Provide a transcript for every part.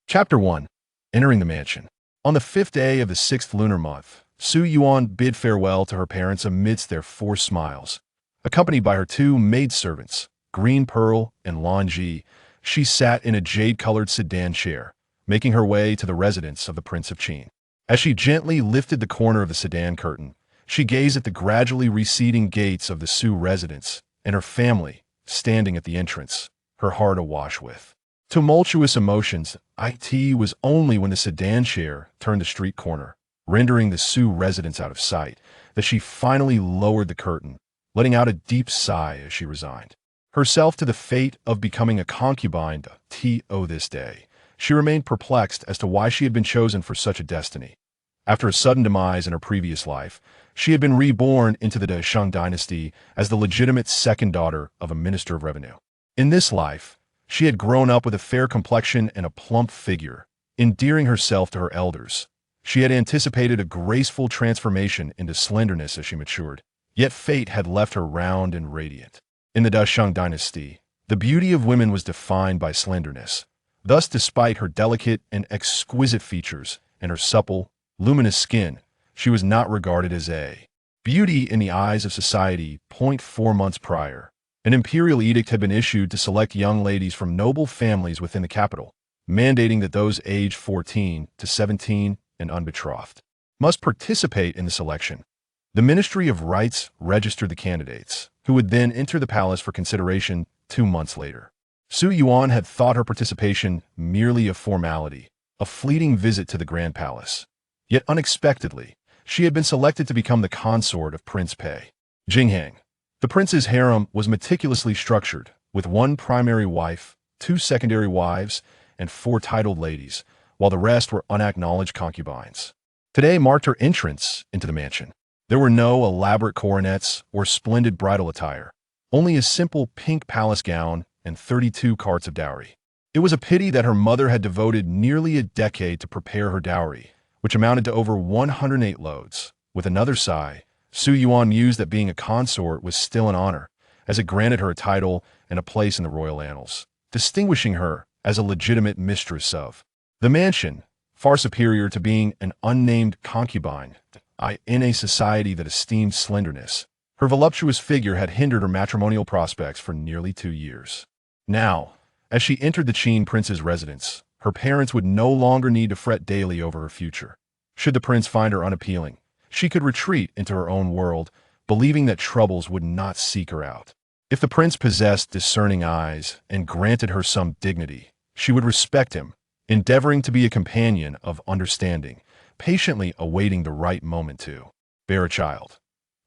Chapter 1. Entering the Mansion. On the 5th day of the 6th lunar month, Su Yuan bid farewell to her parents amidst their 4 smiles. Accompanied by her 2 maidservants, Green Pearl and Lan Ji, she sat in a jade-colored sedan chair, making her way to the residence of the Prince of Qin. As she gently lifted the corner of the sedan curtain, she gazed at the gradually receding gates of the Su residence and her family standing at the entrance, her heart awash with tumultuous emotions. It was only when the sedan chair turned the street corner, rendering the Su residence out of sight, that she finally lowered the curtain, letting out a deep sigh as she resigned herself to the fate of becoming a concubine to this day. She remained perplexed as to why she had been chosen for such a destiny. After a sudden demise in her previous life, she had been reborn into the Dasheng Dynasty as the legitimate second daughter of a minister of revenue. In this life, she had grown up with a fair complexion and a plump figure, endearing herself to her elders. She had anticipated a graceful transformation into slenderness as she matured, yet fate had left her round and radiant. In the Dasheng Dynasty, the beauty of women was defined by slenderness. Thus, despite her delicate and exquisite features and her supple, luminous skin, she was not regarded as a beauty in the eyes of society. 4 months prior, an imperial edict had been issued to select young ladies from noble families within the capital, mandating that those aged 14 to 17 and unbetrothed must participate in the selection. The Ministry of Rights registered the candidates, who would then enter the palace for consideration 2 months later. Su Yuan had thought her participation merely a formality, a fleeting visit to the Grand Palace. Yet unexpectedly, she had been selected to become the consort of Prince Pei Jingxuan. The prince's harem was meticulously structured, with 1 primary wife, 2 secondary wives, and 4 titled ladies, while the rest were unacknowledged concubines. Today marked her entrance into the mansion. There were no elaborate coronets or splendid bridal attire, only a simple pink palace gown and 32 carts of dowry. It was a pity that her mother had devoted nearly a decade to prepare her dowry, which amounted to over 108 loads. With another sigh, Su Yuan mused that being a consort was still an honor, as it granted her a title and a place in the royal annals, distinguishing her as a legitimate mistress of the mansion, far superior to being an unnamed concubine in a society that esteemed slenderness. Her voluptuous figure had hindered her matrimonial prospects for nearly 2 years. Now, as she entered the Qin prince's residence, her parents would no longer need to fret daily over her future. Should the prince find her unappealing, she could retreat into her own world, believing that troubles would not seek her out. If the prince possessed discerning eyes and granted her some dignity, she would respect him, endeavoring to be a companion of understanding, patiently awaiting the right moment to bear a child.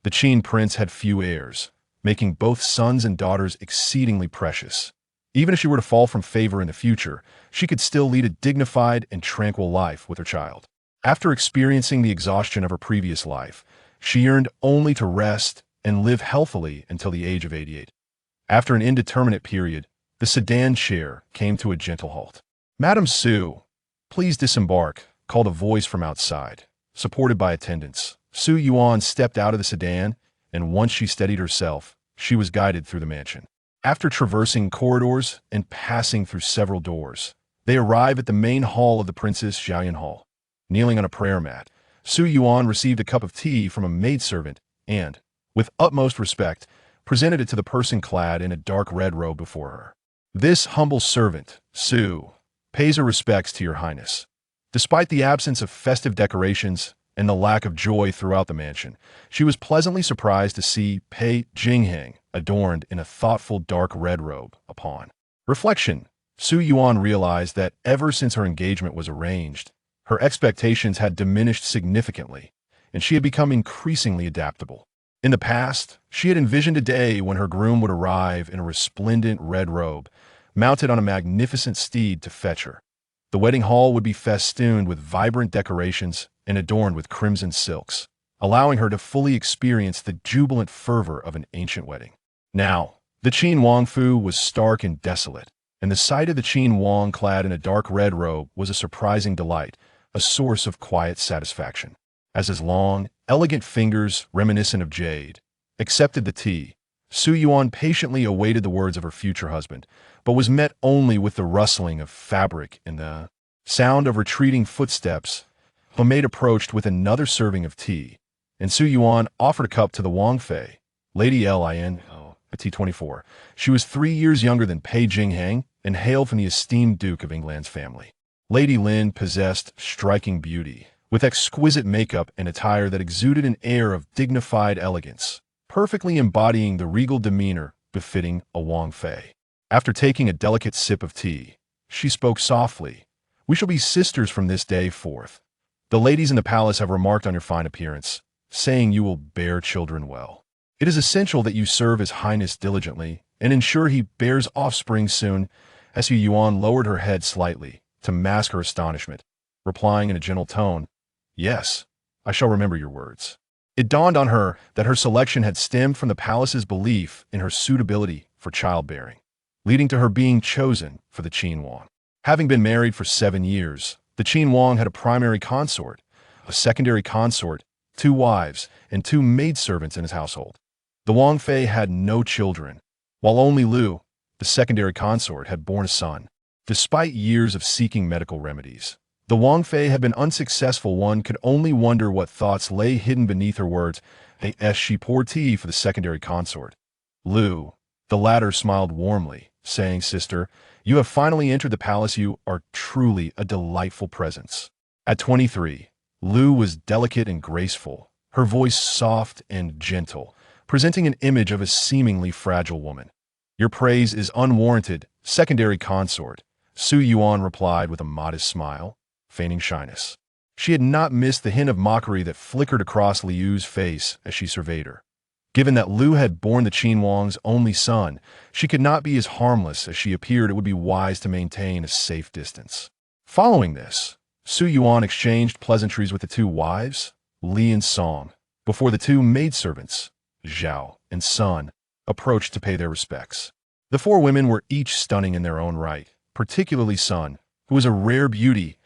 The Qin prince had few heirs, making both sons and daughters exceedingly precious. Even if she were to fall from favor in the future, she could still lead a dignified and tranquil life with her child. After experiencing the exhaustion of her previous life, she yearned only to rest and live healthily until the age of 88. After an indeterminate period, the sedan chair came to a gentle halt. "Madam Su, please disembark," called a voice from outside. Supported by attendants, Su Yuan stepped out of the sedan, and once she steadied herself, she was guided through the mansion. After traversing corridors and passing through several doors, they arrived at the main hall of the Princess Xiaoyan Hall. Kneeling on a prayer mat, Su Yuan received a cup of tea from a maidservant and, with utmost respect, presented it to the person clad in a dark red robe before her. "This humble servant, Su, pays her respects to your highness." Despite the absence of festive decorations and the lack of joy throughout the mansion, she was pleasantly surprised to see Pei Jingxuan adorned in a thoughtful dark red robe. Upon reflection, Su Yuan realized that ever since her engagement was arranged, her expectations had diminished significantly, and she had become increasingly adaptable. In the past, she had envisioned a day when her groom would arrive in a resplendent red robe, mounted on a magnificent steed to fetch her. The wedding hall would be festooned with vibrant decorations and adorned with crimson silks, allowing her to fully experience the jubilant fervor of an ancient wedding. Now, the Qin Wangfu was stark and desolate, and the sight of the Qin Wang clad in a dark red robe was a surprising delight, a source of quiet satisfaction. As his long, elegant fingers, reminiscent of jade, accepted the tea, Su Yuan patiently awaited the words of her future husband, but was met only with the rustling of fabric and the Sound of retreating footsteps. A maid approached with another serving of tea, and Su Yuan offered a cup to the Wang Fei, Lady Lin, a T24. She was 3 years younger than Pei Jingxuan and hailed from the esteemed Duke of England's family. Lady Lin possessed striking beauty, with exquisite makeup and attire that exuded an air of dignified elegance, perfectly embodying the regal demeanor befitting a Wang Fei. After taking a delicate sip of tea, she spoke softly. "We shall be sisters from this day forth. The ladies in the palace have remarked on your fine appearance, saying you will bear children well. It is essential that you serve His Highness diligently and ensure he bears offspring soon." Su Yuan lowered her head slightly to mask her astonishment, replying in a gentle tone, "Yes, I shall remember your words." It dawned on her that her selection had stemmed from the palace's belief in her suitability for childbearing, leading to her being chosen for the Qin Wang. Having been married for 7 years, the Qin Wang had a primary consort, a secondary consort, 2 wives, and 2 maidservants in his household. The Wang Fei had no children, while only Lu, the secondary consort, had borne a son. Despite years of seeking medical remedies, the Wang Fei had been unsuccessful. One could only wonder what thoughts lay hidden beneath her words. As she poured tea for the secondary consort, Lu, the latter, smiled warmly, saying, "Sister, you have finally entered the palace. You are truly a delightful presence." At 23, Lu was delicate and graceful, her voice soft and gentle, presenting an image of a seemingly fragile woman. "Your praise is unwarranted, secondary consort," Su Yuan replied with a modest smile, feigning shyness. She had not missed the hint of mockery that flickered across Liu's face as she surveyed her. Given that Lu had borne the Qin Wang's only son, she could not be as harmless as she appeared. It would be wise to maintain a safe distance. Following this, Su Yuan exchanged pleasantries with the 2 wives, Li and Song, before the 2 maidservants, Zhao and Sun, approached to pay their respects. The 4 women were each stunning in their own right, particularly Sun, who was a rare beauty.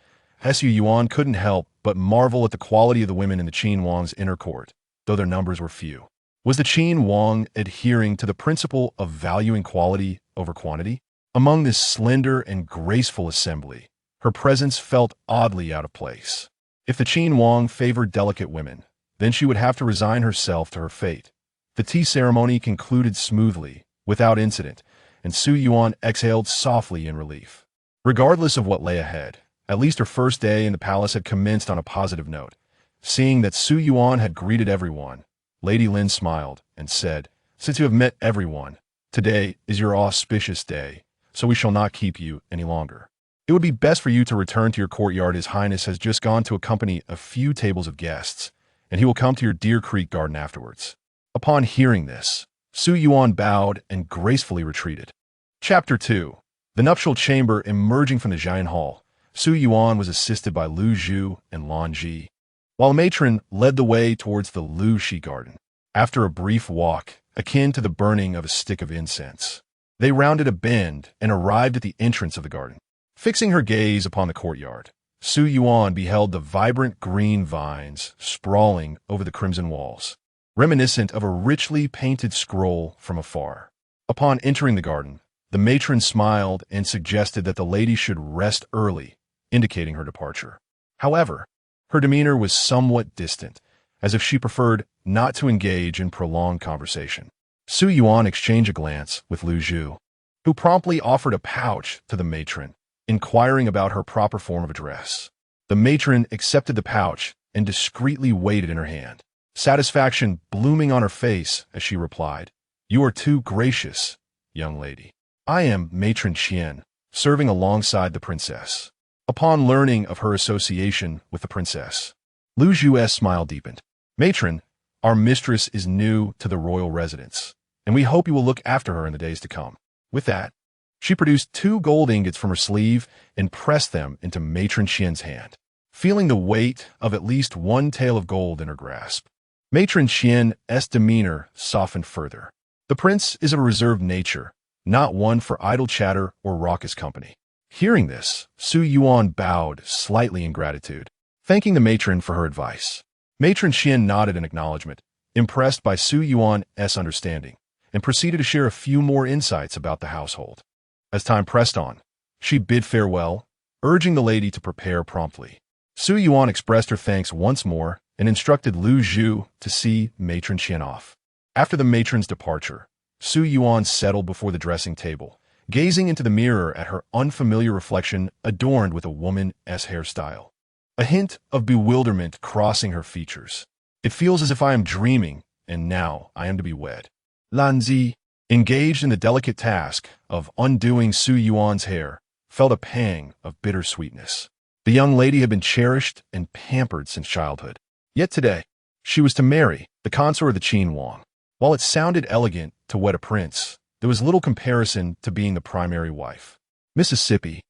Su Yuan couldn't help but marvel at the quality of the women in the Qin Wang's inner court, though their numbers were few. Was the Qin Wang adhering to the principle of valuing quality over quantity? Among this slender and graceful assembly, her presence felt oddly out of place. If the Qin Wang favored delicate women, then she would have to resign herself to her fate. The tea ceremony concluded smoothly, without incident, and Su Yuan exhaled softly in relief. Regardless of what lay ahead, at least her first day in the palace had commenced on a positive note. Seeing that Su Yuan had greeted everyone, Lady Lin smiled and said, "Since you have met everyone, today is your auspicious day, so we shall not keep you any longer. It would be best for you to return to your courtyard. His Highness has just gone to accompany a few tables of guests, and he will come to your Deer Creek garden afterwards." Upon hearing this, Su Yuan bowed and gracefully retreated. Chapter 2. The nuptial chamber. Emerging from the Jian Hall, Su Yuan was assisted by Lu Zhu and Lan Ji, while a matron led the way towards the Lu Shi garden. After a brief walk, akin to the burning of a stick of incense, they rounded a bend and arrived at the entrance of the garden. Fixing her gaze upon the courtyard, Su Yuan beheld the vibrant green vines sprawling over the crimson walls, reminiscent of a richly painted scroll from afar. Upon entering the garden, the matron smiled and suggested that the lady should rest early, indicating her departure. However, her demeanor was somewhat distant, as if she preferred not to engage in prolonged conversation. Su Yuan exchanged a glance with Lu Zhu, who promptly offered a pouch to the matron, inquiring about her proper form of address. The matron accepted the pouch and discreetly weighed it in her hand, satisfaction blooming on her face as she replied, "You are too gracious, young lady. I am Matron Qin, serving alongside the princess." Upon learning of her association with the princess, Lu Zhu's smile deepened. "Matron, our mistress is new to the royal residence, and we hope you will look after her in the days to come." With that, she produced 2 gold ingots from her sleeve and pressed them into Matron Qin's hand, feeling the weight of at least 1 tael of gold in her grasp. Matron Qin's demeanor softened further. The prince is of a reserved nature, not one for idle chatter or raucous company. Hearing this, Su Yuan bowed slightly in gratitude, thanking the matron for her advice. Matron Qin nodded in acknowledgement, impressed by Su Yuan's understanding, and proceeded to share a few more insights about the household. As time pressed on, she bid farewell, urging the lady to prepare promptly. Su Yuan expressed her thanks once more and instructed Lu Zhu to see Matron Qin off. After the matron's departure, Su Yuan settled before the dressing table, gazing into the mirror at her unfamiliar reflection adorned with a woman's hairstyle. A hint of bewilderment crossing her features. It feels as if I am dreaming, and now I am to be wed. Lan Zi, engaged in the delicate task of undoing Su Yuan's hair, felt a pang of bittersweetness. The young lady had been cherished and pampered since childhood. Yet today, she was to marry the consort of the Qin Wang. While it sounded elegant to wed a prince, there was little comparison to being the primary wife. Mississippi.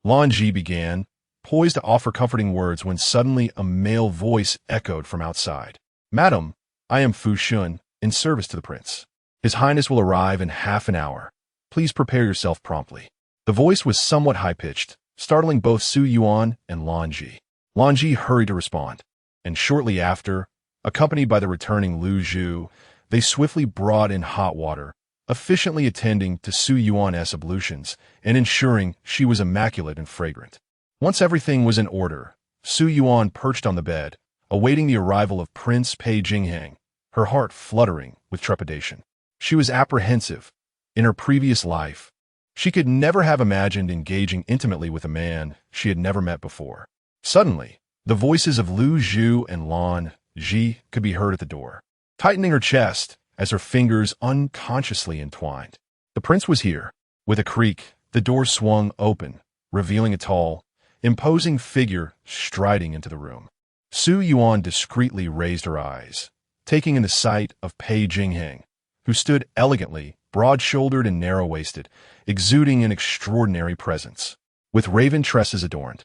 Lan Ji began, poised to offer comforting words when suddenly a male voice echoed from outside. Madam, I am Fu Shun, in service to the prince. His Highness will arrive in half an hour. Please prepare yourself promptly. The voice was somewhat high-pitched, startling both Su Yuan and Lan Ji. Lan Ji hurried to respond, and shortly after, accompanied by the returning Lu Zhu, they swiftly brought in hot water, efficiently attending to Su Yuan's ablutions and ensuring she was immaculate and fragrant. Once everything was in order, Su Yuan perched on the bed, awaiting the arrival of Prince Pei Jingxuan, her heart fluttering with trepidation. She was apprehensive. In her previous life, she could never have imagined engaging intimately with a man she had never met before. Suddenly, the voices of Lu Zhu and Lan Ji could be heard at the door, tightening her chest as her fingers unconsciously entwined. The prince was here. With a creak, the door swung open, revealing a tall, imposing figure striding into the room. Su Yuan discreetly raised her eyes, taking in the sight of Pei Jingxuan, who stood elegantly, broad-shouldered and narrow-waisted, exuding an extraordinary presence. With raven tresses adorned,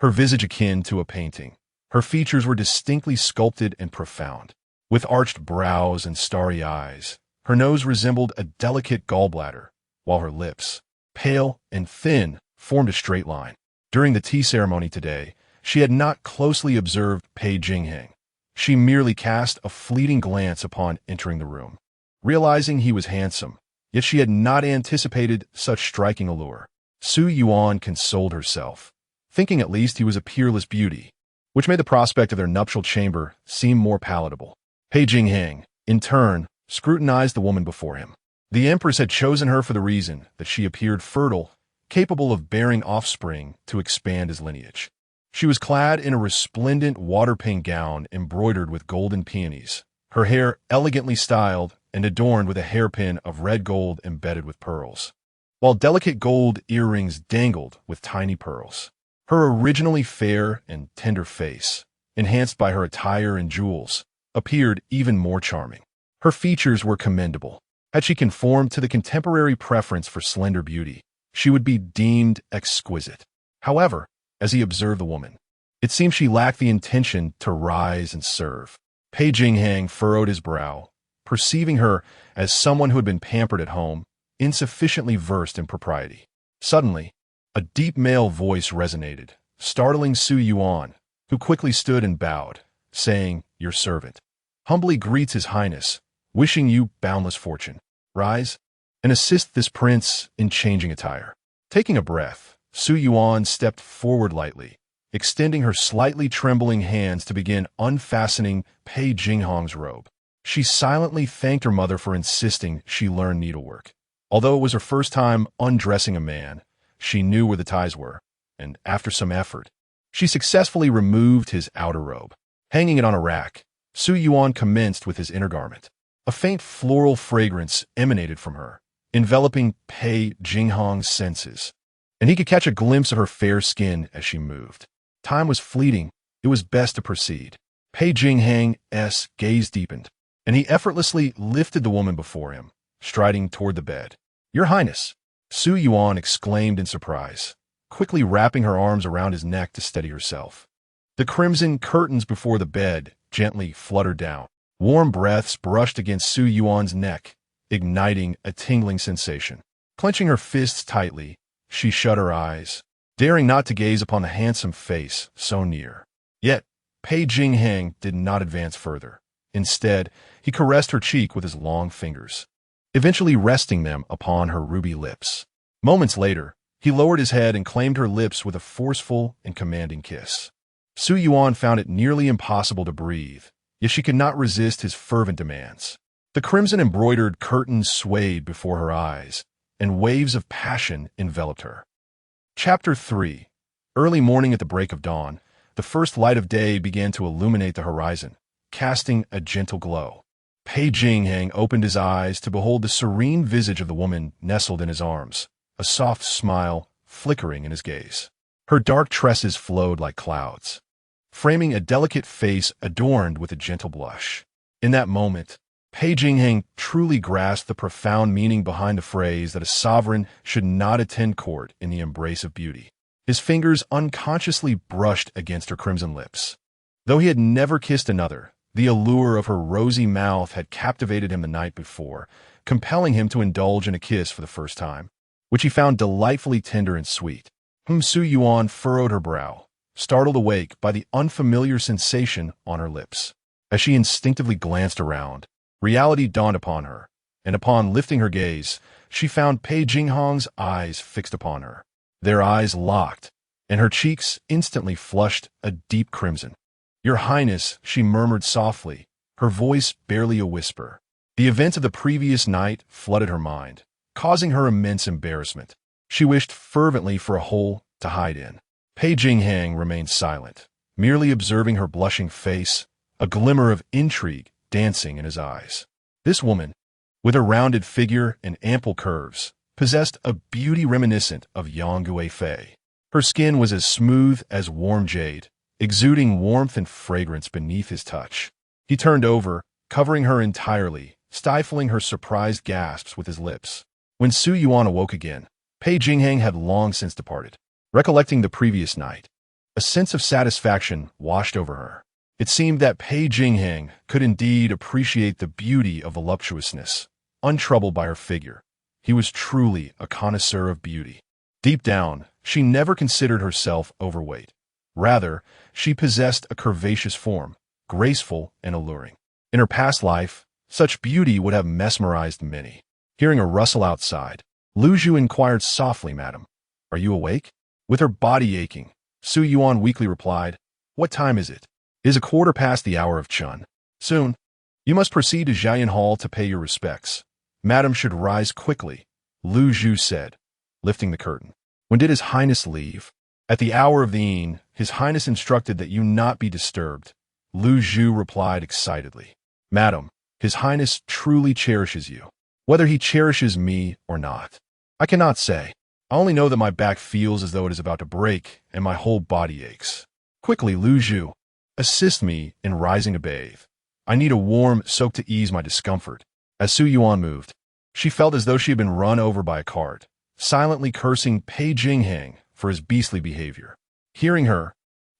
her visage akin to a painting, her features were distinctly sculpted and profound. With arched brows and starry eyes, her nose resembled a delicate gallbladder, while her lips, pale and thin, formed a straight line. During the tea ceremony today, she had not closely observed Pei Jingxuan. She merely cast a fleeting glance upon entering the room, realizing he was handsome, yet she had not anticipated such striking allure. Su Yuan consoled herself, thinking at least he was a peerless beauty, which made the prospect of their nuptial chamber seem more palatable. Pei Jingxuan, in turn, scrutinized the woman before him. The empress had chosen her for the reason that she appeared fertile, capable of bearing offspring to expand his lineage. She was clad in a resplendent water-pink gown embroidered with golden peonies, her hair elegantly styled and adorned with a hairpin of red gold embedded with pearls, while delicate gold earrings dangled with tiny pearls. Her originally fair and tender face, enhanced by her attire and jewels, appeared even more charming. Her features were commendable. Had she conformed to the contemporary preference for slender beauty, she would be deemed exquisite. However, as he observed the woman, it seemed she lacked the intention to rise and serve. Pei Jingxuan furrowed his brow, perceiving her as someone who had been pampered at home, insufficiently versed in propriety. Suddenly, a deep male voice resonated, startling Su Yuan, who quickly stood and bowed, saying, "Your servant humbly greets His Highness, wishing you boundless fortune. Rise and assist this prince in changing attire." Taking a breath, Su Yuan stepped forward lightly, extending her slightly trembling hands to begin unfastening Pei Jingxuan's robe. She silently thanked her mother for insisting she learn needlework. Although it was her first time undressing a man, she knew where the ties were, and after some effort, she successfully removed his outer robe. Hanging it on a rack, Su Yuan commenced with his inner garment. A faint floral fragrance emanated from her, enveloping Pei Jingxuan's senses, and he could catch a glimpse of her fair skin as she moved. Time was fleeting. It was best to proceed. Pei Jingxuan's gaze deepened, and he effortlessly lifted the woman before him, striding toward the bed. "Your Highness!" Su Yuan exclaimed in surprise, quickly wrapping her arms around his neck to steady herself. The crimson curtains before the bed gently fluttered down. Warm breaths brushed against Su Yuan's neck, igniting a tingling sensation. Clenching her fists tightly, she shut her eyes, daring not to gaze upon the handsome face so near. Yet, Pei Jingxuan did not advance further. Instead, he caressed her cheek with his long fingers, eventually resting them upon her ruby lips. Moments later, He lowered his head and claimed her lips with a forceful and commanding kiss. Su Yuan found it nearly impossible to breathe, yet she could not resist his fervent demands. The crimson-embroidered curtains swayed before her eyes, and waves of passion enveloped her. Chapter 3. Early morning at the break of dawn, the first light of day began to illuminate the horizon, casting a gentle glow. Pei Jingxuan opened his eyes to behold the serene visage of the woman nestled in his arms, a soft smile flickering in his gaze. Her dark tresses flowed like clouds, framing a delicate face adorned with a gentle blush. In that moment, Pei Jingxuan truly grasped the profound meaning behind the phrase that a sovereign should not attend court in the embrace of beauty. His fingers unconsciously brushed against her crimson lips. Though he had never kissed another, the allure of her rosy mouth had captivated him the night before, compelling him to indulge in a kiss for the first time, which he found delightfully tender and sweet. Su Yuan furrowed her brow, startled awake by the unfamiliar sensation on her lips. As she instinctively glanced around, reality dawned upon her, and upon lifting her gaze, she found Pei Jingxuan's eyes fixed upon her. Their eyes locked, and her cheeks instantly flushed a deep crimson. "Your Highness," she murmured softly, her voice barely a whisper. The events of the previous night flooded her mind, causing her immense embarrassment. She wished fervently for a hole to hide in. Pei Jingxuan remained silent, merely observing her blushing face, a glimmer of intrigue dancing in his eyes. This woman, with her rounded figure and ample curves, possessed a beauty reminiscent of Yang Fei. Her skin was as smooth as warm jade, exuding warmth and fragrance beneath his touch. He turned over, covering her entirely, stifling her surprised gasps with his lips. When Su Yuan awoke again, Pei Jingxuan had long since departed. Recollecting the previous night, a sense of satisfaction washed over her. It seemed that Pei Jingxuan could indeed appreciate the beauty of voluptuousness, untroubled by her figure. He was truly a connoisseur of beauty. Deep down, she never considered herself overweight. Rather, she possessed a curvaceous form, graceful and alluring. In her past life, such beauty would have mesmerized many. Hearing a rustle outside, Lu Zhu inquired softly, "Madam, are you awake?" With her body aching, Su Yuan weakly replied, "What time is it?" "It is 1/4 the hour of Chun." "Soon. You must proceed to Jiayan Hall to pay your respects. Madam should rise quickly," Lu Zhu said, lifting the curtain. "When did His Highness leave?" "At the hour of the evening, His Highness instructed that you not be disturbed," Lu Zhu replied excitedly. "Madam, His Highness truly cherishes you. Whether he cherishes me or not, I cannot say. I only know that my back feels as though it is about to break and my whole body aches. Quickly, Lu Zhu, assist me in rising to bathe. I need a warm soak to ease my discomfort." As Su Yuan moved, she felt as though she had been run over by a cart, silently cursing Pei Jingxuan for his beastly behavior. Hearing her,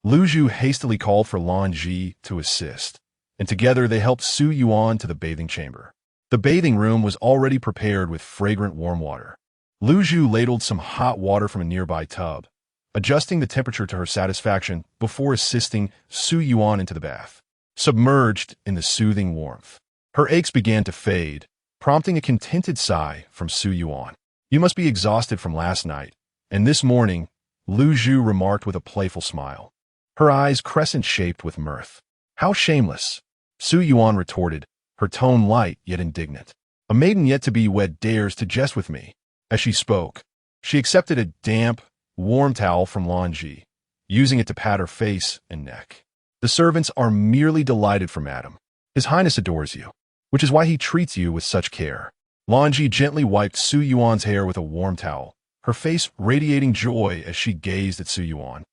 Lu Zhu hastily called for Lan Ji to assist, and together they helped Su Yuan to the bathing chamber. The bathing room was already prepared with fragrant warm water. Lu Zhu ladled some hot water from a nearby tub, adjusting the temperature to her satisfaction before assisting Su Yuan into the bath. Submerged in the soothing warmth, her aches began to fade, prompting a contented sigh from Su Yuan. "You must be exhausted from last night, and this morning," Lu Zhu remarked with a playful smile, her eyes crescent-shaped with mirth. "How shameless," Su Yuan retorted, her tone light yet indignant. "A maiden yet to be wed dares to jest with me." As she spoke, she accepted a damp, warm towel from Lan Ji, using it to pat her face and neck. "The servants are merely delighted for Madam. His Highness adores you, which is why he treats you with such care." Lan Ji gently wiped Su Yuan's hair with a warm towel, her face radiating joy as she gazed at Su Yuan,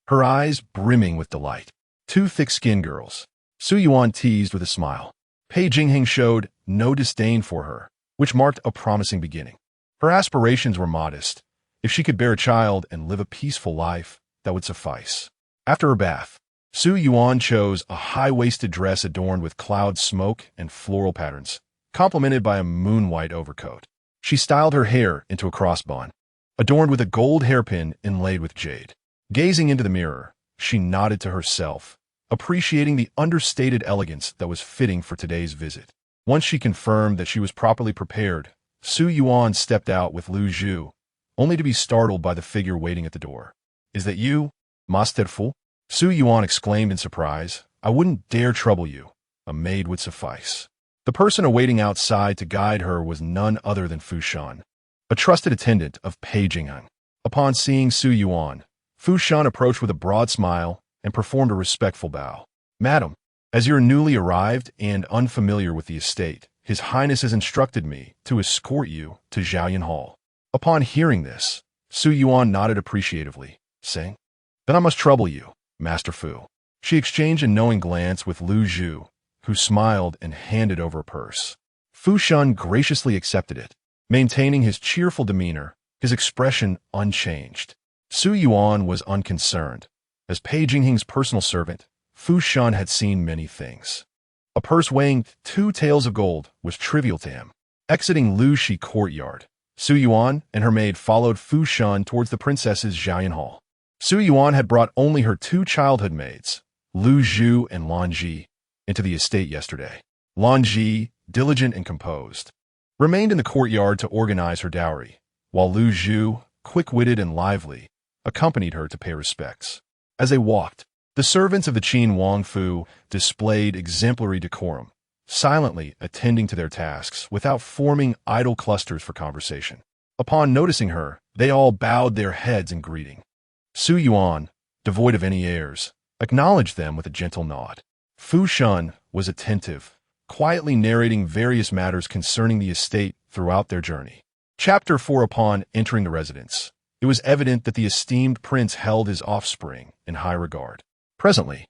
her eyes brimming with delight. "Two thick-skinned girls," Su Yuan teased with a smile. Pei Jingxuan showed no disdain for her, which marked a promising beginning. Her aspirations were modest. If she could bear a child and live a peaceful life, that would suffice. After her bath, Su Yuan chose a high-waisted dress adorned with cloud smoke and floral patterns, complemented by a moon-white overcoat. She styled her hair into a crossbun, adorned with a gold hairpin inlaid with jade. Gazing into the mirror, she nodded to herself, appreciating the understated elegance that was fitting for today's visit. Once she confirmed that she was properly prepared, Su Yuan stepped out with Lu Zhu, only to be startled by the figure waiting at the door. "Is that you, Masterful?" Su Yuan exclaimed in surprise. "I wouldn't dare trouble you. A maid would suffice." The person awaiting outside to guide her was none other than Fu Shan, a trusted attendant of Pei Jingxuan. Upon seeing Su Yuan, Fu Shan approached with a broad smile and performed a respectful bow. "Madam, as you're newly arrived and unfamiliar with the estate, His Highness has instructed me to escort you to Zhaoyan Hall." Upon hearing this, Su Yuan nodded appreciatively, saying, "Then I must trouble you, Master Fu." She exchanged a knowing glance with Lu Zhu, who smiled and handed over a purse. Fu Shan graciously accepted it, maintaining his cheerful demeanor, his expression unchanged. Su Yuan was unconcerned. As Pei Jingxuan's personal servant, Fu Shan had seen many things. A purse weighing 2 taels of gold was trivial to him. Exiting Lu Shi courtyard, Su Yuan and her maid followed Fu Shan towards the princess's Zhaoyan Hall. Su Yuan had brought only her 2 childhood maids, Lu Zhu and Lan Ji, into the estate yesterday. Lan Ji, diligent and composed, remained in the courtyard to organize her dowry, while Lu Zhu, quick-witted and lively, accompanied her to pay respects. As they walked, the servants of the Qin Wangfu displayed exemplary decorum, silently attending to their tasks without forming idle clusters for conversation. Upon noticing her, they all bowed their heads in greeting. Su Yuan, devoid of any airs, acknowledged them with a gentle nod. Fu Shan was attentive, quietly narrating various matters concerning the estate throughout their journey. Chapter 4. Upon entering the residence, it was evident that the esteemed prince held his offspring in high regard. Presently,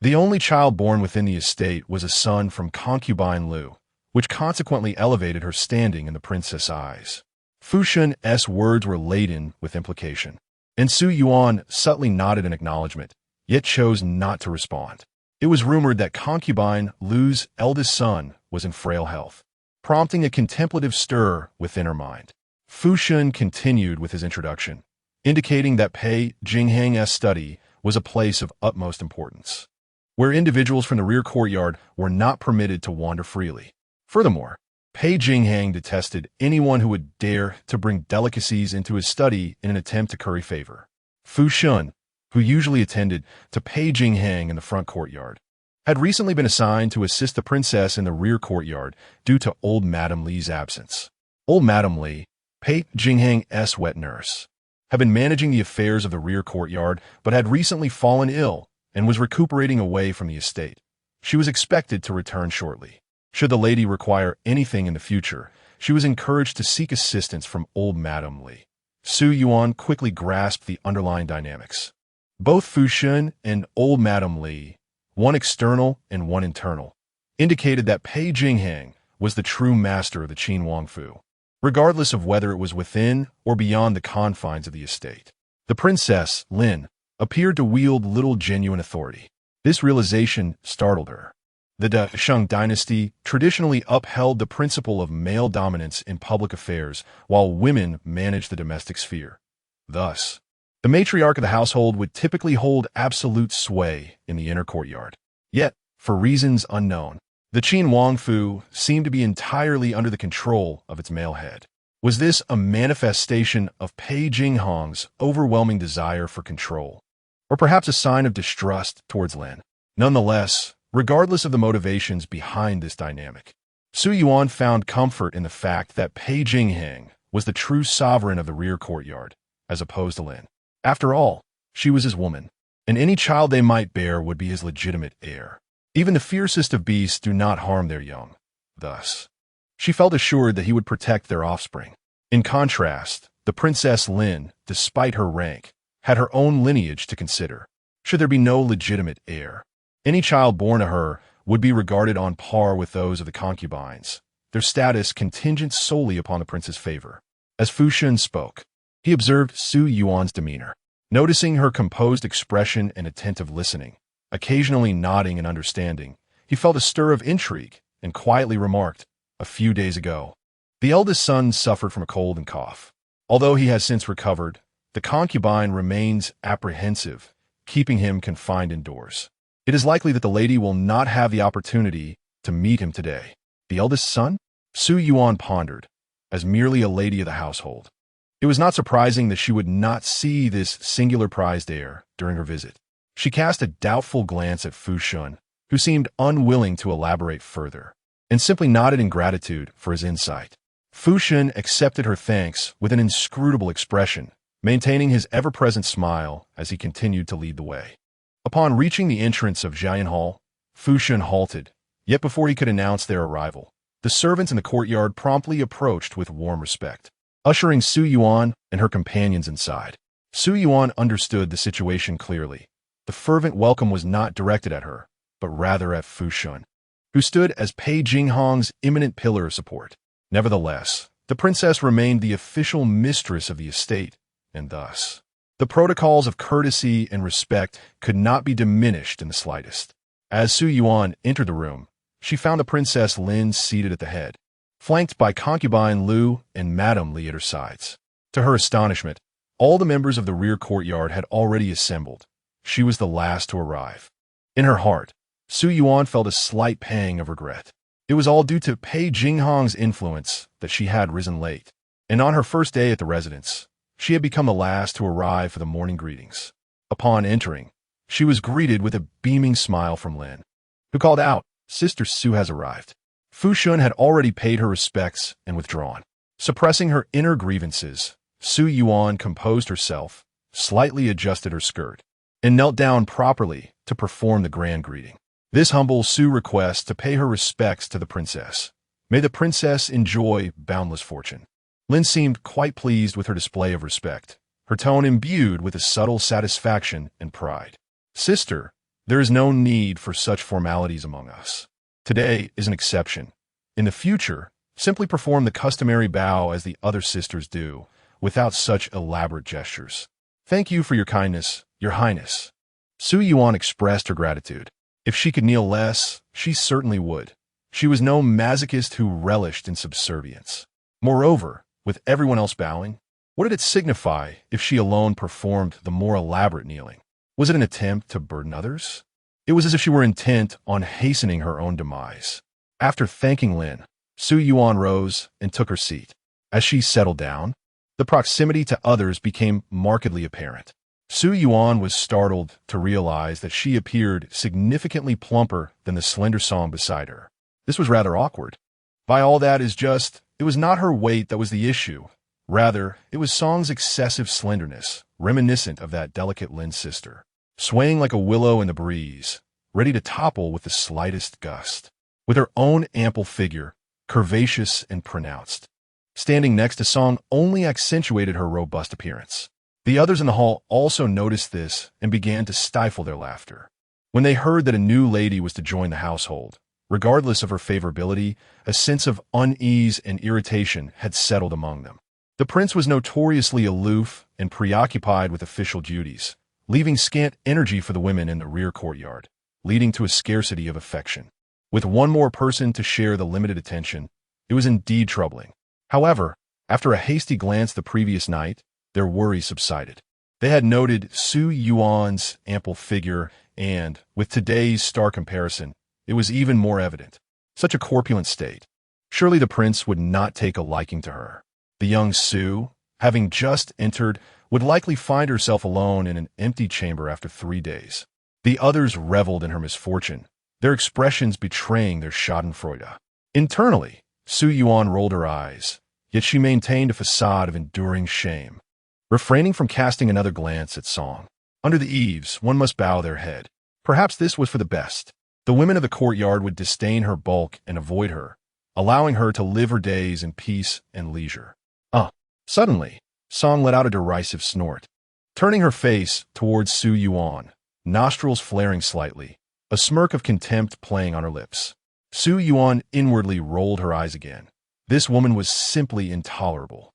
the only child born within the estate was a son from concubine Lu, which consequently elevated her standing in the princess' eyes. Fu Shan's words were laden with implication, and Su Yuan subtly nodded in acknowledgement, yet chose not to respond. It was rumored that concubine Lu's eldest son was in frail health, prompting a contemplative stir within her mind. Fu Shan continued with his introduction, indicating that Pei Jingxuan's study was a place of utmost importance, where individuals from the rear courtyard were not permitted to wander freely. Furthermore, Pei Jingxuan detested anyone who would dare to bring delicacies into his study in an attempt to curry favor. Fu Shan, who usually attended to Pei Jingxuan in the front courtyard, had recently been assigned to assist the princess in the rear courtyard due to old Madame Li's absence. Old Madame Li, Pei Jingxuan's wet nurse, had been managing the affairs of the rear courtyard but had recently fallen ill and was recuperating away from the estate. She was expected to return shortly. Should the lady require anything in the future, she was encouraged to seek assistance from old Madame Li. Su Yuan quickly grasped the underlying dynamics. Both Fu Shan and old Madame Li, one external and one internal, indicated that Pei Jingxuan was the true master of the Qin Wangfu, regardless of whether it was within or beyond the confines of the estate. The princess, Lin, appeared to wield little genuine authority. This realization startled her. The Dasheng Dynasty traditionally upheld the principle of male dominance in public affairs while women managed the domestic sphere. Thus, the matriarch of the household would typically hold absolute sway in the inner courtyard. Yet, for reasons unknown, the Qin Wangfu seemed to be entirely under the control of its male head. Was this a manifestation of Pei Jingxuan's overwhelming desire for control, or perhaps a sign of distrust towards Lin? Nonetheless, regardless of the motivations behind this dynamic, Su Yuan found comfort in the fact that Pei Jingxuan was the true sovereign of the rear courtyard, as opposed to Lin. After all, she was his woman, and any child they might bear would be his legitimate heir. Even the fiercest of beasts do not harm their young. Thus, she felt assured that he would protect their offspring. In contrast, the Princess Lin, despite her rank, had her own lineage to consider. Should there be no legitimate heir, any child born to her would be regarded on par with those of the concubines, their status contingent solely upon the prince's favor. As Fu Shan spoke, he observed Su Yuan's demeanor, noticing her composed expression and attentive listening, occasionally nodding in understanding. He felt a stir of intrigue and quietly remarked, "A few days ago, the eldest son suffered from a cold and cough. Although he has since recovered, the concubine remains apprehensive, keeping him confined indoors. It is likely that the lady will not have the opportunity to meet him today." The eldest son? Su Yuan pondered, as merely a lady of the household. It was not surprising that she would not see this singular prized heir during her visit. She cast a doubtful glance at Fu Shun, who seemed unwilling to elaborate further, and simply nodded in gratitude for his insight. Fu Shun accepted her thanks with an inscrutable expression, maintaining his ever-present smile as he continued to lead the way. Upon reaching the entrance of Jian Hall, Fu Shun halted, yet before he could announce their arrival, the servants in the courtyard promptly approached with warm respect, ushering Su Yuan and her companions inside. Su Yuan understood the situation clearly. The fervent welcome was not directed at her, but rather at Fu Shun, who stood as Pei Jingxuan's imminent pillar of support. Nevertheless, the princess remained the official mistress of the estate, and thus, the protocols of courtesy and respect could not be diminished in the slightest. As Su Yuan entered the room, she found the Princess Lin seated at the head, flanked by concubine Lu and Madame Li at her sides. To her astonishment, all the members of the rear courtyard had already assembled. She was the last to arrive. In her heart, Su Yuan felt a slight pang of regret. It was all due to Pei Jingxuan's influence that she had risen late, and on her first day at the residence, she had become the last to arrive for the morning greetings. Upon entering, she was greeted with a beaming smile from Lin, who called out, "Sister Su has arrived." Fu Shun had already paid her respects and withdrawn. Suppressing her inner grievances, Su Yuan composed herself, slightly adjusted her skirt, and knelt down properly to perform the grand greeting. This humble Su requests to pay her respects to the princess. May the princess enjoy boundless fortune. Lin seemed quite pleased with her display of respect, her tone imbued with a subtle satisfaction and pride. "Sister, there is no need for such formalities among us. Today is an exception. In the future, simply perform the customary bow as the other sisters do, without such elaborate gestures. Thank you for your kindness, Your Highness." Su Yuan expressed her gratitude. If she could kneel less, she certainly would. She was no masochist who relished in subservience. Moreover, with everyone else bowing, what did it signify if she alone performed the more elaborate kneeling? Was it an attempt to burden others? It was as if she were intent on hastening her own demise. After thanking Lin, Su Yuan rose and took her seat. As she settled down, the proximity to others became markedly apparent. Su Yuan was startled to realize that she appeared significantly plumper than the slender song beside her. This was rather awkward. By all that is just, it was not her weight that was the issue. Rather, it was Song's excessive slenderness, reminiscent of that delicate Lin sister, swaying like a willow in the breeze, ready to topple with the slightest gust. With her own ample figure, curvaceous and pronounced, standing next to Song only accentuated her robust appearance. The others in the hall also noticed this and began to stifle their laughter. When they heard that a new lady was to join the household, regardless of her favorability, a sense of unease and irritation had settled among them. The prince was notoriously aloof and preoccupied with official duties, leaving scant energy for the women in the rear courtyard, leading to a scarcity of affection. With one more person to share the limited attention, it was indeed troubling. However, after a hasty glance the previous night, their worry subsided. They had noted Su Yuan's ample figure and, with today's stark comparison, it was even more evident. Such a corpulent state. Surely the prince would not take a liking to her. The young Su, having just entered, would likely find herself alone in an empty chamber after 3 days. The others reveled in her misfortune, their expressions betraying their schadenfreude. Internally, Su Yuan rolled her eyes, yet she maintained a facade of enduring shame, refraining from casting another glance at Song. Under the eaves, one must bow their head. Perhaps this was for the best. The women of the courtyard would disdain her bulk and avoid her, allowing her to live her days in peace and leisure. Suddenly, Song let out a derisive snort. Turning her face towards Su Yuan, nostrils flaring slightly, a smirk of contempt playing on her lips. Su Yuan inwardly rolled her eyes again. This woman was simply intolerable.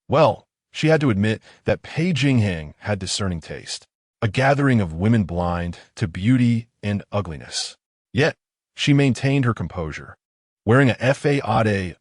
Well, she had to admit that Pei Jingxuan had discerning taste, a gathering of women blind to beauty and ugliness. Yet, she maintained her composure, wearing a fade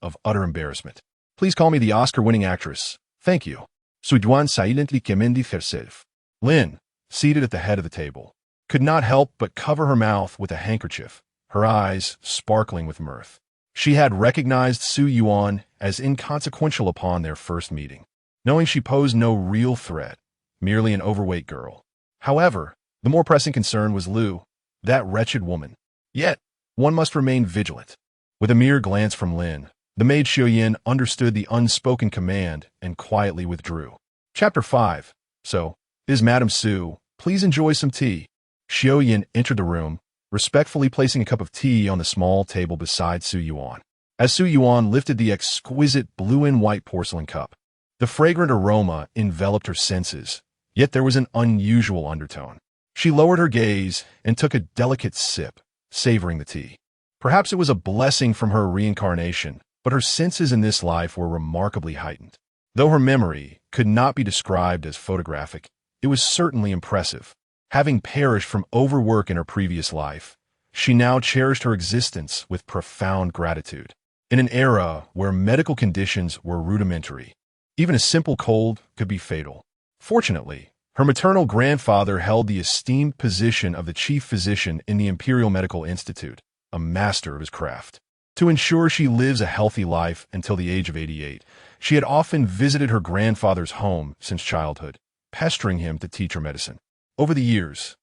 of utter embarrassment. "Please call me the Oscar-winning actress. Thank you." Su Yuan silently commended herself. Lin, seated at the head of the table, could not help but cover her mouth with a handkerchief, her eyes sparkling with mirth. She had recognized Su Yuan as inconsequential upon their first meeting. knowing she posed no real threat, merely an overweight girl. However, the more pressing concern was Lu, that wretched woman. Yet, one must remain vigilant. With a mere glance from Lin, the maid Su Yuan understood the unspoken command and quietly withdrew. Chapter 5. So, is Madame Su, please enjoy some tea. Su Yuan entered the room, respectfully placing a cup of tea on the small table beside Su Yuan. As Su Yuan lifted the exquisite blue and white porcelain cup, the fragrant aroma enveloped her senses, yet there was an unusual undertone. She lowered her gaze and took a delicate sip, savoring the tea. Perhaps it was a blessing from her reincarnation, but her senses in this life were remarkably heightened. Though her memory could not be described as photographic, it was certainly impressive. Having perished from overwork in her previous life, she now cherished her existence with profound gratitude. In an era where medical conditions were rudimentary, even a simple cold could be fatal. Fortunately, her maternal grandfather held the esteemed position of the chief physician in the Imperial Medical Institute, a master of his craft. To ensure she lives a healthy life until the age of 88, she had often visited her grandfather's home since childhood, pestering him to teach her medicine. Over the years,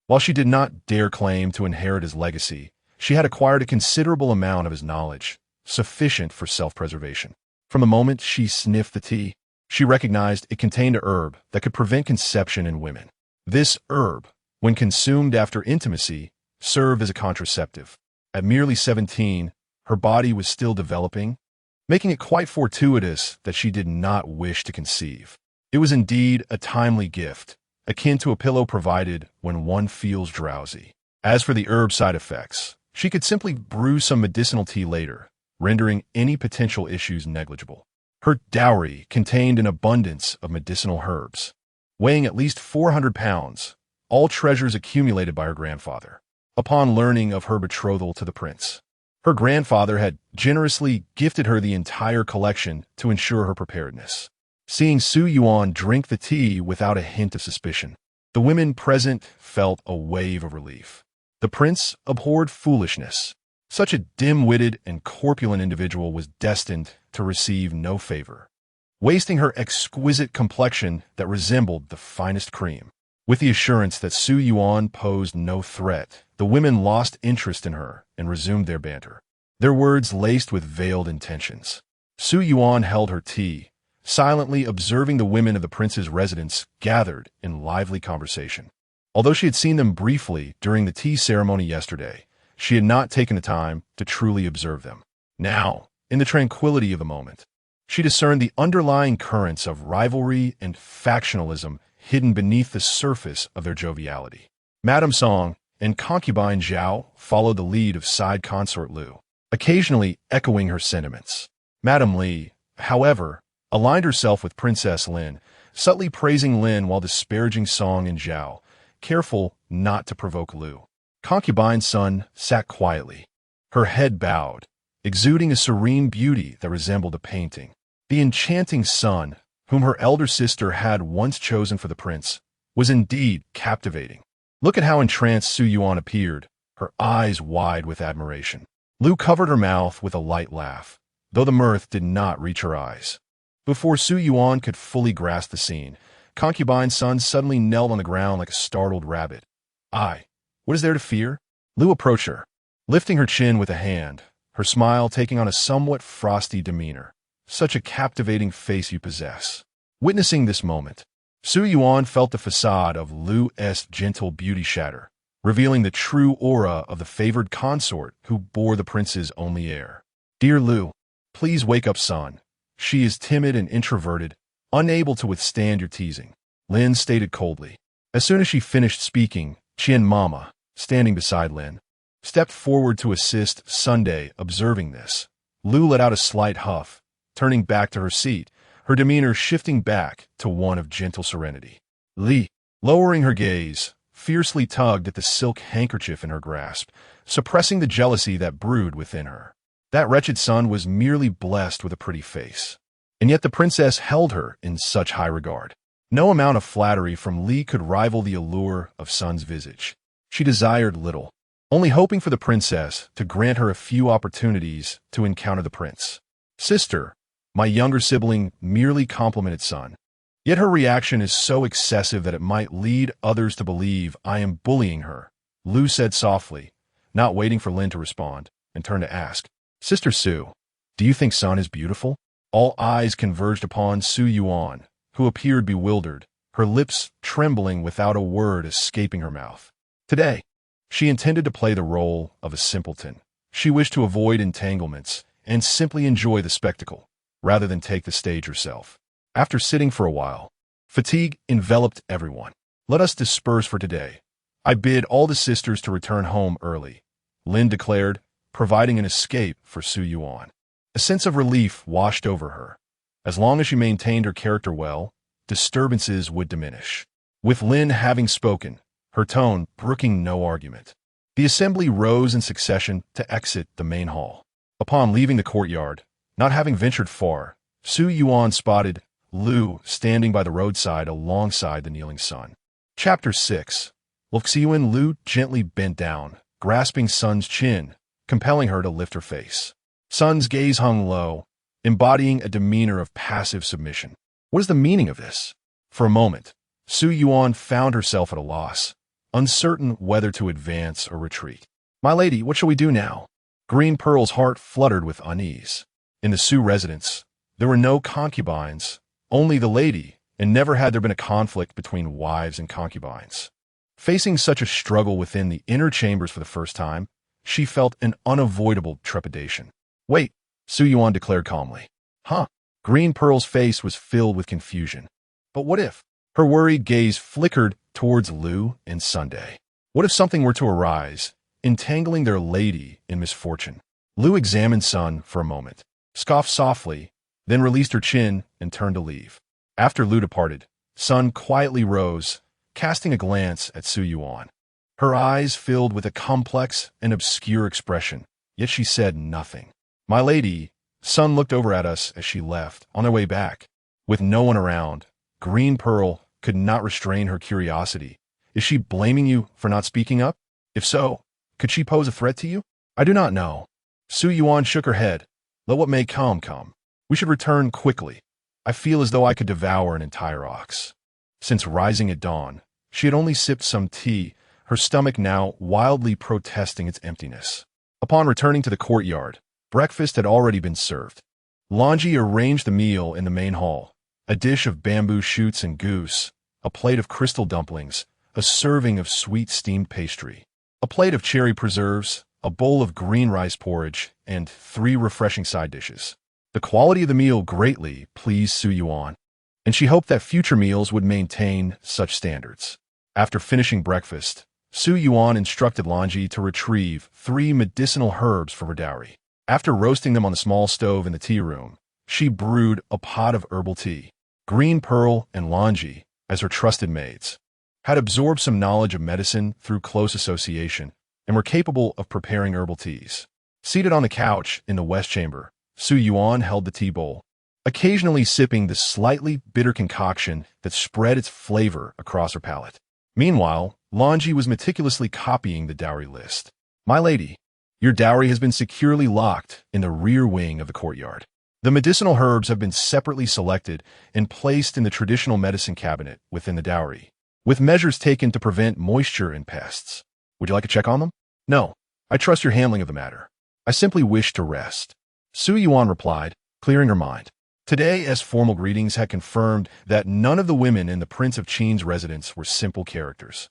while she did not dare claim to inherit his legacy, she had acquired a considerable amount of his knowledge, sufficient for self-preservation. From the moment she sniffed the tea, she recognized it contained a herb that could prevent conception in women. This herb, when consumed after intimacy, served as a contraceptive. At merely 17, her body was still developing, making it quite fortuitous that she did not wish to conceive. It was indeed a timely gift, akin to a pillow provided when one feels drowsy. As for the herb side effects, she could simply brew some medicinal tea later, rendering any potential issues negligible. Her dowry contained an abundance of medicinal herbs, weighing at least 400 pounds, all treasures accumulated by her grandfather. Upon learning of her betrothal to the prince, her grandfather had generously gifted her the entire collection to ensure her preparedness. Seeing Su Yuan drink the tea without a hint of suspicion, the women present felt a wave of relief. The prince abhorred foolishness. Such a dim-witted and corpulent individual was destined to receive no favor, wasting her exquisite complexion that resembled the finest cream. With the assurance that Su Yuan posed no threat, the women lost interest in her and resumed their banter, their words laced with veiled intentions. Su Yuan held her tea, silently observing the women of the prince's residence gathered in lively conversation. Although she had seen them briefly during the tea ceremony yesterday, she had not taken the time to truly observe them. Now, in the tranquility of the moment, she discerned the underlying currents of rivalry and factionalism hidden beneath the surface of their joviality. Madame Song and concubine Zhao followed the lead of side consort Lu, occasionally echoing her sentiments. Madame Li, however, aligned herself with Princess Lin, subtly praising Lin while disparaging Song and Zhao, careful not to provoke Lu. Concubine's son sat quietly, her head bowed, exuding a serene beauty that resembled a painting. The enchanting son, whom her elder sister had once chosen for the prince, was indeed captivating. Look at how entranced Su Yuan appeared, her eyes wide with admiration. Lu covered her mouth with a light laugh, though the mirth did not reach her eyes. Before Su Yuan could fully grasp the scene, Concubine's son suddenly knelt on the ground like a startled rabbit. What is there to fear? Lu approached her, lifting her chin with a hand, her smile taking on a somewhat frosty demeanor. Such a captivating face you possess. Witnessing this moment, Su Yuan felt the facade of Lu's gentle beauty shatter, revealing the true aura of the favored consort who bore the prince's only heir. Dear Lu, please wake up son. She is timid and introverted, unable to withstand your teasing, Lin stated coldly. As soon as she finished speaking, Qian Mama, standing beside Lin, stepped forward to assist Sunday. Observing this, Lu let out a slight huff, turning back to her seat, her demeanor shifting back to one of gentle serenity. Li, lowering her gaze, fiercely tugged at the silk handkerchief in her grasp, suppressing the jealousy that brewed within her. That wretched son was merely blessed with a pretty face, and yet the princess held her in such high regard. No amount of flattery from Li could rival the allure of son's visage. She desired little, only hoping for the princess to grant her a few opportunities to encounter the prince. Sister, My younger sibling merely complimented son. Yet her reaction is so excessive that it might lead others to believe I am bullying her, Lu said softly, not waiting for Lin to respond, and turned to ask, Sister Su, do you think Sun is beautiful? All eyes converged upon Su Yuan, who appeared bewildered, her lips trembling without a word escaping her mouth. Today, she intended to play the role of a simpleton. She wished to avoid entanglements and simply enjoy the spectacle, rather than take the stage herself. After sitting for a while, fatigue enveloped everyone. Let us disperse for today. I bid all the sisters to return home early, Lin declared, providing an escape for Su Yuan. A sense of relief washed over her. As long as she maintained her character well, disturbances would diminish. With Lin having spoken, her tone brooking no argument, the assembly rose in succession to exit the main hall. Upon leaving the courtyard, not having ventured far, Su Yuan spotted Lu standing by the roadside alongside the kneeling Sun. Chapter 6. Luxiuan Lu gently bent down, grasping Sun's chin, compelling her to lift her face. Sun's gaze hung low, embodying a demeanor of passive submission. What is the meaning of this? For a moment, Su Yuan found herself at a loss, uncertain whether to advance or retreat. My lady, what shall we do now? Green Pearl's heart fluttered with unease. In the Su residence, there were no concubines, only the lady, and never had there been a conflict between wives and concubines. Facing such a struggle within the inner chambers for the first time, she felt an unavoidable trepidation. Wait, Su Yuan declared calmly. Huh? Green Pearl's face was filled with confusion. But what if? Her worried gaze flickered towards Lu and Sunday. What if something were to arise, entangling their lady in misfortune? Lu examined Sun for a moment, scoffed softly, then released her chin and turned to leave. After Lu departed, Sun quietly rose, casting a glance at Su Yuan. Her eyes filled with a complex and obscure expression, yet she said nothing. My lady, Sun looked over at us as she left, on their way back. With no one around, Green Pearl could not restrain her curiosity. Is she blaming you for not speaking up? If so, could she pose a threat to you? I do not know. Su Yuan shook her head. Let what may come. We should return quickly. I feel as though I could devour an entire ox. Since rising at dawn, she had only sipped some tea, her stomach now wildly protesting its emptiness. Upon returning to the courtyard, breakfast had already been served. Lanji arranged the meal in the main hall, a dish of bamboo shoots and goose, a plate of crystal dumplings, a serving of sweet steamed pastry, a plate of cherry preserves, a bowl of green rice porridge, and 3 refreshing side dishes. The quality of the meal greatly pleased Su Yuan, and she hoped that future meals would maintain such standards. After finishing breakfast, Su Yuan instructed Lanji to retrieve 3 medicinal herbs from her dowry. After roasting them on the small stove in the tea room, she brewed a pot of herbal tea. Green Pearl and Lanji, as her trusted maids, had absorbed some knowledge of medicine through close association and were capable of preparing herbal teas. Seated on the couch in the west chamber, Su Yuan held the tea bowl, occasionally sipping the slightly bitter concoction that spread its flavor across her palate. Meanwhile, Lanji was meticulously copying the dowry list. My lady, your dowry has been securely locked in the rear wing of the courtyard. The medicinal herbs have been separately selected and placed in the traditional medicine cabinet within the dowry, with measures taken to prevent moisture and pests. Would you like to check on them? No, I trust your handling of the matter. I simply wish to rest. Su Yuan replied, clearing her mind. Today, as formal greetings had confirmed that none of the women in the Prince of Qin's residence were simple characters.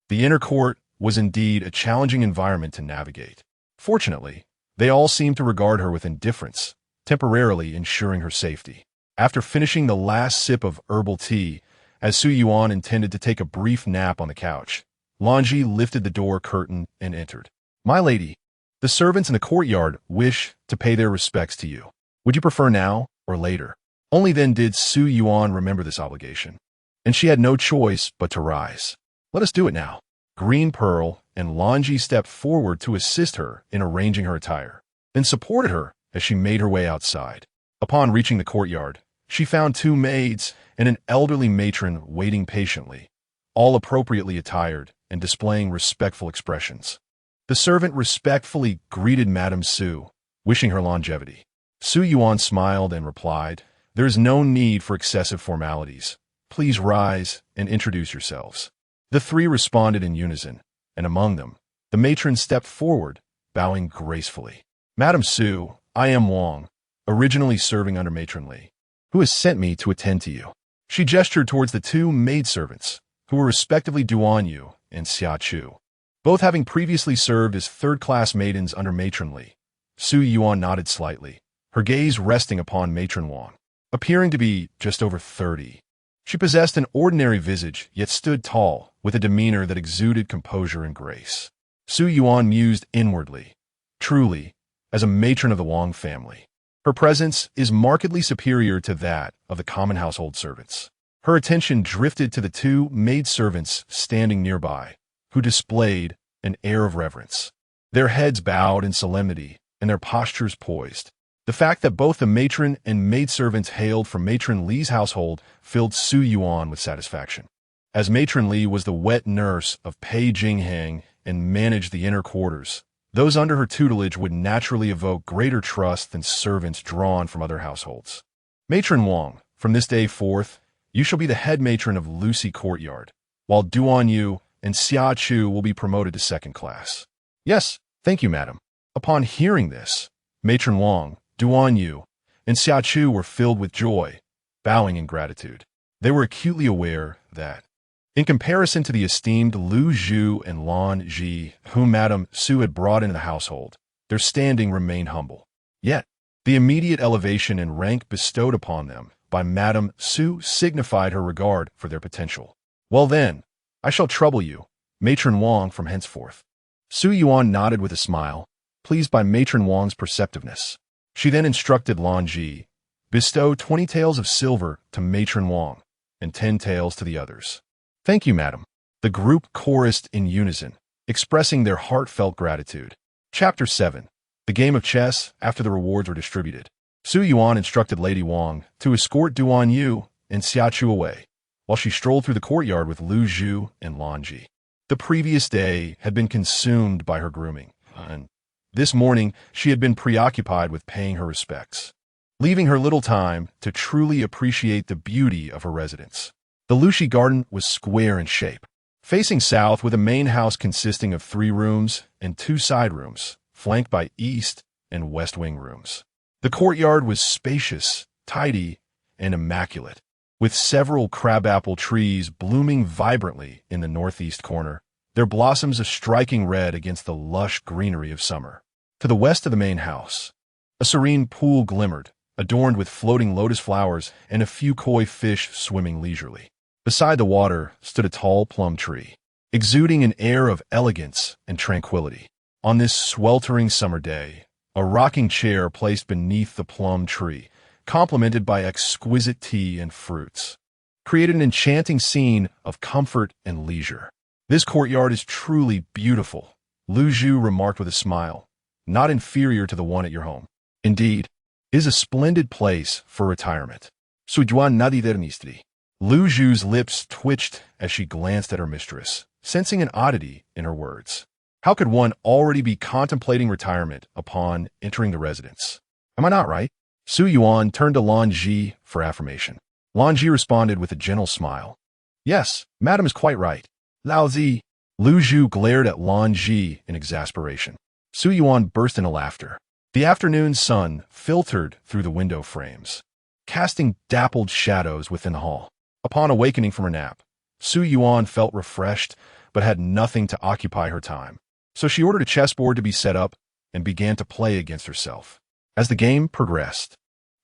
The inner court was indeed a challenging environment to navigate. Fortunately, they all seemed to regard her with indifference, temporarily ensuring her safety. After finishing the last sip of herbal tea, as Su Yuan intended to take a brief nap on the couch, Lanji lifted the door curtain and entered. My lady, the servants in the courtyard wish to pay their respects to you. Would you prefer now or later? Only then did Su Yuan remember this obligation, and she had no choice but to rise. Let us do it now. Green Pearl and Lanji stepped forward to assist her in arranging her attire, then supported her as she made her way outside. Upon reaching the courtyard, she found 2 maids and an elderly matron waiting patiently, all appropriately attired and displaying respectful expressions. The servant respectfully greeted Madame Su, wishing her longevity. Su Yuan smiled and replied, "There is no need for excessive formalities. Please rise and introduce yourselves." The three responded in unison, and among them, the matron stepped forward, bowing gracefully. "Madam Su, I am Wang, originally serving under Matron Li, who has sent me to attend to you." She gestured towards the two maidservants, who were respectively Duan Yu and Xia Chu, both having previously served as third-class maidens under Matron Li. Su Yuan nodded slightly, her gaze resting upon Matron Wang, appearing to be just over 30. She possessed an ordinary visage, yet stood tall, with a demeanor that exuded composure and grace. Su Yuan mused inwardly. Truly, as a matron of the Wang family, her presence is markedly superior to that of the common household servants. Her attention drifted to the two maidservants standing nearby, who displayed an air of reverence. Their heads bowed in solemnity, and their postures poised. The fact that both the matron and maidservants hailed from Matron Li's household filled Su Yuan with satisfaction. As Matron Li was the wet nurse of Pei Jingxuan and managed the inner quarters, those under her tutelage would naturally evoke greater trust than servants drawn from other households. "Matron Wang, from this day forth, you shall be the head matron of Lucy Courtyard, while Duan Yu and Xia Chu will be promoted to second class." "Yes, thank you, madam." Upon hearing this, Matron Wang, Duan Yu, and Xia Chu were filled with joy, bowing in gratitude. They were acutely aware that, in comparison to the esteemed Lu Zhu and Lan Ji, whom Madame Su had brought into the household, their standing remained humble. Yet, the immediate elevation in rank bestowed upon them by Madame Su signified her regard for their potential. "Well then, I shall trouble you, Matron Wang, from henceforth." Su Yuan nodded with a smile, pleased by Matron Wang's perceptiveness. She then instructed Lan Ji, "Bestow 20 taels of silver to Matron Wang, and 10 taels to the others." "Thank you, madam." The group chorused in unison, expressing their heartfelt gratitude. Chapter 7. The Game of Chess after the rewards were distributed. Su Yuan instructed Lady Wang to escort Duan Yu and Xia Chu away, while she strolled through the courtyard with Lu Zhu and Lan Ji. The previous day had been consumed by her grooming, and this morning she had been preoccupied with paying her respects, leaving her little time to truly appreciate the beauty of her residence. The Lushi garden was square in shape, facing south with a main house consisting of 3 rooms and 2 side rooms, flanked by east and west wing rooms. The courtyard was spacious, tidy, and immaculate, with several crabapple trees blooming vibrantly in the northeast corner, their blossoms a striking red against the lush greenery of summer. To the west of the main house, a serene pool glimmered, adorned with floating lotus flowers and a few koi fish swimming leisurely. Beside the water stood a tall plum tree, exuding an air of elegance and tranquility. On this sweltering summer day, a rocking chair placed beneath the plum tree, complemented by exquisite tea and fruits, created an enchanting scene of comfort and leisure. "This courtyard is truly beautiful," Lu Zhu remarked with a smile, "not inferior to the one at your home. Indeed, it is a splendid place for retirement." Su Yuan Dynasty. Lu Zhu's lips twitched as she glanced at her mistress, sensing an oddity in her words. How could one already be contemplating retirement upon entering the residence? Am I not right? Su Yuan turned to Lan Ji for affirmation. Lan Ji responded with a gentle smile. "Yes, madam is quite right. Lao Zi." Lu Zhu glared at Lan Ji in exasperation. Su Yuan burst into laughter. The afternoon sun filtered through the window frames, casting dappled shadows within the hall. Upon awakening from her nap, Su Yuan felt refreshed but had nothing to occupy her time. So she ordered a chessboard to be set up and began to play against herself. As the game progressed,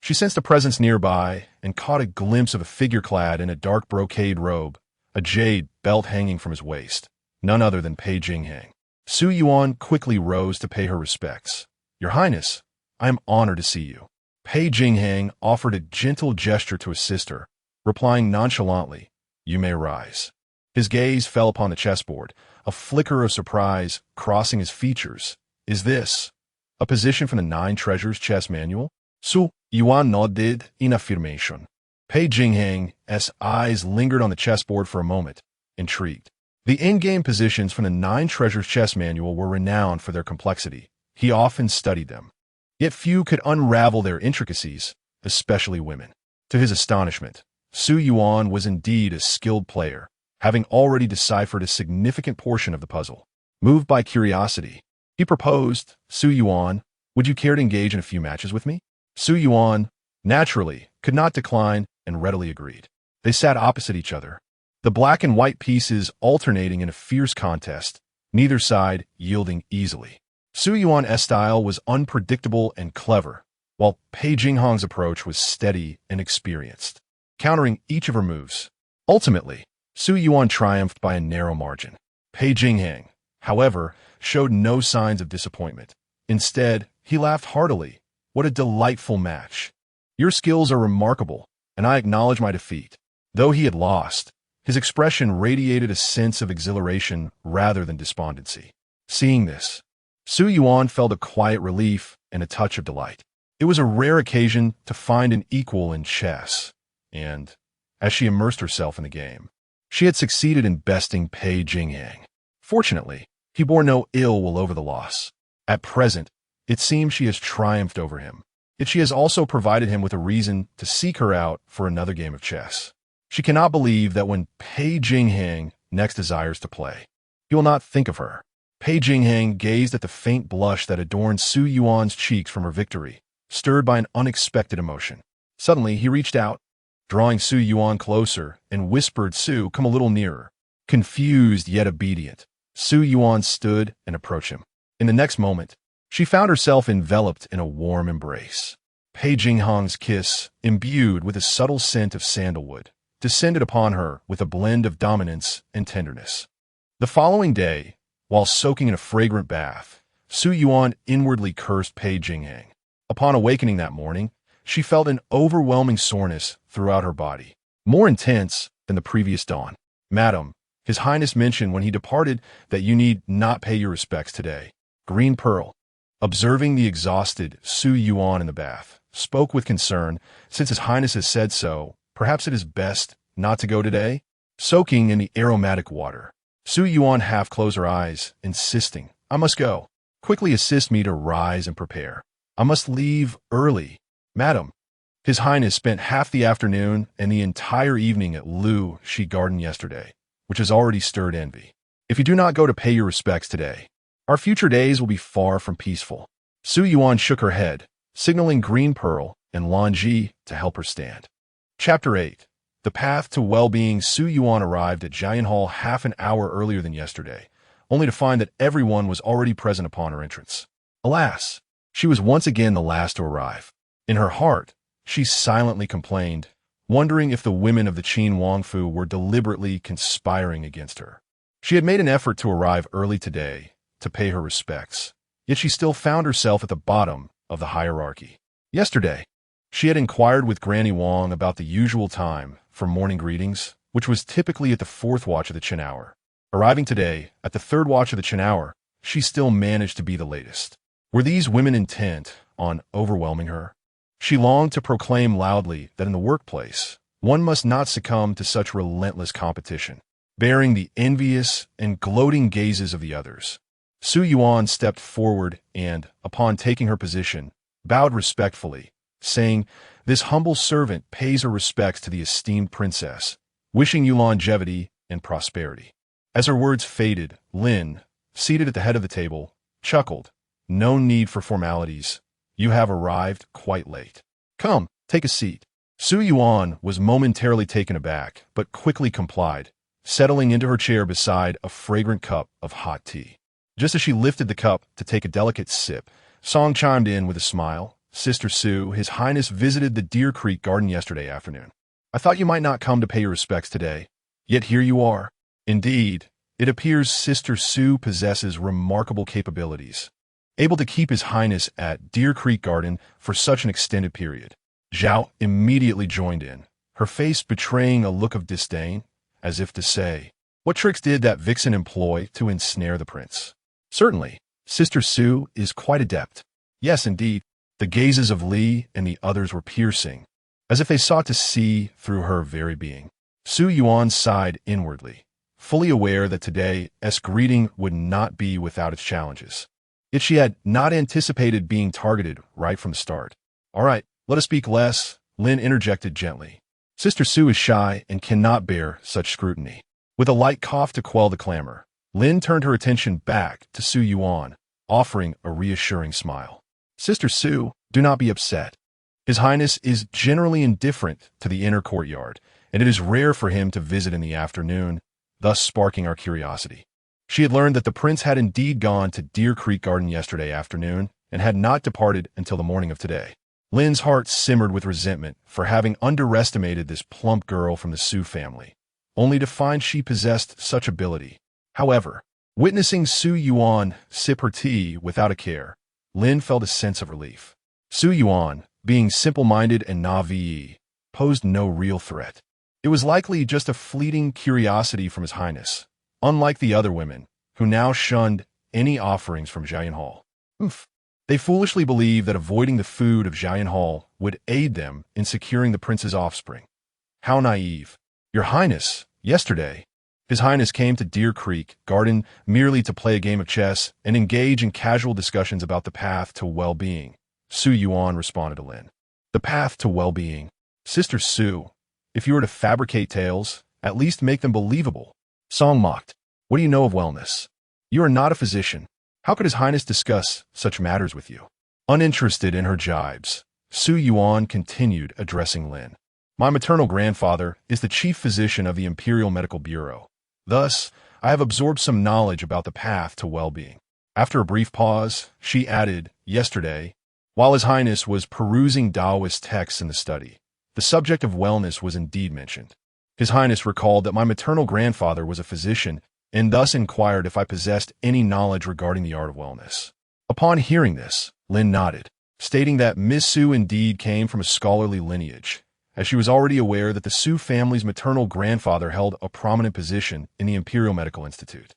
she sensed a presence nearby and caught a glimpse of a figure clad in a dark brocade robe, a jade belt hanging from his waist, none other than Pei Jingxuan. Su Yuan quickly rose to pay her respects. "Your Highness, I am honored to see you." Pei Jingxuan offered a gentle gesture to his sister, replying nonchalantly, "You may rise." His gaze fell upon the chessboard, a flicker of surprise crossing his features. "Is this a position from the 9 Treasures chess manual?" Su Yuan nodded in affirmation. Pei Jingxuan's eyes lingered on the chessboard for a moment, intrigued. The in-game positions from the 9 Treasures chess manual were renowned for their complexity. He often studied them, Yet few could unravel their intricacies, especially women. To his astonishment, Su Yuan was indeed a skilled player, having already deciphered a significant portion of the puzzle. Moved by curiosity, he proposed, "Su Yuan, would you care to engage in a few matches with me?" Su Yuan, naturally, could not decline and readily agreed. They sat opposite each other, the black and white pieces alternating in a fierce contest, neither side yielding easily. Su Yuan's style was unpredictable and clever, while Pei Jingxuan's approach was steady and experienced, countering each of her moves. Ultimately, Su Yuan triumphed by a narrow margin. Pei Jingxuan, however, showed no signs of disappointment. Instead, he laughed heartily. "What a delightful match. Your skills are remarkable, and I acknowledge my defeat." Though he had lost, his expression radiated a sense of exhilaration rather than despondency. Seeing this, Su Yuan felt a quiet relief and a touch of delight. It was a rare occasion to find an equal in chess, and, as she immersed herself in the game, she had succeeded in besting Pei Jingxuan. Fortunately, he bore no ill will over the loss. At present, it seems she has triumphed over him, yet she has also provided him with a reason to seek her out for another game of chess. She cannot believe that when Pei Jingxuan next desires to play, he will not think of her. Pei Jingxuan gazed at the faint blush that adorned Su Yuan's cheeks from her victory, stirred by an unexpected emotion. Suddenly, he reached out, drawing Su Yuan closer, and whispered, "Su, come a little nearer." Confused yet obedient, Su Yuan stood and approached him. In the next moment, she found herself enveloped in a warm embrace. Pei Jingxuan's kiss, imbued with a subtle scent of sandalwood, descended upon her with a blend of dominance and tenderness. The following day, while soaking in a fragrant bath, Su Yuan inwardly cursed Pei Jingxuan. Upon awakening that morning, she felt an overwhelming soreness throughout her body, more intense than the previous dawn. "Madam, His Highness mentioned when he departed that you need not pay your respects today." Green Pearl, observing the exhausted Su Yuan in the bath, spoke with concern, "Since His Highness has said so, perhaps it is best not to go today?" Soaking in the aromatic water, Su Yuan half closed her eyes, insisting, "I must go. Quickly assist me to rise and prepare. I must leave early." "Madam, His Highness spent half the afternoon and the entire evening at Lu Shi Garden yesterday, which has already stirred envy. If you do not go to pay your respects today, our future days will be far from peaceful." Su Yuan shook her head, signaling Green Pearl and Lan Ji to help her stand. Chapter 8. The Path to Well-Being. Su Yuan arrived at Jian Hall half an hour earlier than yesterday, only to find that everyone was already present upon her entrance. Alas, she was once again the last to arrive. In her heart, she silently complained, wondering if the women of the Qin Wangfu were deliberately conspiring against her. She had made an effort to arrive early today to pay her respects, yet she still found herself at the bottom of the hierarchy. Yesterday, she had inquired with Granny Wang about the usual time for morning greetings, which was typically at the 4th watch of the Qin hour. Arriving today, at the 3rd watch of the Qin hour, she still managed to be the latest. Were these women intent on overwhelming her? She longed to proclaim loudly that in the workplace, one must not succumb to such relentless competition, bearing the envious and gloating gazes of the others. Su Yuan stepped forward and, upon taking her position, bowed respectfully, saying, "This humble servant pays her respects to the esteemed princess, wishing you longevity and prosperity." As her words faded, Lin, seated at the head of the table, chuckled, "No need for formalities. You have arrived quite late. Come, take a seat." Su Yuan was momentarily taken aback, but quickly complied, settling into her chair beside a fragrant cup of hot tea. Just as she lifted the cup to take a delicate sip, Song chimed in with a smile. "Sister Su, His Highness visited the Deer Creek Garden yesterday afternoon. I thought you might not come to pay your respects today, yet here you are." Indeed, it appears Sister Su possesses remarkable capabilities, able to keep His Highness at Deer Creek Garden for such an extended period. Zhao immediately joined in, her face betraying a look of disdain, as if to say, "What tricks did that vixen employ to ensnare the prince?" Certainly, Sister Su is quite adept. Yes, indeed, the gazes of Li and the others were piercing, as if they sought to see through her very being. Su Yuan sighed inwardly, fully aware that today's greeting would not be without its challenges. Yet she had not anticipated being targeted right from the start. "All right, let us speak less," Lin interjected gently. "Sister Su is shy and cannot bear such scrutiny." With a light cough to quell the clamor, Lin turned her attention back to Su Yuan, offering a reassuring smile. "Sister Su, do not be upset. His Highness is generally indifferent to the inner courtyard, and it is rare for him to visit in the afternoon, thus sparking our curiosity." She had learned that the prince had indeed gone to Deer Creek Garden yesterday afternoon and had not departed until the morning of today. Lin's heart simmered with resentment for having underestimated this plump girl from the Su family, only to find she possessed such ability. However, witnessing Su Yuan sip her tea without a care, Lin felt a sense of relief. Su Yuan, being simple-minded and naive, posed no real threat. It was likely just a fleeting curiosity from His Highness, unlike the other women, who now shunned any offerings from Jian Hall. They foolishly believed that avoiding the food of Jian Hall would aid them in securing the prince's offspring. How naive. "Your Highness, yesterday, His Highness came to Deer Creek Garden merely to play a game of chess and engage in casual discussions about the path to well-being," Su Yuan responded to Lin. "The path to well-being. Sister Su, if you were to fabricate tales, at least make them believable." Song mocked. "What do you know of wellness? You are not a physician. How could His Highness discuss such matters with you?" Uninterested in her jibes, Su Yuan continued addressing Lin. "My maternal grandfather is the chief physician of the Imperial Medical Bureau. Thus, I have absorbed some knowledge about the path to well-being." After a brief pause, she added, "Yesterday, while His Highness was perusing Taoist texts in the study, the subject of wellness was indeed mentioned. His Highness recalled that my maternal grandfather was a physician and thus inquired if I possessed any knowledge regarding the art of wellness." Upon hearing this, Lin nodded, stating that Miss Su indeed came from a scholarly lineage, as she was already aware that the Su family's maternal grandfather held a prominent position in the Imperial Medical Institute.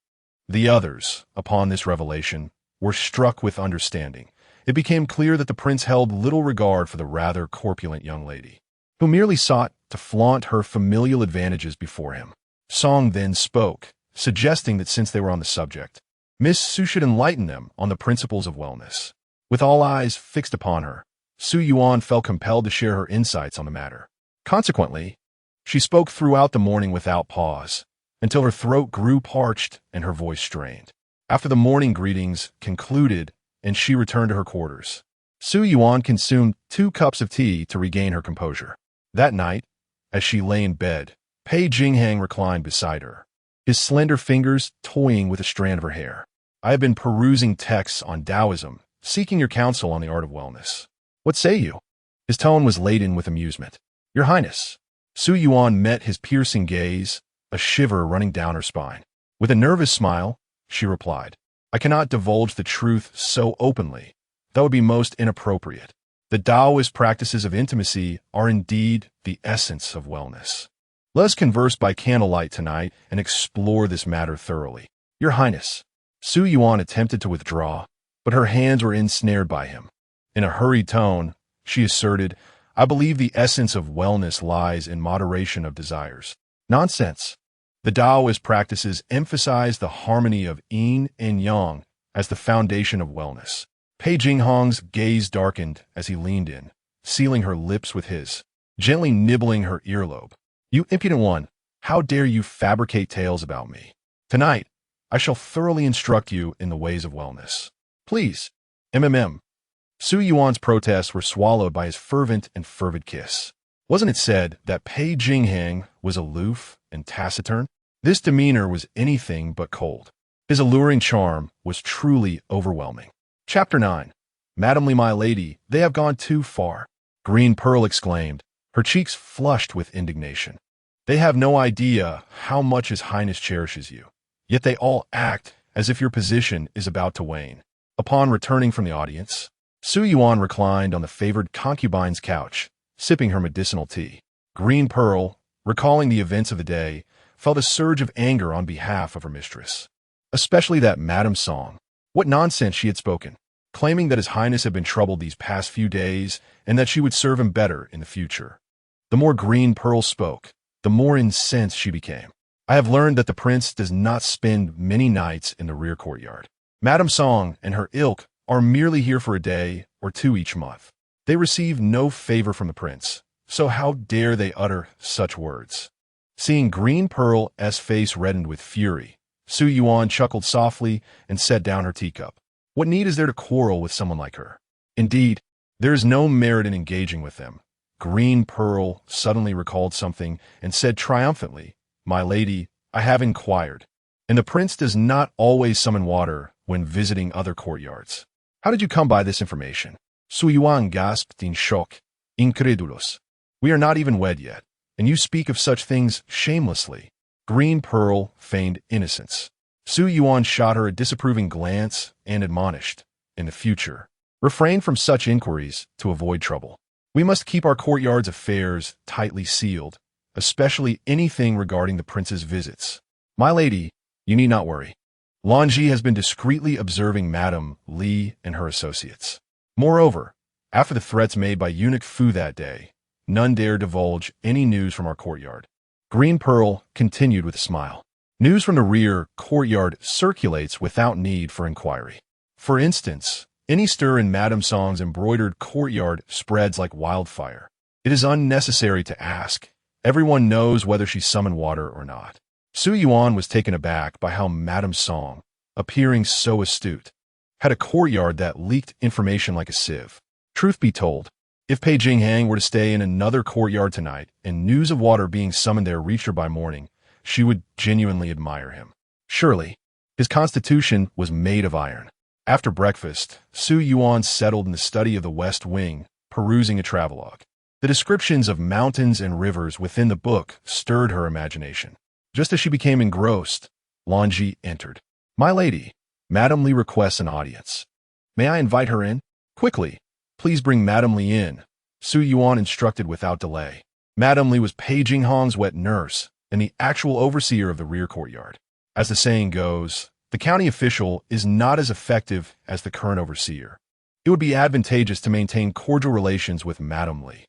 The others, upon this revelation, were struck with understanding. It became clear that the prince held little regard for the rather corpulent young lady, who merely sought to flaunt her familial advantages before him. Song then spoke, suggesting that since they were on the subject, Miss Su should enlighten them on the principles of wellness. With all eyes fixed upon her, Su Yuan felt compelled to share her insights on the matter. Consequently, she spoke throughout the morning without pause, until her throat grew parched and her voice strained. After the morning greetings concluded and she returned to her quarters, Su Yuan consumed 2 cups of tea to regain her composure. That night, as she lay in bed, Pei Jingxuan reclined beside her, his slender fingers toying with a strand of her hair. "I have been perusing texts on Taoism, seeking your counsel on the art of wellness. What say you?" His tone was laden with amusement. "Your Highness." Su Yuan met his piercing gaze, a shiver running down her spine. With a nervous smile, she replied, "I cannot divulge the truth so openly. That would be most inappropriate. The Taoist practices of intimacy are indeed the essence of wellness. Let us converse by candlelight tonight and explore this matter thoroughly." "Your Highness." Su Yuan attempted to withdraw, but her hands were ensnared by him. In a hurried tone, she asserted, "I believe the essence of wellness lies in moderation of desires." "Nonsense. The Taoist practices emphasize the harmony of yin and yang as the foundation of wellness." Pei Jingxuan's gaze darkened as he leaned in, sealing her lips with his, gently nibbling her earlobe. "You impudent one, how dare you fabricate tales about me? Tonight, I shall thoroughly instruct you in the ways of wellness. Please, MMM." Su Yuan's protests were swallowed by his fervent and fervid kiss. Wasn't it said that Pei Jingxuan was aloof and taciturn? This demeanor was anything but cold. His alluring charm was truly overwhelming. Chapter 9. "Madamly, my lady, they have gone too far," Green Pearl exclaimed, her cheeks flushed with indignation. "They have no idea how much His Highness cherishes you, yet they all act as if your position is about to wane." Upon returning from the audience, Su Yuan reclined on the favored concubine's couch, sipping her medicinal tea. Green Pearl, recalling the events of the day, felt a surge of anger on behalf of her mistress. Especially that Madame Song. What nonsense she had spoken, claiming that His Highness had been troubled these past few days and that she would serve him better in the future. The more Green Pearl spoke, the more incensed she became. "I have learned that the prince does not spend many nights in the rear courtyard. Madame Song and her ilk are merely here for a day or two each month. They receive no favor from the prince, so how dare they utter such words? Seeing Green Pearl's face reddened with fury, Su Yuan chuckled softly and set down her teacup. What need is there to quarrel with someone like her? Indeed, there is no merit in engaging with them. Green Pearl suddenly recalled something and said triumphantly, "My lady, I have inquired, and the prince does not always summon water when visiting other courtyards. How did you come by this information?" Su Yuan gasped in shock, incredulous. "We are not even wed yet, and you speak of such things shamelessly." Green Pearl feigned innocence. Su Yuan shot her a disapproving glance and admonished, "In the future, refrain from such inquiries to avoid trouble. We must keep our courtyard's affairs tightly sealed, especially anything regarding the prince's visits. My lady, you need not worry. Lanji has been discreetly observing Madame Li and her associates. Moreover, after the threats made by eunuch Fu that day, none dare divulge any news from our courtyard." Green Pearl continued with a smile. "News from the rear courtyard circulates without need for inquiry. For instance, any stir in Madame Song's embroidered courtyard spreads like wildfire. It is unnecessary to ask. Everyone knows whether she summoned water or not." Su Yuan was taken aback by how Madame Song, appearing so astute, had a courtyard that leaked information like a sieve. Truth be told, if Pei Jingxuan were to stay in another courtyard tonight and news of water being summoned there reached her by morning, she would genuinely admire him. Surely, his constitution was made of iron. After breakfast, Su Yuan settled in the study of the West Wing, perusing a travelogue. The descriptions of mountains and rivers within the book stirred her imagination. Just as she became engrossed, Lanji entered. "My lady, Madame Li requests an audience. May I invite her in?" "Quickly, please bring Madame Li in," Su Yuan instructed without delay. Madame Li was Pei Jingxuan's wet nurse and the actual overseer of the rear courtyard. As the saying goes, the county official is not as effective as the current overseer. It would be advantageous to maintain cordial relations with Madame Li.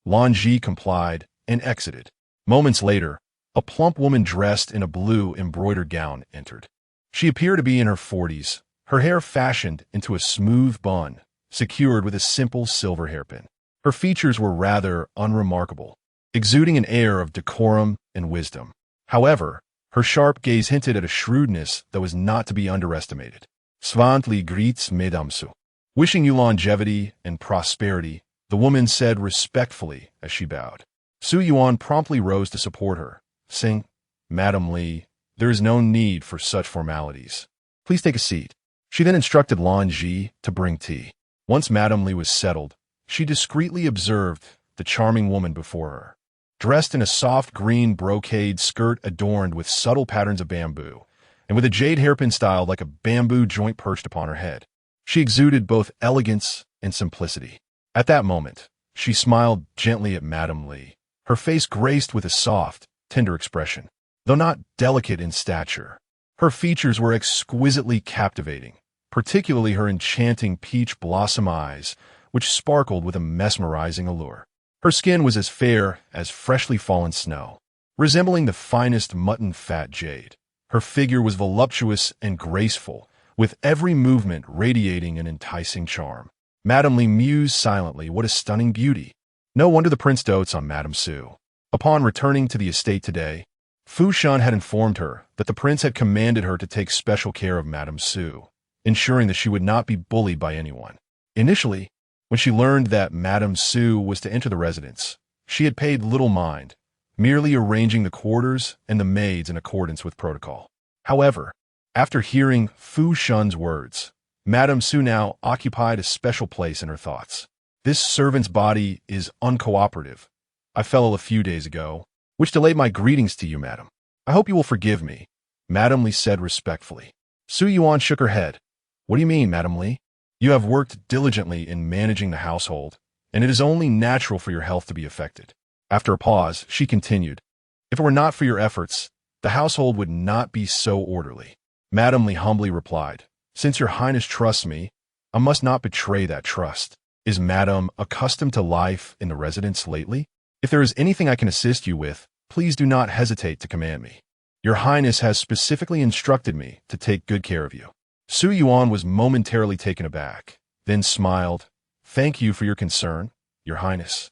Lanji complied and exited. Moments later, a plump woman dressed in a blue embroidered gown entered. She appeared to be in her 40s, her hair fashioned into a smooth bun, secured with a simple silver hairpin. Her features were rather unremarkable, exuding an air of decorum and wisdom. However, her sharp gaze hinted at a shrewdness that was not to be underestimated. "Svant li greets Madame Su. Wishing you longevity and prosperity," the woman said respectfully as she bowed. Su Yuan promptly rose to support her, saying, "Madame Li, there is no need for such formalities. Please take a seat." She then instructed Lanji to bring tea. Once Madame Li was settled, she discreetly observed the charming woman before her. Dressed in a soft green brocade skirt adorned with subtle patterns of bamboo, and with a jade hairpin styled like a bamboo joint perched upon her head, she exuded both elegance and simplicity. At that moment, she smiled gently at Madame Li, her face graced with a soft, tender expression. Though not delicate in stature, her features were exquisitely captivating, particularly her enchanting peach blossom eyes, which sparkled with a mesmerizing allure. Her skin was as fair as freshly fallen snow, resembling the finest mutton fat jade. Her figure was voluptuous and graceful, with every movement radiating an enticing charm. Madame Li mused silently, what a stunning beauty. No wonder the prince dotes on Madame Su. Upon returning to the estate today, Fu Shan had informed her that the prince had commanded her to take special care of Madame Su, ensuring that she would not be bullied by anyone. Initially, when she learned that Madame Su was to enter the residence, she had paid little mind, merely arranging the quarters and the maids in accordance with protocol. However, after hearing Fu Shan's words, Madame Su now occupied a special place in her thoughts. "This servant's body is uncooperative. I fell ill a few days ago, which delayed my greetings to you, madam. I hope you will forgive me," Madame Li said respectfully. Su Yuan shook her head. "What do you mean, Madame Li? You have worked diligently in managing the household, and it is only natural for your health to be affected." After a pause, she continued, "If it were not for your efforts, the household would not be so orderly." Madame Li humbly replied, "Since your highness trusts me, I must not betray that trust. Is Madame accustomed to life in the residence lately? If there is anything I can assist you with, please do not hesitate to command me. Your highness has specifically instructed me to take good care of you." Su Yuan was momentarily taken aback, then smiled. "Thank you for your concern, Your Highness.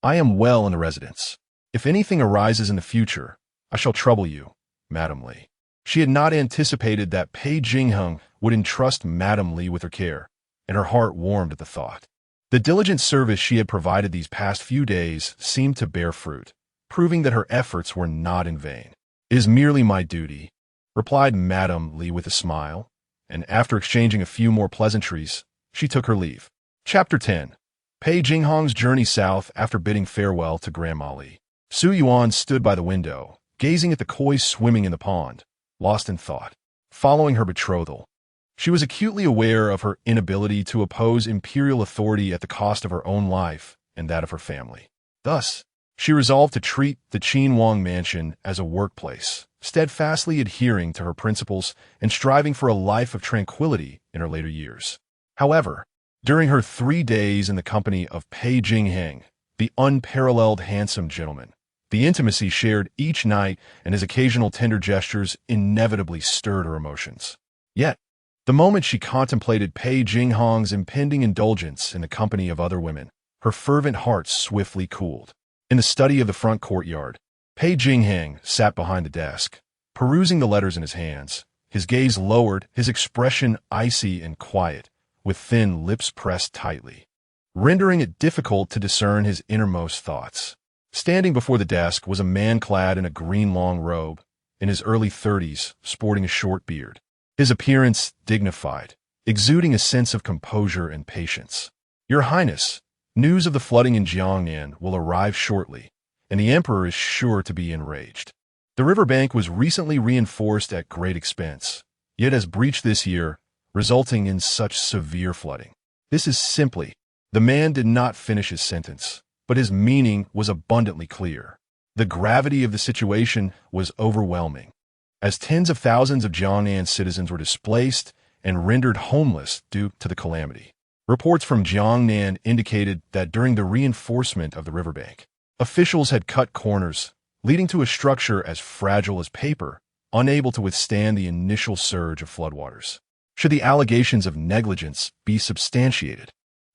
I am well in the residence. If anything arises in the future, I shall trouble you, Madame Li." She had not anticipated that Pei Jingxuan would entrust Madame Li with her care, and her heart warmed at the thought. The diligent service she had provided these past few days seemed to bear fruit, proving that her efforts were not in vain. "It is merely my duty," replied Madame Li with a smile, and after exchanging a few more pleasantries, she took her leave. Chapter 10. Pei Jingxuan's journey south after bidding farewell to Grandma Li. Su Yuan stood by the window, gazing at the koi swimming in the pond, lost in thought. Following her betrothal, she was acutely aware of her inability to oppose imperial authority at the cost of her own life and that of her family. Thus, she resolved to treat the Qin Wang mansion as a workplace, steadfastly adhering to her principles and striving for a life of tranquility in her later years. However, during her 3 days in the company of Pei Jingxuan, the unparalleled handsome gentleman, the intimacy shared each night and his occasional tender gestures inevitably stirred her emotions. Yet, the moment she contemplated Pei Jingxuan's impending indulgence in the company of other women, her fervent heart swiftly cooled. In the study of the front courtyard, Pei Jingxuan sat behind the desk, perusing the letters in his hands, his gaze lowered, his expression icy and quiet, with thin lips pressed tightly, rendering it difficult to discern his innermost thoughts. Standing before the desk was a man clad in a green long robe, in his early 30s, sporting a short beard. His appearance dignified, exuding a sense of composure and patience. "Your Highness, news of the flooding in Jiangnan will arrive shortly, and the emperor is sure to be enraged. The riverbank was recently reinforced at great expense, yet has breached this year, resulting in such severe flooding. This is simply—" The man did not finish his sentence, but his meaning was abundantly clear. The gravity of the situation was overwhelming, as tens of thousands of Jiangnan citizens were displaced and rendered homeless due to the calamity. Reports from Jiangnan indicated that during the reinforcement of the riverbank, officials had cut corners, leading to a structure as fragile as paper, unable to withstand the initial surge of floodwaters. Should the allegations of negligence be substantiated,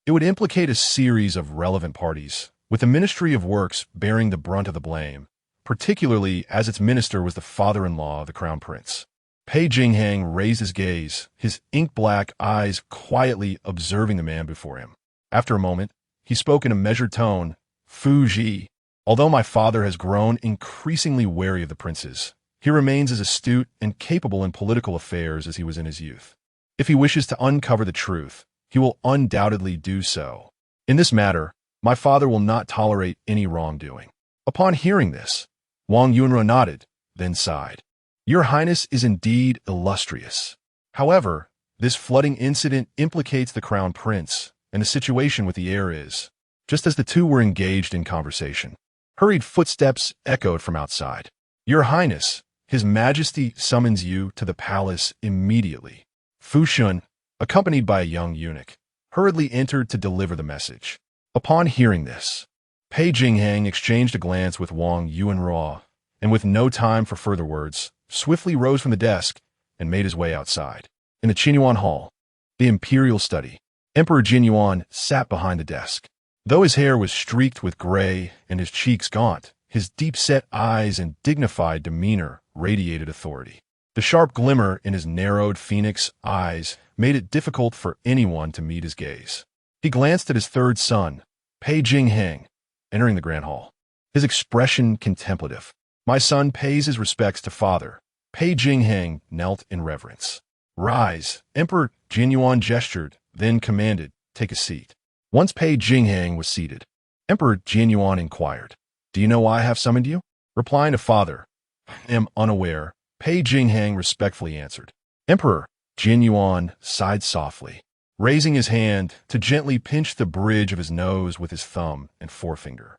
it would implicate a series of relevant parties, with the Ministry of Works bearing the brunt of the blame, particularly as its minister was the father-in-law of the crown prince. Pei Jingxuan raised his gaze, his ink-black eyes quietly observing the man before him. After a moment, he spoke in a measured tone. "Fu Ji, although my father has grown increasingly wary of the princes, he remains as astute and capable in political affairs as he was in his youth. If he wishes to uncover the truth, he will undoubtedly do so. In this matter, my father will not tolerate any wrongdoing." Upon hearing this, Wang Yunru nodded, then sighed. "Your Highness is indeed illustrious. However, this flooding incident implicates the crown prince, and the situation with the heir is—" Just as the two were engaged in conversation, hurried footsteps echoed from outside. "Your Highness, His Majesty summons you to the palace immediately." Fu Shun, accompanied by a young eunuch, hurriedly entered to deliver the message. Upon hearing this, Pei Jingxuan exchanged a glance with Wang Yunru, and with no time for further words, swiftly rose from the desk and made his way outside. In the Qinyuan Hall, the imperial study, Emperor Jin Yuan sat behind the desk. Though his hair was streaked with gray and his cheeks gaunt, his deep-set eyes and dignified demeanor radiated authority. The sharp glimmer in his narrowed phoenix eyes made it difficult for anyone to meet his gaze. He glanced at his third son, Pei Jingxuan, entering the grand hall, his expression contemplative. "My son pays his respects to father." Pei Jingxuan knelt in reverence. "Rise." Emperor Jin Yuan gestured, then commanded, "Take a seat." Once Pei Jingxuan was seated, Emperor Jin Yuan inquired, "Do you know why I have summoned you?" Replying to father, "I am unaware," Pei Jingxuan respectfully answered. Emperor Jin Yuan sighed softly, raising his hand to gently pinch the bridge of his nose with his thumb and forefinger.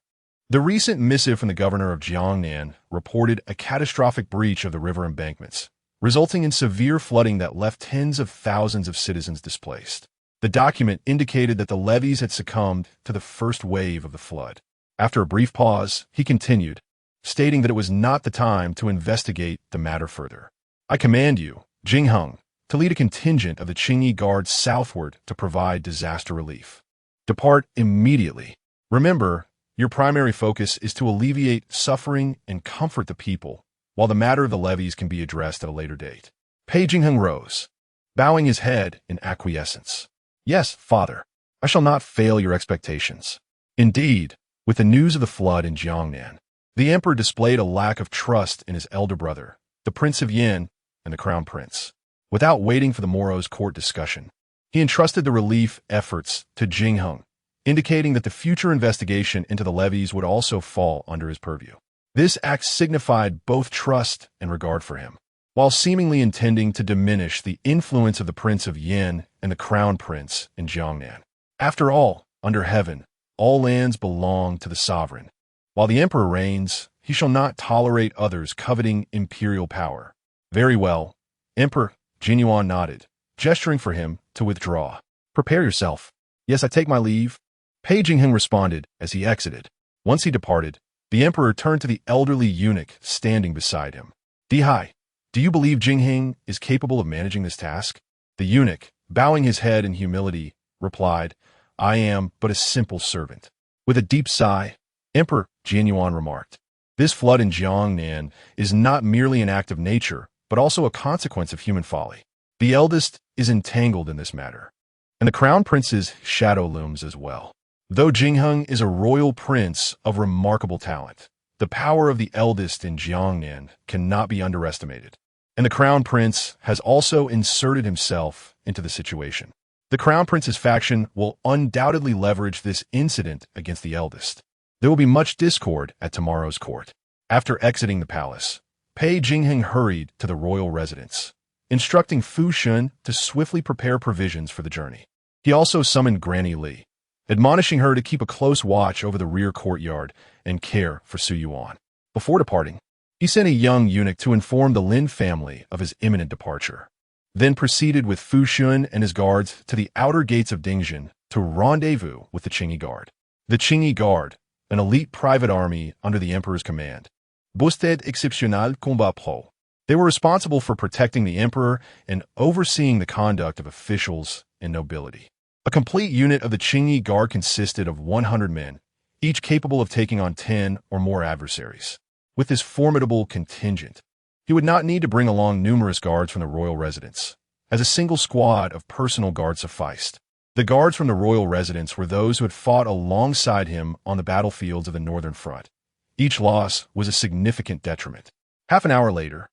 The recent missive from the governor of Jiangnan reported a catastrophic breach of the river embankments, resulting in severe flooding that left tens of thousands of citizens displaced. The document indicated that the levees had succumbed to the first wave of the flood. After a brief pause, he continued, stating that it was not the time to investigate the matter further. "I command you, Jingxuan, to lead a contingent of the Qingyi Guard southward to provide disaster relief. Depart immediately. Remember, your primary focus is to alleviate suffering and comfort the people, while the matter of the levies can be addressed at a later date. Pei Jingxuan rose, bowing his head in acquiescence. Yes, father, I shall not fail your expectations. Indeed, with the news of the flood in Jiangnan, the emperor displayed a lack of trust in his elder brother, the Prince of Yin, and the Crown Prince. Without waiting for the Moro's court discussion, he entrusted the relief efforts to Jingheng, indicating that the future investigation into the levies would also fall under his purview. This act signified both trust and regard for him, while seemingly intending to diminish the influence of the Prince of Yin and the Crown Prince in Jiangnan. After all, under heaven, all lands belong to the sovereign. While the emperor reigns, he shall not tolerate others coveting imperial power. Very well. Emperor Yuan nodded, gesturing for him to withdraw. Prepare yourself. Yes, I take my leave. Pei Jingxuan responded as he exited. Once he departed, the emperor turned to the elderly eunuch standing beside him. Dihai, do you believe Jingxing is capable of managing this task? The eunuch, bowing his head in humility, replied, I am but a simple servant. With a deep sigh, Emperor Yuan remarked, this flood in Jiangnan is not merely an act of nature, but also a consequence of human folly. The eldest is entangled in this matter, and the crown prince's shadow looms as well. Though Jingheng is a royal prince of remarkable talent, the power of the eldest in Jiangnan cannot be underestimated, and the crown prince has also inserted himself into the situation. The crown prince's faction will undoubtedly leverage this incident against the eldest. There will be much discord at tomorrow's court. After exiting the palace, Pei Jingxuan hurried to the royal residence, instructing Su Yuan to swiftly prepare provisions for the journey. He also summoned Granny Li, admonishing her to keep a close watch over the rear courtyard and care for Su Yuan. Before departing, he sent a young eunuch to inform the Lin family of his imminent departure, then proceeded with Su Yuan and his guards to the outer gates of Dingzhen to rendezvous with the Qingyi Guard. The Qingyi Guard, an elite private army under the emperor's command, Busted Exceptional Combat Pro. They were responsible for protecting the emperor and overseeing the conduct of officials and nobility. A complete unit of the Qingyi Guard consisted of 100 men, each capable of taking on 10 or more adversaries. With this formidable contingent, he would not need to bring along numerous guards from the royal residence, as a single squad of personal guards sufficed. The guards from the royal residence were those who had fought alongside him on the battlefields of the northern front. Each loss was a significant detriment. Half an hour later,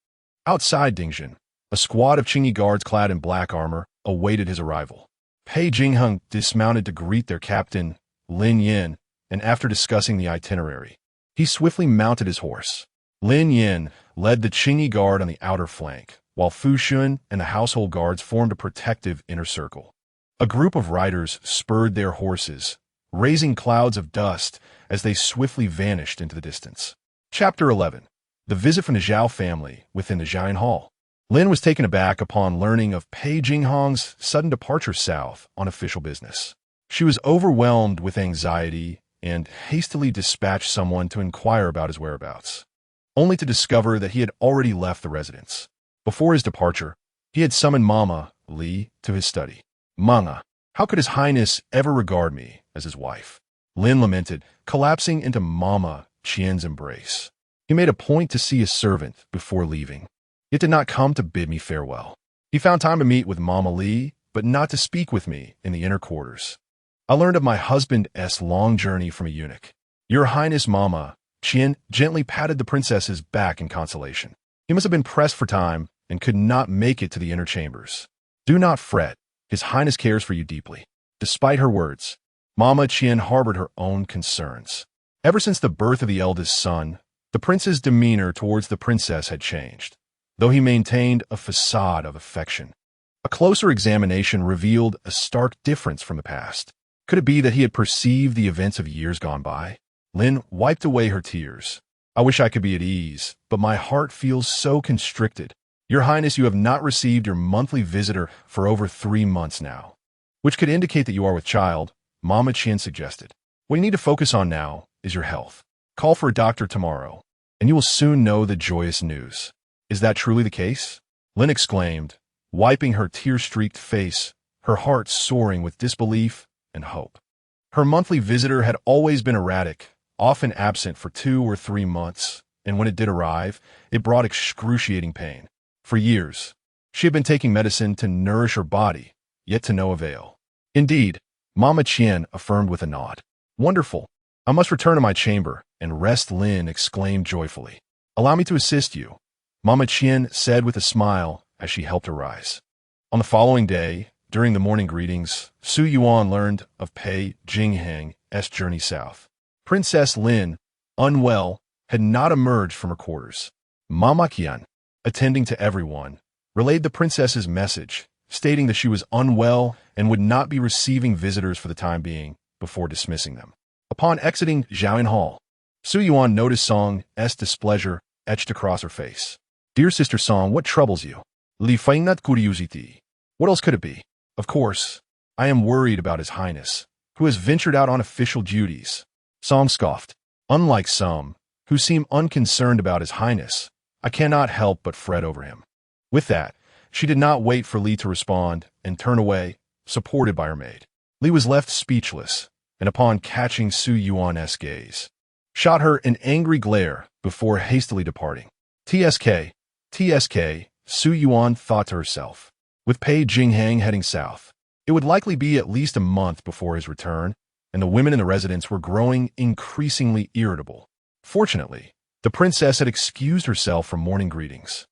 outside Dingzhen, a squad of Qingyi guards clad in black armor awaited his arrival. Pei Jingxuan dismounted to greet their captain, Lin Yin, and after discussing the itinerary, he swiftly mounted his horse. Lin Yin led the Qingyi guard on the outer flank, while Su Yuan and the household guards formed a protective inner circle. A group of riders spurred their horses, raising clouds of dust as they swiftly vanished into the distance. Chapter 11. The visit from the Zhao family within the Jian Hall. Lin was taken aback upon learning of Pei Jingxuan's sudden departure south on official business. She was overwhelmed with anxiety and hastily dispatched someone to inquire about his whereabouts, only to discover that he had already left the residence. Before his departure, he had summoned Mama Li to his study. Mama, how could His Highness ever regard me as his wife? Lin lamented, collapsing into Mama Qian's embrace. He made a point to see his servant before leaving, yet did not come to bid me farewell. He found time to meet with Mama Li, but not to speak with me in the inner quarters. I learned of my husband's long journey from a eunuch. Your Highness Mama Qian gently patted the princess's back in consolation. He must have been pressed for time and could not make it to the inner chambers. Do not fret. His Highness cares for you deeply. Despite her words, Mama Qian harbored her own concerns. Ever since the birth of the eldest son, the prince's demeanor towards the princess had changed, though he maintained a facade of affection. A closer examination revealed a stark difference from the past. Could it be that he had perceived the events of years gone by? Lin wiped away her tears. I wish I could be at ease, but my heart feels so constricted. Your Highness, you have not received your monthly visitor for over 3 months now, which could indicate that you are with child, Mama Qian suggested. What you need to focus on now is your health. Call for a doctor tomorrow, and you will soon know the joyous news. Is that truly the case? Lin exclaimed, wiping her tear-streaked face, her heart soaring with disbelief and hope. Her monthly visitor had always been erratic, often absent for 2 or 3 months, and when it did arrive, it brought excruciating pain. For years, she had been taking medicine to nourish her body, yet to no avail. Indeed, Mama Qian affirmed with a nod. "Wonderful. I must return to my chamber and rest," Lin exclaimed joyfully. "Allow me to assist you," Mama Qian said with a smile as she helped her rise. On the following day, during the morning greetings, Su Yuan learned of Pei Jingxuan's journey south. Princess Lin, unwell, had not emerged from her quarters. Mama Qian, attending to everyone, relayed the princess's message, stating that she was unwell and would not be receiving visitors for the time being, before dismissing them. Upon exiting Zhaoyan Hall, Su Yuan noticed Song's displeasure etched across her face. "Dear Sister Song, what troubles you? Li Feingnat curiosity. What else could it be? Of course, I am worried about His Highness, who has ventured out on official duties." Song scoffed. "Unlike some, who seem unconcerned about His Highness, I cannot help but fret over him." With that, she did not wait for Li to respond and turn away, supported by her maid. Li was left speechless, and upon catching Su Yuan's gaze, shot her an angry glare before hastily departing. TSK, Su Yuan thought to herself. With Pei Jingxuan heading south, it would likely be at least a month before his return, and the women in the residence were growing increasingly irritable. Fortunately, the princess had excused herself from morning greetings.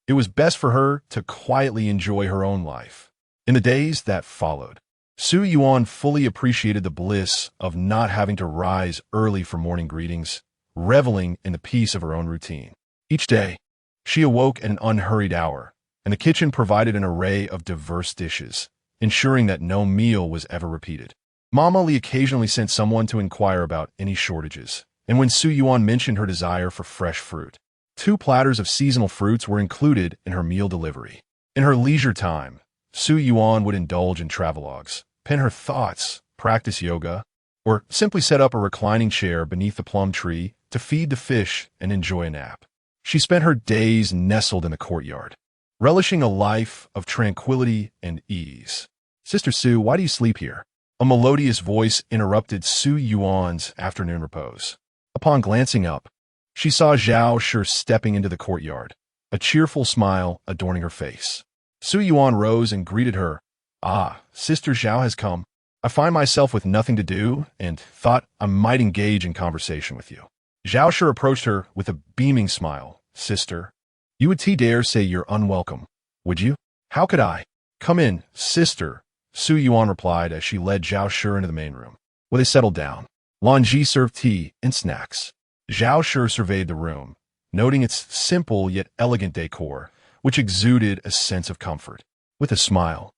It was best for her to quietly enjoy her own life. In the days that followed, Su Yuan fully appreciated the bliss of not having to rise early for morning greetings, reveling in the peace of her own routine. Each day, she awoke at an unhurried hour, and the kitchen provided an array of diverse dishes, ensuring that no meal was ever repeated. Mama Li occasionally sent someone to inquire about any shortages, and when Su Yuan mentioned her desire for fresh fruit, 2 platters of seasonal fruits were included in her meal delivery. In her leisure time, Su Yuan would indulge in travelogues, pen her thoughts, practice yoga, or simply set up a reclining chair beneath the plum tree to feed the fish and enjoy a nap. She spent her days nestled in the courtyard, relishing a life of tranquility and ease. "Sister Su, why do you sleep here?" A melodious voice interrupted Su Yuan's afternoon repose. Upon glancing up, she saw Zhao Shi stepping into the courtyard, a cheerful smile adorning her face. Su Yuan rose and greeted her. "Ah, Sister Zhao has come. I find myself with nothing to do and thought I might engage in conversation with you." Zhao Shi approached her with a beaming smile. "Sister, you would dare say you're unwelcome, would you?" "How could I?" "Come in, sister," Su Yuan replied as she led Zhao Shi into the main room, where they settled down. Lan Ji served tea and snacks. Zhao Shi surveyed the room, noting its simple yet elegant decor, which exuded a sense of comfort. With a smile,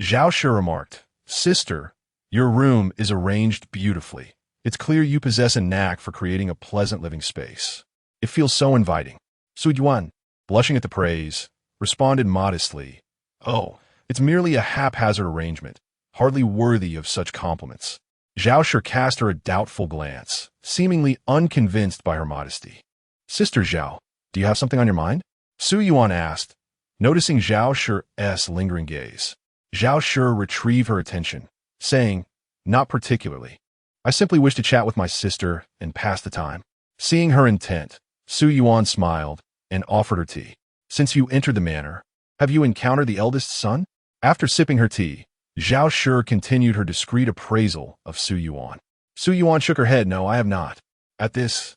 Zhao Shi remarked, "Sister, your room is arranged beautifully. It's clear you possess a knack for creating a pleasant living space. It feels so inviting." Su Yuan, blushing at the praise, responded modestly, "Oh, it's merely a haphazard arrangement, hardly worthy of such compliments." Zhao Shi cast her a doubtful glance, seemingly unconvinced by her modesty. "Sister Zhao, do you have something on your mind?" Su Yuan asked, noticing Zhao Shi's lingering gaze. Zhao Shi retrieved her attention, saying, "Not particularly. I simply wish to chat with my sister and pass the time." Seeing her intent, Su Yuan smiled and offered her tea. "Since you entered the manor, have you encountered the eldest son?" After sipping her tea, Zhao Shi continued her discreet appraisal of Su Yuan. Su Yuan shook her head. "No, I have not." At this,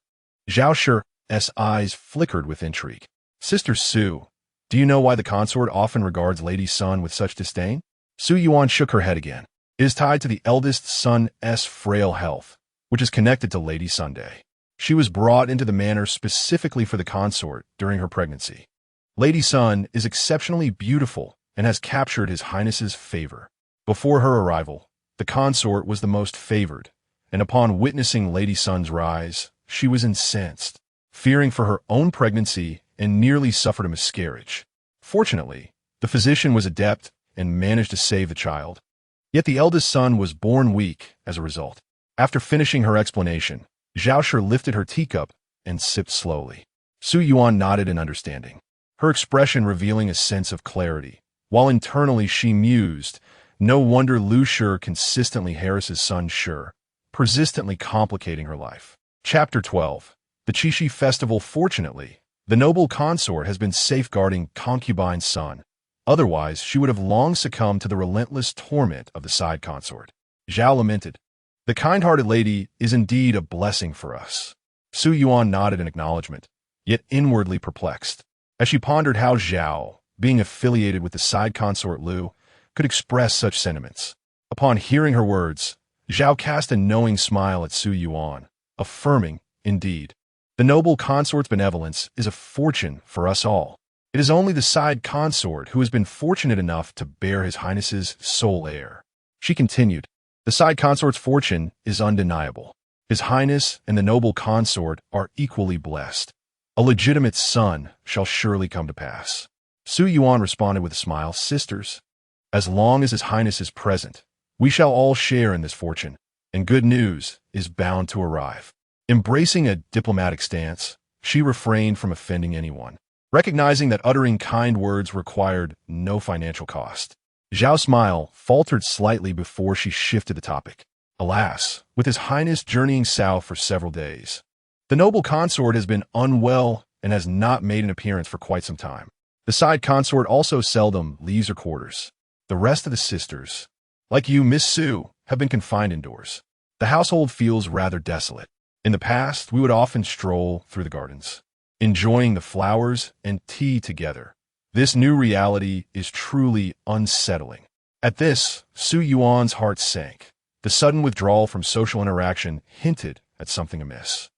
Zhao Shi's eyes flickered with intrigue. "Sister Su, do you know why the consort often regards Lady Sun with such disdain?" Su Yuan shook her head again. "It is tied to the eldest son's frail health, which is connected to Lady Sunday. She was brought into the manor specifically for the consort during her pregnancy. Lady Sun is exceptionally beautiful and has captured His Highness's favor. Before her arrival, the consort was the most favored, and upon witnessing Lady Sun's rise, she was incensed, fearing for her own pregnancy and nearly suffered a miscarriage. Fortunately, the physician was adept and managed to save the child. Yet the eldest son was born weak as a result." After finishing her explanation, Zhao Shi lifted her teacup and sipped slowly. Su Yuan nodded in understanding, her expression revealing a sense of clarity, while internally she mused, no wonder Lu Shi consistently harasses Sun Shi, persistently complicating her life. Chapter 12. The Qixi Festival. Fortunately, the noble consort has been safeguarding concubine's son. Otherwise, she would have long succumbed to the relentless torment of the side consort. Zhao lamented. The kind-hearted lady is indeed a blessing for us. Su Yuan nodded in acknowledgement, yet inwardly perplexed, as she pondered how Zhao, being affiliated with the side consort Lu, could express such sentiments. Upon hearing her words, Zhao cast a knowing smile at Su Yuan, affirming, indeed, the noble consort's benevolence is a fortune for us all. It is only the side consort who has been fortunate enough to bear His Highness's sole heir. She continued, the side consort's fortune is undeniable. His Highness and the noble consort are equally blessed. A legitimate son shall surely come to pass. Su Yuan responded with a smile, sisters, as long as His Highness is present, we shall all share in this fortune, and good news is bound to arrive. Embracing a diplomatic stance, she refrained from offending anyone, recognizing that uttering kind words required no financial cost. Zhao's smile faltered slightly before she shifted the topic. Alas, with His Highness journeying south for several days, the noble consort has been unwell and has not made an appearance for quite some time. The side consort also seldom leaves her quarters. The rest of the sisters, like you, Miss Su, have been confined indoors. The household feels rather desolate. In the past, we would often stroll through the gardens, enjoying the flowers and tea together. This new reality is truly unsettling. At this, Su Yuan's heart sank. The sudden withdrawal from social interaction hinted at something amiss.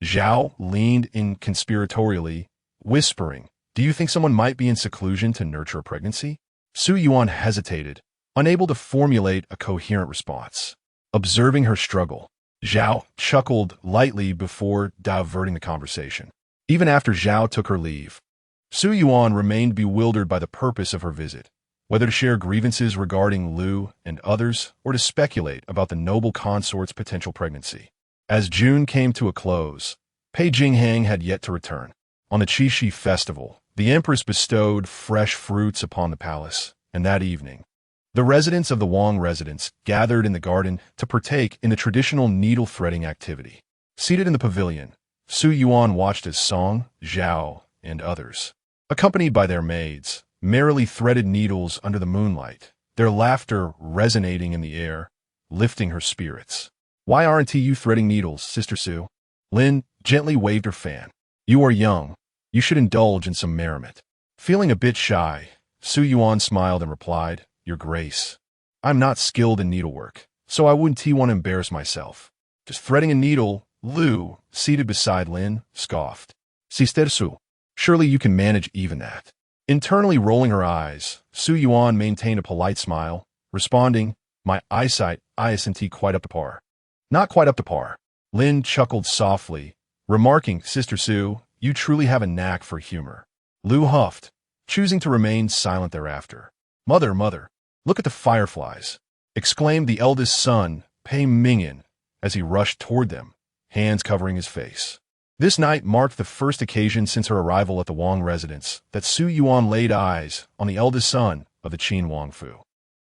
Zhao leaned in conspiratorially, whispering, do you think someone might be in seclusion to nurture a pregnancy? Su Yuan hesitated, unable to formulate a coherent response. Observing her struggle, Zhao chuckled lightly before diverting the conversation. Even after Zhao took her leave, Su Yuan remained bewildered by the purpose of her visit, whether to share grievances regarding Lu and others or to speculate about the noble consort's potential pregnancy. As June came to a close, Pei Jingxuan had yet to return. On the Qixi Festival, the empress bestowed fresh fruits upon the palace, and that evening, the residents of the Wang residence gathered in the garden to partake in the traditional needle-threading activity. Seated in the pavilion, Su Yuan watched as Song, Zhao, and others, accompanied by their maids, merrily threaded needles under the moonlight, their laughter resonating in the air, lifting her spirits. Why aren't you threading needles, Sister Su? Lin gently waved her fan. You are young. You should indulge in some merriment. Feeling a bit shy, Su Yuan smiled and replied, Your Grace, I'm not skilled in needlework, so I wouldn't want to embarrass myself. Just threading a needle, Lu, seated beside Lin, scoffed. Sister Su, surely you can manage even that. Internally rolling her eyes, Su Yuan maintained a polite smile, responding, My eyesight isn't quite up to par. Not quite up to par. Lin chuckled softly, remarking, Sister Su, you truly have a knack for humor. Lu huffed, choosing to remain silent thereafter. Mother, look at the fireflies, exclaimed the eldest son, Pei Jingxuan, as he rushed toward them, hands covering his face. This night marked the first occasion since her arrival at the Wang residence that Su Yuan laid eyes on the eldest son of the Qin Wangfu.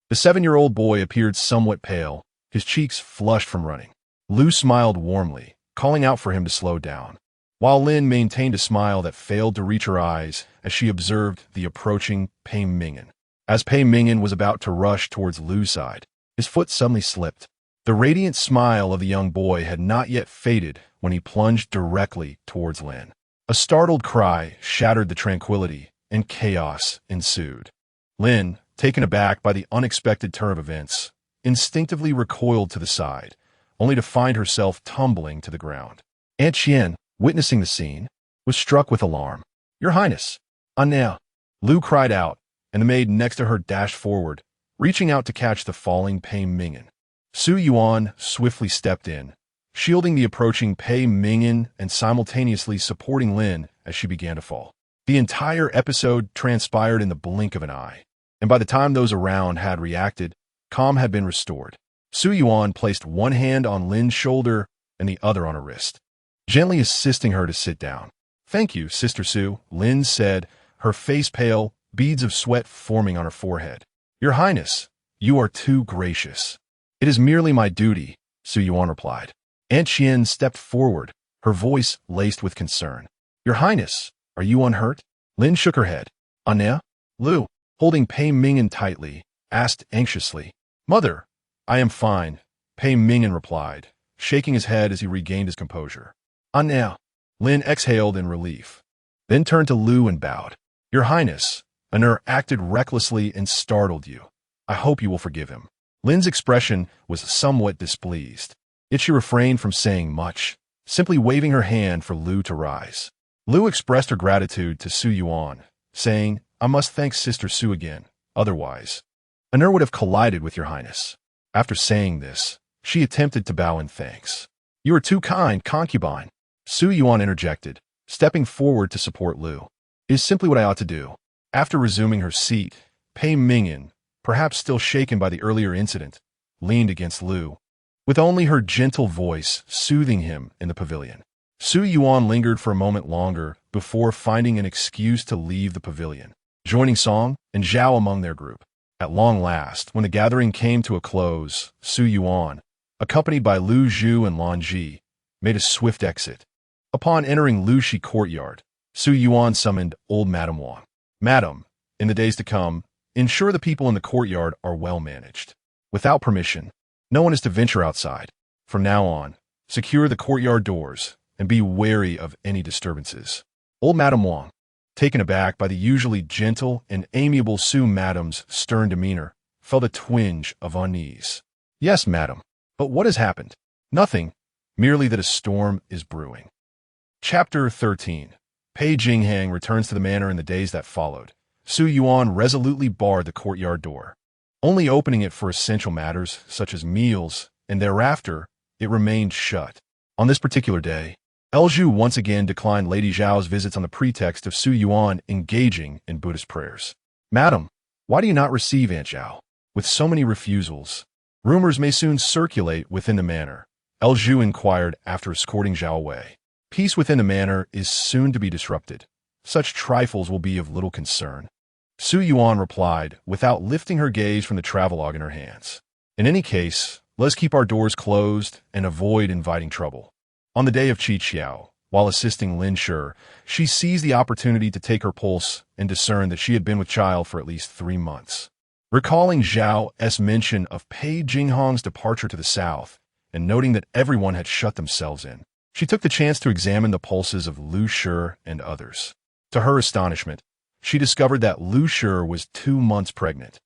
The 7-year-old boy appeared somewhat pale, his cheeks flushed from running. Lu smiled warmly, calling out for him to slow down, while Lin maintained a smile that failed to reach her eyes as she observed the approaching Pei Jingxuan. As Pei Jingxuan was about to rush towards Lu's side, his foot suddenly slipped. The radiant smile of the young boy had not yet faded when he plunged directly towards Lin. A startled cry shattered the tranquility, and chaos ensued. Lin, taken aback by the unexpected turn of events, instinctively recoiled to the side, only to find herself tumbling to the ground. Aunt Qian, witnessing the scene, was struck with alarm. Your Highness, Anna! Lu cried out, and the maid next to her dashed forward, reaching out to catch the falling Pei Jingxuan. Su Yuan swiftly stepped in, shielding the approaching Pei Jingxuan and simultaneously supporting Lin as she began to fall. The entire episode transpired in the blink of an eye, and by the time those around had reacted, calm had been restored. Su Yuan placed one hand on Lin's shoulder and the other on her wrist, gently assisting her to sit down. Thank you, Sister Su, Lin said, her face pale beads of sweat forming on her forehead. "Your Highness, you are too gracious." "It is merely my duty," Su Yuan replied. Aunt Qian stepped forward, her voice laced with concern. "Your Highness, are you unhurt?" Lin shook her head. "Anna?" Lu, holding Pei Mingyan tightly, asked anxiously. "Mother, I am fine," Pei Mingyan replied, shaking his head as he regained his composure. "Anna." Lin exhaled in relief, then turned to Lu and bowed. "Your Highness, Anur acted recklessly and startled you. I hope you will forgive him." Lin's expression was somewhat displeased, yet she refrained from saying much, simply waving her hand for Lu to rise. Lu expressed her gratitude to Su Yuan, saying, "I must thank Sister Su again, otherwise Anur would have collided with your Highness." After saying this, she attempted to bow in thanks. "You are too kind, concubine," Su Yuan interjected, stepping forward to support Lu. "It is simply what I ought to do." After resuming her seat, Pei Mingyan, perhaps still shaken by the earlier incident, leaned against Lu, with only her gentle voice soothing him in the pavilion. Su Yuan lingered for a moment longer before finding an excuse to leave the pavilion, joining Song and Zhao among their group. At long last, when the gathering came to a close, Su Yuan, accompanied by Lu Zhu and Lan Ji, made a swift exit. Upon entering Lu Shi courtyard, Su Yuan summoned old Madame Wang. "Madam, in the days to come, ensure the people in the courtyard are well managed. Without permission, no one is to venture outside. From now on, secure the courtyard doors and be wary of any disturbances." Old Madame Wang, taken aback by the usually gentle and amiable Su Madame's stern demeanor, felt a twinge of unease. "Yes, madam, but what has happened?" "Nothing, merely that a storm is brewing." Chapter 13. Pei Jingxuan returns to the manor in the days that followed. Su Yuan resolutely barred the courtyard door, only opening it for essential matters such as meals, and thereafter it remained shut. On this particular day, Elzhu once again declined Lady Zhao's visits on the pretext of Su Yuan engaging in Buddhist prayers. "Madam, why do you not receive Aunt Zhao? With so many refusals, rumors may soon circulate within the manor," Elzhu inquired after escorting Zhao away. "Peace within the manor is soon to be disrupted. Such trifles will be of little concern," Su Yuan replied without lifting her gaze from the travelogue in her hands. "In any case, let us keep our doors closed and avoid inviting trouble." On the day of Qi Qiao, while assisting Lin Shi, she seized the opportunity to take her pulse and discern that she had been with child for at least 3 months. Recalling Zhao's mention of Pei Jingxuan's departure to the south, and noting that everyone had shut themselves in, she took the chance to examine the pulses of Lu Shi and others. To her astonishment, she discovered that Lu Shi was 2 months pregnant,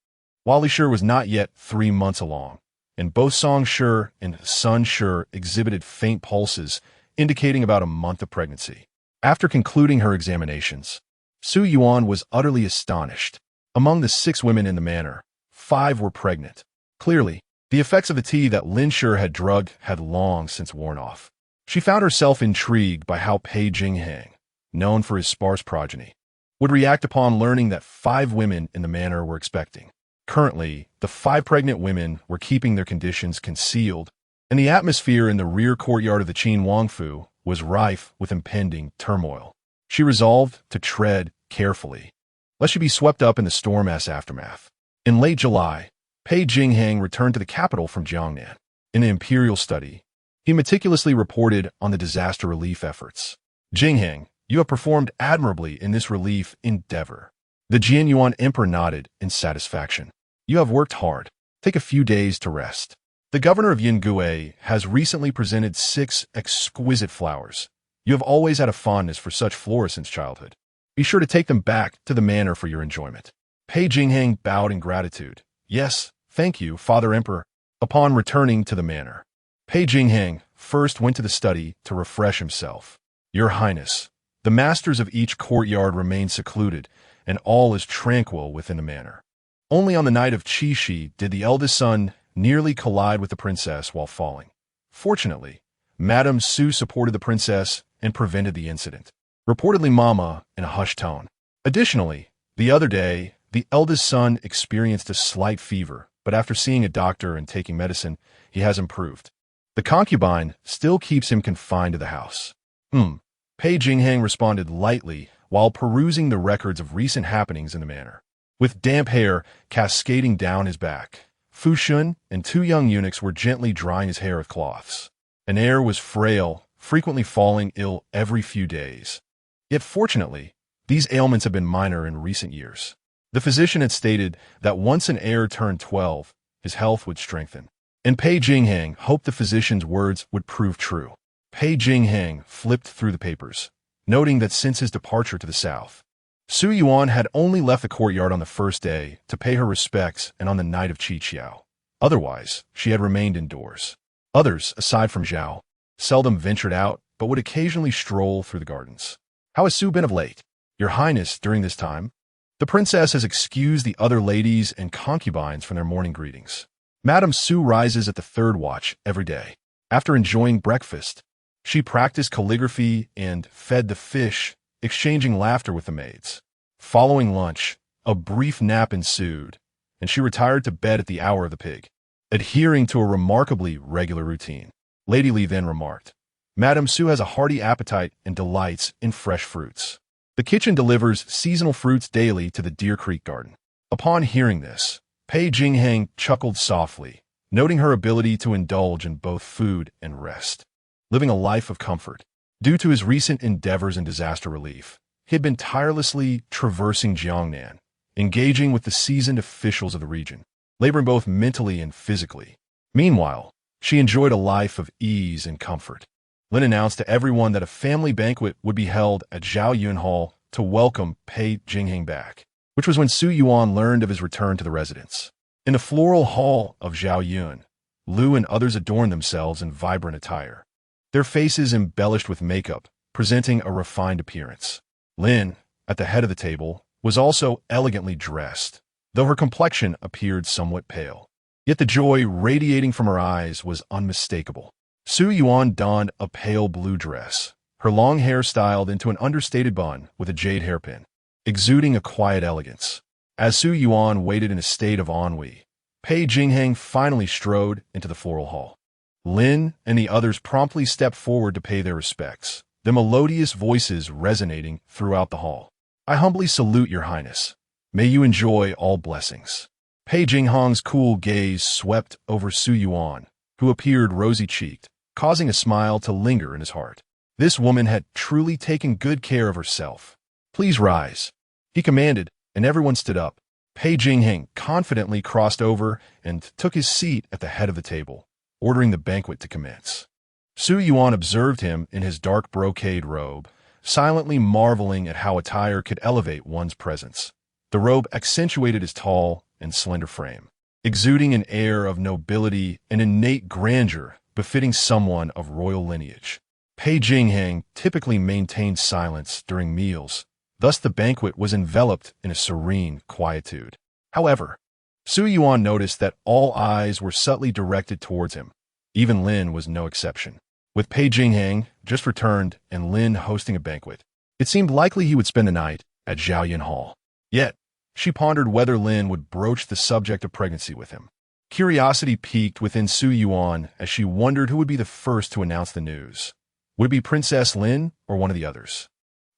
while Li Shi was not yet 3 months along, and both Song Shi and Sun Shi exhibited faint pulses, indicating about a month of pregnancy. After concluding her examinations, Su Yuan was utterly astonished. Among the 6 women in the manor, 5 were pregnant. Clearly, the effects of the tea that Lin Shi had drugged had long since worn off. She found herself intrigued by how Pei Jingxuan, known for his sparse progeny, would react upon learning that 5 women in the manor were expecting. Currently, the 5 pregnant women were keeping their conditions concealed, and the atmosphere in the rear courtyard of the Qin Wangfu was rife with impending turmoil. She resolved to tread carefully, lest she be swept up in the storm-ass aftermath. In late July, Pei Jingxuan returned to the capital from Jiangnan. In the imperial study, he meticulously reported on the disaster relief efforts. "Jingxuan, you have performed admirably in this relief endeavor." The Jianyuan emperor nodded in satisfaction. "You have worked hard. Take a few days to rest. The governor of Yingui has recently presented 6 exquisite flowers. You have always had a fondness for such flora since childhood. Be sure to take them back to the manor for your enjoyment." Pei Jingxuan bowed in gratitude. "Yes, thank you, Father Emperor." Upon returning to the manor, Pei Jingxuan first went to the study to refresh himself. "Your Highness, the masters of each courtyard remain secluded, and all is tranquil within the manor. Only on the night of Qixi did the eldest son nearly collide with the princess while falling. Fortunately, Madame Su supported the princess and prevented the incident," reportedly Mama in a hushed tone. Additionally, the other day, the eldest son experienced a slight fever, but after seeing a doctor and taking medicine, he has improved. The concubine still keeps him confined to the house. Pei Jingxuan responded lightly while perusing the records of recent happenings in the manor. With damp hair cascading down his back, Fu Shun and two young eunuchs were gently drying his hair with cloths. An heir was frail, frequently falling ill every few days. Yet fortunately, these ailments have been minor in recent years. The physician had stated that once an heir turned 12, his health would strengthen. And Pei Jingxuan hoped the physician's words would prove true. Pei Jingxuan flipped through the papers, noting that since his departure to the south, Su Yuan had only left the courtyard on the first day to pay her respects and on the night of Qiqiao. Otherwise, she had remained indoors. Others, aside from Zhao, seldom ventured out, but would occasionally stroll through the gardens. "How has Su been of late, Your Highness, during this time?" The princess has excused the other ladies and concubines from their morning greetings. Madame Su rises at the third watch every day. After enjoying breakfast, she practiced calligraphy and fed the fish, exchanging laughter with the maids. Following lunch, a brief nap ensued, and she retired to bed at the hour of the pig, adhering to a remarkably regular routine. Lady Li then remarked, "Madame Su has a hearty appetite and delights in fresh fruits. The kitchen delivers seasonal fruits daily to the Deer Creek garden." Upon hearing this, Pei Jingxuan chuckled softly, noting her ability to indulge in both food and rest. Living a life of comfort. Due to his recent endeavors in disaster relief, he had been tirelessly traversing Jiangnan, engaging with the seasoned officials of the region, laboring both mentally and physically. Meanwhile, she enjoyed a life of ease and comfort. Lin announced to everyone that a family banquet would be held at Zhao Yun Hall to welcome Pei Jingxuan back, which was when Su Yuan learned of his return to the residence. In the floral hall of Zhao Yun, Lu and others adorned themselves in vibrant attire, their faces embellished with makeup, presenting a refined appearance. Lin, at the head of the table, was also elegantly dressed, though her complexion appeared somewhat pale. Yet the joy radiating from her eyes was unmistakable. Su Yuan donned a pale blue dress, her long hair styled into an understated bun with a jade hairpin, exuding a quiet elegance. As Su Yuan waited in a state of ennui, Pei Jingxuan finally strode into the floral hall. Lin and the others promptly stepped forward to pay their respects, their melodious voices resonating throughout the hall. "I humbly salute Your Highness. May you enjoy all blessings." Pei Jingxuan's cool gaze swept over Su Yuan, who appeared rosy-cheeked, causing a smile to linger in his heart. This woman had truly taken good care of herself. "Please rise," he commanded, and everyone stood up. Pei Jingxuan confidently crossed over and took his seat at the head of the table, ordering the banquet to commence. Su Yuan observed him in his dark brocade robe, silently marveling at how attire could elevate one's presence. The robe accentuated his tall and slender frame, exuding an air of nobility and innate grandeur befitting someone of royal lineage. Pei Jingxuan typically maintained silence during meals, thus the banquet was enveloped in a serene quietude. However, Su Yuan noticed that all eyes were subtly directed towards him. Even Lin was no exception. With Pei Jingxuan just returned and Lin hosting a banquet, it seemed likely he would spend the night at Zhaoyun Hall. Yet, she pondered whether Lin would broach the subject of pregnancy with him. Curiosity piqued within Su Yuan as she wondered who would be the first to announce the news. Would it be Princess Lin or one of the others?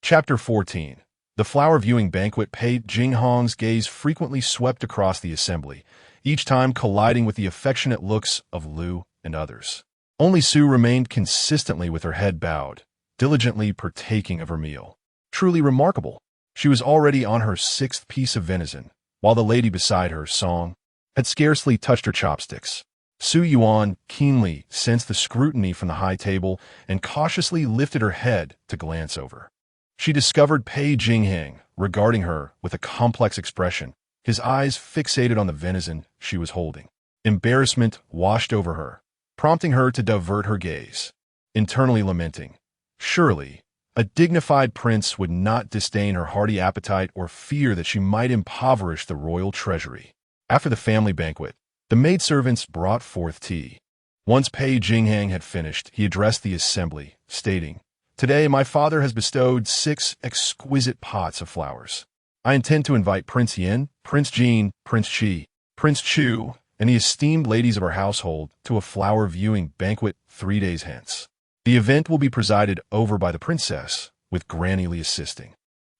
Chapter 14. The flower viewing banquet. Pei Jingxuan's gaze frequently swept across the assembly, each time colliding with the affectionate looks of Lu and others. Only Su remained consistently with her head bowed, diligently partaking of her meal. Truly remarkable. She was already on her 6th piece of venison, while the lady beside her, Song, had scarcely touched her chopsticks. Su Yuan keenly sensed the scrutiny from the high table and cautiously lifted her head to glance over. She discovered Pei Jingxuan regarding her with a complex expression, his eyes fixated on the venison she was holding. Embarrassment washed over her, prompting her to divert her gaze, internally lamenting, surely, a dignified prince would not disdain her hearty appetite or fear that she might impoverish the royal treasury. After the family banquet, the maidservants brought forth tea. Once Pei Jingxuan had finished, he addressed the assembly, stating, "Today my father has bestowed 6 exquisite pots of flowers. I intend to invite Prince Yin, Prince Jin, Prince Qi, Prince Chu, and the esteemed ladies of our household to a flower viewing banquet 3 days hence. The event will be presided over by the princess, with Granny Li assisting."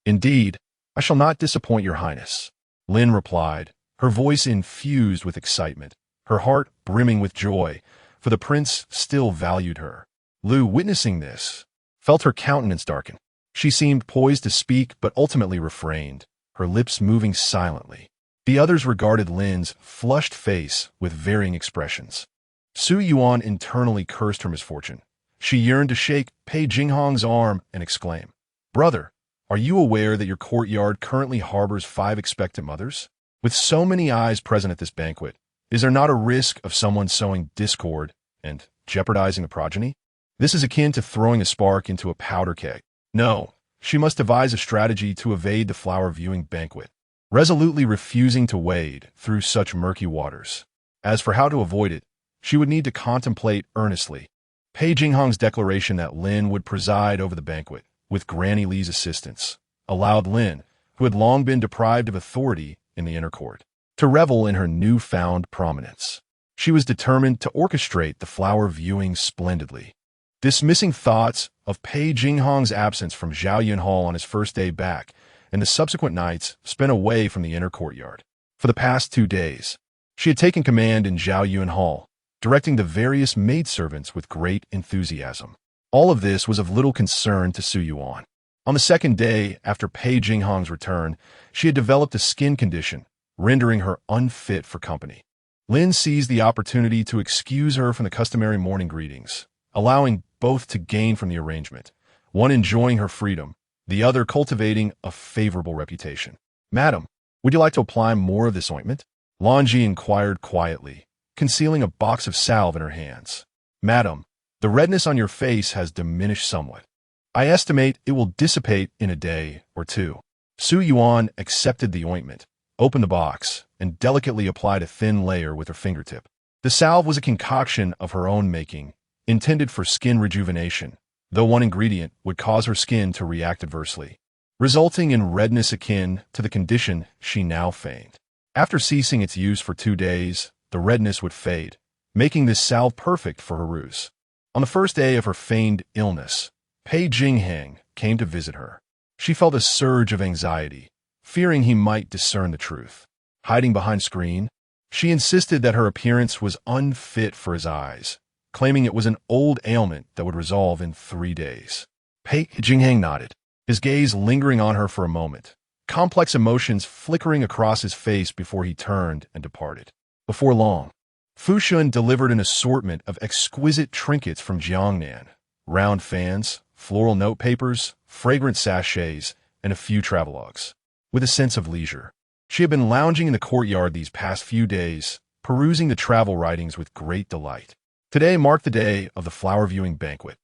"Indeed, I shall not disappoint your highness," Lin replied, her voice infused with excitement, her heart brimming with joy, for the prince still valued her. Lu, witnessing this, felt her countenance darken. She seemed poised to speak but ultimately refrained, her lips moving silently. The others regarded Lin's flushed face with varying expressions. Su Yuan internally cursed her misfortune. She yearned to shake Pei Jingxuan's arm and exclaim, "Brother, are you aware that your courtyard currently harbors 5 expectant mothers? With so many eyes present at this banquet, is there not a risk of someone sowing discord and jeopardizing the progeny? This is akin to throwing a spark into a powder keg. No, she must devise a strategy to evade the flower-viewing banquet, resolutely refusing to wade through such murky waters. As for how to avoid it, she would need to contemplate earnestly Pei Jingxuan's declaration that Lin would preside over the banquet, with Granny Li's assistance, allowed Lin, who had long been deprived of authority in the inner court, to revel in her newfound prominence. She was determined to orchestrate the flower viewing splendidly. Dismissing thoughts of Pei Jingxuan's absence from Zhaoyun Hall on his first day back, and the subsequent nights spent away from the inner courtyard. For the past 2 days, she had taken command in Zhaoyun Hall, directing the various maidservants with great enthusiasm. All of this was of little concern to Su Yuan. On the second day after Pei Jingxuan's return, she had developed a skin condition, rendering her unfit for company. Lin seized the opportunity to excuse her from the customary morning greetings, allowing both to gain from the arrangement, one enjoying her freedom, the other cultivating a favorable reputation. "Madam, would you like to apply more of this ointment?" Lanji inquired quietly, concealing a box of salve in her hands. "Madam, the redness on your face has diminished somewhat. I estimate it will dissipate in a day or 2. Su Yuan accepted the ointment, opened the box, and delicately applied a thin layer with her fingertip. The salve was a concoction of her own making, intended for skin rejuvenation, though one ingredient would cause her skin to react adversely, resulting in redness akin to the condition she now feigned. After ceasing its use for 2 days, the redness would fade, making this salve perfect for her ruse. On the first day of her feigned illness, Pei Jingxuan came to visit her. She felt a surge of anxiety, fearing he might discern the truth. Hiding behind screen, she insisted that her appearance was unfit for his eyes, claiming it was an old ailment that would resolve in 3 days. Pei Jingxuan nodded, his gaze lingering on her for a moment, complex emotions flickering across his face before he turned and departed. Before long, Su Yuan delivered an assortment of exquisite trinkets from Jiangnan, round fans, floral note papers, fragrant sachets, and a few travelogues. With a sense of leisure, she had been lounging in the courtyard these past few days, perusing the travel writings with great delight. Today marked the day of the flower-viewing banquet,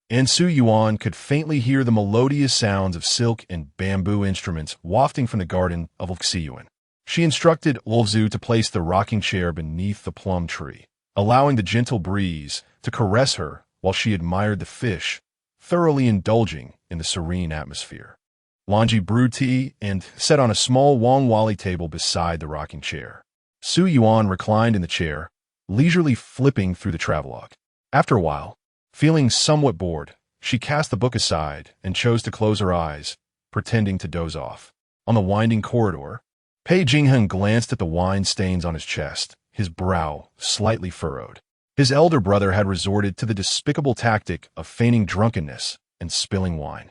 and Su Yuan could faintly hear the melodious sounds of silk and bamboo instruments wafting from the garden of Luxiyuan. She instructed Lulzu to place the rocking chair beneath the plum tree, allowing the gentle breeze to caress her while she admired the fish, thoroughly indulging in the serene atmosphere. Lanji brewed tea and sat on a small Wangwali table beside the rocking chair. Su Yuan reclined in the chair, leisurely flipping through the travelogue. After a while, feeling somewhat bored, she cast the book aside and chose to close her eyes, pretending to doze off. On the winding corridor, Pei Jingxuan glanced at the wine stains on his chest, his brow slightly furrowed. His elder brother had resorted to the despicable tactic of feigning drunkenness and spilling wine.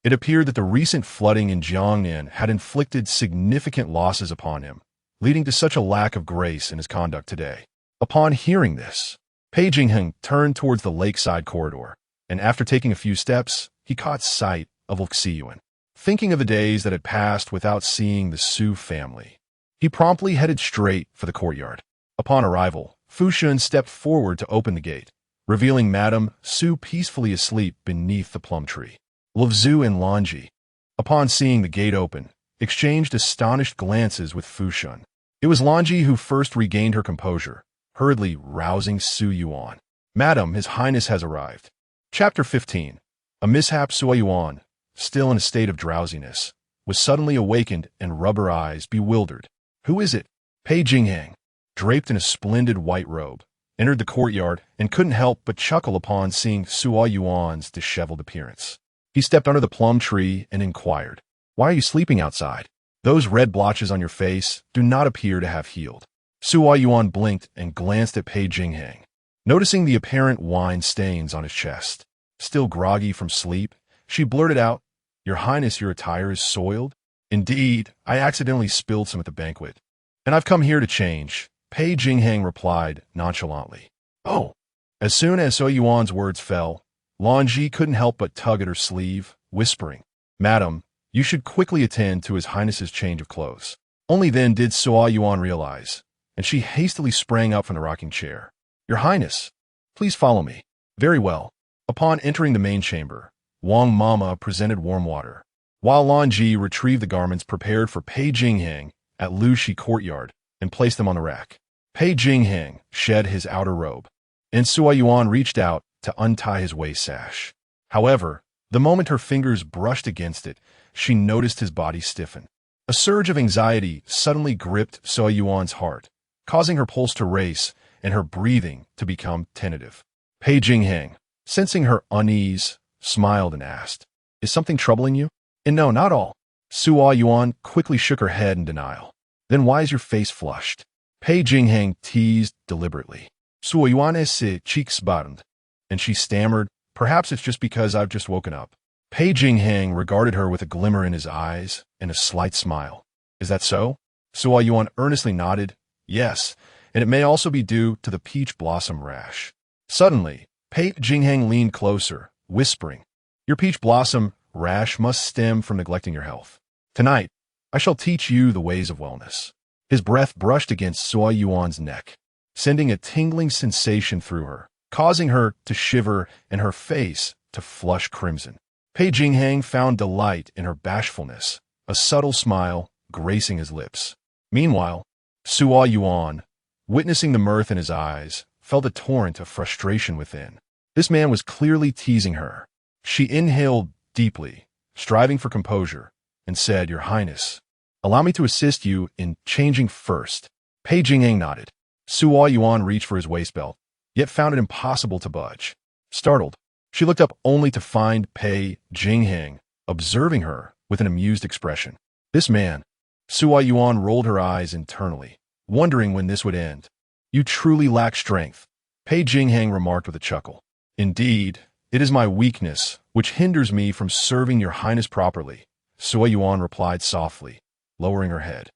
It appeared that the recent flooding in Jiangnan had inflicted significant losses upon him, leading to such a lack of grace in his conduct today. Upon hearing this, Pei Jingxuan turned towards the lakeside corridor, and after taking a few steps, he caught sight of Luxiyuan. Thinking of the days that had passed without seeing the Su family, he promptly headed straight for the courtyard. Upon arrival, Su Yuan stepped forward to open the gate, revealing Madame Su peacefully asleep beneath the plum tree. Lulzu and Lanji, upon seeing the gate open, exchanged astonished glances with Su Yuan. It was Lanji who first regained her composure, hurriedly rousing Su Yuan. "Madam, His Highness has arrived." Chapter 15. A mishap. Su Yuan, still in a state of drowsiness, was suddenly awakened and rubbed her eyes, bewildered. "Who is it?" Pei Jingxuan, draped in a splendid white robe, entered the courtyard and couldn't help but chuckle upon seeing Su Yuan's disheveled appearance. He stepped under the plum tree and inquired, Why are you sleeping outside? Those red blotches on your face do not appear to have healed. Su Yuan blinked and glanced at Pei Jingxuan, noticing the apparent wine stains on his chest. Still groggy from sleep, she blurted out, "Your Highness, your attire is soiled?" "Indeed, I accidentally spilled some at the banquet. And I've come here to change," Pei Jingxuan replied nonchalantly. "Oh." As soon as Su Yuan's words fell, Longji couldn't help but tug at her sleeve, whispering, "Madam, you should quickly attend to His Highness's change of clothes." Only then did Su Yuan realize, and she hastily sprang up from the rocking chair. "Your Highness, please follow me." "Very well." Upon entering the main chamber, Wang Mama presented warm water, while Longji retrieved the garments prepared for Pei Jingxuan at Lushi Courtyard and placed them on the rack. Pei Jingxuan shed his outer robe, and Su Yuan reached out to untie his waist sash. However, the moment her fingers brushed against it, she noticed his body stiffen. A surge of anxiety suddenly gripped Su Yuan's heart, causing her pulse to race and her breathing to become tentative. Pei Jingxuan, sensing her unease, smiled and asked, "Is something troubling you?" "And no, not all." Su Yuan quickly shook her head in denial. "Then why is your face flushed?" Pei Jingxuan teased deliberately. "Su Yuan is cheeks bottomed," and she stammered, "Perhaps it's just because I've just woken up." Pei Jingxuan regarded her with a glimmer in his eyes and a slight smile. "Is that so?" Su Yuan earnestly nodded, "Yes, and it may also be due to the peach blossom rash." Suddenly, Pei Jingxuan leaned closer, whispering, "Your peach blossom rash must stem from neglecting your health. Tonight, I shall teach you the ways of wellness." His breath brushed against Su Yuan's neck, sending a tingling sensation through her, causing her to shiver and her face to flush crimson. Pei Jingxuan found delight in her bashfulness, a subtle smile gracing his lips. Meanwhile, Su Yuan, witnessing the mirth in his eyes, felt a torrent of frustration within. This man was clearly teasing her. She inhaled deeply, striving for composure, and said, "Your Highness, allow me to assist you in changing first." Pei Jingxuan nodded. Su Yuan reached for his waist belt, yet found it impossible to budge. Startled, she looked up only to find Pei Jingxuan observing her with an amused expression. This man. Su Yuan rolled her eyes internally, wondering when this would end. "You truly lack strength," Pei Jingxuan remarked with a chuckle. "Indeed, it is my weakness which hinders me from serving your Highness properly," Su Yuan replied softly, lowering her head.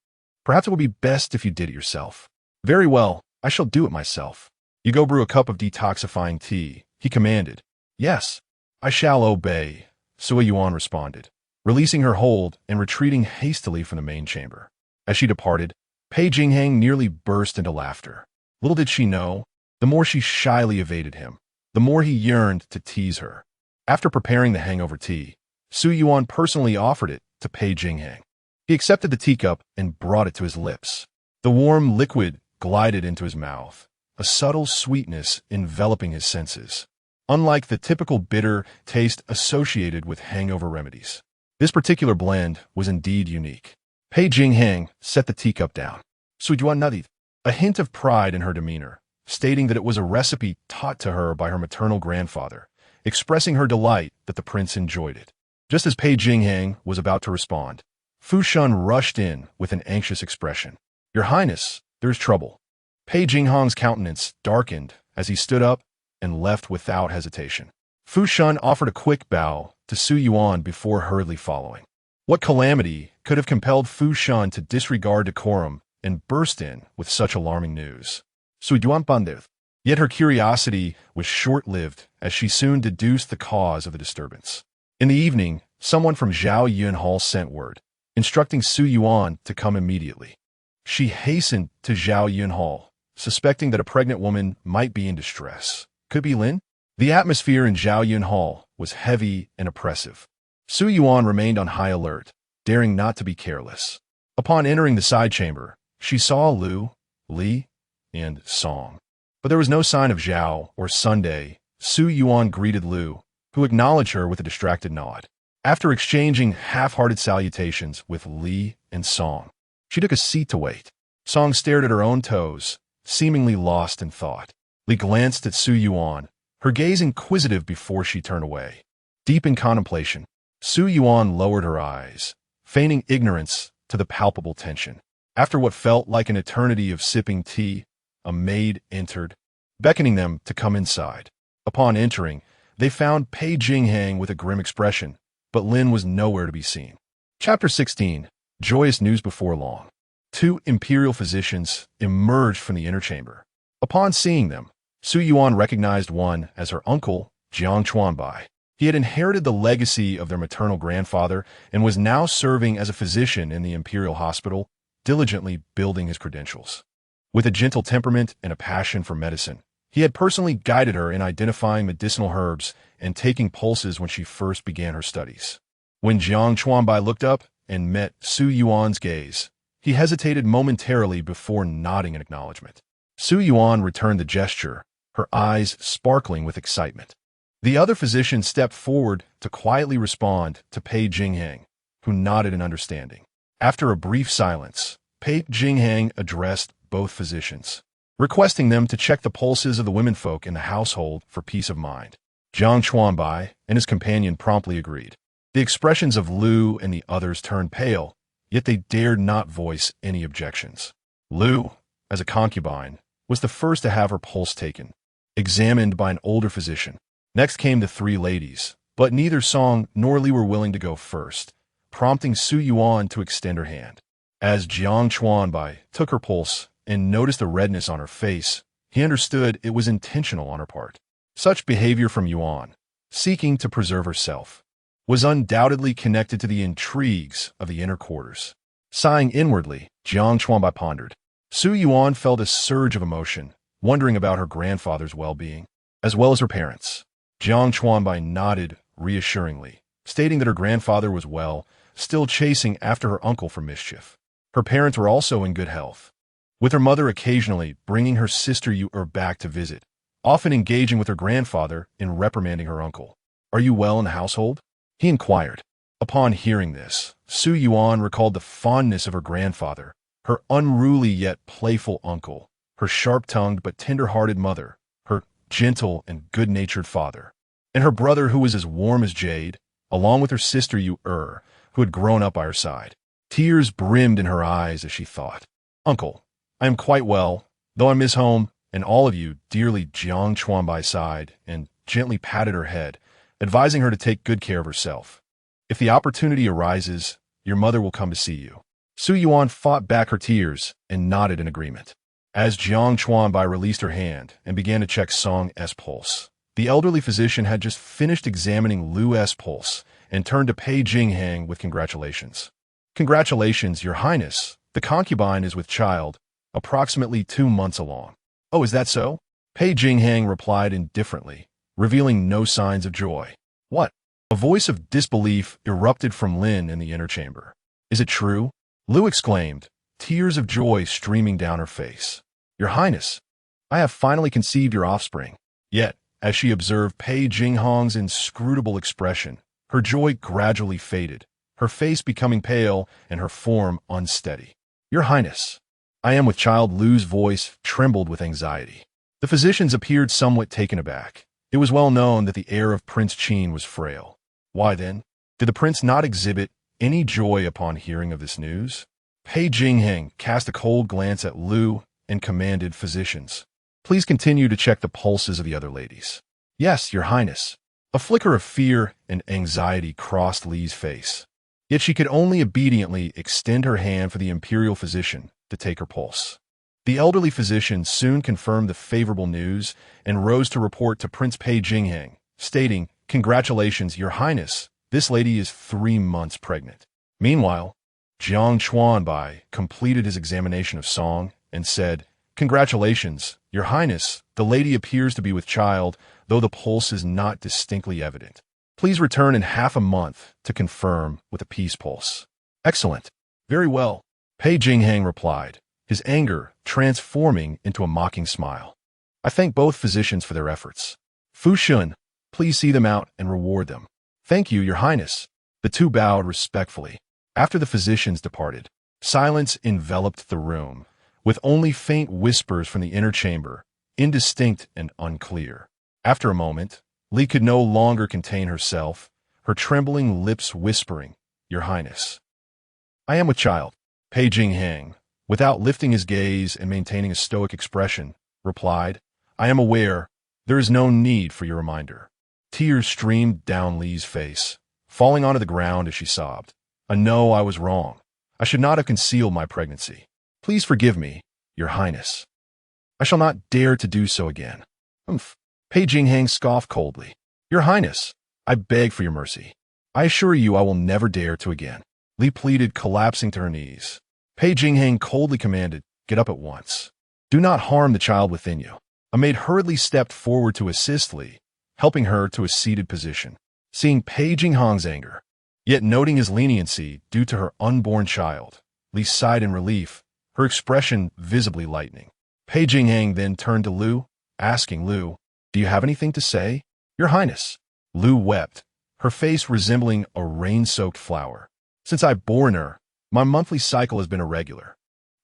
"Perhaps it would be best if you did it yourself." "Very well, I shall do it myself." "You go brew a cup of detoxifying tea," he commanded. "Yes, I shall obey," Su Yuan responded, releasing her hold and retreating hastily from the main chamber. As she departed, Pei Jingxuan nearly burst into laughter. Little did she know, the more she shyly evaded him, the more he yearned to tease her. After preparing the hangover tea, Su Yuan personally offered it to Pei Jingxuan. He accepted the teacup and brought it to his lips. The warm liquid glided into his mouth, a subtle sweetness enveloping his senses, unlike the typical bitter taste associated with hangover remedies. This particular blend was indeed unique. Pei Jingxuan set the teacup down. Su Yuan nodded, a hint of pride in her demeanor, stating that it was a recipe taught to her by her maternal grandfather, expressing her delight that the prince enjoyed it. Just as Pei Jingxuan was about to respond, Fu Shun rushed in with an anxious expression. "Your Highness, there is trouble." Pei Jingxuan's countenance darkened as he stood up and left without hesitation. Fu Shun offered a quick bow to Su Yuan before hurriedly following. What calamity could have compelled Fu Shun to disregard decorum and burst in with such alarming news? Su Yuan pondered. Yet her curiosity was short-lived as she soon deduced the cause of the disturbance. In the evening, someone from Zhao Yun Hall sent word, instructing Su Yuan to come immediately. She hastened to Zhao Yun Hall, suspecting that a pregnant woman might be in distress. Could be Lin? The atmosphere in Zhao Yun Hall was heavy and oppressive. Su Yuan remained on high alert, daring not to be careless. Upon entering the side chamber, she saw Lu, Li, and Song. But there was no sign of Zhao or Sunday. Su Yuan greeted Lu, who acknowledged her with a distracted nod. After exchanging half-hearted salutations with Li and Song, she took a seat to wait. Song stared at her own toes, seemingly lost in thought. Li glanced at Su Yuan, her gaze inquisitive before she turned away. Deep in contemplation, Su Yuan lowered her eyes, feigning ignorance to the palpable tension. After what felt like an eternity of sipping tea, a maid entered, beckoning them to come inside. Upon entering, they found Pei Jingxuan with a grim expression, but Lin was nowhere to be seen. Chapter 16. Joyous news before long. Two imperial physicians emerged from the inner chamber. Upon seeing them, Su Yuan recognized one as her uncle, Jiang Chuanbai. He had inherited the legacy of their maternal grandfather and was now serving as a physician in the imperial hospital, diligently building his credentials. With a gentle temperament and a passion for medicine, he had personally guided her in identifying medicinal herbs and taking pulses when she first began her studies. When Jiang Chuanbai looked up and met Su Yuan's gaze, he hesitated momentarily before nodding in acknowledgement. Su Yuan returned the gesture, her eyes sparkling with excitement. The other physician stepped forward to quietly respond to Pei Jingxuan, who nodded in understanding. After a brief silence, Pei Jingxuan addressed both physicians, requesting them to check the pulses of the womenfolk in the household for peace of mind. Jiang Chuanbai and his companion promptly agreed. The expressions of Lu and the others turned pale, yet they dared not voice any objections. Lu, as a concubine, was the first to have her pulse taken, examined by an older physician. Next came the three ladies, but neither Song nor Li were willing to go first, prompting Su Yuan to extend her hand. As Jiang Chuanbai took her pulse and noticed a redness on her face, he understood it was intentional on her part. Such behavior from Yuan, seeking to preserve herself, was undoubtedly connected to the intrigues of the inner quarters. Sighing inwardly, Jiang Chuanbai pondered. Su Yuan felt a surge of emotion, wondering about her grandfather's well-being, as well as her parents. Jiang Chuanbai nodded reassuringly, stating that her grandfather was well, still chasing after her uncle for mischief. Her parents were also in good health, with her mother occasionally bringing her sister Yu back to visit, often engaging with her grandfather in reprimanding her uncle. "Are you well in the household?" he inquired. Upon hearing this, Su Yuan recalled the fondness of her grandfather, her unruly yet playful uncle, her sharp-tongued but tender-hearted mother, her gentle and good-natured father, and her brother who was as warm as jade, along with her sister Yu who had grown up by her side. Tears brimmed in her eyes as she thought. "Uncle, I am quite well, though I miss home and all of you dearly." Jiang Chuanbai sighed and gently patted her head, advising her to take good care of herself. "If the opportunity arises, your mother will come to see you." Su Yuan fought back her tears and nodded in agreement. As Jiang Chuanbai released her hand and began to check Song's pulse, the elderly physician had just finished examining Lu's pulse and turned to Pei Jingxuan with congratulations. "Congratulations, Your Highness. The concubine is with child, approximately 2 months along." "Oh, is that so?" Pei Jingxuan replied indifferently, revealing no signs of joy. "What?" A voice of disbelief erupted from Lin in the inner chamber. "Is it true?" Lu exclaimed, tears of joy streaming down her face. "Your Highness, I have finally conceived your offspring." Yet, as she observed Pei Jingxuan's inscrutable expression, her joy gradually faded, her face becoming pale and her form unsteady. "Your Highness, I am with child." Lu's voice trembled with anxiety. The physicians appeared somewhat taken aback. It was well known that the heir of Prince Qin was frail. Why then, did the prince not exhibit any joy upon hearing of this news? Pei Jingxuan cast a cold glance at Lu and commanded physicians, "Please continue to check the pulses of the other ladies." "Yes, Your Highness." A flicker of fear and anxiety crossed Li's face. Yet she could only obediently extend her hand for the imperial physician to take her pulse. The elderly physician soon confirmed the favorable news and rose to report to Prince Pei Jingxuan, stating, "Congratulations, Your Highness. This lady is 3 months pregnant." Meanwhile, Jiang Chuanbai completed his examination of Song and said, "Congratulations, Your Highness. The lady appears to be with child, though the pulse is not distinctly evident. Please return in half a month to confirm with a peace pulse." "Excellent. Very well," Pei Jingxuan replied, his anger transforming into a mocking smile. "I thank both physicians for their efforts. Fu Shun, please see them out and reward them." "Thank you, Your Highness." The two bowed respectfully. After the physicians departed, silence enveloped the room, with only faint whispers from the inner chamber, indistinct and unclear. After a moment, Li could no longer contain herself, her trembling lips whispering, "Your Highness, I am with child. Pei Jingxuan, without lifting his gaze and maintaining a stoic expression, replied, I am aware. There is no need for your reminder. Tears streamed down Li's face, falling onto the ground as she sobbed. I know I was wrong. I should not have concealed my pregnancy. Please forgive me, Your Highness. I shall not dare to do so again. Humph. Pei Jingxuan scoffed coldly. Your Highness, I beg for your mercy. I assure you I will never dare to again. Li pleaded, collapsing to her knees. Pei Jingxuan coldly commanded, get up at once. Do not harm the child within you. A maid hurriedly stepped forward to assist Li, helping her to a seated position. Seeing Pei Jingxuan's anger, yet noting his leniency due to her unborn child, Li sighed in relief, her expression visibly lightening. Pei Jingxuan then turned to Lu, asking Lu, do you have anything to say? Your Highness. Lu wept, her face resembling a rain-soaked flower. Since I bore her, my monthly cycle has been irregular.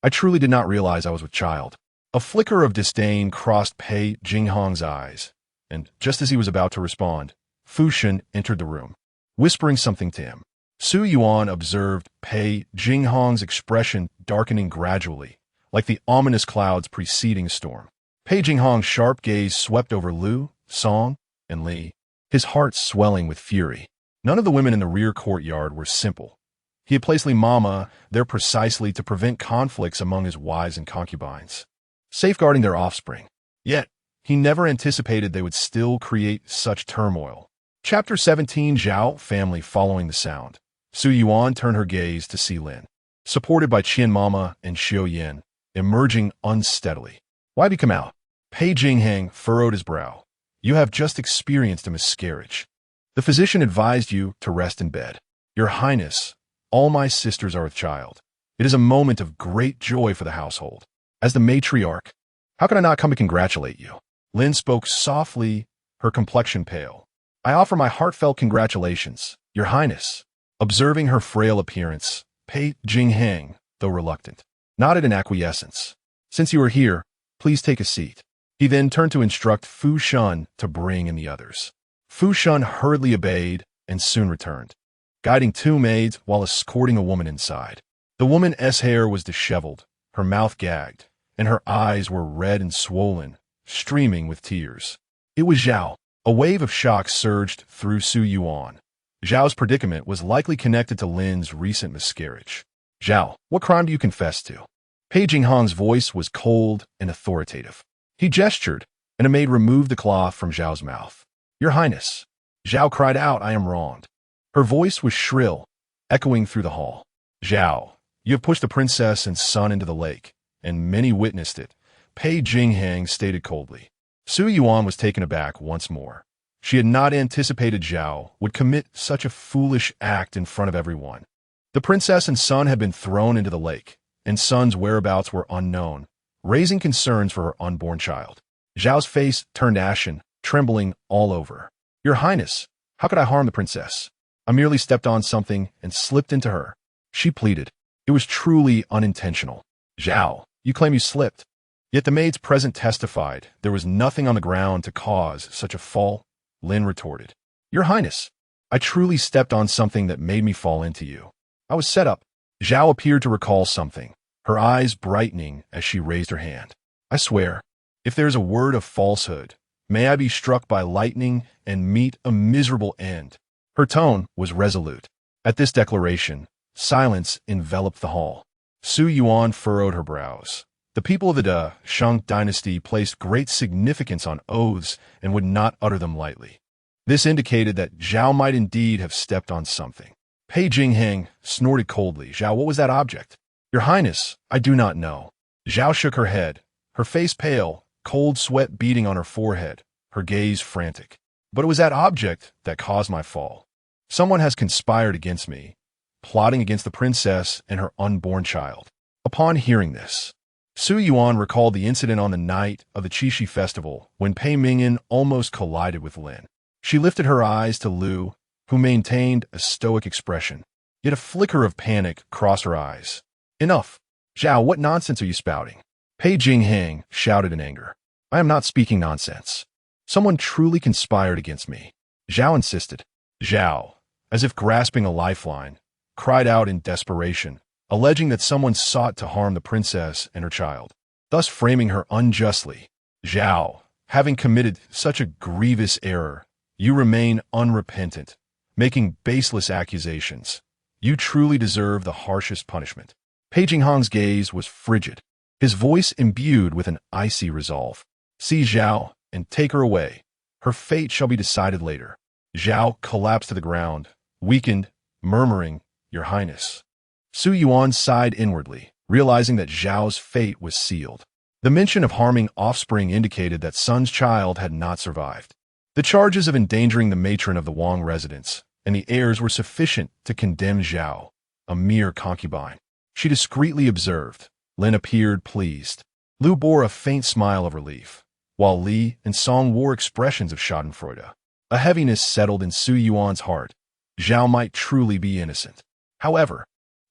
I truly did not realize I was with child. A flicker of disdain crossed Pei Jingxuan's eyes, and just as he was about to respond, Fu Shen entered the room, whispering something to him. Su Yuan observed Pei Jingxuan's expression darkening gradually, like the ominous clouds preceding a storm. Pei Jingxuan's sharp gaze swept over Lu, Song, and Li, his heart swelling with fury. None of the women in the rear courtyard were simple. He had placed Li Mama there precisely to prevent conflicts among his wives and concubines, safeguarding their offspring. Yet, he never anticipated they would still create such turmoil. Chapter 17. Zhao family following the sound. Su Yuan turned her gaze to see Lin, supported by Qian Mama and Xiao Yin, emerging unsteadily. Why have you come out? Pei Jingxuan furrowed his brow. You have just experienced a miscarriage. The physician advised you to rest in bed. Your Highness, all my sisters are with child. It is a moment of great joy for the household. As the matriarch, how can I not come to congratulate you? Lin spoke softly, her complexion pale. I offer my heartfelt congratulations, Your Highness. Observing her frail appearance, Pei Jingxuan, though reluctant, nodded in acquiescence. Since you are here, please take a seat. He then turned to instruct Fu Shen to bring in the others. Fu Shen hurriedly obeyed and soon returned, guiding two maids while escorting a woman inside. The woman's hair was disheveled, her mouth gagged, and her eyes were red and swollen, streaming with tears. It was Zhao. A wave of shock surged through Su Yuan. Zhao's predicament was likely connected to Lin's recent miscarriage. Zhao, what crime do you confess to? Pei Jingxuan's voice was cold and authoritative. He gestured, and a maid removed the cloth from Zhao's mouth. Your Highness. Zhao cried out, I am wronged. Her voice was shrill, echoing through the hall. Zhao, you have pushed the princess and son into the lake, and many witnessed it, Pei Jingxuan stated coldly. Su Yuan was taken aback once more. She had not anticipated Zhao would commit such a foolish act in front of everyone. The princess and son had been thrown into the lake, and son's whereabouts were unknown, raising concerns for her unborn child. Zhao's face turned ashen, trembling all over. Your Highness, how could I harm the princess? I merely stepped on something and slipped into her. She pleaded. It was truly unintentional. Zhao, you claim you slipped. Yet the maids present testified there was nothing on the ground to cause such a fall. Lin retorted. Your Highness, I truly stepped on something that made me fall into you. I was set up. Zhao appeared to recall something, her eyes brightening as she raised her hand. I swear, if there is a word of falsehood, may I be struck by lightning and meet a miserable end. Her tone was resolute. At this declaration, silence enveloped the hall. Su Yuan furrowed her brows. The people of the Dasheng Dynasty placed great significance on oaths and would not utter them lightly. This indicated that Zhao might indeed have stepped on something. Pei Jingxuan snorted coldly. Zhao, what was that object? Your Highness, I do not know. Zhao shook her head, her face pale, cold sweat beading on her forehead, her gaze frantic. But it was that object that caused my fall. Someone has conspired against me, plotting against the princess and her unborn child. Upon hearing this, Su Yuan recalled the incident on the night of the Qixi festival when Pei Mingyan almost collided with Lin. She lifted her eyes to Lu, who maintained a stoic expression. Yet a flicker of panic crossed her eyes. Enough! Zhao, what nonsense are you spouting? Pei Jingxuan shouted in anger. I am not speaking nonsense. Someone truly conspired against me. Zhao insisted. Zhao, as if grasping a lifeline, cried out in desperation. alleging that someone sought to harm the princess and her child, thus framing her unjustly. Zhao, having committed such a grievous error, you remain unrepentant, making baseless accusations. You truly deserve the harshest punishment. Pei Jingxuan's gaze was frigid, his voice imbued with an icy resolve. See Zhao and take her away. Her fate shall be decided later. Zhao collapsed to the ground, weakened, murmuring, Your Highness. Su Yuan sighed inwardly, realizing that Zhao's fate was sealed. The mention of harming offspring indicated that Sun's child had not survived. The charges of endangering the matron of the Wang residence and the heirs were sufficient to condemn Zhao, a mere concubine. She discreetly observed. Lin appeared pleased. Lu bore a faint smile of relief, while Li and Song wore expressions of schadenfreude. A heaviness settled in Su Yuan's heart. Zhao might truly be innocent. However,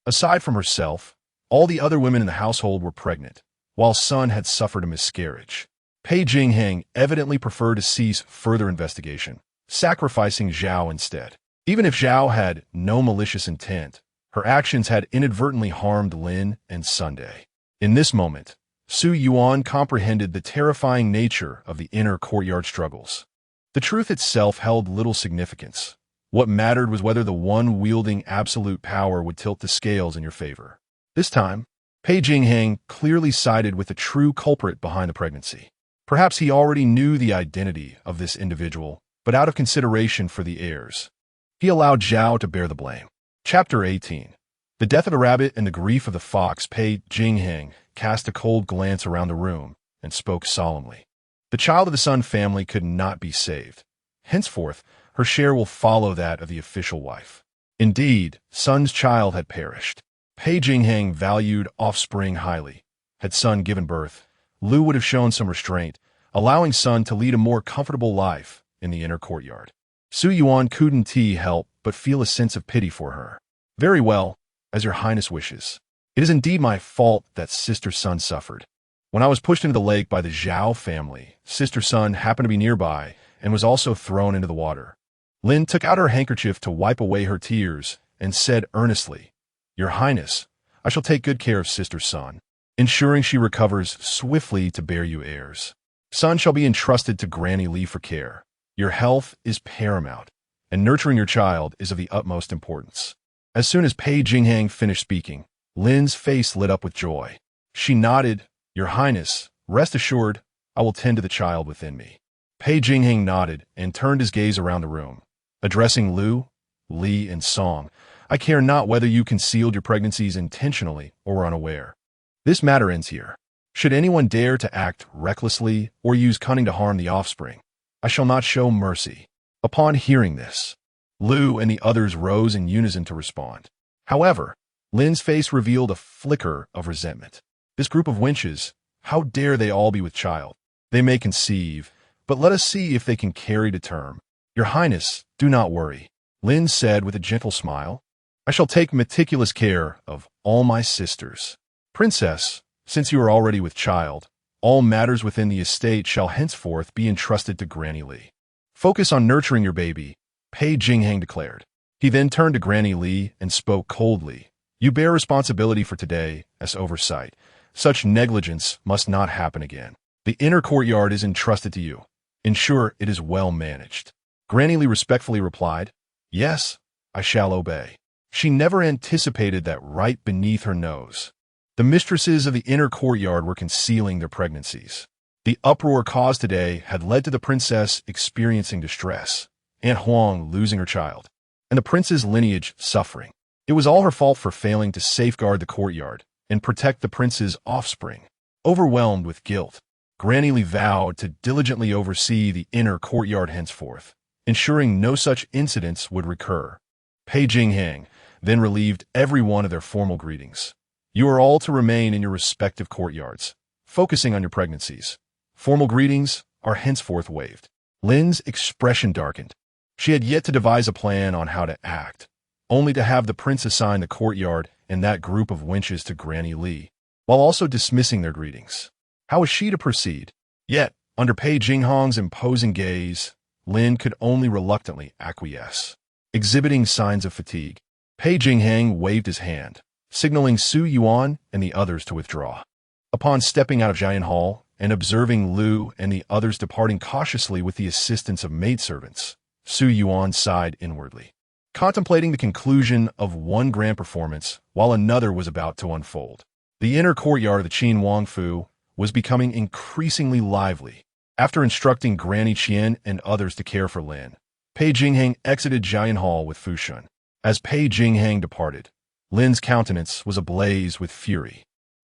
aside from herself, all the other women in the household were pregnant, while Sun had suffered a miscarriage. Pei Jingxuan evidently preferred to cease further investigation, sacrificing Zhao instead. Even if Zhao had no malicious intent, her actions had inadvertently harmed Lin and Sunday. In this moment, Su Yuan comprehended the terrifying nature of the inner courtyard struggles. The truth itself held little significance. What mattered was whether the one wielding absolute power would tilt the scales in your favor. This time, Pei Jingxuan clearly sided with the true culprit behind the pregnancy. Perhaps he already knew the identity of this individual, but out of consideration for the heirs, he allowed Zhao to bear the blame. Chapter 18. The death of the rabbit and the grief of the fox. Pei Jingxuan cast a cold glance around the room and spoke solemnly. The child of the Sun family could not be saved. Henceforth, her share will follow that of the official wife. Indeed, Sun's child had perished. Pei Jingxuan valued offspring highly. Had Sun given birth, Lu would have shown some restraint, allowing Sun to lead a more comfortable life in the inner courtyard. Su Yuan couldn't help but feel a sense of pity for her. Very well, as your highness wishes. It is indeed my fault that Sister Sun suffered. When I was pushed into the lake by the Zhao family, Sister Sun happened to be nearby and was also thrown into the water. Lin took out her handkerchief to wipe away her tears and said earnestly, Your Highness, I shall take good care of Sister Sun, ensuring she recovers swiftly to bear you heirs. Sun shall be entrusted to Granny Li for care. Your health is paramount, and nurturing your child is of the utmost importance. As soon as Pei Jingxuan finished speaking, Lin's face lit up with joy. She nodded, Your Highness, rest assured, I will tend to the child within me. Pei Jingxuan nodded and turned his gaze around the room. Addressing Lu, Li, and Song, I care not whether you concealed your pregnancies intentionally or were unaware. This matter ends here. Should anyone dare to act recklessly or use cunning to harm the offspring, I shall not show mercy. Upon hearing this, Lu and the others rose in unison to respond. However, Lin's face revealed a flicker of resentment. This group of wenches, how dare they all be with child? They may conceive, but let us see if they can carry to term. Your Highness, do not worry, Lin said with a gentle smile. I shall take meticulous care of all my sisters. Princess, since you are already with child, all matters within the estate shall henceforth be entrusted to Granny Li. Focus on nurturing your baby, Pei Jingxuan declared. He then turned to Granny Li and spoke coldly. You bear responsibility for today as oversight. Such negligence must not happen again. The inner courtyard is entrusted to you. Ensure it is well managed. Granny Li respectfully replied, Yes, I shall obey. She never anticipated that right beneath her nose, the mistresses of the inner courtyard were concealing their pregnancies. The uproar caused today had led to the princess experiencing distress, Aunt Huang losing her child, and the prince's lineage suffering. It was all her fault for failing to safeguard the courtyard and protect the prince's offspring. Overwhelmed with guilt, Granny Li vowed to diligently oversee the inner courtyard henceforth, ensuring no such incidents would recur. Pei Jingxuan then relieved everyone of their formal greetings. You are all to remain in your respective courtyards, focusing on your pregnancies. Formal greetings are henceforth waived. Lin's expression darkened. She had yet to devise a plan on how to act, only to have the prince assign the courtyard and that group of wenches to Granny Li, while also dismissing their greetings. How was she to proceed? Yet, under Pei Jingxuan's imposing gaze, Lin could only reluctantly acquiesce. Exhibiting signs of fatigue, Pei Jingxuan waved his hand. signaling Su Yuan and the others to withdraw. Upon stepping out of Jian Hall and observing Lu and the others departing cautiously with the assistance of maidservants, Su Yuan sighed inwardly, contemplating the conclusion of one grand performance while another was about to unfold. The inner courtyard of the Qin Wangfu was becoming increasingly lively. After instructing Granny Qian and others to care for Lin, Pei Jingxuan exited Jian Hall with Fu Shun. As Pei Jingxuan departed, Lin's countenance was ablaze with fury.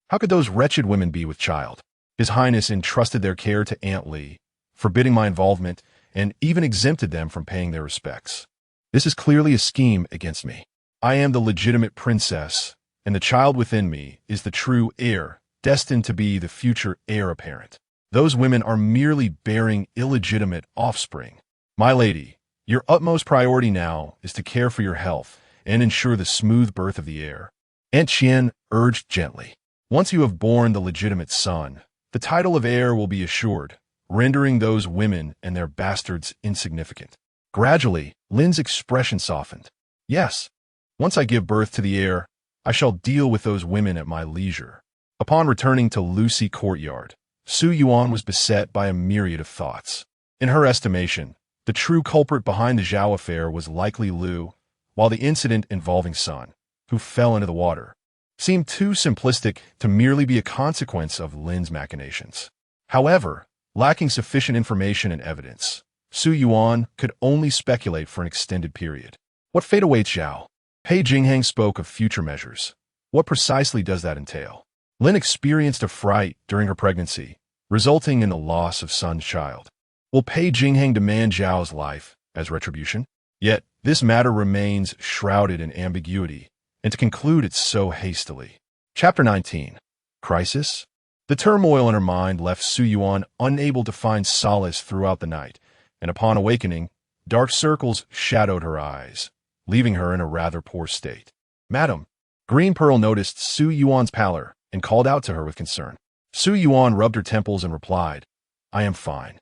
How could those wretched women be with child? His Highness entrusted their care to Aunt Li, forbidding my involvement, and even exempted them from paying their respects. This is clearly a scheme against me. I am the legitimate princess, and the child within me is the true heir, destined to be the future heir apparent. Those women are merely bearing illegitimate offspring. My lady, your utmost priority now is to care for your health and ensure the smooth birth of the heir. Aunt Qian urged gently. Once you have borne the legitimate son, the title of heir will be assured, rendering those women and their bastards insignificant. Gradually, Lin's expression softened. Yes, once I give birth to the heir, I shall deal with those women at my leisure. Upon returning to Lucy Courtyard, Su Yuan was beset by a myriad of thoughts. In her estimation, the true culprit behind the Zhao affair was likely Lu, while the incident involving Sun, who fell into the water, seemed too simplistic to merely be a consequence of Lin's machinations. However, lacking sufficient information and evidence, Su Yuan could only speculate for an extended period. What fate awaits Zhao? Pei Jingxuan spoke of future measures. What precisely does that entail? Lin experienced a fright during her pregnancy, resulting in the loss of Sun's child. Will Pei Jingxuan demand Zhao's life as retribution? Yet, this matter remains shrouded in ambiguity, and to conclude it so hastily. Chapter 19. Crisis? The turmoil in her mind left Su Yuan unable to find solace throughout the night, and upon awakening, dark circles shadowed her eyes, leaving her in a rather poor state. Madam, Green Pearl noticed Su Yuan's pallor and called out to her with concern. Su Yuan rubbed her temples and replied, I am fine.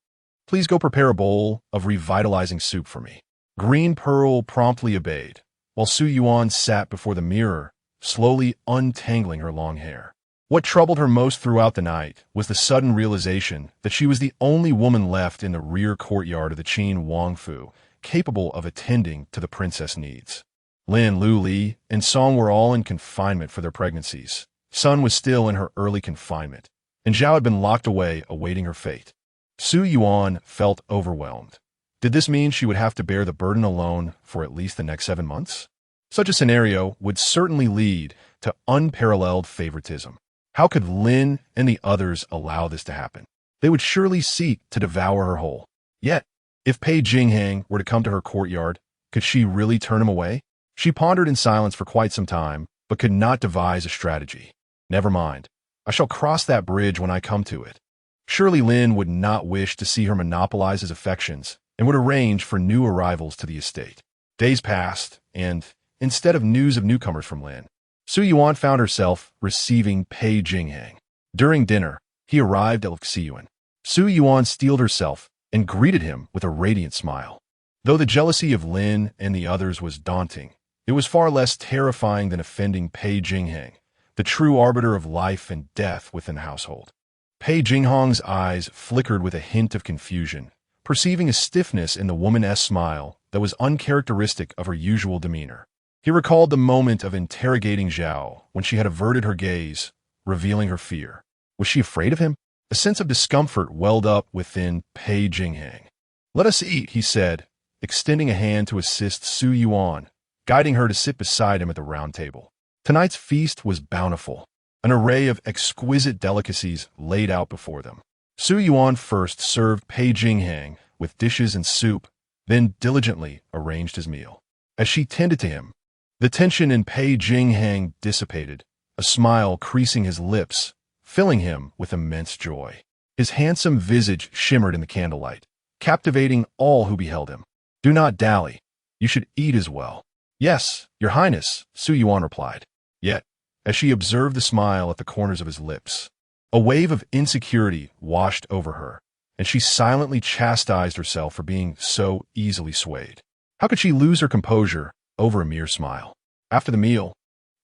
Please go prepare a bowl of revitalizing soup for me. Green Pearl promptly obeyed, while Su Yuan sat before the mirror, slowly untangling her long hair. What troubled her most throughout the night was the sudden realization that she was the only woman left in the rear courtyard of the Qin Wangfu capable of attending to the princess' needs. Lin, Lu Li, and Song were all in confinement for their pregnancies. Sun was still in her early confinement, and Zhao had been locked away awaiting her fate. Su Yuan felt overwhelmed. Did this mean she would have to bear the burden alone for at least the next 7 months? Such a scenario would certainly lead to unparalleled favoritism. How could Lin and the others allow this to happen? They would surely seek to devour her whole. Yet, if Pei Jingxuan were to come to her courtyard, could she really turn him away? She pondered in silence for quite some time, but could not devise a strategy. Never mind. I shall cross that bridge when I come to it. Surely Lin would not wish to see her monopolize his affections and would arrange for new arrivals to the estate. Days passed, and, instead of news of newcomers from Lin, Su Yuan found herself receiving Pei Jingxuan. During dinner, he arrived at Su Yuan. Su Yuan steeled herself and greeted him with a radiant smile. Though the jealousy of Lin and the others was daunting, it was far less terrifying than offending Pei Jingxuan, the true arbiter of life and death within the household. Pei Jingxuan's eyes flickered with a hint of confusion, perceiving a stiffness in the woman-esque smile that was uncharacteristic of her usual demeanor. He recalled the moment of interrogating Zhao when she had averted her gaze, revealing her fear. Was she afraid of him? A sense of discomfort welled up within Pei Jingxuan. Let us eat, he said, extending a hand to assist Su Yuan, guiding her to sit beside him at the round table. Tonight's feast was bountiful, an array of exquisite delicacies laid out before them. Su Yuan first served Pei Jingxuan with dishes and soup, then diligently arranged his meal. As she tended to him, the tension in Pei Jingxuan dissipated, a smile creasing his lips, filling him with immense joy. His handsome visage shimmered in the candlelight, captivating all who beheld him. Do not dally. You should eat as well. Yes, Your Highness, Su Yuan replied. Yet, as she observed the smile at the corners of his lips, a wave of insecurity washed over her, and she silently chastised herself for being so easily swayed. How could she lose her composure over a mere smile? After the meal,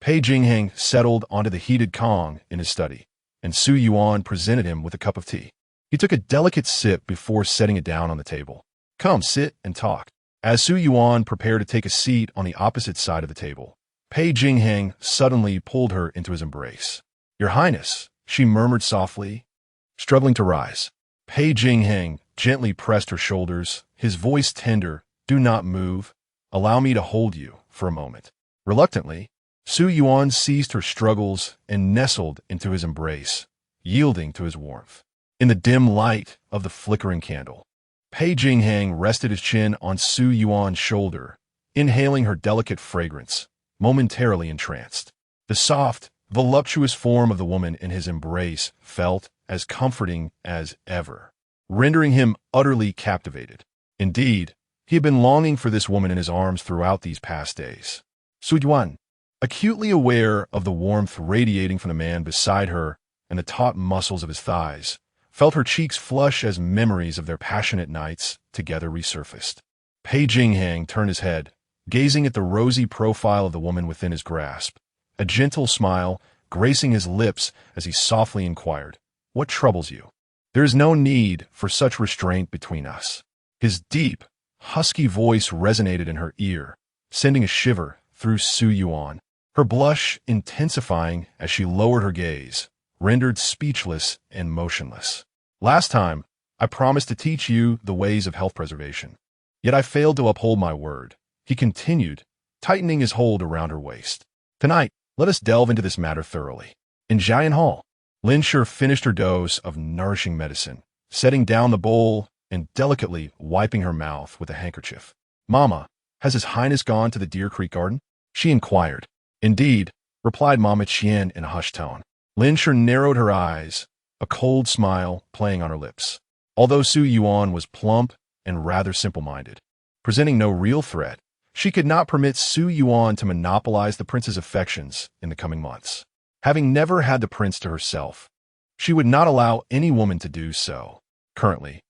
Pei Jingxuan settled onto the heated Kong in his study, and Su Yuan presented him with a cup of tea. He took a delicate sip before setting it down on the table. "Come, sit and talk." As Su Yuan prepared to take a seat on the opposite side of the table, Pei Jingxuan suddenly pulled her into his embrace. "Your Highness," she murmured softly, struggling to rise. Pei Jingxuan gently pressed her shoulders, his voice tender. "Do not move. Allow me to hold you for a moment." Reluctantly, Su Yuan ceased her struggles and nestled into his embrace, yielding to his warmth. In the dim light of the flickering candle, Pei Jingxuan rested his chin on Su Yuan's shoulder, inhaling her delicate fragrance, momentarily entranced. The soft, voluptuous form of the woman in his embrace felt as comforting as ever, rendering him utterly captivated. Indeed, he had been longing for this woman in his arms throughout these past days. Su Yuan, acutely aware of the warmth radiating from the man beside her and the taut muscles of his thighs, felt her cheeks flush as memories of their passionate nights together resurfaced. Pei Jingxuan turned his head, gazing at the rosy profile of the woman within his grasp, a gentle smile gracing his lips as he softly inquired, "What troubles you?" "There is no need for such restraint between us." His deep, husky voice resonated in her ear, sending a shiver through Su Yuan, her blush intensifying as she lowered her gaze, rendered speechless and motionless. "Last time, I promised to teach you the ways of health preservation. Yet I failed to uphold my word," he continued, tightening his hold around her waist. "Tonight, let us delve into this matter thoroughly." In Jian Hall, Lin Shi finished her dose of nourishing medicine, setting down the bowl and delicately wiping her mouth with a handkerchief. "Mama, has His Highness gone to the Deer Creek Garden?" she inquired. "Indeed," replied Mama Qian in a hushed tone. Lin Shi narrowed her eyes, a cold smile playing on her lips. Although Su Yuan was plump and rather simple-minded, presenting no real threat, she could not permit Su Yuan to monopolize the prince's affections in the coming months. Having never had the prince to herself, she would not allow any woman to do so. Currently,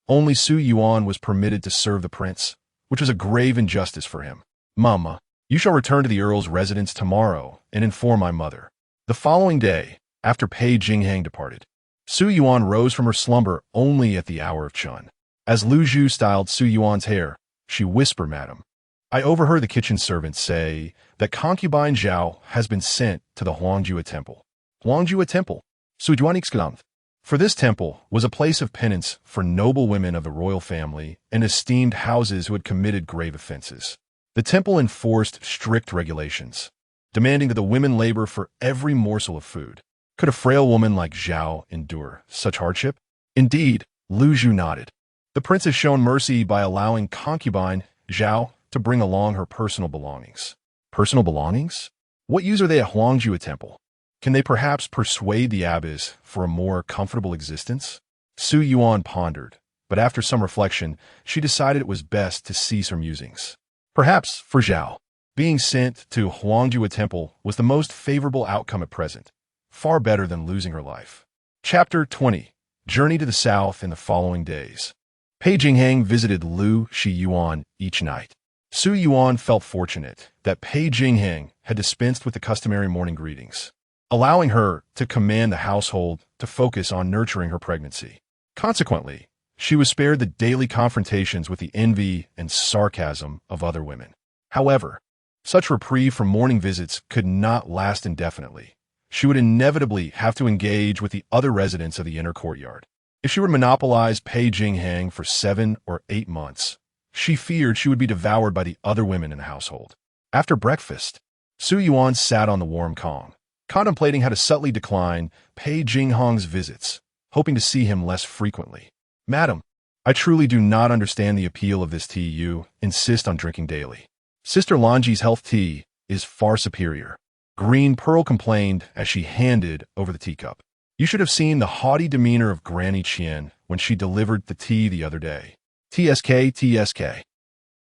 only Su Yuan was permitted to serve the prince, which was a grave injustice for him. "Mama, you shall return to the earl's residence tomorrow and inform my mother." The following day, after Pei Jingxuan departed, Su Yuan rose from her slumber only at the hour of Chun. As Lu Zhu styled Su Yuan's hair, she whispered, "Madam, I overheard the kitchen servant say that concubine Zhao has been sent to the Huangjue Temple." Huangjue Temple, Su Yuan exclaimed. For this temple was a place of penance for noble women of the royal family and esteemed houses who had committed grave offenses. The temple enforced strict regulations, demanding that the women labor for every morsel of food. Could a frail woman like Zhao endure such hardship? Indeed, Lu Zhu nodded. The prince has shown mercy by allowing concubine Zhao to bring along her personal belongings. Personal belongings? What use are they at Huangjue Temple? Can they perhaps persuade the abbess for a more comfortable existence? Su Yuan pondered, but after some reflection, she decided it was best to cease her musings. Perhaps, for Zhao, being sent to Huangjue Temple was the most favorable outcome at present, far better than losing her life. Chapter 20. Journey to the South in the following days. Pei Jingxuan visited Lu Shi Yuan each night. Su Yuan felt fortunate that Pei Jingxuan had dispensed with the customary morning greetings, allowing her to command the household to focus on nurturing her pregnancy. Consequently, she was spared the daily confrontations with the envy and sarcasm of other women. However, such reprieve from morning visits could not last indefinitely. She would inevitably have to engage with the other residents of the inner courtyard. If she would monopolize Pei Jingxuan for 7 or 8 months, she feared she would be devoured by the other women in the household. After breakfast, Su Yuan sat on the warm Kong, contemplating how to subtly decline Pei Jingxuan's visits, hoping to see him less frequently. "Madam, I truly do not understand the appeal of this tea you insist on drinking daily. Sister Lanji's health tea is far superior," Green Pearl complained as she handed over the teacup. "You should have seen the haughty demeanor of Granny Qian when she delivered the tea the other day. TSK, TSK.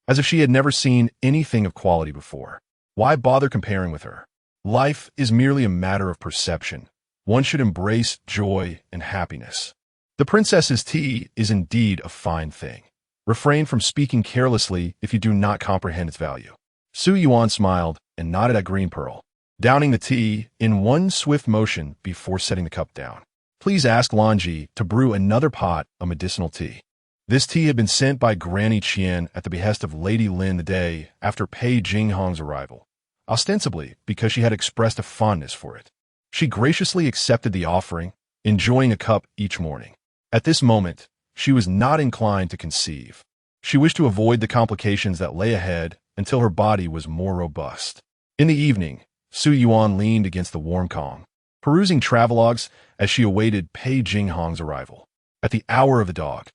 As if she had never seen anything of quality before. Why bother comparing with her? Life is merely a matter of perception. One should embrace joy and happiness. The princess's tea is indeed a fine thing. Refrain from speaking carelessly if you do not comprehend its value." Su Yuan smiled and nodded at Green Pearl. downing the tea in one swift motion before setting the cup down. Please ask Lanji to brew another pot of medicinal tea. This tea had been sent by Granny Qian at the behest of Lady Lin the day after Pei Jingxuan's arrival, ostensibly because she had expressed a fondness for it. She graciously accepted the offering, enjoying a cup each morning. At this moment, she was not inclined to conceive. She wished to avoid the complications that lay ahead until her body was more robust. In the evening, Su Yuan leaned against the warm Kong, perusing travelogues as she awaited Pei Jingxuan's arrival. At the hour of the dog,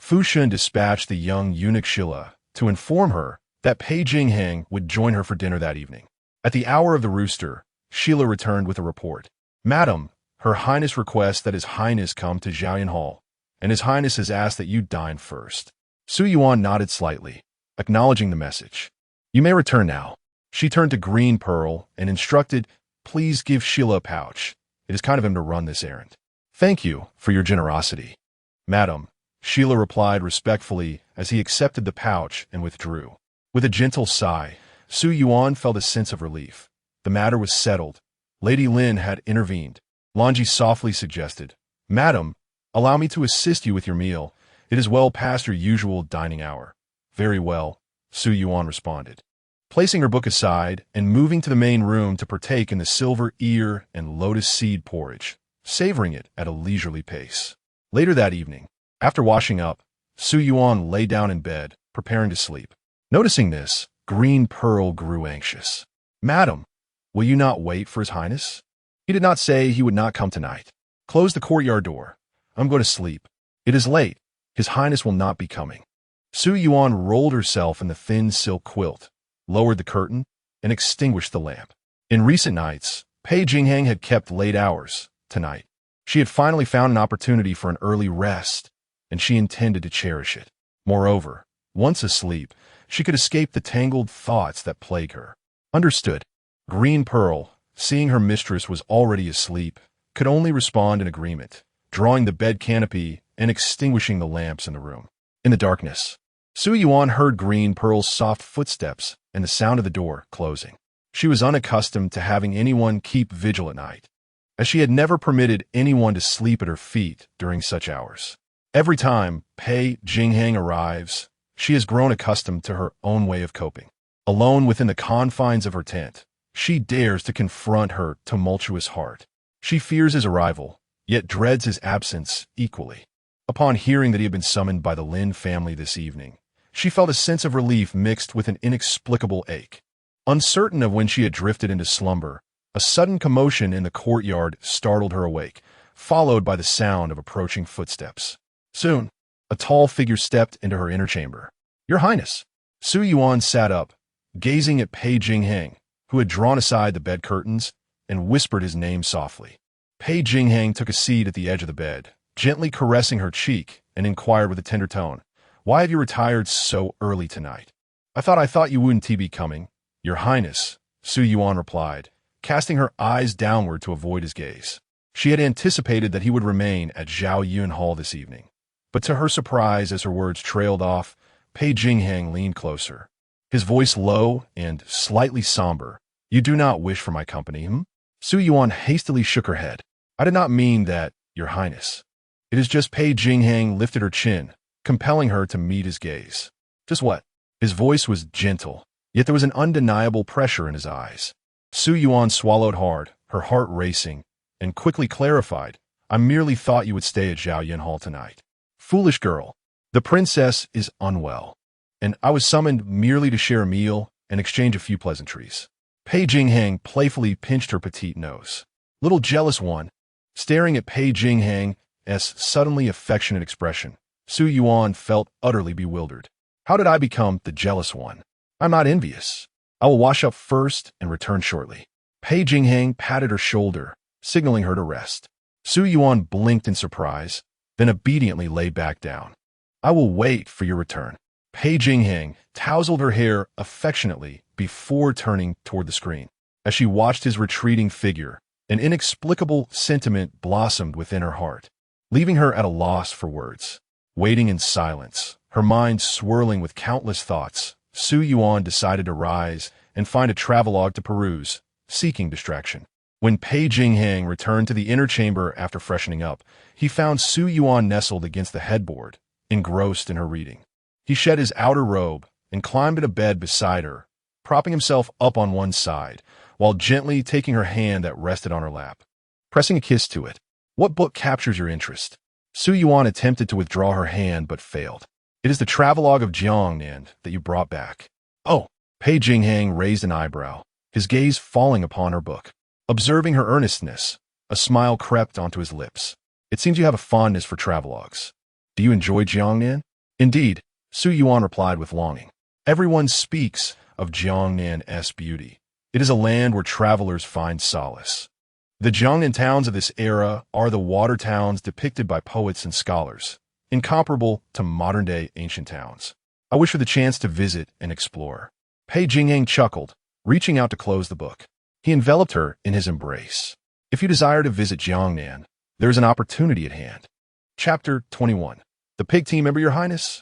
Fu Shun dispatched the young eunuch Shila to inform her that Pei Jingxuan would join her for dinner that evening. At the hour of the rooster, Shila returned with a report. Madam, Her Highness requests that His Highness come to Zhaoyan Hall, and His Highness has asked that you dine first. Su Yuan nodded slightly, acknowledging the message. You may return now. She turned to Green Pearl and instructed, please give Sheila a pouch. It is kind of him to run this errand. Thank you for your generosity. Madam, Sheila replied respectfully as he accepted the pouch and withdrew. With a gentle sigh, Su Yuan felt a sense of relief. The matter was settled. Lady Lin had intervened. Lanji softly suggested, Madam, allow me to assist you with your meal. It is well past your usual dining hour. Very well, Su Yuan responded, placing her book aside and moving to the main room to partake in the silver ear and lotus seed porridge, savoring it at a leisurely pace. Later that evening, after washing up, Su Yuan lay down in bed, preparing to sleep. Noticing this, Green Pearl grew anxious. Madam, will you not wait for His Highness? He did not say he would not come tonight. Close the courtyard door. I'm going to sleep. It is late. His Highness will not be coming. Su Yuan rolled herself in the thin silk quilt, lowered the curtain, and extinguished the lamp. In recent nights, Pei Jingxuan had kept late hours. Tonight, she had finally found an opportunity for an early rest, and she intended to cherish it. Moreover, once asleep, she could escape the tangled thoughts that plague her. Understood. Green Pearl, seeing her mistress was already asleep, could only respond in agreement, drawing the bed canopy and extinguishing the lamps in the room. In the darkness, Su Yuan heard Green Pearl's soft footsteps and the sound of the door closing. She was unaccustomed to having anyone keep vigil at night, as she had never permitted anyone to sleep at her feet during such hours. Every time Pei Jingxuan arrives, she has grown accustomed to her own way of coping. Alone within the confines of her tent, she dares to confront her tumultuous heart. She fears his arrival, yet dreads his absence equally. Upon hearing that he had been summoned by the Lin family this evening, she felt a sense of relief mixed with an inexplicable ache. Uncertain of when she had drifted into slumber, a sudden commotion in the courtyard startled her awake, followed by the sound of approaching footsteps. Soon, a tall figure stepped into her inner chamber. Your Highness! Su Yuan sat up, gazing at Pei Jingxuan, who had drawn aside the bed curtains and whispered his name softly. Pei Jingxuan took a seat at the edge of the bed, gently caressing her cheek, and inquired with a tender tone, Why have you retired so early tonight? I thought you wouldn't be coming. Your Highness, Su Yuan replied, casting her eyes downward to avoid his gaze. She had anticipated that he would remain at Zhaoyan Hall this evening. But to her surprise, as her words trailed off, Pei Jingxuan leaned closer, his voice low and slightly somber. You do not wish for my company, hmm? Su Yuan hastily shook her head. I did not mean that, Your Highness. It is just Pei Jingxuan lifted her chin, compelling her to meet his gaze. Just what? His voice was gentle, yet there was an undeniable pressure in his eyes. Su Yuan swallowed hard, her heart racing, and quickly clarified, I merely thought you would stay at Zhaoyan Hall tonight. Foolish girl, the princess is unwell, and I was summoned merely to share a meal and exchange a few pleasantries. Pei Jingxuan playfully pinched her petite nose. Little jealous one. Staring at Pei Jingxuan's suddenly affectionate expression, Su Yuan felt utterly bewildered. How did I become the jealous one? I'm not envious. I will wash up first and return shortly. Pei Jingxuan patted her shoulder, signaling her to rest. Su Yuan blinked in surprise, then obediently lay back down. I will wait for your return. Pei Jingxuan tousled her hair affectionately before turning toward the screen. As she watched his retreating figure, an inexplicable sentiment blossomed within her heart, leaving her at a loss for words. Waiting in silence, her mind swirling with countless thoughts, Su Yuan decided to rise and find a travelogue to peruse, seeking distraction. When Pei Jingxuan returned to the inner chamber after freshening up, he found Su Yuan nestled against the headboard, engrossed in her reading. He shed his outer robe and climbed into bed beside her, propping himself up on one side, while gently taking her hand that rested on her lap. Pressing a kiss to it. What book captures your interest? Su Yuan attempted to withdraw her hand but failed. It is the travelogue of Jiangnan that you brought back. Oh, Pei Jingxuan raised an eyebrow, his gaze falling upon her book. Observing her earnestness, a smile crept onto his lips. It seems you have a fondness for travelogues. Do you enjoy Jiangnan? Indeed, Su Yuan replied with longing. Everyone speaks of Jiangnan's beauty. It is a land where travelers find solace. The Jiangnan towns of this era are the water towns depicted by poets and scholars, incomparable to modern-day ancient towns. I wish for the chance to visit and explore. Pei Jingxuan chuckled, reaching out to close the book. He enveloped her in his embrace. If you desire to visit Jiangnan, there is an opportunity at hand. Chapter 21. The pig team, remember your highness?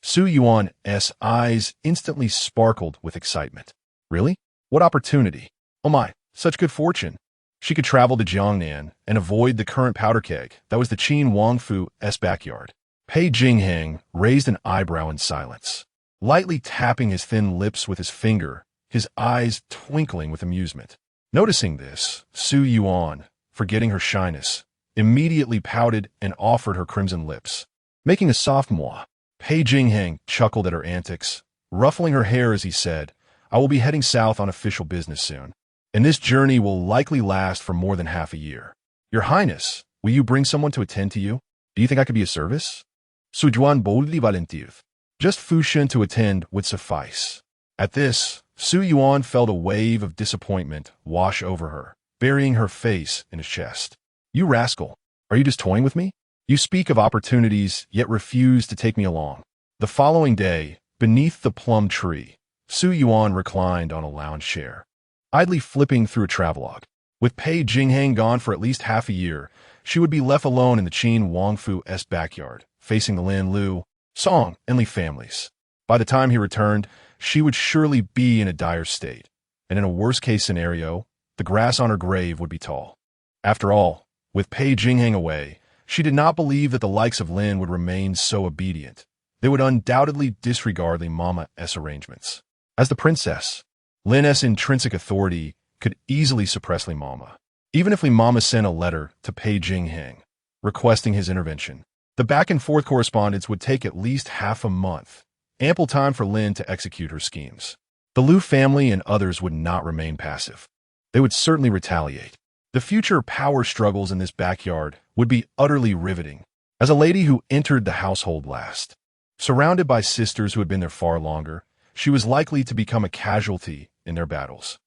Su Yuan's eyes instantly sparkled with excitement. Really? What opportunity? Oh my, such good fortune. She could travel to Jiangnan and avoid the current powder keg that was the Qin Wangfu's backyard. Pei Jingxuan raised an eyebrow in silence, lightly tapping his thin lips with his finger, his eyes twinkling with amusement. Noticing this, Su Yuan, forgetting her shyness, immediately pouted and offered her crimson lips. Making a soft moue, Pei Jingxuan chuckled at her antics, ruffling her hair as he said, I will be heading south on official business soon, and this journey will likely last for more than half a year. Your Highness, will you bring someone to attend to you? Do you think I could be of service? Su Yuan boldly volunteered. Just Fu Shen to attend would suffice. At this, Su Yuan felt a wave of disappointment wash over her, burying her face in his chest. You rascal, are you just toying with me? You speak of opportunities, yet refuse to take me along. The following day, beneath the plum tree, Su Yuan reclined on a lounge chair, idly flipping through a travelogue. With Pei Jingxuan gone for at least half a year, she would be left alone in the Qin Wangfu's backyard, facing the Lin, Lu, Song, and Li families. By the time he returned, she would surely be in a dire state, and in a worst-case scenario, the grass on her grave would be tall. After all, with Pei Jingxuan away, she did not believe that the likes of Lin would remain so obedient. They would undoubtedly disregard Li Mama's arrangements. As the princess, Lin's intrinsic authority could easily suppress Li Mama. Even if Li Mama sent a letter to Pei Jingxuan, requesting his intervention, the back-and-forth correspondence would take at least half a month, ample time for Lin to execute her schemes. The Lu family and others would not remain passive. They would certainly retaliate. The future power struggles in this backyard would be utterly riveting. As a lady who entered the household last, surrounded by sisters who had been there far longer, she was likely to become a casualty in their battles.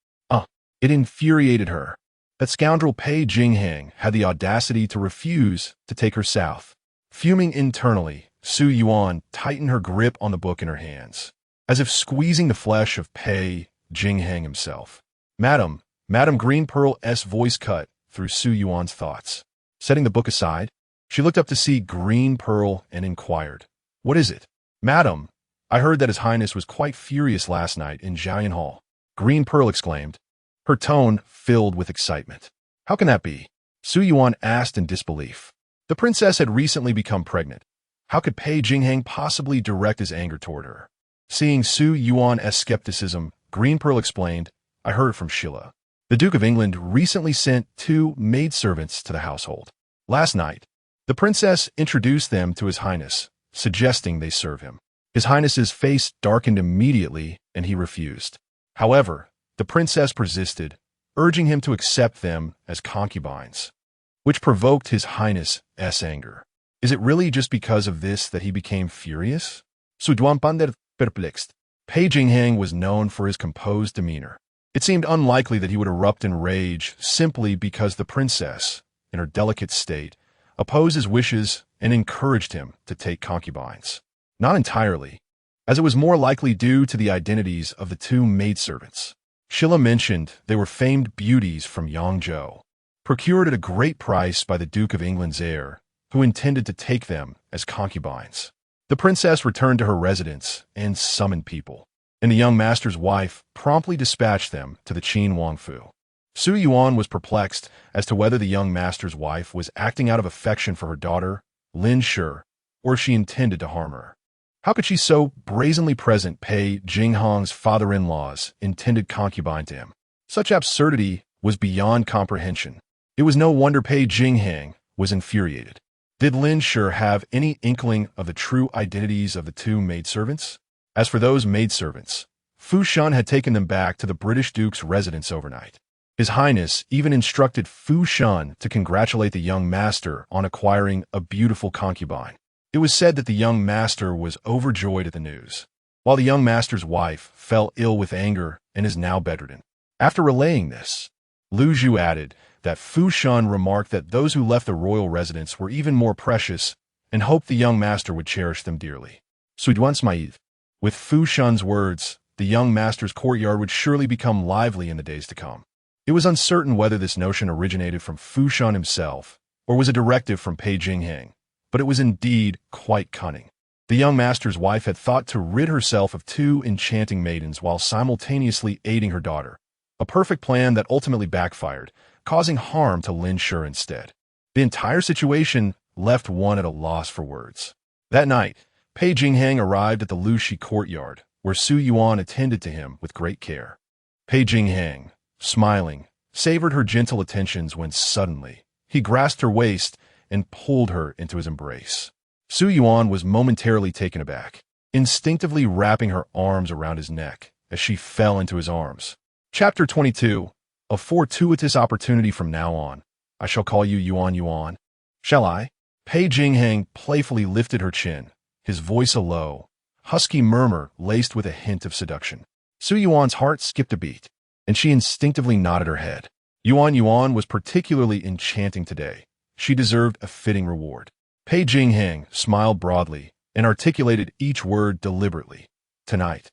It infuriated her. That scoundrel Pei Jingxuan had the audacity to refuse to take her south. Fuming internally, Su Yuan tightened her grip on the book in her hands, as if squeezing the flesh of Pei Jingxuan himself. Madam Green Pearl's voice cut through Su Yuan's thoughts. Setting the book aside, she looked up to see Green Pearl and inquired, What is it? Madam, I heard that His Highness was quite furious last night in Jiayan Hall. Green Pearl exclaimed, her tone filled with excitement. How can that be? Su Yuan asked in disbelief. The princess had recently become pregnant. How could Pei Jingxuan possibly direct his anger toward her? Seeing Su Yuan's skepticism, Green Pearl explained, I heard it from Sheila. The Duke of England recently sent 2 maidservants to the household. Last night, the princess introduced them to His Highness, suggesting they serve him. His Highness's face darkened immediately, and he refused. However, the princess persisted, urging him to accept them as concubines, which provoked His Highness's anger. Is it really just because of this that he became furious? Su Yuan pander perplexed. Pei Jingxuan was known for his composed demeanor. It seemed unlikely that he would erupt in rage simply because the princess, in her delicate state, opposed his wishes and encouraged him to take concubines. Not entirely, as it was more likely due to the identities of the 2 maidservants. Sheila mentioned they were famed beauties from Yangzhou, procured at a great price by the Duke of England's heir, who intended to take them as concubines. The princess returned to her residence and summoned people, and the young master's wife promptly dispatched them to the Qin Wangfu. Su Yuan was perplexed as to whether the young master's wife was acting out of affection for her daughter, Lin Shi, or if she intended to harm her. How could she so brazenly present Pei Jingxuan's father-in-law's intended concubine to him? Such absurdity was beyond comprehension. It was no wonder Pei Jingxuan was infuriated. Did Lin Shi have any inkling of the true identities of the two maidservants? As for those maidservants, Fu Shun had taken them back to the British Duke's residence overnight. His Highness even instructed Fu Shun to congratulate the young master on acquiring a beautiful concubine. It was said that the young master was overjoyed at the news, while the young master's wife fell ill with anger and is now bedridden. After relaying this, Lu Zhu added that Fu Shun remarked that those who left the royal residence were even more precious and hoped the young master would cherish them dearly. Su Yuan smiled. With Fu Shun's words, the young master's courtyard would surely become lively in the days to come. It was uncertain whether this notion originated from Fu Shun himself or was a directive from Pei Jingxuan, but it was indeed quite cunning. The young master's wife had thought to rid herself of two enchanting maidens while simultaneously aiding her daughter, a perfect plan that ultimately backfired, causing harm to Lin Shi instead. The entire situation left one at a loss for words. That night, Pei Jingxuan arrived at the Lu Shi courtyard, where Su Yuan attended to him with great care. Pei Jingxuan, smiling, savored her gentle attentions when suddenly he grasped her waist and pulled her into his embrace. Su Yuan was momentarily taken aback, instinctively wrapping her arms around his neck as she fell into his arms. Chapter 22. A fortuitous opportunity from now on. I shall call you Yuan Yuan. Shall I? Pei Jingxuan playfully lifted her chin, his voice a low, husky murmur laced with a hint of seduction. Su Yuan's heart skipped a beat, and she instinctively nodded her head. Yuan Yuan was particularly enchanting today. She deserved a fitting reward. Pei Jingxuan smiled broadly and articulated each word deliberately. Tonight,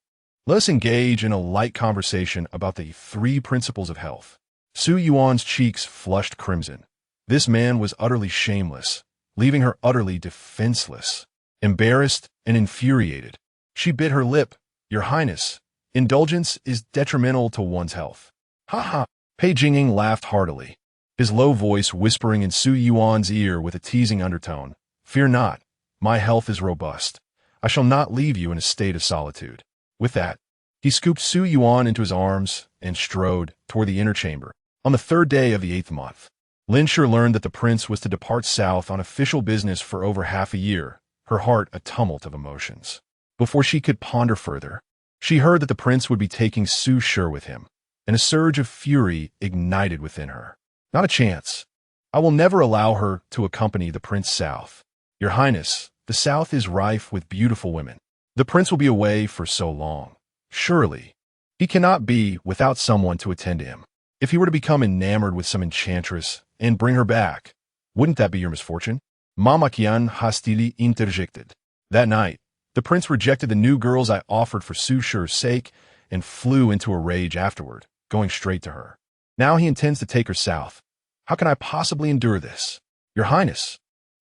let us engage in a light conversation about the three principles of health. Su Yuan's cheeks flushed crimson. This man was utterly shameless, leaving her utterly defenseless, embarrassed and infuriated. She bit her lip. Your Highness, indulgence is detrimental to one's health. Ha ha! Pei Jingxuan laughed heartily, his low voice whispering in Su Yuan's ear with a teasing undertone. Fear not, my health is robust. I shall not leave you in a state of solitude. With that, he scooped Su Yuan into his arms and strode toward the inner chamber. On the third day of the 8th month, Lin Shi learned that the prince was to depart south on official business for over half a year, her heart a tumult of emotions. Before she could ponder further, she heard that the prince would be taking Su Shi with him, and a surge of fury ignited within her. Not a chance. I will never allow her to accompany the prince south. Your Highness, the south is rife with beautiful women. The prince will be away for so long. Surely, he cannot be without someone to attend to him. If he were to become enamored with some enchantress and bring her back, wouldn't that be your misfortune? Mama Qian hastily interjected. That night, the prince rejected the new girls I offered for Su Shi's sake and flew into a rage afterward, going straight to her. Now he intends to take her south. How can I possibly endure this? Your Highness,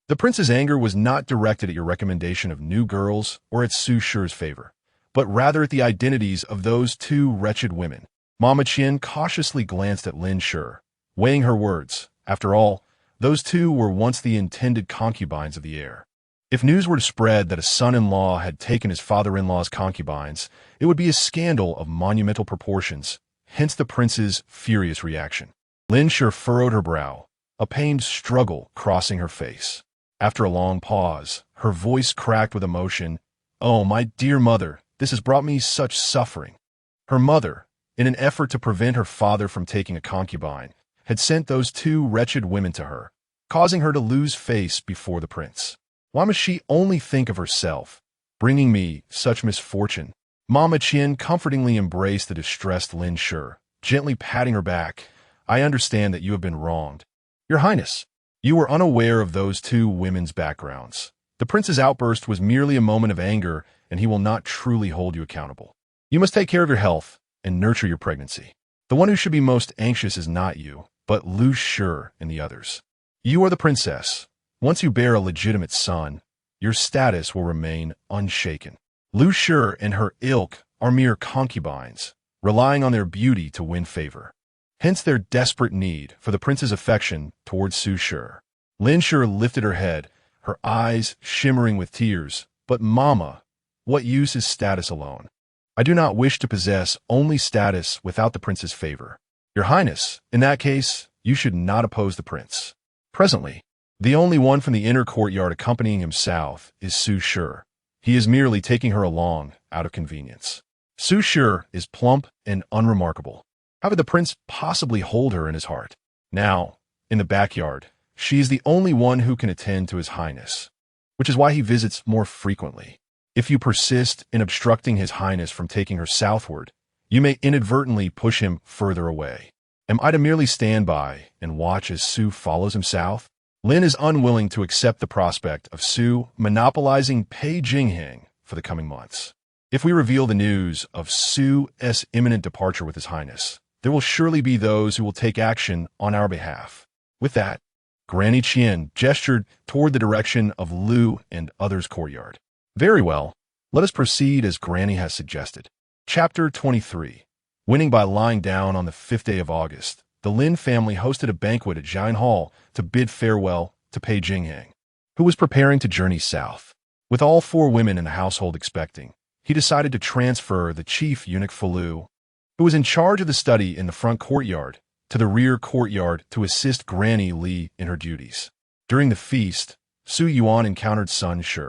the prince's anger was not directed at your recommendation of new girls or at Su Shi's favor, but rather at the identities of those two wretched women. Mama Qian cautiously glanced at Lin Shi, weighing her words. After all, those two were once the intended concubines of the heir. If news were to spread that a son-in-law had taken his father-in-law's concubines, it would be a scandal of monumental proportions, hence the prince's furious reaction. Lin Shi furrowed her brow, a pained struggle crossing her face. After a long pause, her voice cracked with emotion. Oh, my dear mother, this has brought me such suffering. Her mother, in an effort to prevent her father from taking a concubine, had sent those two wretched women to her, causing her to lose face before the prince. Why must she only think of herself, bringing me such misfortune? Mama Qian comfortingly embraced the distressed Lin Shi, gently patting her back. I understand that you have been wronged. Your Highness, you were unaware of those two women's backgrounds. The prince's outburst was merely a moment of anger, and he will not truly hold you accountable. You must take care of your health and nurture your pregnancy. The one who should be most anxious is not you, but Lu Shi and the others. You are the princess. Once you bear a legitimate son, your status will remain unshaken. Lu Shi and her ilk are mere concubines, relying on their beauty to win favor. hence their desperate need for the prince's affection towards Su Shi. Lin Shi lifted her head, her eyes shimmering with tears. But Mama, what use is status alone? I do not wish to possess only status without the prince's favor. Your Highness, in that case, you should not oppose the prince. Presently, the only one from the inner courtyard accompanying him south is Su Shi. He is merely taking her along out of convenience. Su Shi is plump and unremarkable. How could the prince possibly hold her in his heart? Now, in the backyard, she is the only one who can attend to his highness, which is why he visits more frequently. If you persist in obstructing his highness from taking her southward, you may inadvertently push him further away. Am I to merely stand by and watch as Su follows him south? Lin is unwilling to accept the prospect of Su monopolizing Pei Jingxuan for the coming months. If we reveal the news of Su's imminent departure with his highness, there will surely be those who will take action on our behalf. With that, Granny Qin gestured toward the direction of Lu and others' courtyard. Very well, let us proceed as Granny has suggested. Chapter 23. Winning by lying down on the 5th day of August, the Lin family hosted a banquet at Jian Hall to bid farewell to Pei Jingxuan, who was preparing to journey south. With all 4 women in the household expecting, he decided to transfer the chief eunuch Lu, who was in charge of the study in the front courtyard, to the rear courtyard to assist Granny Li in her duties. During the feast, Su Yuan encountered Sun Shi,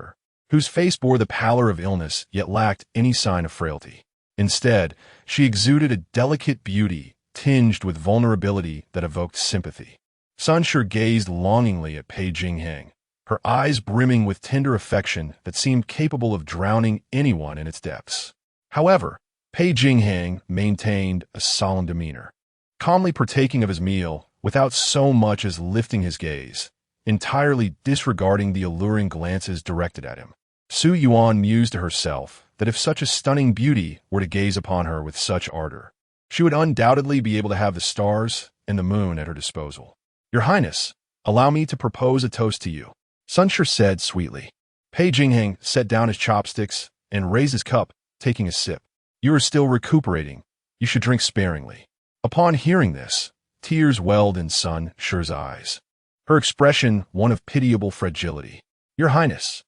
whose face bore the pallor of illness yet lacked any sign of frailty. Instead, she exuded a delicate beauty tinged with vulnerability that evoked sympathy. Sun Shi gazed longingly at Pei Jingxuan, her eyes brimming with tender affection that seemed capable of drowning anyone in its depths. However, Pei Jingxuan maintained a solemn demeanor, calmly partaking of his meal without so much as lifting his gaze, entirely disregarding the alluring glances directed at him. Su Yuan mused to herself that if such a stunning beauty were to gaze upon her with such ardor, she would undoubtedly be able to have the stars and the moon at her disposal. Your Highness, allow me to propose a toast to you, Sun Shi said sweetly. Pei Jingxuan set down his chopsticks and raised his cup, taking a sip. You are still recuperating. You should drink sparingly. Upon hearing this, tears welled in Sun Shi's eyes, her expression one of pitiable fragility. Your Highness,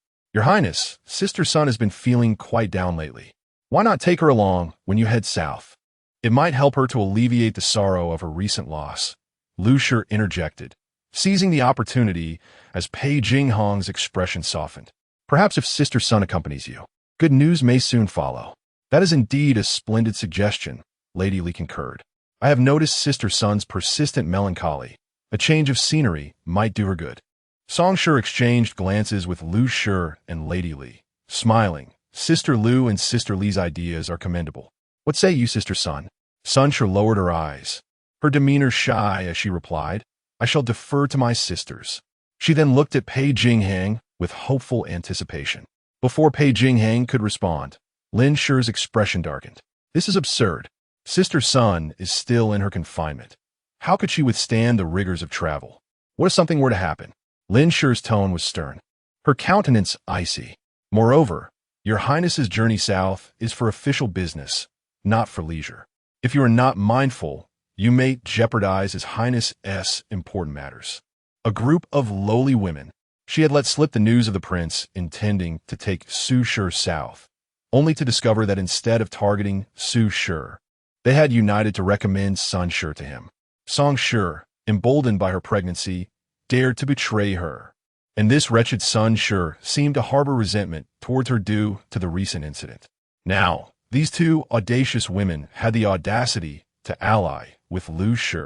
Sister Sun has been feeling quite down lately. Why not take her along when you head south? It might help her to alleviate the sorrow of her recent loss. Lu Shi interjected, seizing the opportunity as Pei Jingxuan's expression softened. Perhaps if Sister Sun accompanies you, good news may soon follow. That is indeed a splendid suggestion, Lady Li concurred. I have noticed Sister Sun's persistent melancholy. A change of scenery might do her good. Song Shi exchanged glances with Lu Shi and Lady Li, smiling. Sister Lu and Sister Li's ideas are commendable. What say you, Sister Sun? Sun Shi lowered her eyes, her demeanor shy as she replied, I shall defer to my sisters. She then looked at Pei Jingxuan with hopeful anticipation. Before Pei Jingxuan could respond, Lin Shi's expression darkened. This is absurd. Sister Sun is still in her confinement. How could she withstand the rigors of travel? What if something were to happen? Lin Shi's tone was stern, her countenance icy. Moreover, Your Highness's journey south is for official business, not for leisure. If you are not mindful, you may jeopardize His Highness's important matters. A group of lowly women. She had let slip the news of the prince intending to take Su Shi south, only to discover that instead of targeting Su Shi, they had united to recommend Sun Shi to him. Song Shi, emboldened by her pregnancy, dared to betray her, and this wretched Sun Shi seemed to harbor resentment towards her due to the recent incident. Now, these 2 audacious women had the audacity to ally with Lu Shi.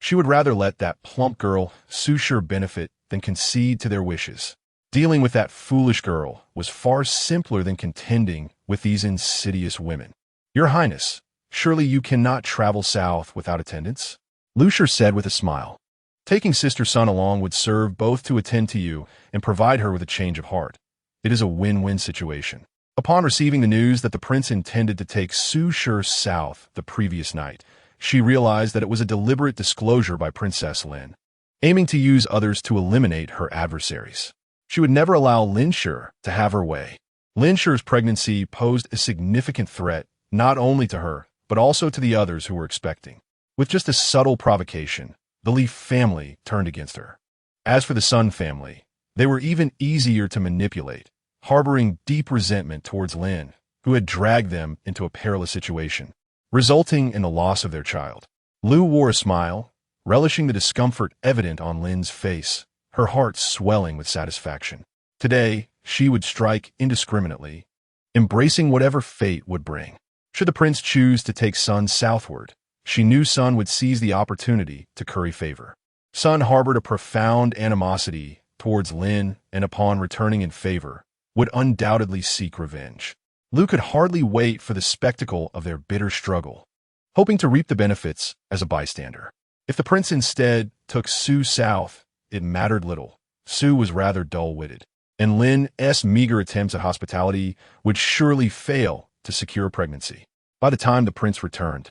She would rather let that plump girl Su Shi benefit than concede to their wishes. Dealing with that foolish girl was far simpler than contending with these insidious women. Your Highness, surely you cannot travel south without attendance? Lu Shi said with a smile. Taking Sister Sun along would serve both to attend to you and provide her with a change of heart. It is a win-win situation. Upon receiving the news that the prince intended to take Su Shi south the previous night, she realized that it was a deliberate disclosure by Princess Lin, aiming to use others to eliminate her adversaries. She would never allow Lin Shi to have her way. Lin Shi's pregnancy posed a significant threat not only to her, but also to the others who were expecting. With just a subtle provocation, the Li family turned against her. As for the Sun family, they were even easier to manipulate, harboring deep resentment towards Lin, who had dragged them into a perilous situation, resulting in the loss of their child. Lu wore a smile, relishing the discomfort evident on Lin's face, her heart swelling with satisfaction. Today, she would strike indiscriminately, embracing whatever fate would bring. Should the prince choose to take Sun southward, she knew Sun would seize the opportunity to curry favor. Sun harbored a profound animosity towards Lin and upon returning in favor, would undoubtedly seek revenge. Lu could hardly wait for the spectacle of their bitter struggle, hoping to reap the benefits as a bystander. If the prince instead took Su south, it mattered little. Su was rather dull-witted, and Lin's meager attempts at hospitality would surely fail to secure a pregnancy. By the time the prince returned,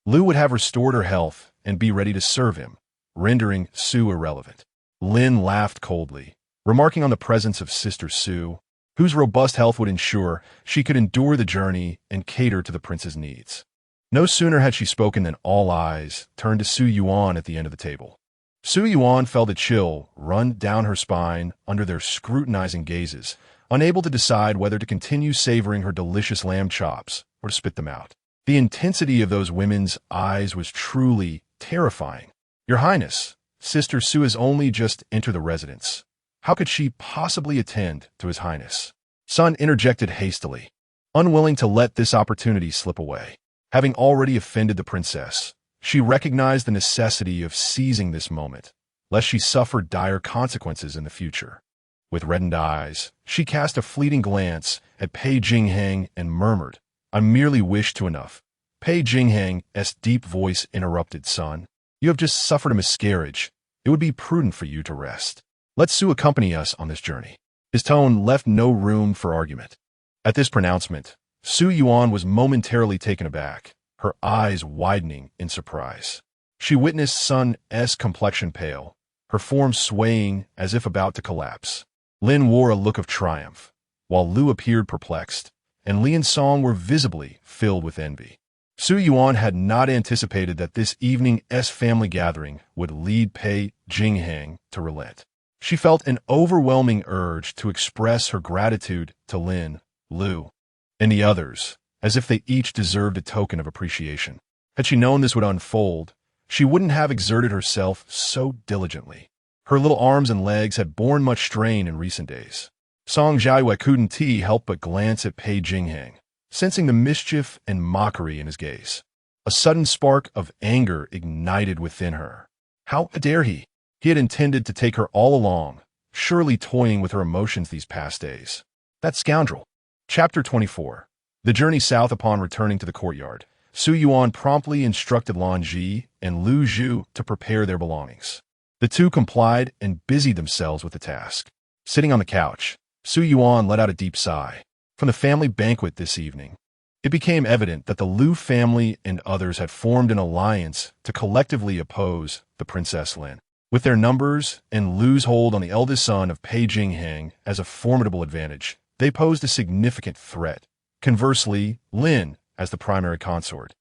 Lu would have restored her health and be ready to serve him, rendering Su irrelevant. Lin laughed coldly, remarking on the presence of Sister Su, whose robust health would ensure she could endure the journey and cater to the prince's needs. No sooner had she spoken than all eyes turned to Su Yuan at the end of the table. Su Yuan felt a chill run down her spine under their scrutinizing gazes, unable to decide whether to continue savoring her delicious lamb chops or to spit them out. The intensity of those women's eyes was truly terrifying. "Your Highness, Sister Su has only just entered the residence. How could she possibly attend to His Highness?" Sun interjected hastily, unwilling to let this opportunity slip away. Having already offended the princess, she recognized the necessity of seizing this moment, lest she suffer dire consequences in the future. With reddened eyes, she cast a fleeting glance at Pei Jingxuan and murmured, "I merely wish to enough." Pei Jingxuan's deep voice interrupted, "Son, you have just suffered a miscarriage. It would be prudent for you to rest. Let Su accompany us on this journey." His tone left no room for argument. At this pronouncement, Su Yuan was momentarily taken aback, her eyes widening in surprise. She witnessed Sun's complexion pale, her form swaying as if about to collapse. Lin wore a look of triumph, while Lu appeared perplexed, and Li and Song were visibly filled with envy. Su Yuan had not anticipated that this evening's family gathering would lead Pei Jingxuan to relent. She felt an overwhelming urge to express her gratitude to Lin, Lu, and the others, as if they each deserved a token of appreciation. Had she known this would unfold, she wouldn't have exerted herself so diligently. Her little arms and legs had borne much strain in recent days. Song Jiayue couldn't help but glance at Pei Jingxuan, sensing the mischief and mockery in his gaze. A sudden spark of anger ignited within her. How dare he? He had intended to take her all along, surely toying with her emotions these past days. That scoundrel. Chapter 24. The journey south. Upon returning to the courtyard, Su Yuan promptly instructed Lan Ji and Lu Zhu to prepare their belongings. The two complied and busied themselves with the task. Sitting on the couch, Su Yuan let out a deep sigh. From the family banquet this evening, it became evident that the Lu family and others had formed an alliance to collectively oppose the Princess Lin. With their numbers and Lu's hold on the eldest son of Pei Jingxuan as a formidable advantage, they posed a significant threat. Conversely, Lin, as the primary consort,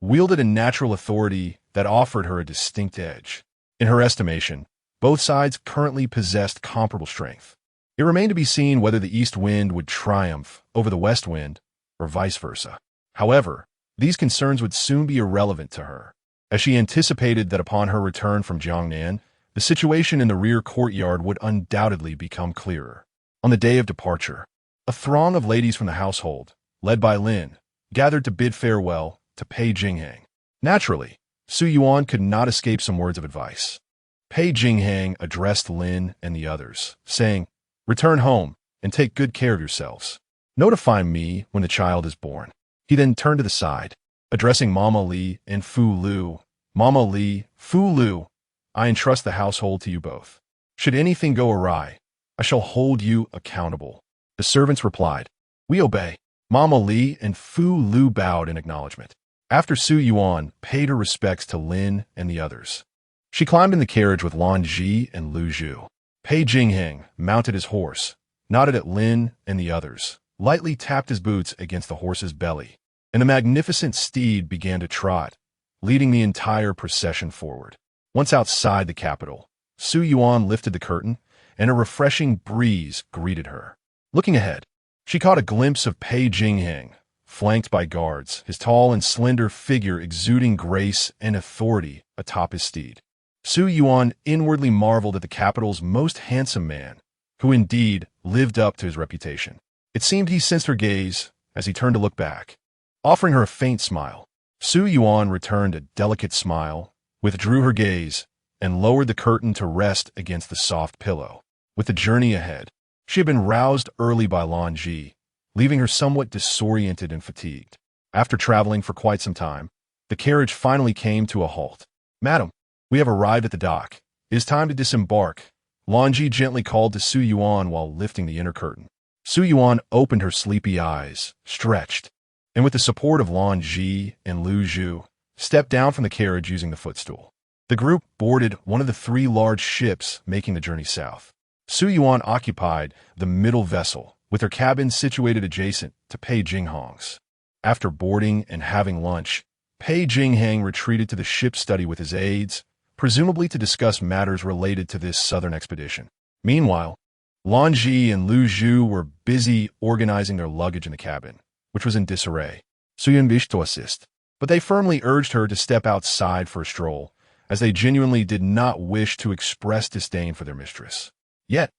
wielded a natural authority that offered her a distinct edge. In her estimation, both sides currently possessed comparable strength. It remained to be seen whether the east wind would triumph over the west wind, or vice versa. However, these concerns would soon be irrelevant to her, as she anticipated that upon her return from Jiangnan, the situation in the rear courtyard would undoubtedly become clearer. On the day of departure, a throng of ladies from the household, led by Lin, gathered to bid farewell to Pei Jingxuan. Naturally, Su Yuan could not escape some words of advice. Pei Jingxuan addressed Lin and the others, saying, "Return home and take good care of yourselves. Notify me when the child is born." He then turned to the side, addressing Mama Li and Fu Lu. "Mama Li, Fu Lu, I entrust the household to you both. Should anything go awry, I shall hold you accountable." The servants replied, "We obey." Mama Li and Fu Lu bowed in acknowledgement. After Su Yuan paid her respects to Lin and the others, she climbed in the carriage with Lan Ji and Lu Zhu. Pei Jingxuan mounted his horse, nodded at Lin and the others, lightly tapped his boots against the horse's belly, and the magnificent steed began to trot, leading the entire procession forward. Once outside the capital, Su Yuan lifted the curtain, and a refreshing breeze greeted her. Looking ahead, she caught a glimpse of Pei Jingxuan, flanked by guards, his tall and slender figure exuding grace and authority atop his steed. Su Yuan inwardly marveled at the capital's most handsome man, who indeed lived up to his reputation. It seemed he sensed her gaze as he turned to look back. Offering her a faint smile, Su Yuan returned a delicate smile, withdrew her gaze, and lowered the curtain to rest against the soft pillow. With the journey ahead, she had been roused early by Lan Ji, leaving her somewhat disoriented and fatigued. After traveling for quite some time, the carriage finally came to a halt. "Madam, we have arrived at the dock. It is time to disembark," Lan Ji gently called to Su Yuan while lifting the inner curtain. Su Yuan opened her sleepy eyes, stretched, and with the support of Lan Ji and Lu Zhu, stepped down from the carriage using the footstool. The group boarded one of the 3 large ships making the journey south. Su Yuan occupied the middle vessel, with her cabin situated adjacent to Pei Jingxuan's. After boarding and having lunch, Pei Jingxuan retreated to the ship's study with his aides, presumably to discuss matters related to this southern expedition. Meanwhile, Lan Ji and Lu Zhu were busy organizing their luggage in the cabin, which was in disarray. Su Yuan wished to assist, but they firmly urged her to step outside for a stroll, as they genuinely did not wish to express disdain for their mistress. Yet,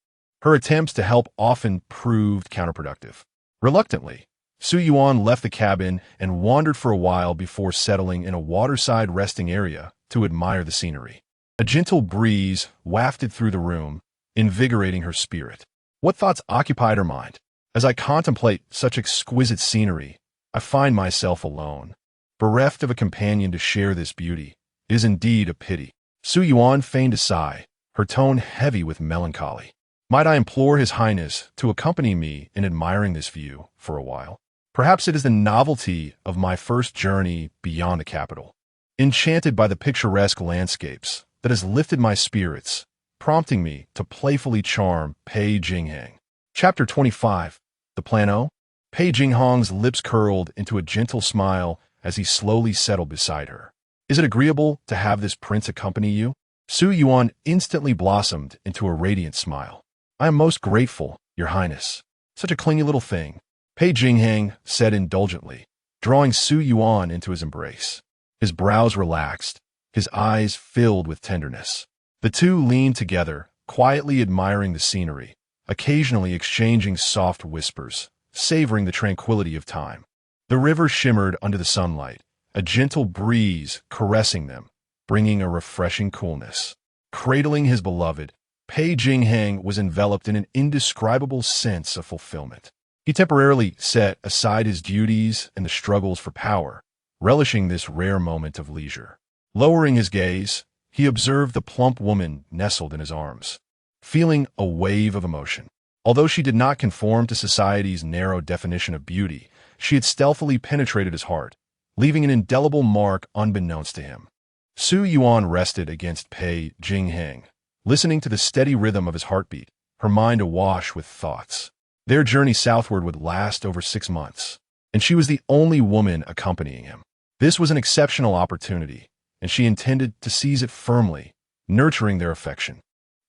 her attempts to help often proved counterproductive. Reluctantly, Su Yuan left the cabin and wandered for a while before settling in a waterside resting area to admire the scenery. A gentle breeze wafted through the room, invigorating her spirit. What thoughts occupied her mind? As I contemplate such exquisite scenery, I find myself alone. Bereft of a companion to share this beauty, it is indeed a pity. Su Yuan feigned a sigh, her tone heavy with melancholy. Might I implore His Highness to accompany me in admiring this view for a while? Perhaps it is the novelty of my first journey beyond the capital, enchanted by the picturesque landscapes, that has lifted my spirits, prompting me to playfully charm Pei Jingxuan. Chapter 25. The Plano. Pei Jingxuan's lips curled into a gentle smile as he slowly settled beside her. "Is it agreeable to have this prince accompany you?" Su Yuan instantly blossomed into a radiant smile. "I am most grateful, Your Highness. Such a clingy little thing," Pei Jingxuan said indulgently, drawing Su Yuan into his embrace. His brows relaxed, his eyes filled with tenderness. The two leaned together, quietly admiring the scenery, occasionally exchanging soft whispers, savoring the tranquility of time. The river shimmered under the sunlight, a gentle breeze caressing them, bringing a refreshing coolness. Cradling his beloved, Pei Jingxuan was enveloped in an indescribable sense of fulfillment. He temporarily set aside his duties and the struggles for power, relishing this rare moment of leisure. Lowering his gaze, he observed the plump woman nestled in his arms, feeling a wave of emotion. Although she did not conform to society's narrow definition of beauty, she had stealthily penetrated his heart, leaving an indelible mark unbeknownst to him. Su Yuan rested against Pei Jingxuan, listening to the steady rhythm of his heartbeat, her mind awash with thoughts. Their journey southward would last over 6 months, and she was the only woman accompanying him. This was an exceptional opportunity, and she intended to seize it firmly, nurturing their affection.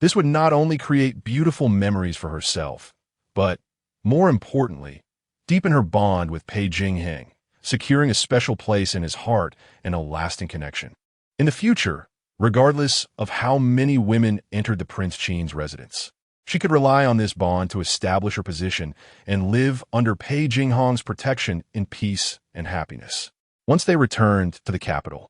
This would not only create beautiful memories for herself, but, more importantly, deepen her bond with Pei Jingxuan, securing a special place in his heart and a lasting connection. In the future, regardless of how many women entered the Prince Qin's residence, she could rely on this bond to establish her position and live under Pei Jingxuan's protection in peace and happiness. Once they returned to the capital,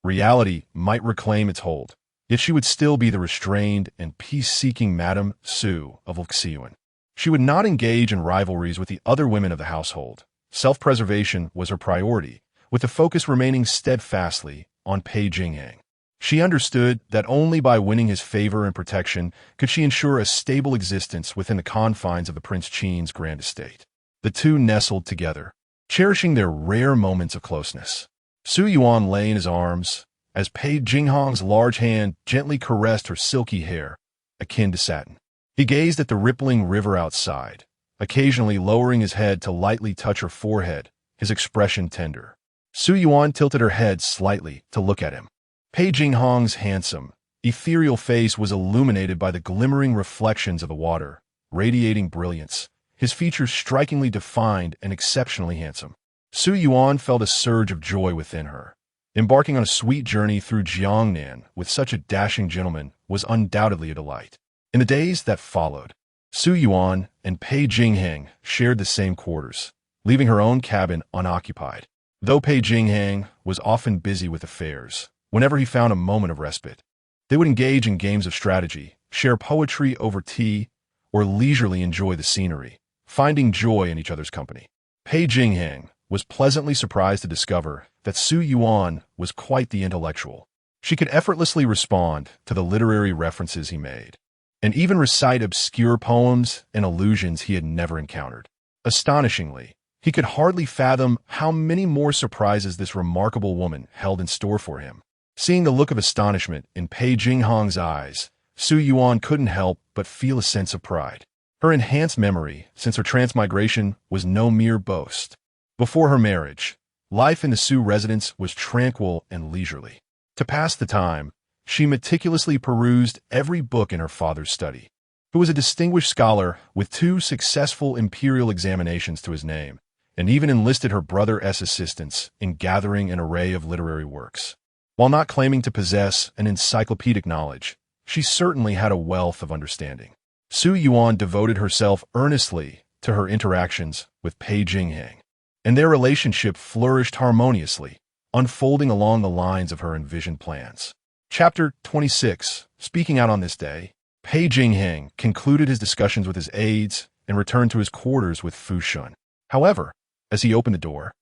reality might reclaim its hold, yet she would still be the restrained and peace-seeking Madame Su of Su Yuan. She would not engage in rivalries with the other women of the household. Self-preservation was her priority, with the focus remaining steadfastly on Pei Jingxuan. She understood that only by winning his favor and protection could she ensure a stable existence within the confines of the Prince Qin's grand estate. The two nestled together, cherishing their rare moments of closeness. Su Yuan lay in his arms, as Pei Jingxuan's large hand gently caressed her silky hair, akin to satin. He gazed at the rippling river outside, occasionally lowering his head to lightly touch her forehead, his expression tender. Su Yuan tilted her head slightly to look at him. Pei Jingxuan's handsome, ethereal face was illuminated by the glimmering reflections of the water, radiating brilliance, his features strikingly defined and exceptionally handsome. Su Yuan felt a surge of joy within her. Embarking on a sweet journey through Jiangnan with such a dashing gentleman was undoubtedly a delight. In the days that followed, Su Yuan and Pei Jingxuan shared the same quarters, leaving her own cabin unoccupied. Though Pei Jingxuan was often busy with affairs, whenever he found a moment of respite, they would engage in games of strategy, share poetry over tea, or leisurely enjoy the scenery, finding joy in each other's company. Pei Jingxuan was pleasantly surprised to discover that Su Yuan was quite the intellectual. She could effortlessly respond to the literary references he made, and even recite obscure poems and allusions he had never encountered. Astonishingly, he could hardly fathom how many more surprises this remarkable woman held in store for him. Seeing the look of astonishment in Pei Jingxuan's eyes, Su Yuan couldn't help but feel a sense of pride. Her enhanced memory since her transmigration was no mere boast. Before her marriage, life in the Su residence was tranquil and leisurely. To pass the time, she meticulously perused every book in her father's study, who was a distinguished scholar with 2 successful imperial examinations to his name, and even enlisted her brother's assistance in gathering an array of literary works. While not claiming to possess an encyclopedic knowledge, she certainly had a wealth of understanding. Su Yuan devoted herself earnestly to her interactions with Pei Jingxuan, and their relationship flourished harmoniously, unfolding along the lines of her envisioned plans. Chapter 26. Speaking out on this day, Pei Jingxuan concluded his discussions with his aides and returned to his quarters with Fu Shun. However, as he opened the door,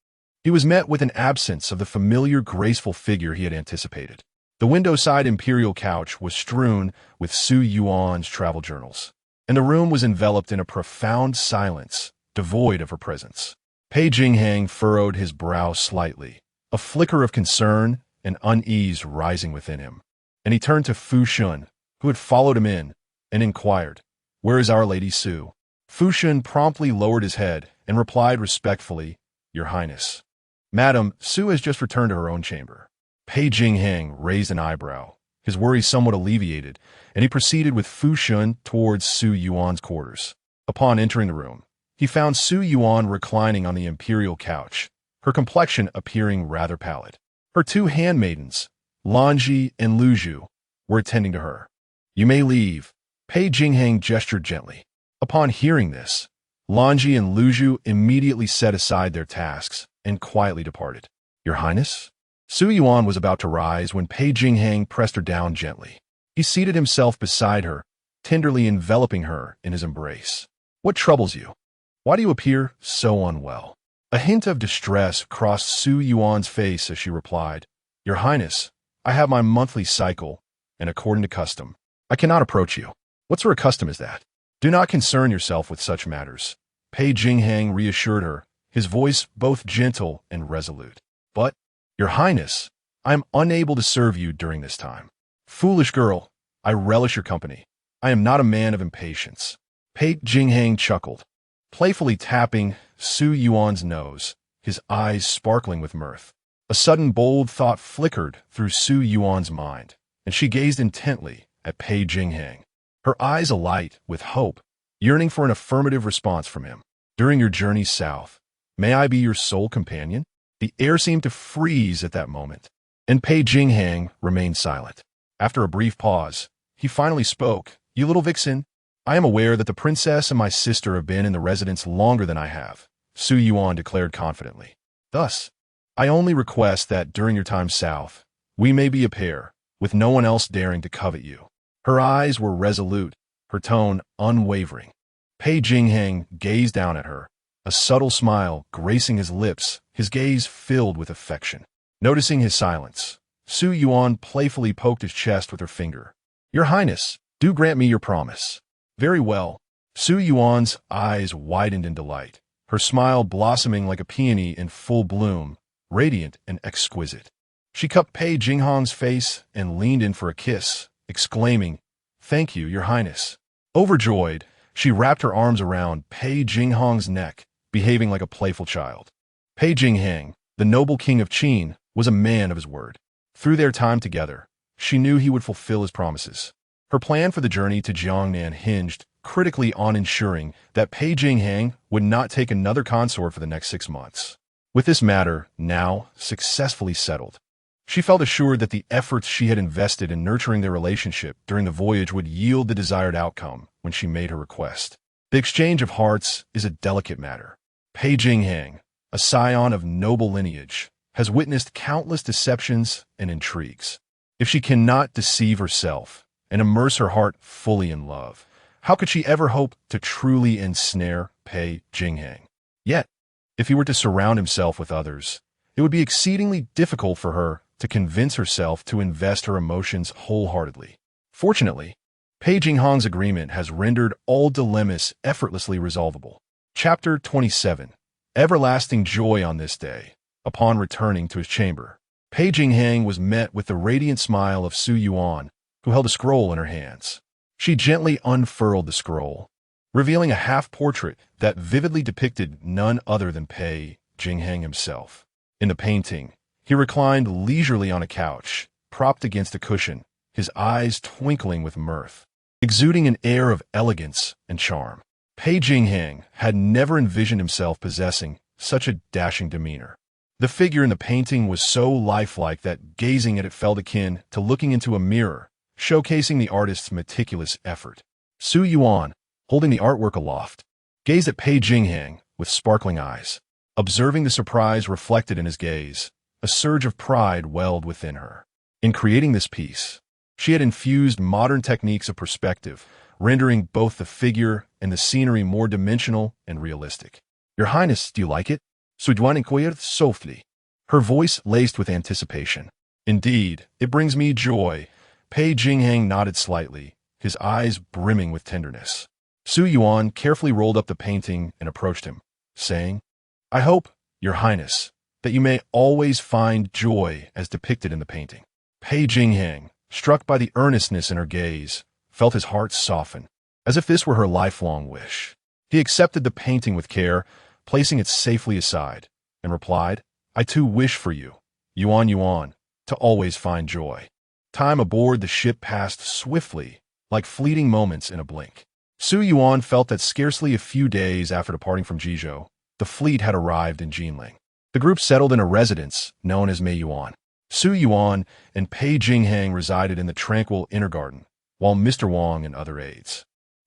he was met with an absence of the familiar, graceful figure he had anticipated. The window-side imperial couch was strewn with Su Yuan's travel journals, and the room was enveloped in a profound silence, devoid of her presence. Pei Jingxuan furrowed his brow slightly, a flicker of concern and unease rising within him, and he turned to Fu Shun, who had followed him in, and inquired, "Where is Our Lady Su?" Fu Shun promptly lowered his head and replied respectfully, "Your Highness." "Madam, Su has just returned to her own chamber." Pei Jingxuan raised an eyebrow, his worry somewhat alleviated, and he proceeded with Fu Shun towards Su Yuan's quarters. Upon entering the room, he found Su Yuan reclining on the imperial couch, her complexion appearing rather pallid. Her 2 handmaidens, Lanji and Luzhu, were attending to her. "You may leave." Pei Jingxuan gestured gently. Upon hearing this, Lanji and Luzhu immediately set aside their tasks and quietly departed. "Your Highness?" Su Yuan was about to rise when Pei Jingxuan pressed her down gently. He seated himself beside her, tenderly enveloping her in his embrace. "What troubles you? Why do you appear so unwell?" A hint of distress crossed Su Yuan's face as she replied, "Your Highness, I have my monthly cycle, and according to custom, I cannot approach you." "What sort of custom is that?" "Do not concern yourself with such matters," Pei Jingxuan reassured her, his voice both gentle and resolute. "But, Your Highness, I am unable to serve you during this time." "Foolish girl, I relish your company. I am not a man of impatience." Pei Jingxuan chuckled, playfully tapping Su Yuan's nose, his eyes sparkling with mirth. A sudden bold thought flickered through Su Yuan's mind, and she gazed intently at Pei Jingxuan, her eyes alight with hope, yearning for an affirmative response from him. "During your journey south, may I be your sole companion?" The air seemed to freeze at that moment, and Pei Jingxuan remained silent. After a brief pause, he finally spoke. "You little vixen, I am aware that the princess and my sister have been in the residence longer than I have," Su Yuan declared confidently. "Thus, I only request that during your time south, we may be a pair, with no one else daring to covet you." Her eyes were resolute, her tone unwavering. Pei Jingxuan gazed down at her, a subtle smile gracing his lips, his gaze filled with affection. Noticing his silence, Su Yuan playfully poked his chest with her finger. "Your Highness, do grant me your promise." "Very well." Su Yuan's eyes widened in delight, her smile blossoming like a peony in full bloom, radiant and exquisite. She cupped Pei Jingxuan's face and leaned in for a kiss, exclaiming, "Thank you, Your Highness." Overjoyed, she wrapped her arms around Pei Jingxuan's neck, behaving like a playful child. Pei Jingxuan, The noble king of Qin was a man of his word. Through their time together, she knew he would fulfill his promises. Her plan for the journey to Jiangnan hinged critically on ensuring that Pei Jingxuan would not take another consort for the next 6 months. With this matter now successfully settled, she felt assured that the efforts she had invested in nurturing their relationship during the voyage would yield the desired outcome when she made her request. The exchange of hearts is a delicate matter. Pei Jingxuan, a scion of noble lineage, has witnessed countless deceptions and intrigues. If she cannot deceive herself and immerse her heart fully in love, how could she ever hope to truly ensnare Pei Jingxuan? Yet, if he were to surround himself with others, it would be exceedingly difficult for her to convince herself to invest her emotions wholeheartedly. Fortunately, Pei Jingxuan's agreement has rendered all dilemmas effortlessly resolvable. Chapter 27. Everlasting joy on this day. Upon returning to his chamber, Pei Jingxuan was met with the radiant smile of Su Yuan, who held a scroll in her hands. She gently unfurled the scroll, revealing a half-portrait that vividly depicted none other than Pei Jingxuan himself. In the painting, he reclined leisurely on a couch, propped against a cushion, his eyes twinkling with mirth, exuding an air of elegance and charm. Pei Jingxuan had never envisioned himself possessing such a dashing demeanor. The figure in the painting was so lifelike that gazing at it felt akin to looking into a mirror, showcasing the artist's meticulous effort. Su Yuan, holding the artwork aloft, gazed at Pei Jingxuan with sparkling eyes. Observing the surprise reflected in his gaze, a surge of pride welled within her. In creating this piece, she had infused modern techniques of perspective, rendering both the figure and the scenery more dimensional and realistic. "Your Highness, do you like it?" Su Yuan inquired softly, her voice laced with anticipation. "Indeed, it brings me joy." Pei Jingxuan nodded slightly, his eyes brimming with tenderness. Su Yuan carefully rolled up the painting and approached him, saying, "I hope, Your Highness, that you may always find joy as depicted in the painting." Pei Jingxuan, struck by the earnestness in her gaze, felt his heart soften, as if this were her lifelong wish. He accepted the painting with care, placing it safely aside, and replied, "I too wish for you, Yuan, to always find joy." Time aboard the ship passed swiftly, like fleeting moments in a blink. Su Yuan felt that scarcely a few days after departing from Jizhou, the fleet had arrived in Jinling. The group settled in a residence known as Mei Yuan. Su Yuan and Pei Jingxuan resided in the tranquil inner garden, while Mr. Wang and other aides,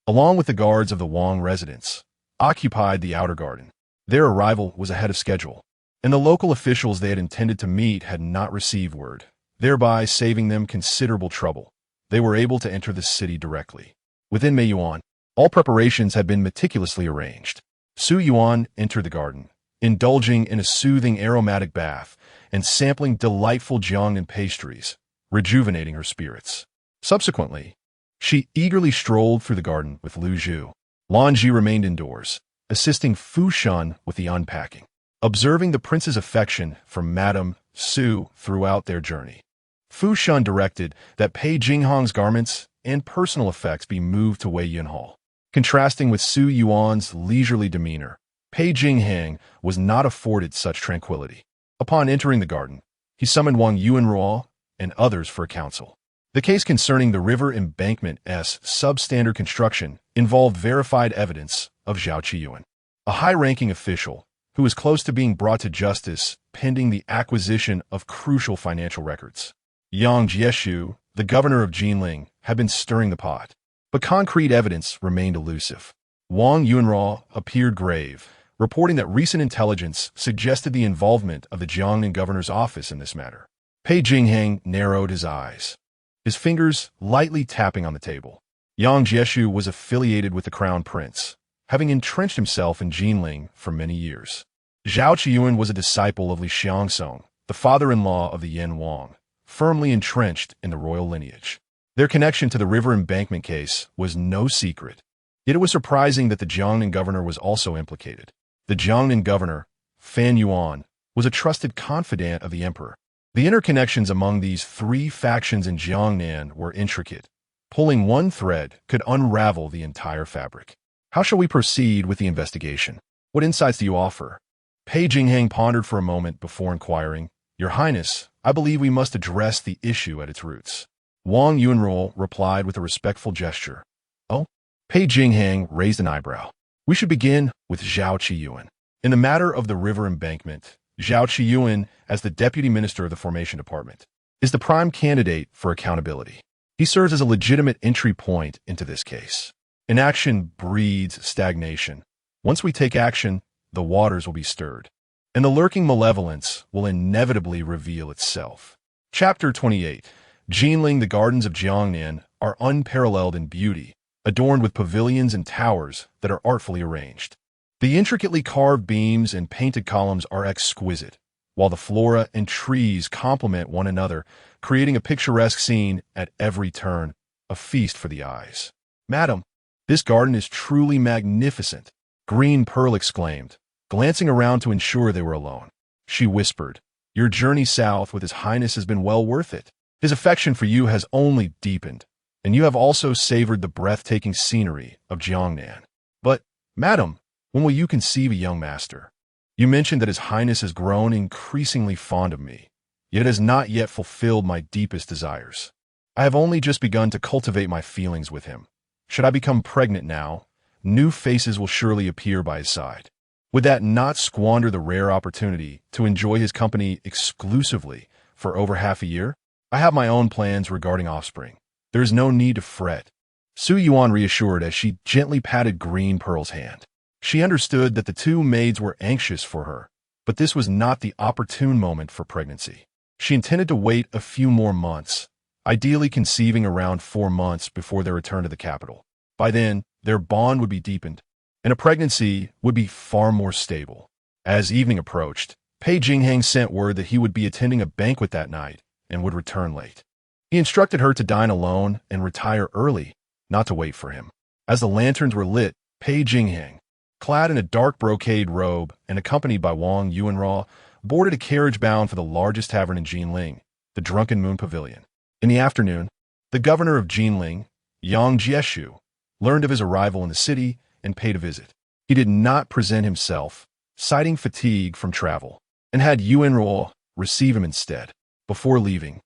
along with the guards of the Wang residence, occupied the outer garden. Their arrival was ahead of schedule, and the local officials they had intended to meet had not received word, thereby saving them considerable trouble. They were able to enter the city directly. Within Mei Yuan, all preparations had been meticulously arranged. Su Yuan entered the garden, indulging in a soothing aromatic bath and sampling delightful Jiangnan pastries, rejuvenating her spirits. Subsequently, she eagerly strolled through the garden with Lu Zhu. Lan Ji remained indoors, assisting Fu Shun with the unpacking. Observing the prince's affection for Madame Su throughout their journey, Fu Shun directed that Pei Jingxuan's garments and personal effects be moved to Wei Yun Hall. Contrasting with Su Yuan's leisurely demeanor, Pei Jingxuan was not afforded such tranquility. Upon entering the garden, he summoned Wang Yuanruo and others for a council. The case concerning the river embankment's substandard construction involved verified evidence of Zhao Qiyuan, a high-ranking official who was close to being brought to justice pending the acquisition of crucial financial records. Yang Jieshu, the governor of Jinling, had been stirring the pot, but concrete evidence remained elusive. Wang Yuanruo appeared grave, reporting that recent intelligence suggested the involvement of the Jiangnan governor's office in this matter. Pei Jingxuan narrowed his eyes, his fingers lightly tapping on the table. Yang Jieshu was affiliated with the crown prince, having entrenched himself in Jinling for many years. Zhao Qiyuan was a disciple of Li Xiangsong, the father-in-law of the Yan Wang, firmly entrenched in the royal lineage. Their connection to the river embankment case was no secret, yet it was surprising that the Jiangnan governor was also implicated. The Jiangnan governor, Fan Yuan, was a trusted confidant of the emperor. The interconnections among these three factions in Jiangnan were intricate. Pulling one thread could unravel the entire fabric. How shall we proceed with the investigation? What insights do you offer? Pei Jingxuan pondered for a moment before inquiring, Your Highness, I believe we must address the issue at its roots. Wang Yuanruo replied with a respectful gesture. Oh? Pei Jingxuan raised an eyebrow. We should begin with Zhao Qiyuan. In the matter of the river embankment, Zhao Qiyuan, as the Deputy Minister of the Formation Department, is the prime candidate for accountability. He serves as a legitimate entry point into this case. Inaction breeds stagnation. Once we take action, the waters will be stirred, and the lurking malevolence will inevitably reveal itself. Chapter 28. Jinling, the gardens of Jiangnan are unparalleled in beauty, adorned with pavilions and towers that are artfully arranged. The intricately carved beams and painted columns are exquisite, while the flora and trees complement one another, creating a picturesque scene at every turn, a feast for the eyes. Madam, this garden is truly magnificent, Green Pearl exclaimed, glancing around to ensure they were alone. She whispered, Your journey south with His Highness has been well worth it. His affection for you has only deepened, and you have also savored the breathtaking scenery of Jiangnan. But, madam, when will you conceive a young master? You mentioned that His Highness has grown increasingly fond of me, yet has not yet fulfilled my deepest desires. I have only just begun to cultivate my feelings with him. Should I become pregnant now, new faces will surely appear by his side. Would that not squander the rare opportunity to enjoy his company exclusively for over half a year? I have my own plans regarding offspring. There is no need to fret. Su Yuan reassured as she gently patted Green Pearl's hand. She understood that the two maids were anxious for her, but this was not the opportune moment for pregnancy. She intended to wait a few more months, ideally conceiving around 4 months before their return to the capital. By then, their bond would be deepened, and a pregnancy would be far more stable. As evening approached, Pei Jingxuan sent word that he would be attending a banquet that night and would return late. He instructed her to dine alone and retire early, not to wait for him. As the lanterns were lit, Pei Jingxuan, clad in a dark brocade robe and accompanied by Wang Yuanruo, boarded a carriage bound for the largest tavern in Jinling, the Drunken Moon Pavilion. In the afternoon, the governor of Jinling, Yang Jieshu, learned of his arrival in the city and paid a visit. He did not present himself, citing fatigue from travel, and had Yuanruo receive him instead. Before leaving,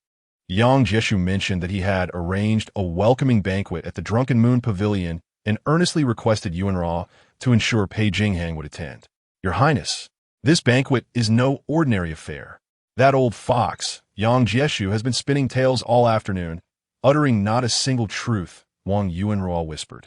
Yang Jieshu mentioned that he had arranged a welcoming banquet at the Drunken Moon Pavilion and earnestly requested Yuanruo to ensure Pei Jingxuan would attend. Your Highness, this banquet is no ordinary affair. That old fox, Yang Jieshu, has been spinning tales all afternoon, uttering not a single truth, Wang Yuanruo whispered.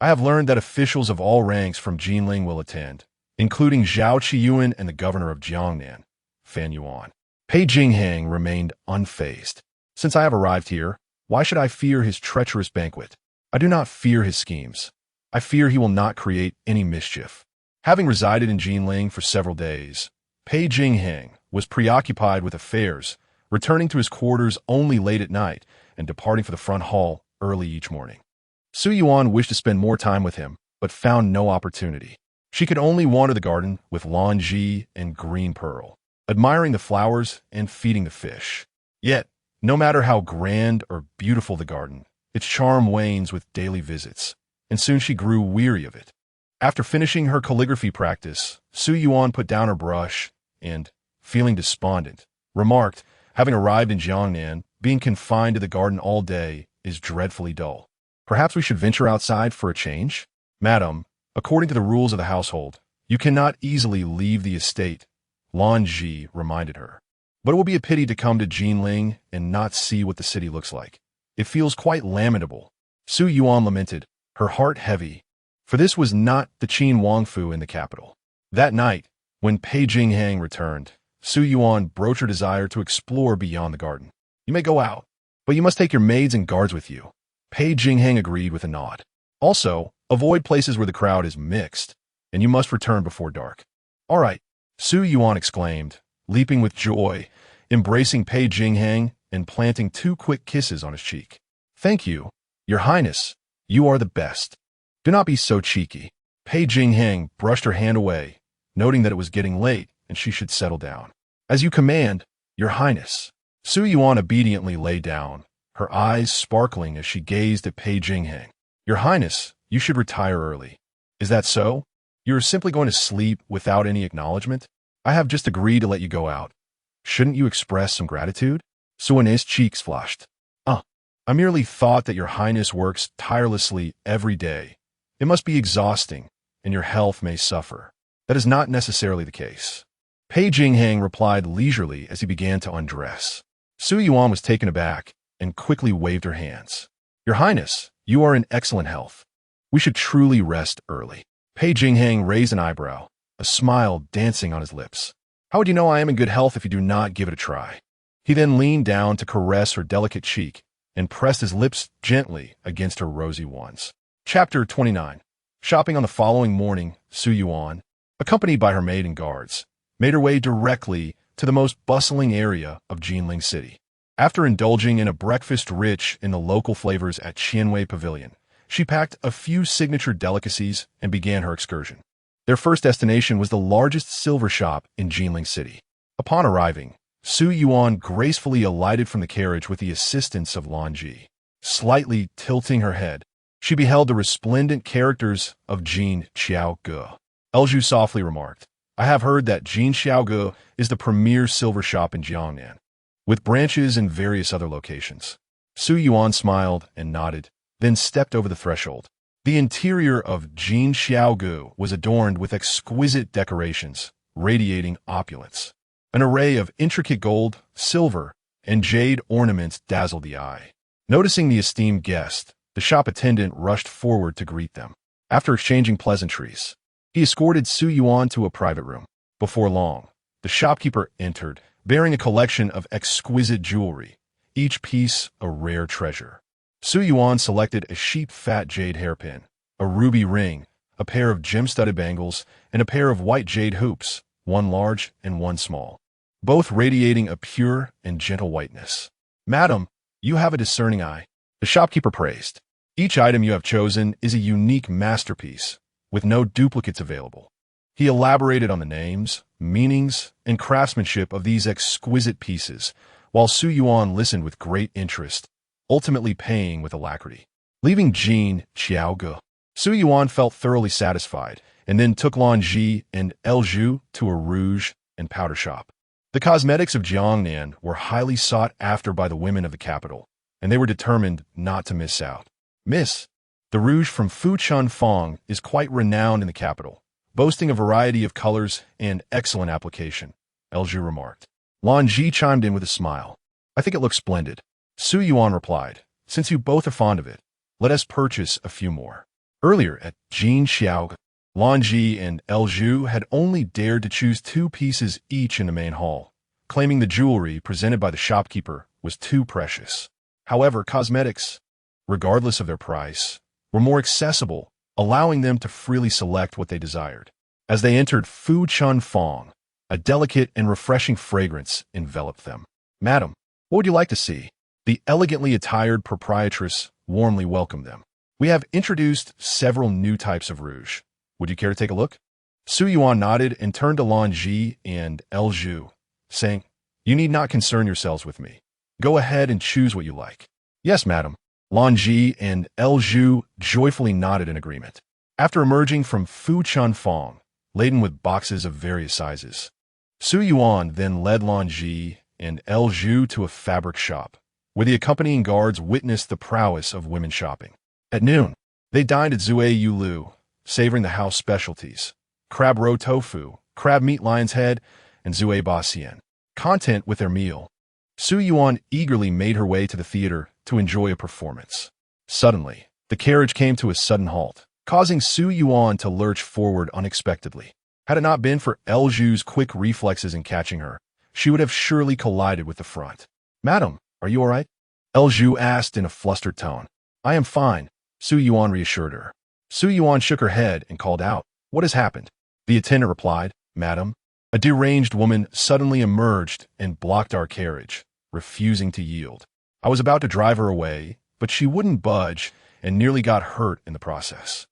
I have learned that officials of all ranks from Jinling will attend, including Zhao Qiyuan and the governor of Jiangnan, Fan Yuan. Pei Jingxuan remained unfazed. Since I have arrived here, why should I fear his treacherous banquet? I do not fear his schemes. I fear he will not create any mischief. Having resided in Jinling for several days, Pei Jingxuan was preoccupied with affairs, returning to his quarters only late at night and departing for the front hall early each morning. Su Yuan wished to spend more time with him, but found no opportunity. She could only wander the garden with Lan Ji and Green Pearl, admiring the flowers and feeding the fish. Yet, no matter how grand or beautiful the garden, its charm wanes with daily visits, and soon she grew weary of it. After finishing her calligraphy practice, Su Yuan put down her brush and, feeling despondent, remarked, having arrived in Jiangnan, being confined to the garden all day is dreadfully dull. Perhaps we should venture outside for a change? Madam, according to the rules of the household, you cannot easily leave the estate, Lan Ji reminded her. But it will be a pity to come to Jinling and not see what the city looks like. It feels quite lamentable. Su Yuan lamented, her heart heavy, for this was not the Qin Wangfu in the capital. That night, when Pei Jingxuan returned, Su Yuan broached her desire to explore beyond the garden. You may go out, but you must take your maids and guards with you. Pei Jingxuan agreed with a nod. Also, avoid places where the crowd is mixed, and you must return before dark. All right, Su Yuan exclaimed, leaping with joy, embracing Pei Jingxuan and planting 2 quick kisses on his cheek. Thank you, Your Highness. You are the best. Do not be so cheeky. Pei Jingxuan brushed her hand away, noting that it was getting late and she should settle down. As you command, Your Highness. Su Yuan obediently lay down, her eyes sparkling as she gazed at Pei Jingxuan. Your Highness, you should retire early. Is that so? You are simply going to sleep without any acknowledgement? I have just agreed to let you go out. Shouldn't you express some gratitude? Su Yuan's cheeks flushed. I merely thought that your highness works tirelessly every day. It must be exhausting, and your health may suffer. That is not necessarily the case. Pei Jingxuan replied leisurely as he began to undress. Su Yuan was taken aback and quickly waved her hands. Your highness, you are in excellent health. We should truly rest early. Pei Jingxuan raised an eyebrow, a smile dancing on his lips. How would you know I am in good health if you do not give it a try? He then leaned down to caress her delicate cheek and pressed his lips gently against her rosy ones. Chapter 29. Shopping on the following morning, Su Yuan, accompanied by her maid and guards, made her way directly to the most bustling area of Jinling City. After indulging in a breakfast rich in the local flavors at Qianwei Pavilion, she packed a few signature delicacies and began her excursion. Their first destination was the largest silver shop in Jinling City. Upon arriving, Su Yuan gracefully alighted from the carriage with the assistance of Lan Ji. Slightly tilting her head, she beheld the resplendent characters of Jin Xiaoge. Elju softly remarked, I have heard that Jin Xiaoge is the premier silver shop in Jiangnan, with branches in various other locations. Su Yuan smiled and nodded, then stepped over the threshold. The interior of Jin Xiaoge was adorned with exquisite decorations, radiating opulence. An array of intricate gold, silver, and jade ornaments dazzled the eye. Noticing the esteemed guest, the shop attendant rushed forward to greet them. After exchanging pleasantries, he escorted Su Yuan to a private room. Before long, the shopkeeper entered, bearing a collection of exquisite jewelry, each piece a rare treasure. Su Yuan selected a sheep-fat jade hairpin, a ruby ring, a pair of gem-studded bangles, and a pair of white jade hoops, one large and one small, both radiating a pure and gentle whiteness. Madam, you have a discerning eye, the shopkeeper praised. Each item you have chosen is a unique masterpiece, with no duplicates available. He elaborated on the names, meanings, and craftsmanship of these exquisite pieces, while Su Yuan listened with great interest, ultimately paying with alacrity. Leaving Jin Xiaoge, Su Yuan felt thoroughly satisfied, and then took Lan Ji and Elju to a rouge and powder shop. The cosmetics of Jiangnan were highly sought after by the women of the capital, and they were determined not to miss out. Miss, the rouge from Fuchun Fong is quite renowned in the capital, boasting a variety of colors and excellent application, Elju remarked. Lan Ji chimed in with a smile. I think it looks splendid. Su Yuan replied, since you both are fond of it, let us purchase a few more. Earlier at Jin Xiaoge, Lan Ji and Elju had only dared to choose 2 pieces each in the main hall, claiming the jewelry presented by the shopkeeper was too precious. However, cosmetics, regardless of their price, were more accessible, allowing them to freely select what they desired. As they entered Fuchun Fong, a delicate and refreshing fragrance enveloped them. Madam, what would you like to see? The elegantly attired proprietress warmly welcomed them. We have introduced several new types of rouge. Would you care to take a look? Su Yuan nodded and turned to Lan Ji and Elju, saying, you need not concern yourselves with me. Go ahead and choose what you like. Yes, madam. Lan Ji and Elju joyfully nodded in agreement. After emerging from Fuchun Fong, laden with boxes of various sizes, Su Yuan then led Lan Ji and Elju to a fabric shop, where the accompanying guards witnessed the prowess of women shopping. At noon, they dined at Zui Yulu, savoring the house specialties, crab roe tofu, crab meat lion's head, and Zui Ba Xian. Content with their meal, Su Yuan eagerly made her way to the theater to enjoy a performance. Suddenly, the carriage came to a sudden halt, causing Su Yuan to lurch forward unexpectedly. Had it not been for Elju's quick reflexes in catching her, she would have surely collided with the front. Madam, are you all right? Elju asked in a flustered tone. I am fine, Su Yuan reassured her. Su Yuan shook her head and called out, what has happened? The attendant replied, Madam, a deranged woman suddenly emerged and blocked our carriage, refusing to yield. I was about to drive her away, but she wouldn't budge and nearly got hurt in the process.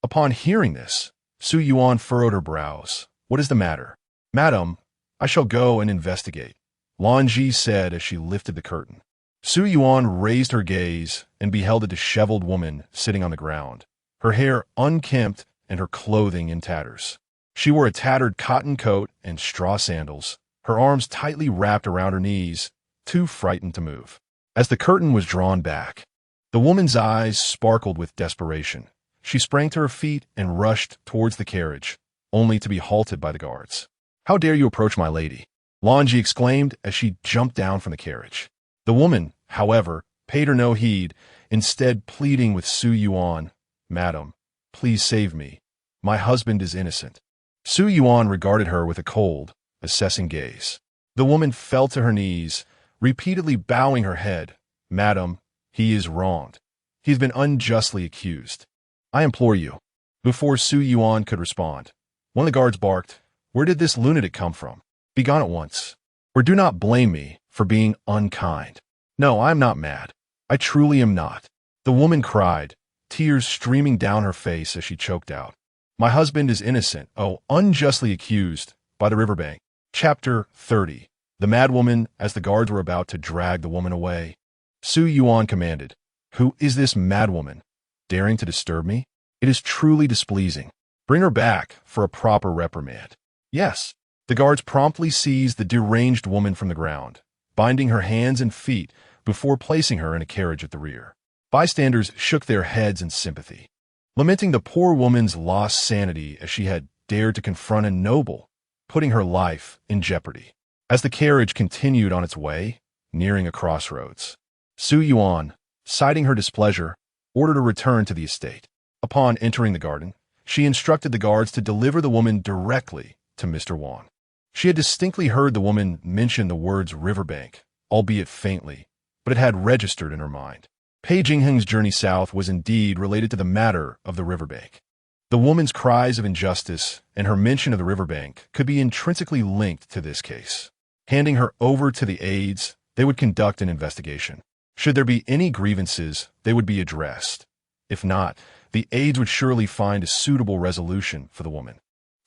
Upon hearing this, Su Yuan furrowed her brows. What is the matter? Madam, I shall go and investigate, Lan Ji said as she lifted the curtain. Su Yuan raised her gaze and beheld a disheveled woman sitting on the ground, her hair unkempt and her clothing in tatters. She wore a tattered cotton coat and straw sandals, her arms tightly wrapped around her knees, too frightened to move. As the curtain was drawn back, the woman's eyes sparkled with desperation. She sprang to her feet and rushed towards the carriage, only to be halted by the guards. "How dare you approach my lady?" Lanji exclaimed as she jumped down from the carriage. The woman, however, paid her no heed, instead pleading with Su Yuan, "Madam, please save me. My husband is innocent." Su Yuan regarded her with a cold, assessing gaze. The woman fell to her knees, repeatedly bowing her head. "Madam, he is wronged. He's been unjustly accused. I implore you." Before Su Yuan could respond, one of the guards barked, "Where did this lunatic come from? Be gone at once. Or do not blame me for being unkind." "No, I am not mad. I truly am not," the woman cried, tears streaming down her face as she choked out. "My husband is innocent, unjustly accused, by the riverbank." Chapter 30. The madwoman, as the guards were about to drag the woman away. Su Yuan commanded, "Who is this madwoman, daring to disturb me? It is truly displeasing. Bring her back for a proper reprimand." "Yes." The guards promptly seized the deranged woman from the ground, binding her hands and feet before placing her in a carriage at the rear. Bystanders shook their heads in sympathy, lamenting the poor woman's lost sanity as she had dared to confront a noble, putting her life in jeopardy. As the carriage continued on its way, nearing a crossroads, Su Yuan, citing her displeasure, ordered a return to the estate. Upon entering the garden, she instructed the guards to deliver the woman directly to Mr. Wang. She had distinctly heard the woman mention the words riverbank, albeit faintly, but it had registered in her mind. Pei Jingxuan's journey south was indeed related to the matter of the riverbank. The woman's cries of injustice and her mention of the riverbank could be intrinsically linked to this case. Handing her over to the aides, they would conduct an investigation. Should there be any grievances, they would be addressed. If not, the aides would surely find a suitable resolution for the woman.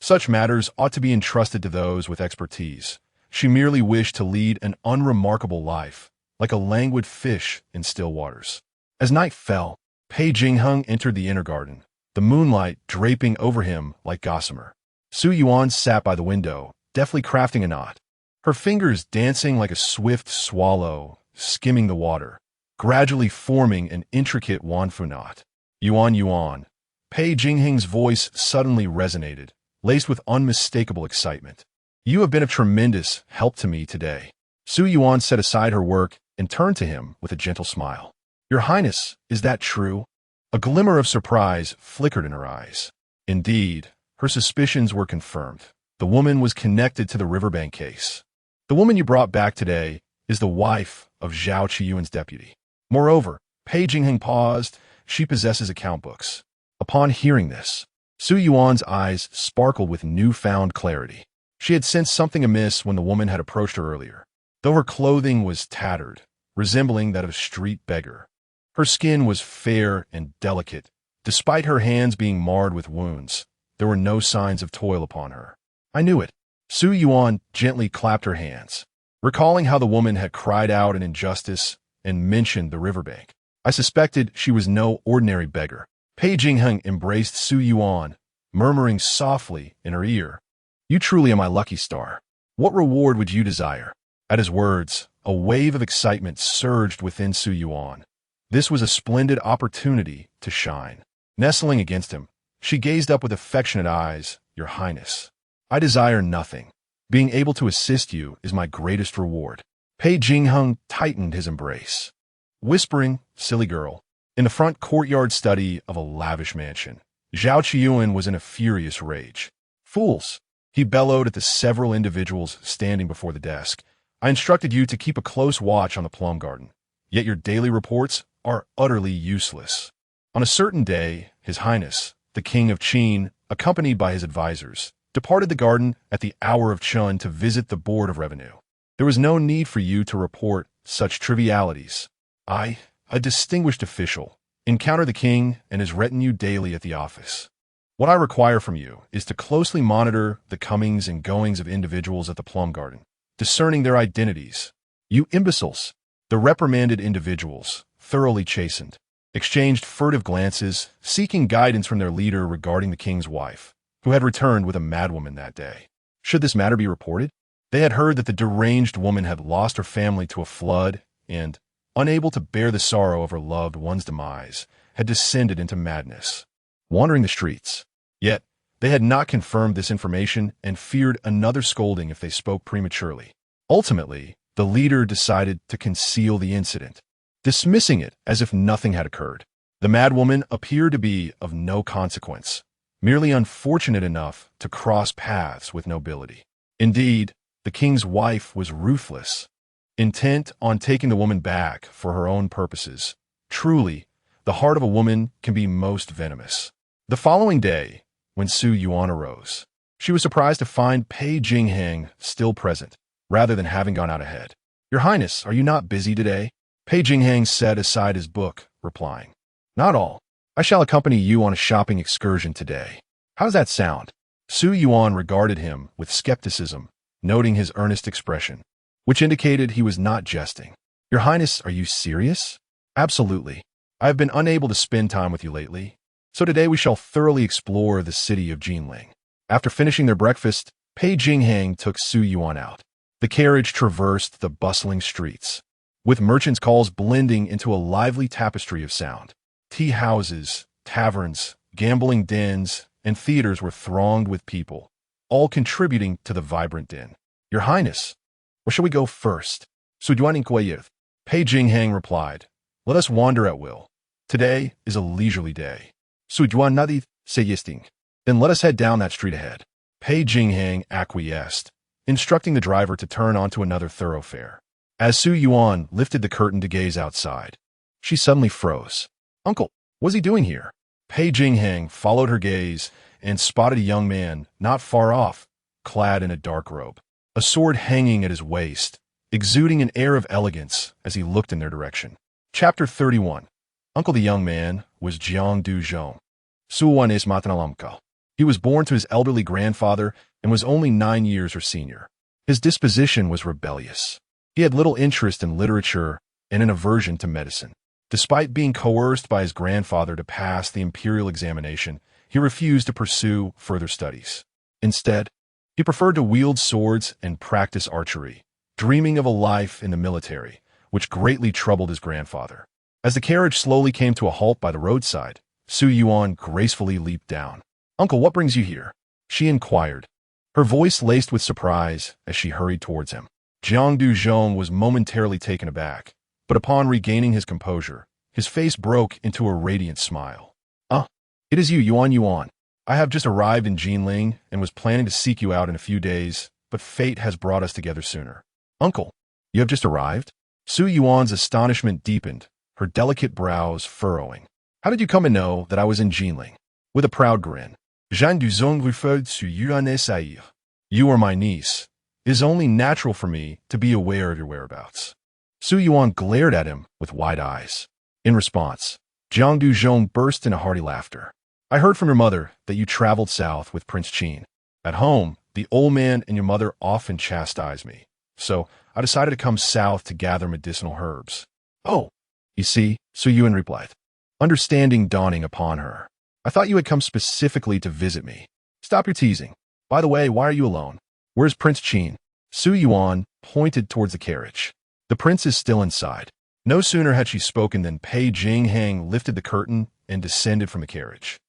Such matters ought to be entrusted to those with expertise. She merely wished to lead an unremarkable life, like a languid fish in still waters. As night fell, Pei Jingxuan entered the inner garden, the moonlight draping over him like gossamer. Su Yuan sat by the window, deftly crafting a knot, her fingers dancing like a swift swallow skimming the water, gradually forming an intricate wanfu knot. "Yuan, Yuan." Pei Jingxuan's voice suddenly resonated, laced with unmistakable excitement. "You have been of tremendous help to me today." Su Yuan set aside her work and turned to him with a gentle smile. "Your Highness, is that true?" A glimmer of surprise flickered in her eyes. Indeed, her suspicions were confirmed. The woman was connected to the riverbank case. "The woman you brought back today is the wife of Zhao Qiyuan's deputy. Moreover," Pei Jingxuan paused, "she possesses account books." Upon hearing this, Su Yuan's eyes sparkled with newfound clarity. She had sensed something amiss when the woman had approached her earlier. Though her clothing was tattered, resembling that of a street beggar, her skin was fair and delicate. Despite her hands being marred with wounds, there were no signs of toil upon her. "I knew it." Su Yuan gently clapped her hands, recalling how the woman had cried out in injustice and mentioned the riverbank. "I suspected she was no ordinary beggar." Pei Jingxuan embraced Su Yuan, murmuring softly in her ear, "You truly are my lucky star. What reward would you desire?" At his words, a wave of excitement surged within Su Yuan. This was a splendid opportunity to shine. Nestling against him, she gazed up with affectionate eyes. "Your Highness, I desire nothing. Being able to assist you is my greatest reward." Pei Jingxuan tightened his embrace, whispering, "Silly girl." In the front courtyard study of a lavish mansion, Zhao Qiyuan was in a furious rage. "Fools!" he bellowed at the several individuals standing before the desk. "I instructed you to keep a close watch on the plum garden, yet your daily reports are utterly useless." On a certain day, His Highness, the King of Qin, accompanied by his advisors, departed the garden at the hour of Chun to visit the Board of Revenue. "There was no need for you to report such trivialities. I, a distinguished official, encounter the king and his retinue daily at the office. What I require from you is to closely monitor the comings and goings of individuals at the plum garden, discerning their identities. You imbeciles!" The reprimanded individuals, thoroughly chastened, exchanged furtive glances, seeking guidance from their leader regarding the king's wife, who had returned with a madwoman that day. Should this matter be reported? They had heard that the deranged woman had lost her family to a flood and, unable to bear the sorrow of her loved one's demise, had descended into madness, wandering the streets. Yet, they had not confirmed this information and feared another scolding if they spoke prematurely. Ultimately, the leader decided to conceal the incident, dismissing it as if nothing had occurred. The madwoman appeared to be of no consequence, merely unfortunate enough to cross paths with nobility. Indeed, the king's wife was ruthless, intent on taking the woman back for her own purposes. Truly, the heart of a woman can be most venomous. The following day, when Su Yuan arose, she was surprised to find Pei Jingxuan still present, rather than having gone out ahead. "Your Highness, are you not busy today?" Pei Jingxuan set aside his book, replying, "Not all. I shall accompany you on a shopping excursion today. How does that sound?" Su Yuan regarded him with skepticism, noting his earnest expression, which indicated he was not jesting. "Your Highness, are you serious?" "Absolutely. I have been unable to spend time with you lately, so today we shall thoroughly explore the city of Jinling." After finishing their breakfast, Pei Jingxuan took Su Yuan out. The carriage traversed the bustling streets, with merchants' calls blending into a lively tapestry of sound. Tea houses, taverns, gambling dens, and theaters were thronged with people, all contributing to the vibrant din. "Your Highness, where shall we go first?" Su Yuan inquired. Pei Jingxuan replied, "Let us wander at will. Today is a leisurely day." Su Yuan nodded, saying, "Then let us head down that street ahead." Pei Jingxuan acquiesced, instructing the driver to turn onto another thoroughfare. As Su Yuan lifted the curtain to gaze outside, she suddenly froze. "Uncle, what's he doing here?" Pei Jingxuan followed her gaze and spotted a young man not far off, clad in a dark robe, a sword hanging at his waist, exuding an air of elegance as he looked in their direction. Chapter 31. Uncle the young man was Jiang Duzhong. Su Yuan is Matanalamka. He was born to his elderly grandfather and was only 9 years her senior. His disposition was rebellious. He had little interest in literature and an aversion to medicine. Despite being coerced by his grandfather to pass the imperial examination, he refused to pursue further studies. Instead, he preferred to wield swords and practice archery, dreaming of a life in the military, which greatly troubled his grandfather. As the carriage slowly came to a halt by the roadside, Su Yuan gracefully leaped down. "Uncle, what brings you here?" she inquired, her voice laced with surprise as she hurried towards him. Jiang Duzhong was momentarily taken aback, but upon regaining his composure, his face broke into a radiant smile. It is you, Yuan. I have just arrived in Jinling and was planning to seek you out in a few days, but fate has brought us together sooner." "Uncle, you have just arrived?" Su Yuan's astonishment deepened, her delicate brows furrowing. "How did you come to know that I was in Jinling?" With a proud grin, Jiang Duzhong referred Su Yuan et Saïr. "You are my niece. It is only natural for me to be aware of your whereabouts." Su Yuan glared at him with wide eyes. In response, Jiang Duzhong burst into hearty laughter. "I heard from your mother that you traveled south with Prince Qin. At home, the old man and your mother often chastise me, so I decided to come south to gather medicinal herbs." "Oh, you see," Su Yuan replied, understanding dawning upon her. "I thought you had come specifically to visit me. Stop your teasing. By the way, why are you alone? Where's Prince Qin?" Su Yuan pointed towards the carriage. "The prince is still inside." No sooner had she spoken than Pei Jingxuan lifted the curtain and descended from the carriage.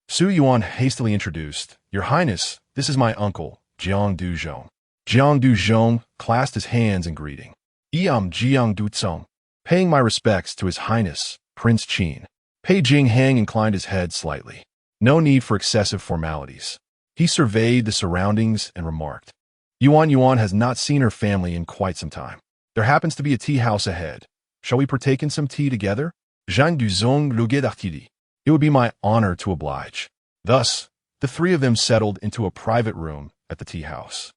Su Yuan hastily introduced, "Your Highness, this is my uncle, Jiang Duzhong." Jiang Duzhong clasped his hands in greeting. "I am Jiang Duzhong, paying my respects to His Highness, Prince Qin." Pei Jingxuan inclined his head slightly. No need for excessive formalities. He surveyed the surroundings and remarked, Yuan has not seen her family in quite some time. There happens to be a tea house ahead. Shall we partake in some tea together?" Jiang Duzhong regarded. "It would be my honor to oblige." Thus, the three of them settled into a private room at the tea house.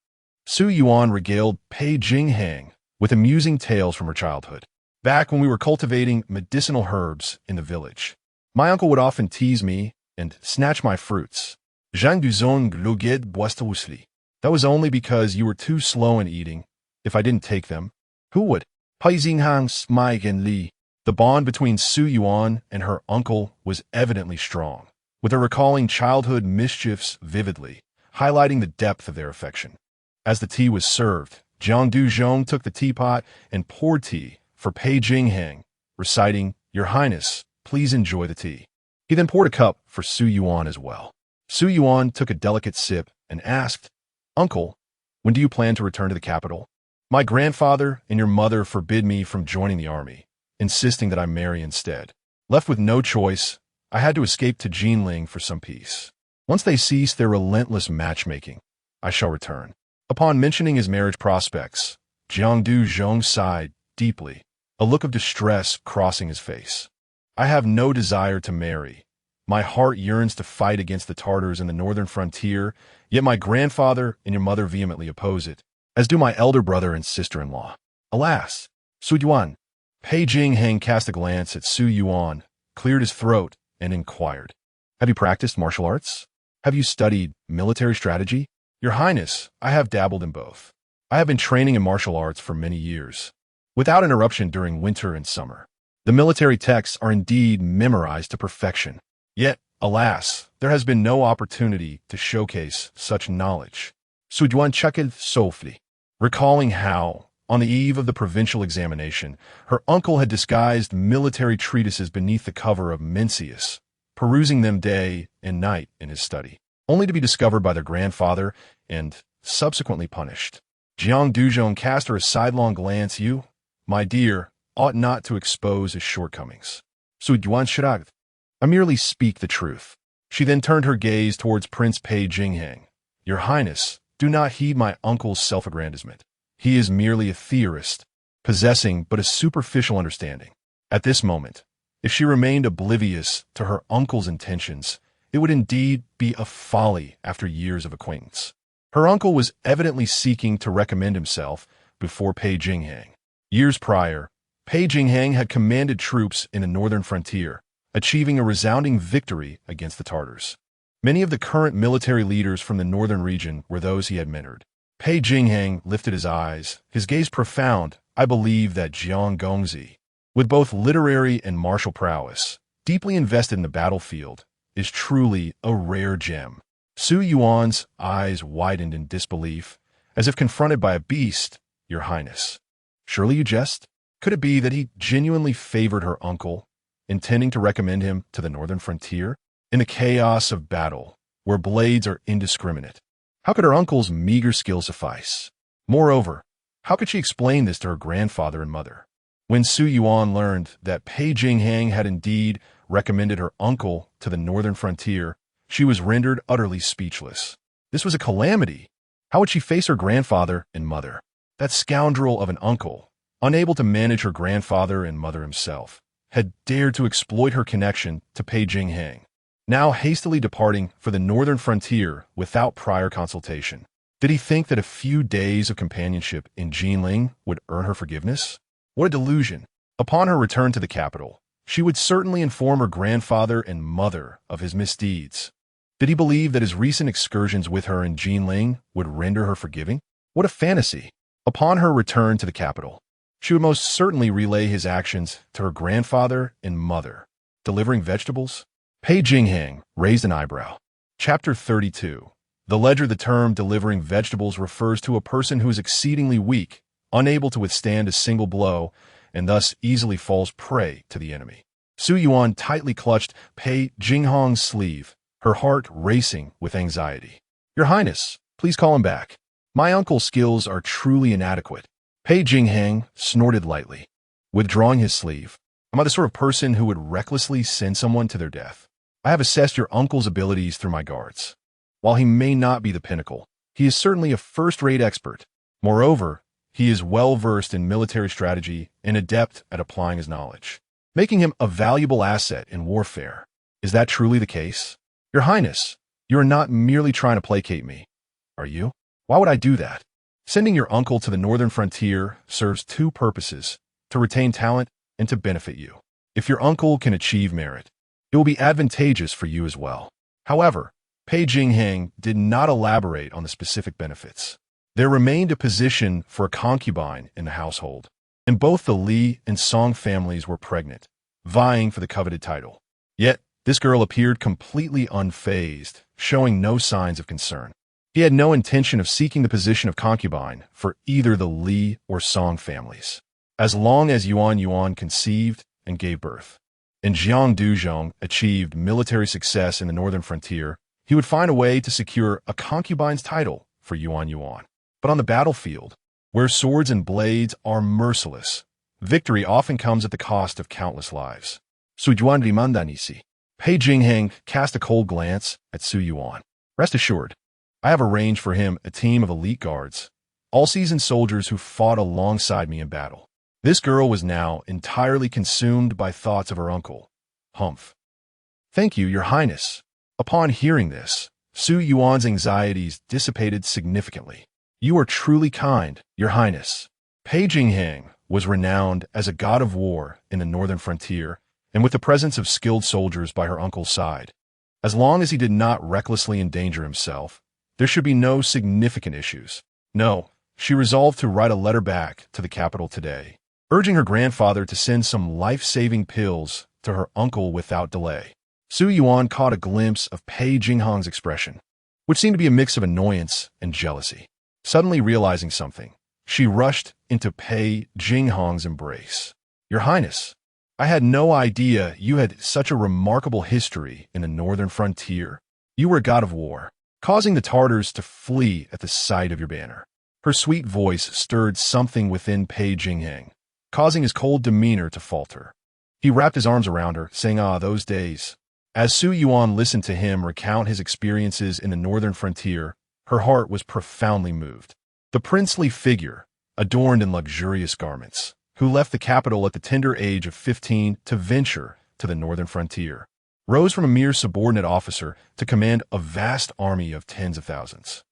Su Yuan regaled Pei Jingxuan with amusing tales from her childhood. "Back when we were cultivating medicinal herbs in the village, my uncle would often tease me and snatch my fruits." Jiang Duzhong regarded boisterously. "That was only because you were too slow in eating. If I didn't take them, who would?" Pei Jingxuan smiled and Li. The bond between Su Yuan and her uncle was evidently strong, with her recalling childhood mischiefs vividly, highlighting the depth of their affection. As the tea was served, Jiang Duzhong took the teapot and poured tea for Pei Jingxuan, reciting, "Your Highness, please enjoy the tea." He then poured a cup for Su Yuan as well. Su Yuan took a delicate sip and asked, "Uncle, when do you plan to return to the capital? My grandfather and your mother forbid me from joining the army, insisting that I marry instead. Left with no choice, I had to escape to Jinling for some peace. Once they cease their relentless matchmaking, I shall return." Upon mentioning his marriage prospects, Jiang Duzhong sighed deeply, a look of distress crossing his face. "I have no desire to marry. My heart yearns to fight against the Tartars in the northern frontier, yet my grandfather and your mother vehemently oppose it, as do my elder brother and sister-in-law. Alas!" Su Yuan. Pei Jingxuan cast a glance at Su Yuan, cleared his throat, and inquired, "Have you practiced martial arts? Have you studied military strategy?" "Your Highness, I have dabbled in both. I have been training in martial arts for many years, without interruption during winter and summer. The military texts are indeed memorized to perfection. Yet, alas, there has been no opportunity to showcase such knowledge." Su Yuan chuckled softly, recalling how, on the eve of the provincial examination, her uncle had disguised military treatises beneath the cover of Mencius, perusing them day and night in his study, only to be discovered by their grandfather and subsequently punished. Jiang Duzhong cast her a sidelong glance. "You, my dear, ought not to expose his shortcomings." Su Yuan shrugged. "I merely speak the truth." She then turned her gaze towards Prince Pei Jingxuan. "Your Highness, do not heed my uncle's self-aggrandizement. He is merely a theorist, possessing but a superficial understanding." At this moment, if she remained oblivious to her uncle's intentions, it would indeed be a folly after years of acquaintance. Her uncle was evidently seeking to recommend himself before Pei Jingxuan. Years prior, Pei Jingxuan had commanded troops in the northern frontier, achieving a resounding victory against the Tartars. Many of the current military leaders from the northern region were those he had mentored. Pei Jingxuan lifted his eyes, his gaze profound. "I believe that Jiang Gongzi, with both literary and martial prowess, deeply invested in the battlefield, is truly a rare gem." Su Yuan's eyes widened in disbelief, as if confronted by a beast. "Your Highness, surely you jest? Could it be that he genuinely favored her uncle, intending to recommend him to the northern frontier? In the chaos of battle, where blades are indiscriminate, how could her uncle's meager skill suffice? Moreover, how could she explain this to her grandfather and mother?" When Su Yuan learned that Pei Jingxuan had indeed recommended her uncle to the northern frontier, she was rendered utterly speechless. This was a calamity. How would she face her grandfather and mother? That scoundrel of an uncle, unable to manage her grandfather and mother himself, had dared to exploit her connection to Pei Jingxuan, now hastily departing for the northern frontier without prior consultation. Did he think that a few days of companionship in Jinling would earn her forgiveness? What a delusion! Upon her return to the capital, she would certainly inform her grandfather and mother of his misdeeds. Did he believe that his recent excursions with her in Jinling would render her forgiving? What a fantasy! Upon her return to the capital, she would most certainly relay his actions to her grandfather and mother. Delivering vegetables? Pei Jingxuan raised an eyebrow. Chapter 32. The ledger. The term delivering vegetables refers to a person who is exceedingly weak, unable to withstand a single blow, and thus easily falls prey to the enemy. Su Yuan tightly clutched Pei Jingxuan's sleeve, her heart racing with anxiety. "Your Highness, please call him back. My uncle's skills are truly inadequate." Pei Jingxuan snorted lightly, withdrawing his sleeve. "Am I the sort of person who would recklessly send someone to their death? I have assessed your uncle's abilities through my guards. While he may not be the pinnacle, he is certainly a first-rate expert. Moreover, he is well-versed in military strategy and adept at applying his knowledge, making him a valuable asset in warfare. Is that truly the case? Your Highness, you are not merely trying to placate me, are you? Why would I do that? Sending your uncle to the northern frontier serves two purposes: to retain talent and to benefit you. If your uncle can achieve merit, it will be advantageous for you as well." However, Pei Jingxuan did not elaborate on the specific benefits. There remained a position for a concubine in the household, and both the Li and Song families were pregnant, vying for the coveted title. Yet, This girl appeared completely unfazed, showing no signs of concern. He had no intention of seeking the position of concubine for either the Li or Song families, as long as Yuan conceived and gave birth. And Jiang Duzhong achieved military success in the northern frontier, he would find a way to secure a concubine's title for Yuan. But on the battlefield, where swords and blades are merciless, victory often comes at the cost of countless lives. Su Yuan Dynasty. Pei Jingxuan cast a cold glance at Su Yuan. Rest assured, I have arranged for him a team of elite guards, all seasoned soldiers who fought alongside me in battle. This girl was now entirely consumed by thoughts of her uncle. Humph. Thank you, Your Highness. Upon hearing this, Su Yuan's anxieties dissipated significantly. You are truly kind, Your Highness. Pei Jingxuan was renowned as a god of war in the northern frontier, and with the presence of skilled soldiers by her uncle's side. As long as he did not recklessly endanger himself, there should be no significant issues. No, she resolved to write a letter back to the capital today, urging her grandfather to send some life-saving pills to her uncle without delay. Su Yuan caught a glimpse of Pei Jingxuan's expression, which seemed to be a mix of annoyance and jealousy. Suddenly realizing something, she rushed into Pei Jingxuan's embrace. Your Highness, I had no idea you had such a remarkable history in the northern frontier. You were a god of war, causing the Tartars to flee at the sight of your banner. Her sweet voice stirred something within Pei Jingxuan, causing his cold demeanor to falter. He wrapped his arms around her, saying, those days. As Su Yuan listened to him recount his experiences in the northern frontier, her heart was profoundly moved. The princely figure, adorned in luxurious garments, who left the capital at the tender age of 15 to venture to the northern frontier, rose from a mere subordinate officer to command a vast army of tens of thousands.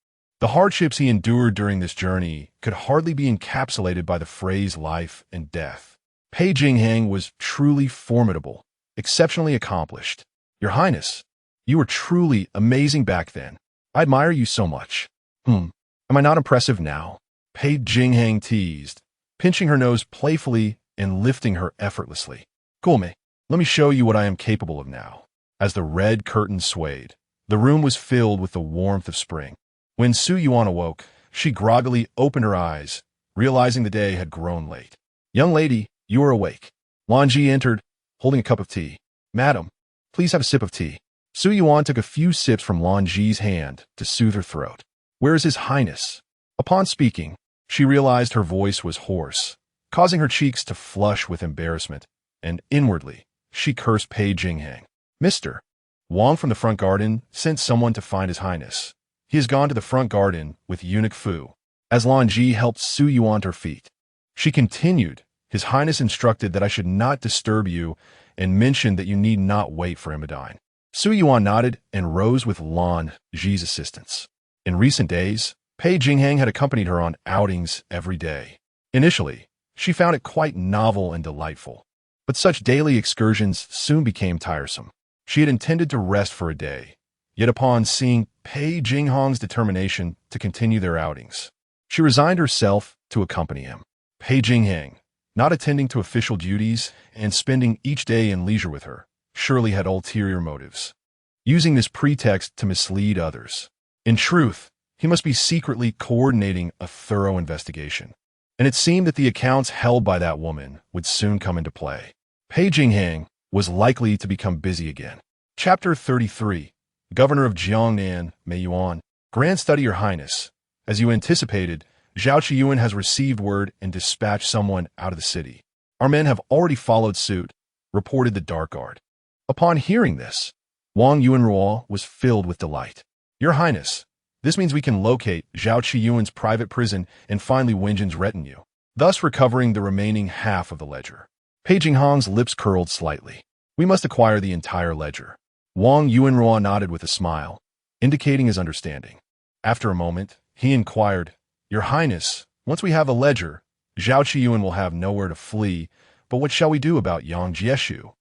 The hardships he endured during this journey could hardly be encapsulated by the phrase life and death. Pei Jingxuan was truly formidable, exceptionally accomplished. Your Highness, you were truly amazing back then. I admire you so much. Am I not impressive now? Pei Jingxuan teased, pinching her nose playfully and lifting her effortlessly. Gulme, let me show you what I am capable of now. As the red curtain swayed, the room was filled with the warmth of spring. When Su Yuan awoke, she groggily opened her eyes, realizing the day had grown late. Young lady, you are awake. Lan Ji entered, holding a cup of tea. Madam, please have a sip of tea. Su Yuan took a few sips from Lan Ji's hand to soothe her throat. Where is His Highness? Upon speaking, she realized her voice was hoarse, causing her cheeks to flush with embarrassment, and inwardly, she cursed Pei Jingxuan. Mr. Wang from the front garden sent someone to find His Highness. He has gone to the front garden with eunuch Fu. As Lan Ji helped Su Yuan to her feet, she continued, His Highness instructed that I should not disturb you and mentioned that you need not wait for Imadine. Su Yuan nodded and rose with Lan Ji's assistance. In recent days, Pei Jingxuan had accompanied her on outings every day. Initially, she found it quite novel and delightful, but such daily excursions soon became tiresome. She had intended to rest for a day, yet upon seeing Pei Jingxuan's determination to continue their outings, she resigned herself to accompany him. Pei Jingxuan, not attending to official duties and spending each day in leisure with her, surely had ulterior motives, using this pretext to mislead others. In truth, he must be secretly coordinating a thorough investigation, and it seemed that the accounts held by that woman would soon come into play. Pei Jingxuan was likely to become busy again. Chapter 33. Governor of Jiangnan, Mei Yuan. Grand Study, Your Highness. As you anticipated, Zhao Qiyuan has received word and dispatched someone out of the city. Our men have already followed suit, reported the Dark Guard. Upon hearing this, Wang Yuanruo was filled with delight. Your Highness, this means we can locate Zhao Qiyuan's private prison and find Li Wenjin's retinue, thus recovering the remaining half of the ledger. Pei Jingxuan's lips curled slightly. We must acquire the entire ledger. Wang Yuanruo nodded with a smile, indicating his understanding. After a moment, he inquired, Your Highness, once we have the ledger, Zhao Qiyuan will have nowhere to flee, but what shall we do about Yang Jieshu,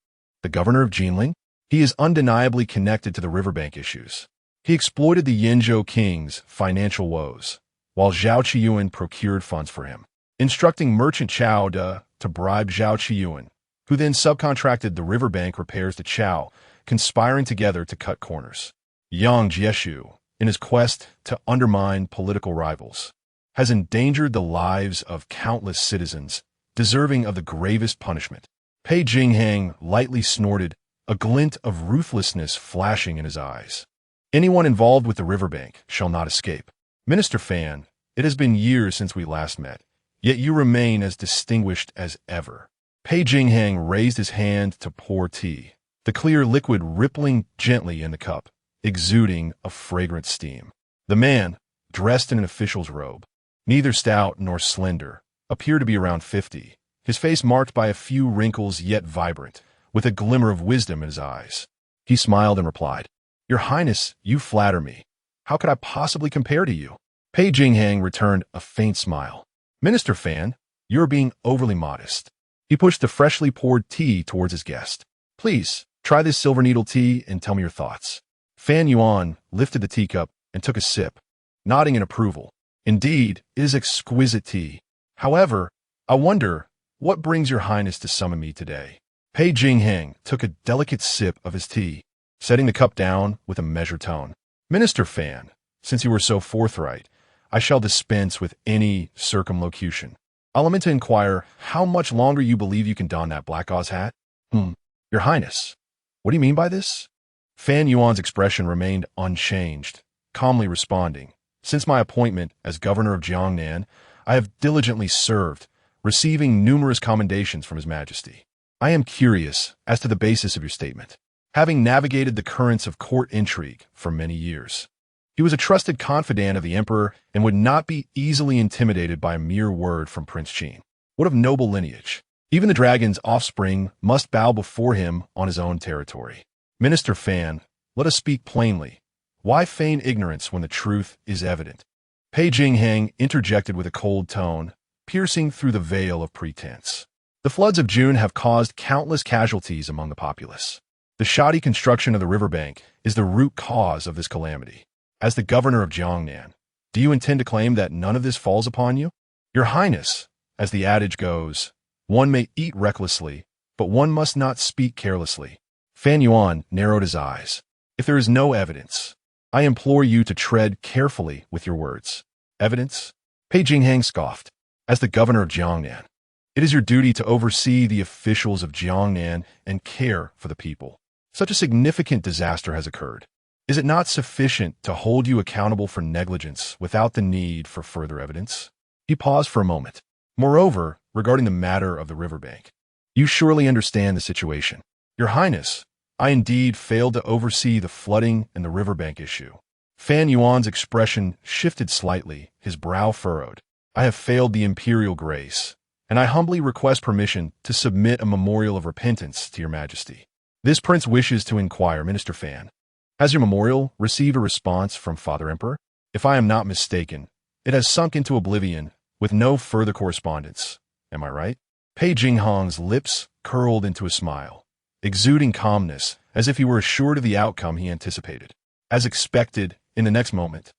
the governor of Jinling? He is undeniably connected to the riverbank issues. He exploited the Yanzhou king's financial woes, while Zhao Qiyuan procured funds for him, instructing merchant Chao De to bribe Zhao Qiyuan, who then subcontracted the riverbank repairs to Chao, conspiring together to cut corners. Yang Jieshu, in his quest to undermine political rivals, has endangered the lives of countless citizens, deserving of the gravest punishment. Pei Jingxuan lightly snorted, a glint of ruthlessness flashing in his eyes. Anyone involved with the riverbank shall not escape. Minister Fan, it has been years since we last met, yet you remain as distinguished as ever. Pei Jingxuan raised his hand to pour tea, the clear liquid rippling gently in the cup, exuding a fragrant steam. The man, dressed in an official's robe, neither stout nor slender, appeared to be around 50, his face marked by a few wrinkles yet vibrant, with a glimmer of wisdom in his eyes. He smiled and replied, "Your Highness, you flatter me. How could I possibly compare to you?" Pei Jingxuan returned a faint smile. "Minister Fan, you're being overly modest." He pushed the freshly poured tea towards his guest. "Please, try this silver needle tea and tell me your thoughts." Fan Yuan lifted the teacup and took a sip, nodding in approval. "Indeed, it is exquisite tea. However, I wonder, what brings your Highness to summon me today?" Pei Jingxuan took a delicate sip of his tea, setting the cup down with a measured tone. "Minister Fan, since you were so forthright, I shall dispense with any circumlocution. I'll lament to inquire how much longer you believe you can don that black gauze hat?" Your Highness, what do you mean by this?" Fan Yuan's expression remained unchanged, calmly responding, "Since my appointment as governor of Jiangnan, I have diligently served, receiving numerous commendations from His Majesty. I am curious as to the basis of your statement. Having navigated the currents of court intrigue for many years, he was a trusted confidant of the emperor and would not be easily intimidated by a mere word from Prince Qin. What of noble lineage? Even the dragon's offspring must bow before him on his own territory. Minister Fan, let us speak plainly. Why feign ignorance when the truth is evident?" Pei Jingxuan interjected with a cold tone, piercing through the veil of pretense. "The floods of June have caused countless casualties among the populace. The shoddy construction of the riverbank is the root cause of this calamity. As the governor of Jiangnan, do you intend to claim that none of this falls upon you? Your Highness, as the adage goes, one may eat recklessly, but one must not speak carelessly." Fan Yuan narrowed his eyes. "If there is no evidence, I implore you to tread carefully with your words." "Evidence?" Pei Jingxuan scoffed. "As the governor of Jiangnan, it is your duty to oversee the officials of Jiangnan and care for the people. Such a significant disaster has occurred. Is it not sufficient to hold you accountable for negligence without the need for further evidence?" He paused for a moment. "Moreover, regarding the matter of the riverbank, you surely understand the situation. Your Highness, I indeed failed to oversee the flooding and the riverbank issue." Fan Yuan's expression shifted slightly, his brow furrowed. "I have failed the imperial grace, and I humbly request permission to submit a memorial of repentance to your Majesty." "This prince wishes to inquire, Minister Fan. Has your memorial received a response from Father Emperor? If I am not mistaken, it has sunk into oblivion with no further correspondence. Am I right?" Pei Jingxuan's lips curled into a smile, exuding calmness, as if he were assured of the outcome he anticipated. As expected, in the next moment,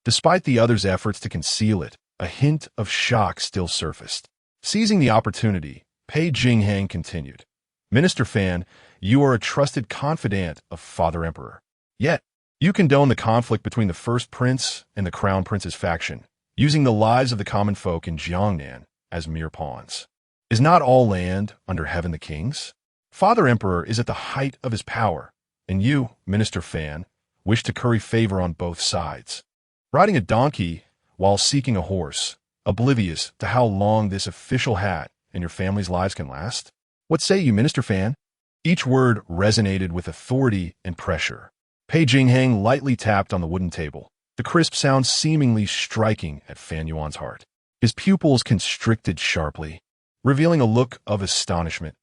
despite the other's efforts to conceal it, a hint of shock still surfaced. Seizing the opportunity, Pei Jingxuan continued, "Minister Fan, you are a trusted confidant of Father Emperor. Yet, you condone the conflict between the first prince and the crown prince's faction, using the lives of the common folk in Jiangnan as mere pawns. Is not all land under heaven the king's? Father Emperor is at the height of his power, and you, Minister Fan, wish to curry favor on both sides. Riding a donkey while seeking a horse, oblivious to how long this official hat and your family's lives can last? What say you, Minister Fan?" Each word resonated with authority and pressure. Pei Jingxuan lightly tapped on the wooden table, the crisp sound seemingly striking at Fan Yuan's heart. His pupils constricted sharply, revealing a look of astonishment.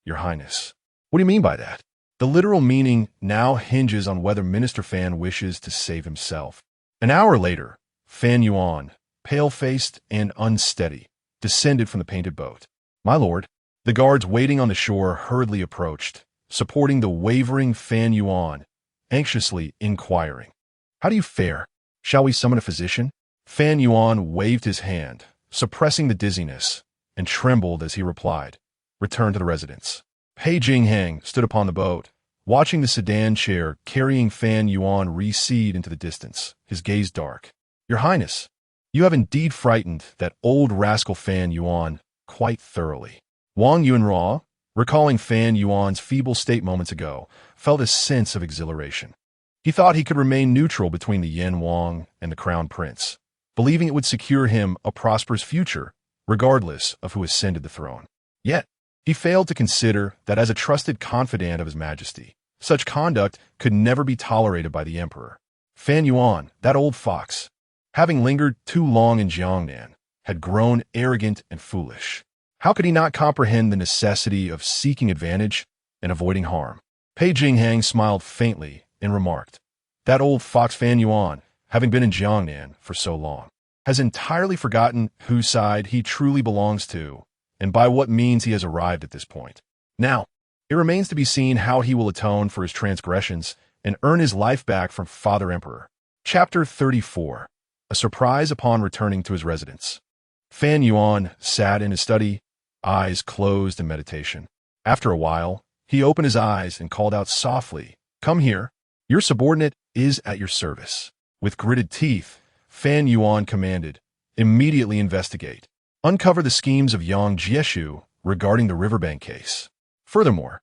"Your Highness, what do you mean by that?" The literal meaning now hinges on whether Minister Fan wishes to save himself. An hour later, Fan Yuan, pale-faced and unsteady, descended from the painted boat. "My lord." The guards waiting on the shore hurriedly approached, supporting the wavering Fan Yuan, anxiously inquiring, "How do you fare? Shall we summon a physician?" Fan Yuan waved his hand, suppressing the dizziness, and trembled as he replied, "Return to the residence." Pei Jingxuan stood upon the boat, watching the sedan chair carrying Fan Yuan recede into the distance, his gaze dark. "Your Highness, you have indeed frightened that old rascal Fan Yuan quite thoroughly." Wang Yuanhua, recalling Fan Yuan's feeble state moments ago, felt a sense of exhilaration. He thought he could remain neutral between the Yen Wang and the Crown Prince, believing it would secure him a prosperous future, regardless of who ascended the throne. Yet, he failed to consider that as a trusted confidant of His Majesty, such conduct could never be tolerated by the Emperor. Fan Yuan, that old fox, having lingered too long in Jiangnan, had grown arrogant and foolish. How could he not comprehend the necessity of seeking advantage and avoiding harm? Pei Jingxuan smiled faintly and remarked, "That old fox Fan Yuan, having been in Jiangnan for so long, has entirely forgotten whose side he truly belongs to and by what means he has arrived at this point. Now, it remains to be seen how he will atone for his transgressions and earn his life back from Father Emperor." Chapter 34. A surprise upon returning to his residence. Fan Yuan sat in his study, eyes closed in meditation. After a while, he opened his eyes and called out softly, "Come here. Your subordinate is at your service." With gritted teeth, Fan Yuan commanded, "Immediately investigate. Uncover the schemes of Yang Jieshu regarding the riverbank case. Furthermore,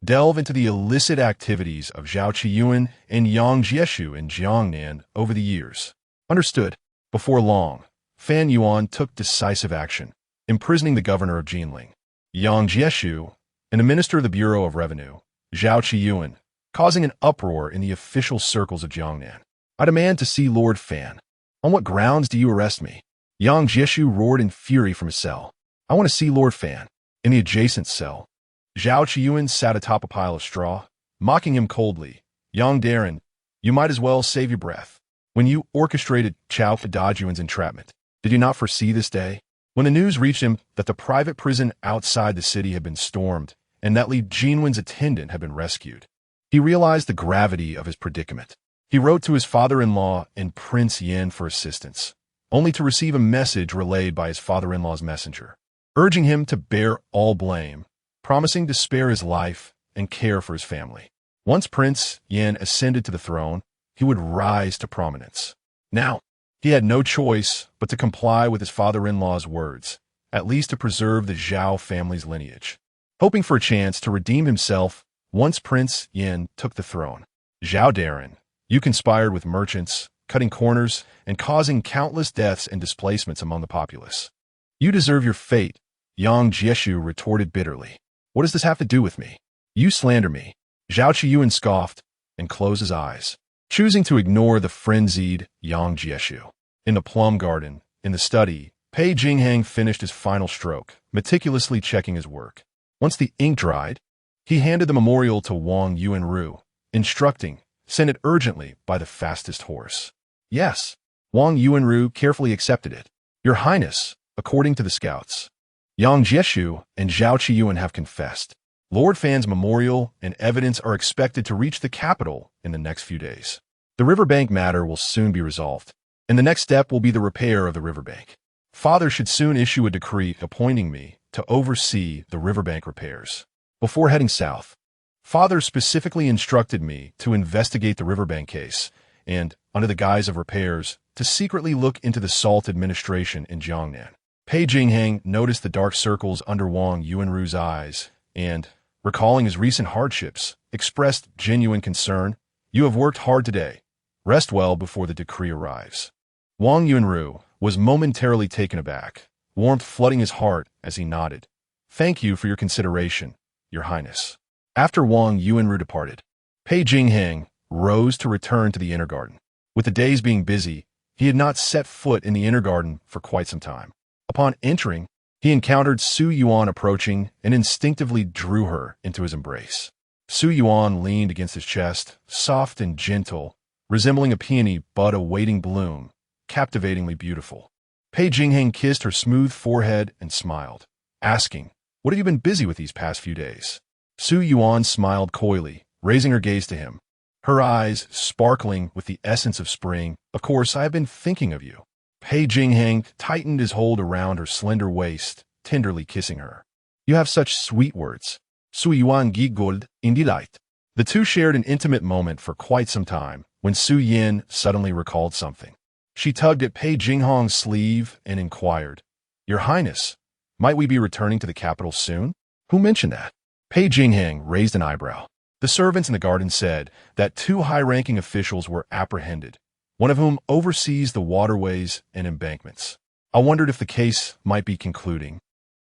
delve into the illicit activities of Zhao Qiyuan and Yang Jieshu in Jiangnan over the years." Understood. Before long, Fan Yuan took decisive action, imprisoning the governor of Jinling, Yang Jieshu, and the minister of the Bureau of Revenue, Zhao Qiyuan, causing an uproar in the official circles of Jiangnan. "I demand to see Lord Fan. On what grounds do you arrest me?" Yang Jieshu roared in fury from his cell. "I want to see Lord Fan." In the adjacent cell, Zhao Qiyuan sat atop a pile of straw, mocking him coldly. "Yang Darren, you might as well save your breath. When you orchestrated Chao Dajuan's entrapment, did you not foresee this day?" When the news reached him that the private prison outside the city had been stormed and that Li Jinwen's attendant had been rescued, he realized the gravity of his predicament. He wrote to his father-in-law and Prince Qin for assistance, only to receive a message relayed by his father-in-law's messenger, urging him to bear all blame, promising to spare his life and care for his family. Once Prince Qin ascended to the throne, he would rise to prominence. Now, he had no choice but to comply with his father-in-law's words, at least to preserve the Zhao family's lineage. Hoping for a chance to redeem himself once Prince Qin took the throne, "Zhao Darren, you conspired with merchants, cutting corners and causing countless deaths and displacements among the populace. You deserve your fate," Yang Jieshu retorted bitterly. "What does this have to do with me? You slander me." Zhao Qiyuan scoffed and closed his eyes, choosing to ignore the frenzied Yang Jieshu. In the plum garden, in the study, Pei Jingxuan finished his final stroke, meticulously checking his work. Once the ink dried, he handed the memorial to Wang Yuanru, instructing, "Send it urgently by the fastest horse." "Yes." Wang Yuanru carefully accepted it. "Your Highness, according to the scouts, Yang Jieshu and Zhao Qiyuan have confessed. Lord Fan's memorial and evidence are expected to reach the capital in the next few days. The riverbank matter will soon be resolved, and the next step will be the repair of the riverbank. Father should soon issue a decree appointing me to oversee the riverbank repairs. Before heading south, Father specifically instructed me to investigate the riverbank case and, under the guise of repairs, to secretly look into the salt administration in Jiangnan." Pei Jingxuan noticed the dark circles under Wang Yuanru's eyes and, recalling his recent hardships, expressed genuine concern. "You have worked hard today. Rest well before the decree arrives." Wang Yuanru was momentarily taken aback, warmth flooding his heart as he nodded. "Thank you for your consideration, Your Highness." After Wang Yuanru departed, Pei Jingxuan rose to return to the inner garden. With the days being busy, he had not set foot in the inner garden for quite some time. Upon entering, he encountered Su Yuan approaching and instinctively drew her into his embrace. Su Yuan leaned against his chest, soft and gentle, resembling a peony bud awaiting bloom, captivatingly beautiful. Pei Jingxuan kissed her smooth forehead and smiled, asking, "What have you been busy with these past few days?" Su Yuan smiled coyly, raising her gaze to him, her eyes sparkling with the essence of spring. "Of course, I have been thinking of you." Pei Jingxuan tightened his hold around her slender waist, tenderly kissing her. "You have such sweet words." Su Yuan giggled in delight. The two shared an intimate moment for quite some time when Su Yuan suddenly recalled something. She tugged at Pei Jingxuan's sleeve and inquired, "Your Highness, might we be returning to the capital soon?" "Who mentioned that?" Pei Jingxuan raised an eyebrow. The servants in the garden said that two high-ranking officials were apprehended, one of whom oversees the waterways and embankments. I wondered if the case might be concluding,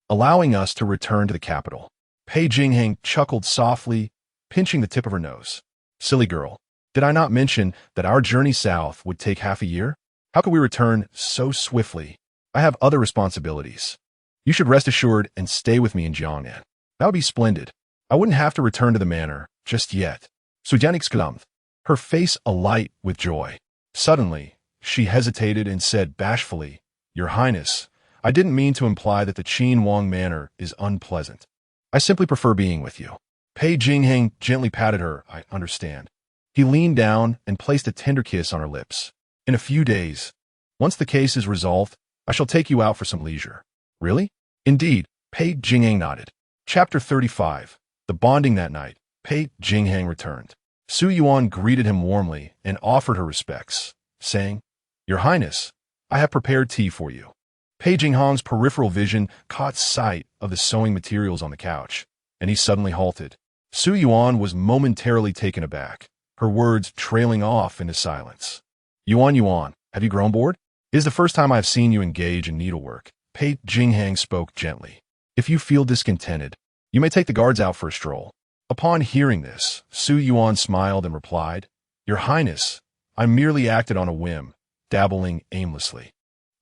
allowing us to return to the capital. Pei Jingxuan chuckled softly, pinching the tip of her nose. "Silly girl, did I not mention that our journey south would take half a year? How could we return so swiftly? I have other responsibilities. You should rest assured and stay with me in Jiangnan. That would be splendid. I wouldn't have to return to the manor just yet." Su Yuan exclaimed, her face alight with joy. Suddenly, she hesitated and said bashfully, "Your Highness, I didn't mean to imply that the Qin Wang manor is unpleasant. I simply prefer being with you." Pei Jingxuan gently patted her. "I understand." He leaned down and placed a tender kiss on her lips. "In a few days, once the case is resolved, I shall take you out for some leisure." "Really?" "Indeed." Pei Jingxuan nodded. Chapter 35. The bonding that night. Pei Jingxuan returned. Su Yuan greeted him warmly and offered her respects, saying, "Your Highness, I have prepared tea for you." Pei Jingxuan's peripheral vision caught sight of the sewing materials on the couch, and he suddenly halted. Su Yuan was momentarily taken aback, her words trailing off into silence. Yuan, have you grown bored? It is the first time I have seen you engage in needlework." Pei Jingxuan spoke gently. "If you feel discontented, you may take the guards out for a stroll." Upon hearing this, Su Yuan smiled and replied, "Your Highness, I merely acted on a whim, dabbling aimlessly.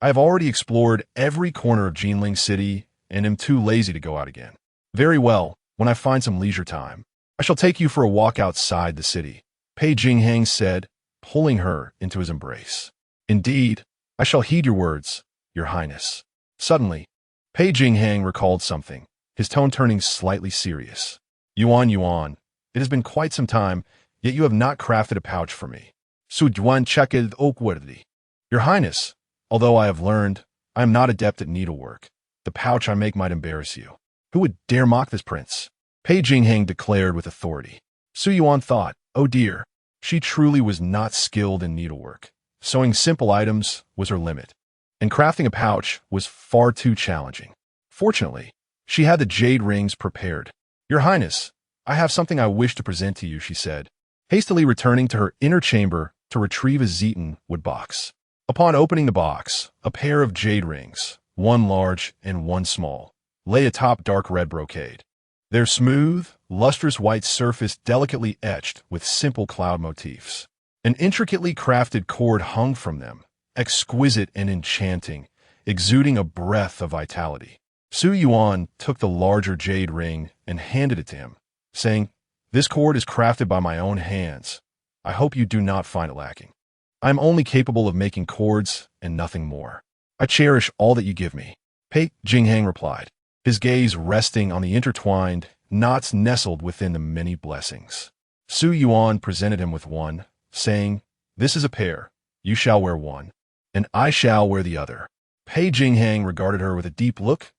I have already explored every corner of Jinling City and am too lazy to go out again." "Very well, when I find some leisure time, I shall take you for a walk outside the city," Pei Jingxuan said, pulling her into his embrace. "Indeed, I shall heed your words, Your Highness." Suddenly, Pei Jingxuan recalled something, his tone turning slightly serious. Yuan, it has been quite some time, yet you have not crafted a pouch for me." Su Yuan chuckled awkwardly. "Your Highness, although I have learned, I am not adept at needlework. The pouch I make might embarrass you." "Who would dare mock this prince?" Pei Jingxuan declared with authority. Su Yuan thought, "Oh dear, she truly was not skilled in needlework. Sewing simple items was her limit, and crafting a pouch was far too challenging. Fortunately, she had the jade rings prepared. "Your Highness, I have something I wish to present to you," she said, hastily returning to her inner chamber to retrieve a Zeton wood box. Upon opening the box, a pair of jade rings, one large and one small, lay atop dark red brocade. Their smooth, lustrous white surface delicately etched with simple cloud motifs. An intricately crafted cord hung from them, exquisite and enchanting, exuding a breath of vitality. Su Yuan took the larger jade ring and handed it to him, saying, "This cord is crafted by my own hands. I hope you do not find it lacking. I am only capable of making cords and nothing more. I cherish all that you give me." Pei Jingxuan replied, his gaze resting on the intertwined knots nestled within the many blessings. Su Yuan presented him with one, saying, "This is a pair. You shall wear one, and I shall wear the other." Pei Jingxuan regarded her with a deep look.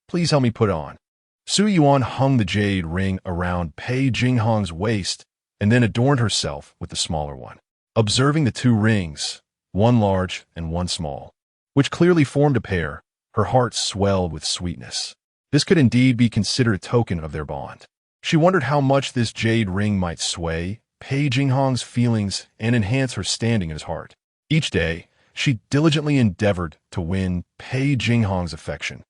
Please help me put it on." Su Yuan hung the jade ring around Pei Jingxuan's waist and then adorned herself with the smaller one. Observing the two rings, one large and one small, which clearly formed a pair, her heart swelled with sweetness. This could indeed be considered a token of their bond. She wondered how much this jade ring might sway Pei Jingxuan's feelings and enhance her standing in his heart. Each day, she diligently endeavored to win Pei Jingxuan's affection,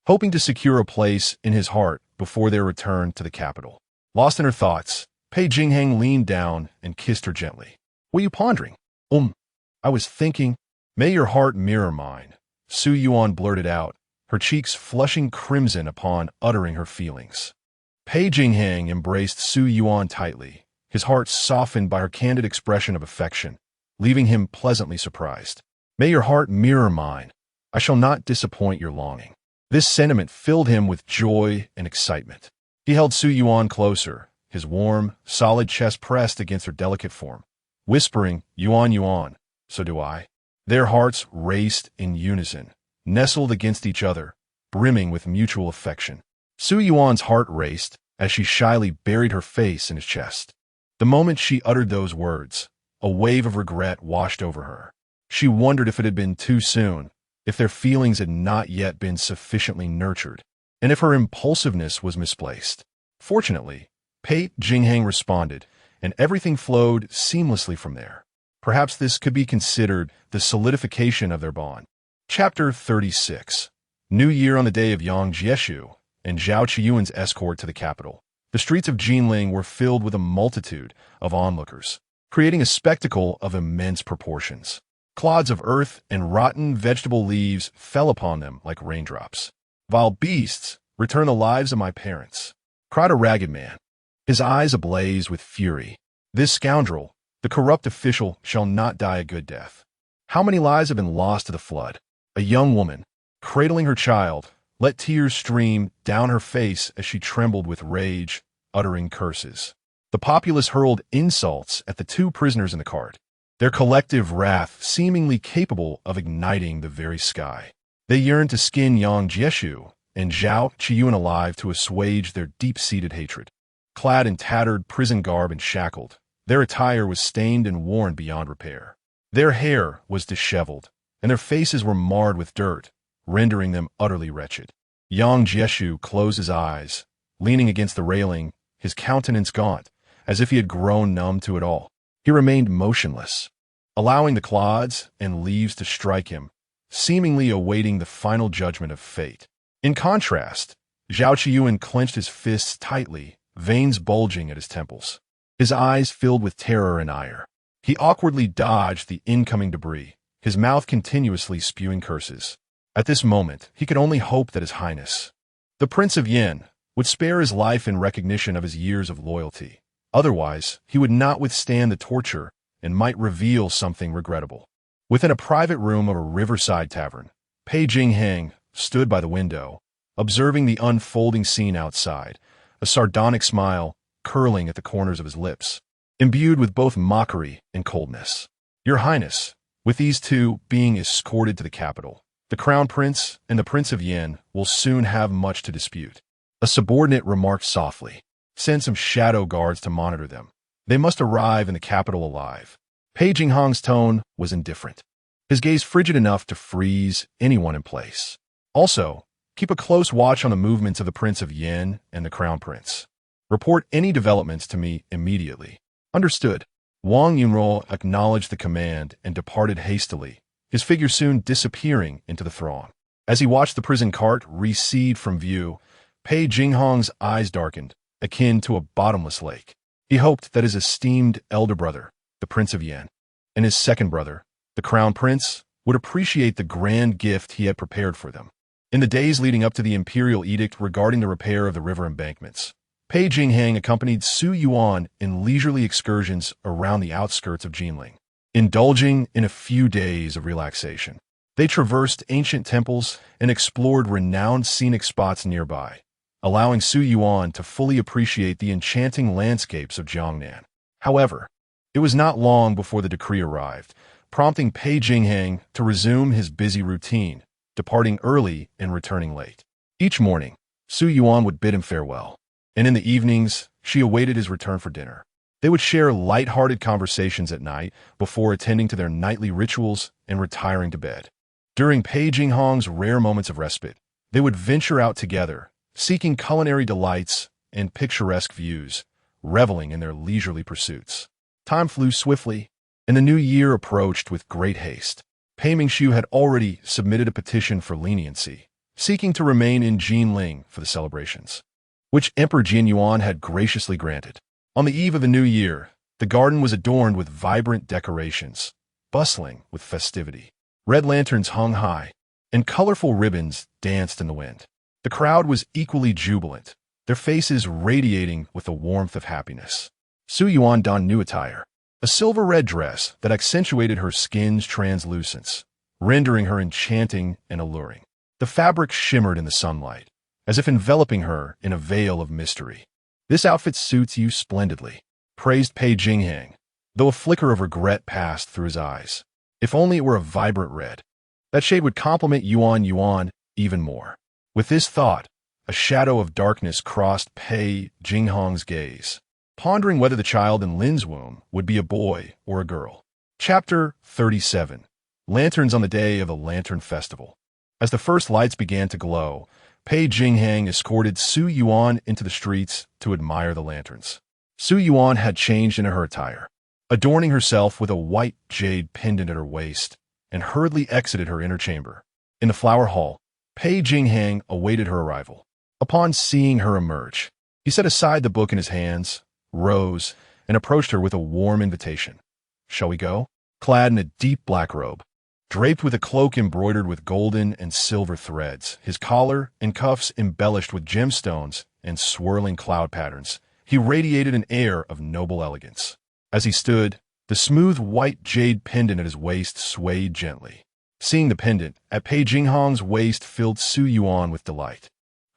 hoping to secure a place in his heart before their return to the capital. Lost in her thoughts, Pei Jingxuan leaned down and kissed her gently. "What are you pondering?" I was thinking, may your heart mirror mine," Su Yuan blurted out, her cheeks flushing crimson upon uttering her feelings. Pei Jingxuan embraced Su Yuan tightly, his heart softened by her candid expression of affection, leaving him pleasantly surprised. "May your heart mirror mine. I shall not disappoint your longing." This sentiment filled him with joy and excitement. He held Su Yuan closer, his warm, solid chest pressed against her delicate form, whispering, Yuan, so do I." Their hearts raced in unison, nestled against each other, brimming with mutual affection. Su Yuan's heart raced as she shyly buried her face in his chest. The moment she uttered those words, a wave of regret washed over her. She wondered if it had been too soon, if their feelings had not yet been sufficiently nurtured, and if her impulsiveness was misplaced. Fortunately, Pei Jingxuan responded, and everything flowed seamlessly from there. Perhaps this could be considered the solidification of their bond. Chapter 36. New Year on the day of Yang Jieshu and Zhao Qiyuan's escort to the capital. The streets of Jinling were filled with a multitude of onlookers, creating a spectacle of immense proportions. Clods of earth and rotten vegetable leaves fell upon them like raindrops. "Vile beasts, return the lives of my parents," cried a ragged man, his eyes ablaze with fury. "This scoundrel, the corrupt official, shall not die a good death." How many lives have been lost to the flood? A young woman, cradling her child, let tears stream down her face as she trembled with rage, uttering curses. The populace hurled insults at the two prisoners in the cart, their collective wrath seemingly capable of igniting the very sky. They yearned to skin Yang Jieshu and Zhao Qiyuan alive to assuage their deep-seated hatred. Clad in tattered prison garb and shackled, their attire was stained and worn beyond repair. Their hair was disheveled, and their faces were marred with dirt, rendering them utterly wretched. Yang Jieshu closed his eyes, leaning against the railing, his countenance gaunt, as if he had grown numb to it all. He remained motionless, allowing the clods and leaves to strike him, seemingly awaiting the final judgment of fate. In contrast, Zhao Qiyuan clenched his fists tightly, veins bulging at his temples. His eyes filled with terror and ire. He awkwardly dodged the incoming debris, his mouth continuously spewing curses. At this moment, he could only hope that His Highness, the Prince of Yin, would spare his life in recognition of his years of loyalty. Otherwise, he would not withstand the torture and might reveal something regrettable. Within a private room of a riverside tavern, Pei Jingxuan stood by the window, observing the unfolding scene outside, a sardonic smile curling at the corners of his lips, imbued with both mockery and coldness. "Your Highness, with these two being escorted to the capital, the Crown Prince and the Prince of Yin will soon have much to dispute," a subordinate remarked softly. "Send some shadow guards to monitor them. They must arrive in the capital alive." Pei Jingxuan's tone was indifferent, his gaze frigid enough to freeze anyone in place. "Also, keep a close watch on the movements of the Prince of Yin and the Crown Prince. Report any developments to me immediately." "Understood." Wang Yunro acknowledged the command and departed hastily, his figure soon disappearing into the throng. As he watched the prison cart recede from view, Pei Jingxuan's eyes darkened, akin to a bottomless lake. He hoped that his esteemed elder brother, the Prince of Yin, and his second brother, the Crown Prince, would appreciate the grand gift he had prepared for them. In the days leading up to the imperial edict regarding the repair of the river embankments, Pei Jingxuan accompanied Su Yuan in leisurely excursions around the outskirts of Jinling, indulging in a few days of relaxation. They traversed ancient temples and explored renowned scenic spots nearby, allowing Su Yuan to fully appreciate the enchanting landscapes of Jiangnan. However, it was not long before the decree arrived, prompting Pei Jingxuan to resume his busy routine, departing early and returning late. Each morning, Su Yuan would bid him farewell, and in the evenings, she awaited his return for dinner. They would share light-hearted conversations at night before attending to their nightly rituals and retiring to bed. During Pei Jingxuan's rare moments of respite, they would venture out together, seeking culinary delights and picturesque views, reveling in their leisurely pursuits. Time flew swiftly, and the new year approached with great haste. Pei Mingxiu had already submitted a petition for leniency, seeking to remain in Jinling for the celebrations, which Emperor Jin Yuan had graciously granted. On the eve of the new year, the garden was adorned with vibrant decorations, bustling with festivity. Red lanterns hung high, and colorful ribbons danced in the wind. The crowd was equally jubilant, their faces radiating with the warmth of happiness. Su Yuan donned new attire, a silver-red dress that accentuated her skin's translucence, rendering her enchanting and alluring. The fabric shimmered in the sunlight, as if enveloping her in a veil of mystery. "This outfit suits you splendidly," praised Pei Jingxuan, though a flicker of regret passed through his eyes. If only it were a vibrant red. That shade would complement Yuan even more. With this thought, A shadow of darkness crossed Pei Jingxuan's gaze, pondering whether the child in Lin's womb would be a boy or a girl. Chapter 37. Lanterns on the day of the Lantern Festival. As the first lights began to glow, Pei Jingxuan escorted Su Yuan into the streets to admire the lanterns. Su Yuan had changed into her attire, adorning herself with a white jade pendant at her waist, and hurriedly exited her inner chamber. In the flower hall, Pei Jingxuan awaited her arrival. Upon seeing her emerge, he set aside the book in his hands, rose, and approached her with a warm invitation. "Shall we go?" Clad in a deep black robe, draped with a cloak embroidered with golden and silver threads, his collar and cuffs embellished with gemstones and swirling cloud patterns, he radiated an air of noble elegance. As he stood, the smooth white jade pendant at his waist swayed gently. Seeing the pendant at Pei Jingxuan's waist filled Su Yuan with delight,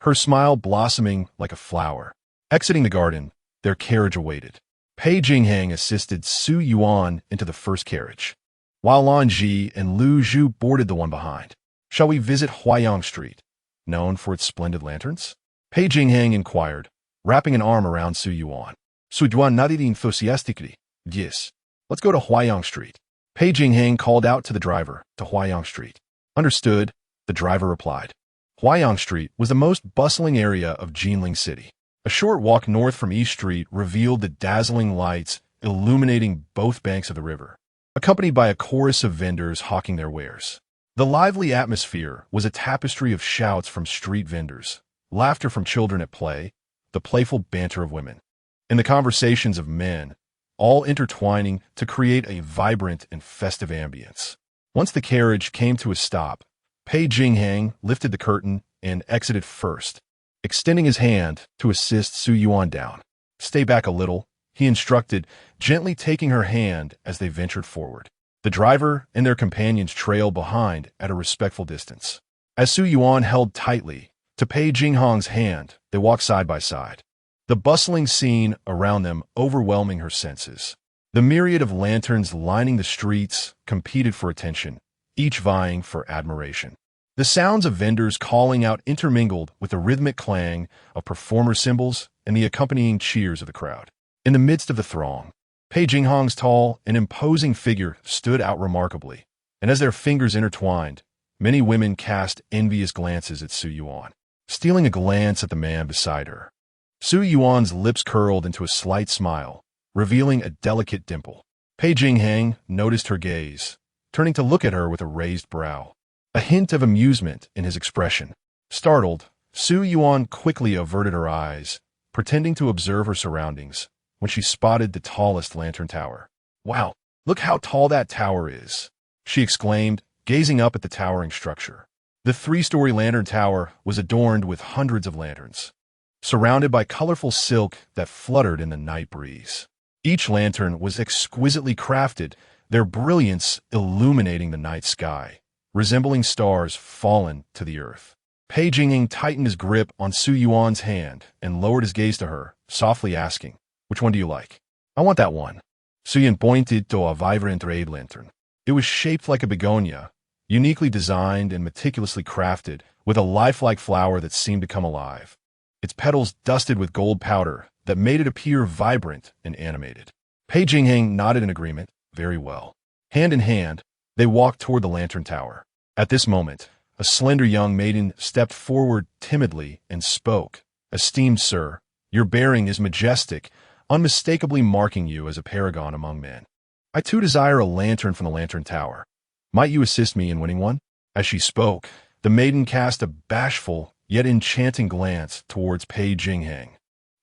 her smile blossoming like a flower. Exiting the garden, their carriage awaited. Pei Jingxuan assisted Su Yuan into the first carriage, while Lan Ji and Lu Zhu boarded the one behind. "Shall we visit Huayang Street, known for its splendid lanterns?" Pei Jingxuan inquired, wrapping an arm around Su Yuan. "Su Yuan nadiri enthusiastically." "Yes, let's go to Huayang Street." Pei Jingxuan called out to the driver to Huayang Street. "Understood," the driver replied. Huayang Street was the most bustling area of Jinling City. A short walk north from East Street revealed the dazzling lights illuminating both banks of the river, accompanied by a chorus of vendors hawking their wares. The lively atmosphere was a tapestry of shouts from street vendors, laughter from children at play, the playful banter of women, and the conversations of men, all intertwining to create a vibrant and festive ambience. Once the carriage came to a stop, Pei Jingxuan lifted the curtain and exited first, extending his hand to assist Su Yuan down. "Stay back a little," he instructed, gently taking her hand as they ventured forward. The driver and their companions trailed behind at a respectful distance. As Su Yuan held tightly to Pei Jingxuan's hand, they walked side by side, the bustling scene around them overwhelming her senses. The myriad of lanterns lining the streets competed for attention, each vying for admiration. The sounds of vendors calling out intermingled with the rhythmic clang of performer cymbals and the accompanying cheers of the crowd. In the midst of the throng, Pei Jingxuan's tall and imposing figure stood out remarkably, and as their fingers intertwined, many women cast envious glances at Su Yuan, stealing a glance at the man beside her. Su Yuan's lips curled into a slight smile, revealing a delicate dimple. Pei Jingxuan noticed her gaze, turning to look at her with a raised brow, a hint of amusement in his expression. Startled, Su Yuan quickly averted her eyes, pretending to observe her surroundings, when she spotted the tallest lantern tower. "Wow, look how tall that tower is," she exclaimed, gazing up at the towering structure. The three-story lantern tower was adorned with hundreds of lanterns, surrounded by colorful silk that fluttered in the night breeze. Each lantern was exquisitely crafted, their brilliance illuminating the night sky, resembling stars fallen to the earth. Pei Jingxuan tightened his grip on Su Yuan's hand and lowered his gaze to her, softly asking, "Which one do you like?" "I want that one." Su Yuan pointed to a vibrant red lantern. It was shaped like a begonia, uniquely designed and meticulously crafted, with a lifelike flower that seemed to come alive, its petals dusted with gold powder that made it appear vibrant and animated. Pei Jingxuan nodded in agreement. "Very well." Hand in hand, they walked toward the lantern tower. At this moment, a slender young maiden stepped forward timidly and spoke. "Esteemed sir, your bearing is majestic, unmistakably marking you as a paragon among men. I too desire a lantern from the lantern tower. Might you assist me in winning one?" As she spoke, the maiden cast a bashful yet enchanting glance towards Pei Jingxuan,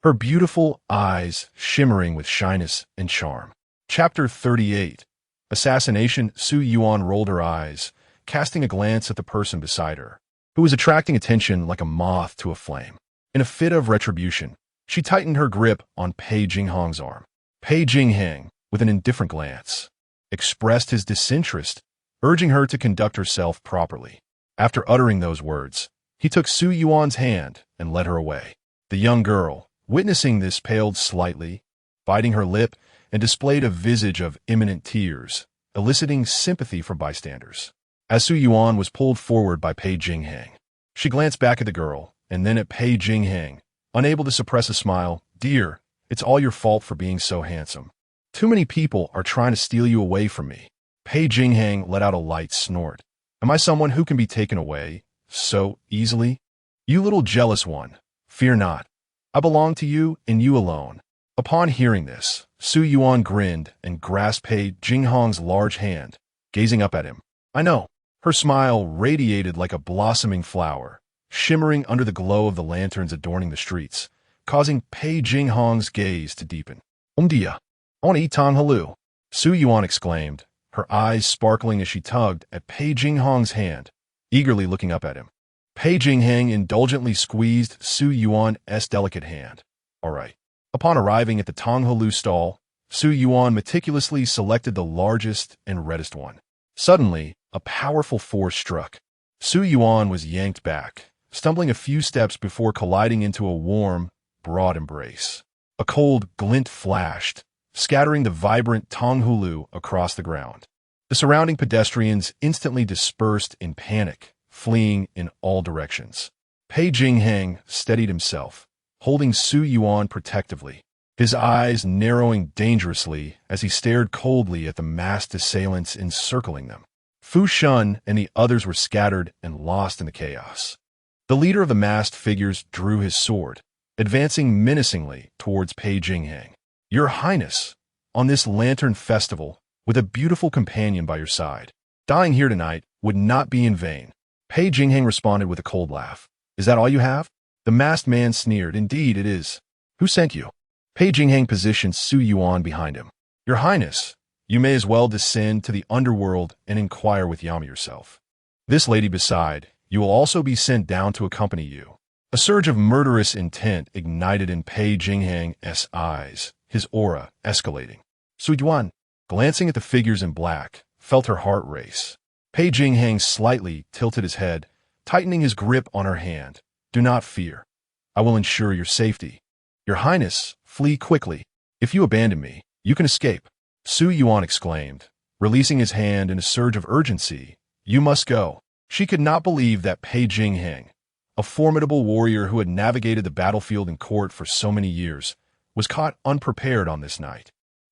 her beautiful eyes shimmering with shyness and charm. Chapter 38. Assassination. Su Yuan rolled her eyes, casting a glance at the person beside her, who was attracting attention like a moth to a flame. In a fit of retribution, she tightened her grip on Pei Jingxuan's arm. Pei Jingxuan, with an indifferent glance, expressed his disinterest, urging her to conduct herself properly. After uttering those words, he took Su Yuan's hand and led her away. The young girl, witnessing this, paled slightly, biting her lip, and displayed a visage of imminent tears, eliciting sympathy from bystanders. As Su Yuan was pulled forward by Pei Jingxuan, she glanced back at the girl and then at Pei Jingxuan, unable to suppress a smile. "Dear, it's all your fault for being so handsome. Too many people are trying to steal you away from me." Pei Jingxuan let out a light snort. "Am I someone who can be taken away so easily? You little jealous one, fear not. I belong to you and you alone." Upon hearing this, Su Yuan grinned and grasped Pei Jingxuan's large hand, gazing up at him. "I know." Her smile radiated like a blossoming flower, shimmering under the glow of the lanterns adorning the streets, causing Pei Jingxuan's gaze to deepen. "Dia, I want to eat Tang Halu," Su Yuan exclaimed, her eyes sparkling as she tugged at Pei Jingxuan's hand, eagerly looking up at him. Pei Jingxuan indulgently squeezed Su Yuan's delicate hand. "All right." Upon arriving at the Tang Halu stall, Su Yuan meticulously selected the largest and reddest one. Suddenly, a powerful force struck. Su Yuan was yanked back, stumbling a few steps before colliding into a warm, broad embrace. A cold glint flashed, scattering the vibrant Tang Halu across the ground. The surrounding pedestrians instantly dispersed in panic, fleeing in all directions. Pei Jingxuan steadied himself, holding Su Yuan protectively, his eyes narrowing dangerously as he stared coldly at the masked assailants encircling them. Fu Shun and the others were scattered and lost in the chaos. The leader of the masked figures drew his sword, advancing menacingly towards Pei Jingxuan. "Your Highness, on this lantern festival, with a beautiful companion by your side, dying here tonight would not be in vain." Pei Jingxuan responded with a cold laugh. "Is that all you have?" The masked man sneered. "Indeed it is. Who sent you?" Pei Jingxuan positioned Su Yuan behind him. "Your Highness, you may as well descend to the underworld and inquire with Yama yourself. This lady beside, you will also be sent down to accompany you." A surge of murderous intent ignited in Pei Jingxuan's eyes, his aura escalating. Su Yuan, glancing at the figures in black, felt her heart race. Pei Jingxuan slightly tilted his head, tightening his grip on her hand. "Do not fear. I will ensure your safety. Your Highness, flee quickly. If you abandon me, you can escape." Su Yuan exclaimed, releasing his hand in a surge of urgency. "You must go." She could not believe that Pei Jingxuan, a formidable warrior who had navigated the battlefield and court for so many years, was caught unprepared on this night.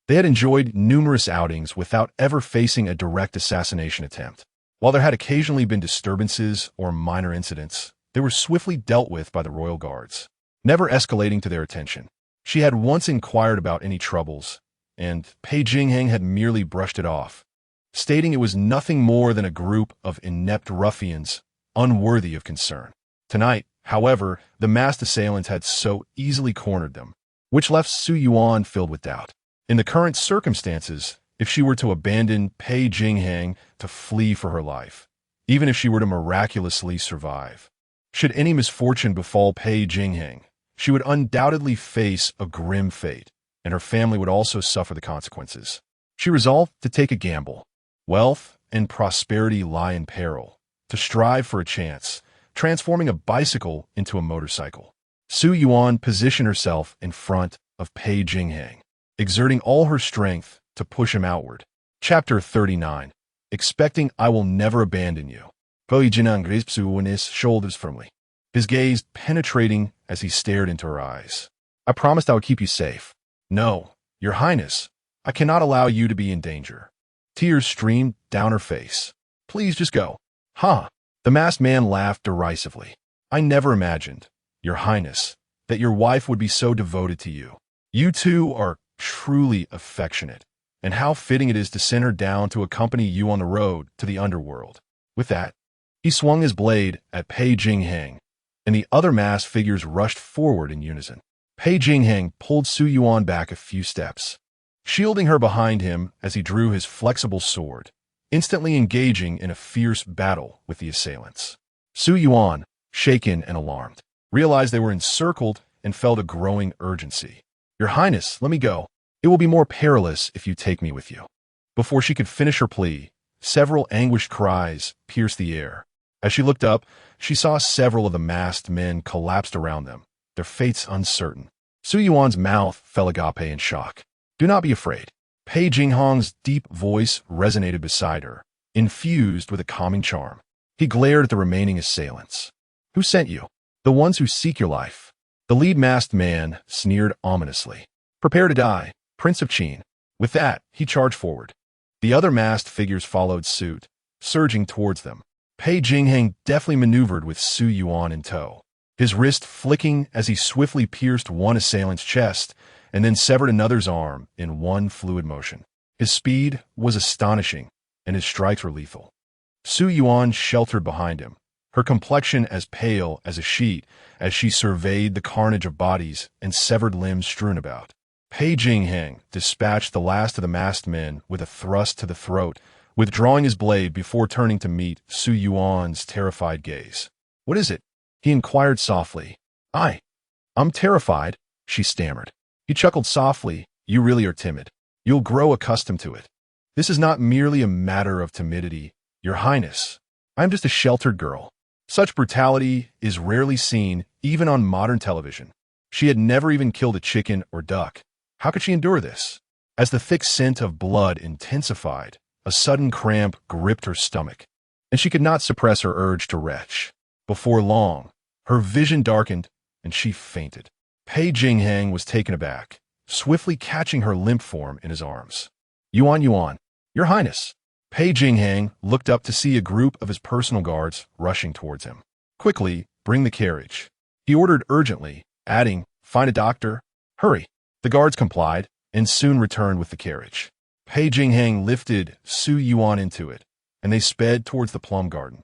They had enjoyed numerous outings without ever facing a direct assassination attempt. While there had occasionally been disturbances or minor incidents, they were swiftly dealt with by the royal guards, never escalating to their attention. She had once inquired about any troubles, and Pei Jingxuan had merely brushed it off, stating it was nothing more than a group of inept ruffians, unworthy of concern. Tonight, however, the masked assailants had so easily cornered them, which left Su Yuan filled with doubt. In the current circumstances, if she were to abandon Pei Jingxuan to flee for her life, even if she were to miraculously survive, should any misfortune befall Pei Jingxuan, she would undoubtedly face a grim fate, and her family would also suffer the consequences. She resolved to take a gamble. Wealth and prosperity lie in peril, to strive for a chance, transforming a bicycle into a motorcycle. Su Yuan positioned herself in front of Pei Jingxuan, exerting all her strength to push him outward. Chapter 39. Expecting I will never abandon you. Pei Jingxuan gripped Su Yuan's shoulders firmly, his gaze penetrating as he stared into her eyes. "I promised I would keep you safe." "No, Your Highness, I cannot allow you to be in danger." Tears streamed down her face. "Please just go." "Huh?" The masked man laughed derisively. "I never imagined, Your Highness, that your wife would be so devoted to you. You two are truly affectionate, and how fitting it is to send her down to accompany you on the road to the underworld." With that, he swung his blade at Pei Jingxuan, and the other masked figures rushed forward in unison. Pei Jingxuan pulled Su Yuan back a few steps, shielding her behind him as he drew his flexible sword, instantly engaging in a fierce battle with the assailants. Su Yuan, shaken and alarmed, realized they were encircled and felt a growing urgency. "Your Highness, let me go. It will be more perilous if you take me with you." Before she could finish her plea, several anguished cries pierced the air. As she looked up, she saw several of the masked men collapsed around them, their fates uncertain. Su Yuan's mouth fell agape in shock. "Do not be afraid." Pei Jingxuan's deep voice resonated beside her, infused with a calming charm. He glared at the remaining assailants. "Who sent you?" The ones who seek your life. The lead masked man sneered ominously. Prepare to die, Prince of Qin. With that, he charged forward. The other masked figures followed suit, surging towards them. Pei Jingxuan deftly maneuvered with Su Yuan in tow, his wrist flicking as he swiftly pierced one assailant's chest and then severed another's arm in one fluid motion. His speed was astonishing, and his strikes were lethal. Su Yuan sheltered behind him, her complexion as pale as a sheet as she surveyed the carnage of bodies and severed limbs strewn about. Pei Jingxuan dispatched the last of the masked men with a thrust to the throat, withdrawing his blade before turning to meet Su Yuan's terrified gaze. "What is it?" he inquired softly. I'm terrified," she stammered. He chuckled softly. "You really are timid. You'll grow accustomed to it. This is not merely a matter of timidity, Your Highness. I am just a sheltered girl. Such brutality is rarely seen, even on modern television." She had never even killed a chicken or duck. How could she endure this? As the thick scent of blood intensified, a sudden cramp gripped her stomach, and she could not suppress her urge to retch. Before long, her vision darkened, and she fainted. Pei Jingxuan was taken aback, swiftly catching her limp form in his arms. Yuan, Your Highness." Pei Jingxuan looked up to see a group of his personal guards rushing towards him. "Quickly, bring the carriage," he ordered urgently, adding, "Find a doctor. Hurry." The guards complied, and soon returned with the carriage. Pei Jingxuan lifted Su Yuan into it, and they sped towards the plum garden.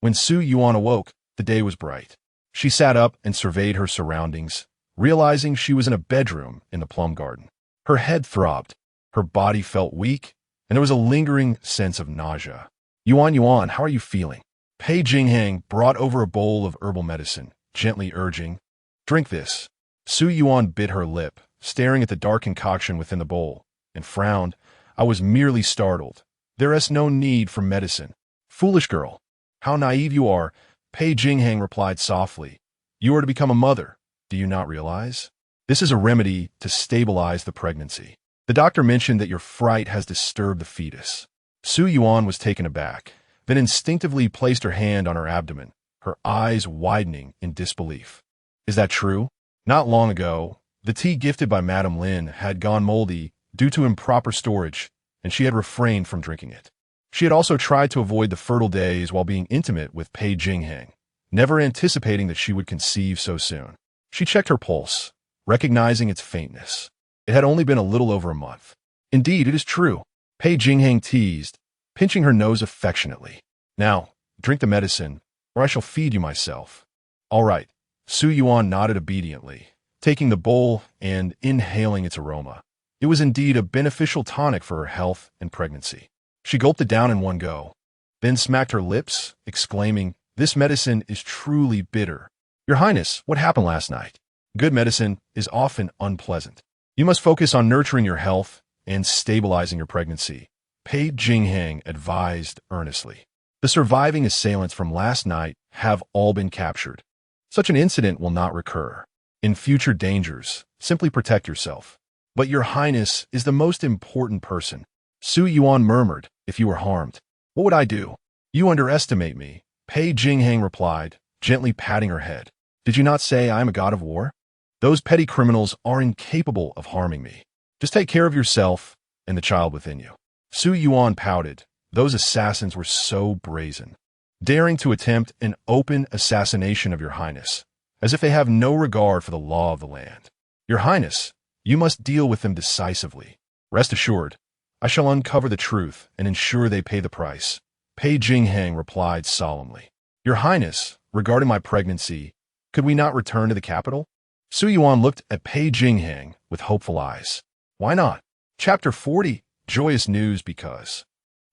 When Su Yuan awoke, the day was bright. She sat up and surveyed her surroundings, realizing she was in a bedroom in the plum garden. Her head throbbed, her body felt weak, and there was a lingering sense of nausea. Yuan, how are you feeling?" Pei Jingxuan brought over a bowl of herbal medicine, gently urging, "Drink this." Su Yuan bit her lip, staring at the dark concoction within the bowl, and frowned. "I was merely startled. There is no need for medicine." "Foolish girl. How naive you are," Pei Jingxuan replied softly. "You are to become a mother. Do you not realize? This is a remedy to stabilize the pregnancy. The doctor mentioned that your fright has disturbed the fetus." Su Yuan was taken aback, then instinctively placed her hand on her abdomen, her eyes widening in disbelief. "Is that true? Not long ago, the tea gifted by Madame Lin had gone moldy due to improper storage, and she had refrained from drinking it. She had also tried to avoid the fertile days while being intimate with Pei Jingxuan, never anticipating that she would conceive so soon. She checked her pulse, recognizing its faintness. It had only been a little over a month. "Indeed, it is true," Pei Jingxuan teased, pinching her nose affectionately. "Now, drink the medicine, or I shall feed you myself." "All right." Su Yuan nodded obediently, taking the bowl and inhaling its aroma. It was indeed a beneficial tonic for her health and pregnancy. She gulped it down in one go, then smacked her lips, exclaiming, "This medicine is truly bitter." "Your Highness, what happened last night?" "Good medicine is often unpleasant. You must focus on nurturing your health and stabilizing your pregnancy," Pei Jingxuan advised earnestly. "The surviving assailants from last night have all been captured. Such an incident will not recur. In future dangers, simply protect yourself." "But Your Highness is the most important person," Su Yuan murmured. "If you were harmed, what would I do?" "You underestimate me," Pei Jingxuan replied, gently patting her head. "Did you not say I am a god of war? Those petty criminals are incapable of harming me. Just take care of yourself and the child within you." Su Yuan pouted. Those assassins were so brazen, daring to attempt an open assassination of Your Highness, as if they have no regard for the law of the land. "Your Highness, you must deal with them decisively. Rest assured, I shall uncover the truth and ensure they pay the price," Pei Jingxuan replied solemnly. "Your Highness, regarding my pregnancy, could we not return to the capital?" Su Yuan looked at Pei Jingxuan with hopeful eyes. "Why not?" Chapter 40, Joyous News because.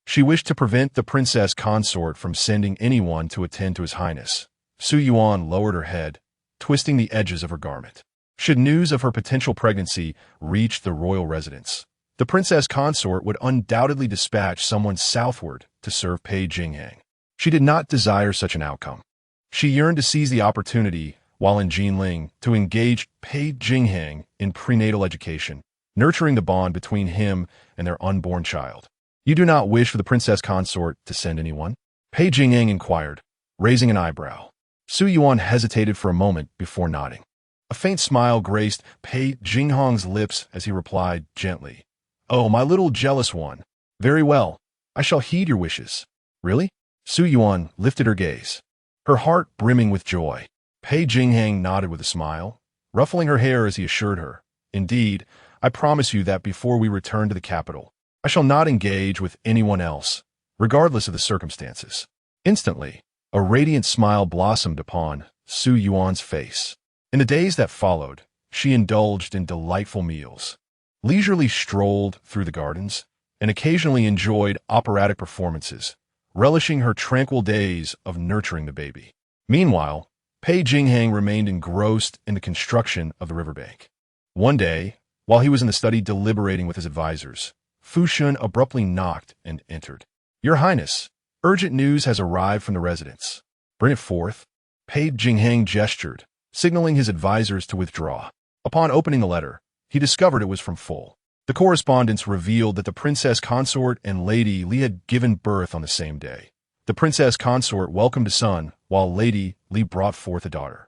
She wished to prevent the princess consort from sending anyone to attend to His Highness. Su Yuan lowered her head, twisting the edges of her garment. Should news of her potential pregnancy reach the royal residence, the princess consort would undoubtedly dispatch someone southward to serve Pei Jingxuan. She did not desire such an outcome. She yearned to seize the opportunity, while in Jinling, to engage Pei Jingxuan in prenatal education, nurturing the bond between him and their unborn child. "You do not wish for the princess consort to send anyone?" Pei Jingxuan inquired, raising an eyebrow. Su Yuan hesitated for a moment before nodding. A faint smile graced Pei Jingxuan's lips as he replied gently, "Oh, my little jealous one. Very well. I shall heed your wishes." "Really?" Su Yuan lifted her gaze, her heart brimming with joy. Pei Jingxuan nodded with a smile, ruffling her hair as he assured her, "Indeed, I promise you that before we return to the capital, I shall not engage with anyone else, regardless of the circumstances." Instantly, a radiant smile blossomed upon Su Yuan's face. In the days that followed, she indulged in delightful meals, leisurely strolled through the gardens, and occasionally enjoyed operatic performances, relishing her tranquil days of nurturing the baby. Meanwhile, Pei Jingxuan remained engrossed in the construction of the riverbank. One day, while he was in the study deliberating with his advisors, Fu Shun abruptly knocked and entered. "Your Highness, urgent news has arrived from the residence." "Bring it forth." Pei Jingxuan gestured, signaling his advisors to withdraw. Upon opening the letter, he discovered it was from Full. The correspondence revealed that the princess consort and Lady Li had given birth on the same day. The princess consort welcomed a son, while Lady Li brought forth a daughter.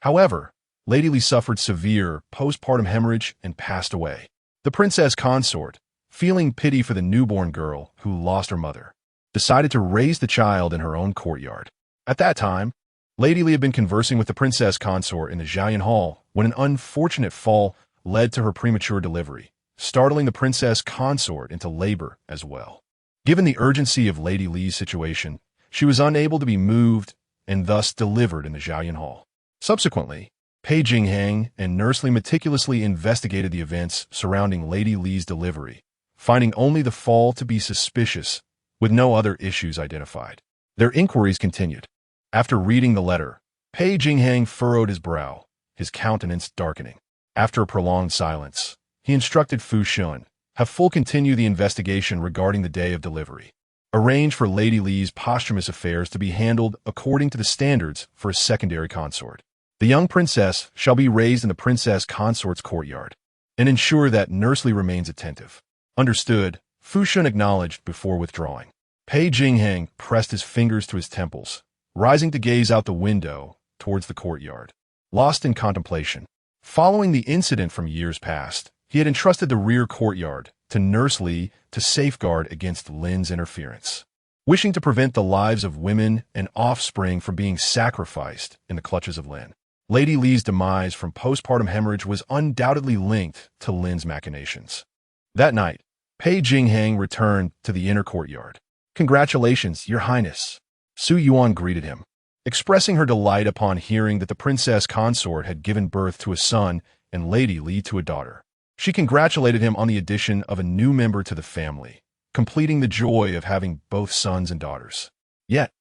However, Lady Li suffered severe postpartum hemorrhage and passed away. The princess consort, feeling pity for the newborn girl who lost her mother, decided to raise the child in her own courtyard. At that time, Lady Li had been conversing with the princess consort in the Jiayan Hall when an unfortunate fall led to her premature delivery, startling the princess consort into labor as well. Given the urgency of Lady Li's situation, she was unable to be moved and thus delivered in the Jiayan Hall. Subsequently, Pei Jingxuan and Nurse Li meticulously investigated the events surrounding Lady Li's delivery, finding only the fall to be suspicious, with no other issues identified. Their inquiries continued. After reading the letter, Pei Jingxuan furrowed his brow, his countenance darkening. After a prolonged silence, he instructed Fu Shun, "Have Full continue the investigation regarding the day of delivery. Arrange for Lady Li's posthumous affairs to be handled according to the standards for a secondary consort. The young princess shall be raised in the princess consort's courtyard, and ensure that Nurse Li remains attentive." "Understood," Fu Shun acknowledged before withdrawing. Pei Jingxuan pressed his fingers to his temples, rising to gaze out the window towards the courtyard, lost in contemplation. Following the incident from years past, he had entrusted the rear courtyard to Nurse Li to safeguard against Lin's interference. Wishing to prevent the lives of women and offspring from being sacrificed in the clutches of Lin, Lady Li's demise from postpartum hemorrhage was undoubtedly linked to Lin's machinations. That night, Pei Jingxuan returned to the inner courtyard. "Congratulations, Your Highness." Su Yuan greeted him, expressing her delight upon hearing that the princess consort had given birth to a son and Lady Li to a daughter. She congratulated him on the addition of a new member to the family, completing the joy of having both sons and daughters. Yet,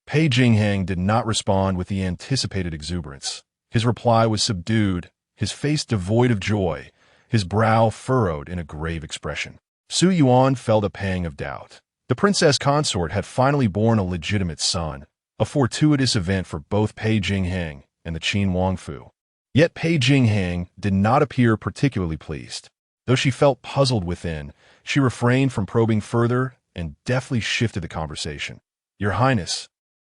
Pei Jingxuan did not respond with the anticipated exuberance. His reply was subdued, his face devoid of joy, his brow furrowed in a grave expression. Su Yuan felt a pang of doubt. The princess consort had finally borne a legitimate son, a fortuitous event for both Pei Jingxuan and the Qin Wangfu. Yet Pei Jingxuan did not appear particularly pleased. Though she felt puzzled within, she refrained from probing further and deftly shifted the conversation. "Your Highness,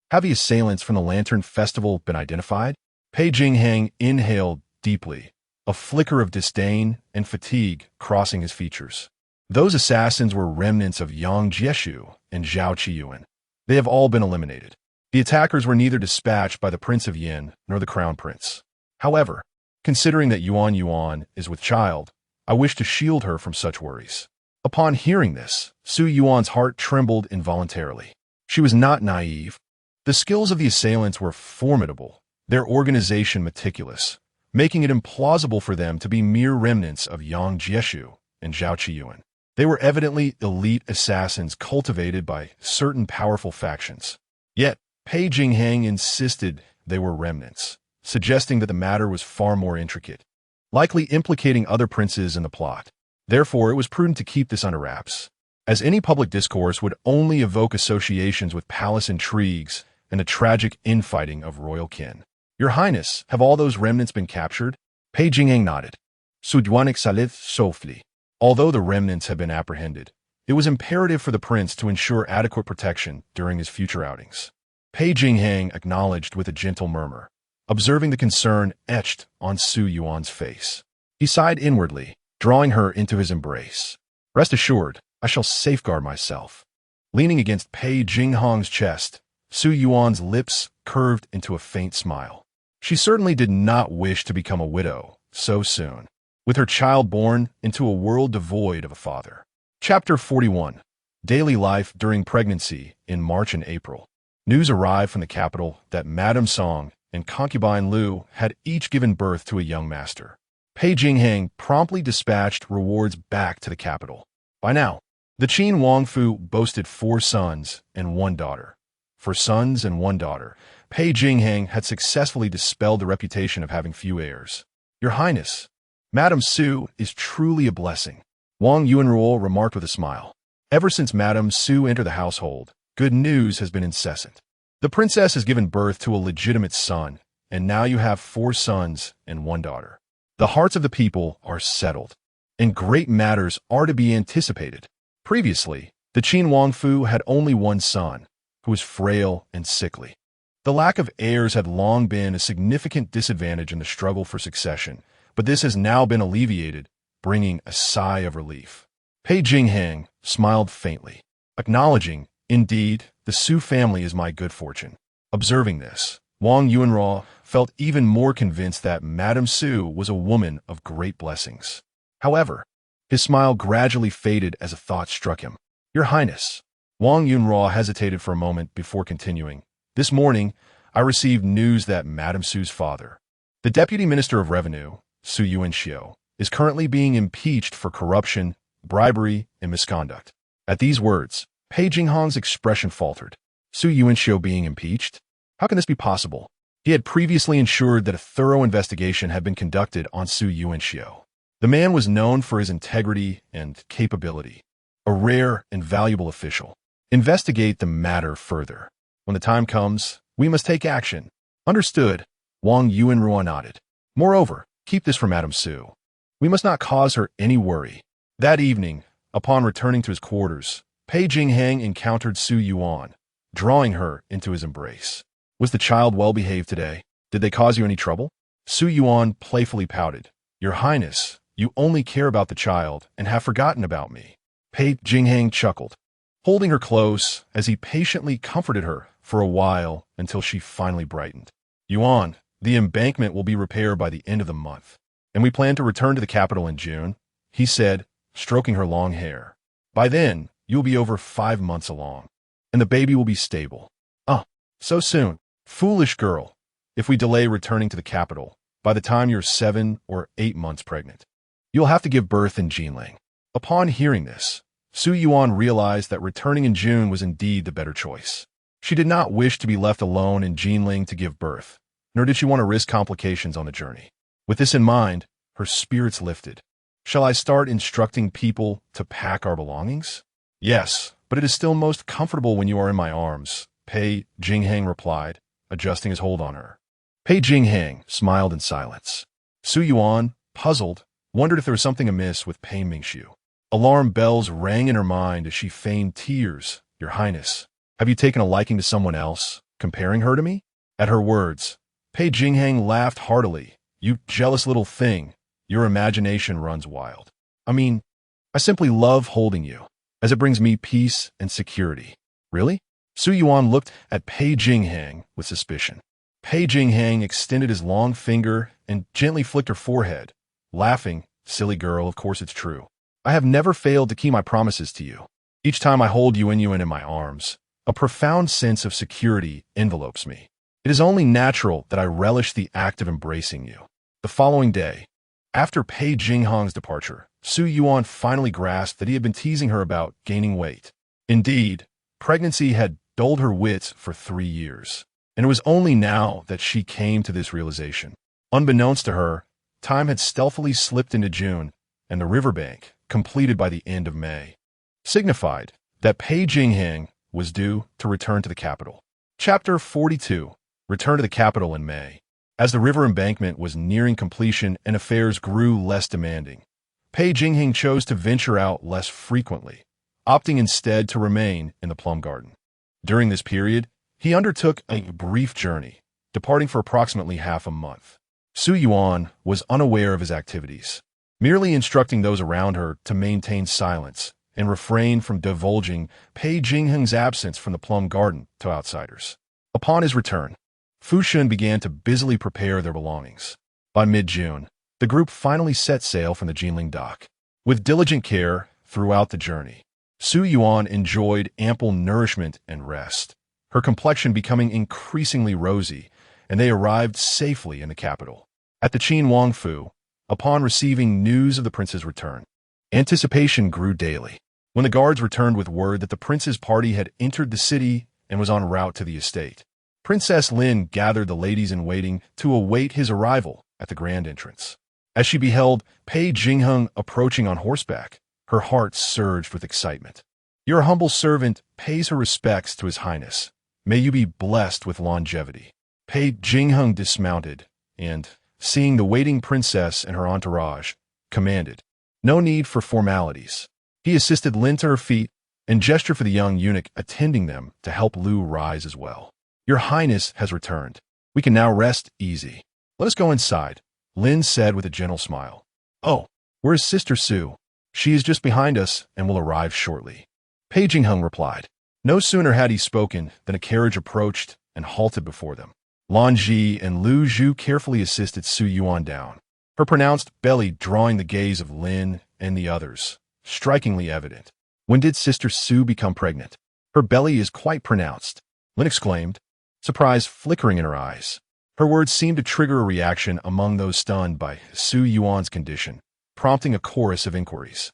have the assailants from the Lantern Festival been identified?" Pei Jingxuan inhaled deeply, a flicker of disdain and fatigue crossing his features. "Those assassins were remnants of Yang Jieshu and Zhao Qiyuan. They have all been eliminated. The attackers were neither dispatched by the Prince of Yin nor the Crown Prince. However, considering that Yuan is with child, I wish to shield her from such worries." Upon hearing this, Su Yuan's heart trembled involuntarily. She was not naive. The skills of the assailants were formidable, their organization meticulous, making it implausible for them to be mere remnants of Yang Jieshu and Zhao Qiyuan. They were evidently elite assassins cultivated by certain powerful factions. Yet, Pei Jingxuan insisted they were remnants, suggesting that the matter was far more intricate, likely implicating other princes in the plot. Therefore, it was prudent to keep this under wraps, as any public discourse would only evoke associations with palace intrigues and the tragic infighting of royal kin. "Your Highness, have all those remnants been captured?" Pei Jingxuan nodded. Su Yuan exhaled softly. Although the remnants had been apprehended, it was imperative for the prince to ensure adequate protection during his future outings. Pei Jingxuan acknowledged with a gentle murmur, observing the concern etched on Su Yuan's face. He sighed inwardly, drawing her into his embrace. Rest assured, I shall safeguard myself. Leaning against Pei Jingxuan's chest, Su Yuan's lips curved into a faint smile. She certainly did not wish to become a widow so soon, with her child born into a world devoid of a father. Chapter 41. Daily Life During Pregnancy in March and April. News arrived from the capital that Madame Song and concubine Lu had each given birth to a young master. Pei Jingxuan promptly dispatched rewards back to the capital. By now, the Qin Wangfu boasted 4 sons and 1 daughter. For sons and 1 daughter, Pei Jingxuan had successfully dispelled the reputation of having few heirs. Your Highness, Madame Su is truly a blessing, Wang Yuanruo remarked with a smile. Ever since Madame Su entered the household, good news has been incessant. The princess has given birth to a legitimate son, and now you have 4 sons and 1 daughter. The hearts of the people are settled, and great matters are to be anticipated. Previously, the Qin Wangfu had only 1 son, who was frail and sickly. The lack of heirs had long been a significant disadvantage in the struggle for succession, but this has now been alleviated, bringing a sigh of relief. Pei Jingxuan smiled faintly, acknowledging, indeed, the Su family is my good fortune. Observing this, Wang Yuanruo felt even more convinced that Madame Su was a woman of great blessings. However, his smile gradually faded as a thought struck him. Your Highness, Wang Yuanruo hesitated for a moment before continuing. This morning, I received news that Madame Su's father, the Deputy Minister of Revenue, Su Yuan, is currently being impeached for corruption, bribery, and misconduct. At these words, Pei Jingxuan's expression faltered. Su Yuan being impeached? How can this be possible? He had previously ensured that a thorough investigation had been conducted on Su Yuan. The man was known for his integrity and capability, a rare and valuable official. Investigate the matter further. When the time comes, we must take action. Understood, Wang Yuanruo nodded. Moreover, keep this from Madame Su. We must not cause her any worry. That evening, upon returning to his quarters, Pei Jingxuan encountered Su Yuan, drawing her into his embrace. Was the child well behaved today? Did they cause you any trouble? Su Yuan playfully pouted. Your Highness, you only care about the child and have forgotten about me. Pei Jingxuan chuckled, holding her close as he patiently comforted her for a while until she finally brightened. Yuan, the embankment will be repaired by the end of the month, and we plan to return to the capital in June, he said, stroking her long hair. By then, you'll be over 5 months along, and the baby will be stable. Oh, so soon. Foolish girl. If we delay returning to the capital, by the time you're 7 or 8 months pregnant, you'll have to give birth in Jinling. Upon hearing this, Su Yuan realized that returning in June was indeed the better choice. She did not wish to be left alone in Jinling to give birth, nor did she want to risk complications on the journey. With this in mind, her spirits lifted. Shall I start instructing people to pack our belongings? Yes, but it is still most comfortable when you are in my arms, Pei Jingxuan replied, adjusting his hold on her. Pei Jingxuan smiled in silence. Su Yuan, puzzled, wondered if there was something amiss with Pei Mingxiu. Alarm bells rang in her mind as she feigned tears. Your Highness, have you taken a liking to someone else, comparing her to me? At her words, Pei Jingxuan laughed heartily. You jealous little thing, your imagination runs wild. I simply love holding you, as it brings me peace and security. Really? Su Yuan looked at Pei Jingxuan with suspicion. Pei Jingxuan extended his long finger and gently flicked her forehead, laughing. Silly girl, of course it's true. I have never failed to keep my promises to you. Each time I hold you in my arms, a profound sense of security envelopes me. It is only natural that I relish the act of embracing you. The following day, after Pei Jingxuan's departure, Su Yuan finally grasped that he had been teasing her about gaining weight. Indeed, pregnancy had dulled her wits for 3 years, and it was only now that she came to this realization. Unbeknownst to her, time had stealthily slipped into June, and the riverbank, completed by the end of May, signified that Pei Jingxuan was due to return to the capital. Chapter 42. Return to the capital in May. As the river embankment was nearing completion and affairs grew less demanding, Pei Jingxuan chose to venture out less frequently, opting instead to remain in the plum garden. During this period, He undertook a brief journey, departing for approximately half a month. Su Yuan was unaware of his activities, merely instructing those around her to maintain silence and refrain from divulging Pei Jingxuan's absence from the plum garden to outsiders. Upon his return, Fu Shun began to busily prepare their belongings. By mid-June, the group finally set sail from the Jinling dock. With diligent care throughout the journey, Su Yuan enjoyed ample nourishment and rest, her complexion becoming increasingly rosy, and they arrived safely in the capital. At the Qin Wangfu, upon receiving news of the prince's return, anticipation grew daily. When the guards returned with word that the prince's party had entered the city and was en route to the estate, Princess Lin gathered the ladies-in-waiting to await his arrival at the grand entrance. As she beheld Pei Jingxuan approaching on horseback, her heart surged with excitement. "Your humble servant pays her respects to His Highness. May you be blessed with longevity." Pei Jingxuan dismounted and, seeing the waiting princess and her entourage, commanded, "No need for formalities." He assisted Lin to her feet and gestured for the young eunuch attending them to help Lu rise as well. "Your Highness has returned. We can now rest easy. Let us go inside," Lin said with a gentle smile. "Oh, where is Sister Su? She is just behind us and will arrive shortly," Pei Jingxuan replied. No sooner had he spoken than a carriage approached and halted before them. Lan Ji and Lu Zhu carefully assisted Su Yuan down, her pronounced belly drawing the gaze of Lin and the others, strikingly evident. "When did Sister Su become pregnant? Her belly is quite pronounced," Lin exclaimed, surprise flickering in her eyes. Her words seemed to trigger a reaction among those stunned by Su Yuan's condition, prompting a chorus of inquiries.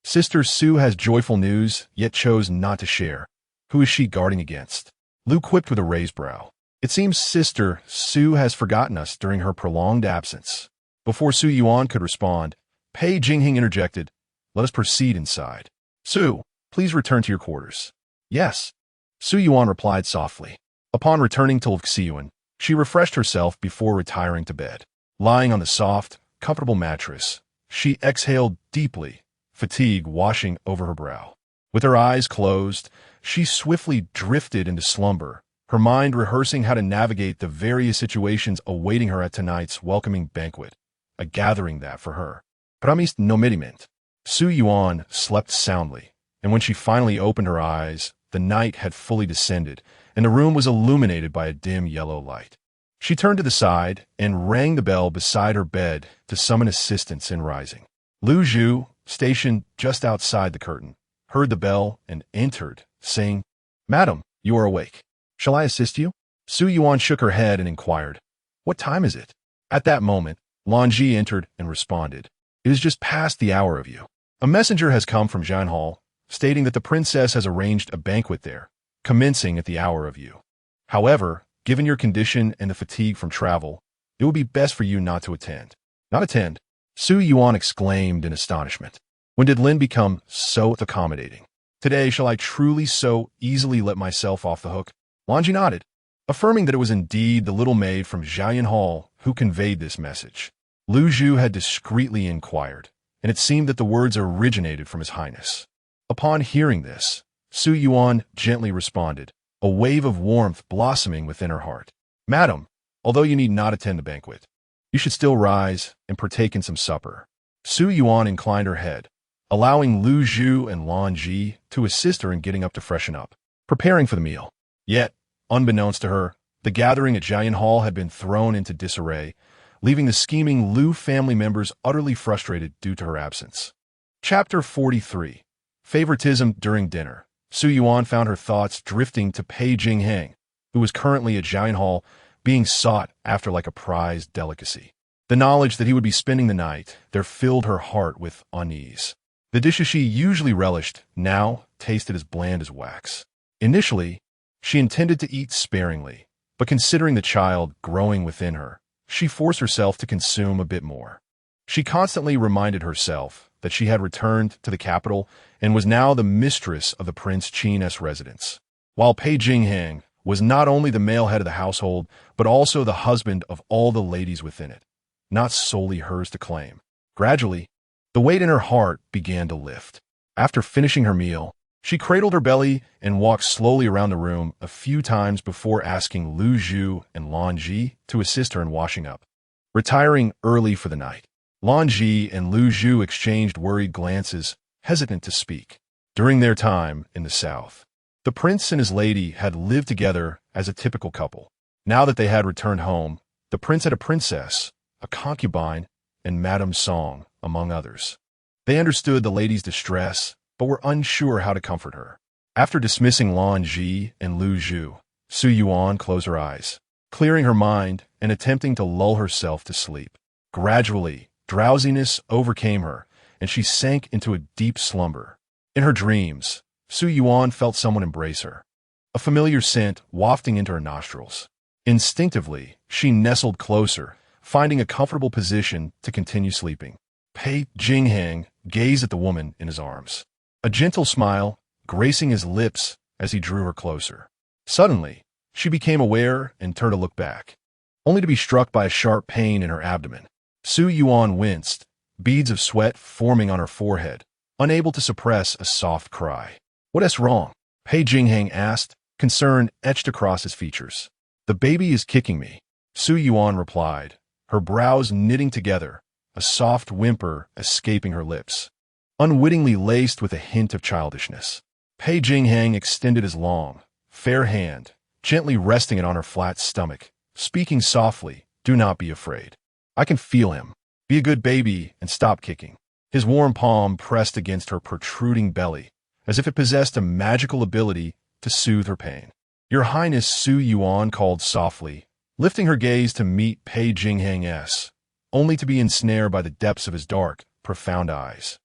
Sister Su has joyful news, yet chose not to share. Who is she guarding against?" Lu quipped with a raised brow. "It seems Sister Su has forgotten us during her prolonged absence." Before Su Yuan could respond, Pei Jingxuan interjected, "Let us proceed inside. Su, please return to your quarters." "Yes," Su Yuan replied softly. Upon returning to Xiuan, she refreshed herself before retiring to bed. Lying on the soft, comfortable mattress, she exhaled deeply, fatigue washing over her brow. With her eyes closed, she swiftly drifted into slumber, her mind rehearsing how to navigate the various situations awaiting her at tonight's welcoming banquet, a gathering that, for her, promised no merriment. Su Yuan slept soundly, and when she finally opened her eyes, the night had fully descended, and the room was illuminated by a dim yellow light. She turned to the side and rang the bell beside her bed to summon assistance in rising. Lu Zhu, stationed just outside the curtain, heard the bell and entered, saying, "Madam, you are awake. Shall I assist you?" Su Yuan shook her head and inquired, "What time is it?" At that moment, Lan Ji entered and responded, "It is just past the hour of you. A messenger has come from Jian Hall, stating that the princess has arranged a banquet there, commencing at the hour of you. However, given your condition and the fatigue from travel, it would be best for you not to attend." "Not attend?" Su Yuan exclaimed in astonishment. When did Lin become so accommodating? Today shall I truly so easily let myself off the hook? Lan Ji nodded, affirming that it was indeed the little maid from Jian Hall who conveyed this message. Lu Zhu had discreetly inquired, and it seemed that the words originated from His Highness. Upon hearing this, Su Yuan gently responded, a wave of warmth blossoming within her heart. "Madam, although you need not attend the banquet, you should still rise and partake in some supper." Su Yuan inclined her head, allowing Lu Zhu and Lan Ji to assist her in getting up to freshen up, preparing for the meal. Yet, unbeknownst to her, the gathering at Jian Hall had been thrown into disarray, leaving the scheming Lu family members utterly frustrated due to her absence. Chapter 43. Favoritism during dinner. Su Yuan found her thoughts drifting to Pei Jingxuan, who was currently at Jian Hall, being sought after like a prized delicacy. The knowledge that he would be spending the night there filled her heart with unease. The dishes she usually relished now tasted as bland as wax. Initially, she intended to eat sparingly, but considering the child growing within her, she forced herself to consume a bit more. She constantly reminded herself that she had returned to the capital and was now the mistress of the Prince Qin's residence, while Pei Jingxuan was not only the male head of the household, but also the husband of all the ladies within it, not solely hers to claim. Gradually, the weight in her heart began to lift. After finishing her meal, She cradled her belly and walked slowly around the room a few times before asking Lu Zhu and Lan Ji to assist her in washing up. Retiring early for the night, Lan Ji and Lu Zhu exchanged worried glances, hesitant to speak. During their time in the south, the prince and his lady had lived together as a typical couple. Now that they had returned home, the prince had a princess, a concubine, and Madame Song, among others. They understood the lady's distress, but were unsure how to comfort her. After dismissing Lan Ji and Lu Zhu, Su Yuan closed her eyes, clearing her mind and attempting to lull herself to sleep. Gradually, drowsiness overcame her, and she sank into a deep slumber. In her dreams, Su Yuan felt someone embrace her, a familiar scent wafting into her nostrils. Instinctively, she nestled closer, finding a comfortable position to continue sleeping. Pei Jingxuan gazed at the woman in his arms, a gentle smile gracing his lips as he drew her closer. Suddenly, she became aware and turned to look back, only to be struck by a sharp pain in her abdomen. Su Yuan winced, beads of sweat forming on her forehead, unable to suppress a soft cry. "What is wrong?" Pei Jingxuan asked, concern etched across his features. "The baby is kicking me," Su Yuan replied, her brows knitting together, a soft whimper escaping her lips, unwittingly laced with a hint of childishness. Pei Jingxuan extended his long, fair hand, gently resting it on her flat stomach, speaking softly, "Do not be afraid. I can feel him. Be a good baby and stop kicking." His warm palm pressed against her protruding belly, as if it possessed a magical ability to soothe her pain. "Your Highness," Su Yuan called softly, lifting her gaze to meet Pei Jingxuan's, only to be ensnared by the depths of his dark, profound eyes.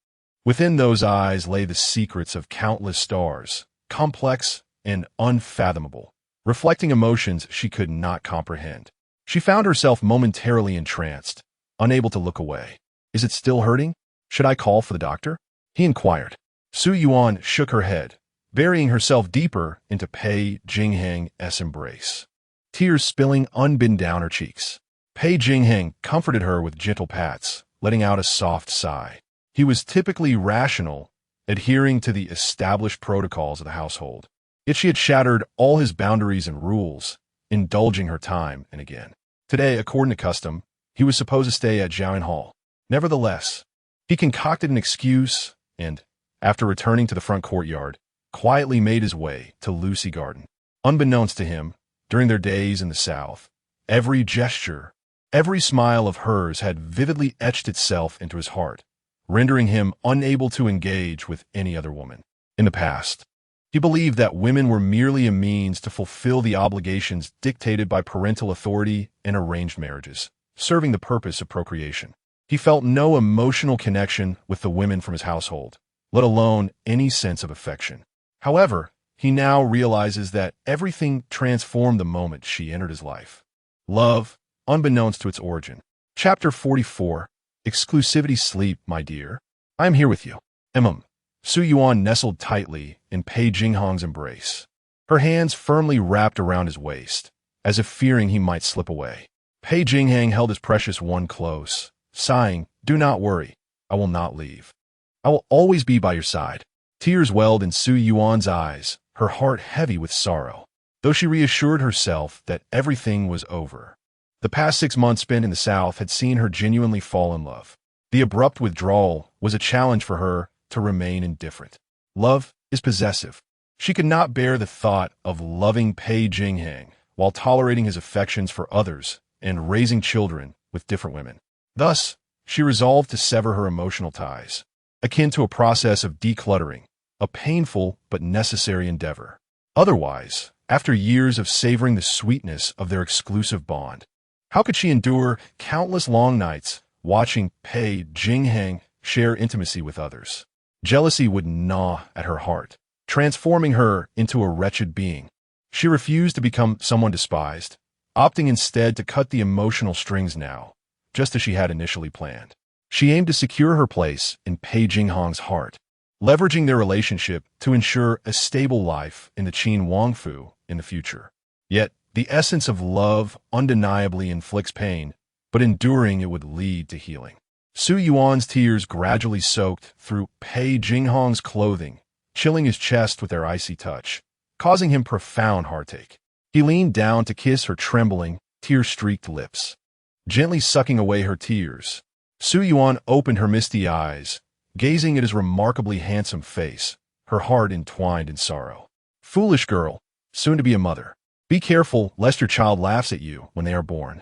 Within those eyes lay the secrets of countless stars, complex and unfathomable, reflecting emotions she could not comprehend. She found herself momentarily entranced, unable to look away. "Is it still hurting? Should I call for the doctor?" he inquired. Su Yuan shook her head, burying herself deeper into Pei Jingxuan's embrace, tears spilling unbidden down her cheeks. Pei Jingxuan comforted her with gentle pats, letting out a soft sigh. He was typically rational, adhering to the established protocols of the household. Yet she had shattered all his boundaries and rules, indulging her time and again. Today, according to custom, he was supposed to stay at Jiaoyan Hall. Nevertheless, he concocted an excuse and, after returning to the front courtyard, quietly made his way to Lucy Garden. Unbeknownst to him, during their days in the south, every gesture, every smile of hers had vividly etched itself into his heart, rendering him unable to engage with any other woman. In the past, he believed that women were merely a means to fulfill the obligations dictated by parental authority and arranged marriages, serving the purpose of procreation. He felt no emotional connection with the women from his household, let alone any sense of affection. However, he now realizes that everything transformed the moment she entered his life. Love, unbeknownst to its origin. Chapter 44. Exclusivity. Sleep, my dear. I am here with you. Su Yuan nestled tightly in Pei Jingxuan's embrace, her hands firmly wrapped around his waist, as if fearing he might slip away. Pei Jingxuan held his precious one close, sighing, "Do not worry. I will not leave. I will always be by your side." Tears welled in Su Yuan's eyes, her heart heavy with sorrow, though she reassured herself that everything was over. The past 6 months spent in the south had seen her genuinely fall in love. The abrupt withdrawal was a challenge for her to remain indifferent. Love is possessive. She could not bear the thought of loving Pei Jingxuan while tolerating his affections for others and raising children with different women. Thus, she resolved to sever her emotional ties, akin to a process of decluttering, a painful but necessary endeavor. Otherwise, after years of savoring the sweetness of their exclusive bond, how could she endure countless long nights watching Pei Jingxuan share intimacy with others? Jealousy would gnaw at her heart, transforming her into a wretched being. She refused to become someone despised, opting instead to cut the emotional strings now, just as she had initially planned. She aimed to secure her place in Pei Jingxuan's heart, leveraging their relationship to ensure a stable life in the Qin Wangfu in the future. Yet, the essence of love undeniably inflicts pain, but enduring it would lead to healing. Su Yuan's tears gradually soaked through Pei Jingxuan's clothing, chilling his chest with their icy touch, causing him profound heartache. He leaned down to kiss her trembling, tear-streaked lips, gently sucking away her tears. Su Yuan opened her misty eyes, gazing at his remarkably handsome face, her heart entwined in sorrow. Foolish girl, soon to be a mother. Be careful lest your child laughs at you when they are born.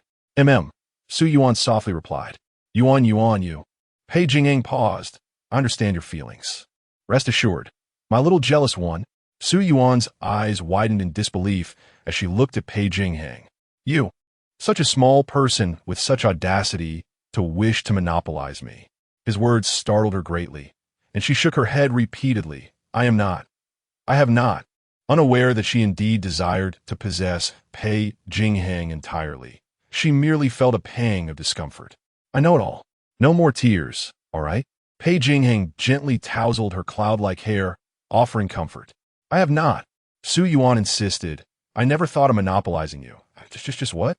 Su Yuan softly replied. Yuan, you. Pei Jingxuan paused. I understand your feelings. Rest assured, my little jealous one. Su Yuan's eyes widened in disbelief as she looked at Pei Jingxuan. You, such a small person with such audacity to wish to monopolize me. His words startled her greatly, and she shook her head repeatedly. I have not. Unaware that she indeed desired to possess Pei Jingxuan entirely, she merely felt a pang of discomfort. I know it all. No more tears, all right? Pei Jingxuan gently tousled her cloud-like hair, offering comfort. I have not. Su Yuan insisted. I never thought of monopolizing you. Just what?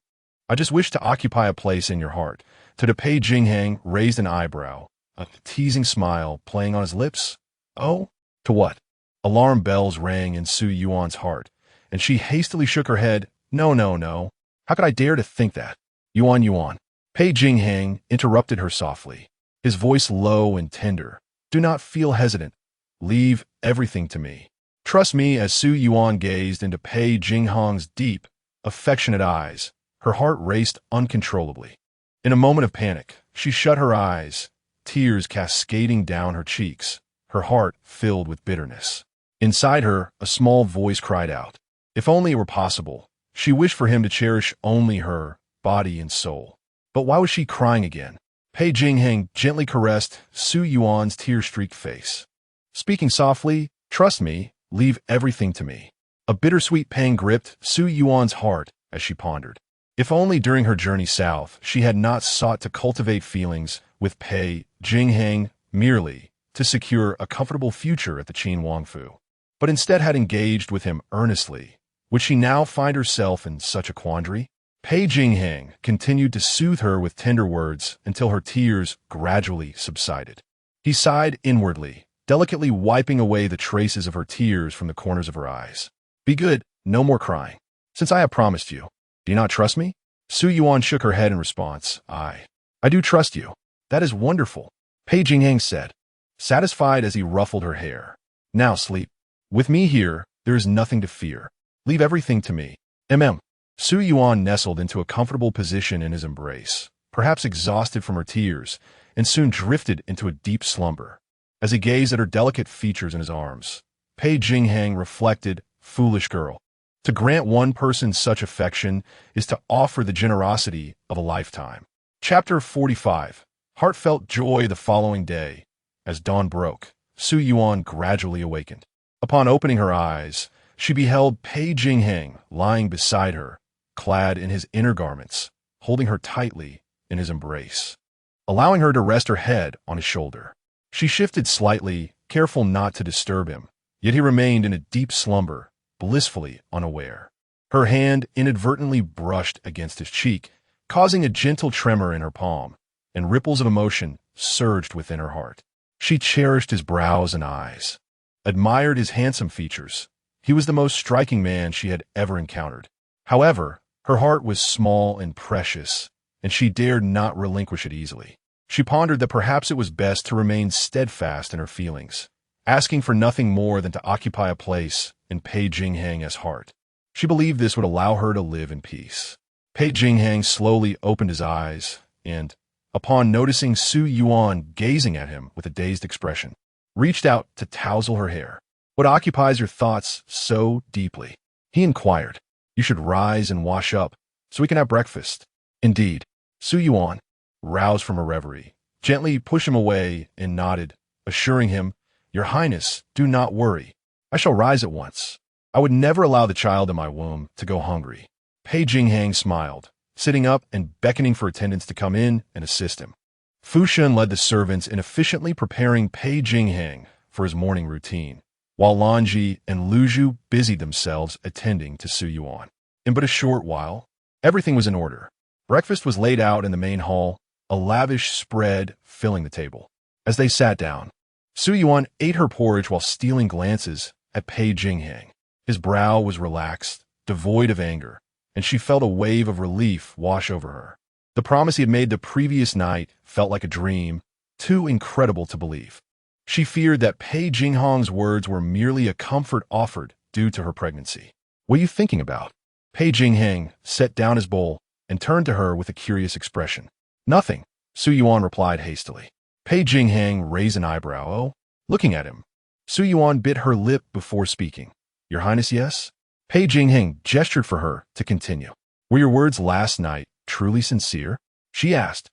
I just wish to occupy a place in your heart. To Pei Jingxuan raised an eyebrow, a teasing smile playing on his lips. Oh? To what? Alarm bells rang in Su Yuan's heart, and she hastily shook her head. No. How could I dare to think that? Yuan. Pei Jingxuan interrupted her softly, his voice low and tender. Do not feel hesitant. Leave everything to me. Trust me. As Su Yuan gazed into Pei Jingxuan's deep, affectionate eyes, her heart raced uncontrollably. In a moment of panic, she shut her eyes, tears cascading down her cheeks, her heart filled with bitterness. Inside her, a small voice cried out. If only it were possible. She wished for him to cherish only her, body and soul. But why was she crying again? Pei Jingxuan gently caressed Su Yuan's tear-streaked face. Speaking softly, trust me, leave everything to me. A bittersweet pang gripped Su Yuan's heart as she pondered. If only during her journey south she had not sought to cultivate feelings with Pei Jingxuan merely to secure a comfortable future at the Qin Wangfu, but instead had engaged with him earnestly. Would she now find herself in such a quandary? Pei Jingxuan continued to soothe her with tender words until her tears gradually subsided. He sighed inwardly, delicately wiping away the traces of her tears from the corners of her eyes. Be good, no more crying. Since I have promised you, do you not trust me? Su Yuan shook her head in response. I do trust you. That is wonderful, Pei Jingxuan said, satisfied as he ruffled her hair. Now sleep. With me here, there is nothing to fear. Leave everything to me. Su Yuan nestled into a comfortable position in his embrace, perhaps exhausted from her tears, and soon drifted into a deep slumber. As he gazed at her delicate features in his arms, Pei Jingxuan reflected, foolish girl. To grant one person such affection is to offer the generosity of a lifetime. Chapter 45. Heartfelt joy. The following day, as dawn broke, Su Yuan gradually awakened. Upon opening her eyes, she beheld Pei Jingxuan lying beside her, clad in his inner garments, holding her tightly in his embrace, allowing her to rest her head on his shoulder. She shifted slightly, careful not to disturb him, yet he remained in a deep slumber, blissfully unaware. Her hand inadvertently brushed against his cheek, causing a gentle tremor in her palm, and ripples of emotion surged within her heart. She cherished his brows and eyes, admired his handsome features. He was the most striking man she had ever encountered. However, her heart was small and precious, and she dared not relinquish it easily. She pondered that perhaps it was best to remain steadfast in her feelings, asking for nothing more than to occupy a place in Pei Jingxuan's heart. She believed this would allow her to live in peace. Pei Jingxuan slowly opened his eyes and, upon noticing Su Yuan gazing at him with a dazed expression, reached out to tousle her hair. What occupies your thoughts so deeply? He inquired. You should rise and wash up, so we can have breakfast. Indeed. Su Yuan, roused from her reverie, gently pushed him away and nodded, assuring him, Your Highness, do not worry. I shall rise at once. I would never allow the child in my womb to go hungry. Pei Jingxuan smiled, sitting up and beckoning for attendants to come in and assist him. Fu Shun led the servants in efficiently preparing Pei Jingxuan for his morning routine, while Lanji and Luzhu busied themselves attending to Su Yuan. In but a short while, everything was in order. Breakfast was laid out in the main hall, a lavish spread filling the table. As they sat down, Su Yuan ate her porridge while stealing glances at Pei Jingxuan. His brow was relaxed, devoid of anger, and she felt a wave of relief wash over her. The promise he had made the previous night felt like a dream, too incredible to believe. She feared that Pei Jingxuan's words were merely a comfort offered due to her pregnancy. "What are you thinking about?" Pei Jingxuan set down his bowl and turned to her with a curious expression. "Nothing," Su Yuan replied hastily. Pei Jingxuan raised an eyebrow. "Oh?" Looking at him, Su Yuan bit her lip before speaking. "Your Highness, yes?" Pei Jingxuan gestured for her to continue. "Were your words last night truly sincere?" she asked,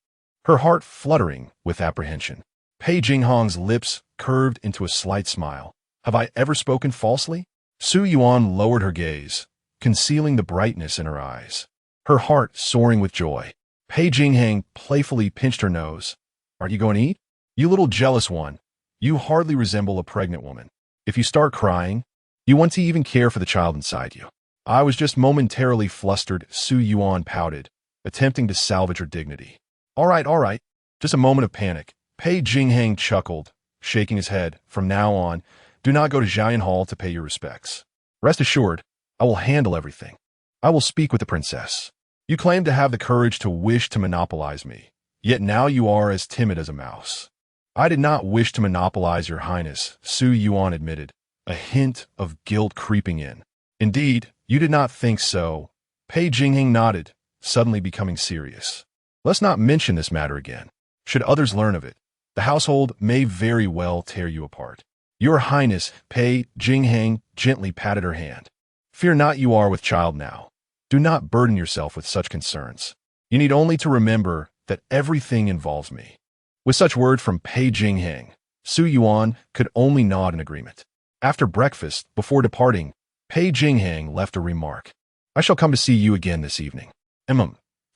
her heart fluttering with apprehension. Pei Jingxuan's lips curved into a slight smile. "Have I ever spoken falsely?" Su Yuan lowered her gaze, concealing the brightness in her eyes, her heart soaring with joy. Pei Jingxuan playfully pinched her nose. "Aren't you going to eat? You little jealous one. You hardly resemble a pregnant woman. If you start crying, you want to even care for the child inside you." "I was just momentarily flustered," Su Yuan pouted, attempting to salvage her dignity. All right. Just a moment of panic." Pei Jingxuan chuckled, shaking his head. "From now on, do not go to Jian Hall to pay your respects. Rest assured, I will handle everything. I will speak with the princess. You claim to have the courage to wish to monopolize me, yet now you are as timid as a mouse." "I did not wish to monopolize your highness," Su Yuan admitted, a hint of guilt creeping in. "Indeed, you did not think so." Pei Jingxuan nodded, suddenly becoming serious. "Let's not mention this matter again. Should others learn of it, the household may very well tear you apart." "Your Highness," Pei Jingxuan gently patted her hand. "Fear not, you are with child now. Do not burden yourself with such concerns. You need only to remember that everything involves me." With such word from Pei Jingxuan, Su Yuan could only nod in agreement. After breakfast, before departing, Pei Jingxuan left a remark. "I shall come to see you again this evening."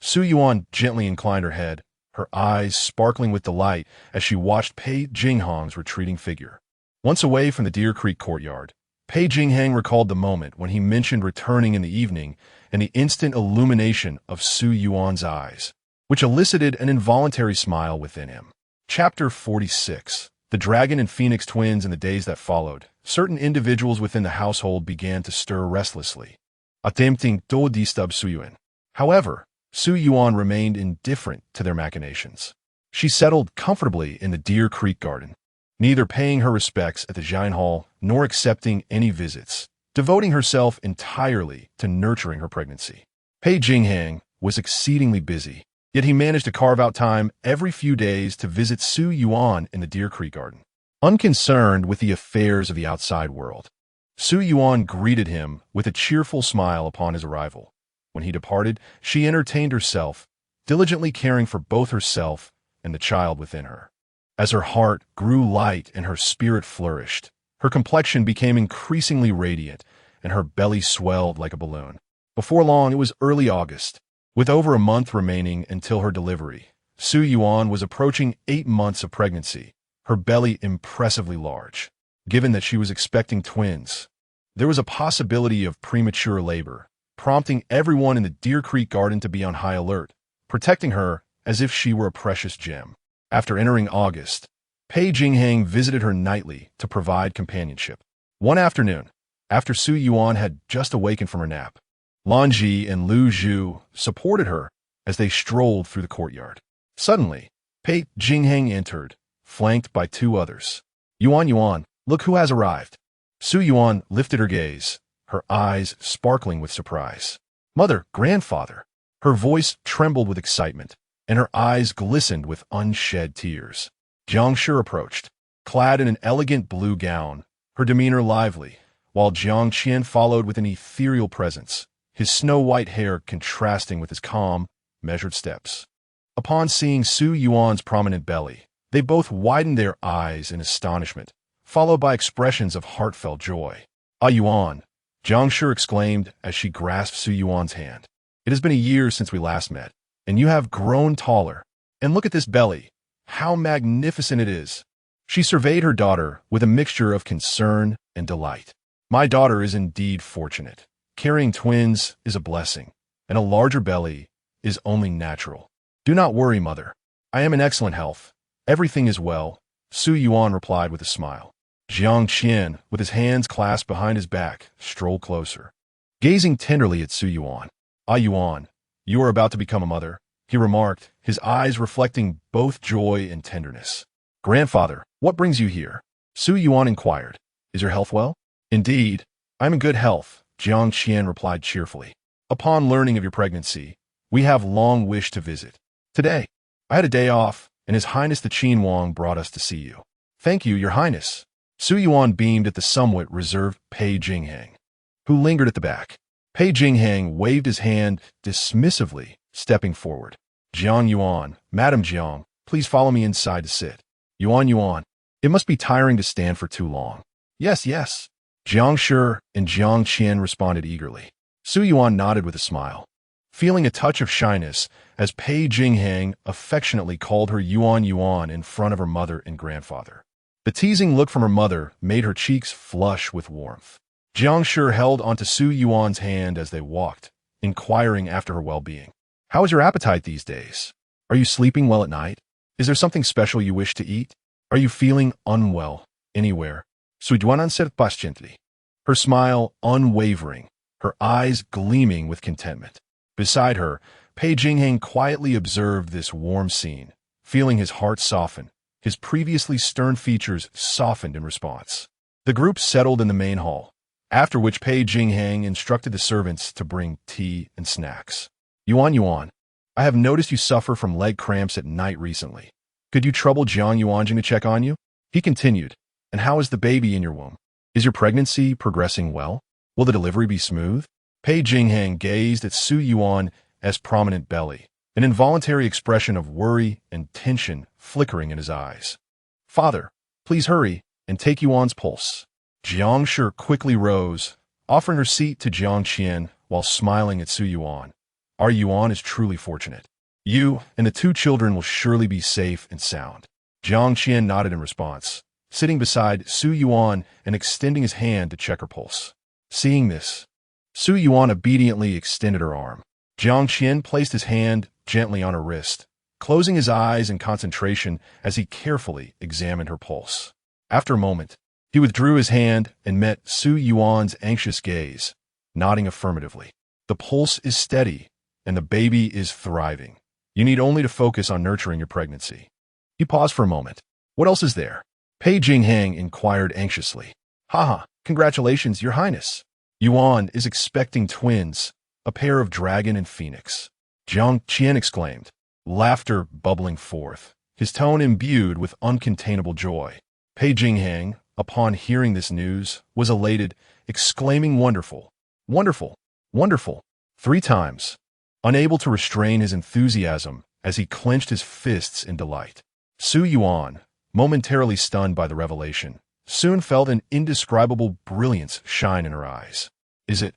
Su Yuan gently inclined her head, her eyes sparkling with delight as she watched Pei Jingxuan's retreating figure. Once away from the Deer Creek courtyard, Pei Jingxuan recalled the moment when he mentioned returning in the evening and the instant illumination of Su Yuan's eyes, which elicited an involuntary smile within him. Chapter 46. The Dragon and Phoenix Twins. In the days that followed, certain individuals within the household began to stir restlessly, attempting to disturb Su Yuan. However, Su Yuan remained indifferent to their machinations. She settled comfortably in the Deer Creek garden, neither paying her respects at the Jian Hall nor accepting any visits, devoting herself entirely to nurturing her pregnancy. Pei Jingxuan was exceedingly busy, yet he managed to carve out time every few days to visit Su Yuan in the Deer Creek garden. Unconcerned with the affairs of the outside world, Su Yuan greeted him with a cheerful smile upon his arrival. When he departed, she entertained herself, diligently caring for both herself and the child within her. As her heart grew light and her spirit flourished, her complexion became increasingly radiant and her belly swelled like a balloon. Before long, it was early August. With over a month remaining until her delivery, Su Yuan was approaching 8 months of pregnancy, her belly impressively large. Given that she was expecting twins, there was a possibility of premature labor, prompting everyone in the Deer Creek garden to be on high alert, protecting her as if she were a precious gem. After entering August, Pei Jingxuan visited her nightly to provide companionship. One afternoon, after Su Yuan had just awakened from her nap, Lan Ji and Lu Zhu supported her as they strolled through the courtyard. Suddenly, Pei Jingxuan entered, flanked by 2 others. Yuan, look who has arrived." Su Yuan lifted her gaze, her eyes sparkling with surprise. "Mother, grandfather." Her voice trembled with excitement, and her eyes glistened with unshed tears. Jiang Shi approached, clad in an elegant blue gown, her demeanor lively, while Jiang Qian followed with an ethereal presence, his snow-white hair contrasting with his calm, measured steps. Upon seeing Su Yuan's prominent belly, they both widened their eyes in astonishment, followed by expressions of heartfelt joy. "Ah, Yuan," Jiang Shi exclaimed as she grasped Su Yuan's hand. "It has been a year since we last met, and you have grown taller. And look at this belly. How magnificent it is." She surveyed her daughter with a mixture of concern and delight. "My daughter is indeed fortunate. Carrying twins is a blessing, and a larger belly is only natural. Do not worry, mother. I am in excellent health. Everything is well," Su Yuan replied with a smile. Jiang Qian, with his hands clasped behind his back, strolled closer. Gazing tenderly at Su Yuan. "Ah Yuan, you are about to become a mother," he remarked, his eyes reflecting both joy and tenderness. "Grandfather, what brings you here?" Su Yuan inquired. "Is your health well?" "Indeed, I am in good health," Jiang Qian replied cheerfully. "Upon learning of your pregnancy, we have long wished to visit. Today, I had a day off, and His Highness the Qin Wang brought us to see you." "Thank you, Your Highness." Su Yuan beamed at the somewhat reserved Pei Jingxuan, who lingered at the back. Pei Jingxuan waved his hand dismissively, stepping forward. "Jiang Yuan, Madame Jiang, please follow me inside to sit." Yuan, it must be tiring to stand for too long." Yes. Jiang Shi and Jiang Qian responded eagerly. Su Yuan nodded with a smile, feeling a touch of shyness as Pei Jingxuan affectionately called her Yuan in front of her mother and grandfather. The teasing look from her mother made her cheeks flush with warmth. Jiang Shi held onto Su Yuan's hand as they walked, inquiring after her well-being. "How is your appetite these days? Are you sleeping well at night? Is there something special you wish to eat? Are you feeling unwell anywhere?" Su Yuan answered patiently, her smile unwavering, her eyes gleaming with contentment. Beside her, Pei Jingxuan quietly observed this warm scene, feeling his heart soften. His previously stern features softened in response. The group settled in the main hall, after which Pei Jingxuan instructed the servants to bring tea and snacks. Yuan, I have noticed you suffer from leg cramps at night recently. Could you trouble Jiang Yuan to check on you?" He continued. "And how is the baby in your womb? Is your pregnancy progressing well? Will the delivery be smooth?" Pei Jingxuan gazed at Su Yuan's prominent belly, an involuntary expression of worry and tension flickering in his eyes. "Father, please hurry and take Yuan's pulse." Jiang Shi quickly rose, offering her seat to Jiang Qian while smiling at Su Yuan. "Our Yuan is truly fortunate. You and the two children will surely be safe and sound." Jiang Qian nodded in response, sitting beside Su Yuan and extending his hand to check her pulse. Seeing this, Su Yuan obediently extended her arm. Jiang Qian placed his hand gently on her wrist, closing his eyes in concentration as he carefully examined her pulse. After a moment, he withdrew his hand and met Su Yuan's anxious gaze, nodding affirmatively. "The pulse is steady, and the baby is thriving. You need only to focus on nurturing your pregnancy." He paused for a moment. "What else is there?" Pei Jingxuan inquired anxiously. "Haha, congratulations, Your Highness. Yuan is expecting twins, a pair of dragon and phoenix." Jiang Qian exclaimed, laughter bubbling forth, his tone imbued with uncontainable joy. Pei Jingxuan, upon hearing this news, was elated, exclaiming wonderful, 3 times, unable to restrain his enthusiasm as he clenched his fists in delight. Su Yuan, momentarily stunned by the revelation, soon felt an indescribable brilliance shine in her eyes. "Is it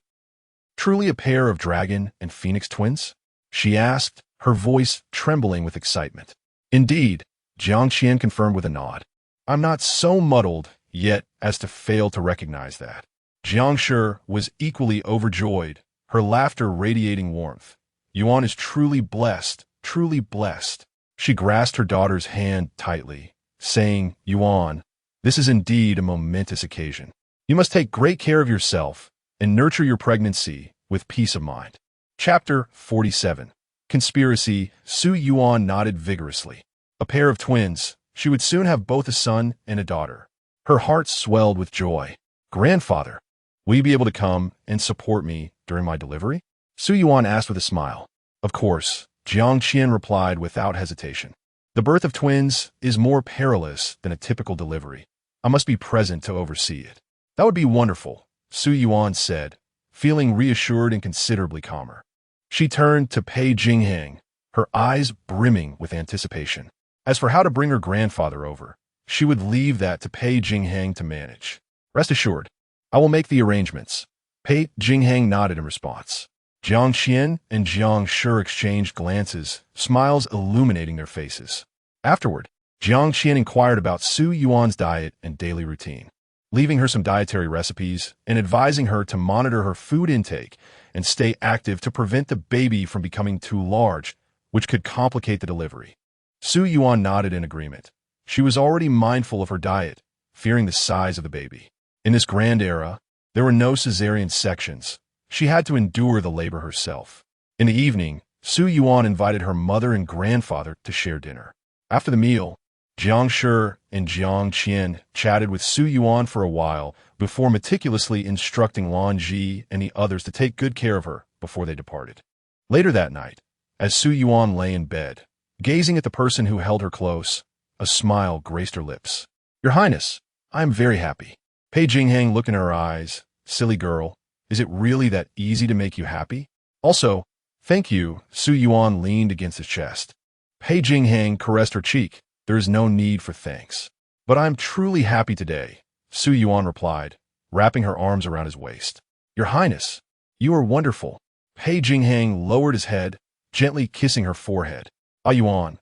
truly a pair of dragon and phoenix twins?" she asked, her voice trembling with excitement. "Indeed," Jiang Qian confirmed with a nod. "I'm not so muddled yet as to fail to recognize that." Jiang Shi was equally overjoyed, her laughter radiating warmth. "Yuan is truly blessed, truly blessed." She grasped her daughter's hand tightly, saying, "Yuan, this is indeed a momentous occasion. You must take great care of yourself and nurture your pregnancy with peace of mind." Chapter 47. Conspiracy. Su Yuan nodded vigorously. A pair of twins, she would soon have both a son and a daughter. Her heart swelled with joy. "Grandfather, will you be able to come and support me during my delivery?" Su Yuan asked with a smile. "Of course," Jiang Qian replied without hesitation. "The birth of twins is more perilous than a typical delivery. I must be present to oversee it." "That would be wonderful," Su Yuan said, feeling reassured and considerably calmer. She turned to Pei Jingxuan, her eyes brimming with anticipation. As for how to bring her grandfather over, she would leave that to Pei Jingxuan to manage. "Rest assured, I will make the arrangements." Pei Jingxuan nodded in response. Jiang Qian and Jiang Shi exchanged glances, smiles illuminating their faces. Afterward, Jiang Qian inquired about Su Yuan's diet and daily routine, leaving her some dietary recipes and advising her to monitor her food intake and stay active to prevent the baby from becoming too large, which could complicate the delivery. Su Yuan nodded in agreement, She was already mindful of her diet, fearing the size of the baby. In this grand era, there were no cesarean sections. She had to endure the labor herself. In the evening, Su Yuan invited her mother and grandfather to share dinner. After the meal, Jiang Shi and Jiang Qin chatted with Su Yuan for a while before meticulously instructing Lan Ji and the others to take good care of her before they departed. Later that night, as Su Yuan lay in bed, gazing at the person who held her close, a smile graced her lips. "Your Highness, I am very happy." Pei Jingxuan looked in her eyes. "Silly girl, is it really that easy to make you happy?" "Also, thank you." Su Yuan leaned against his chest. Pei Jingxuan caressed her cheek. "There is no need for thanks. But I am truly happy today," Su Yuan replied, wrapping her arms around his waist. "Your Highness, you are wonderful." Pei Jingxuan lowered his head, gently kissing her forehead. "Ah Yuan,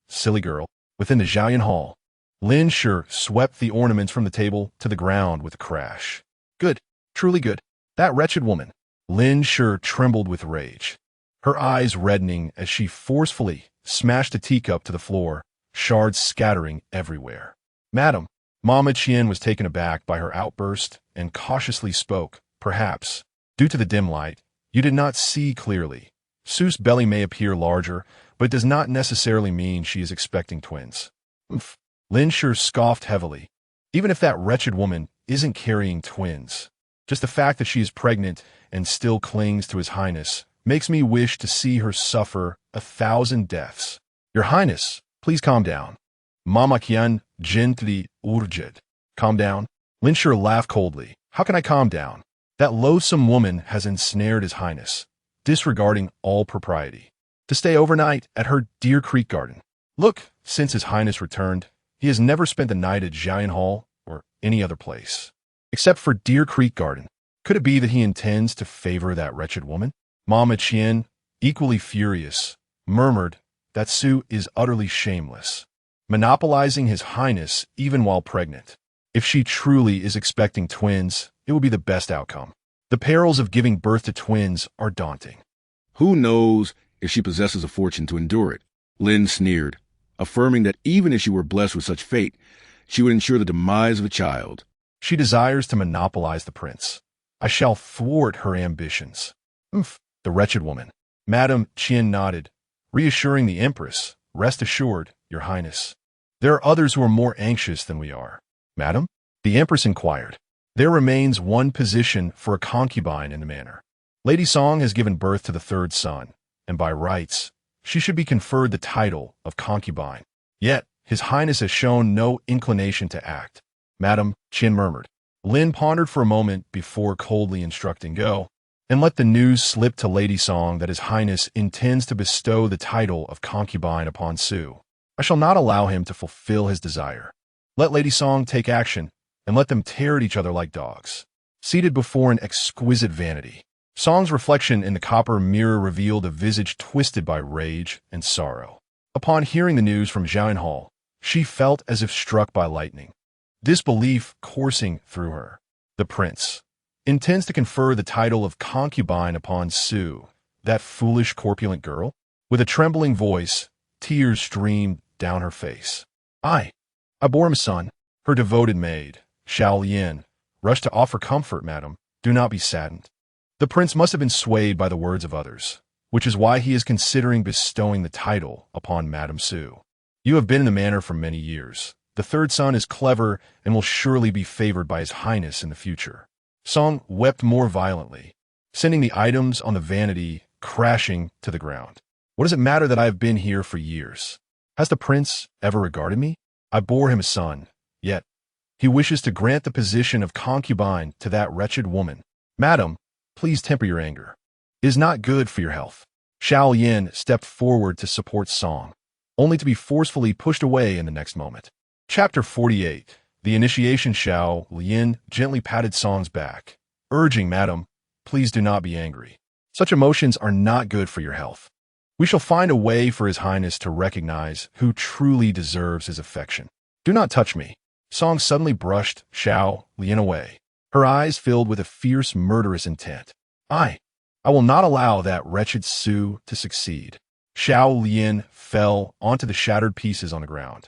silly girl." Within the Zhaoyan Hall, Lin Shi swept the ornaments from the table to the ground with a crash. "Good, truly good. That wretched woman." Lin Shi trembled with rage, her eyes reddening as she forcefully smashed a teacup to the floor, shards scattering everywhere. "Madam," Mama Qian was taken aback by her outburst and cautiously spoke. "Perhaps, due to the dim light, you did not see clearly. Su's belly may appear larger, but it does not necessarily mean she is expecting twins." "Oof." Lin Shi scoffed heavily. "Even if that wretched woman isn't carrying twins, just the fact that she is pregnant and still clings to His Highness makes me wish to see her suffer 1,000 deaths." "Your Highness, please calm down." Mama Qian gently urged. "Calm down?" Lin Shi laughed coldly. "How can I calm down? That loathsome woman has ensnared His Highness, disregarding all propriety, to stay overnight at her Deer Creek garden. Look, since His Highness returned, he has never spent the night at Zhaoyan Hall or any other place, except for Deer Creek garden. Could it be that he intends to favor that wretched woman?" Mama Qian, equally furious, murmured that Su is utterly shameless, monopolizing His Highness even while pregnant. If she truly is expecting twins, it will be the best outcome. The perils of giving birth to twins are daunting. "Who knows if she possesses a fortune to endure it?" Lin sneered, affirming that even if she were blessed with such fate, she would ensure the demise of a child. "She desires to monopolize the prince. I shall thwart her ambitions." "Umph, the wretched woman." Madame Qian nodded, reassuring the Empress. "Rest assured, Your Highness. There are others who are more anxious than we are." "Madam?" the Empress inquired. "There remains one position for a concubine in the manor. Lady Song has given birth to the third son, and by rights, she should be conferred the title of concubine. Yet, His Highness has shown no inclination to act." "Madam," Qian murmured. Lin pondered for a moment before coldly instructing, "Go, and let the news slip to Lady Song that His Highness intends to bestow the title of concubine upon Su. I shall not allow him to fulfill his desire. Let Lady Song take action, and let them tear at each other like dogs." Seated before an exquisite vanity, Song's reflection in the copper mirror revealed a visage twisted by rage and sorrow. Upon hearing the news from Zhaoyan Hall, she felt as if struck by lightning, disbelief coursing through her. The prince intends to confer the title of concubine upon Su, that foolish corpulent girl? With a trembling voice, tears streamed down her face. I bore him a son." Her devoted maid, Xiao Lian, rushed to offer comfort. "Madam, do not be saddened. The prince must have been swayed by the words of others, which is why he is considering bestowing the title upon Madame Su. You have been in the manor for many years. The third son is clever and will surely be favored by His Highness in the future." Song wept more violently, sending the items on the vanity crashing to the ground. "What does it matter that I have been here for years? Has the prince ever regarded me? I bore him a son, yet he wishes to grant the position of concubine to that wretched woman. Madam, please temper your anger. It is not good for your health." Xiao Yin stepped forward to support Song, only to be forcefully pushed away in the next moment. Chapter 48. The initiation. Xiao Lian gently patted Song's back, urging, "Madam, please do not be angry. Such emotions are not good for your health. We shall find a way for His Highness to recognize who truly deserves his affection." "Do not touch me." Song suddenly brushed Xiao Lian away, her eyes filled with a fierce, murderous intent. I will not allow that wretched Su to succeed." Xiao Lian fell onto the shattered pieces on the ground.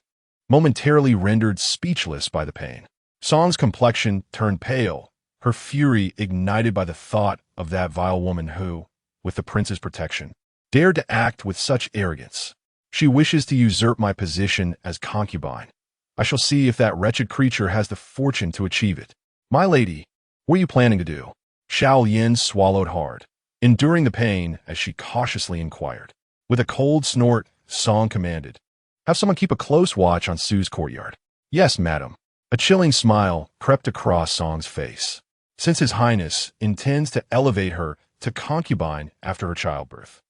momentarily rendered speechless by the pain. Song's complexion turned pale, her fury ignited by the thought of that vile woman who, with the prince's protection, dared to act with such arrogance. She wishes to usurp my position as concubine. I shall see if that wretched creature has the fortune to achieve it. My lady, what are you planning to do? Xiao Yin swallowed hard, enduring the pain as she cautiously inquired. With a cold snort, Song commanded, "Have someone keep a close watch on Su's courtyard." "Yes, madam." A chilling smile crept across Song's face. Since His Highness intends to elevate her to concubine after her childbirth,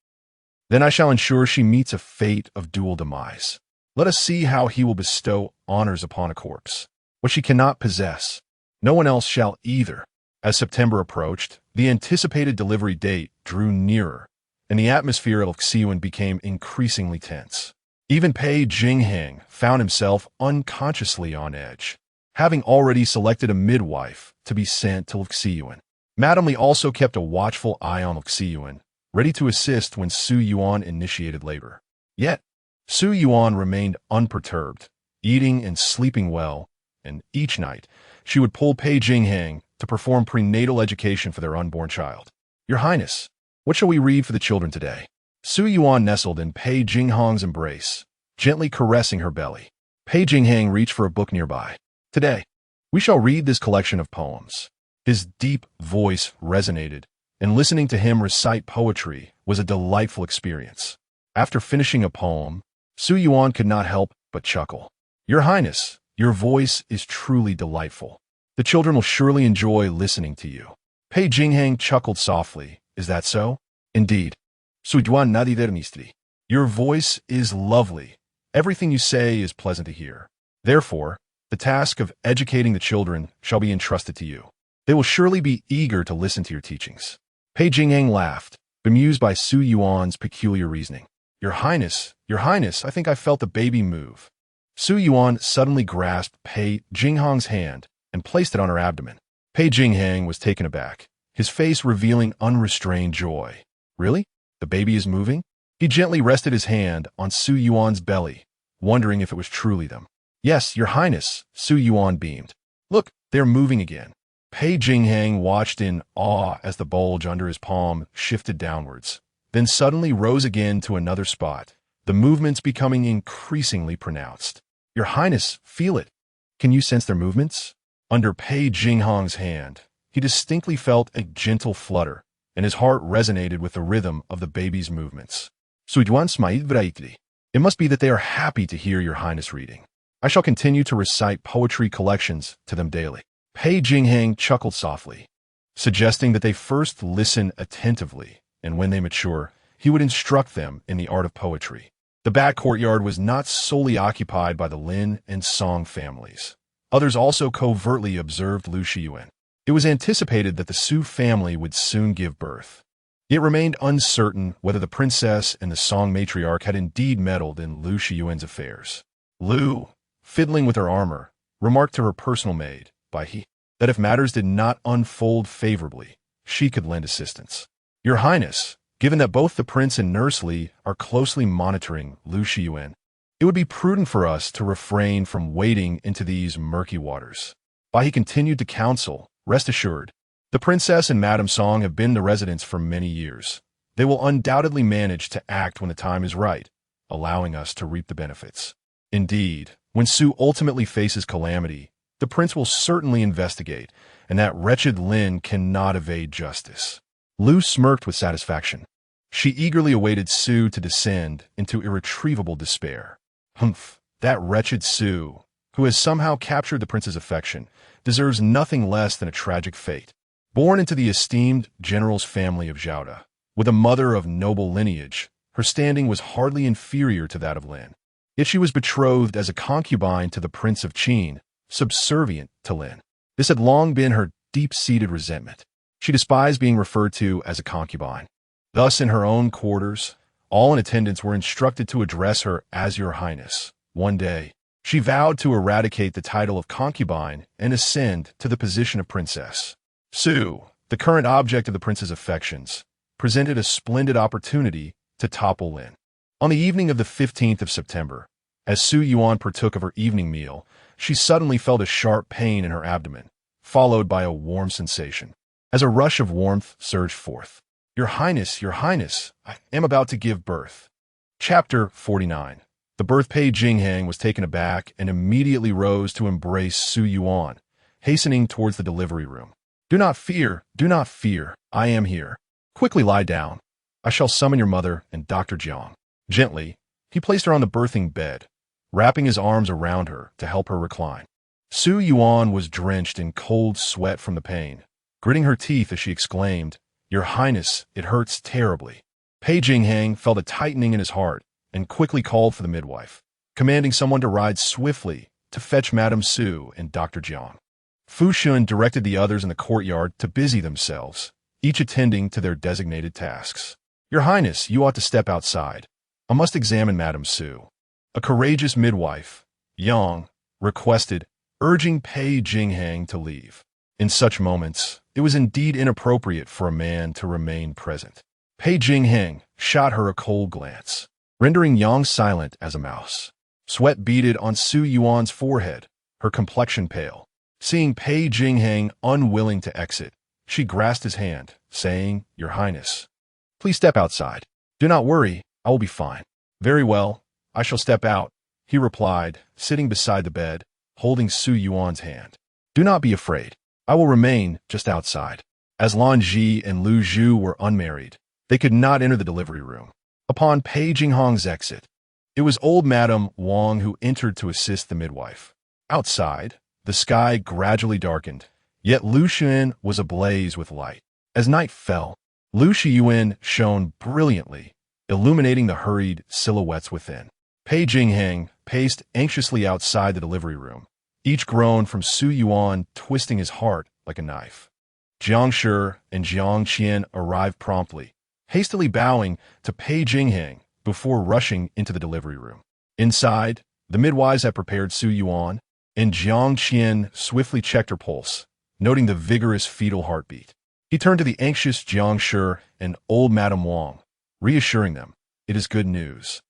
then I shall ensure she meets a fate of dual demise. Let us see how he will bestow honors upon a corpse. What she cannot possess, no one else shall either. As September approached, the anticipated delivery date drew nearer, and the atmosphere of Su Yuan became increasingly tense. Even Pei Jingxuan found himself unconsciously on edge, having already selected a midwife to be sent to Su Yuan. Madame Li also kept a watchful eye on Su Yuan, ready to assist when Su Yuan initiated labor. Yet, Su Yuan remained unperturbed, eating and sleeping well, and each night she would pull Pei Jingxuan to perform prenatal education for their unborn child. "Your Highness, what shall we read for the children today?" Su Yuan nestled in Pei Jingxuan's embrace, gently caressing her belly. Pei Jingxuan reached for a book nearby. "Today, we shall read this collection of poems." His deep voice resonated, and listening to him recite poetry was a delightful experience. After finishing a poem, Su Yuan could not help but chuckle. "Your Highness, your voice is truly delightful. The children will surely enjoy listening to you." Pei Jingxuan chuckled softly. "Is that so?" "Indeed. Su Yuan nadi mistri. Your voice is lovely. Everything you say is pleasant to hear. Therefore, the task of educating the children shall be entrusted to you. They will surely be eager to listen to your teachings." Pei Jingxuan laughed, bemused by Su Yuan's peculiar reasoning. Your Highness, I think I felt the baby move." Su Yuan suddenly grasped Pei Jingxuan's hand and placed it on her abdomen. Pei Jingxuan was taken aback, his face revealing unrestrained joy. "Really? The baby is moving?" He gently rested his hand on Su Yuan's belly, wondering if it was truly them. "Yes, Your Highness," Su Yuan beamed. "Look, they're moving again." Pei Jingxuan watched in awe as the bulge under his palm shifted downwards, then suddenly rose again to another spot, the movements becoming increasingly pronounced. "Your Highness, feel it. Can you sense their movements?" Under Pei Jingxuan's hand, he distinctly felt a gentle flutter, and his heart resonated with the rhythm of the baby's movements. Su Yuan smiled brightly. "It must be that they are happy to hear Your Highness reading. I shall continue to recite poetry collections to them daily." Pei Jingxuan chuckled softly, suggesting that they first listen attentively, and when they mature, he would instruct them in the art of poetry. The back courtyard was not solely occupied by the Lin and Song families. Others also covertly observed Lu Yuan. It was anticipated that the Su family would soon give birth. It remained uncertain whether the princess and the Song matriarch had indeed meddled in Lu Yuan's affairs. Lu, fiddling with her armor, remarked to her personal maid, that if matters did not unfold favorably, she could lend assistance. "Your Highness, given that both the prince and Nurse Li are closely monitoring Lu Yuan, it would be prudent for us to refrain from wading into these murky waters." He continued to counsel, "Rest assured, the princess and Madame Song have been the residents for many years. They will undoubtedly manage to act when the time is right, allowing us to reap the benefits. Indeed, when Su ultimately faces calamity, the prince will certainly investigate, and that wretched Lin cannot evade justice." Lu smirked with satisfaction. She eagerly awaited Su to descend into irretrievable despair. "Humph, that wretched Su, who has somehow captured the prince's affection, deserves nothing less than a tragic fate. Born into the esteemed general's family of Zhaoda, with a mother of noble lineage, her standing was hardly inferior to that of Lin. Yet she was betrothed as a concubine to the Prince of Qin, subservient to Lin. This had long been her deep-seated resentment. She despised being referred to as a concubine. Thus, in her own quarters, all in attendance were instructed to address her as Your Highness. One day, she vowed to eradicate the title of concubine and ascend to the position of princess. Su, the current object of the prince's affections, presented a splendid opportunity to topple Lin. On the evening of the 15th of September, As Su Yuan partook of her evening meal, she suddenly felt a sharp pain in her abdomen, followed by a warm sensation. As a rush of warmth surged forth, Your Highness, I am about to give birth." Chapter 49. The birth Pei Jingxuan was taken aback and immediately rose to embrace Su Yuan, hastening towards the delivery room. Do not fear, I am here. Quickly lie down. I shall summon your mother and Dr. Jiang." Gently, he placed her on the birthing bed, wrapping his arms around her to help her recline. Su Yuan was drenched in cold sweat from the pain, gritting her teeth as she exclaimed, "Your Highness, it hurts terribly." Pei Jingxuan felt a tightening in his heart and quickly called for the midwife, commanding someone to ride swiftly to fetch Madame Su and Dr. Jiang. Fu Shun directed the others in the courtyard to busy themselves, each attending to their designated tasks. "Your Highness, you ought to step outside. I must examine Madame Su." A courageous midwife, Yang, requested, urging Pei Jingxuan to leave. In such moments, it was indeed inappropriate for a man to remain present. Pei Jingxuan shot her a cold glance, rendering Yang silent as a mouse. Sweat beaded on Su Yuan's forehead, her complexion pale. Seeing Pei Jingxuan unwilling to exit, she grasped his hand, saying, "Your Highness, please step outside. Do not worry, I will be fine." "Very well, I shall step out," he replied, sitting beside the bed, holding Su Yuan's hand. "Do not be afraid. I will remain just outside." As Lan Ji and Lu Zhu were unmarried, they could not enter the delivery room. Upon Pei Jingxuan's exit, it was old Madame Wang who entered to assist the midwife. Outside, the sky gradually darkened, yet Lu Xun was ablaze with light. As night fell, Lu Yuan shone brilliantly, illuminating the hurried silhouettes within. Pei Jingxuan paced anxiously outside the delivery room, each groan from Su Yuan twisting his heart like a knife. Jiang Shi and Jiang Qian arrived promptly, hastily bowing to Pei Jingxuan before rushing into the delivery room. Inside, the midwives had prepared Su Yuan, and Jiang Qian swiftly checked her pulse, noting the vigorous fetal heartbeat. He turned to the anxious Jiang Shi and old Madame Wang, reassuring them, "It is good news."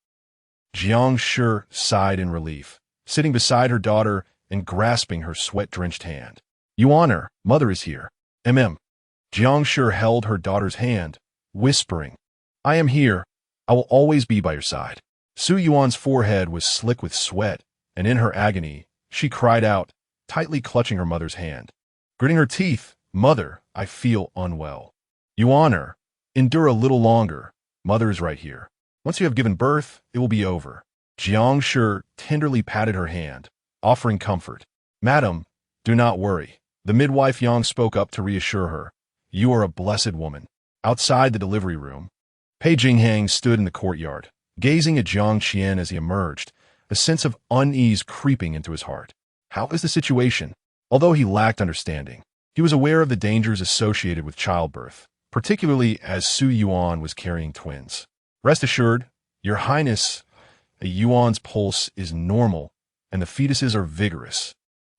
Jiang Shi sighed in relief, sitting beside her daughter and grasping her sweat-drenched hand. "Yuan, mother is here. Jiang Shi held her daughter's hand, whispering, "I am here. I will always be by your side." Su Yuan's forehead was slick with sweat, and in her agony, she cried out, tightly clutching her mother's hand. Gritting her teeth, "Mother, I feel unwell." "Yuan, endure a little longer. Mother is right here. Once you have given birth, it will be over." Jiang Shi tenderly patted her hand, offering comfort. "Madam, do not worry." The midwife Yang spoke up to reassure her. "You are a blessed woman." Outside the delivery room, Pei Jingxuan stood in the courtyard, gazing at Jiang Qian as he emerged, a sense of unease creeping into his heart. How is the situation? Although he lacked understanding, he was aware of the dangers associated with childbirth, particularly as Su Yuan was carrying twins. "Rest assured, Your Highness, a Yuan's pulse is normal, and the fetuses are vigorous."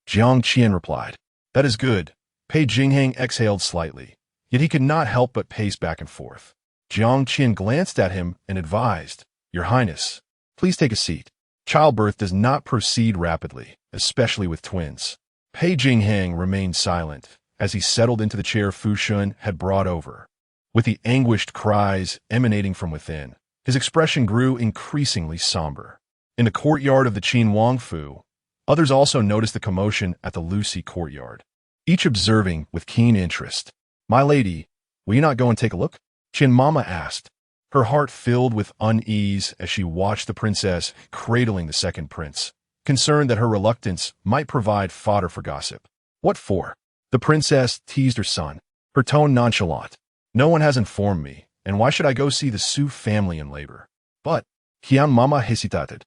Jiang Qian replied. "That is good." Pei Jingxuan exhaled slightly, yet he could not help but pace back and forth. Jiang Qian glanced at him and advised, "Your Highness, please take a seat. Childbirth does not proceed rapidly, especially with twins." Pei Jingxuan remained silent as he settled into the chair Fu Shun had brought over. With the anguished cries emanating from within, his expression grew increasingly somber. In the courtyard of the Qin Wangfu, others also noticed the commotion at the Lucy courtyard, each observing with keen interest. "My lady, will you not go and take a look?" Qin Mama asked, her heart filled with unease as she watched the princess cradling the second prince, concerned that her reluctance might provide fodder for gossip. "What for?" The princess teased her son, her tone nonchalant. "No one has informed me, and why should I go see the Su family in labor?" "But," Qian Mama hesitated,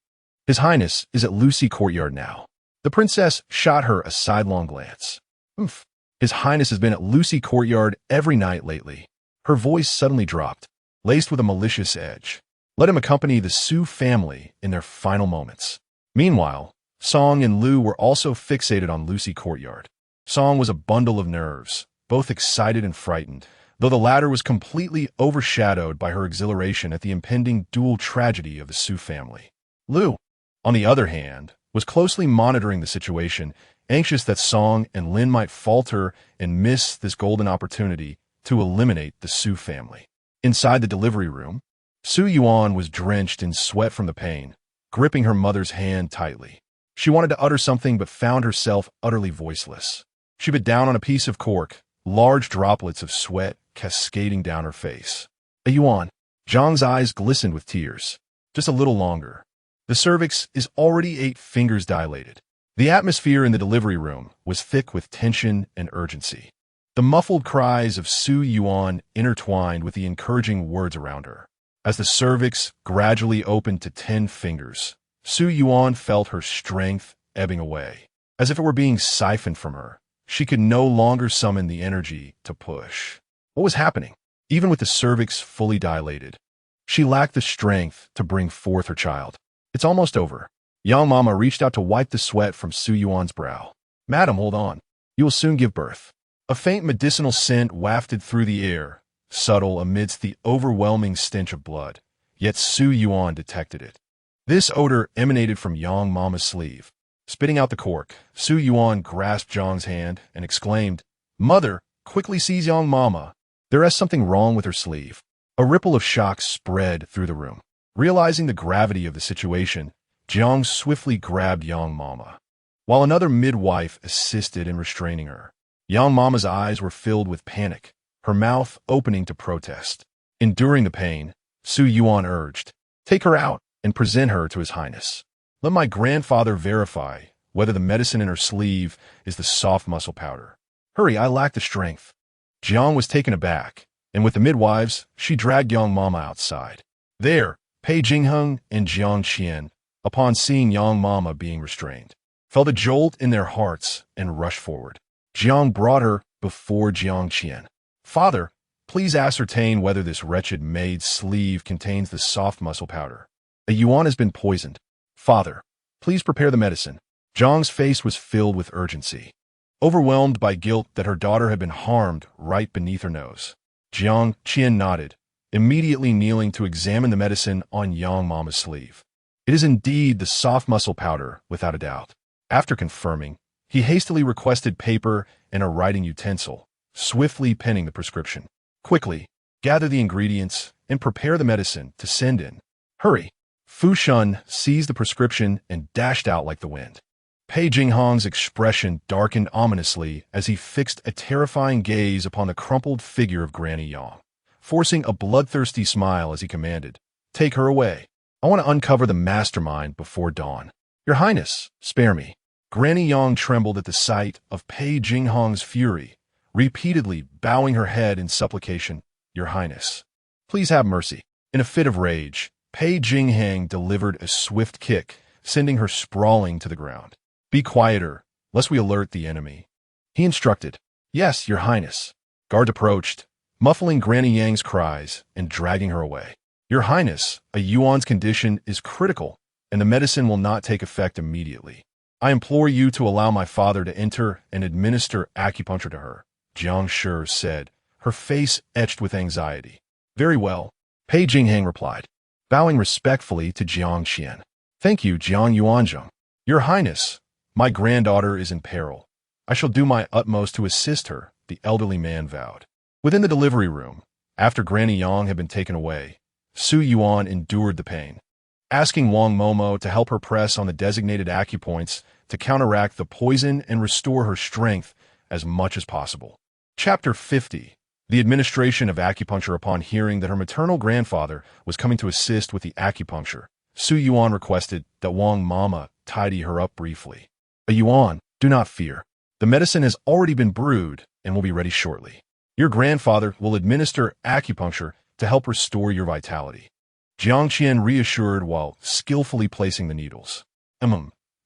"His Highness is at Lucy courtyard now." The princess shot her a sidelong glance. "Oof. His Highness has been at Lucy courtyard every night lately." Her voice suddenly dropped, laced with a malicious edge. "Let him accompany the Su family in their final moments." Meanwhile, Song and Lu were also fixated on Lucy courtyard. Song was a bundle of nerves, both excited and frightened, though the latter was completely overshadowed by her exhilaration at the impending dual tragedy of the Su family. "Lu, on the other hand, was closely monitoring the situation, anxious that Song and Lin might falter and miss this golden opportunity to eliminate the Su family. Inside the delivery room, Su Yuan was drenched in sweat from the pain, gripping her mother's hand tightly. She wanted to utter something but found herself utterly voiceless. She bit down on a piece of cork, large droplets of sweat cascading down her face. Yuan. Zhang's eyes glistened with tears. Just a little longer. The cervix is already 8 fingers dilated. The atmosphere in the delivery room was thick with tension and urgency. The muffled cries of Su Yuan intertwined with the encouraging words around her. As the cervix gradually opened to 10 fingers, Su Yuan felt her strength ebbing away. As if it were being siphoned from her, she could no longer summon the energy to push. What was happening? Even with the cervix fully dilated, she lacked the strength to bring forth her child. It's almost over. Young Mama reached out to wipe the sweat from Su Yuan's brow. Madam, hold on. You will soon give birth. A faint medicinal scent wafted through the air, subtle amidst the overwhelming stench of blood, yet Su Yuan detected it. This odor emanated from Yang Mama's sleeve. Spitting out the cork, Su Yuan grasped Zhang's hand and exclaimed, Mother, quickly seize Yang Mama. There is something wrong with her sleeve. A ripple of shock spread through the room. Realizing the gravity of the situation, Jiang swiftly grabbed Yang Mama, while another midwife assisted in restraining her. Yang Mama's eyes were filled with panic, her mouth opening to protest. Enduring the pain, Su Yuan urged, Take her out and present her to His Highness. Let my grandfather verify whether the medicine in her sleeve is the soft muscle powder. Hurry, I lack the strength. Jiang was taken aback, and with the midwives, she dragged Yang Mama outside. There, Pei Jingxuan and Jiang Qian, upon seeing Yang Mama being restrained, felt a jolt in their hearts and rushed forward. Jiang brought her before Jiang Qian. Father, please ascertain whether this wretched maid's sleeve contains the soft muscle powder. A yuan has been poisoned. Father, please prepare the medicine. Jiang's face was filled with urgency, overwhelmed by guilt that her daughter had been harmed right beneath her nose. Jiang Qian nodded, immediately kneeling to examine the medicine on Yang Mama's sleeve. It is indeed the soft muscle powder, without a doubt. After confirming, he hastily requested paper and a writing utensil, swiftly penning the prescription. Quickly, gather the ingredients and prepare the medicine to send in. Hurry! Fu Shun seized the prescription and dashed out like the wind. Pei Jingxuan's expression darkened ominously as he fixed a terrifying gaze upon the crumpled figure of Granny Yang, forcing a bloodthirsty smile as he commanded, Take her away. I want to uncover the mastermind before dawn. Your Highness, spare me. Granny Yang trembled at the sight of Pei Jingxuan's fury, repeatedly bowing her head in supplication. Your Highness, please have mercy. In a fit of rage, Pei Jingxuan delivered a swift kick, sending her sprawling to the ground. Be quieter, lest we alert the enemy. He instructed. Yes, Your Highness. Guard approached, muffling Granny Yang's cries and dragging her away. Your Highness, a yuan's condition is critical, and the medicine will not take effect immediately. I implore you to allow my father to enter and administer acupuncture to her, Jiang Shi said, her face etched with anxiety. Very well, Pei Jingxuan replied, bowing respectfully to Jiang Qian. Thank you, Jiang Yuanzheng. Your Highness, my granddaughter is in peril. I shall do my utmost to assist her, the elderly man vowed. Within the delivery room, after Granny Yang had been taken away, Su Yuan endured the pain, asking Wang Momo to help her press on the designated acupoints to counteract the poison and restore her strength as much as possible. Chapter 50. The administration of acupuncture. Upon hearing that her maternal grandfather was coming to assist with the acupuncture, Su Yuan requested that Wang Mama tidy her up briefly. A Yuan, do not fear. The medicine has already been brewed and will be ready shortly. Your grandfather will administer acupuncture to help restore your vitality. Jiang Qian reassured while skillfully placing the needles.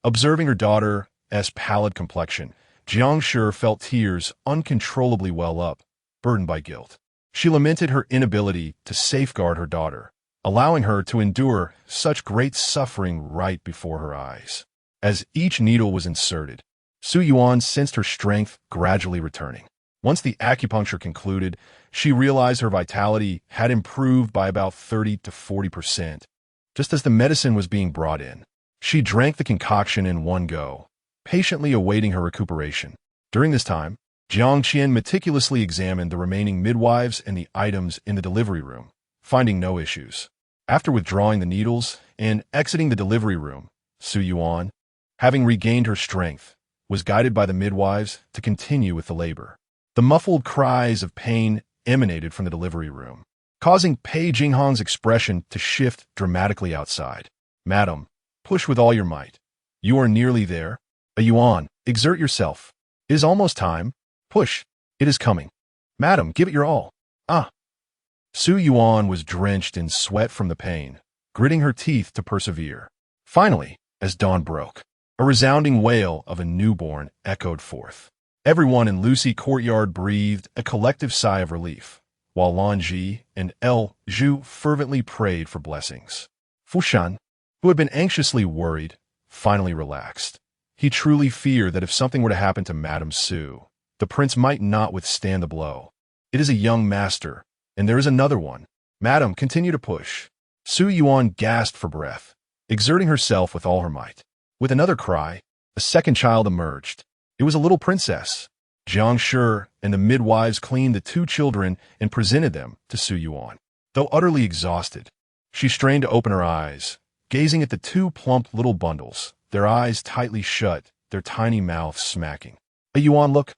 Observing her daughter's pallid complexion, Jiang Shi felt tears uncontrollably well up, burdened by guilt. She lamented her inability to safeguard her daughter, allowing her to endure such great suffering right before her eyes. As each needle was inserted, Su Yuan sensed her strength gradually returning. Once the acupuncture concluded, she realized her vitality had improved by about 30 to 40%. Just as the medicine was being brought in, She drank the concoction in one go, patiently awaiting her recuperation. During this time, Jiang Qian meticulously examined the remaining midwives and the items in the delivery room, finding no issues. After withdrawing the needles and exiting the delivery room, Su Yuan, having regained her strength, was guided by the midwives to continue with the labor. The muffled cries of pain emanated from the delivery room, causing Pei Jingxuan's expression to shift dramatically outside. "Madam, push with all your might. You are nearly there. Yuan, exert yourself. It is almost time. Push. It is coming. Madam, give it your all. Ah." Su Yuan was drenched in sweat from the pain, gritting her teeth to persevere. Finally, as dawn broke, a resounding wail of a newborn echoed forth. Everyone in Lucy Courtyard breathed a collective sigh of relief, while Lan Ji and El Zhu fervently prayed for blessings. Fu Shan, who had been anxiously worried, finally relaxed. He truly feared that if something were to happen to Madame Su, the prince might not withstand the blow. It is a young master, and there is another one. Madam, continue to push. Su Yuan gasped for breath, exerting herself with all her might. With another cry, a second child emerged. It was a little princess. Jiang Shi and the midwives cleaned the two children and presented them to Su Yuan. Though utterly exhausted, she strained to open her eyes, gazing at the two plump little bundles, their eyes tightly shut, their tiny mouths smacking. Yuan, look.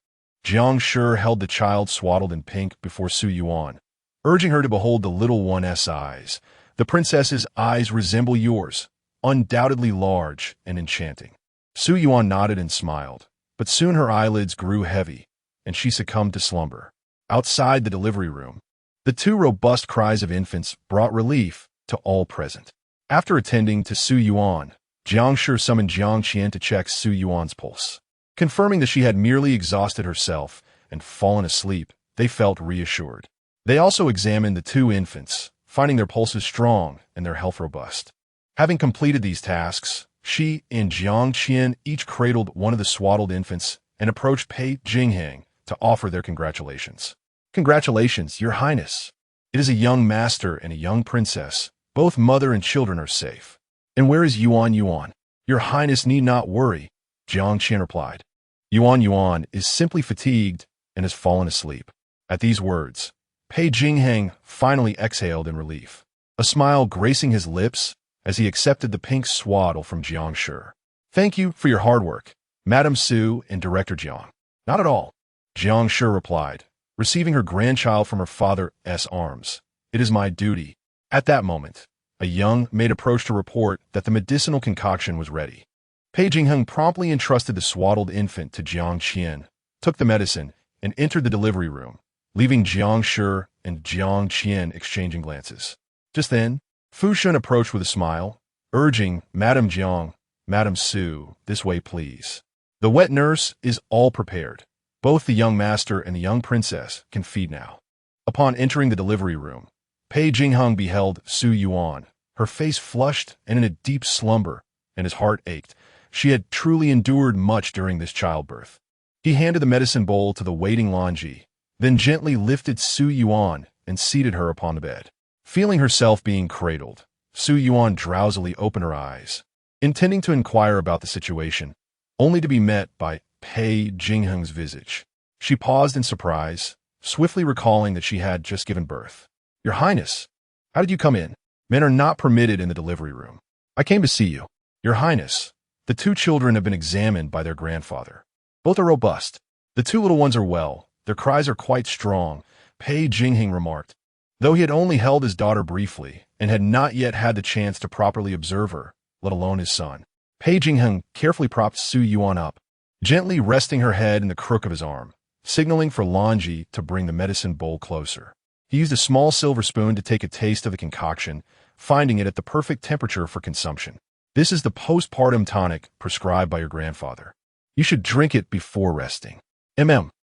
Jiang Shi held the child swaddled in pink before Su Yuan, urging her to behold the little one's eyes. The princess's eyes resemble yours, undoubtedly large and enchanting. Su Yuan nodded and smiled, but soon her eyelids grew heavy, and she succumbed to slumber. Outside the delivery room, the two robust cries of infants brought relief to all present. After attending to Su Yuan, Jiang Shi summoned Jiang Qian to check Su Yuan's pulse. Confirming that she had merely exhausted herself and fallen asleep, they felt reassured. They also examined the two infants, finding their pulses strong and their health robust. Having completed these tasks, she and Jiang Qian each cradled one of the swaddled infants and approached Pei Jingxuan to offer their congratulations. "Congratulations, Your Highness. It is a young master and a young princess. Both mother and children are safe." "And where is Yuan Yuan?" "Your Highness need not worry," Jiang Qian replied. "Yuan Yuan is simply fatigued and has fallen asleep." At these words, Pei Jingxuan finally exhaled in relief, a smile gracing his lips as he accepted the pink swaddle from Jiang Shi. "Thank you for your hard work, Madame Su and Director Jiang." "Not at all," Jiang Shi replied, receiving her grandchild from her father's arms. "It is my duty." At that moment, a young maid approached to report that the medicinal concoction was ready. Pei Jingxuan promptly entrusted the swaddled infant to Jiang Qian, took the medicine, and entered the delivery room, leaving Jiang Shi and Jiang Qian exchanging glances. Just then, Fu Shun approached with a smile, urging, "Madame Jiang, Madame Su, this way please. The wet nurse is all prepared. Both the young master and the young princess can feed now." Upon entering the delivery room, Pei Jingxuan beheld Su Yuan, her face flushed and in a deep slumber, and his heart ached. She had truly endured much during this childbirth. He handed the medicine bowl to the waiting Lan Ji, then gently lifted Su Yuan and seated her upon the bed. Feeling herself being cradled, Su Yuan drowsily opened her eyes, intending to inquire about the situation, only to be met by Pei Jingxuan's visage. She paused in surprise, swiftly recalling that she had just given birth. "Your Highness, how did you come in? Men are not permitted in the delivery room." "I came to see you." "Your Highness, the two children have been examined by their grandfather. Both are robust. The two little ones are well. Their cries are quite strong," Pei Jingxuan remarked. Though he had only held his daughter briefly and had not yet had the chance to properly observe her, let alone his son, Pei Jingxuan carefully propped Su Yuan up, gently resting her head in the crook of his arm, signaling for Lan Ji to bring the medicine bowl closer. He used a small silver spoon to take a taste of the concoction, finding it at the perfect temperature for consumption. "This is the postpartum tonic prescribed by your grandfather. You should drink it before resting."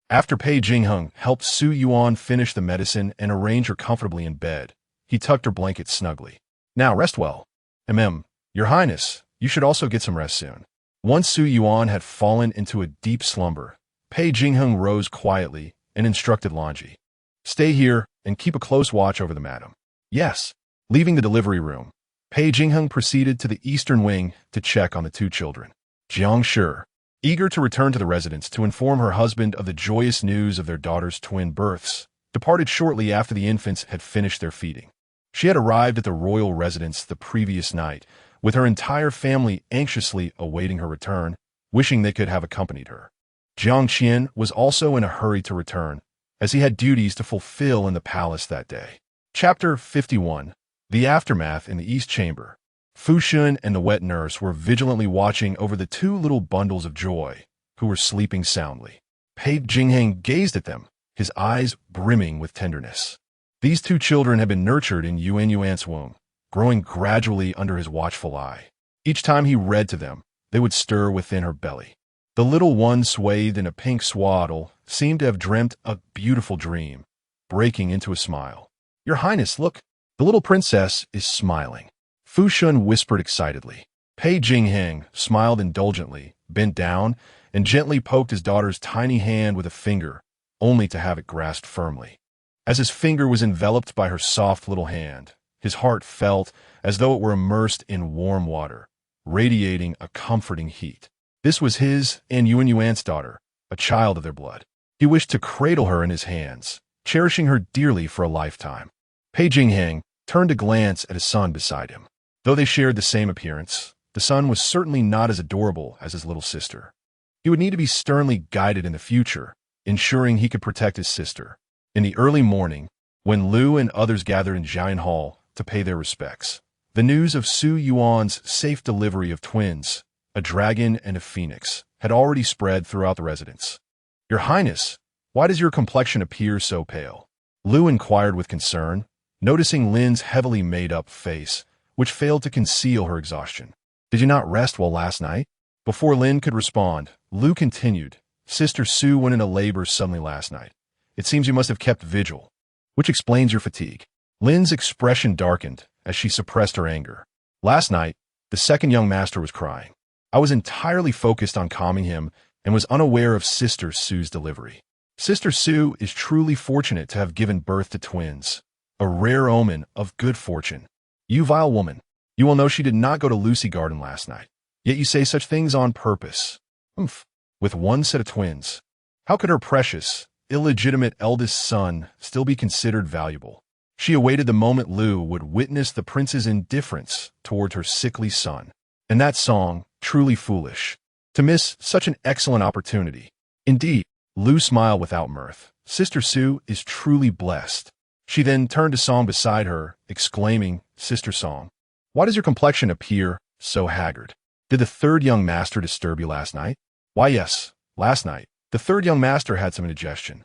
After Pei Jingxuan helped Su Yuan finish the medicine and arrange her comfortably in bed, he tucked her blanket snugly. "Now rest well." "Your Highness, you should also get some rest soon." Once Su Yuan had fallen into a deep slumber, Pei Jingxuan rose quietly and instructed Lan Ji, "Stay here and keep a close watch over the madam." "Yes." Leaving the delivery room, Pei Jingxuan proceeded to the eastern wing to check on the two children. Jiang Shi, eager to return to the residence to inform her husband of the joyous news of their daughter's twin births, departed shortly after the infants had finished their feeding. She had arrived at the royal residence the previous night, with her entire family anxiously awaiting her return, wishing they could have accompanied her. Jiang Qian was also in a hurry to return, as he had duties to fulfill in the palace that day. Chapter 51. The Aftermath in the East Chamber. Fu Shun and the wet nurse were vigilantly watching over the two little bundles of joy, who were sleeping soundly. Pei Jingxuan gazed at them, his eyes brimming with tenderness. These two children had been nurtured in Yuan's womb, growing gradually under his watchful eye. Each time he read to them, they would stir within her belly. The little one, swathed in a pink swaddle, seemed to have dreamt a beautiful dream, breaking into a smile. "Your Highness, look! The little princess is smiling," Fu Shun whispered excitedly. Pei Jingxuan smiled indulgently, bent down, and gently poked his daughter's tiny hand with a finger, only to have it grasped firmly. As his finger was enveloped by her soft little hand, his heart felt as though it were immersed in warm water, radiating a comforting heat. This was his and Yuan's daughter, a child of their blood. He wished to cradle her in his hands, cherishing her dearly for a lifetime. Pei Jingxuan turned to glance at his son beside him. Though they shared the same appearance, the son was certainly not as adorable as his little sister. He would need to be sternly guided in the future, ensuring he could protect his sister. In the early morning, when Lu and others gathered in Jian Hall to pay their respects, the news of Su Yuan's safe delivery of twins, a dragon and a phoenix, had already spread throughout the residence. "Your Highness, why does your complexion appear so pale?" Lu inquired with concern, noticing Lin's heavily made-up face, which failed to conceal her exhaustion. "Did you not rest well last night?" Before Lin could respond, Lu continued, "Sister Su went into labor suddenly last night. It seems you must have kept vigil, which explains your fatigue." Lin's expression darkened as she suppressed her anger. "Last night, the second young master was crying. I was entirely focused on calming him and was unaware of Sister Su's delivery. Sister Su is truly fortunate to have given birth to twins, a rare omen of good fortune. You vile woman, you will know she did not go to Lucy Garden last night, yet you say such things on purpose. Humph, with one set of twins. How could her precious, illegitimate eldest son still be considered valuable?" She awaited the moment Lu would witness the prince's indifference toward her sickly son. And that song, truly foolish, to miss such an excellent opportunity. Indeed, Lu smiled without mirth. Sister Su is truly blessed. She then turned to Song beside her, exclaiming, "Sister Song, why does your complexion appear so haggard? Did the third young master disturb you last night?" "Why, yes, last night. The third young master had some indigestion."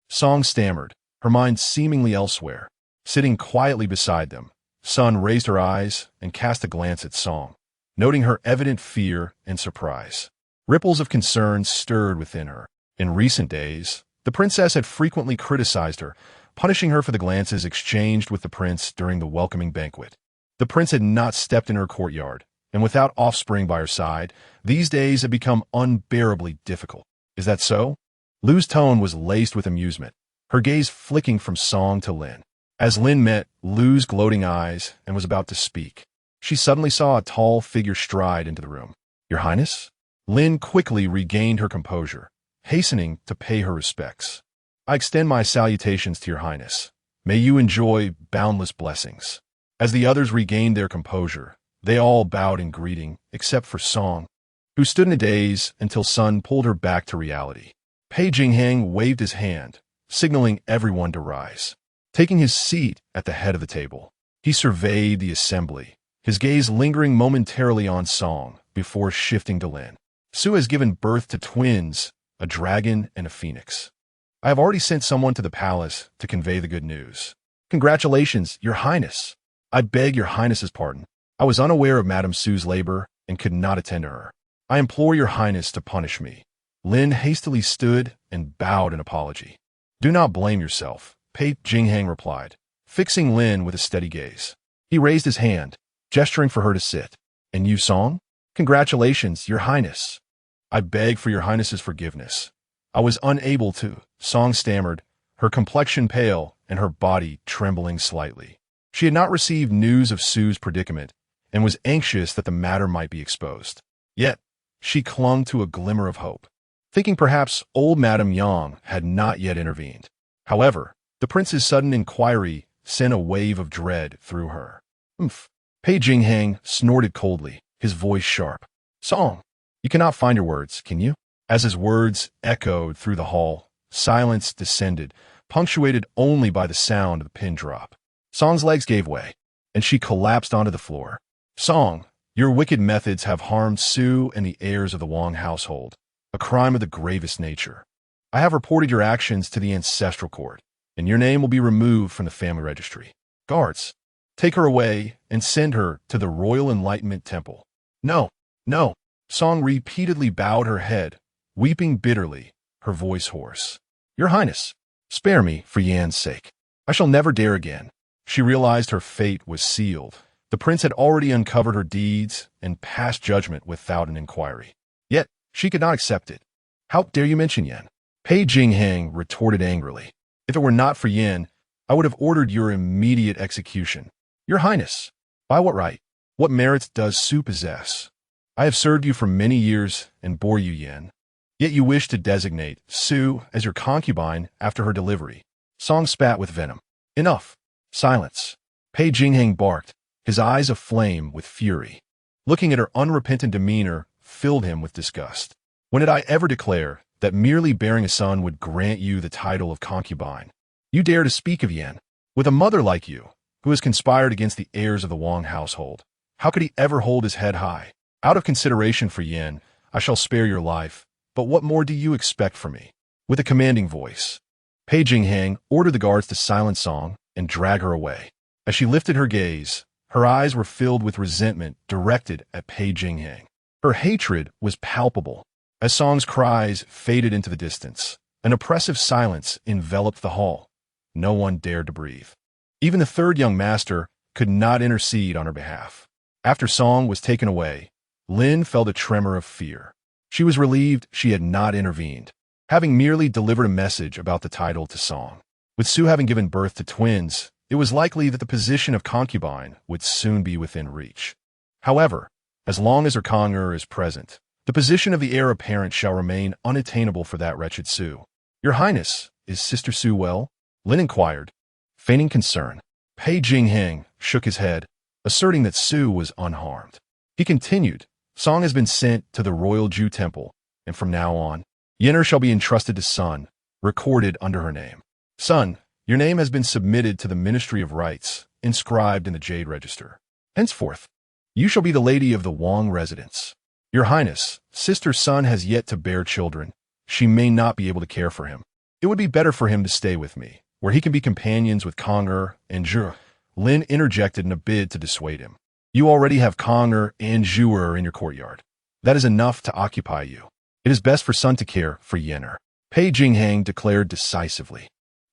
Song stammered, her mind seemingly elsewhere. Sitting quietly beside them, Sun raised her eyes and cast a glance at Song, noting her evident fear and surprise. Ripples of concern stirred within her. In recent days, the princess had frequently criticized her, punishing her for the glances exchanged with the prince during the welcoming banquet. The prince had not stepped in her courtyard, and without offspring by her side, these days had become unbearably difficult. "Is that so?" Lu's tone was laced with amusement, her gaze flicking from Song to Lin. As Lin met Lu's gloating eyes and was about to speak, she suddenly saw a tall figure stride into the room. "Your Highness?" Lin quickly regained her composure, hastening to pay her respects. "I extend my salutations to your Highness. May you enjoy boundless blessings." As the others regained their composure, they all bowed in greeting, except for Song, who stood in a daze until Sun pulled her back to reality. Pei Jingxuan waved his hand, signaling everyone to rise. Taking his seat at the head of the table, he surveyed the assembly, his gaze lingering momentarily on Song before shifting to Lin. "Su has given birth to twins, a dragon and a phoenix. I have already sent someone to the palace to convey the good news. Congratulations, Your Highness. I beg Your Highness's pardon. I was unaware of Madame Su's labor and could not attend to her. I implore Your Highness to punish me." Lin hastily stood and bowed in apology. "Do not blame yourself," Pei Jingxuan replied, fixing Lin with a steady gaze. He raised his hand, gesturing for her to sit. "And you, Song? Congratulations, Your Highness. I beg for Your Highness's forgiveness. I was unable to," Song stammered, her complexion pale and her body trembling slightly. She had not received news of Su's predicament and was anxious that the matter might be exposed. Yet, she clung to a glimmer of hope, thinking perhaps old Madame Yang had not yet intervened. However, the prince's sudden inquiry sent a wave of dread through her. "Umph." Pei Jingxuan snorted coldly, his voice sharp. "Song, you cannot find your words, can you?" As his words echoed through the hall, silence descended, punctuated only by the sound of the pin drop. Song's legs gave way, and she collapsed onto the floor. "Song, your wicked methods have harmed Su and the heirs of the Wang household, a crime of the gravest nature. I have reported your actions to the ancestral court, and your name will be removed from the family registry. Guards, take her away and send her to the Royal Enlightenment Temple." "No, no." Song repeatedly bowed her head, weeping bitterly, her voice hoarse. "Your Highness, spare me for Yan's sake. I shall never dare again." She realized her fate was sealed. The prince had already uncovered her deeds and passed judgment without an inquiry. Yet, she could not accept it. "How dare you mention Yan?" Pei Jingxuan retorted angrily. "If it were not for Yan, I would have ordered your immediate execution." "Your Highness, by what right? What merits does Su possess? I have served you for many years and bore you Yan. Yet you wish to designate Su as your concubine after her delivery." Song spat with venom. "Enough. Silence." Pei Jingxuan barked, his eyes aflame with fury. Looking at her unrepentant demeanor filled him with disgust. "When did I ever declare that merely bearing a son would grant you the title of concubine? You dare to speak of Yan? With a mother like you, who has conspired against the heirs of the Wang household, how could he ever hold his head high? Out of consideration for Yan, I shall spare your life, but what more do you expect from me?" With a commanding voice, Pei Jingxuan ordered the guards to silence Song and drag her away. As she lifted her gaze, her eyes were filled with resentment directed at Pei Jingxuan. Her hatred was palpable. As Song's cries faded into the distance, an oppressive silence enveloped the hall. No one dared to breathe. Even the third young master could not intercede on her behalf. After Song was taken away, Lin felt a tremor of fear. She was relieved she had not intervened, having merely delivered a message about the title to Song. With Su having given birth to twins, it was likely that the position of concubine would soon be within reach. However, as long as her Kong'er is present, the position of the heir apparent shall remain unattainable for that wretched Su. "Your Highness, is Sister Su well?" Lin inquired, feigning concern. Pei Jingxuan shook his head, asserting that Su was unharmed. He continued, "Song has been sent to the Royal Ju Temple, and from now on, Yenner shall be entrusted to Sun, recorded under her name. Sun, your name has been submitted to the Ministry of Rights, inscribed in the Jade Register. Henceforth, you shall be the lady of the Wang residence. Your Highness, Sister Sun has yet to bear children. She may not be able to care for him. It would be better for him to stay with me, where he can be companions with Kong'er and Zhu." Lin interjected in a bid to dissuade him. "You already have Kong'er and Zhu'er in your courtyard. That is enough to occupy you. It is best for Sun to care for Yenner." Pei Jingxuan declared decisively.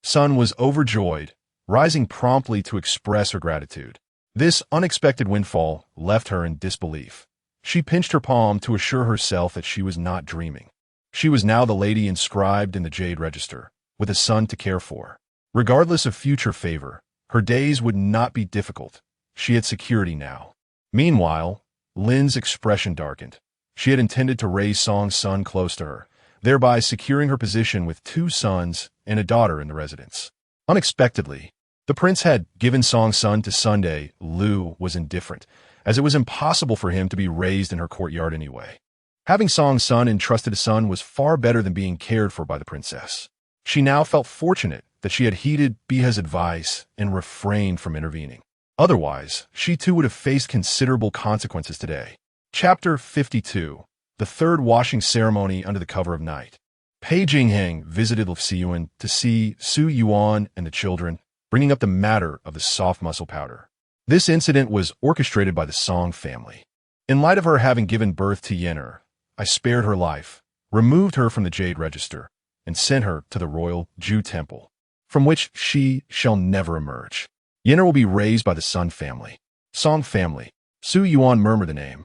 Sun was overjoyed, rising promptly to express her gratitude. This unexpected windfall left her in disbelief. She pinched her palm to assure herself that she was not dreaming. She was now the lady inscribed in the Jade Register, with a son to care for. Regardless of future favor, her days would not be difficult. She had security now. Meanwhile, Lin's expression darkened. She had intended to raise Song's son close to her, thereby securing her position with 2 sons and a daughter in the residence. Unexpectedly, the prince had given Song's son to Sunday. Lu was indifferent, as it was impossible for him to be raised in her courtyard anyway. Having Song's son entrusted to Sun was far better than being cared for by the princess. She now felt fortunate that she had heeded Biha's advice and refrained from intervening. Otherwise, she too would have faced considerable consequences today. Chapter 52. The Third Washing Ceremony Under the Cover of Night. Pei Jingxuan visited Su Yuan to see Su Yuan and the children, bringing up the matter of the soft muscle powder. This incident was orchestrated by the Song family. In light of her having given birth to Yenner, I spared her life, removed her from the Jade Register, and sent her to the Royal Ju Temple, from which she shall never emerge. Yenner will be raised by the Sun family. Song family. Su Yuan murmured the name,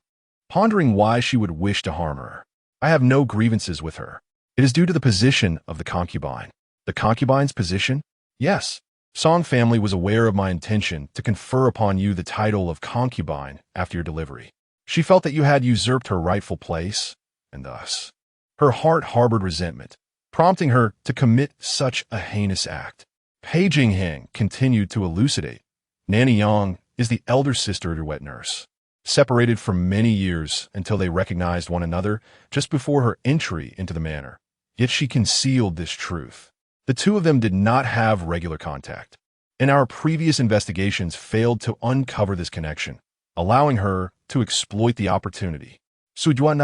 pondering why she would wish to harm her. I have no grievances with her. It is due to the position of the concubine. The concubine's position? Yes. Song family was aware of my intention to confer upon you the title of concubine after your delivery. She felt that you had usurped her rightful place, and thus her heart harbored resentment, prompting her to commit such a heinous act. Pei Jingxuan continued to elucidate. Nanny Yang is the elder sister of your wet nurse, separated for many years until they recognized one another just before her entry into the manor. Yet she concealed this truth. The two of them did not have regular contact, and our previous investigations failed to uncover this connection, allowing her to exploit the opportunity. Su Yuan,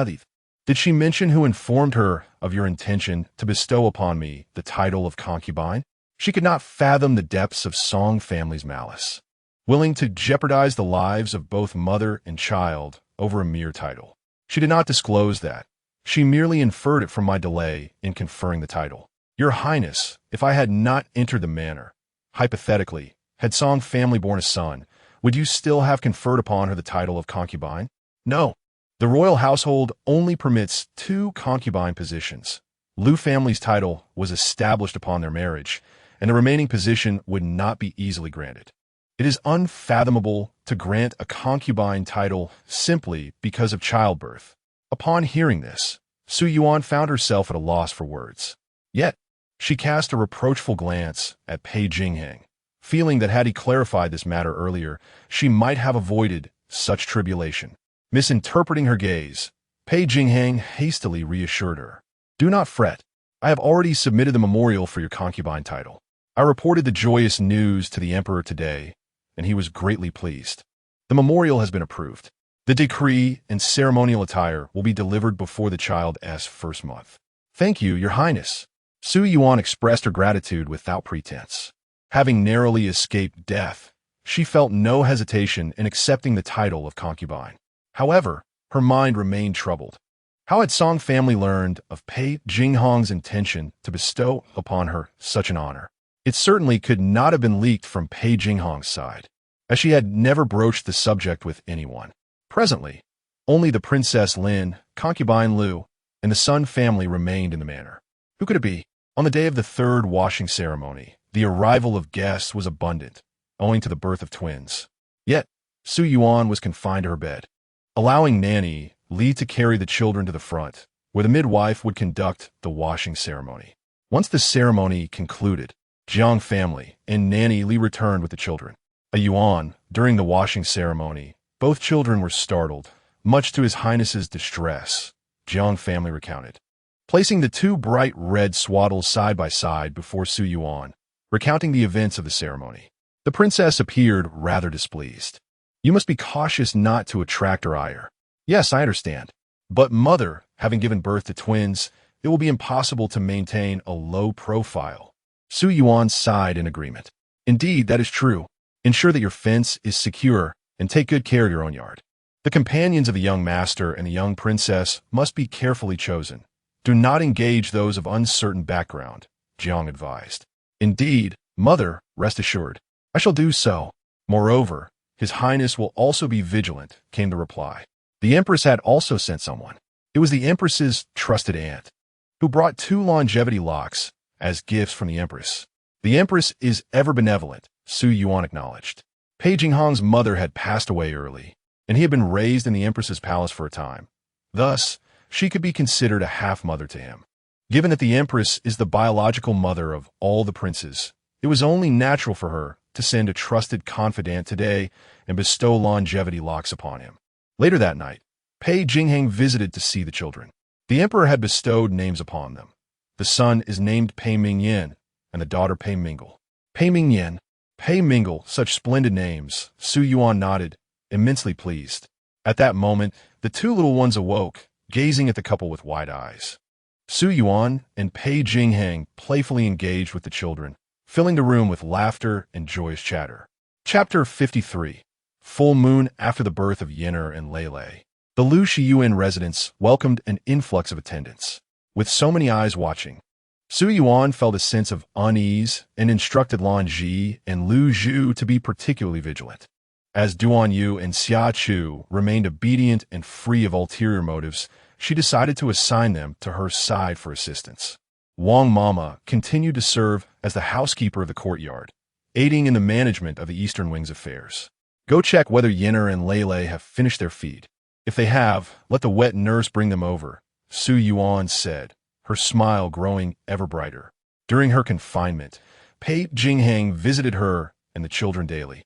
did she mention who informed her of your intention to bestow upon me the title of concubine? She could not fathom the depths of Song family's malice, willing to jeopardize the lives of both mother and child over a mere title. She did not disclose that. She merely inferred it from my delay in conferring the title. Your Highness, if I had not entered the manor, hypothetically, had Song family born a son, would you still have conferred upon her the title of concubine? No. The royal household only permits 2 concubine positions. Lu family's title was established upon their marriage, and the remaining position would not be easily granted. It is unfathomable to grant a concubine title simply because of childbirth. Upon hearing this, Su Yuan found herself at a loss for words. Yet, she cast a reproachful glance at Pei Jingxuan, feeling that had he clarified this matter earlier, she might have avoided such tribulation. Misinterpreting her gaze, Pei Jingxuan hastily reassured her. Do not fret. I have already submitted the memorial for your concubine title. I reported the joyous news to the emperor today, and he was greatly pleased. The memorial has been approved. The decree and ceremonial attire will be delivered before the child's first month. Thank you, Your Highness. Su Yuan expressed her gratitude without pretense. Having narrowly escaped death, she felt no hesitation in accepting the title of concubine. However, her mind remained troubled. How had Song family learned of Pei Jingxuan's intention to bestow upon her such an honor? It certainly could not have been leaked from Pei Jingxuan's side, as she had never broached the subject with anyone. Presently, only the Princess Lin, concubine Lu, and the Sun family remained in the manor. Who could it be? On the day of the 3rd washing ceremony, the arrival of guests was abundant, owing to the birth of twins. Yet, Su Yuan was confined to her bed, allowing Nanny Li to carry the children to the front, where the midwife would conduct the washing ceremony. Once the ceremony concluded, Jiang family and Nanny Li returned with the children. A Yuan, during the washing ceremony, both children were startled, much to His Highness's distress, Jiang family recounted. Placing the 2 bright red swaddles side by side before Su Yuan, recounting the events of the ceremony, the princess appeared rather displeased. You must be cautious not to attract her ire. Yes, I understand. But mother, having given birth to twins, it will be impossible to maintain a low profile. Su Yuan sighed in agreement. Indeed, that is true. Ensure that your fence is secure and take good care of your own yard. The companions of the young master and the young princess must be carefully chosen. Do not engage those of uncertain background, Jiang advised. Indeed, mother, rest assured. I shall do so. Moreover, His Highness will also be vigilant, came the reply. The Empress had also sent someone. It was the Empress's trusted aunt, who brought 2 longevity locks as gifts from the Empress. The Empress is ever benevolent, Su Yuan acknowledged. Pei Jingxuan's mother had passed away early, and he had been raised in the Empress's palace for a time. Thus, she could be considered a half-mother to him. Given that the Empress is the biological mother of all the princes, it was only natural for her to send a trusted confidant today and bestow longevity locks upon him. Later that night, Pei Jingxuan visited to see the children. The emperor had bestowed names upon them. The son is named Pei Mingyan, and the daughter Pei Mingle. Pei Mingyan, Pei Mingle, such splendid names. Su Yuan nodded, immensely pleased. At that moment, the 2 little ones awoke, gazing at the couple with wide eyes. Su Yuan and Pei Jingxuan playfully engaged with the children, filling the room with laughter and joyous chatter. Chapter 53. Full moon after the birth of Yenner and Lele. The Lu Shiyuan residence welcomed an influx of attendants. With so many eyes watching, Su Yuan felt a sense of unease and instructed Lan Ji and Lu Zhu to be particularly vigilant. As Duan Yu and Xia Chu remained obedient and free of ulterior motives, she decided to assign them to her side for assistance. Wang Mama continued to serve as the housekeeper of the courtyard, aiding in the management of the Eastern Wing's affairs. Go check whether Yenner and Lele have finished their feed. If they have, let the wet nurse bring them over, Su Yuan said, her smile growing ever brighter. During her confinement, Pei Jingxuan visited her and the children daily,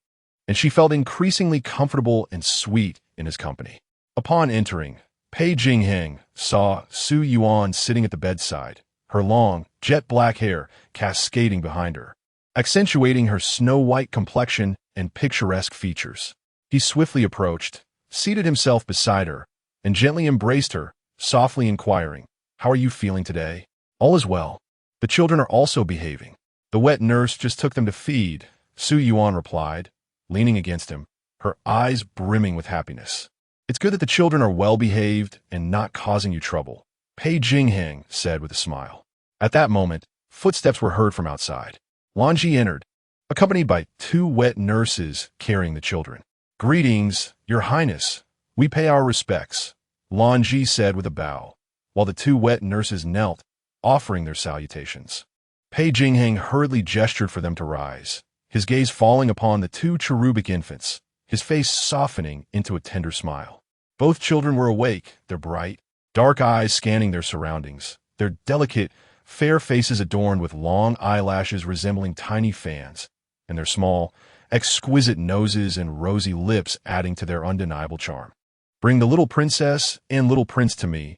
and she felt increasingly comfortable and sweet in his company. Upon entering, Pei Jingxuan saw Su Yuan sitting at the bedside, her long, jet-black hair cascading behind her, accentuating her snow-white complexion and picturesque features. He swiftly approached, seated himself beside her, and gently embraced her, softly inquiring, "How are you feeling today?" "All is well. The children are also behaving. The wet nurse just took them to feed," Su Yuan replied, leaning against him, her eyes brimming with happiness. "It's good that the children are well-behaved and not causing you trouble," Pei Jingxuan said with a smile. At that moment, footsteps were heard from outside. Lanji entered, accompanied by 2 wet nurses carrying the children. "Greetings, Your Highness. We pay our respects," Lanji said with a bow, while the 2 wet nurses knelt, offering their salutations. Pei Jingxuan hurriedly gestured for them to rise, his gaze falling upon the 2 cherubic infants, his face softening into a tender smile. Both children were awake, their bright, dark eyes scanning their surroundings, their delicate, fair faces adorned with long eyelashes resembling tiny fans, and their small, exquisite noses and rosy lips adding to their undeniable charm. "Bring the little princess and little prince to me,"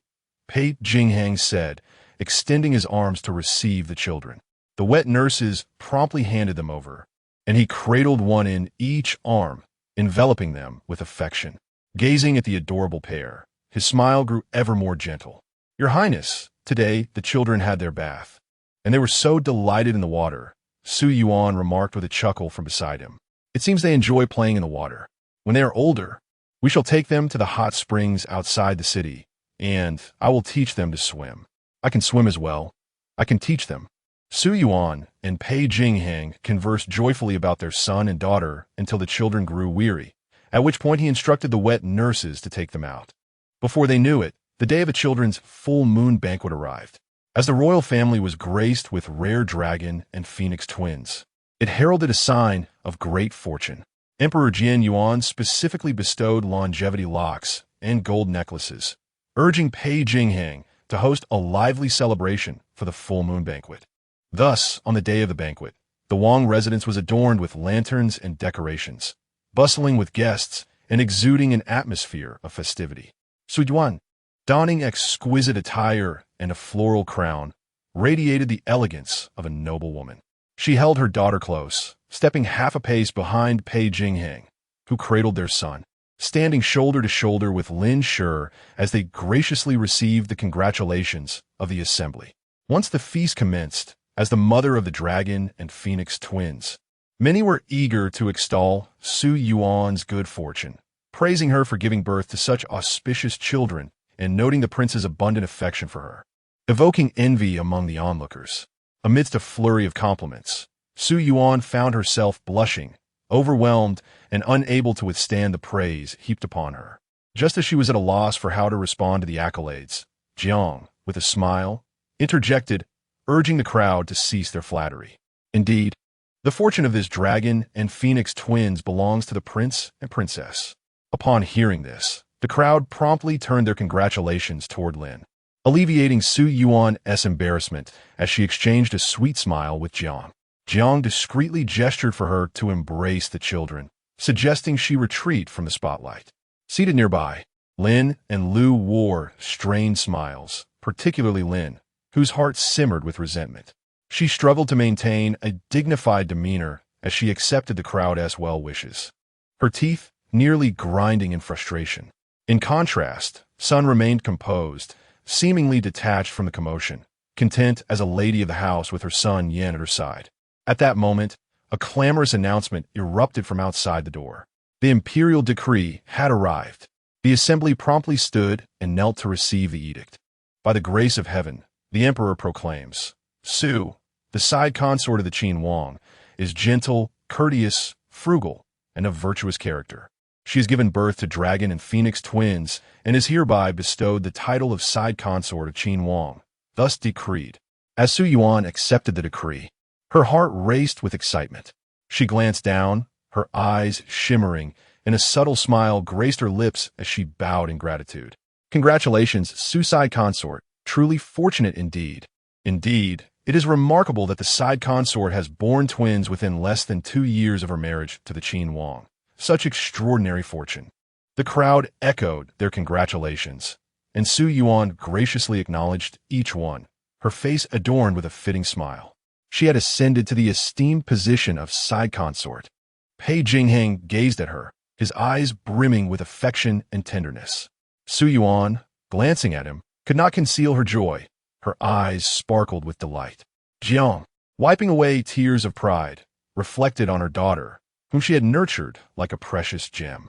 Pei Jingxuan said, extending his arms to receive the children. The wet nurses promptly handed them over, and he cradled one in each arm, enveloping them with affection. Gazing at the adorable pair, his smile grew ever more gentle. "Your Highness, today the children had their bath, and they were so delighted in the water," Su Yuan remarked with a chuckle from beside him. "It seems they enjoy playing in the water. When they are older, we shall take them to the hot springs outside the city, and I will teach them to swim. I can swim as well. I can teach them." Su Yuan and Pei Jingxuan conversed joyfully about their son and daughter until the children grew weary, at which point he instructed the wet nurses to take them out. Before they knew it, the day of the children's full moon banquet arrived. As the royal family was graced with rare dragon and phoenix twins, it heralded a sign of great fortune. Emperor Jian Yuan specifically bestowed longevity locks and gold necklaces, urging Pei Jingxuan to host a lively celebration for the full moon banquet. Thus, on the day of the banquet, the Wang residence was adorned with lanterns and decorations, bustling with guests and exuding an atmosphere of festivity. Su Yuan, donning exquisite attire and a floral crown, radiated the elegance of a noble woman. She held her daughter close, stepping half a pace behind Pei Jingxuan, who cradled their son, standing shoulder to shoulder with Lin Shi as they graciously received the congratulations of the assembly. Once the feast commenced, as the mother of the dragon and phoenix twins, many were eager to extol Su Yuan's good fortune, praising her for giving birth to such auspicious children and noting the prince's abundant affection for her, evoking envy among the onlookers. Amidst a flurry of compliments, Su Yuan found herself blushing, overwhelmed, and unable to withstand the praise heaped upon her. Just as she was at a loss for how to respond to the accolades, Jiang, with a smile, interjected, urging the crowd to cease their flattery. Indeed, the fortune of this dragon and phoenix twins belongs to the prince and princess. Upon hearing this, the crowd promptly turned their congratulations toward Lin, alleviating Su Yuan's embarrassment as she exchanged a sweet smile with Jiang. Jiang discreetly gestured for her to embrace the children, suggesting she retreat from the spotlight. Seated nearby, Lin and Lu wore strained smiles, particularly Lin, whose heart simmered with resentment. She struggled to maintain a dignified demeanor as she accepted the crowd's well wishes, her teeth nearly grinding in frustration. In contrast, Sun remained composed, seemingly detached from the commotion, content as a lady of the house with her son Yan at her side. At that moment, a clamorous announcement erupted from outside the door. The imperial decree had arrived. The assembly promptly stood and knelt to receive the edict. By the grace of heaven, the emperor proclaims, Su, the side consort of the Qin Wang, is gentle, courteous, frugal, and of virtuous character. She has given birth to dragon and phoenix twins and is hereby bestowed the title of side consort of Qin Wang, thus decreed. As Su Yuan accepted the decree, her heart raced with excitement. She glanced down, her eyes shimmering, and a subtle smile graced her lips as she bowed in gratitude. Congratulations, Su-side consort. Truly fortunate indeed. Indeed, it is remarkable that the side consort has born twins within less than 2 years of her marriage to the Qin Wang. Such extraordinary fortune. The crowd echoed their congratulations, and Su Yuan graciously acknowledged each one, her face adorned with a fitting smile. She had ascended to the esteemed position of side consort. Pei Jingxuan gazed at her, his eyes brimming with affection and tenderness. Su Yuan, glancing at him, could not conceal her joy. Her eyes sparkled with delight. Jiang, wiping away tears of pride, reflected on her daughter, whom she had nurtured like a precious gem.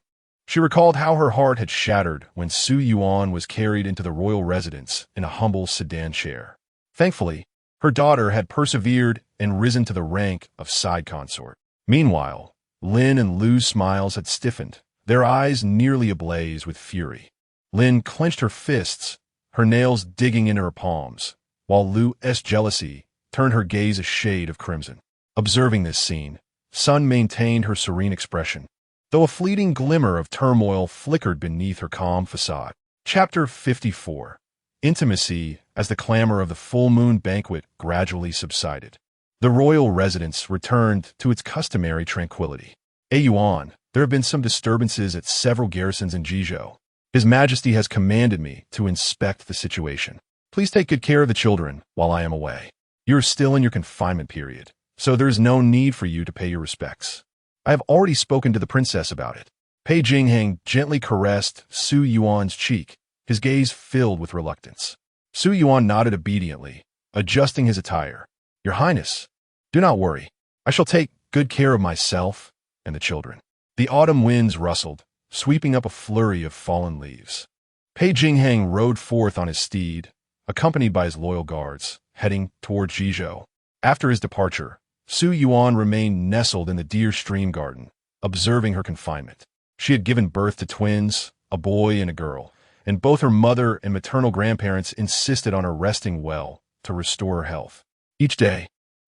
She recalled how her heart had shattered when Su Yuan was carried into the royal residence in a humble sedan chair. Thankfully, her daughter had persevered and risen to the rank of side consort. Meanwhile, Lin and Lu's smiles had stiffened, their eyes nearly ablaze with fury. Lin clenched her fists, her nails digging into her palms, while Lu's jealousy turned her gaze a shade of crimson. Observing this scene, Sun maintained her serene expression, though a fleeting glimmer of turmoil flickered beneath her calm facade. Chapter 54. Intimacy as the clamor of the full moon banquet gradually subsided. The royal residence returned to its customary tranquility. Yuan, there have been some disturbances at several garrisons in Jizhou. His Majesty has commanded me to inspect the situation. Please take good care of the children while I am away. You are still in your confinement period, so there is no need for you to pay your respects. I have already spoken to the princess about it. Pei Jingxuan gently caressed Su Yuan's cheek, his gaze filled with reluctance. Su Yuan nodded obediently, adjusting his attire. Your Highness, do not worry. I shall take good care of myself and the children. The autumn winds rustled, sweeping up a flurry of fallen leaves. Pei Jingxuan rode forth on his steed, accompanied by his loyal guards, heading toward Jizhou. After his departure, Su Yuan remained nestled in the deer stream garden, observing her confinement. She had given birth to twins, a boy and a girl, and both her mother and maternal grandparents insisted on her resting well to restore her health. Each day,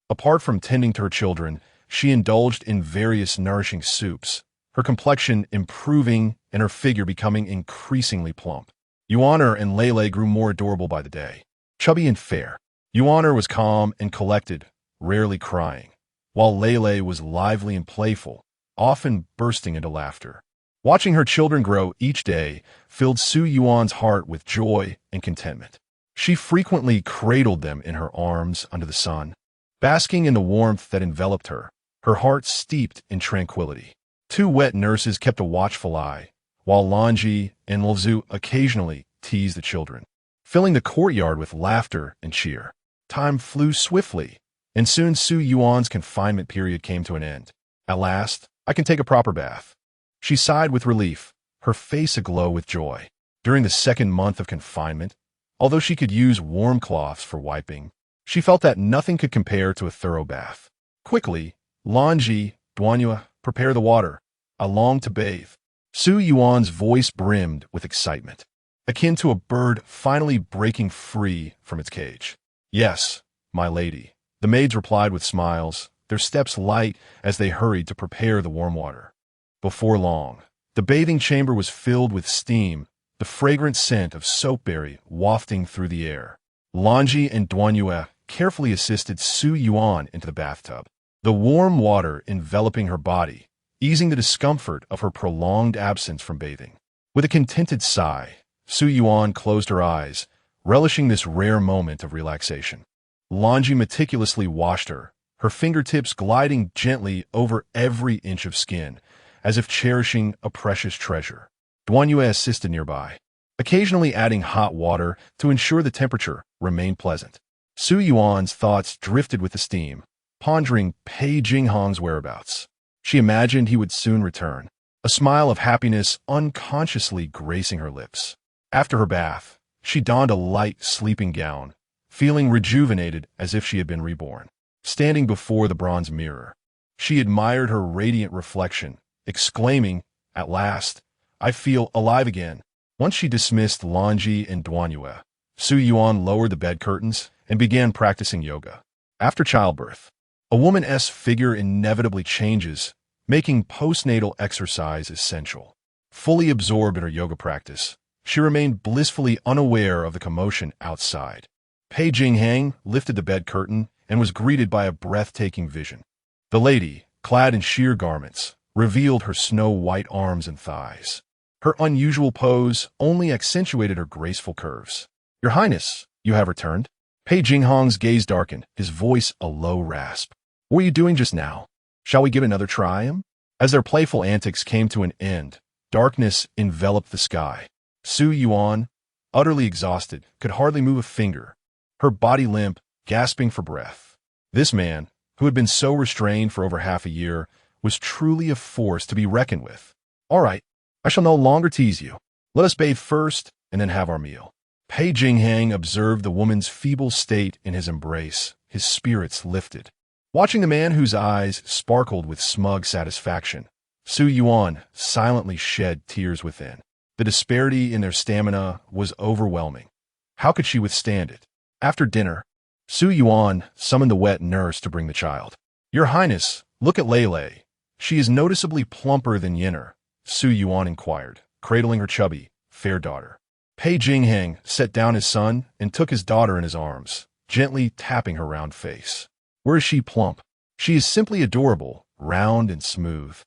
apart from tending to her children, she indulged in various nourishing soups, her complexion improving and her figure becoming increasingly plump. Yuaner and Lele grew more adorable by the day. Chubby and fair, Yuaner was calm and collected, rarely crying, while Lele was lively and playful, often bursting into laughter. Watching her children grow each day filled Su Yuan's heart with joy and contentment. She frequently cradled them in her arms under the sun, basking in the warmth that enveloped her, her heart steeped in tranquility. 2 wet nurses kept a watchful eye, while Lanji and Lzu occasionally teased the children, filling the courtyard with laughter and cheer. Time flew swiftly, and soon Su Yuan's confinement period came to an end. At last, I can take a proper bath. She sighed with relief, her face aglow with joy. During the 2nd month of confinement, although she could use warm cloths for wiping, she felt that nothing could compare to a thorough bath. Quickly, Lanji, Duanyue, prepare the water. I long to bathe. Su Yuan's voice brimmed with excitement, akin to a bird finally breaking free from its cage. Yes, my lady, the maids replied with smiles, their steps light as they hurried to prepare the warm water. Before long, the bathing chamber was filled with steam, the fragrant scent of soapberry wafting through the air. Lanji and Duanyue carefully assisted Su Yuan into the bathtub, the warm water enveloping her body, easing the discomfort of her prolonged absence from bathing. With a contented sigh, Su Yuan closed her eyes, relishing this rare moment of relaxation. Lanji meticulously washed her, her fingertips gliding gently over every inch of skin, as if cherishing a precious treasure. Duanyue assisted nearby, occasionally adding hot water to ensure the temperature remained pleasant. Su Yuan's thoughts drifted with the steam, pondering Pei Jingxuan's whereabouts. She imagined he would soon return, a smile of happiness unconsciously gracing her lips. After her bath, she donned a light sleeping gown, feeling rejuvenated as if she had been reborn. Standing before the bronze mirror, she admired her radiant reflection, exclaiming, "At last, I feel alive again." Once she dismissed Lanji and Duanyue, Su Yuan lowered the bed curtains and began practicing yoga. After childbirth, A woman's figure inevitably changes, making postnatal exercise essential. Fully absorbed in her yoga practice, she remained blissfully unaware of the commotion outside. Pei Jingxuan lifted the bed curtain and was greeted by a breathtaking vision. The lady, clad in sheer garments, revealed her snow-white arms and thighs. Her unusual pose only accentuated her graceful curves. "Your Highness, you have returned." Pei Jingxuan's gaze darkened, his voice a low rasp. "What were you doing just now? Shall we give another try?" As their playful antics came to an end, darkness enveloped the sky. Su Yuan, utterly exhausted, could hardly move a finger, her body limp, gasping for breath. This man, who had been so restrained for over half a year, was truly a force to be reckoned with. "All right, I shall no longer tease you. Let us bathe first and then have our meal." Pei Jingxuan observed the woman's feeble state in his embrace, his spirits lifted. Watching the man whose eyes sparkled with smug satisfaction, Su Yuan silently shed tears within. The disparity in their stamina was overwhelming. How could she withstand it? After dinner, Su Yuan summoned the wet nurse to bring the child. "Your Highness, look at Lele. She is noticeably plumper than Yinner," Su Yuan inquired, cradling her chubby, fair daughter. Pei Jingxuan set down his son and took his daughter in his arms, gently tapping her round face. "Where is she plump? She is simply adorable, round and smooth.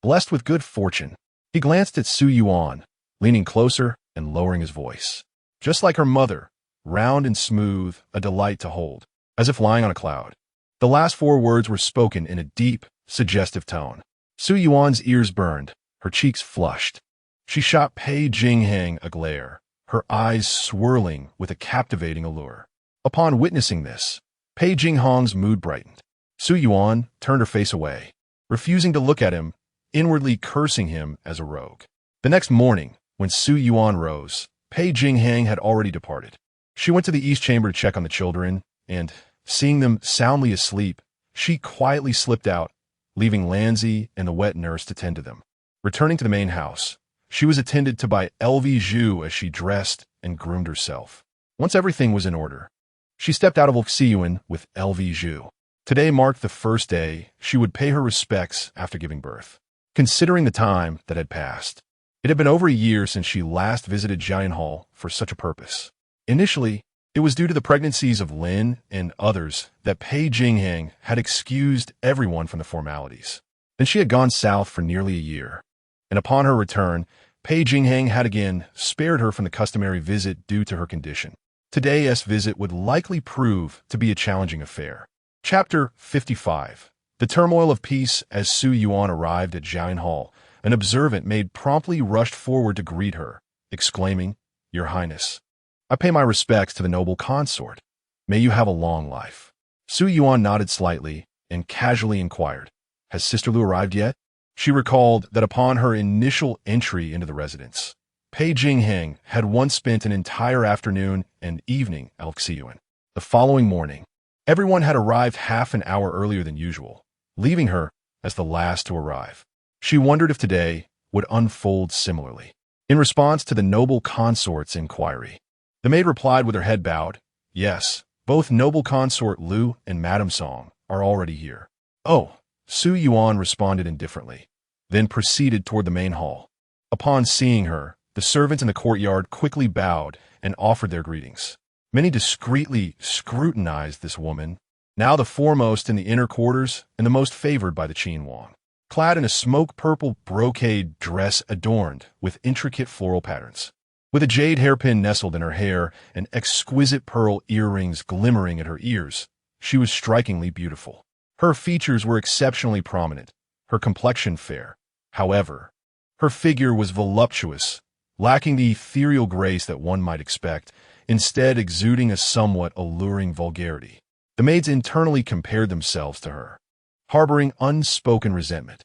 Blessed with good fortune." He glanced at Su Yuan, leaning closer and lowering his voice. "Just like her mother, round and smooth, a delight to hold, as if lying on a cloud." The last four words were spoken in a deep, suggestive tone. Su Yuan's ears burned, her cheeks flushed. She shot Pei Jingxuan a glare, her eyes swirling with a captivating allure. Upon witnessing this, Pei Jingxuan's mood brightened. Su Yuan turned her face away, refusing to look at him, inwardly cursing him as a rogue. The next morning, when Su Yuan rose, Pei Jingxuan had already departed. She went to the east chamber to check on the children, and, seeing them soundly asleep, she quietly slipped out, leaving Lanzi and the wet nurse to tend to them. Returning to the main house, she was attended to by LV Zhu as she dressed and groomed herself. Once everything was in order, she stepped out of Su Yuan with LV Zhu. Today marked the first day she would pay her respects after giving birth. Considering the time that had passed, it had been over a year since she last visited Jian Hall for such a purpose. Initially, it was due to the pregnancies of Lin and others that Pei Jingxuan had excused everyone from the formalities. Then she had gone south for nearly a year, and upon her return, Pei Jingxuan had again spared her from the customary visit due to her condition. Today's visit would likely prove to be a challenging affair. Chapter 55. The turmoil of peace. As Su Yuan arrived at Jian Hall, an observant maid promptly rushed forward to greet her, exclaiming, "Your Highness, I pay my respects to the noble consort. May you have a long life." Su Yuan nodded slightly and casually inquired, "Has Sister Lu arrived yet?" She recalled that upon her initial entry into the residence, Pei Jingxuan had once spent an entire afternoon and evening at Su Yuan. The following morning, everyone had arrived half an hour earlier than usual, leaving her as the last to arrive. She wondered if today would unfold similarly. In response to the noble consort's inquiry, the maid replied with her head bowed, "Yes, both noble consort Lu and Madame Song are already here." "Oh," Su Yuan responded indifferently, then proceeded toward the main hall. Upon seeing her, the servants in the courtyard quickly bowed and offered their greetings. Many discreetly scrutinized this woman, now the foremost in the inner quarters and the most favored by the Qin Wang. Clad in a smoke-purple brocade dress adorned with intricate floral patterns, with a jade hairpin nestled in her hair and exquisite pearl earrings glimmering at her ears, she was strikingly beautiful. Her features were exceptionally prominent, her complexion fair. However, her figure was voluptuous, lacking the ethereal grace that one might expect, instead exuding a somewhat alluring vulgarity. The maids internally compared themselves to her, harboring unspoken resentment.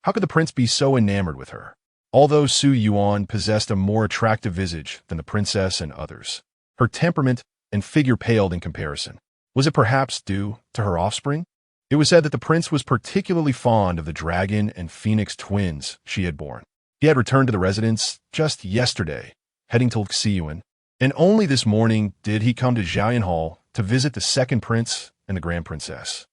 How could the prince be so enamored with her? Although Su Yuan possessed a more attractive visage than the princess and others, her temperament and figure paled in comparison. Was it perhaps due to her offspring? It was said that the prince was particularly fond of the dragon and phoenix twins she had borne. He had returned to the residence just yesterday, heading to Su Yuan, and only this morning did he come to Jian Hall to visit the second prince and the grand princess.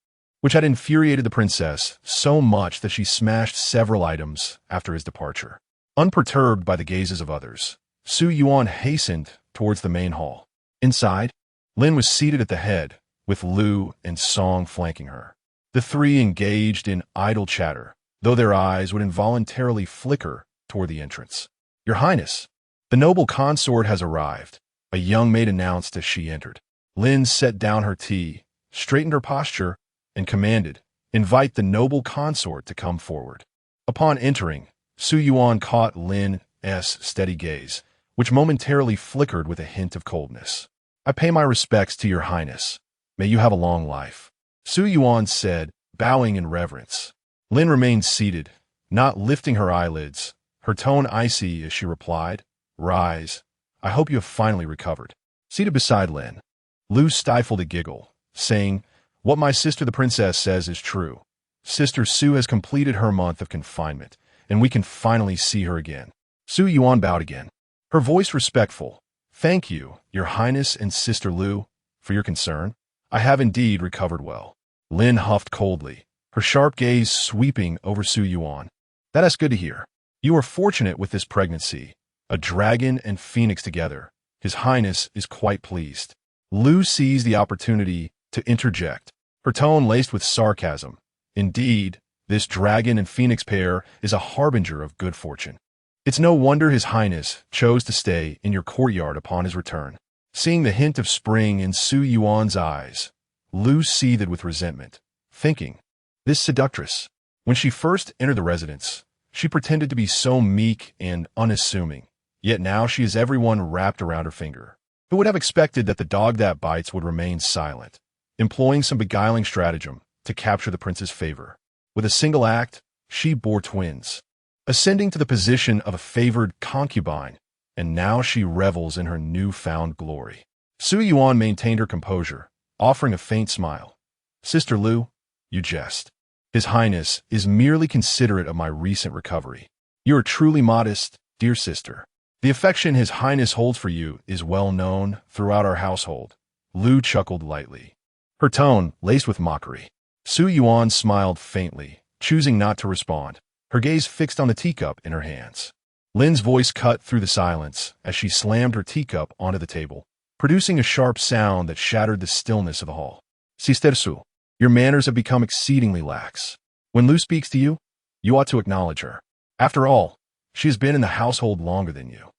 which had infuriated the princess so much that she smashed several items after his departure. Unperturbed by the gazes of others, Su Yuan hastened towards the main hall. Inside, Lin was seated at the head, with Lu and Song flanking her. The three engaged in idle chatter, though their eyes would involuntarily flicker toward the entrance. "Your Highness, the noble consort has arrived," a young maid announced as she entered. Lin set down her tea, straightened her posture, and commanded, "Invite the noble consort to come forward." Upon entering, Su Yuan caught Lin's steady gaze, which momentarily flickered with a hint of coldness. "I pay my respects to your Highness. May you have a long life," Su Yuan said, bowing in reverence. Lin remained seated, not lifting her eyelids, her tone icy as she replied, "Rise. I hope you have finally recovered." Seated beside Lin, Lu stifled a giggle, saying, "What my sister the princess says is true. Sister Su has completed her month of confinement, and we can finally see her again." Su Yuan bowed again, her voice respectful. "Thank you, your Highness and Sister Lu, for your concern. I have indeed recovered well." Lin huffed coldly, her sharp gaze sweeping over Su Yuan. "That is good to hear. You are fortunate with this pregnancy. A dragon and phoenix together. His Highness is quite pleased." Lu seized the opportunity to interject, her tone laced with sarcasm. "Indeed, this dragon and phoenix pair is a harbinger of good fortune. It's no wonder His Highness chose to stay in your courtyard upon his return." Seeing the hint of spring in Su Yuan's eyes, Lu seethed with resentment, thinking, "This seductress, when she first entered the residence, she pretended to be so meek and unassuming, yet now she has everyone wrapped around her finger. Who would have expected that the dog that bites would remain silent, employing some beguiling stratagem to capture the prince's favor? With a single act, she bore twins, ascending to the position of a favored concubine, and now she revels in her newfound glory." Su Yuan maintained her composure, offering a faint smile. "Sister Lu, you jest. His Highness is merely considerate of my recent recovery. You are truly modest, dear sister. The affection His Highness holds for you is well known throughout our household." Lu chuckled lightly, her tone laced with mockery. Su Yuan smiled faintly, choosing not to respond, her gaze fixed on the teacup in her hands. Lin's voice cut through the silence as she slammed her teacup onto the table, producing a sharp sound that shattered the stillness of the hall. "Sister Su, your manners have become exceedingly lax. When Lu speaks to you, you ought to acknowledge her. After all, she has been in the household longer than you.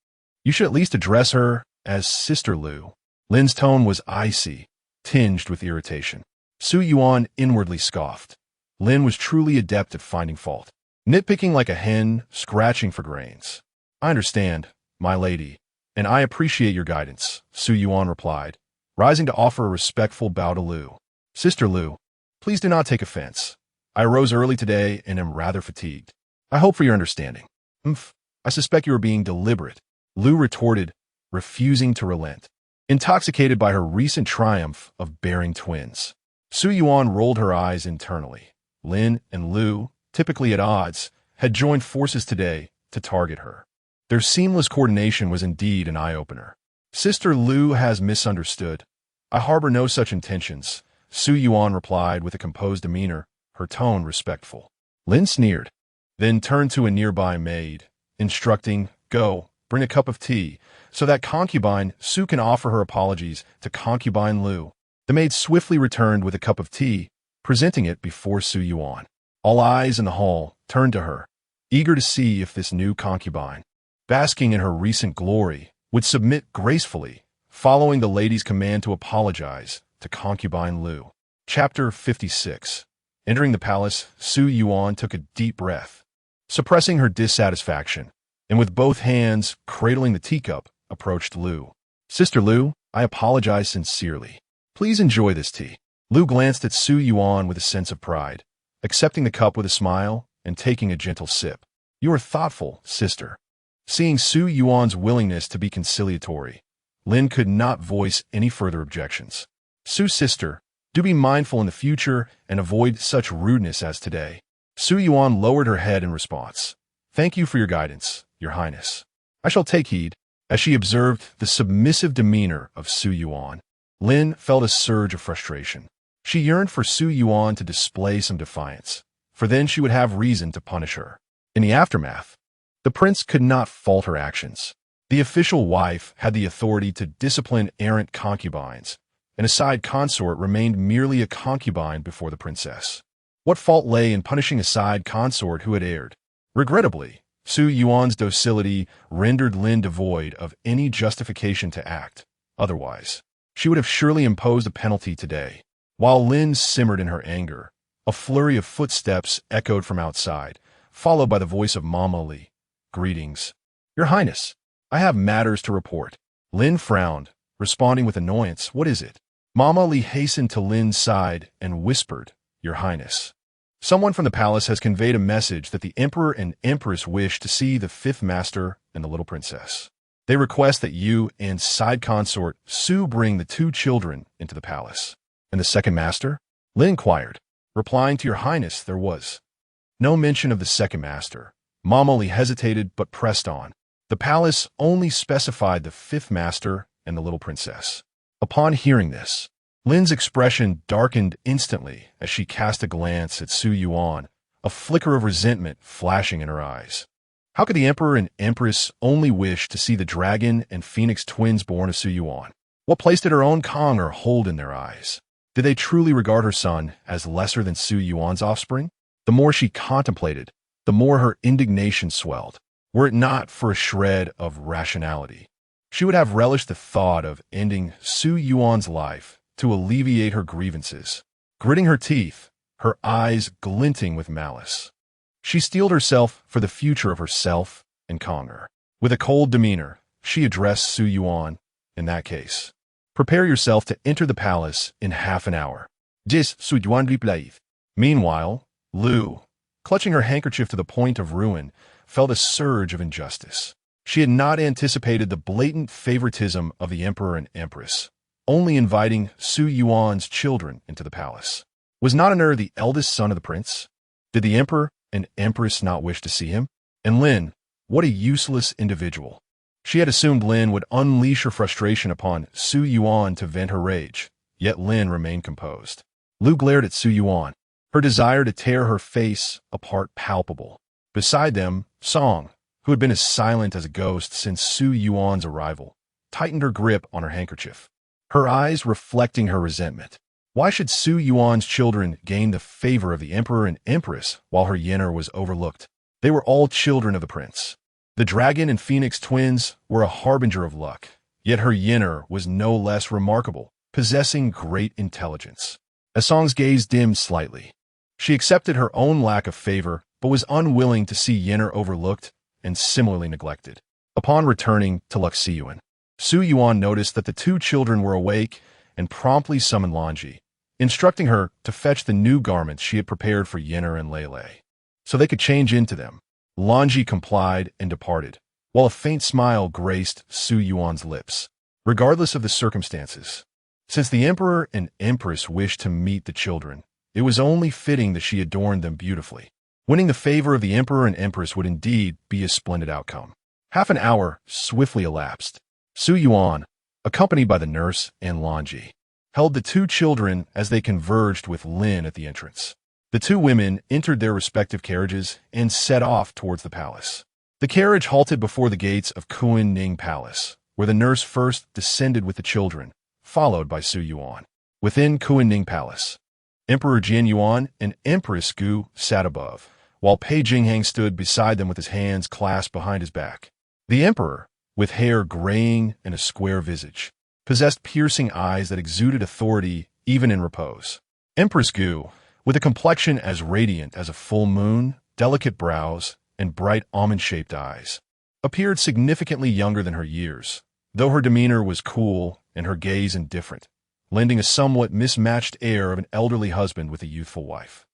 You should at least address her as Sister Lu." Lin's tone was icy, tinged with irritation. Su Yuan inwardly scoffed. Lin was truly adept at finding fault, nitpicking like a hen scratching for grains. "I understand, my lady, and I appreciate your guidance," Su Yuan replied, rising to offer a respectful bow to Lu. "Sister Lu, please do not take offense. I arose early today and am rather fatigued. I hope for your understanding." I suspect you are being deliberate," Lu retorted, refusing to relent, intoxicated by her recent triumph of bearing twins. Su Yuan rolled her eyes internally. Lin and Lu, typically at odds, had joined forces today to target her. Their seamless coordination was indeed an eye-opener. "Sister Lu has misunderstood. I harbor no such intentions," Su Yuan replied with a composed demeanor, her tone respectful. Lin sneered, then turned to a nearby maid, instructing, "Go, bring a cup of tea, so that concubine Su can offer her apologies to concubine Lu." The maid swiftly returned with a cup of tea, presenting it before Su Yuan. All eyes in the hall turned to her, eager to see if this new concubine, basking in her recent glory, would submit gracefully, following the lady's command to apologize to concubine Lu. Chapter 56. Entering the palace, Su Yuan took a deep breath, suppressing her dissatisfaction, and with both hands cradling the teacup, approached Lu. "Sister Lu, I apologize sincerely. Please enjoy this tea." Lu glanced at Su Yuan with a sense of pride, accepting the cup with a smile and taking a gentle sip. "You are thoughtful, sister." Seeing Su Yuan's willingness to be conciliatory, Lin could not voice any further objections. "Su sister, do be mindful in the future and avoid such rudeness as today." Su Yuan lowered her head in response. "Thank you for your guidance, your Highness. I shall take heed." As she observed the submissive demeanor of Su Yuan, Lin felt a surge of frustration. She yearned for Su Yuan to display some defiance, for then she would have reason to punish her. In the aftermath, the prince could not fault her actions. The official wife had the authority to discipline errant concubines, and a side consort remained merely a concubine before the princess. What fault lay in punishing a side consort who had erred? Regrettably, Su Yuan's docility rendered Lin devoid of any justification to act. Otherwise, she would have surely imposed a penalty today. While Lin simmered in her anger, a flurry of footsteps echoed from outside, followed by the voice of Mama Li. "Greetings, Your Highness. I have matters to report." Lin frowned, responding with annoyance. "What is it?" Mama Li hastened to Lin's side and whispered, "Your Highness. Someone from the palace has conveyed a message that the Emperor and Empress wish to see the fifth master and the little princess. They request that you and side consort Su bring the two children into the palace." "And the second master?" Lin inquired. Replying to Your Highness, there was no mention of the second master. Mama Li hesitated but pressed on. The palace only specified the fifth master and the little princess. Upon hearing this, Lin's expression darkened instantly as she cast a glance at Su Yuan, a flicker of resentment flashing in her eyes. How could the Emperor and Empress only wish to see the dragon and phoenix twins born of Su Yuan? What place did her own Kong or hold in their eyes? Did they truly regard her son as lesser than Su Yuan's offspring? The more she contemplated, the more her indignation swelled. Were it not for a shred of rationality, she would have relished the thought of ending Su Yuan's life to alleviate her grievances. Gritting her teeth, her eyes glinting with malice, she steeled herself for the future of herself and Conger. With a cold demeanor, she addressed Su Yuan, "In that case, prepare yourself to enter the palace in half an hour." Su Yuan replied. Meanwhile, Lu, clutching her handkerchief to the point of ruin, felt a surge of injustice. She had not anticipated the blatant favoritism of the Emperor and Empress, only inviting Su Yuan's children into the palace. Was not Ner the eldest son of the prince? Did the Emperor and Empress not wish to see him? And Lin, what a useless individual. She had assumed Lin would unleash her frustration upon Su Yuan to vent her rage, yet Lin remained composed. Lu glared at Su Yuan, her desire to tear her face apart palpable. Beside them, Song, who had been as silent as a ghost since Su Yuan's arrival, tightened her grip on her handkerchief, her eyes reflecting her resentment. Why should Su Yuan's children gain the favor of the Emperor and Empress while her Yener was overlooked? They were all children of the prince. The dragon and phoenix twins were a harbinger of luck, yet her Yener was no less remarkable, possessing great intelligence. As Song's gaze dimmed slightly, she accepted her own lack of favor, but was unwilling to see Yener overlooked and similarly neglected. Upon returning to Luxiuan, Su Yuan noticed that the two children were awake and promptly summoned Lanji, instructing her to fetch the new garments she had prepared for Yener and Lele, so they could change into them. Lanji complied and departed, while a faint smile graced Su Yuan's lips. Regardless of the circumstances, since the Emperor and Empress wished to meet the children, it was only fitting that she adorned them beautifully. Winning the favor of the Emperor and Empress would indeed be a splendid outcome. Half an hour swiftly elapsed. Su Yuan, accompanied by the nurse and Lanji, held the two children as they converged with Lin at the entrance. The two women entered their respective carriages and set off towards the palace. The carriage halted before the gates of Kuan-Ning Palace, where the nurse first descended with the children, followed by Su Yuan. Within Kuan-Ning Palace, Emperor Jin Yuan and Empress Gu sat above, while Pei Jingxuan stood beside them with his hands clasped behind his back. The emperor, with hair graying and a square visage, possessed piercing eyes that exuded authority even in repose. Empress Gu, with a complexion as radiant as a full moon, delicate brows, and bright almond-shaped eyes, appeared significantly younger than her years, though her demeanor was cool and her gaze indifferent, lending a somewhat mismatched air of an elderly husband with a youthful wife.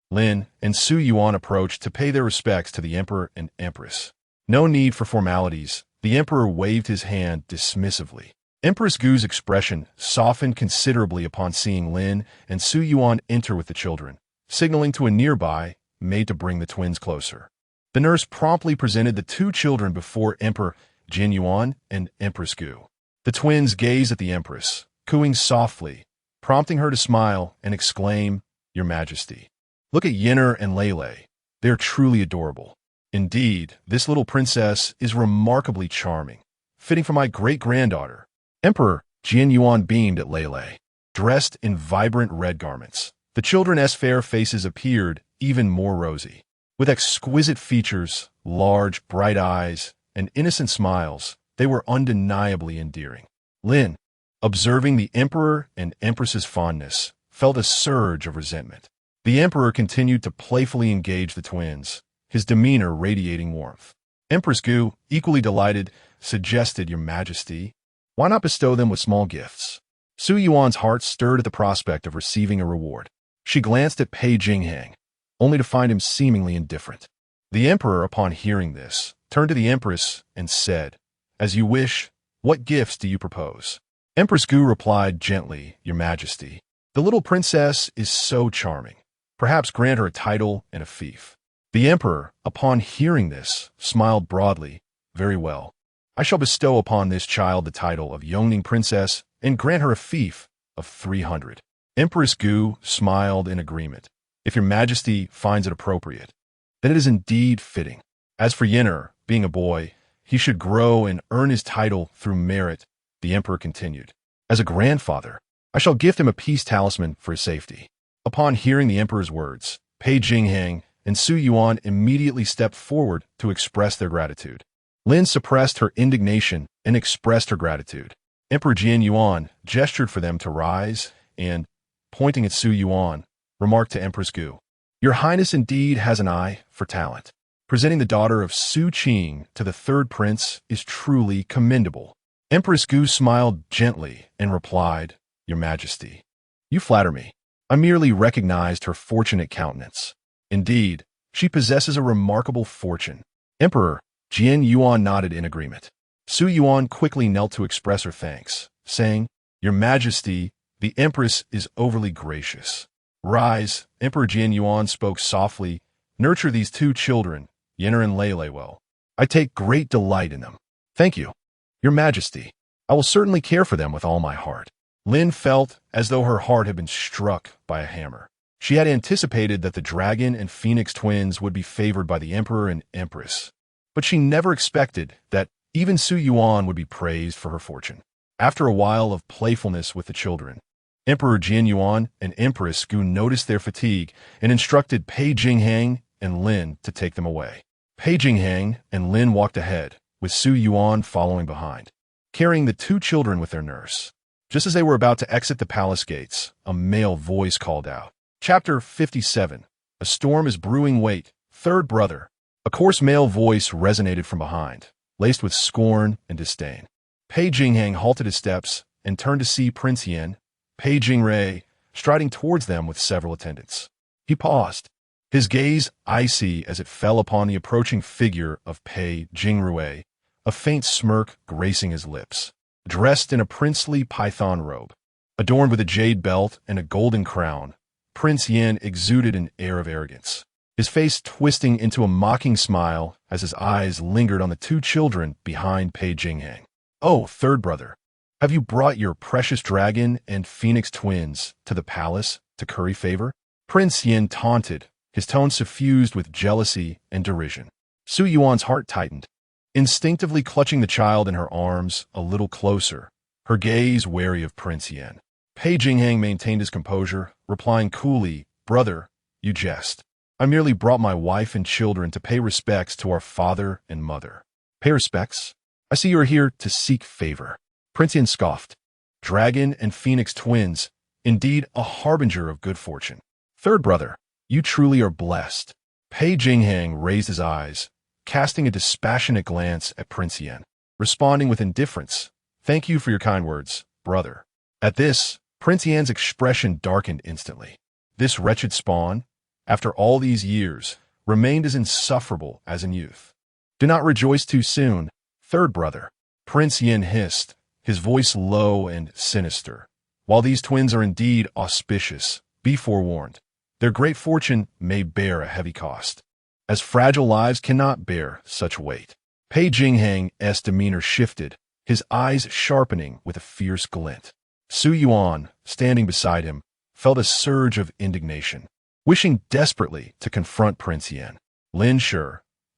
Lin and Su Yuan approached to pay their respects to the Emperor and Empress. No need for formalities, the Emperor waved his hand dismissively. Empress Gu's expression softened considerably upon seeing Lin and Su Yuan enter with the children, signaling to a nearby maid to bring the twins closer. The nurse promptly presented the two children before Emperor Jin Yuan and Empress Gu. The twins gazed at the Empress, cooing softly, prompting her to smile and exclaim, "Your Majesty." Look at Yenner and Lele. They are truly adorable. Indeed, this little princess is remarkably charming, fitting for my great-granddaughter. Emperor Jian Yuan beamed at Lele. Dressed in vibrant red garments, the children's fair faces appeared even more rosy. With exquisite features, large, bright eyes, and innocent smiles, they were undeniably endearing. Lin, observing the emperor and empress's fondness, felt a surge of resentment. The emperor continued to playfully engage the twins, his demeanor radiating warmth. Empress Gu, equally delighted, suggested, "Your Majesty, why not bestow them with small gifts?" Su Yuan's heart stirred at the prospect of receiving a reward. She glanced at Pei Jingxuan, only to find him seemingly indifferent. The emperor, upon hearing this, turned to the empress and said, "As you wish, what gifts do you propose?" Empress Gu replied gently, "Your Majesty, the little princess is so charming. Perhaps grant her a title and a fief." The emperor, upon hearing this, smiled broadly, "Very well. I shall bestow upon this child the title of Yongning Princess and grant her a fief of 300. Empress Gu smiled in agreement. "If your Majesty finds it appropriate, then it is indeed fitting. As for Yenner, being a boy, he should grow and earn his title through merit," the emperor continued. "As a grandfather, I shall gift him a peace talisman for his safety." Upon hearing the emperor's words, Pei Jingxuan and Su Yuan immediately stepped forward to express their gratitude. Lin suppressed her indignation and expressed her gratitude. Emperor Jian Yuan gestured for them to rise and, pointing at Su Yuan, remarked to Empress Gu, "Your Highness indeed has an eye for talent. Presenting the daughter of Su Qin to the third prince is truly commendable." Empress Gu smiled gently and replied, "Your Majesty, you flatter me. I merely recognized her fortunate countenance. Indeed, she possesses a remarkable fortune." Emperor Jian Yuan nodded in agreement. Su Yuan quickly knelt to express her thanks, saying, "Your Majesty, the Empress is overly gracious." "Rise," Emperor Jian Yuan spoke softly. "Nurture these two children, Yenner and Lele, well. I take great delight in them." "Thank you, Your Majesty. I will certainly care for them with all my heart." Lin felt as though her heart had been struck by a hammer. She had anticipated that the dragon and phoenix twins would be favored by the emperor and empress, but she never expected that even Su Yuan would be praised for her fortune. After a while of playfulness with the children, Emperor Jian Yuan and Empress Gu noticed their fatigue and instructed Pei Jingxuan and Lin to take them away. Pei Jingxuan and Lin walked ahead, with Su Yuan following behind, carrying the two children with their nurse. Just as they were about to exit the palace gates, a male voice called out. Chapter 57. A storm is brewing. Wait, third brother. A coarse male voice resonated from behind, laced with scorn and disdain. Pei Jingxuan halted his steps and turned to see Prince Qin, Pei Jingxuan, striding towards them with several attendants. He paused, his gaze icy as it fell upon the approaching figure of Pei Jingxuan, a faint smirk gracing his lips. Dressed in a princely python robe, adorned with a jade belt and a golden crown, Prince Qin exuded an air of arrogance, his face twisting into a mocking smile as his eyes lingered on the two children behind Pei Jingxuan. "Oh, third brother, have you brought your precious dragon and phoenix twins to the palace to curry favor?" Prince Qin taunted, his tone suffused with jealousy and derision. Su Yuan's heart tightened. Instinctively clutching the child in her arms a little closer, her gaze wary of Prince Qin. Pei Jingxuan maintained his composure, replying coolly, "Brother, you jest. I merely brought my wife and children to pay respects to our father and mother." "Pay respects? I see you are here to seek favor." Prince Qin scoffed. "Dragon and phoenix twins, indeed a harbinger of good fortune. Third brother, you truly are blessed." Pei Jingxuan raised his eyes, casting a dispassionate glance at Prince Qin, responding with indifference, "Thank you for your kind words, brother." At this, Prince Yan's expression darkened instantly. This wretched spawn, after all these years, remained as insufferable as in youth. "Do not rejoice too soon, third brother," Prince Yin hissed, his voice low and sinister. "While these twins are indeed auspicious, be forewarned. Their great fortune may bear a heavy cost, as fragile lives cannot bear such weight." Pei Jingxuan's demeanor shifted, his eyes sharpening with a fierce glint. Su Yuan, standing beside him, felt a surge of indignation, wishing desperately to confront Prince Qin. Lin Shi,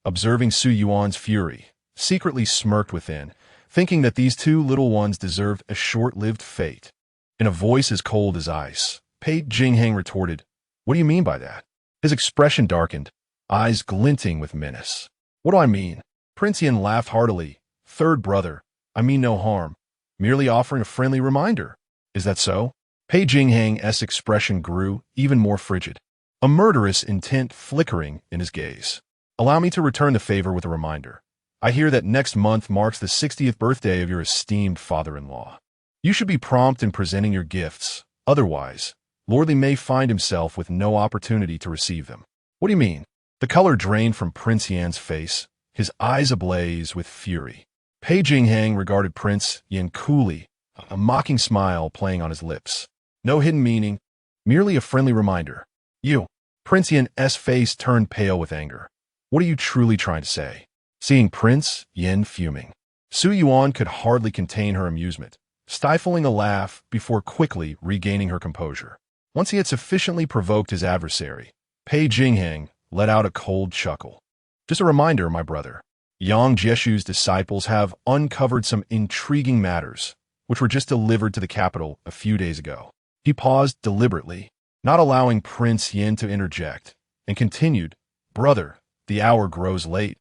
observing Su Yuan's fury, secretly smirked within, thinking that these two little ones deserved a short-lived fate. In a voice as cold as ice, Pei Jingxuan retorted, "What do you mean by that?" His expression darkened, eyes glinting with menace. "What do I mean?" Prince Qin laughed heartily. "Third brother, I mean no harm, merely offering a friendly reminder. Is that so?" Pei Jingxuan's expression grew even more frigid, a murderous intent flickering in his gaze. "Allow me to return the favor with a reminder. I hear that next month marks the 60th birthday of your esteemed father-in-law. You should be prompt in presenting your gifts. Otherwise, Lordly may find himself with no opportunity to receive them." "What do you mean?" The color drained from Prince Yan's face, his eyes ablaze with fury. Pei Jingxuan regarded Prince Qin coolly, a mocking smile playing on his lips. "No hidden meaning, merely a friendly reminder." "You." Prince Qin's face turned pale with anger. "What are you truly trying to say?" Seeing Prince Qin fuming, Su Yuan could hardly contain her amusement, stifling a laugh before quickly regaining her composure. Once he had sufficiently provoked his adversary, Pei Jingxuan let out a cold chuckle. "Just a reminder, my brother. Yang Jieshu's disciples have uncovered some intriguing matters, which were just delivered to the capital a few days ago." He paused deliberately, not allowing Prince Qin to interject, and continued, "Brother, the hour grows late.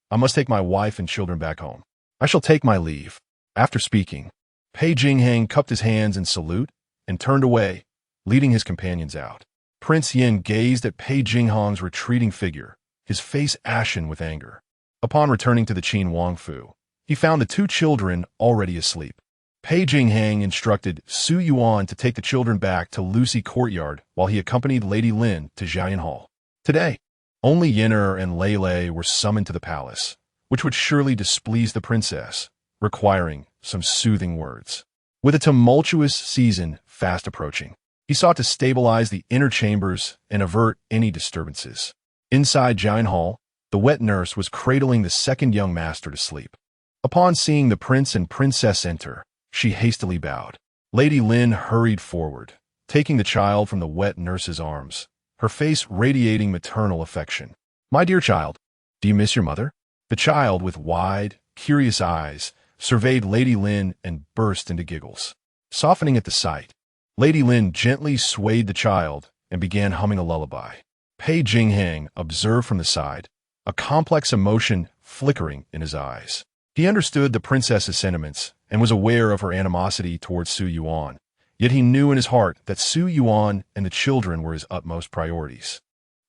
I must take my wife and children back home. I shall take my leave." After speaking, Pei Jingxuan cupped his hands in salute and turned away, leading his companions out. Prince Qin gazed at Pei Jingxuan's retreating figure, his face ashen with anger. Upon returning to the Qin Wangfu, he found the two children already asleep. Pei Jingxuan instructed Su Yuan to take the children back to Lucy Courtyard while he accompanied Lady Lin to Jiayan Hall. Today, only Yenner and Lei Lei were summoned to the palace, which would surely displease the princess, requiring some soothing words. With a tumultuous season fast approaching, he sought to stabilize the inner chambers and avert any disturbances. Inside Jiayan Hall, the wet nurse was cradling the second young master to sleep. Upon seeing the prince and princess enter, she hastily bowed. Lady Lin hurried forward, taking the child from the wet nurse's arms, her face radiating maternal affection. "My dear child, do you miss your mother?" The child, with wide, curious eyes, surveyed Lady Lin and burst into giggles. Softening at the sight, Lady Lin gently swayed the child and began humming a lullaby. Pei Jingxuan observed from the side, a complex emotion flickering in his eyes. He understood the princess's sentiments and was aware of her animosity towards Su Yuan, yet he knew in his heart that Su Yuan and the children were his utmost priorities.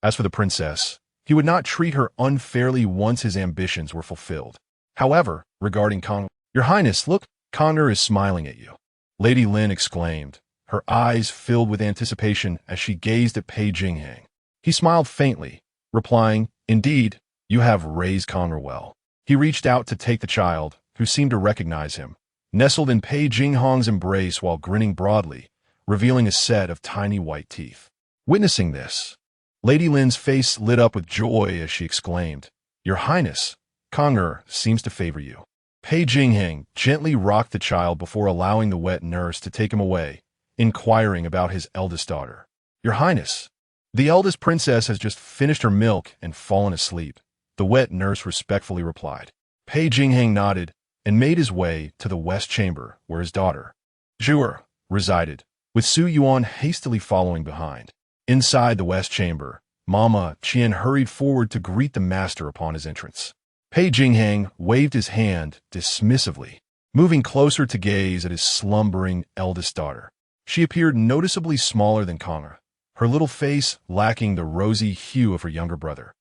As for the princess, he would not treat her unfairly once his ambitions were fulfilled. However, regarding Kong, "Your Highness, look, Conger is smiling at you," Lady Lin exclaimed, her eyes filled with anticipation as she gazed at Pei Jingxuan. He smiled faintly, replying, "Indeed, you have raised Conger well." He reached out to take the child, who seemed to recognize him, nestled in Pei Jingxuan's embrace while grinning broadly, revealing a set of tiny white teeth. Witnessing this, Lady Lin's face lit up with joy as she exclaimed, "Your Highness, Conger seems to favor you." Pei Jingxuan gently rocked the child before allowing the wet nurse to take him away, inquiring about his eldest daughter. "Your Highness, the eldest princess has just finished her milk and fallen asleep," the wet nurse respectfully replied. Pei Jingxuan nodded and made his way to the west chamber where his daughter, Zhu'er, resided, with Su Yuan hastily following behind. Inside the west chamber, Mama Qian hurried forward to greet the master upon his entrance. Pei Jingxuan waved his hand dismissively, moving closer to gaze at his slumbering eldest daughter. She appeared noticeably smaller than Conger, her little face lacking the rosy hue of her younger brother.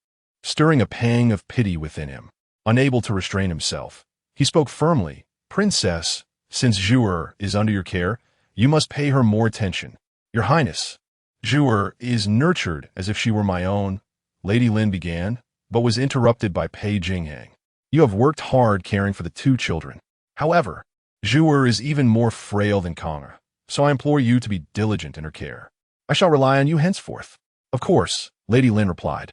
Stirring a pang of pity within him, unable to restrain himself, he spoke firmly, "Princess, since Zhu'er is under your care, you must pay her more attention." "Your Highness, Zhu'er is nurtured as if she were my own," Lady Lin began, but was interrupted by Pei Jingxuan. "You have worked hard caring for the two children. However, Zhu'er is even more frail than Conger, so I implore you to be diligent in her care. I shall rely on you henceforth." "Of course," Lady Lin replied,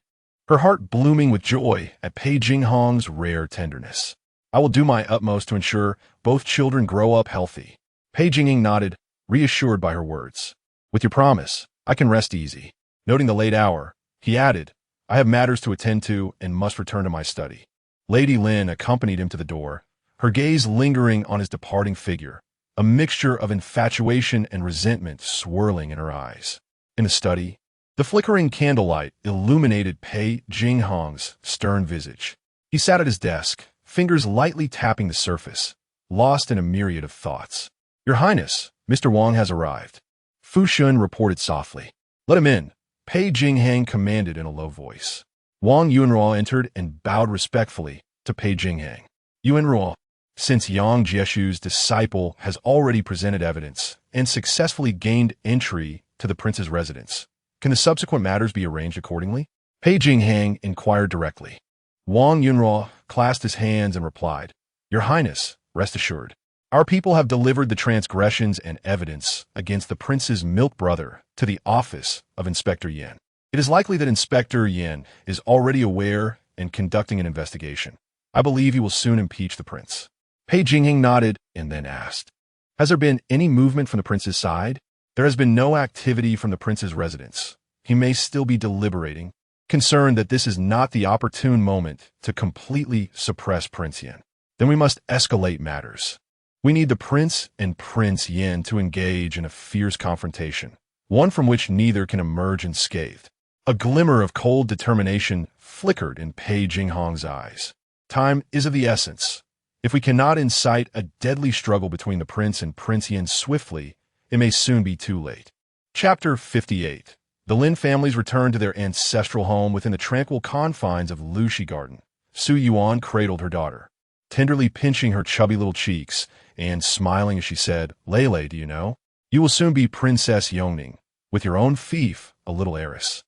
her heart blooming with joy at Pei Jingxuan's rare tenderness. "I will do my utmost to ensure both children grow up healthy." Pei Jingxuan nodded, reassured by her words. With your promise, I can rest easy. Noting the late hour, he added, I have matters to attend to and must return to my study. Lady Lin accompanied him to the door, her gaze lingering on his departing figure, a mixture of infatuation and resentment swirling in her eyes. In the study, the flickering candlelight illuminated Pei Jingxuan's stern visage. He sat at his desk, fingers lightly tapping the surface, lost in a myriad of thoughts. Your Highness, Mr. Wang has arrived. Fu Shun reported softly. Let him in, Pei Jingxuan commanded in a low voice. Wang Yunruo entered and bowed respectfully to Pei Jingxuan. Yunruo, since Yang Jieshu's disciple has already presented evidence and successfully gained entry to the prince's residence, can the subsequent matters be arranged accordingly? Pei Jingxuan inquired directly. Wang Yunruo clasped his hands and replied, Your Highness, rest assured. Our people have delivered the transgressions and evidence against the prince's milk brother to the office of Inspector Yin. It is likely that Inspector Yin is already aware and conducting an investigation. I believe he will soon impeach the prince. Pei Jingxuan nodded and then asked, Has there been any movement from the prince's side? There has been no activity from the prince's residence. He may still be deliberating, concerned that this is not the opportune moment to completely suppress Prince Yin. Then we must escalate matters. We need the prince and Prince Yin to engage in a fierce confrontation, one from which neither can emerge unscathed. A glimmer of cold determination flickered in Pei Jingxuan's eyes. Time is of the essence. If we cannot incite a deadly struggle between the prince and Prince Yin swiftly, it may soon be too late. Chapter 58. The Lin families returned to their ancestral home within the tranquil confines of Lushi Garden. Su Yuan cradled her daughter, tenderly pinching her chubby little cheeks and smiling as she said, Lele, do you know? You will soon be Princess Yongning, with your own fief, a little heiress.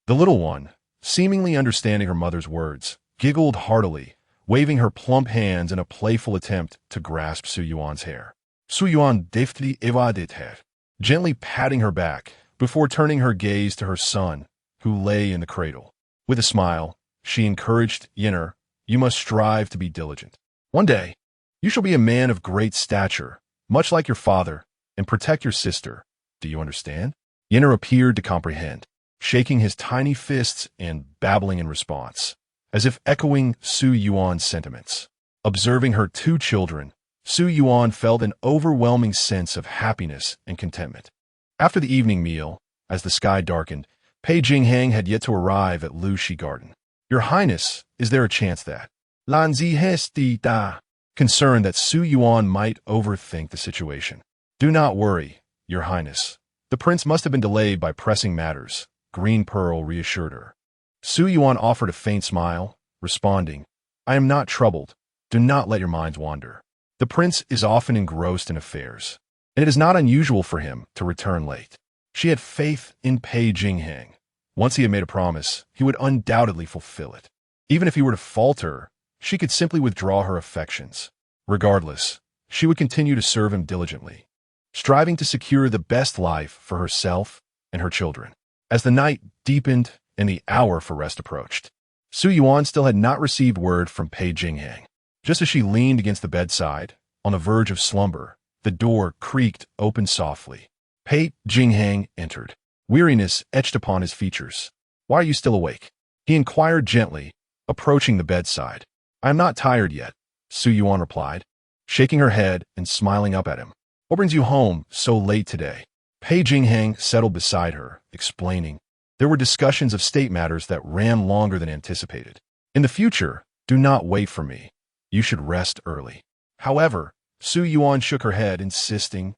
The little one, seemingly understanding her mother's words, giggled heartily, waving her plump hands in a playful attempt to grasp Su Yuan's hair. Su Yuan deftly evaded her, gently patting her back before turning her gaze to her son, who lay in the cradle. With a smile, she encouraged Yinner, You must strive to be diligent. One day, you shall be a man of great stature, much like your father, and protect your sister. Do you understand? Yinner appeared to comprehend, shaking his tiny fists and babbling in response, as if echoing Su Yuan's sentiments. Observing her two children, Su Yuan felt an overwhelming sense of happiness and contentment. After the evening meal, as the sky darkened, Pei Jingxuan had yet to arrive at Lushi Garden. Your Highness, is there a chance that? Lanzi hesti da. Concerned that Su Yuan might overthink the situation. Do not worry, Your Highness. The prince must have been delayed by pressing matters, Green Pearl reassured her. Su Yuan offered a faint smile, responding, I am not troubled. Do not let your minds wander. The prince is often engrossed in affairs, and it is not unusual for him to return late. She had faith in Pei Jingxuan. Once he had made a promise, he would undoubtedly fulfill it. Even if he were to falter, she could simply withdraw her affections. Regardless, she would continue to serve him diligently, striving to secure the best life for herself and her children. As the night deepened and the hour for rest approached, Su Yuan still had not received word from Pei Jingxuan. Just as she leaned against the bedside, on the verge of slumber, the door creaked open softly. Pei Jingxuan entered. Weariness etched upon his features. Why are you still awake? He inquired gently, approaching the bedside. I am not tired yet, Su Yuan replied, shaking her head and smiling up at him. What brings you home so late today? Pei Jingxuan settled beside her, explaining. There were discussions of state matters that ran longer than anticipated. In the future, do not wait for me. You should rest early. However, Su Yuan shook her head, insisting,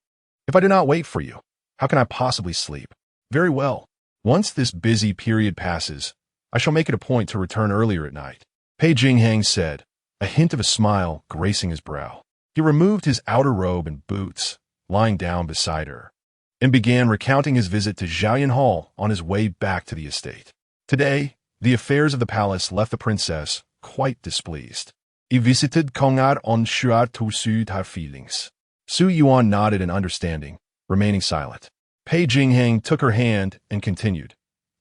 If I do not wait for you, how can I possibly sleep? Very well. Once this busy period passes, I shall make it a point to return earlier at night. Pei Jingxuan said, a hint of a smile gracing his brow. He removed his outer robe and boots, lying down beside her, and began recounting his visit to Zhaoyan Hall on his way back to the estate. Today, the affairs of the palace left the princess quite displeased. He visited Kongar on Shuar to soothe her feelings. Su Yuan nodded in understanding, remaining silent. Pei Jingxuan took her hand and continued.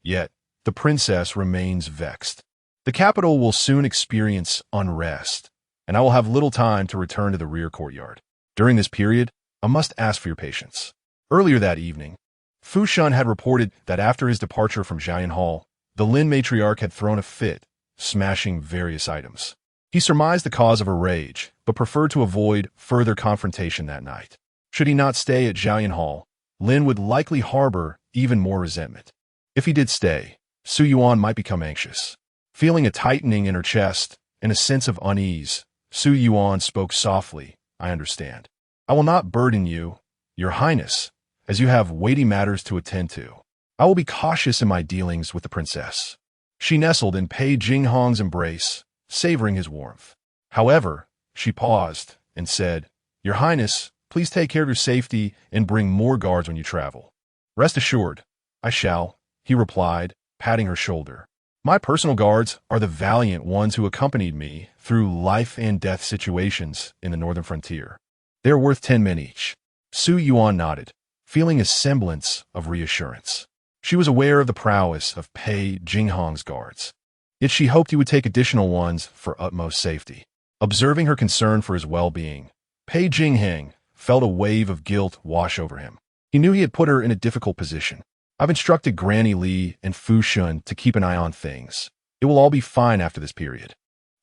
Yet, the princess remains vexed. The capital will soon experience unrest, and I will have little time to return to the rear courtyard. During this period, I must ask for your patience. Earlier that evening, Fu Shun had reported that after his departure from Jiayan Hall, the Lin matriarch had thrown a fit, smashing various items. He surmised the cause of her rage, but preferred to avoid further confrontation that night. Should he not stay at Jiayan Hall, Lin would likely harbor even more resentment. If he did stay, Su Yuan might become anxious. Feeling a tightening in her chest and a sense of unease, Su Yuan spoke softly. I understand. I will not burden you, Your Highness, as you have weighty matters to attend to. I will be cautious in my dealings with the princess. She nestled in Pei Jingxuan's embrace, savoring his warmth. However, she paused and said, Your Highness, please take care of your safety and bring more guards when you travel. Rest assured, I shall, he replied, patting her shoulder. My personal guards are the valiant ones who accompanied me through life and death situations in the northern frontier. They are worth 10 men each. Su Yuan nodded, feeling a semblance of reassurance. She was aware of the prowess of Pei Jingxuan's guards, yet she hoped he would take additional ones for utmost safety. Observing her concern for his well-being, Pei Jingxuan felt a wave of guilt wash over him. He knew he had put her in a difficult position. I've instructed Granny Li and Fu Shun to keep an eye on things. It will all be fine after this period.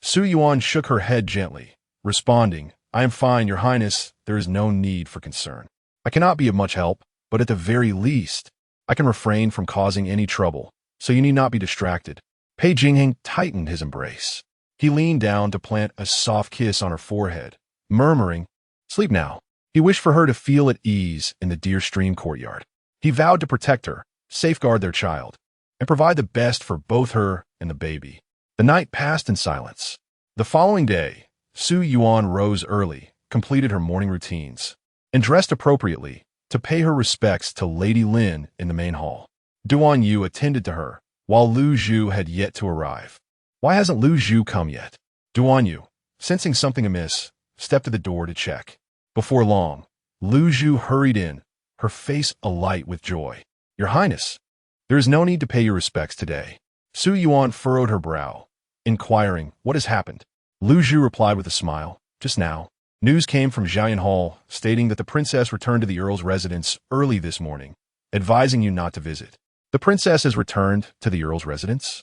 Su Yuan shook her head gently, responding, I am fine, Your Highness. There is no need for concern. I cannot be of much help, but at the very least, I can refrain from causing any trouble, so you need not be distracted. Pei Jingxuan tightened his embrace. He leaned down to plant a soft kiss on her forehead, murmuring, Sleep now. He wished for her to feel at ease in the deer stream courtyard. He vowed to protect her, safeguard their child, and provide the best for both her and the baby. The night passed in silence. The following day, Su Yuan rose early, completed her morning routines, and dressed appropriately to pay her respects to Lady Lin in the main hall. Duan Yu attended to her, while Lu Zhu had yet to arrive. Why hasn't Lu Zhu come yet? Duan Yu, sensing something amiss, stepped to the door to check. Before long, Lu Zhu hurried in, her face alight with joy. Your Highness, there is no need to pay your respects today. Su Yuan furrowed her brow, inquiring, What has happened? Lu Zhu replied with a smile, Just now, news came from Jiayan Hall stating that the princess returned to the Earl's residence early this morning, advising you not to visit. The princess has returned to the Earl's residence?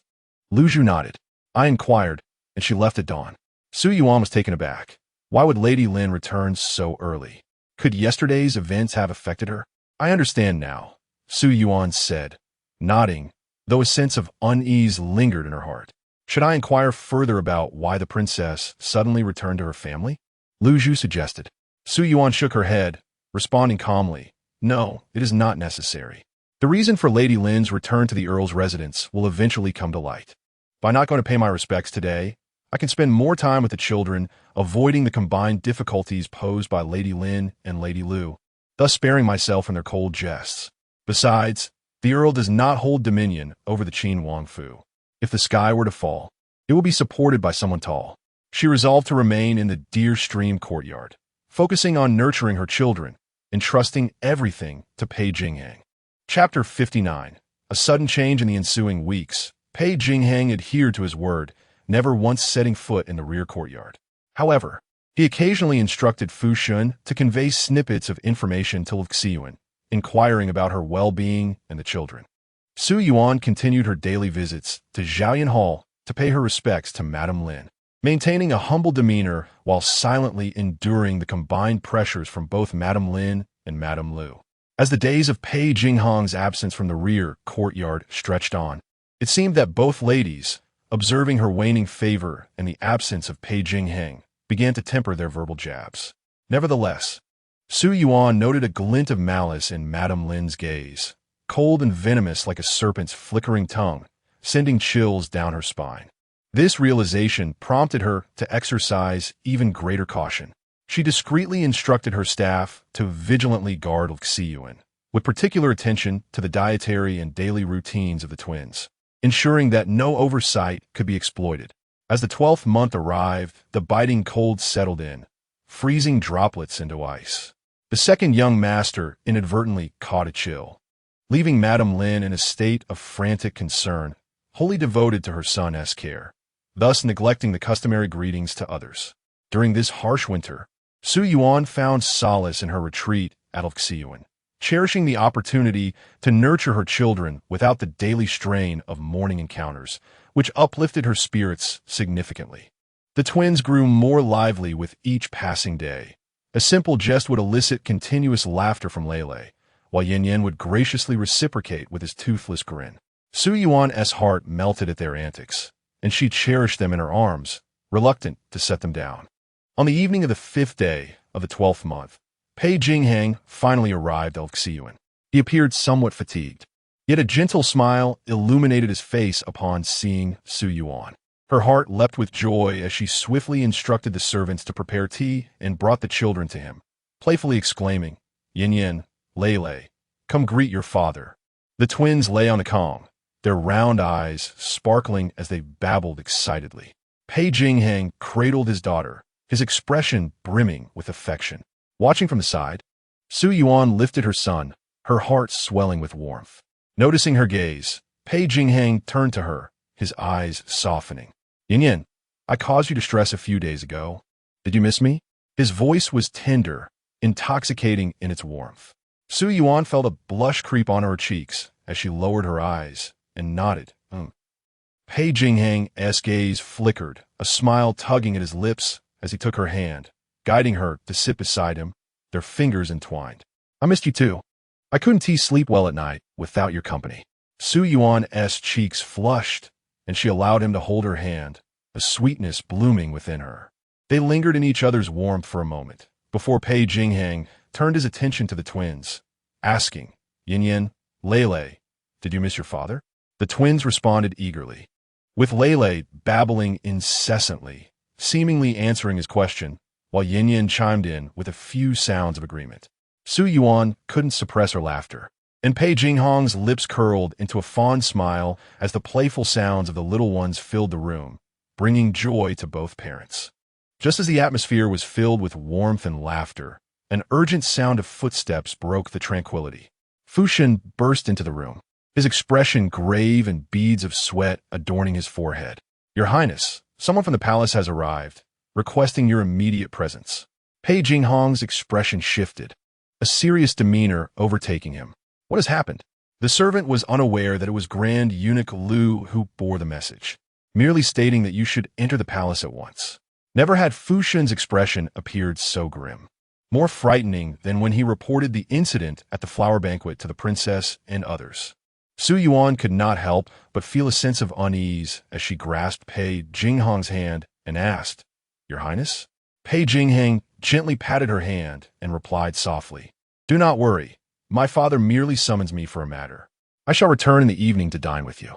Lu Zhu nodded. I inquired, and she left at dawn. Su Yuan was taken aback. Why would Lady Lin return so early? Could yesterday's events have affected her? I understand now, Su Yuan said, nodding, though a sense of unease lingered in her heart. Should I inquire further about why the princess suddenly returned to her family? Lu Zhu suggested. Su Yuan shook her head, responding calmly, No, it is not necessary. The reason for Lady Lin's return to the Earl's residence will eventually come to light. By not going to pay my respects today, I can spend more time with the children, avoiding the combined difficulties posed by Lady Lin and Lady Lu, thus sparing myself from their cold jests. Besides, the Earl does not hold dominion over the Qin Wangfu. If the sky were to fall, it will be supported by someone tall. She resolved to remain in the Deer Stream courtyard, focusing on nurturing her children, entrusting everything to Pei Jingxuan. Chapter 59. A sudden change in the ensuing weeks. Pei Jingxuan adhered to his word, never once setting foot in the rear courtyard. However, he occasionally instructed Fu Shun to convey snippets of information to Su Yuan, inquiring about her well-being and the children. Su Yuan continued her daily visits to Jiayan Hall to pay her respects to Madame Lin, maintaining a humble demeanor while silently enduring the combined pressures from both Madame Lin and Madame Lu. As the days of Pei Jingxuan's absence from the rear courtyard stretched on, it seemed that both ladies, observing her waning favor and the absence of Pei Jingxuan, began to temper their verbal jabs. Nevertheless, Su Yuan noted a glint of malice in Madame Lin's gaze, cold and venomous like a serpent's flickering tongue, sending chills down her spine. This realization prompted her to exercise even greater caution. She discreetly instructed her staff to vigilantly guard Su Yuan, with particular attention to the dietary and daily routines of the twins, ensuring that no oversight could be exploited. As the 12th month arrived, the biting cold settled in, freezing droplets into ice. The second young master inadvertently caught a chill, leaving Madame Lin in a state of frantic concern, wholly devoted to her son's care, thus neglecting the customary greetings to others. During this harsh winter, Su Yuan found solace in her retreat at Su Yuan, cherishing the opportunity to nurture her children without the daily strain of morning encounters, which uplifted her spirits significantly. The twins grew more lively with each passing day. A simple jest would elicit continuous laughter from Lele, while Yin Yin would graciously reciprocate with his toothless grin. Su Yuan's heart melted at their antics, and she cherished them in her arms, reluctant to set them down. On the evening of the 5th day of the 12th month, Pei Jingxuan finally arrived at Su Yuan. He appeared somewhat fatigued, yet a gentle smile illuminated his face upon seeing Su Yuan. Her heart leapt with joy as she swiftly instructed the servants to prepare tea and brought the children to him, playfully exclaiming, "Yin Yin, Lele, come greet your father." The twins lay on the kong, their round eyes sparkling as they babbled excitedly. Pei Jingxuan cradled his daughter, his expression brimming with affection. Watching from the side, Su Yuan lifted her son, her heart swelling with warmth. Noticing her gaze, Pei Jingxuan turned to her, his eyes softening. "Yin Yin, I caused you distress a few days ago. Did you miss me?" His voice was tender, intoxicating in its warmth. Su Yuan felt a blush creep on her cheeks as she lowered her eyes and nodded. Pei Jingxuan's gaze flickered, a smile tugging at his lips as he took her hand, guiding her to sit beside him, their fingers entwined. "I missed you too. I couldn't sleep well at night without your company." Su Yuan's cheeks flushed, and she allowed him to hold her hand, a sweetness blooming within her. They lingered in each other's warmth for a moment, before Pei Jingxuan turned his attention to the twins, asking, "Yin Yin, Lele, did you miss your father?" The twins responded eagerly, with Lele babbling incessantly, seemingly answering his question, while Yin Yin chimed in with a few sounds of agreement. Su Yuan couldn't suppress her laughter, and Pei Jingxuan's lips curled into a fond smile as the playful sounds of the little ones filled the room, bringing joy to both parents. Just as the atmosphere was filled with warmth and laughter, an urgent sound of footsteps broke the tranquility. Fu Shen burst into the room, his expression grave and beads of sweat adorning his forehead. "Your Highness, someone from the palace has arrived, requesting your immediate presence." Pei Jingxuan's expression shifted, a serious demeanor overtaking him. "What has happened?" The servant was unaware that it was Grand Eunuch Lu who bore the message, merely stating that you should enter the palace at once. Never had Fu Shen's expression appeared so grim, more frightening than when he reported the incident at the flower banquet to the princess and others. Su Yuan could not help but feel a sense of unease as she grasped Pei Jingxuan's hand and asked, "Your Highness?" Pei Jingxuan gently patted her hand and replied softly, "Do not worry. My father merely summons me for a matter. I shall return in the evening to dine with you."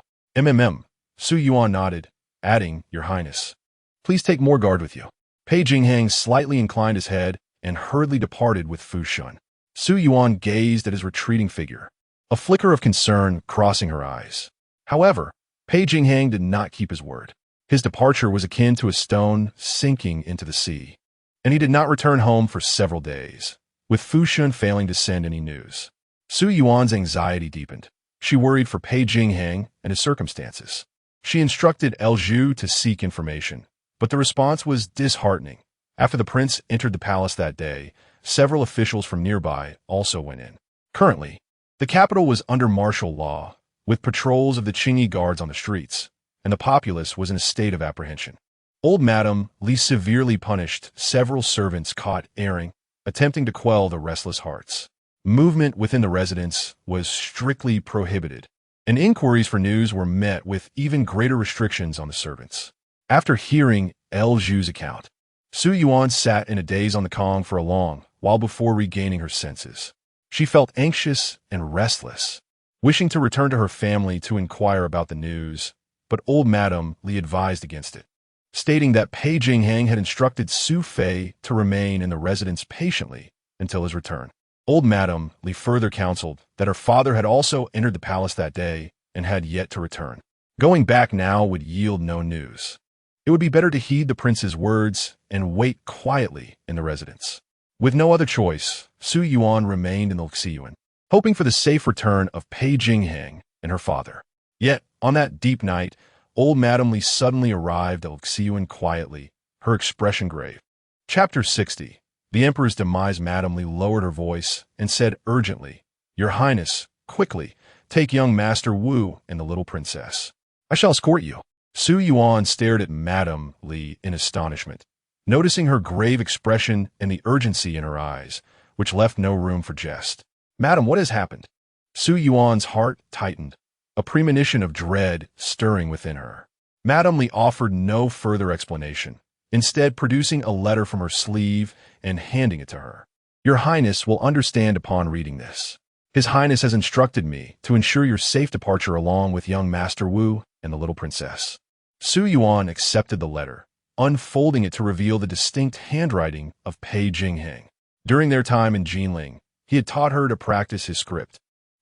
Su Yuan nodded, adding, "Your Highness, please take more guard with you." Pei Jingxuan slightly inclined his head and hurriedly departed with Fu Shen. Su Yuan gazed at his retreating figure, a flicker of concern crossing her eyes. However, Pei Jingxuan did not keep his word. His departure was akin to a stone sinking into the sea, and he did not return home for several days, with Fu Shen failing to send any news. Su Yuan's anxiety deepened. She worried for Pei Jingxuan and his circumstances. She instructed Elju to seek information, but the response was disheartening. After the prince entered the palace that day, several officials from nearby also went in. Currently, the capital was under martial law, with patrols of the Qingyi guards on the streets, and the populace was in a state of apprehension. Old Madame Li severely punished several servants caught erring, attempting to quell the restless hearts. Movement within the residence was strictly prohibited, and inquiries for news were met with even greater restrictions on the servants. After hearing Elju's account, Su Yuan sat in a daze on the kong for a long while before regaining her senses. She felt anxious and restless, wishing to return to her family to inquire about the news, but old Madame Li advised against it, stating that Pei Jingxuan had instructed Su Fei to remain in the residence patiently until his return. Old Madame Li further counseled that her father had also entered the palace that day and had yet to return. Going back now would yield no news. It would be better to heed the prince's words and wait quietly in the residence. With no other choice, Su Yuan remained in the Su Yuan, hoping for the safe return of Pei Jingxuan and her father. Yet, on that deep night, old Madame Li suddenly arrived at Su Yuan quietly, her expression grave. Chapter 60. The Emperor's demise. Madame Li lowered her voice and said urgently, "Your Highness, quickly, take young Master Wu and the little princess. I shall escort you." Su Yuan stared at Madame Li in astonishment, noticing her grave expression and the urgency in her eyes, which left no room for jest. "Madam, what has happened?" Su Yuan's heart tightened, a premonition of dread stirring within her. Madame Li offered no further explanation, instead producing a letter from her sleeve and handing it to her. "Your Highness will understand upon reading this. His Highness has instructed me to ensure your safe departure along with young Master Wu and the little princess." Su Yuan accepted the letter, unfolding it to reveal the distinct handwriting of Pei Jingxuan. During their time in Jinling, he had taught her to practice his script,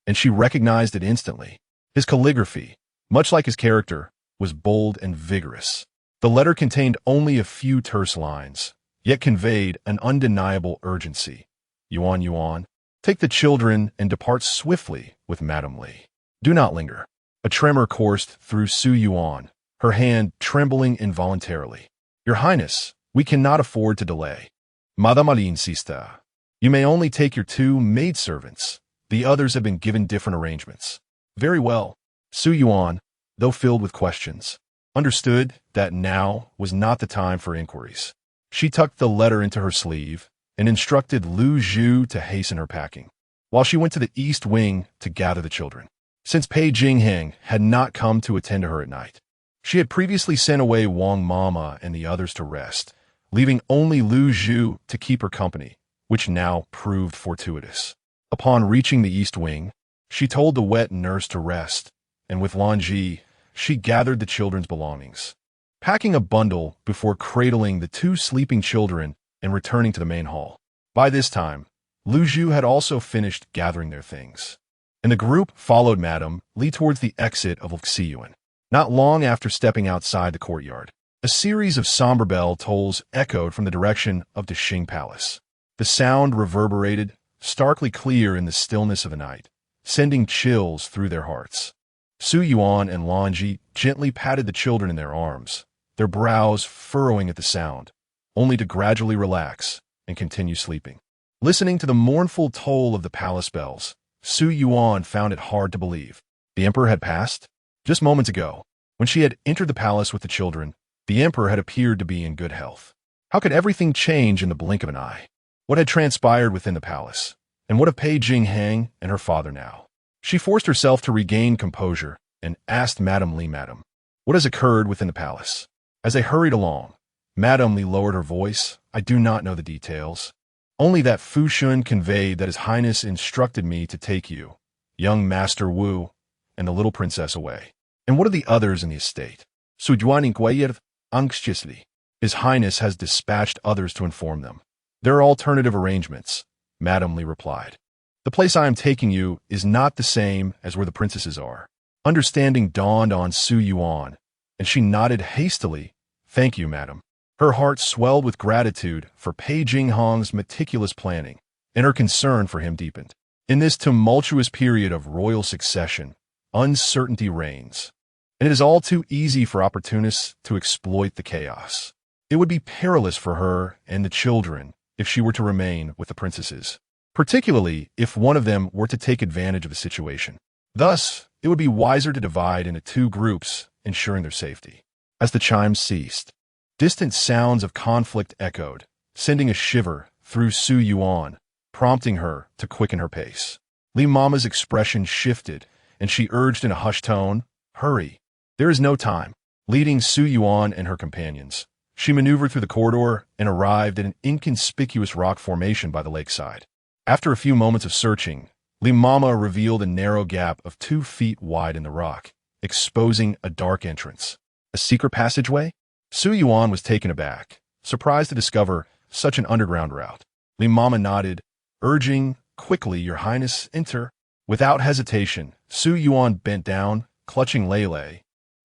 and she recognized it instantly. His calligraphy, much like his character, was bold and vigorous. The letter contained only a few terse lines, yet conveyed an undeniable urgency. "Yuan, Yuan, take the children and depart swiftly with Madame Li. Do not linger." A tremor coursed through Su Yuan, her hand trembling involuntarily. "Your Highness, we cannot afford to delay. Madame Ali insista. You may only take your 2 maidservants. The others have been given different arrangements." "Very well." Su Yuan, though filled with questions, understood that now was not the time for inquiries. She tucked the letter into her sleeve and instructed Lu Zhu to hasten her packing, while she went to the east wing to gather the children. Since Pei Jingxuan had not come to attend to her at night, she had previously sent away Wang Mama and the others to rest, leaving only Lu Zhu to keep her company, which now proved fortuitous. Upon reaching the east wing, she told the wet nurse to rest, and with Lanji, she gathered the children's belongings, packing a bundle before cradling the 2 sleeping children and returning to the main hall. By this time, Lu Zhu had also finished gathering their things, and the group followed Madame Li towards the exit of Su Yuan. Not long after stepping outside the courtyard, a series of somber bell tolls echoed from the direction of Dasheng Palace. The sound reverberated, starkly clear in the stillness of the night, sending chills through their hearts. Su Yuan and Lanji gently patted the children in their arms, their brows furrowing at the sound, only to gradually relax and continue sleeping. Listening to the mournful toll of the palace bells, Su Yuan found it hard to believe. The emperor had passed? Just moments ago, when she had entered the palace with the children, the emperor had appeared to be in good health. How could everything change in the blink of an eye? What had transpired within the palace? And what of Pei Jingxuan and her father now? She forced herself to regain composure and asked Madame Li, "Madam, what has occurred within the palace?" As they hurried along, Madame Li lowered her voice. "I do not know the details. Only that Fu Shun conveyed that His Highness instructed me to take you, young Master Wu, and the little princess away." "And what of the others in the estate?" Su Yuan inquired anxiously. "His Highness has dispatched others to inform them. There are alternative arrangements," Madame Li replied. "The place I am taking you is not the same as where the princesses are." Understanding dawned on Su Yuan, and she nodded hastily. "Thank you, madam." Her heart swelled with gratitude for Pei Jingxuan's meticulous planning, and her concern for him deepened. In this tumultuous period of royal succession, uncertainty reigns, and it is all too easy for opportunists to exploit the chaos. It would be perilous for her and the children if she were to remain with the princesses, particularly if one of them were to take advantage of the situation. Thus, it would be wiser to divide into 2 groups, ensuring their safety. As the chimes ceased, distant sounds of conflict echoed, sending a shiver through Su Yuan, prompting her to quicken her pace. Li Mama's expression shifted, and she urged in a hushed tone, "Hurry. There is no time." Leading Su Yuan and her companions, she maneuvered through the corridor and arrived at an inconspicuous rock formation by the lakeside. After a few moments of searching, Li Mama revealed a narrow gap of 2 feet wide in the rock, exposing a dark entrance. A secret passageway? Su Yuan was taken aback, surprised to discover such an underground route. Li Mama nodded, urging, "Quickly, Your Highness, enter." Without hesitation, Su Yuan bent down, clutching Lele,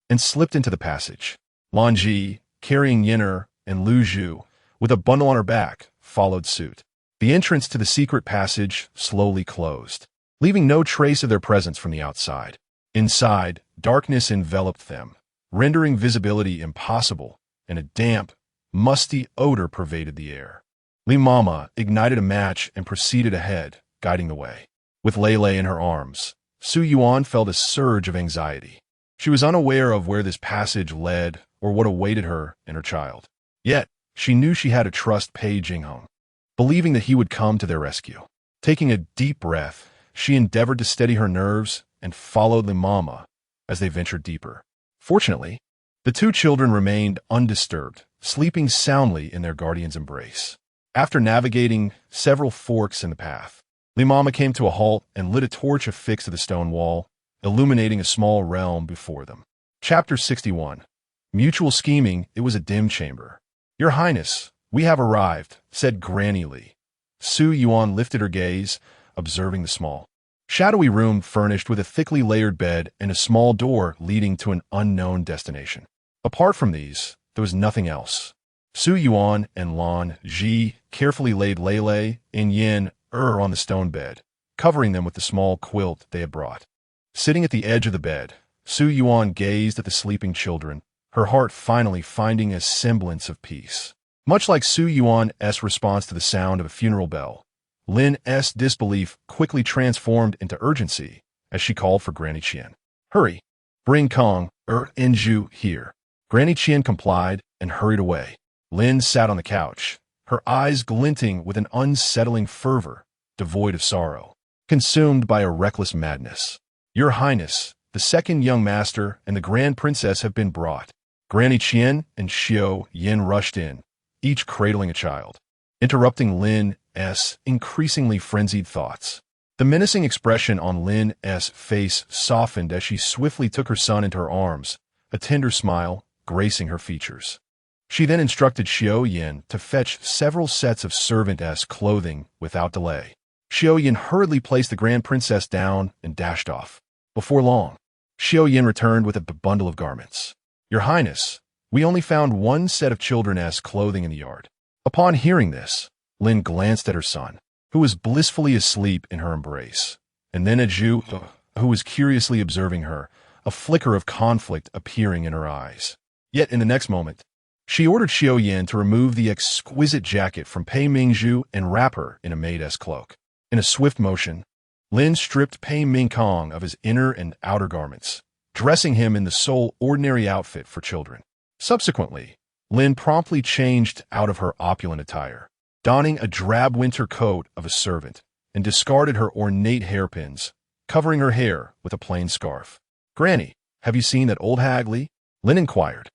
and slipped into the passage. Lanji, carrying Yin'er, and Lu Zhu, with a bundle on her back, followed suit. The entrance to the secret passage slowly closed, leaving no trace of their presence from the outside. Inside, darkness enveloped them, rendering visibility impossible, and a damp, musty odor pervaded the air. Li Mama ignited a match and proceeded ahead, guiding the way. With Lei in her arms, Su Yuan felt a surge of anxiety. She was unaware of where this passage led or what awaited her and her child. Yet, she knew she had to trust Pei Jingxuan, believing that he would come to their rescue. Taking a deep breath, she endeavored to steady her nerves and followed the mama as they ventured deeper. Fortunately, the two children remained undisturbed, sleeping soundly in their guardian's embrace. After navigating several forks in the path, Limama came to a halt and lit a torch affixed to the stone wall, illuminating a small realm before them. Chapter 61. Mutual scheming. It was a dim chamber. "Your Highness, we have arrived," said Granny Li. Su Yuan lifted her gaze, observing the small, shadowy room furnished with a thickly layered bed and a small door leading to an unknown destination. Apart from these, there was nothing else. Su Yuan and Lan Ji carefully laid Lei and Yin on the stone bed, covering them with the small quilt they had brought. Sitting at the edge of the bed, Su Yuan gazed at the sleeping children, her heart finally finding a semblance of peace. Much like Su Yuan's response to the sound of a funeral bell, Lin's disbelief quickly transformed into urgency as she called for Granny Qin. "Hurry! Bring Kong, Enju here." Granny Qin complied and hurried away. Lin sat on the couch, her eyes glinting with an unsettling fervor, devoid of sorrow, consumed by a reckless madness. "Your Highness, the second young master and the Grand Princess have been brought." Granny Qin and Xiao Yin rushed in, each cradling a child, interrupting Lin's increasingly frenzied thoughts. The menacing expression on Lin's face softened as she swiftly took her son into her arms, a tender smile gracing her features. She then instructed Xiao Yin to fetch several sets of servant-s clothing without delay. Xiao Yin hurriedly placed the Grand Princess down and dashed off. Before long, Xiao Yin returned with a bundle of garments. "Your Highness, we only found one set of children's clothing in the yard." Upon hearing this, Lin glanced at her son, who was blissfully asleep in her embrace, and then at Zhu, who was curiously observing her, a flicker of conflict appearing in her eyes. Yet in the next moment, she ordered Xiao Yin to remove the exquisite jacket from Pei Mingzhu and wrap her in a maid's cloak. In a swift motion, Lin stripped Pei Mingkong of his inner and outer garments, dressing him in the sole ordinary outfit for children. Subsequently, Lin promptly changed out of her opulent attire, donning a drab winter coat of a servant, and discarded her ornate hairpins, covering her hair with a plain scarf. "Granny, have you seen that old hag Li?" Lin inquired.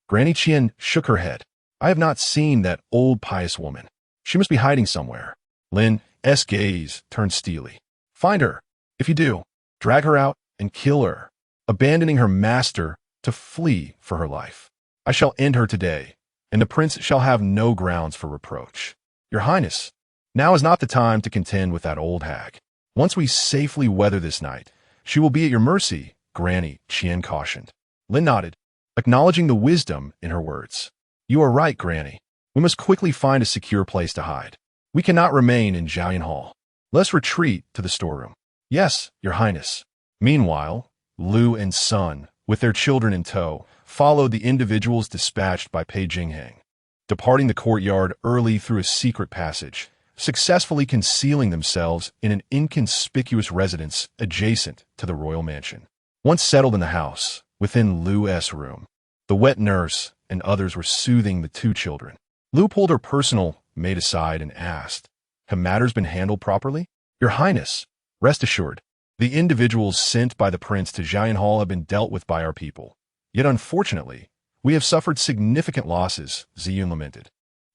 Granny Qin shook her head. "I have not seen that old pious woman. She must be hiding somewhere." Lin's gaze turned steely. "Find her. If you do, drag her out and kill her, abandoning her master to flee for her life. I shall end her today, and the prince shall have no grounds for reproach. Your Highness, now is not the time to contend with that old hag. Once we safely weather this night, she will be at your mercy," Granny Qin cautioned. Lin nodded, acknowledging the wisdom in her words. "You are right, Granny. We must quickly find a secure place to hide. We cannot remain in Zhaoyan Hall. Let's retreat to the storeroom." "Yes, Your Highness." Meanwhile, Lu and Sun, with their children in tow, followed the individuals dispatched by Pei Jingxuan, departing the courtyard early through a secret passage, successfully concealing themselves in an inconspicuous residence adjacent to the royal mansion. Once settled in the house, within Lu's room, the wet nurse and others were soothing the two children. Lu pulled her personal maid aside and asked, "Have matters been handled properly?" "Your Highness, rest assured, the individuals sent by the prince to Zhaoyan Hall have been dealt with by our people. Yet unfortunately, we have suffered significant losses," Ziyun lamented.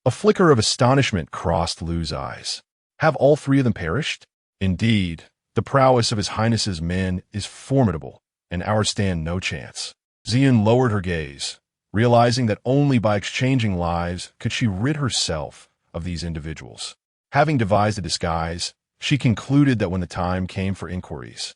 A flicker of astonishment crossed Lu's eyes. "Have all three of them perished?" "Indeed, the prowess of His Highness's men is formidable, and ours stand no chance." Ziyun lowered her gaze, realizing that only by exchanging lives could she rid herself of these individuals. Having devised a disguise, she concluded that when the time came for inquiries,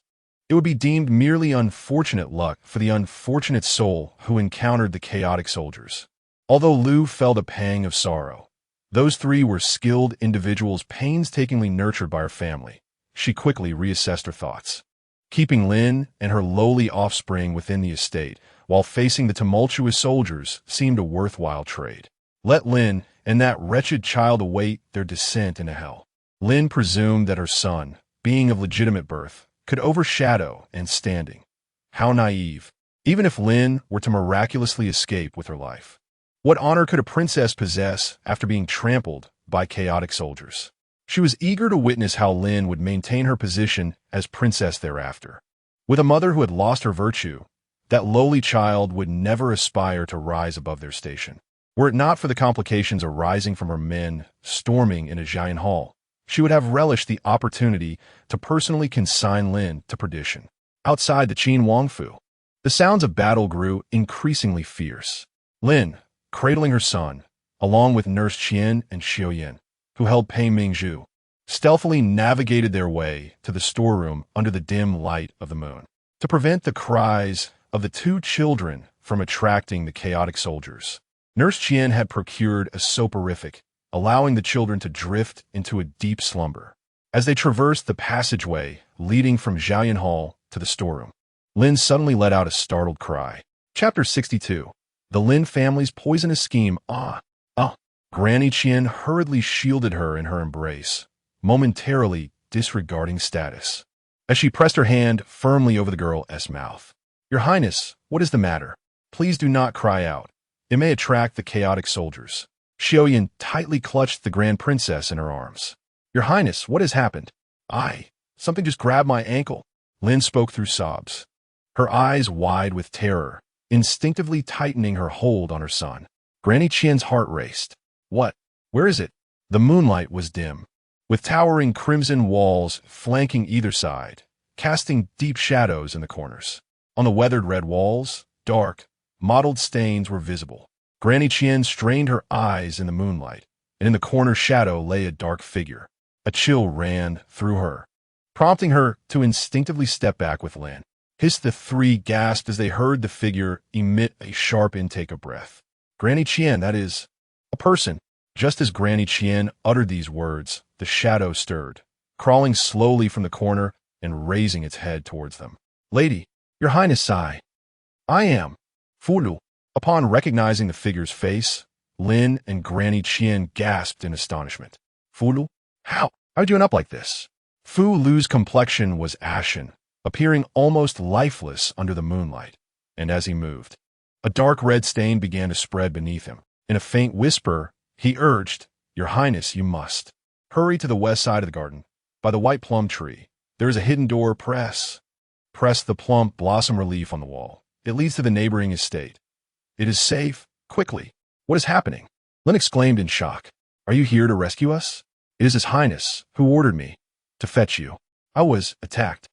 it would be deemed merely unfortunate luck for the unfortunate soul who encountered the chaotic soldiers. Although Lu felt a pang of sorrow, those three were skilled individuals painstakingly nurtured by her family. She quickly reassessed her thoughts. Keeping Lin and her lowly offspring within the estate while facing the tumultuous soldiers seemed a worthwhile trade. Let Lin and that wretched child await their descent into hell. Lin presumed that her son, being of legitimate birth, could overshadow and standing. How naive. Even if Lin were to miraculously escape with her life. What honor could a princess possess after being trampled by chaotic soldiers? She was eager to witness how Lin would maintain her position as princess thereafter. With a mother who had lost her virtue, that lowly child would never aspire to rise above their station. Were it not for the complications arising from her men storming into Jian Hall, she would have relished the opportunity to personally consign Lin to perdition. Outside the Qin Wangfu, the sounds of battle grew increasingly fierce. Lin, cradling her son, along with Nurse Qian and Su Yuan, who held Pei Mingzhu, stealthily navigated their way to the storeroom under the dim light of the moon. To prevent the cries of the two children from attracting the chaotic soldiers, Nurse Qian had procured a soporific, allowing the children to drift into a deep slumber. As they traversed the passageway leading from Jian Hall to the storeroom, Lin suddenly let out a startled cry. Chapter 62. The Lin family's poisonous scheme. Granny Qian hurriedly shielded her in her embrace, momentarily disregarding status. As she pressed her hand firmly over the girl's mouth. Your Highness, what is the matter? Please do not cry out. It may attract the chaotic soldiers. Su Yuan tightly clutched the Grand Princess in her arms. Your Highness, what has happened? Something just grabbed my ankle. Lin spoke through sobs, her eyes wide with terror, instinctively tightening her hold on her son. Granny Qian's heart raced. What? Where is it? The moonlight was dim, with towering crimson walls flanking either side, casting deep shadows in the corners. On the weathered red walls, dark, mottled stains were visible. Granny Qian strained her eyes in the moonlight, and in the corner shadow lay a dark figure. A chill ran through her, prompting her to instinctively step back with Lin. The three gasped as they heard the figure emit a sharp intake of breath. Granny Qian, that is, a person. Just as Granny Qian uttered these words, the shadow stirred, crawling slowly from the corner and raising its head towards them. Lady, your Highness, I am Fulu. Upon recognizing the figure's face, Lin and Granny Qian gasped in astonishment. Fulu? How'd you end up like this? Fu Lu's complexion was ashen, appearing almost lifeless under the moonlight, and as he moved, a dark red stain began to spread beneath him. In a faint whisper, he urged, Your Highness, you must hurry to the west side of the garden, by the white plum tree. There is a hidden door. Press the plump blossom relief on the wall. It leads to the neighboring estate. It is safe. Quickly. What is happening? Lin exclaimed in shock. Are you here to rescue us? It is His Highness who ordered me to fetch you. I was attacked.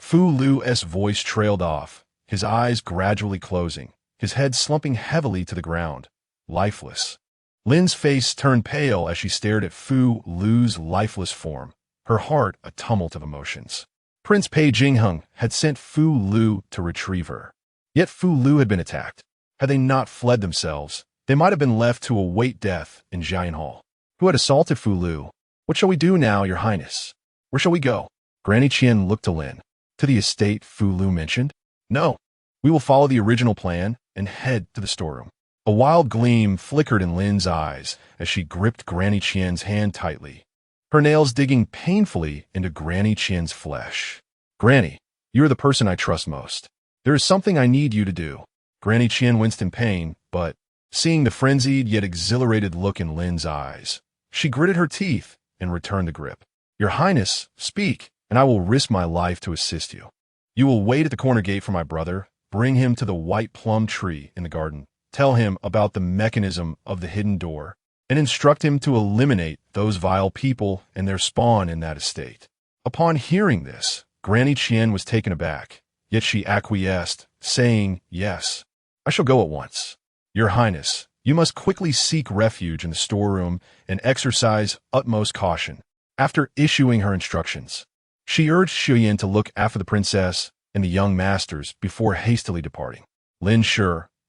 Fu Lu's voice trailed off, his eyes gradually closing, his head slumping heavily to the ground, lifeless. Lin's face turned pale as she stared at Fu Lu's lifeless form, her heart a tumult of emotions. Prince Pei Jingxuan had sent Fu Lu to retrieve her. Yet Fu Lu had been attacked. Had they not fled themselves, they might have been left to await death in Jian Hall. Who had assaulted Fu Lu? What shall we do now, Your Highness? Where shall we go? Granny Qian looked to Lin. To the estate Fu Lu mentioned? No. We will follow the original plan and head to the storeroom. A wild gleam flickered in Lin's eyes as she gripped Granny Qian's hand tightly, her nails digging painfully into Granny Qian's flesh. Granny, you are the person I trust most. There is something I need you to do. Granny Qian winced in pain, but, seeing the frenzied yet exhilarated look in Lin's eyes, she gritted her teeth and returned the grip. Your Highness, speak, and I will risk my life to assist you. You will wait at the corner gate for my brother, bring him to the white plum tree in the garden, tell him about the mechanism of the hidden door, and instruct him to eliminate those vile people and their spawn in that estate. Upon hearing this, Granny Qian was taken aback, yet she acquiesced, saying, Yes, I shall go at once. Your Highness, you must quickly seek refuge in the storeroom and exercise utmost caution. After issuing her instructions, she urged Su Yuan to look after the princess and the young masters before hastily departing. Lin Shi,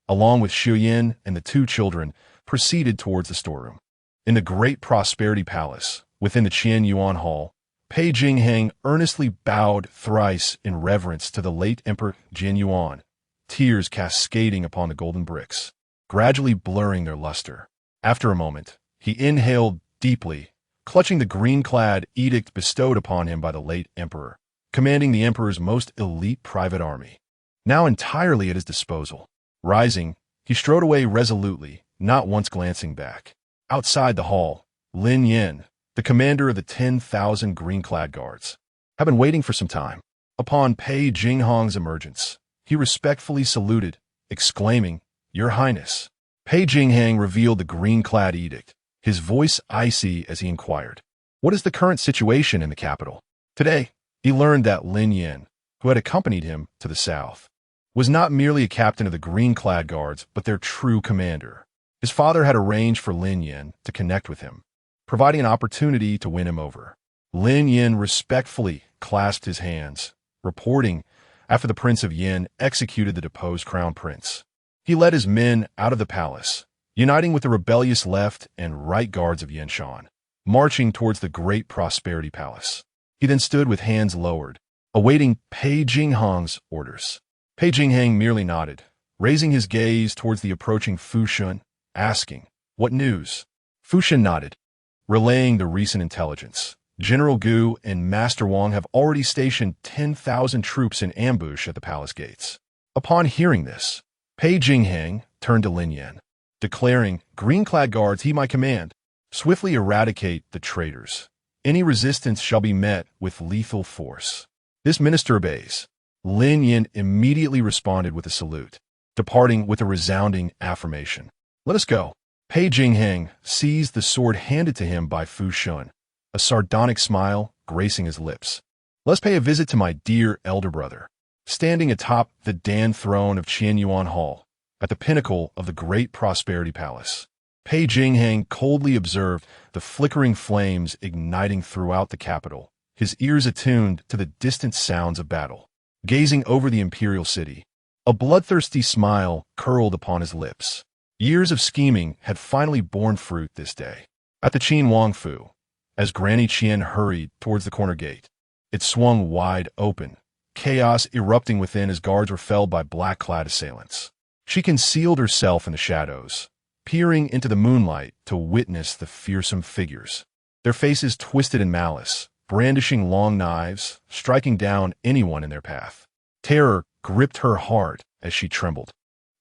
along with Su Yuan and the two children, proceeded towards the storeroom. In the great prosperity palace, within the Qian Yuan Hall, Pei Jingxuan earnestly bowed thrice in reverence to the late Emperor Jin Yuan, tears cascading upon the golden bricks, gradually blurring their luster. After a moment, he inhaled deeply, clutching the green-clad edict bestowed upon him by the late emperor, commanding the emperor's most elite private army, now entirely at his disposal. Rising, he strode away resolutely, not once glancing back. Outside the hall, Lin Yin, the commander of the 10,000 green-clad guards, had been waiting for some time. Upon Pei Jingxuan's emergence, he respectfully saluted, exclaiming, "Your Highness." Pei Jingxuan revealed the green-clad edict, his voice icy as he inquired, "What is the current situation in the capital?" Today, he learned that Lin Yin, who had accompanied him to the south, was not merely a captain of the green-clad guards, but their true commander. His father had arranged for Lin Yin to connect with him, providing an opportunity to win him over. Lin Yin respectfully clasped his hands, reporting after the Prince of Yin executed the deposed crown prince. He led his men out of the palace, uniting with the rebellious left and right guards of Yanshan, marching towards the Great Prosperity Palace. He then stood with hands lowered, awaiting Pei Jingxuan's orders. Pei Jingxuan merely nodded, raising his gaze towards the approaching Fu Shun, asking, "What news?" Fu Shun nodded, relaying the recent intelligence. General Gu and Master Wang have already stationed 10,000 troops in ambush at the palace gates. Upon hearing this, Pei Jingxuan turned to Lin Yin, declaring, "Green-clad guards he my command. Swiftly eradicate the traitors. Any resistance shall be met with lethal force." This minister obeys. Lin Yin immediately responded with a salute, departing with a resounding affirmation. "Let us go." Pei Jingxuan seized the sword handed to him by Fu Shun, a sardonic smile gracing his lips. "Let's pay a visit to my dear elder brother." Standing atop the Dan throne of Qianyuan Hall, at the pinnacle of the Great Prosperity Palace, Pei Jingxuan coldly observed the flickering flames igniting throughout the capital, his ears attuned to the distant sounds of battle. Gazing over the imperial city, a bloodthirsty smile curled upon his lips. Years of scheming had finally borne fruit this day. At the Qin Wangfu, as Granny Qian hurried towards the corner gate, it swung wide open, chaos erupting within as guards were felled by black-clad assailants. She concealed herself in the shadows, peering into the moonlight to witness the fearsome figures, their faces twisted in malice, brandishing long knives, striking down anyone in their path. Terror gripped her heart as she trembled,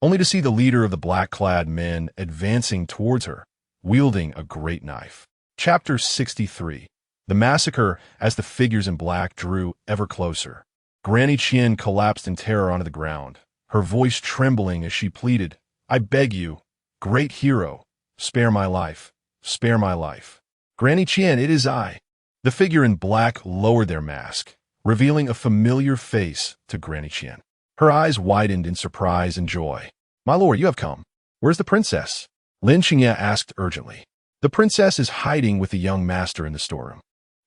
only to see the leader of the black-clad men advancing towards her, wielding a great knife. Chapter 63. The massacre as the figures in black drew ever closer. Granny Qian collapsed in terror onto the ground, her voice trembling as she pleaded, "I beg you, great hero, spare my life, spare my life." "Granny Qian, it is I." The figure in black lowered their mask, revealing a familiar face to Granny Qian. Her eyes widened in surprise and joy. "My lord, you have come. Where's the princess?" Lin Xingye asked urgently. "The princess is hiding with the young master in the storeroom.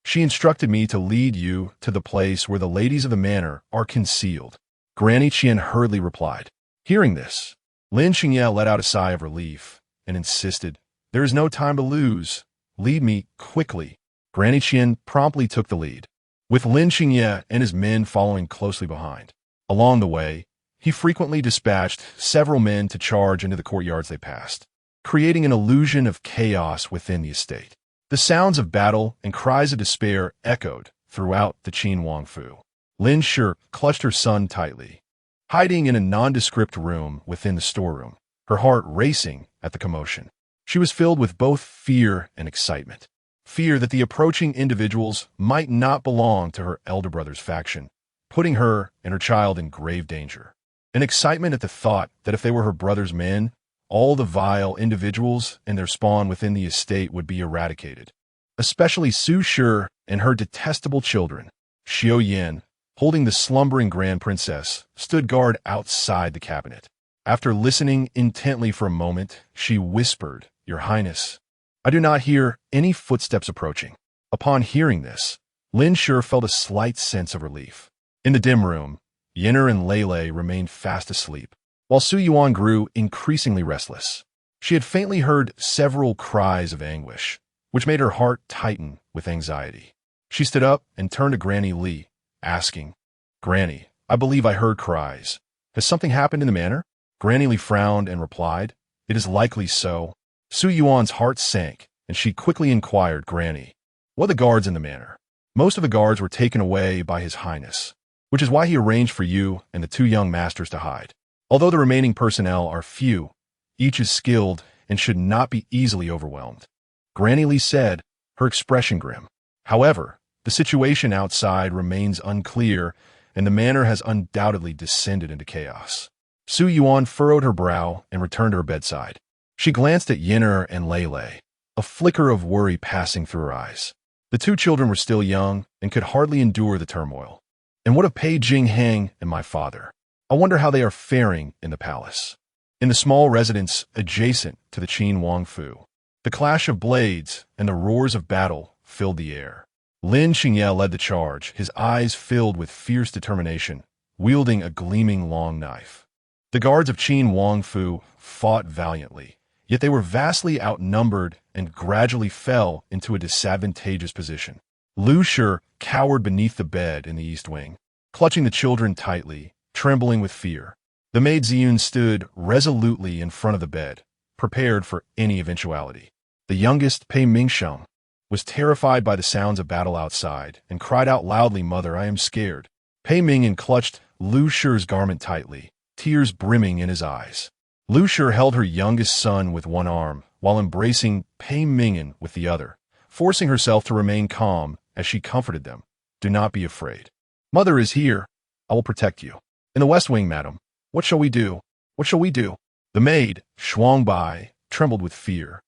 She instructed me to lead you to the place where the ladies of the manor are concealed." Granny Qian hurriedly replied. Hearing this, Lin Xingye let out a sigh of relief and insisted, "There is no time to lose. Lead me quickly." Granny Qian promptly took the lead, with Lin Xingye and his men following closely behind. Along the way, he frequently dispatched several men to charge into the courtyards they passed, creating an illusion of chaos within the estate. The sounds of battle and cries of despair echoed throughout the Qin Wangfu. Lin Shi clutched her son tightly, hiding in a nondescript room within the storeroom, her heart racing at the commotion. She was filled with both fear and excitement. Fear that the approaching individuals might not belong to her elder brother's faction, putting her and her child in grave danger. And excitement at the thought that if they were her brother's men, all the vile individuals and their spawn within the estate would be eradicated, especially Su Shi and her detestable children. Xiao Yan, holding the slumbering grand princess, stood guard outside the cabinet. After listening intently for a moment, she whispered, "Your Highness, I do not hear any footsteps approaching." Upon hearing this, Lin Shi felt a slight sense of relief. In the dim room, Yenner and Lele remained fast asleep, while Su Yuan grew increasingly restless. She had faintly heard several cries of anguish, which made her heart tighten with anxiety. She stood up and turned to Granny Li, asking, "Granny, I believe I heard cries. Has something happened in the manor?" Granny Li frowned and replied, "It is likely so." Su Yuan's heart sank, and she quickly inquired, "Granny, What the guards in the manor? Most of the guards were taken away by His Highness, which is why he arranged for you and the two young masters to hide. Although the remaining personnel are few, each is skilled and should not be easily overwhelmed. Granny Lee said, her expression grim. However, the situation outside remains unclear, and the manor has undoubtedly descended into chaos. Su Yuan furrowed her brow and returned to her bedside. She glanced at Yin'er and Lei, a flicker of worry passing through her eyes. The two children were still young and could hardly endure the turmoil. And what of Pei Jingxuan and my father? I wonder how they are faring in the palace. In the small residence adjacent to the Qin Wangfu, the clash of blades and the roars of battle filled the air. Lin Qingye led the charge, his eyes filled with fierce determination, wielding a gleaming long knife. The guards of Qin Wangfu fought valiantly, yet they were vastly outnumbered and gradually fell into a disadvantageous position. Lu Shi cowered beneath the bed in the east wing, clutching the children tightly, trembling with fear. The maid Ziyun stood resolutely in front of the bed, prepared for any eventuality. The youngest, Pei Jingxuan, was terrified by the sounds of battle outside and cried out loudly, "Mother, I am scared." Pei Mingyan clutched Lu Shi's garment tightly, tears brimming in his eyes. Lu Shi held her youngest son with one arm while embracing Pei Mingyan with the other, forcing herself to remain calm as she comforted them. "Do not be afraid. Mother is here. I will protect you." "In the west wing, madam. What shall we do? What shall we do?" The maid, Shuangbai, trembled with fear,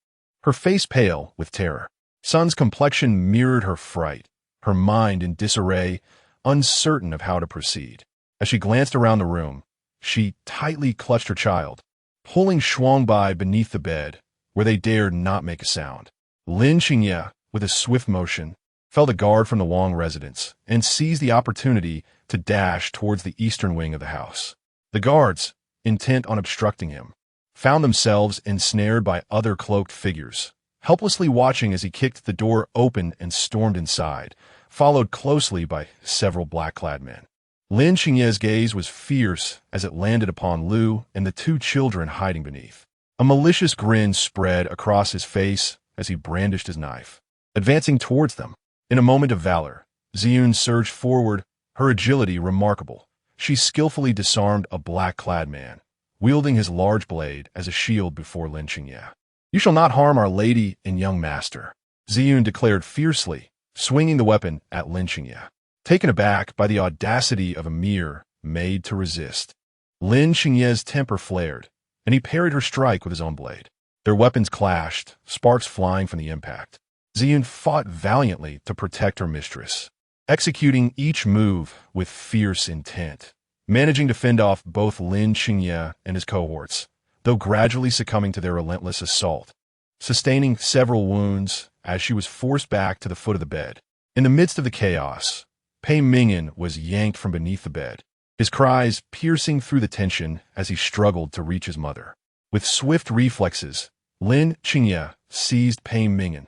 her face pale with terror. Sun's complexion mirrored her fright, her mind in disarray, uncertain of how to proceed. As she glanced around the room, she tightly clutched her child, pulling Shuangbai beneath the bed, where they dared not make a sound. Lin Qingye, with a swift motion, felled a guard from the Wang residence and seized the opportunity to dash towards the eastern wing of the house. The guards, intent on obstructing him, found themselves ensnared by other cloaked figures, helplessly watching as he kicked the door open and stormed inside, followed closely by several black-clad men. Lin Qingye's gaze was fierce as it landed upon Lu and the two children hiding beneath. A malicious grin spread across his face as he brandished his knife. Advancing towards them, in a moment of valor, Ziyun surged forward, her agility remarkable. She skillfully disarmed a black-clad man, wielding his large blade as a shield before Lin Qingye. "You shall not harm our lady and young master," Ziyun declared fiercely, swinging the weapon at Lin Qingye. Taken aback by the audacity of a mere maid to resist, Lin Qingye's temper flared, and he parried her strike with his own blade. Their weapons clashed, sparks flying from the impact. Ziyun fought valiantly to protect her mistress, executing each move with fierce intent, managing to fend off both Lin Qingye and his cohorts, though gradually succumbing to their relentless assault, sustaining several wounds as she was forced back to the foot of the bed. In the midst of the chaos, Pei Mingyan was yanked from beneath the bed, his cries piercing through the tension as he struggled to reach his mother. With swift reflexes, Lin Qingye seized Pei Mingyan,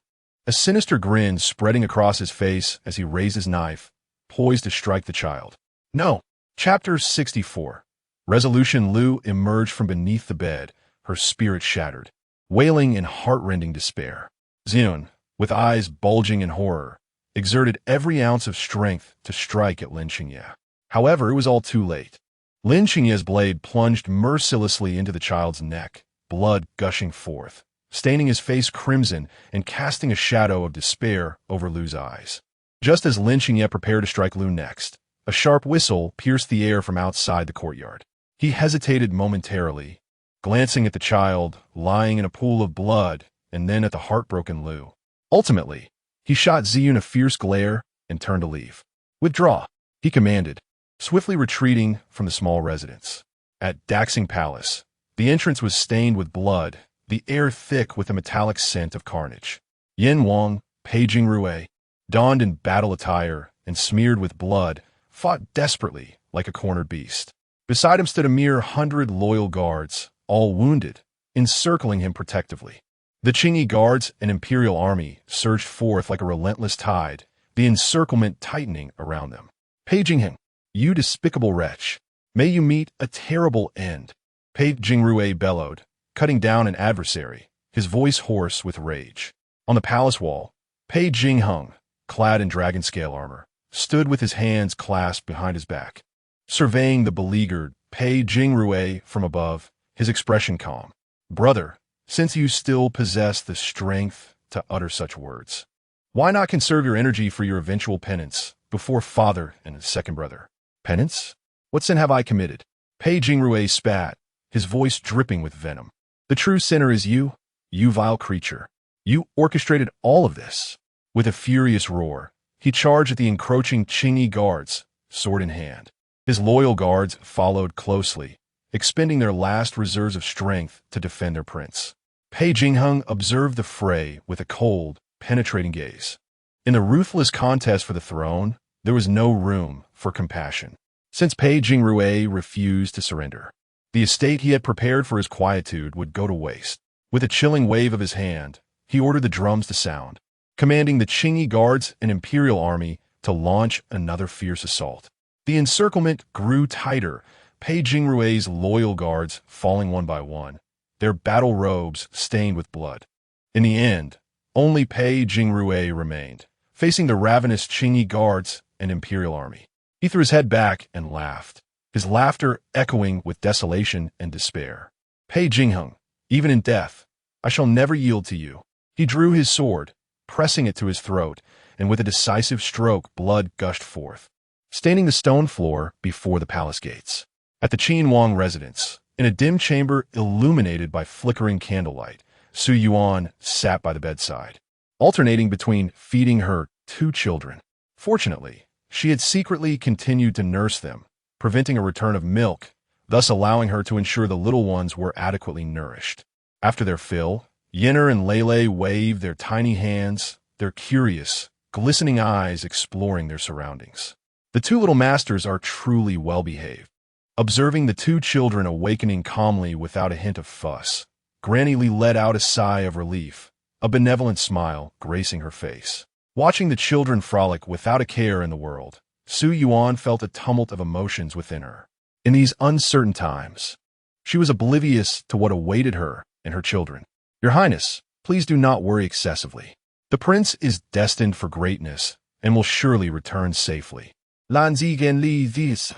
a sinister grin spreading across his face as he raised his knife, poised to strike the child. "No!" Chapter 64. Resolution. Lu emerged from beneath the bed, her spirit shattered, wailing in heart-rending despair. Ziyun, with eyes bulging in horror, exerted every ounce of strength to strike at Lin Qingye. However, it was all too late. Lin Qingye's blade plunged mercilessly into the child's neck, blood gushing forth, staining his face crimson and casting a shadow of despair over Lu's eyes. Just as Lin Qingye prepared to strike Lu next, a sharp whistle pierced the air from outside the courtyard. He hesitated momentarily, glancing at the child lying in a pool of blood and then at the heartbroken Lu. Ultimately, he shot Ziyun a fierce glare and turned to leave. "Withdraw," he commanded, swiftly retreating from the small residence. At Dasheng Palace, the entrance was stained with blood, the air thick with the metallic scent of carnage. Yin Wang, Pei Jingxuan, donned in battle attire and smeared with blood, fought desperately like a cornered beast. Beside him stood a mere 100 loyal guards, all wounded, encircling him protectively. The Qingyi guards and imperial army surged forth like a relentless tide, the encirclement tightening around them. "Pei Jingxuan, you despicable wretch, may you meet a terrible end," Pei Jingxuan bellowed, cutting down an adversary, his voice hoarse with rage. On the palace wall, Pei Jingxuan, clad in dragon scale armor, stood with his hands clasped behind his back, surveying the beleaguered Pei Jingxuan from above, his expression calm. "Brother, since you still possess the strength to utter such words, why not conserve your energy for your eventual penance before father and his second brother?" "Penance? What sin have I committed?" Pei Jingxuan spat, his voice dripping with venom. "The true sinner is you, you vile creature. You orchestrated all of this." With a furious roar, he charged at the encroaching Qingyi guards, sword in hand. His loyal guards followed closely, expending their last reserves of strength to defend their prince. Pei Jingxuan observed the fray with a cold, penetrating gaze. In the ruthless contest for the throne, there was no room for compassion. Since Pei Jingxuan refused to surrender, the estate he had prepared for his quietude would go to waste. With a chilling wave of his hand, he ordered the drums to sound, commanding the Qingyi guards and imperial army to launch another fierce assault. The encirclement grew tighter, Pei Jingxuan's loyal guards falling one by one, their battle robes stained with blood. In the end, only Pei Jingxuan remained, facing the ravenous Qingyi guards and imperial army. He threw his head back and laughed, his laughter echoing with desolation and despair. "Pei Jingxuan, even in death, I shall never yield to you." He drew his sword, pressing it to his throat, and with a decisive stroke blood gushed forth, staining the stone floor before the palace gates. At the Qin Wang residence, in a dim chamber illuminated by flickering candlelight, Su Yuan sat by the bedside, alternating between feeding her 2 children. Fortunately, she had secretly continued to nurse them, preventing a return of milk, thus allowing her to ensure the little ones were adequately nourished. After their fill, Yenner and Lele waved their tiny hands, their curious, glistening eyes exploring their surroundings. The 2 little masters are truly well-behaved. Observing the 2 children awakening calmly without a hint of fuss, Granny Lee let out a sigh of relief, a benevolent smile gracing her face. Watching the children frolic without a care in the world, Su Yuan felt a tumult of emotions within her. In these uncertain times, she was oblivious to what awaited her and her children. "Your Highness, please do not worry excessively. The prince is destined for greatness and will surely return safely." "Lanzigen Li this."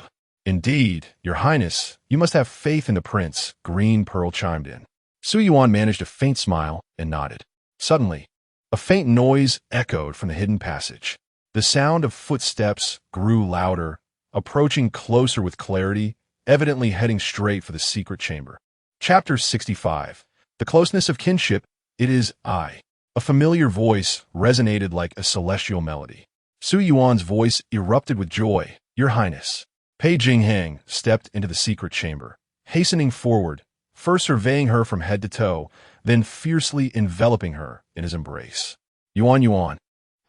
"Indeed, Your Highness, you must have faith in the prince," Green Pearl chimed in. Su Yuan managed a faint smile and nodded. Suddenly, a faint noise echoed from the hidden passage. The sound of footsteps grew louder, approaching closer with clarity, evidently heading straight for the secret chamber. Chapter 65. The Closeness of Kinship. "It is I." A familiar voice resonated like a celestial melody. Su Yuan's voice erupted with joy. "Your Highness." Pei Jingxuan stepped into the secret chamber, hastening forward, first surveying her from head to toe, then fiercely enveloping her in his embrace. Yuan,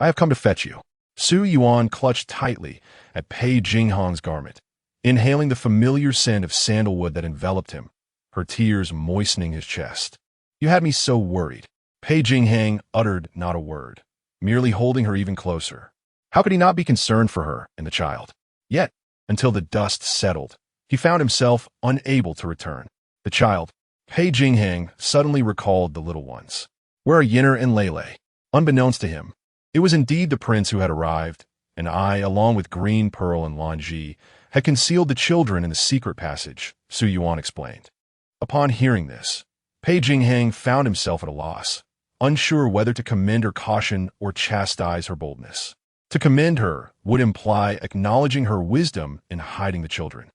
I have come to fetch you." Su Yuan clutched tightly at Pei Jingxuan's garment, inhaling the familiar scent of sandalwood that enveloped him, her tears moistening his chest. "You had me so worried." Pei Jingxuan uttered not a word, merely holding her even closer. How could he not be concerned for her and the child? Yet, until the dust settled, he found himself unable to return. The child. Pei Jingxuan suddenly recalled the little ones. Where are Yenner and Lele? Unbeknownst to him, it was indeed the prince who had arrived, and I, along with Green Pearl and Lanji, had concealed the children in the secret passage, Su Yuan explained. Upon hearing this, Pei Jingxuan found himself at a loss, unsure whether to commend her caution or chastise her boldness. To commend her would imply acknowledging her wisdom in hiding the children.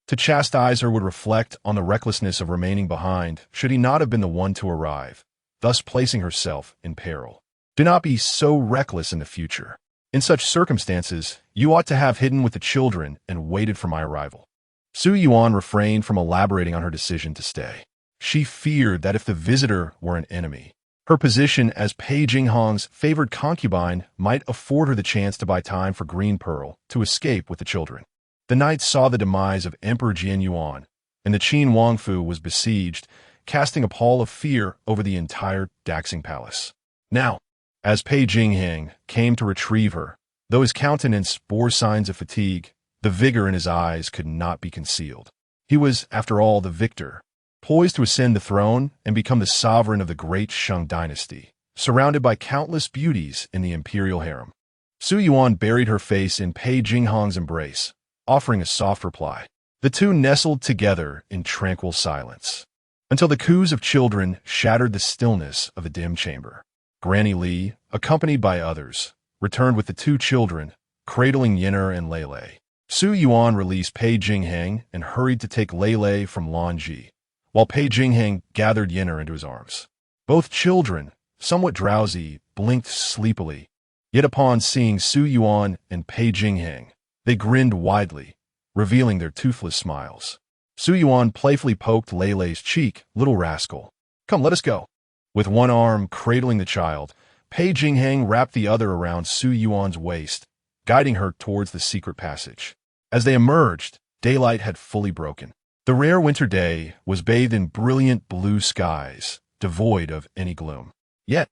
To chastise her would reflect on the recklessness of remaining behind should he not have been the one to arrive, thus placing herself in peril. Do not be so reckless in the future. In such circumstances, you ought to have hidden with the children and waited for my arrival. Su Yuan refrained from elaborating on her decision to stay. She feared that if the visitor were an enemy, her position as Pei Jingxuan's favored concubine might afford her the chance to buy time for Green Pearl to escape with the children. The night saw the demise of Emperor Jian Yuan, and the Qin Wangfu was besieged, casting a pall of fear over the entire Dasheng palace. Now, as Pei Jingxuan came to retrieve her, though his countenance bore signs of fatigue, the vigor in his eyes could not be concealed. He was, after all, the victor, poised to ascend the throne and become the sovereign of the great Dasheng Dynasty, surrounded by countless beauties in the imperial harem. Su Yuan buried her face in Pei Jingxuan's embrace, offering a soft reply. The two nestled together in tranquil silence, until the coos of children shattered the stillness of the dim chamber. Granny Li, accompanied by others, returned with the two children, cradling Yin'er and Lei. Su Yuan released Pei Jingxuan and hurried to take Lei from Lan Ji, while Pei Jingxuan gathered Yin'er into his arms. Both children, somewhat drowsy, blinked sleepily, yet upon seeing Su Yuan and Pei Jingxuan, they grinned widely, revealing their toothless smiles. Su Yuan playfully poked Lei's cheek. Little rascal. Come, let us go. With one arm cradling the child, Pei Jingxuan wrapped the other around Su Yuan's waist, guiding her towards the secret passage. As they emerged, daylight had fully broken. The rare winter day was bathed in brilliant blue skies, devoid of any gloom. Yet,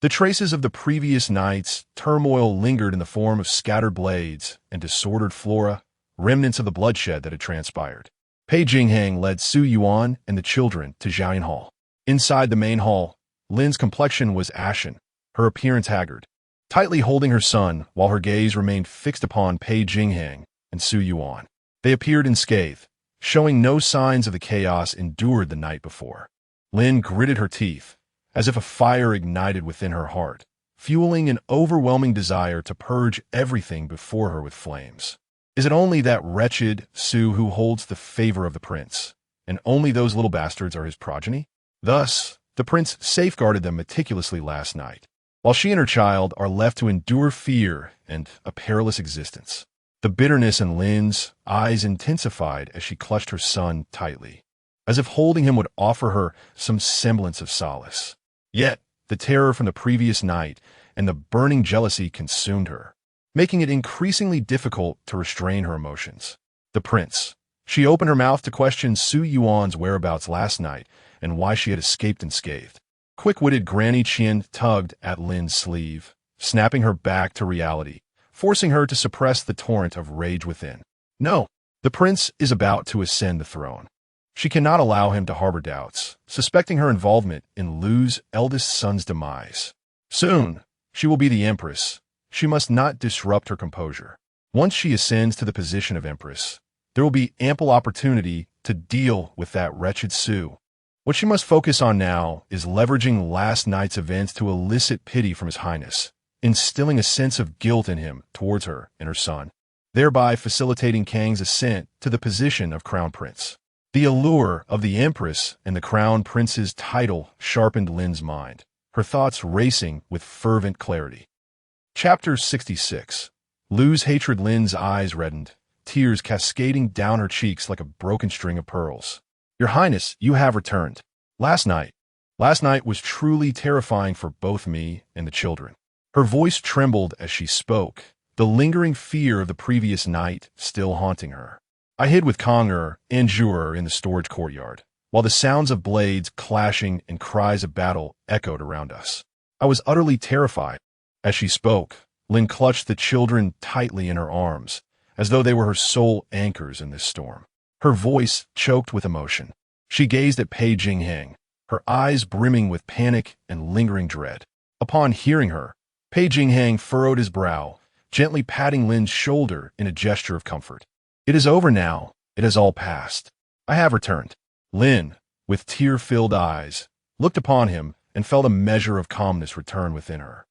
the traces of the previous night's turmoil lingered in the form of scattered blades and disordered flora, remnants of the bloodshed that had transpired. Pei Jingxuan led Su Yuan and the children to Zhaoyan Hall. Inside the main hall, Lin's complexion was ashen, her appearance haggard, tightly holding her son while her gaze remained fixed upon Pei Jingxuan and Su Yuan. They appeared unscathed, showing no signs of the chaos endured the night before. Lin gritted her teeth, as if a fire ignited within her heart, fueling an overwhelming desire to purge everything before her with flames. Is it only that wretched Su who holds the favor of the prince, and only those little bastards are his progeny? Thus, the prince safeguarded them meticulously last night, while she and her child are left to endure fear and a perilous existence. The bitterness in Lin's eyes intensified as she clutched her son tightly, as if holding him would offer her some semblance of solace. Yet, the terror from the previous night and the burning jealousy consumed her, making it increasingly difficult to restrain her emotions. The prince. She opened her mouth to question Su Yuan's whereabouts last night and why she had escaped unscathed. Quick-witted Granny Qin tugged at Lin's sleeve, snapping her back to reality, forcing her to suppress the torrent of rage within. No, the prince is about to ascend the throne. She cannot allow him to harbor doubts, suspecting her involvement in Lu's eldest son's demise. Soon, she will be the empress. She must not disrupt her composure. Once she ascends to the position of empress, there will be ample opportunity to deal with that wretched Su. What she must focus on now is leveraging last night's events to elicit pity from His Highness, instilling a sense of guilt in him towards her and her son, thereby facilitating Kang's ascent to the position of crown prince. The allure of the empress and the crown prince's title sharpened Lin's mind, her thoughts racing with fervent clarity. Chapter 66. Lu's hatred. Lin's eyes reddened, tears cascading down her cheeks like a broken string of pearls. Your Highness, you have returned. Last night was truly terrifying for both me and the children. Her voice trembled as she spoke, the lingering fear of the previous night still haunting her. I hid with Kong and Zhu in the storage courtyard, while the sounds of blades clashing and cries of battle echoed around us. I was utterly terrified. As she spoke, Lin clutched the children tightly in her arms, as though they were her sole anchors in this storm. Her voice choked with emotion. She gazed at Pei Jingxuan, her eyes brimming with panic and lingering dread. Upon hearing her, Pei Jingxuan furrowed his brow, gently patting Lin's shoulder in a gesture of comfort. It is over now. It has all passed. I have returned. Lin, with tear-filled eyes, looked upon him and felt a measure of calmness return within her,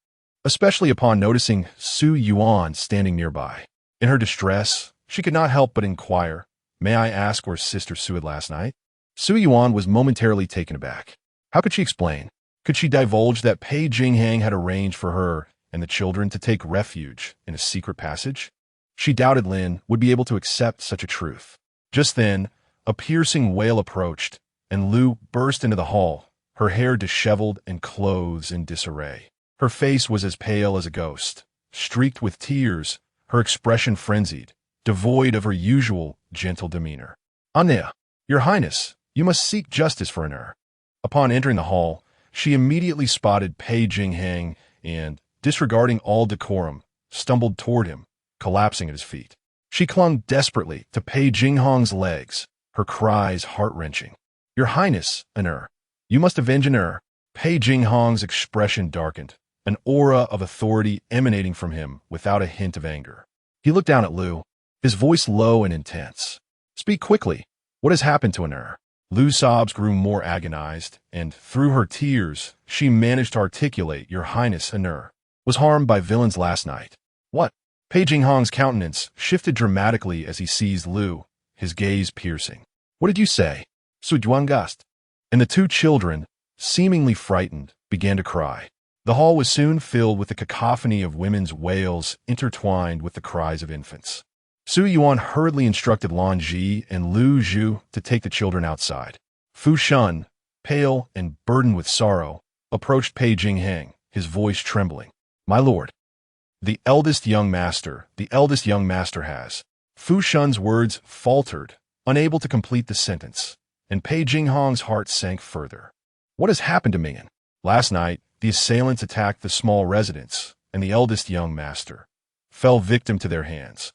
especially upon noticing Su Yuan standing nearby. In her distress, she could not help but inquire, "May I ask where Sister Su had last night?" Su Yuan was momentarily taken aback. How could she explain? Could she divulge that Pei Jingxuan had arranged for her and the children to take refuge in a secret passage? She doubted Lin would be able to accept such a truth. Just then, a piercing wail approached, and Lu burst into the hall, her hair disheveled and clothes in disarray. Her face was as pale as a ghost, streaked with tears, her expression frenzied, devoid of her usual gentle demeanor. "Anya, Your Highness, you must seek justice for an error." Upon entering the hall, she immediately spotted Pei Jingxuan and, disregarding all decorum, stumbled toward him, collapsing at his feet. She clung desperately to Pei Jingxuan's legs, her cries heart-wrenching. "Your Highness, an error. You must avenge an error." Pei Jingxuan's expression darkened, an aura of authority emanating from him without a hint of anger. He looked down at Lu, his voice low and intense. "Speak quickly. What has happened to Anur?" Lu's sobs grew more agonized, and through her tears, she managed to articulate, "Your Highness, Anur was harmed by villains last night." "What?" Pei Jingxuan's countenance shifted dramatically as he seized Lu, his gaze piercing. "What did you say?" Su Yuan gasped, and the two children, seemingly frightened, began to cry. The hall was soon filled with the cacophony of women's wails intertwined with the cries of infants. Su Yuan hurriedly instructed Lan Ji and Lu Zhu to take the children outside. Fu Shun, pale and burdened with sorrow, approached Pei Jingxuan, his voice trembling. "My lord, the eldest young master has." Fu Shun's words faltered, unable to complete the sentence, and Pei Jingxuan's heart sank further. "What has happened to Mingyan?" "Last night, the assailants attacked the small residence, and the eldest young master fell victim to their hands."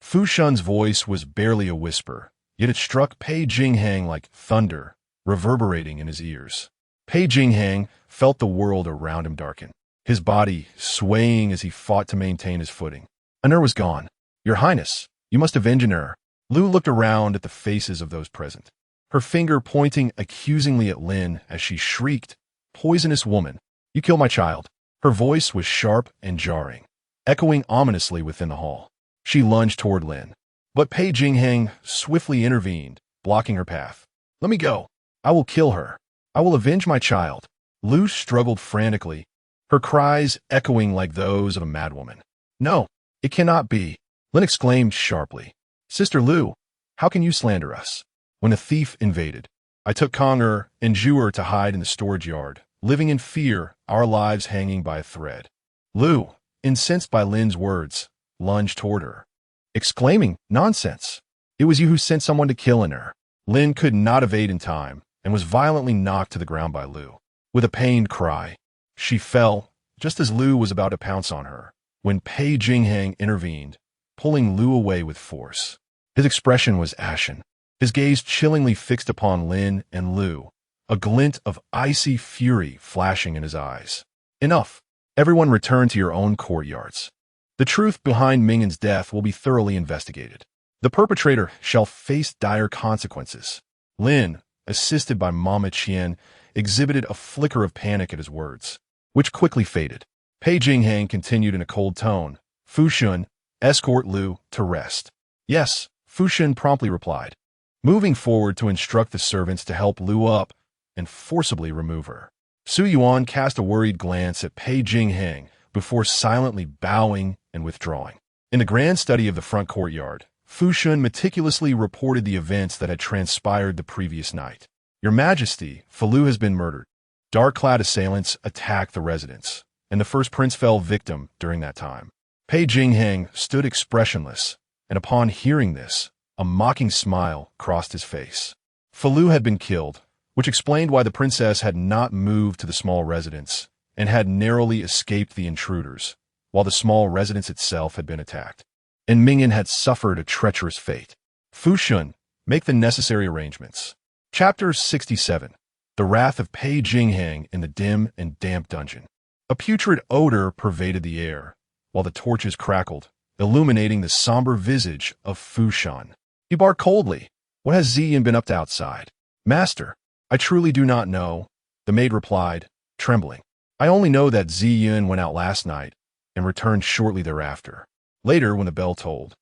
Fu Shun's voice was barely a whisper, yet it struck Pei Jingxuan like thunder, reverberating in his ears. Pei Jingxuan felt the world around him darken, his body swaying as he fought to maintain his footing. "Anur was gone. Your Highness, you must avenge Anur." Lu looked around at the faces of those present, her finger pointing accusingly at Lin as she shrieked, "Poisonous woman, you killed my child." Her voice was sharp and jarring, echoing ominously within the hall. She lunged toward Lin, but Pei Jingxuan swiftly intervened, blocking her path. "Let me go. I will kill her. I will avenge my child." Lu struggled frantically, her cries echoing like those of a madwoman. "No, it cannot be," Lin exclaimed sharply. "Sister Lu, how can you slander us?" "When the thief invaded, I took Konger and Zhuer to hide in the storage yard, living in fear, our lives hanging by a thread." Lu, incensed by Lin's words, lunged toward her, exclaiming, "Nonsense! It was you who sent someone to kill Anur." Lin could not evade in time and was violently knocked to the ground by Lu. With a pained cry, she fell just as Lu was about to pounce on her, when Pei Jingxuan intervened, pulling Lu away with force. His expression was ashen, his gaze chillingly fixed upon Lin and Lu, a glint of icy fury flashing in his eyes. "Enough! Everyone return to your own courtyards. The truth behind Mingyan's death will be thoroughly investigated. The perpetrator shall face dire consequences." Lin, assisted by Mama Qian, exhibited a flicker of panic at his words, which quickly faded. Pei Jingxuan continued in a cold tone, "Fu Shun, escort Lu to rest." "Yes," Fu Shun promptly replied, moving forward to instruct the servants to help Lu up and forcibly remove her. Su Yuan cast a worried glance at Pei Jingxuan before silently bowing and withdrawing. In the grand study of the front courtyard, Fu Shun meticulously reported the events that had transpired the previous night. "Your Majesty, Falu has been murdered. Dark-clad assailants attacked the residence, and the first prince fell victim during that time." Pei Jingxuan stood expressionless, and upon hearing this, a mocking smile crossed his face. Falu had been killed, which explained why the princess had not moved to the small residence and had narrowly escaped the intruders, while the small residence itself had been attacked. And Mingyan had suffered a treacherous fate. Fu Shun, make the necessary arrangements. Chapter 67. The Wrath of Pei Jingxuan in the Dim and Damp Dungeon. A putrid odor pervaded the air, while the torches crackled, illuminating the somber visage of Fu Shun. He barked coldly. "What has Ziyan been up to outside?" "Master, I truly do not know," the maid replied, trembling. "I only know that Ziyan went out last night and returned shortly thereafter." Later, when the bell tolled,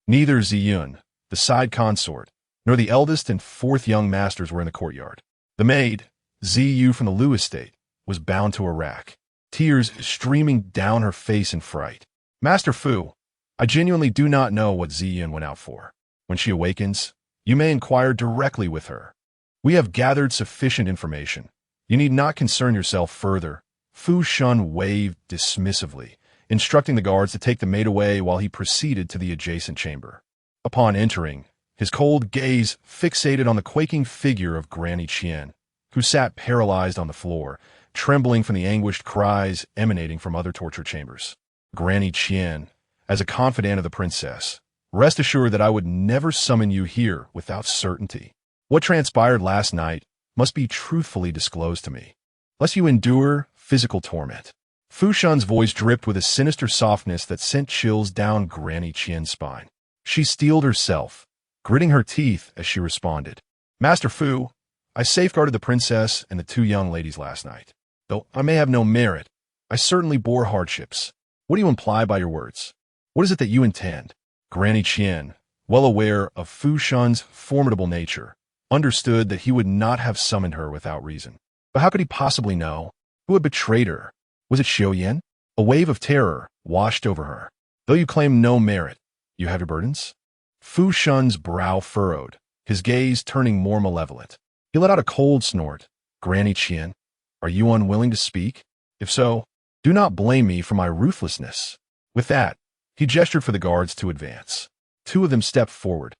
neither Ziyan, the side consort, nor the eldest and fourth young masters were in the courtyard. The maid, Ziyu from the Lu estate, was bound to a rack, tears streaming down her face in fright. "Master Fu, I genuinely do not know what Ziyan went out for. When she awakens, you may inquire directly with her. We have gathered sufficient information. You need not concern yourself further." Fu Shun waved dismissively, instructing the guards to take the maid away while he proceeded to the adjacent chamber. Upon entering, his cold gaze fixated on the quaking figure of Granny Qian, who sat paralyzed on the floor, trembling from the anguished cries emanating from other torture chambers. "Granny Qian, as a confidant of the princess, rest assured that I would never summon you here without certainty. What transpired last night must be truthfully disclosed to me, lest you endure physical torment." Fu Shun's voice dripped with a sinister softness that sent chills down Granny Qian's spine. She steeled herself, gritting her teeth as she responded. Master Fu, I safeguarded the princess and the two young ladies last night. Though I may have no merit, I certainly bore hardships. What do you imply by your words? What is it that you intend? Granny Qian, well aware of Fu Shun's formidable nature, understood that he would not have summoned her without reason. But how could he possibly know? Who had betrayed her? Was it Su Yuan? A wave of terror washed over her. Though you claim no merit, you have your burdens? Fu Shun's brow furrowed, his gaze turning more malevolent. He let out a cold snort. Granny Qian, are you unwilling to speak? If so, do not blame me for my ruthlessness. With that, he gestured for the guards to advance. Two of them stepped forward,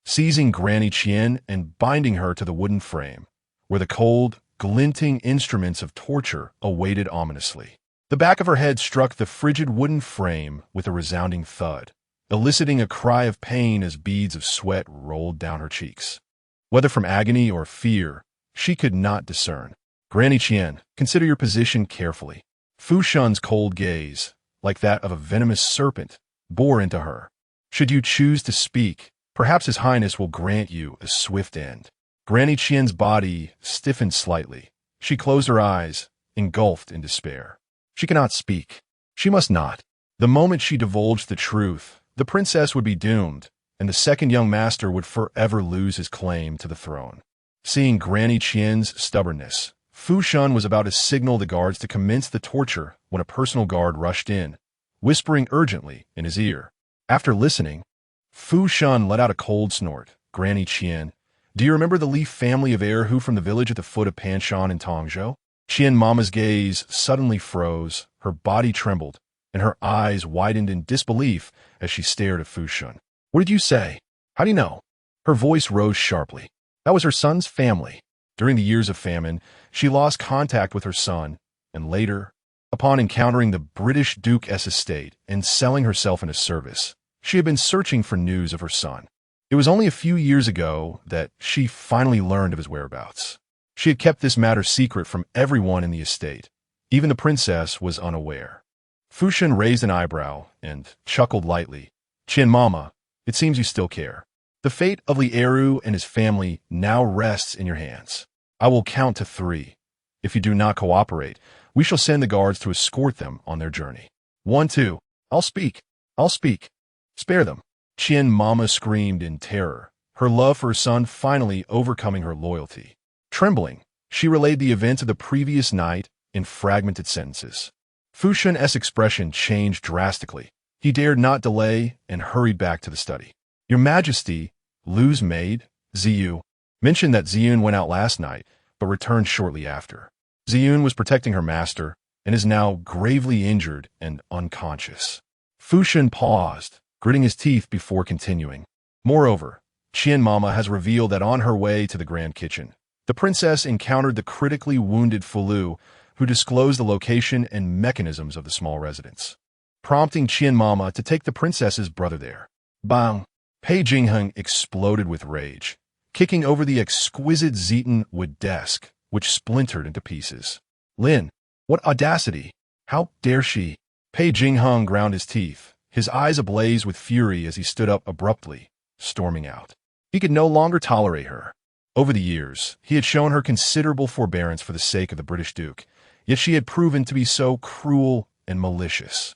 seizing Granny Qian and binding her to the wooden frame, where the cold, glinting instruments of torture awaited ominously. The back of her head struck the frigid wooden frame with a resounding thud, eliciting a cry of pain as beads of sweat rolled down her cheeks. Whether from agony or fear, she could not discern. Granny Qian, consider your position carefully. Fu Shun's cold gaze, like that of a venomous serpent, bore into her. Should you choose to speak, perhaps His Highness will grant you a swift end. Granny Qian's body stiffened slightly. She closed her eyes, engulfed in despair. She cannot speak. She must not. The moment she divulged the truth, the princess would be doomed, and the second young master would forever lose his claim to the throne. Seeing Granny Qian's stubbornness, Fu Shun was about to signal the guards to commence the torture when a personal guard rushed in, whispering urgently in his ear. After listening, Fu Shun let out a cold snort. Granny Qian, do you remember the Li family of heir who from the village at the foot of Panshan in Tongzhou? Qian Mama's gaze suddenly froze, her body trembled, and her eyes widened in disbelief as she stared at Fu Shun. What did you say? How do you know? Her voice rose sharply. That was her son's family. During the years of famine, she lost contact with her son, and later, upon encountering the British Duke's estate and selling herself into service, she had been searching for news of her son. It was only a few years ago that she finally learned of his whereabouts. She had kept this matter secret from everyone in the estate. Even the princess was unaware. Fu Shun raised an eyebrow and chuckled lightly. Qian Mama, it seems you still care. The fate of Li Eru and his family now rests in your hands. I will count to 3. If you do not cooperate, we shall send the guards to escort them on their journey. 1, 2. I'll speak. I'll speak. Spare them. Qian Mama screamed in terror, her love for her son finally overcoming her loyalty. Trembling, she relayed the events of the previous night in fragmented sentences. Fu Shun's expression changed drastically. He dared not delay and hurried back to the study. Your Majesty, Lu's maid, Ziyun, mentioned that Ziyun went out last night, but returned shortly after. Ziyun was protecting her master and is now gravely injured and unconscious. Fu Shun paused, gritting his teeth before continuing. Moreover, Qian Mama has revealed that on her way to the Grand Kitchen, the princess encountered the critically wounded Fulu, who disclosed the location and mechanisms of the small residence, prompting Qian Mama to take the princess's brother there. Bang! Pei Jingxuan exploded with rage, kicking over the exquisite Zeton wood desk, which splintered into pieces. Lin, what audacity! How dare she? Pei Jingxuan ground his teeth, his eyes ablaze with fury as he stood up abruptly, storming out. He could no longer tolerate her. Over the years, he had shown her considerable forbearance for the sake of the British Duke, yet she had proven to be so cruel and malicious.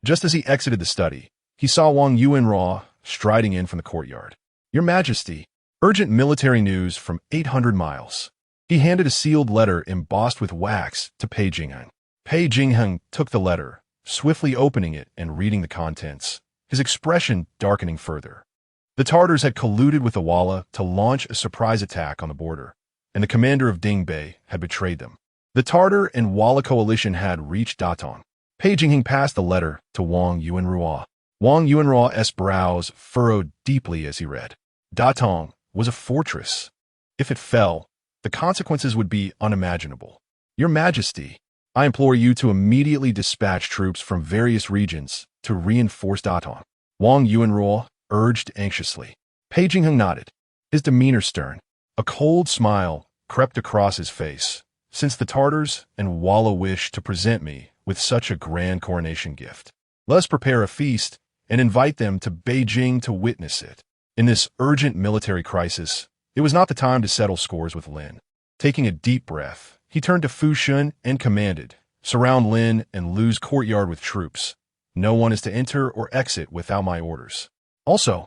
Just as he exited the study, he saw Wang Yuanruo striding in from the courtyard. Your Majesty, urgent military news from 800 miles. He handed a sealed letter embossed with wax to Pei Jingxuan. Pei Jingxuan took the letter, swiftly opening it and reading the contents, his expression darkening further. The Tartars had colluded with the Walla to launch a surprise attack on the border, and the commander of Dingbei had betrayed them. The Tartar and Walla coalition had reached Datong. Pei Jingxuan passed the letter to Wang Yuanruo. Wang Yuanruo's brows furrowed deeply as he read. Datong was a fortress. If it fell, the consequences would be unimaginable. Your Majesty, I implore you to immediately dispatch troops from various regions to reinforce Datong. Wang Yuanruo urged anxiously. Pei Jingxuan nodded, his demeanor stern. A cold smile crept across his face. Since the Tartars and Walla wish to present me with such a grand coronation gift. Let us prepare a feast and invite them to Beijing to witness it. In this urgent military crisis, it was not the time to settle scores with Lin. Taking a deep breath, he turned to Fu Shun and commanded, "Surround Lin and Lu's courtyard with troops. No one is to enter or exit without my orders. Also,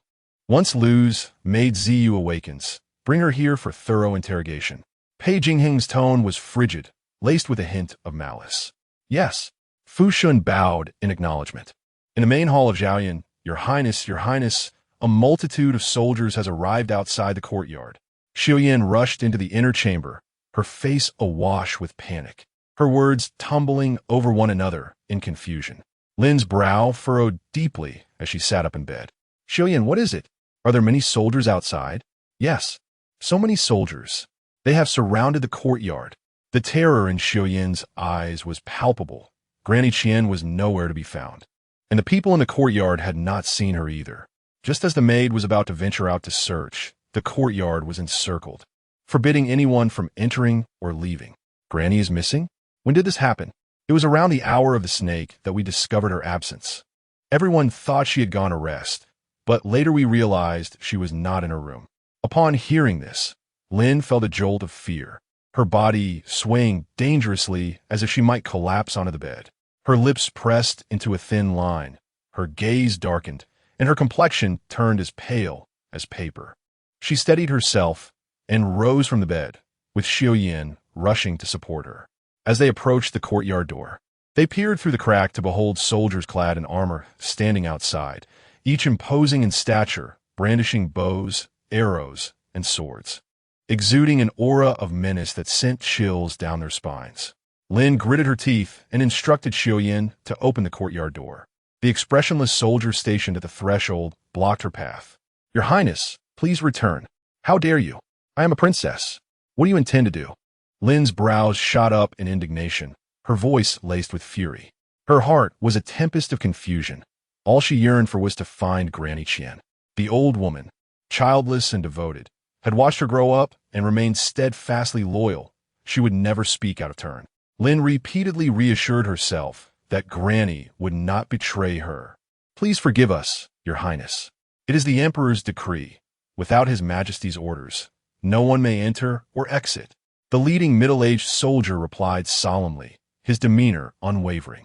once Lu's maid Ziyu awakens, bring her here for thorough interrogation." Pei Jingxuan's tone was frigid, laced with a hint of malice. "Yes." Fu Shun bowed in acknowledgement. In the main hall of Zhaoyan, Your Highness, a multitude of soldiers has arrived outside the courtyard. Su Yuan rushed into the inner chamber, her face awash with panic, her words tumbling over one another in confusion. Lin's brow furrowed deeply as she sat up in bed. "Su Yuan, what is it? Are there many soldiers outside?" "Yes, so many soldiers. They have surrounded the courtyard." The terror in Su Yuan's eyes was palpable. Granny Qin was nowhere to be found, and the people in the courtyard had not seen her either. Just as the maid was about to venture out to search, the courtyard was encircled, forbidding anyone from entering or leaving. "Granny is missing? When did this happen?" "It was around the hour of the snake that we discovered her absence. Everyone thought she had gone to rest, but later we realized she was not in her room." Upon hearing this, Lin felt a jolt of fear, her body swaying dangerously as if she might collapse onto the bed. Her lips pressed into a thin line, her gaze darkened, and her complexion turned as pale as paper. She steadied herself and rose from the bed, with Su Yuan rushing to support her. As they approached the courtyard door, they peered through the crack to behold soldiers clad in armor standing outside, each imposing in stature, brandishing bows, arrows, and swords, exuding an aura of menace that sent chills down their spines. Lin gritted her teeth and instructed Su Yuan to open the courtyard door. The expressionless soldier stationed at the threshold blocked her path. "Your Highness, please return. How dare you? I am a princess. What do you intend to do?" Lin's brows shot up in indignation, her voice laced with fury. Her heart was a tempest of confusion. All she yearned for was to find Granny Qin. The old woman, childless and devoted, had watched her grow up and remained steadfastly loyal. She would never speak out of turn. Lin repeatedly reassured herself that Granny would not betray her. "Please forgive us, Your Highness. It is the Emperor's decree. Without His Majesty's orders, no one may enter or exit." The leading middle-aged soldier replied solemnly, his demeanor unwavering.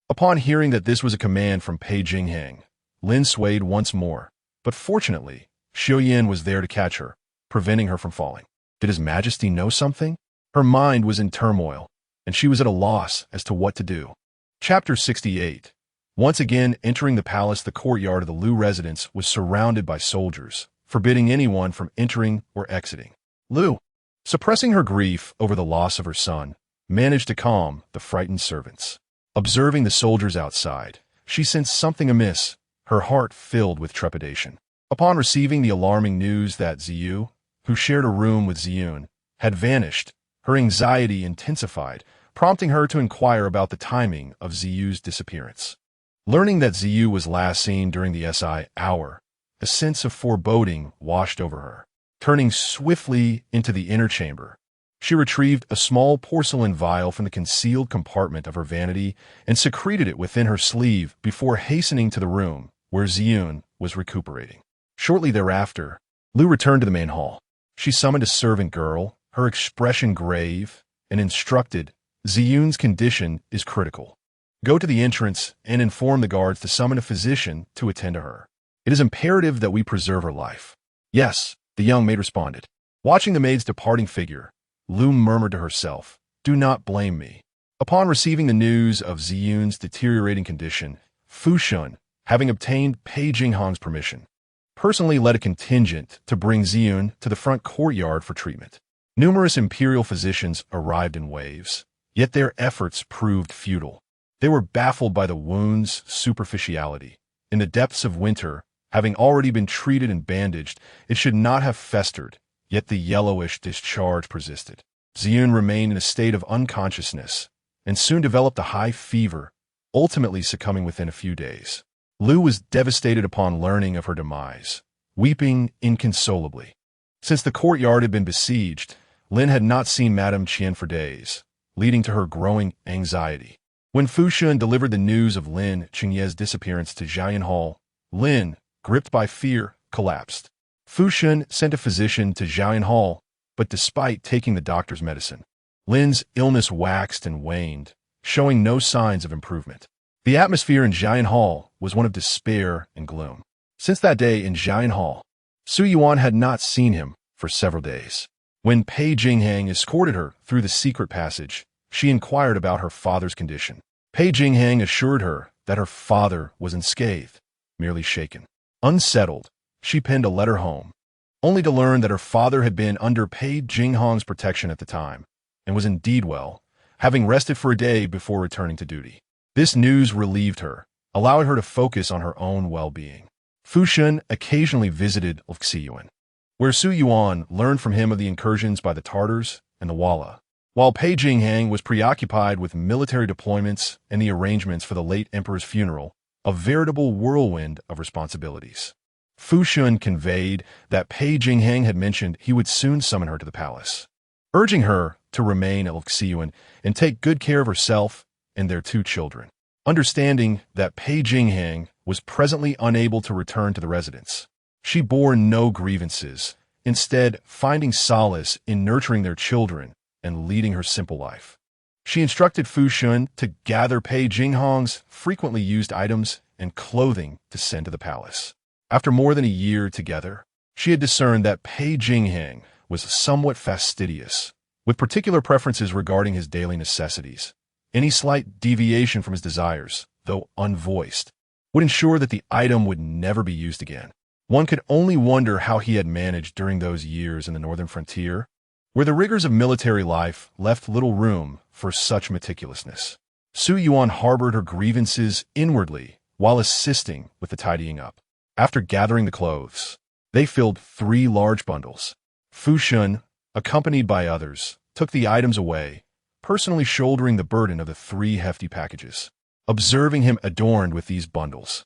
Upon hearing that this was a command from Pei Jingxuan, Lin swayed once more, but fortunately, Su Yuan was there to catch her, preventing her from falling. Did His Majesty know something? Her mind was in turmoil, and she was at a loss as to what to do. Chapter 68. Once again entering the palace, the courtyard of the Lu residence was surrounded by soldiers, forbidding anyone from entering or exiting. Lu, suppressing her grief over the loss of her son, managed to calm the frightened servants. Observing the soldiers outside, she sensed something amiss, her heart filled with trepidation. Upon receiving the alarming news that Ziyu, who shared a room with Ziyun, had vanished, her anxiety intensified, prompting her to inquire about the timing of Ziyu's disappearance. Learning that Ziyu was last seen during the SI hour, a sense of foreboding washed over her. Turning swiftly into the inner chamber, she retrieved a small porcelain vial from the concealed compartment of her vanity and secreted it within her sleeve before hastening to the room where Ziyun was recuperating. Shortly thereafter, Lu returned to the main hall. She summoned a servant girl, her expression grave, and instructed, "Ziyun's condition is critical. Go to the entrance and inform the guards to summon a physician to attend to her. It is imperative that we preserve her life." "Yes," the young maid responded. Watching the maid's departing figure, Lu murmured to herself, "Do not blame me." Upon receiving the news of Ziyun's deteriorating condition, Fu Shun, having obtained Pei Jingxuan's permission, personally led a contingent to bring Ziyun to the front courtyard for treatment. Numerous imperial physicians arrived in waves, yet their efforts proved futile. They were baffled by the wound's superficiality. In the depths of winter, having already been treated and bandaged, it should not have festered, yet the yellowish discharge persisted. Ziyun remained in a state of unconsciousness, and soon developed a high fever, ultimately succumbing within a few days. Lu was devastated upon learning of her demise, weeping inconsolably. Since the courtyard had been besieged, Lin had not seen Madame Qin for days, leading to her growing anxiety. When Fu Shun delivered the news of Lin Qingye's disappearance to Jiayan Hall, Lin, gripped by fear, collapsed. Fu Shun sent a physician to Jiayan Hall, but despite taking the doctor's medicine, Lin's illness waxed and waned, showing no signs of improvement. The atmosphere in Jiayan Hall was one of despair and gloom. Since that day in Jiayan Hall, Su Yuan had not seen him for several days. When Pei Jingxuan escorted her through the secret passage, she inquired about her father's condition. Pei Jingxuan assured her that her father was unscathed, merely shaken. Unsettled, she penned a letter home, only to learn that her father had been under Pei Jingxuan's protection at the time, and was indeed well, having rested for a day before returning to duty. This news relieved her, allowing her to focus on her own well-being. Fu Shun occasionally visited Su Yuan, where Su Yuan learned from him of the incursions by the Tartars and the Walla, while Pei Jingxuan was preoccupied with military deployments and the arrangements for the late emperor's funeral, a veritable whirlwind of responsibilities. Fu Shun conveyed that Pei Jingxuan had mentioned he would soon summon her to the palace, urging her to remain at Su Yuan and take good care of herself and their 2 children. Understanding that Pei Jingxuan was presently unable to return to the residence, she bore no grievances, instead finding solace in nurturing their children and leading her simple life. She instructed Fu Shun to gather Pei Jingxuan's frequently used items and clothing to send to the palace. After more than a year together, she had discerned that Pei Jingxuan was somewhat fastidious, with particular preferences regarding his daily necessities. Any slight deviation from his desires, though unvoiced, would ensure that the item would never be used again. One could only wonder how he had managed during those years in the northern frontier, where the rigors of military life left little room for such meticulousness. Su Yuan harbored her grievances inwardly while assisting with the tidying up. After gathering the clothes, they filled 3 large bundles. Fu Shun, accompanied by others, took the items away, personally shouldering the burden of the 3 hefty packages. Observing him adorned with these bundles,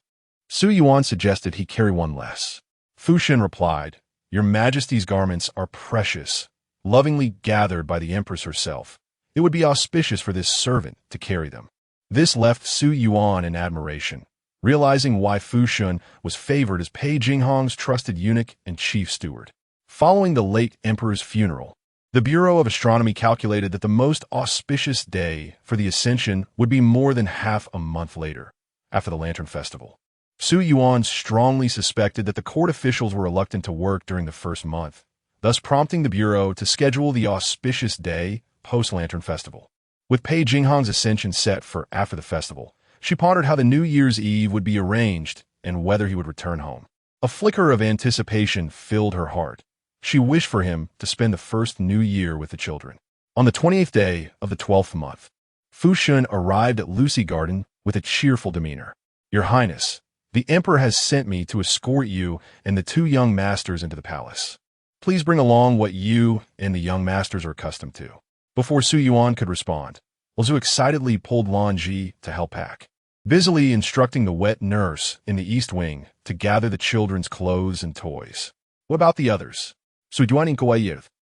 Su Yuan suggested he carry one less. Fu Shun replied, "Your Majesty's garments are precious, lovingly gathered by the Empress herself. It would be auspicious for this servant to carry them." This left Su Yuan in admiration, realizing why Fu Shun was favored as Pei Jingxuan's trusted eunuch and chief steward. Following the late emperor's funeral, the Bureau of Astronomy calculated that the most auspicious day for the ascension would be more than half a month later, after the Lantern Festival. Su Yuan strongly suspected that the court officials were reluctant to work during the first month, thus prompting the Bureau to schedule the auspicious day post-Lantern Festival. With Pei Jingxuan's ascension set for after the festival, she pondered how the New Year's Eve would be arranged and whether he would return home. A flicker of anticipation filled her heart. She wished for him to spend the first New Year with the children. On the 28th day of the 12th month, Fu Shun arrived at Lucy Garden with a cheerful demeanor. "Your Highness, the Emperor has sent me to escort you and the 2 young masters into the palace. Please bring along what you and the young masters are accustomed to." Before Su Yuan could respond, Zhu excitedly pulled Lan Ji to help pack, busily instructing the wet nurse in the east wing to gather the children's clothes and toys. "What about the others?" Su Yuan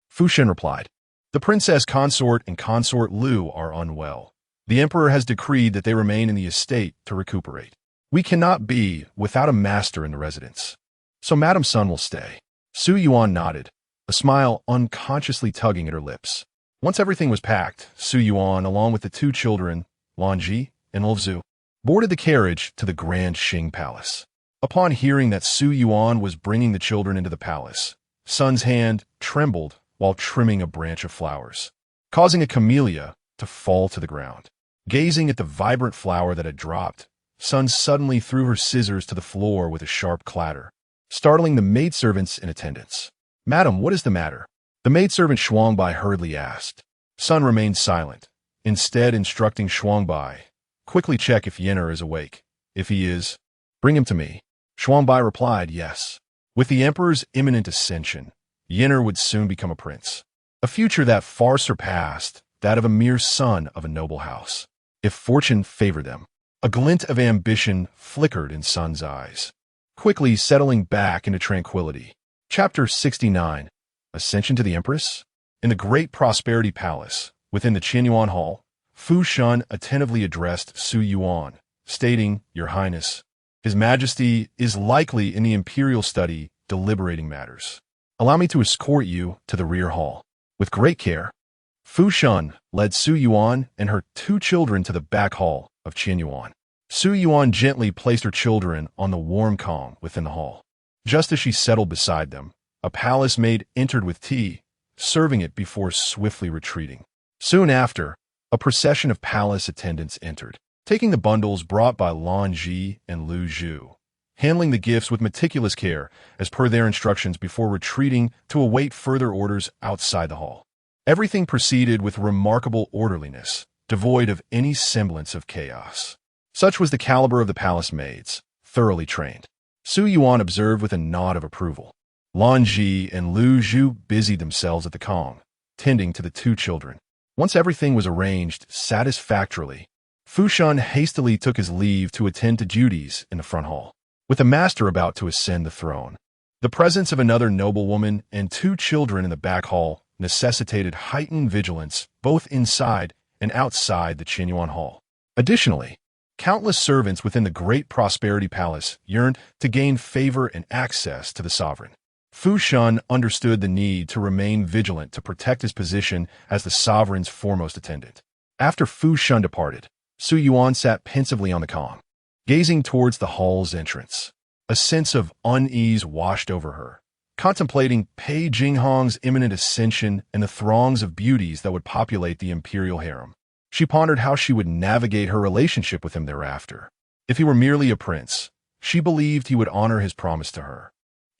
Fu Shun replied, "The princess consort and consort Lu are unwell. The emperor has decreed that they remain in the estate to recuperate. We cannot be without a master in the residence, so Madame Sun will stay." Su Yuan nodded, a smile unconsciously tugging at her lips. Once everything was packed, Su Yuan, along with the 2 children, Lan Ji and Zhu, boarded the carriage to the Grand Qing Palace. Upon hearing that Su Yuan was bringing the children into the palace, Sun's hand trembled while trimming a branch of flowers, causing a camellia to fall to the ground. Gazing at the vibrant flower that had dropped, Sun suddenly threw her scissors to the floor with a sharp clatter, startling the maidservants in attendance. "Madam, what is the matter?" The maidservant Shuangbai hurriedly asked. Sun remained silent, instead instructing Shuangbai, "Quickly check if Yenner is awake. If he is, bring him to me." Shuangbai replied, "Yes." With the emperor's imminent ascension, Yenner would soon become a prince, a future that far surpassed that of a mere son of a noble house. If fortune favored them, a glint of ambition flickered in Sun's eyes, quickly settling back into tranquility. Chapter 69. Ascension to the Empress? In the Great Prosperity Palace, within the Qinyuan Hall, Fu Shun attentively addressed Su Yuan, stating, "Your Highness, His Majesty is likely in the imperial study deliberating matters. Allow me to escort you to the rear hall." With great care, Fu Shun led Su Yuan and her 2 children to the back hall of Qin Yuan. Su Yuan gently placed her children on the warm kong within the hall. Just as she settled beside them, a palace maid entered with tea, serving it before swiftly retreating. Soon after, a procession of palace attendants entered, taking the bundles brought by Lan Ji and Lu Zhu, handling the gifts with meticulous care as per their instructions before retreating to await further orders outside the hall. Everything proceeded with remarkable orderliness, devoid of any semblance of chaos. Such was the caliber of the palace maids, thoroughly trained. Su Yuan observed with a nod of approval. Lan Ji and Lu Zhu busied themselves at the kong, tending to the 2 children. Once everything was arranged satisfactorily, Fu Shun hastily took his leave to attend to duties in the front hall. With the master about to ascend the throne, the presence of another noblewoman and 2 children in the back hall necessitated heightened vigilance both inside and outside the Qin Yuan hall. Additionally, countless servants within the Great Prosperity Palace yearned to gain favor and access to the sovereign. Fu Shun understood the need to remain vigilant to protect his position as the sovereign's foremost attendant. After Fu Shun departed, Su Yuan sat pensively on the kong, gazing towards the hall's entrance. A sense of unease washed over her, contemplating Pei Jingxuan's imminent ascension and the throngs of beauties that would populate the imperial harem. She pondered how she would navigate her relationship with him thereafter. If he were merely a prince, she believed he would honor his promise to her,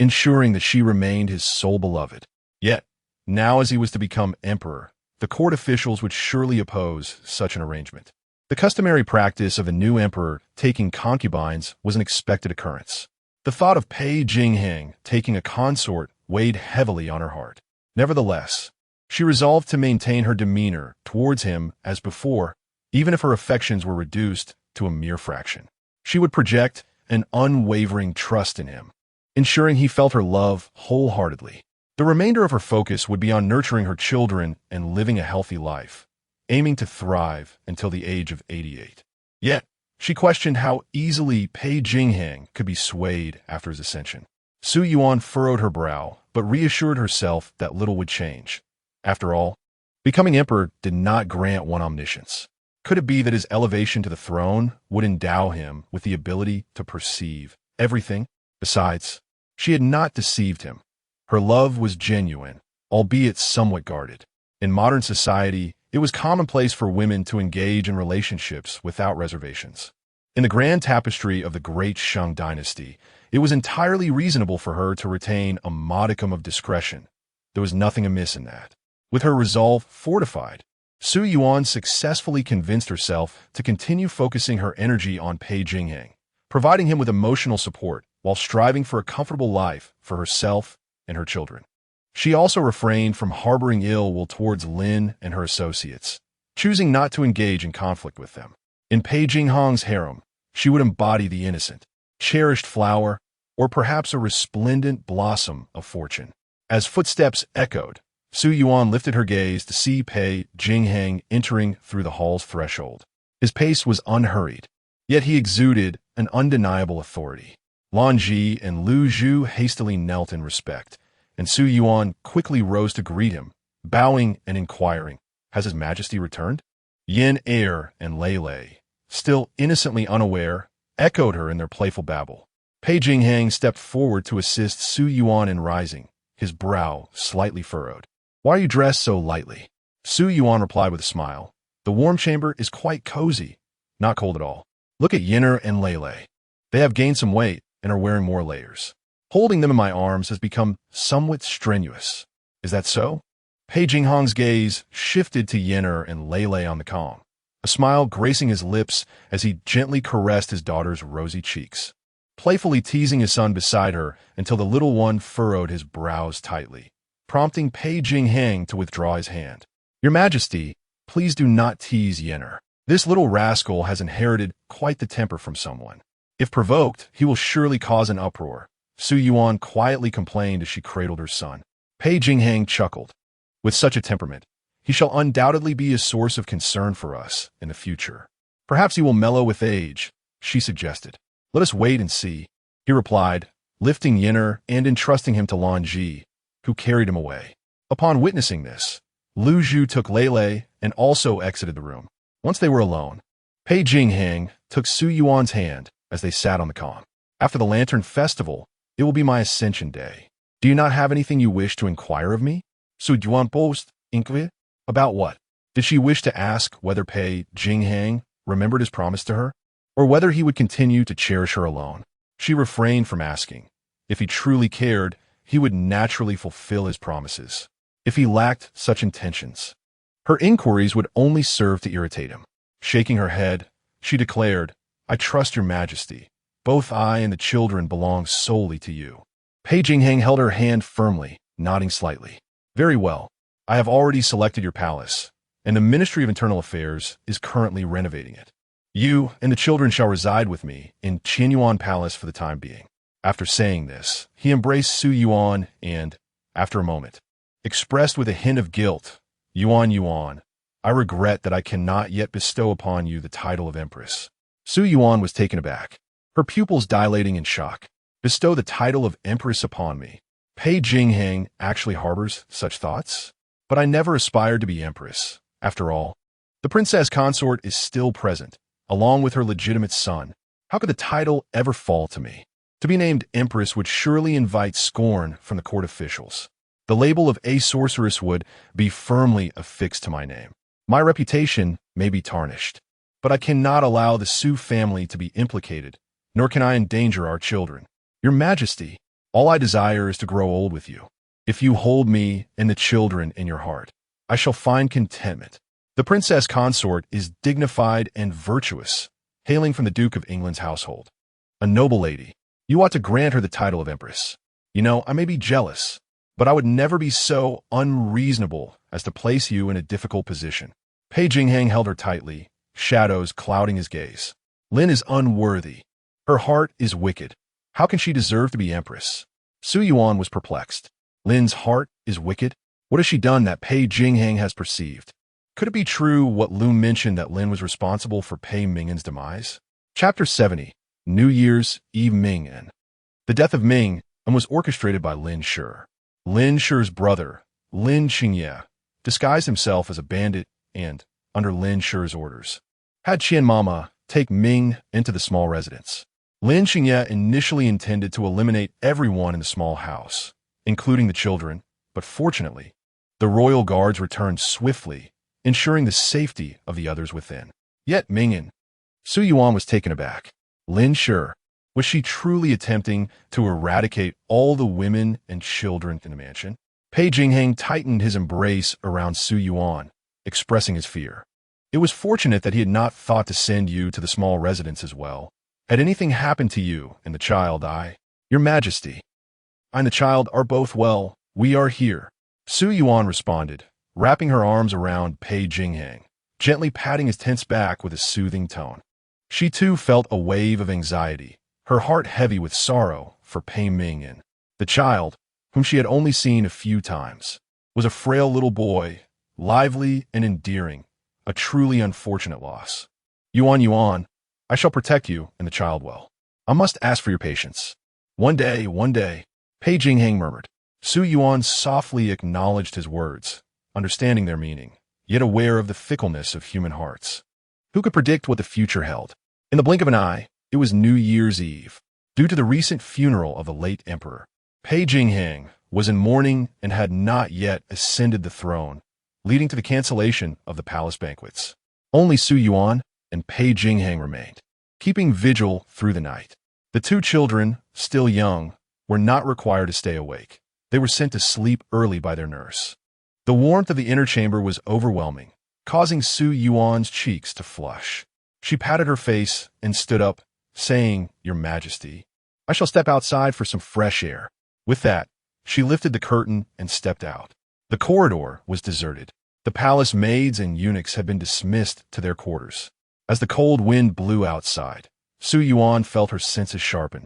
ensuring that she remained his sole beloved. Yet, now as he was to become emperor, the court officials would surely oppose such an arrangement. The customary practice of a new emperor taking concubines was an expected occurrence. The thought of Pei Jingxuan taking a consort weighed heavily on her heart. Nevertheless, she resolved to maintain her demeanor towards him as before, even if her affections were reduced to a mere fraction. She would project an unwavering trust in him, ensuring he felt her love wholeheartedly. The remainder of her focus would be on nurturing her children and living a healthy life, aiming to thrive until the age of 88. Yet, she questioned how easily Pei Jingxuan could be swayed after his ascension. Su Yuan furrowed her brow, but reassured herself that little would change. After all, becoming emperor did not grant one omniscience. Could it be that his elevation to the throne would endow him with the ability to perceive everything? Besides, she had not deceived him. Her love was genuine, albeit somewhat guarded. In modern society, it was commonplace for women to engage in relationships without reservations. In the grand tapestry of the great Dasheng Dynasty, it was entirely reasonable for her to retain a modicum of discretion. There was nothing amiss in that. With her resolve fortified, Su Yuan successfully convinced herself to continue focusing her energy on Pei Jingxuan, providing him with emotional support while striving for a comfortable life for herself and her children. She also refrained from harboring ill will towards Lin and her associates, choosing not to engage in conflict with them. In Pei Jingxuan's harem, she would embody the innocent, cherished flower, or perhaps a resplendent blossom of fortune. As footsteps echoed, Su Yuan lifted her gaze to see Pei Jingxuan entering through the hall's threshold. His pace was unhurried, yet he exuded an undeniable authority. Lan Ji and Lu Zhu hastily knelt in respect, and Su Yuan quickly rose to greet him, bowing and inquiring, "Has His Majesty returned?" Yin Er and Lei Lei, still innocently unaware, echoed her in their playful babble. Pei Jingxuan stepped forward to assist Su Yuan in rising, his brow slightly furrowed. "Why are you dressed so lightly?" Su Yuan replied with a smile. "The warm chamber is quite cozy, not cold at all. Look at Yinner and Lei Lei. They have gained some weight and are wearing more layers. Holding them in my arms has become somewhat strenuous. Is that so?" Pei Jingxuan's gaze shifted to Yinner and Lei Lei on the kong, a smile gracing his lips as he gently caressed his daughter's rosy cheeks, playfully teasing his son beside her until the little one furrowed his brows tightly, prompting Pei Jingxuan to withdraw his hand. "Your Majesty, please do not tease Yinner. This little rascal has inherited quite the temper from someone. If provoked, he will surely cause an uproar," Su Yuan quietly complained as she cradled her son. Pei Jingxuan chuckled. With such a temperament, He shall undoubtedly be a source of concern for us in the future. Perhaps he will mellow with age, she suggested. Let us wait and see, he replied, lifting Yin'er and entrusting him to Lan Ji, who carried him away. Upon witnessing this, Lu Zhu took Lei and also exited the room. Once they were alone, Pei Jingxuan took Su Yuan's hand as they sat on the calm. After the Lantern Festival, it will be my Ascension Day. Do you not have anything you wish to inquire of me? Su Yuan boast, inquire? About what? Did she wish to ask whether Pei Jingxuan remembered his promise to her, or whether he would continue to cherish her alone? She refrained from asking. If he truly cared, he would naturally fulfill his promises. If he lacked such intentions, her inquiries would only serve to irritate him. Shaking her head, she declared, I trust your majesty. Both I and the children belong solely to you. Pei Jingxuan held her hand firmly, nodding slightly. Very well. I have already selected your palace, and the Ministry of Internal Affairs is currently renovating it. You and the children shall reside with me in Qinyuan Palace for the time being. After saying this, he embraced Su Yuan and, after a moment, expressed with a hint of guilt, Yuan, I regret that I cannot yet bestow upon you the title of Empress. Su Yuan was taken aback, her pupils dilating in shock. Bestow the title of Empress upon me. Pei Jingxuan actually harbors such thoughts? But I never aspired to be Empress. After all, the princess consort is still present, along with her legitimate son. How could the title ever fall to me? To be named Empress would surely invite scorn from the court officials. The label of a sorceress would be firmly affixed to my name. My reputation may be tarnished, but I cannot allow the Su family to be implicated, nor can I endanger our children. Your Majesty, all I desire is to grow old with you. If you hold me and the children in your heart, I shall find contentment. The princess consort is dignified and virtuous, hailing from the Duke of England's household. A noble lady. You ought to grant her the title of Empress. You know, I may be jealous, but I would never be so unreasonable as to place you in a difficult position. Pei Jingxuan held her tightly, shadows clouding his gaze. Lin is unworthy. Her heart is wicked. How can she deserve to be Empress? Su Yuan was perplexed. Lin's heart is wicked? What has she done that Pei Jingxuan has perceived? Could it be true what Lu mentioned that Lin was responsible for Pei Ming'an's demise? Chapter 70, New Year's Eve Ming'an. The death of Ming'an was orchestrated by Lin Shi. Lin Shi's brother, Lin Qingye, disguised himself as a bandit and, under Lin Shi's orders, had Qian Mama take Ming into the small residence. Lin Qingye initially intended to eliminate everyone in the small house, including the children, but fortunately, the royal guards returned swiftly, ensuring the safety of the others within. Yet Ming'an, Su Yuan was taken aback. Lin Shi, was she truly attempting to eradicate all the women and children in the mansion? Pei Jingxuan tightened his embrace around Su Yuan, expressing his fear. It was fortunate that he had not thought to send you to the small residence as well. Had anything happened to you and the child, Your Majesty, I and the child are both well. We are here. Su Yuan responded, wrapping her arms around Pei Jingxuan, gently patting his tense back with a soothing tone. She too felt a wave of anxiety, her heart heavy with sorrow for Pei Ming'an. The child, whom she had only seen a few times, was a frail little boy, lively and endearing, a truly unfortunate loss. Yuan, I shall protect you and the child well. I must ask for your patience. One day, Pei Jingxuan murmured. Su Yuan softly acknowledged his words, understanding their meaning, yet aware of the fickleness of human hearts. Who could predict what the future held? In the blink of an eye, it was New Year's Eve. Due to the recent funeral of the late emperor, Pei Jingxuan was in mourning and had not yet ascended the throne, leading to the cancellation of the palace banquets. Only Su Yuan and Pei Jingxuan remained, keeping vigil through the night. The two children, still young, were not required to stay awake. They were sent to sleep early by their nurse. The warmth of the inner chamber was overwhelming, causing Su Yuan's cheeks to flush. She patted her face and stood up, saying, Your Majesty, I shall step outside for some fresh air. With that, she lifted the curtain and stepped out. The corridor was deserted. The palace maids and eunuchs had been dismissed to their quarters. As the cold wind blew outside, Su Yuan felt her senses sharpen,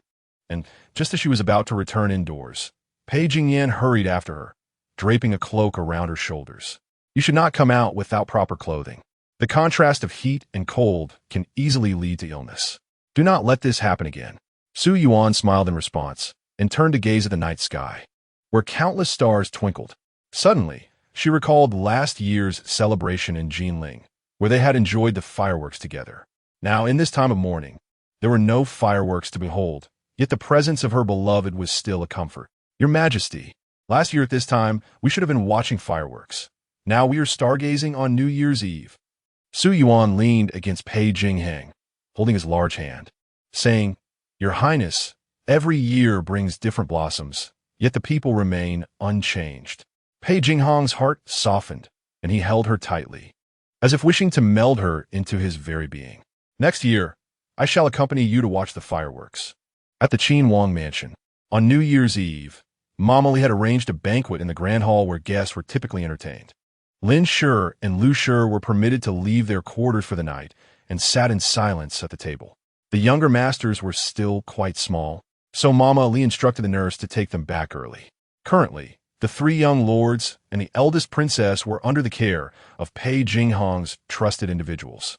and just as she was about to return indoors, Pei Jingxuan hurried after her, draping a cloak around her shoulders. You should not come out without proper clothing. The contrast of heat and cold can easily lead to illness. Do not let this happen again. Su Yuan smiled in response and turned to gaze at the night sky, where countless stars twinkled. Suddenly, she recalled last year's celebration in Jinling, where they had enjoyed the fireworks together. Now, in this time of mourning, there were no fireworks to behold, yet the presence of her beloved was still a comfort. Your Majesty, last year at this time, we should have been watching fireworks. Now we are stargazing on New Year's Eve. Su Yuan leaned against Pei Jingxuan, holding his large hand, saying, Your Highness, every year brings different blossoms, yet the people remain unchanged. Pei Jingxuan's heart softened, and he held her tightly, as if wishing to meld her into his very being. Next year, I shall accompany you to watch the fireworks. At the Qin Wang mansion, on New Year's Eve, Mama Li had arranged a banquet in the grand hall where guests were typically entertained. Lin Shi and Lu Shi were permitted to leave their quarters for the night and sat in silence at the table. The younger masters were still quite small, so Mama Li instructed the nurse to take them back early. Currently, the three young lords and the eldest princess were under the care of Pei Jingxuan's trusted individuals,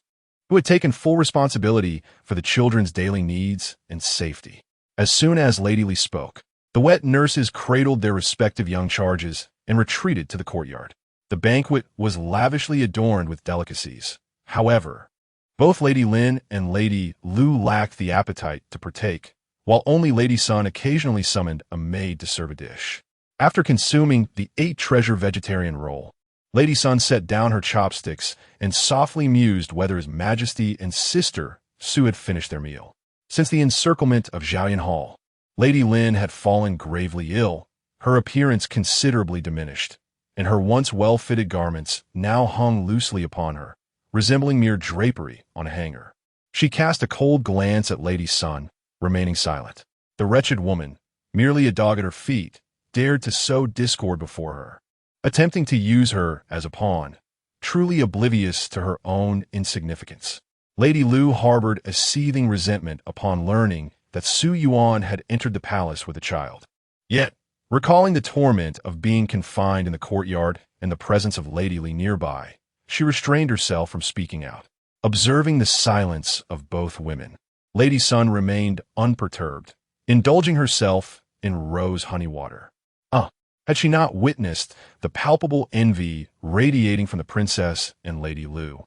who had taken full responsibility for the children's daily needs and safety. As soon as Lady Li spoke, the wet nurses cradled their respective young charges and retreated to the courtyard. The banquet was lavishly adorned with delicacies. However, both Lady Lin and Lady Lu lacked the appetite to partake, while only Lady Sun occasionally summoned a maid to serve a dish. After consuming the 8-treasure vegetarian roll, Lady Sun set down her chopsticks and softly mused whether His Majesty and sister Su had finished their meal. Since the encirclement of Zhaoyan Hall, Lady Lin had fallen gravely ill, her appearance considerably diminished, and her once well-fitted garments now hung loosely upon her, resembling mere drapery on a hanger. She cast a cold glance at Lady Sun, remaining silent. The wretched woman, merely a dog at her feet, dared to sow discord before her, attempting to use her as a pawn, truly oblivious to her own insignificance. Lady Lu harbored a seething resentment upon learning that Su Yuan had entered the palace with a child. Yet, recalling the torment of being confined in the courtyard and the presence of Lady Li nearby, she restrained herself from speaking out. Observing the silence of both women, Lady Sun remained unperturbed, indulging herself in rose honey water. Had she not witnessed the palpable envy radiating from the princess and Lady Lu,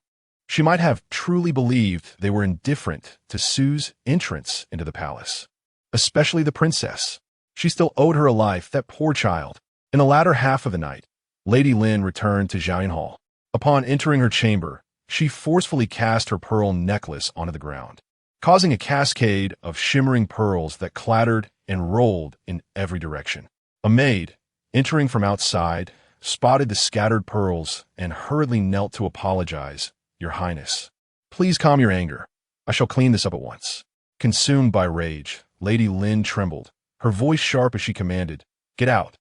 she might have truly believed they were indifferent to Su's entrance into the palace, especially the princess. She still owed her a life, that poor child. In the latter half of the night, Lady Lin returned to Zhaoyan Hall. Upon entering her chamber, she forcefully cast her pearl necklace onto the ground, causing a cascade of shimmering pearls that clattered and rolled in every direction. A maid, entering from outside, spotted the scattered pearls and hurriedly knelt to apologize. Your Highness, please calm your anger. I shall clean this up at once. Consumed by rage, Lady Lin trembled, her voice sharp as she commanded, Get out.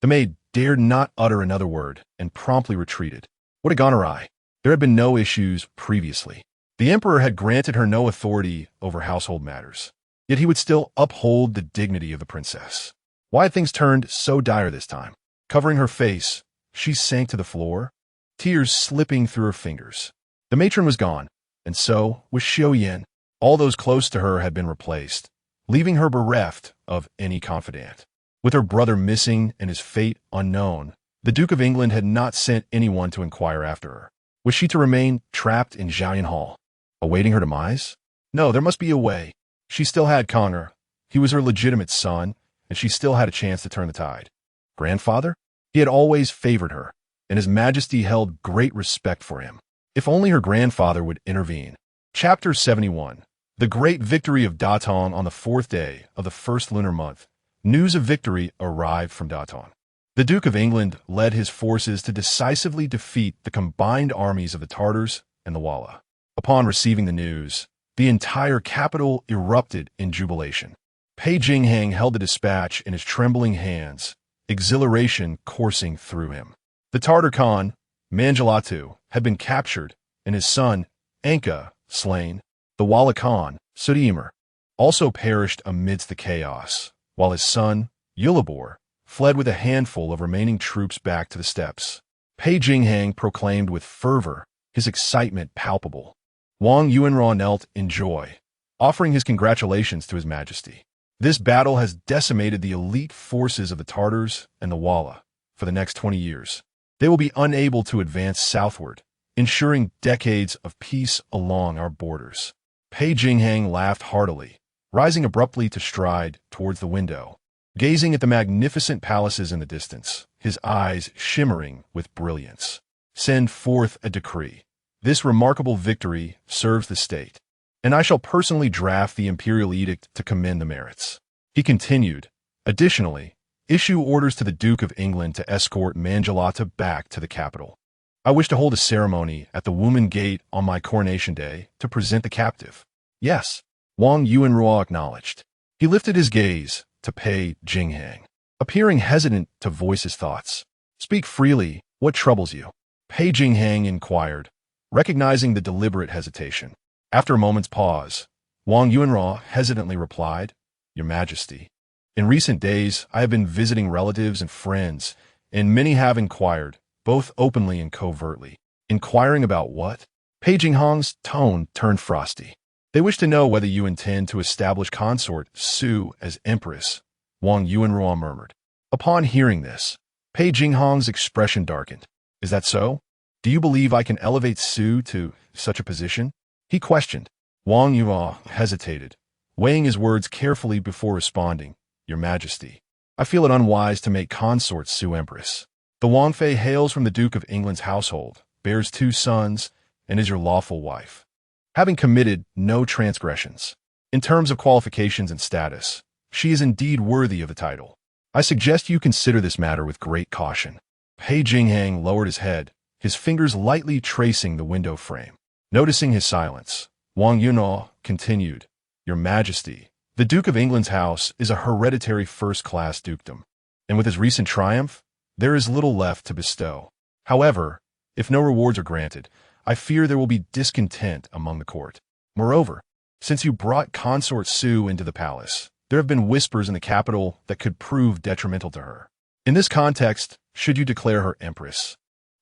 The maid dared not utter another word and promptly retreated. What had gone awry? There had been no issues previously. The emperor had granted her no authority over household matters, yet he would still uphold the dignity of the princess. Why had things turned so dire this time? Covering her face, she sank to the floor, tears slipping through her fingers. The matron was gone, and so was Su Yuan. All those close to her had been replaced, leaving her bereft of any confidant. With her brother missing and his fate unknown, the Duke of England had not sent anyone to inquire after her. Was she to remain trapped in Zhaoyan Hall, awaiting her demise? No, there must be a way. She still had Conor. He was her legitimate son, and she still had a chance to turn the tide. Grandfather? He had always favored her, and His Majesty held great respect for him. If only her grandfather would intervene. Chapter 71. The Great Victory of Datong on the 4th day of the 1st lunar month. News of victory arrived from Datong. The Duke of England led his forces to decisively defeat the combined armies of the Tartars and the Walla. Upon receiving the news, the entire capital erupted in jubilation. Pei Jingxuan held the dispatch in his trembling hands, exhilaration coursing through him. The Tartar Khan, Manjalatu, had been captured, and his son, Anka, slain. The Wala Khan, Sudimir, also perished amidst the chaos, while his son, Yulabor, fled with a handful of remaining troops back to the steppes. Pei Jingxuan proclaimed with fervor, his excitement palpable. Wang Yuanrao knelt in joy, offering his congratulations to His Majesty. This battle has decimated the elite forces of the Tartars and the Walla for the next 20 years. They will be unable to advance southward, ensuring decades of peace along our borders. Pei Jingxuan laughed heartily, rising abruptly to stride towards the window, gazing at the magnificent palaces in the distance, his eyes shimmering with brilliance. Send forth a decree. This remarkable victory serves the state, and I shall personally draft the imperial edict to commend the merits. He continued, additionally, issue orders to the Duke of England to escort Mangelata back to the capital. I wish to hold a ceremony at the Woman Gate on my coronation day to present the captive. Yes, Wang Yuanrao acknowledged. He lifted his gaze to Pei Jingxuan, appearing hesitant to voice his thoughts. Speak freely, what troubles you? Pei Jingxuan inquired, recognizing the deliberate hesitation. After a moment's pause, Wang Yuanrao hesitantly replied, Your Majesty, in recent days I have been visiting relatives and friends, and many have inquired, both openly and covertly. Inquiring about what? Pei Jingxuan's tone turned frosty. They wish to know whether you intend to establish consort Su as empress, Wang Yuanrao murmured. Upon hearing this, Pei Jingxuan's expression darkened. Is that so? Do you believe I can elevate Su to such a position? He questioned. Wang Yuanrao hesitated, weighing his words carefully before responding. Your Majesty, I feel it unwise to make consort Su empress. The Wangfei hails from the Duke of England's household, bears 2 sons, and is your lawful wife, having committed no transgressions. In terms of qualifications and status, she is indeed worthy of the title. I suggest you consider this matter with great caution. Pei Jingxuan lowered his head, his fingers lightly tracing the window frame. Noticing his silence, Wang Yuanrao continued, Your Majesty, the Duke of England's house is a hereditary first-class dukedom, and with his recent triumph, there is little left to bestow. However, if no rewards are granted, I fear there will be discontent among the court. Moreover, since you brought consort Su into the palace, there have been whispers in the capital that could prove detrimental to her. In this context, should you declare her empress,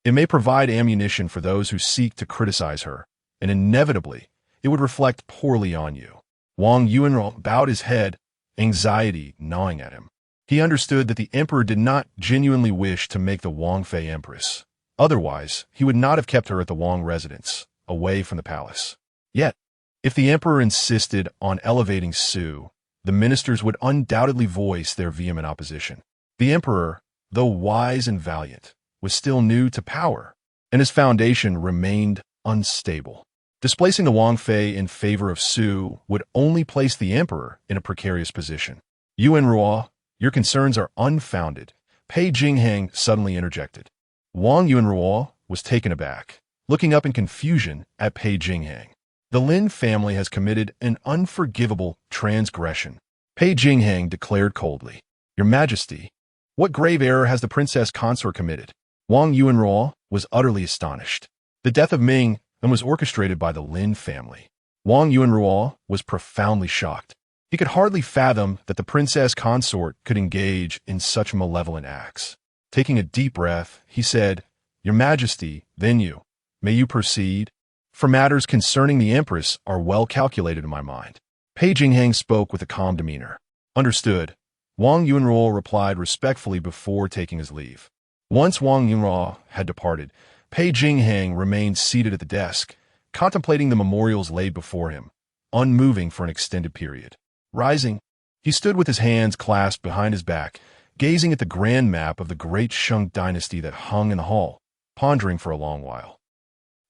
it may provide ammunition for those who seek to criticize her, and inevitably, it would reflect poorly on you. Wang Yuanrao bowed his head, anxiety gnawing at him. He understood that the emperor did not genuinely wish to make the Wangfei empress. Otherwise, he would not have kept her at the Wang residence, away from the palace. Yet, if the emperor insisted on elevating Su, the ministers would undoubtedly voice their vehement opposition. The emperor, though wise and valiant, was still new to power, and his foundation remained unstable. Displacing the Wangfei in favor of Su would only place the emperor in a precarious position. Yuanrao, your concerns are unfounded, Pei Jingxuan suddenly interjected. Wang Yuanrao was taken aback, looking up in confusion at Pei Jingxuan. The Lin family has committed an unforgivable transgression, Pei Jingxuan declared coldly. Your Majesty, what grave error has the princess consort committed? Wang Yuanrao was utterly astonished. The death of Ming was orchestrated by the Lin family. Wang Yuanrao was profoundly shocked. He could hardly fathom that the princess consort could engage in such malevolent acts. Taking a deep breath, he said, Your Majesty, then may you proceed? For matters concerning the empress are well calculated in my mind. Pei Jingxuan spoke with a calm demeanor. Understood. Wang Yuanrao replied respectfully before taking his leave. Once Wang Yuanrao had departed, Pei Jingxuan remained seated at the desk, contemplating the memorials laid before him, unmoving for an extended period. Rising, he stood with his hands clasped behind his back, gazing at the grand map of the great Dasheng Dynasty that hung in the hall, pondering for a long while.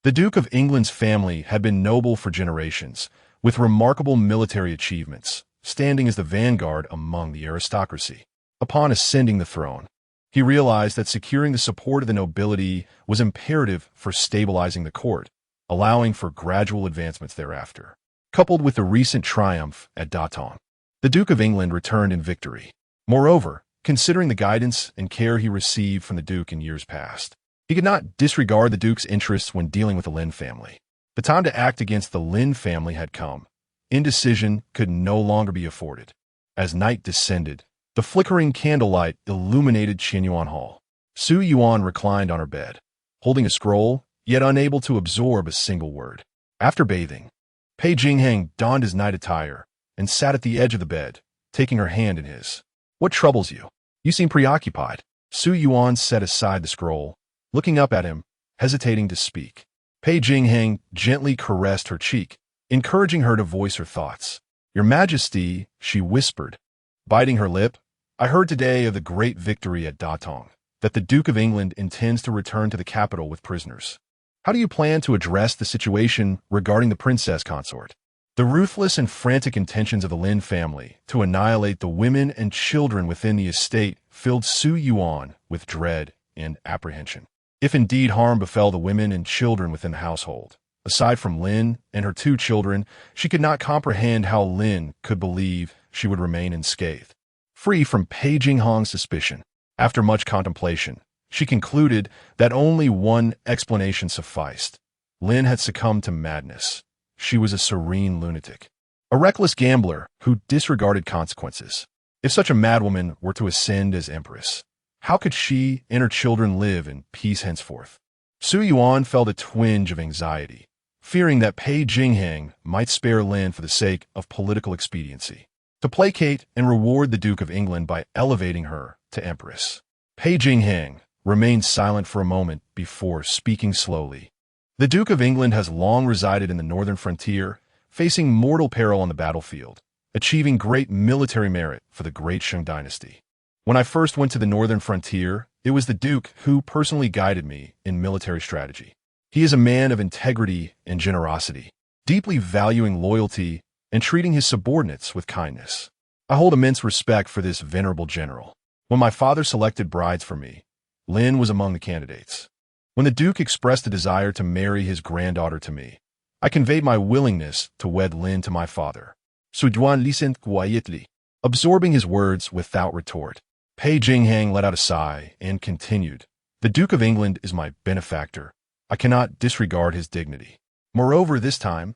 The Duke of England's family had been noble for generations, with remarkable military achievements, standing as the vanguard among the aristocracy. Upon ascending the throne, he realized that securing the support of the nobility was imperative for stabilizing the court, allowing for gradual advancements thereafter. Coupled with the recent triumph at Datong, the Duke of England returned in victory. Moreover, considering the guidance and care he received from the Duke in years past, he could not disregard the Duke's interests when dealing with the Lin family. The time to act against the Lin family had come. Indecision could no longer be afforded. As night descended, the flickering candlelight illuminated Qinyuan Hall. Su Yuan reclined on her bed, holding a scroll, yet unable to absorb a single word. After bathing, Pei Jingxuan donned his night attire and sat at the edge of the bed, taking her hand in his. "What troubles you? You seem preoccupied." Su Yuan set aside the scroll, looking up at him, hesitating to speak. Pei Jingxuan gently caressed her cheek, encouraging her to voice her thoughts. "Your Majesty," she whispered, biting her lip, "I heard today of the great victory at Datong, that the Duke of England intends to return to the capital with prisoners. How do you plan to address the situation regarding the princess consort?" The ruthless and frantic intentions of the Lin family to annihilate the women and children within the estate filled Su Yuan with dread and apprehension. If indeed harm befell the women and children within the household, aside from Lin and her 2 children, she could not comprehend how Lin could believe she would remain unscathed. Free from Pei Jingxuan's suspicion, after much contemplation, she concluded that only one explanation sufficed. Lin had succumbed to madness. She was a serene lunatic, a reckless gambler who disregarded consequences. If such a madwoman were to ascend as empress, how could she and her children live in peace henceforth? Su Yuan felt a twinge of anxiety, fearing that Pei Jingxuan might spare Lin for the sake of political expediency, to placate and reward the Duke of England by elevating her to empress. Pei Jingxuan remained silent for a moment before speaking slowly. "The Duke of England has long resided in the northern frontier, facing mortal peril on the battlefield, achieving great military merit for the great Dasheng Dynasty. When I first went to the northern frontier, it was the Duke who personally guided me in military strategy. He is a man of integrity and generosity, deeply valuing loyalty and treating his subordinates with kindness. I hold immense respect for this venerable general. When my father selected brides for me, Lin was among the candidates. When the Duke expressed a desire to marry his granddaughter to me, I conveyed my willingness to wed Lin to my father." Su Yuan listened quietly, absorbing his words without retort. Pei Jingxuan let out a sigh and continued, "The Duke of England is my benefactor. I cannot disregard his dignity. Moreover, this time,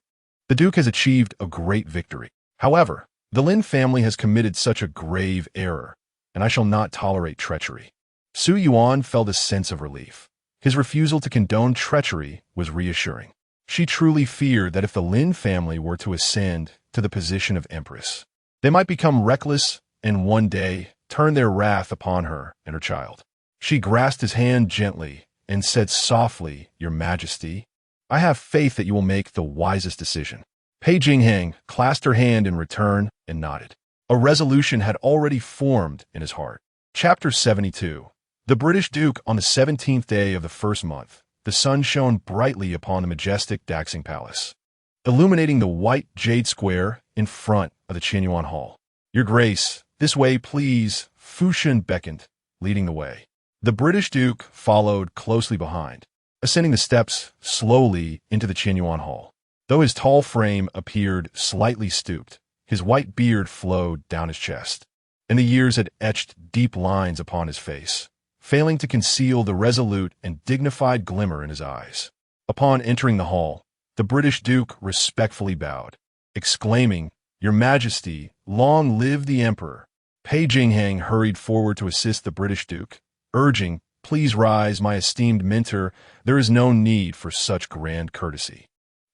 the Duke has achieved a great victory. However, the Lin family has committed such a grave error, and I shall not tolerate treachery." Su Yuan felt a sense of relief. His refusal to condone treachery was reassuring. She truly feared that if the Lin family were to ascend to the position of empress, they might become reckless and one day turn their wrath upon her and her child. She grasped his hand gently and said softly, "Your Majesty, I have faith that you will make the wisest decision." Pei Jingxuan clasped her hand in return and nodded. A resolution had already formed in his heart. Chapter 72. The British Duke. On the 17th day of the first month, the sun shone brightly upon the majestic Dasheng Palace, illuminating the white jade square in front of the Qinyuan Hall. "Your Grace, this way, please," Fu Shun beckoned, leading the way. The British Duke followed closely behind, ascending the steps slowly into the Qinyuan Hall. Though his tall frame appeared slightly stooped, his white beard flowed down his chest, and the years had etched deep lines upon his face, failing to conceal the resolute and dignified glimmer in his eyes. Upon entering the hall, the British Duke respectfully bowed, exclaiming, "Your Majesty, long live the Emperor." Pei Jingxuan hurried forward to assist the British Duke, urging, "Please rise, my esteemed mentor, there is no need for such grand courtesy."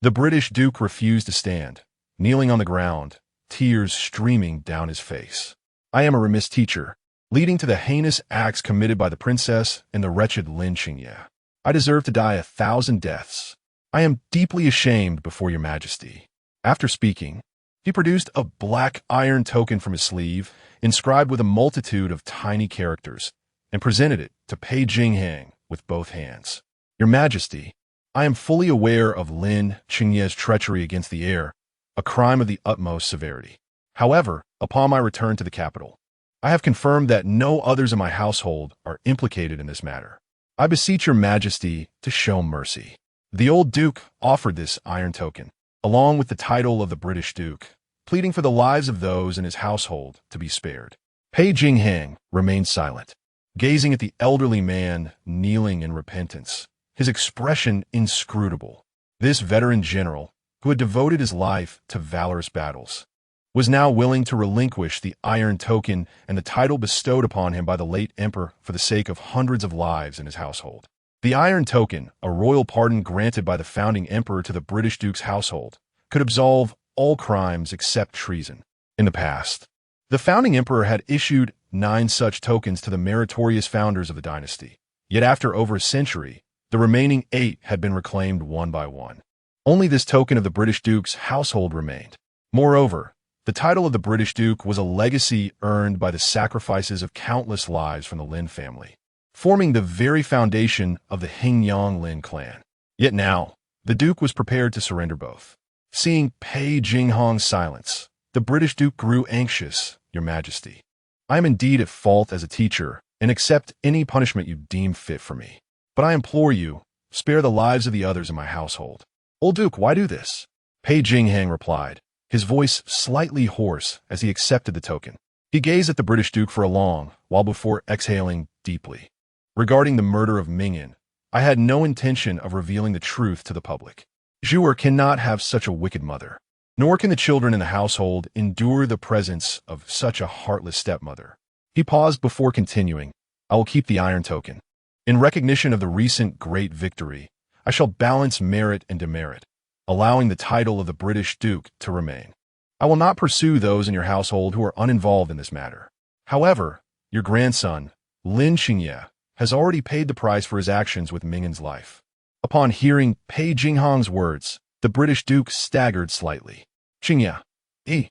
The British Duke refused to stand, kneeling on the ground, tears streaming down his face. "I am a remiss teacher, leading to the heinous acts committed by the princess and the wretched Lin Qingye. I deserve to die 1,000 deaths. I am deeply ashamed before your Majesty." After speaking, he produced a black iron token from his sleeve, inscribed with a multitude of tiny characters, and presented it to Pei Jingxuan with both hands. "Your Majesty, I am fully aware of Lin Qingye's treachery against the heir, a crime of the utmost severity. However, upon my return to the capital, I have confirmed that no others in my household are implicated in this matter. I beseech your Majesty to show mercy." The old Duke offered this iron token, along with the title of the British Duke, pleading for the lives of those in his household to be spared. Pei Jingxuan remained silent, gazing at the elderly man kneeling in repentance, his expression inscrutable. This veteran general, who had devoted his life to valorous battles, was now willing to relinquish the iron token and the title bestowed upon him by the late emperor for the sake of hundreds of lives in his household. The Iron Token, a royal pardon granted by the founding emperor to the British Duke's household, could absolve all crimes except treason. In the past, the founding emperor had issued 9 such tokens to the meritorious founders of the dynasty. Yet after over a century, the remaining 8 had been reclaimed one by one. Only this token of the British Duke's household remained. Moreover, the title of the British Duke was a legacy earned by the sacrifices of countless lives from the Lin family, forming the very foundation of the Hingyang Lin clan. Yet now, the Duke was prepared to surrender both. Seeing Pei Jingxuan's silence, the British Duke grew anxious. Your Majesty, I am indeed at fault as a teacher and accept any punishment you deem fit for me. But I implore you, spare the lives of the others in my household. Old Duke, why do this? Pei Jingxuan replied, his voice slightly hoarse as he accepted the token. He gazed at the British Duke for a long while before exhaling deeply. Regarding the murder of Mingyan, I had no intention of revealing the truth to the public. Zhuer cannot have such a wicked mother, nor can the children in the household endure the presence of such a heartless stepmother. He paused before continuing, I will keep the Iron Token. In recognition of the recent great victory, I shall balance merit and demerit, allowing the title of the British Duke to remain. I will not pursue those in your household who are uninvolved in this matter. However, your grandson, Lin Qingye, has already paid the price for his actions with Mingyan's life. Upon hearing Pei Jingxuan's words, the British Duke staggered slightly. Qingye, he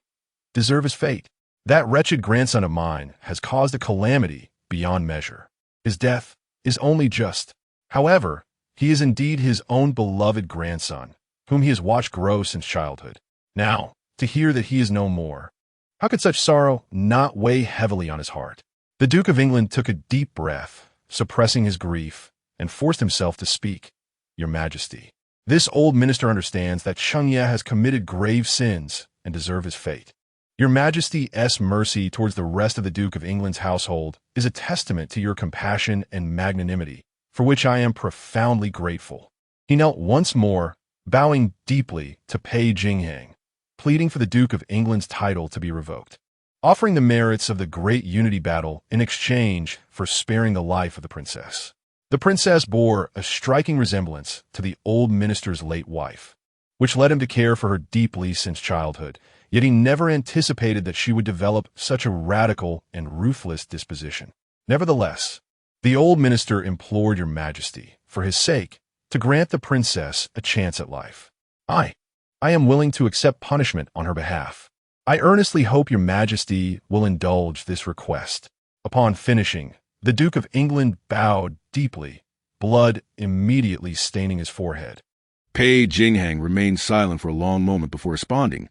deserves his fate. That wretched grandson of mine has caused a calamity beyond measure. His death is only just. However, he is indeed his own beloved grandson, whom he has watched grow since childhood. Now, to hear that he is no more, how could such sorrow not weigh heavily on his heart? The Duke of England took a deep breath, suppressing his grief, and forced himself to speak. Your Majesty, this old minister understands that Qingye has committed grave sins and deserves his fate. Your Majesty's mercy towards the rest of the Duke of England's household is a testament to your compassion and magnanimity, for which I am profoundly grateful. He knelt once more, bowing deeply to Pei Jingxuan, pleading for the Duke of England's title to be revoked, offering the merits of the great unity battle in exchange for sparing the life of the princess. The princess bore a striking resemblance to the old minister's late wife, which led him to care for her deeply since childhood, yet he never anticipated that she would develop such a radical and ruthless disposition. Nevertheless, the old minister implored your Majesty, for his sake, to grant the princess a chance at life. I am willing to accept punishment on her behalf. I earnestly hope your Majesty will indulge this request. Upon finishing, the Duke of England bowed deeply, blood immediately staining his forehead. Pei Jingxuan remained silent for a long moment before responding.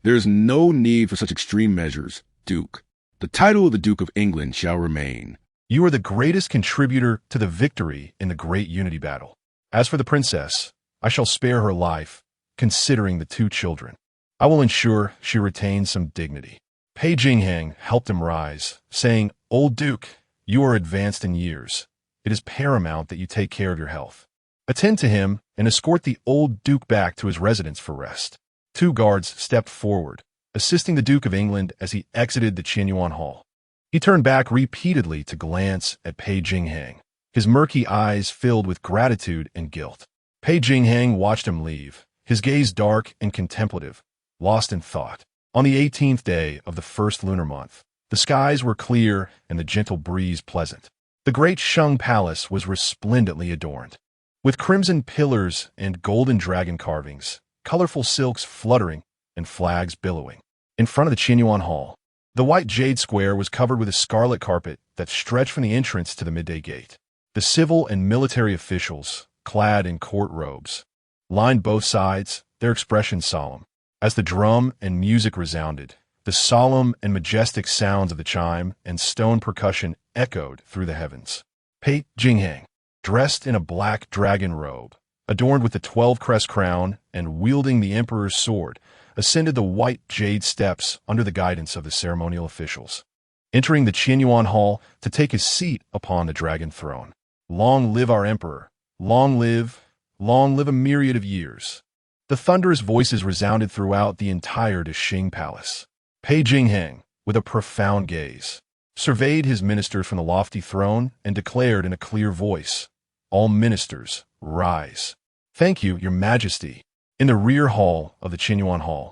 There is no need for such extreme measures, Duke. The title of the Duke of England shall remain. You are the greatest contributor to the victory in the great unity battle. As for the princess, I shall spare her life, considering the 2 children. I will ensure she retains some dignity. Pei Jingxuan helped him rise, saying, Old Duke, you are advanced in years. It is paramount that you take care of your health. Attend to him and escort the old Duke back to his residence for rest. 2 guards stepped forward, assisting the Duke of England as he exited the Qinyuan Hall. He turned back repeatedly to glance at Pei Jingxuan, his murky eyes filled with gratitude and guilt. Pei Jingxuan watched him leave, his gaze dark and contemplative, lost in thought. On the 18th day of the first lunar month, the skies were clear and the gentle breeze pleasant. The great Shang Palace was resplendently adorned, with crimson pillars and golden dragon carvings, colorful silks fluttering and flags billowing. In front of the Qinyuan Hall, the white jade square was covered with a scarlet carpet that stretched from the entrance to the midday gate. The civil and military officials, clad in court robes, lined both sides, their expressions solemn. As the drum and music resounded, the solemn and majestic sounds of the chime and stone percussion echoed through the heavens. Pei Jingxuan, dressed in a black dragon robe, adorned with the 12-crest crown and wielding the emperor's sword, ascended the white jade steps under the guidance of the ceremonial officials, entering the Qinyuan Hall to take his seat upon the dragon throne. Long live our emperor! Long live a myriad of years! The thunderous voices resounded throughout the entire Dasheng Palace. Pei Jingxuan, with a profound gaze, surveyed his ministers from the lofty throne and declared in a clear voice, All ministers, rise. Thank you, your majesty. In the rear hall of the Qinyuan Hall,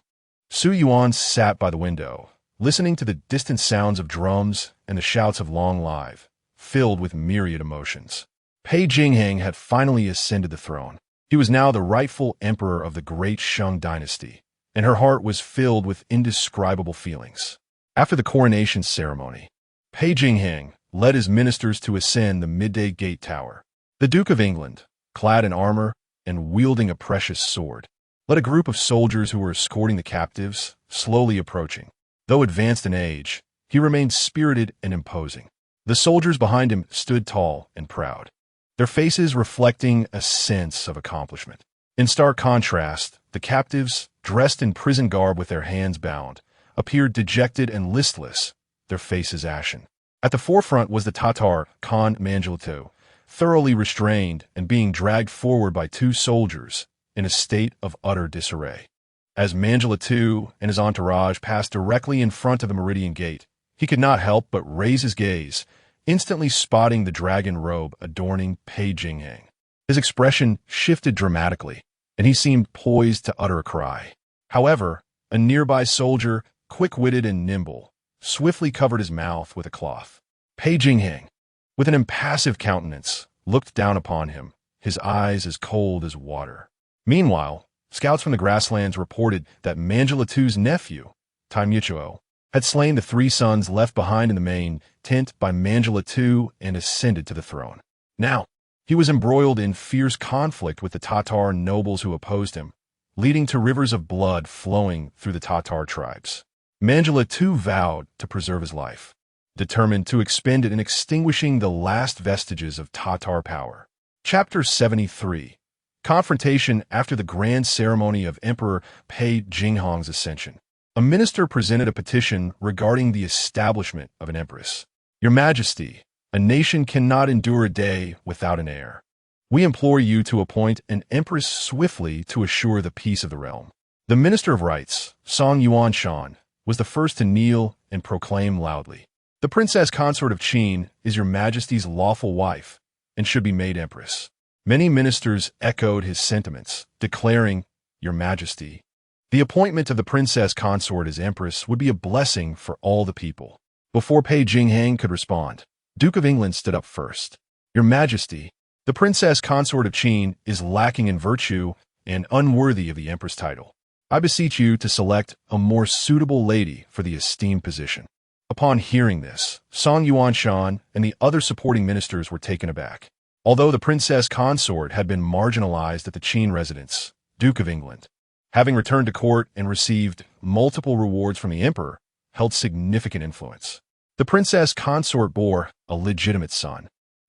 Su Yuan sat by the window, listening to the distant sounds of drums and the shouts of long live, filled with myriad emotions. Pei Jingxuan had finally ascended the throne. He was now the rightful emperor of the great Dasheng Dynasty, and her heart was filled with indescribable feelings. After the coronation ceremony, Pei Jingxuan led his ministers to ascend the midday gate tower. The Duke of England, clad in armor and wielding a precious sword, led a group of soldiers who were escorting the captives, slowly approaching. Though advanced in age, he remained spirited and imposing. The soldiers behind him stood tall and proud, their faces reflecting a sense of accomplishment. In stark contrast, the captives, dressed in prison garb with their hands bound, appeared dejected and listless, their faces ashen. At the forefront was the Tatar, Khan Manjulato, thoroughly restrained and being dragged forward by two soldiers in a state of utter disarray. As Manjulato and his entourage passed directly in front of the Meridian Gate, he could not help but raise his gaze, instantly spotting the dragon robe adorning Pei Jingxuan. His expression shifted dramatically, and he seemed poised to utter a cry. However, a nearby soldier, quick-witted and nimble, swiftly covered his mouth with a cloth. Pei Jingxuan, with an impassive countenance, looked down upon him, his eyes as cold as water. Meanwhile, scouts from the grasslands reported that Manjulato's nephew, Taimyuchuo, had slain the three sons left behind in the main tent by Manjulato and ascended to the throne. Now, he was embroiled in fierce conflict with the Tatar nobles who opposed him, leading to rivers of blood flowing through the Tatar tribes. Manjulato vowed to preserve his life, determined to expend it in extinguishing the last vestiges of Tatar power. Chapter 73. Confrontation after the grand ceremony of Emperor Pei Jingxuan's ascension. A minister presented a petition regarding the establishment of an empress. Your Majesty, a nation cannot endure a day without an heir. We implore you to appoint an empress swiftly to assure the peace of the realm. The Minister of Rights, Su Yuan, was the first to kneel and proclaim loudly, the Princess Consort of Qin is your Majesty's lawful wife and should be made empress. Many ministers echoed his sentiments, declaring, Your Majesty, the appointment of the Princess Consort as empress would be a blessing for all the people. Before Pei Jingxuan could respond, Duke of England stood up first. Your Majesty, the Princess Consort of Qin is lacking in virtue and unworthy of the empress title. I beseech you to select a more suitable lady for the esteemed position. Upon hearing this, Su Yuan and the other supporting ministers were taken aback. Although the Princess Consort had been marginalized at the Qin residence, Duke of England, having returned to court and received multiple rewards from the emperor, held significant influence. The Princess Consort bore a legitimate son,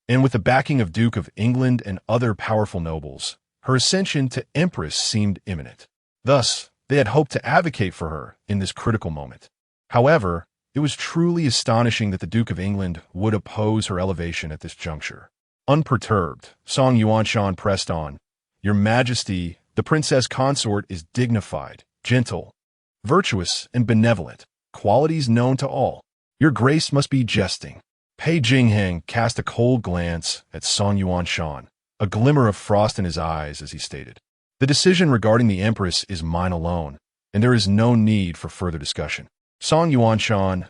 and with the backing of Duke of England and other powerful nobles, her ascension to empress seemed imminent. Thus, they had hoped to advocate for her in this critical moment. However, it was truly astonishing that the Duke of England would oppose her elevation at this juncture. Unperturbed, Su Yuan pressed on, Your Majesty, the Princess Consort is dignified, gentle, virtuous, and benevolent, qualities known to all. Your Grace must be jesting. Pei Jingxuan cast a cold glance at Su Yuan, a glimmer of frost in his eyes as he stated, The decision regarding the Empress is mine alone, and there is no need for further discussion. Su Yuan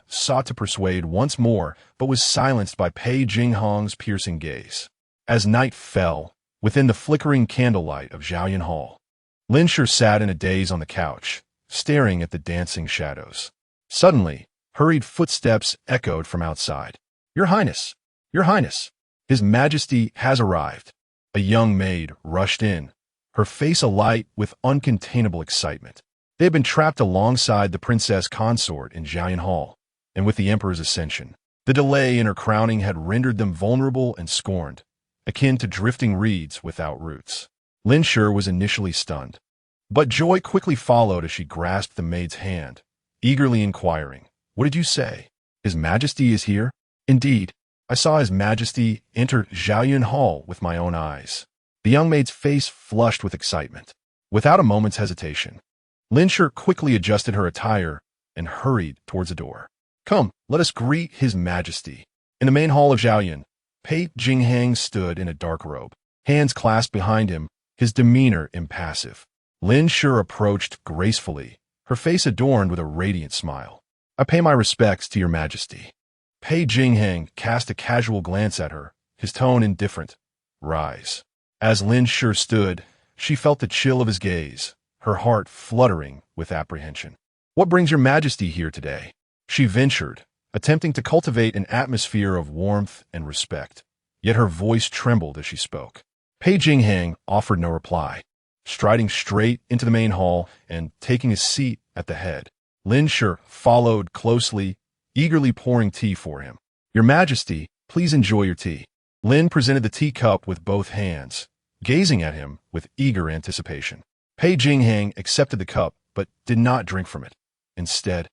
sought to persuade once more, but was silenced by Pei Jingxuan's piercing gaze. As night fell, within the flickering candlelight of Zhaoyan Hall, Lin Shi sat in a daze on the couch, staring at the dancing shadows. Suddenly, hurried footsteps echoed from outside. Your Highness! Your Highness! His Majesty has arrived. A young maid rushed in, her face alight with uncontainable excitement. They had been trapped alongside the Princess Consort in Zhaoyan Hall, and with the Emperor's ascension, the delay in her crowning had rendered them vulnerable and scorned, akin to drifting reeds without roots. Lin Shi was initially stunned, but joy quickly followed as she grasped the maid's hand, eagerly inquiring, What did you say? His Majesty is here? Indeed, I saw His Majesty enter Zhaoyan Hall with my own eyes. The young maid's face flushed with excitement. Without a moment's hesitation, Lin Shi quickly adjusted her attire and hurried towards the door. Come, let us greet His Majesty. In the main hall of Zhaoyan, Pei Jingxuan stood in a dark robe. hands clasped behind him, his demeanor impassive. Lin Shi approached gracefully, her face adorned with a radiant smile. "I pay my respects to your majesty." Pei Jingxuan cast a casual glance at her, his tone indifferent. "Rise." As Lin Shi stood, she felt the chill of his gaze, her heart fluttering with apprehension. "What brings your majesty here today?" she ventured, attempting to cultivate an atmosphere of warmth and respect. Yet her voice trembled as she spoke. Pei Jingxuan offered no reply, striding straight into the main hall and taking his seat at the head. Lin Shi followed closely, eagerly pouring tea for him. "Your Majesty, please enjoy your tea." Lin presented the teacup with both hands, gazing at him with eager anticipation. Pei Jingxuan accepted the cup, but did not drink from it. Instead,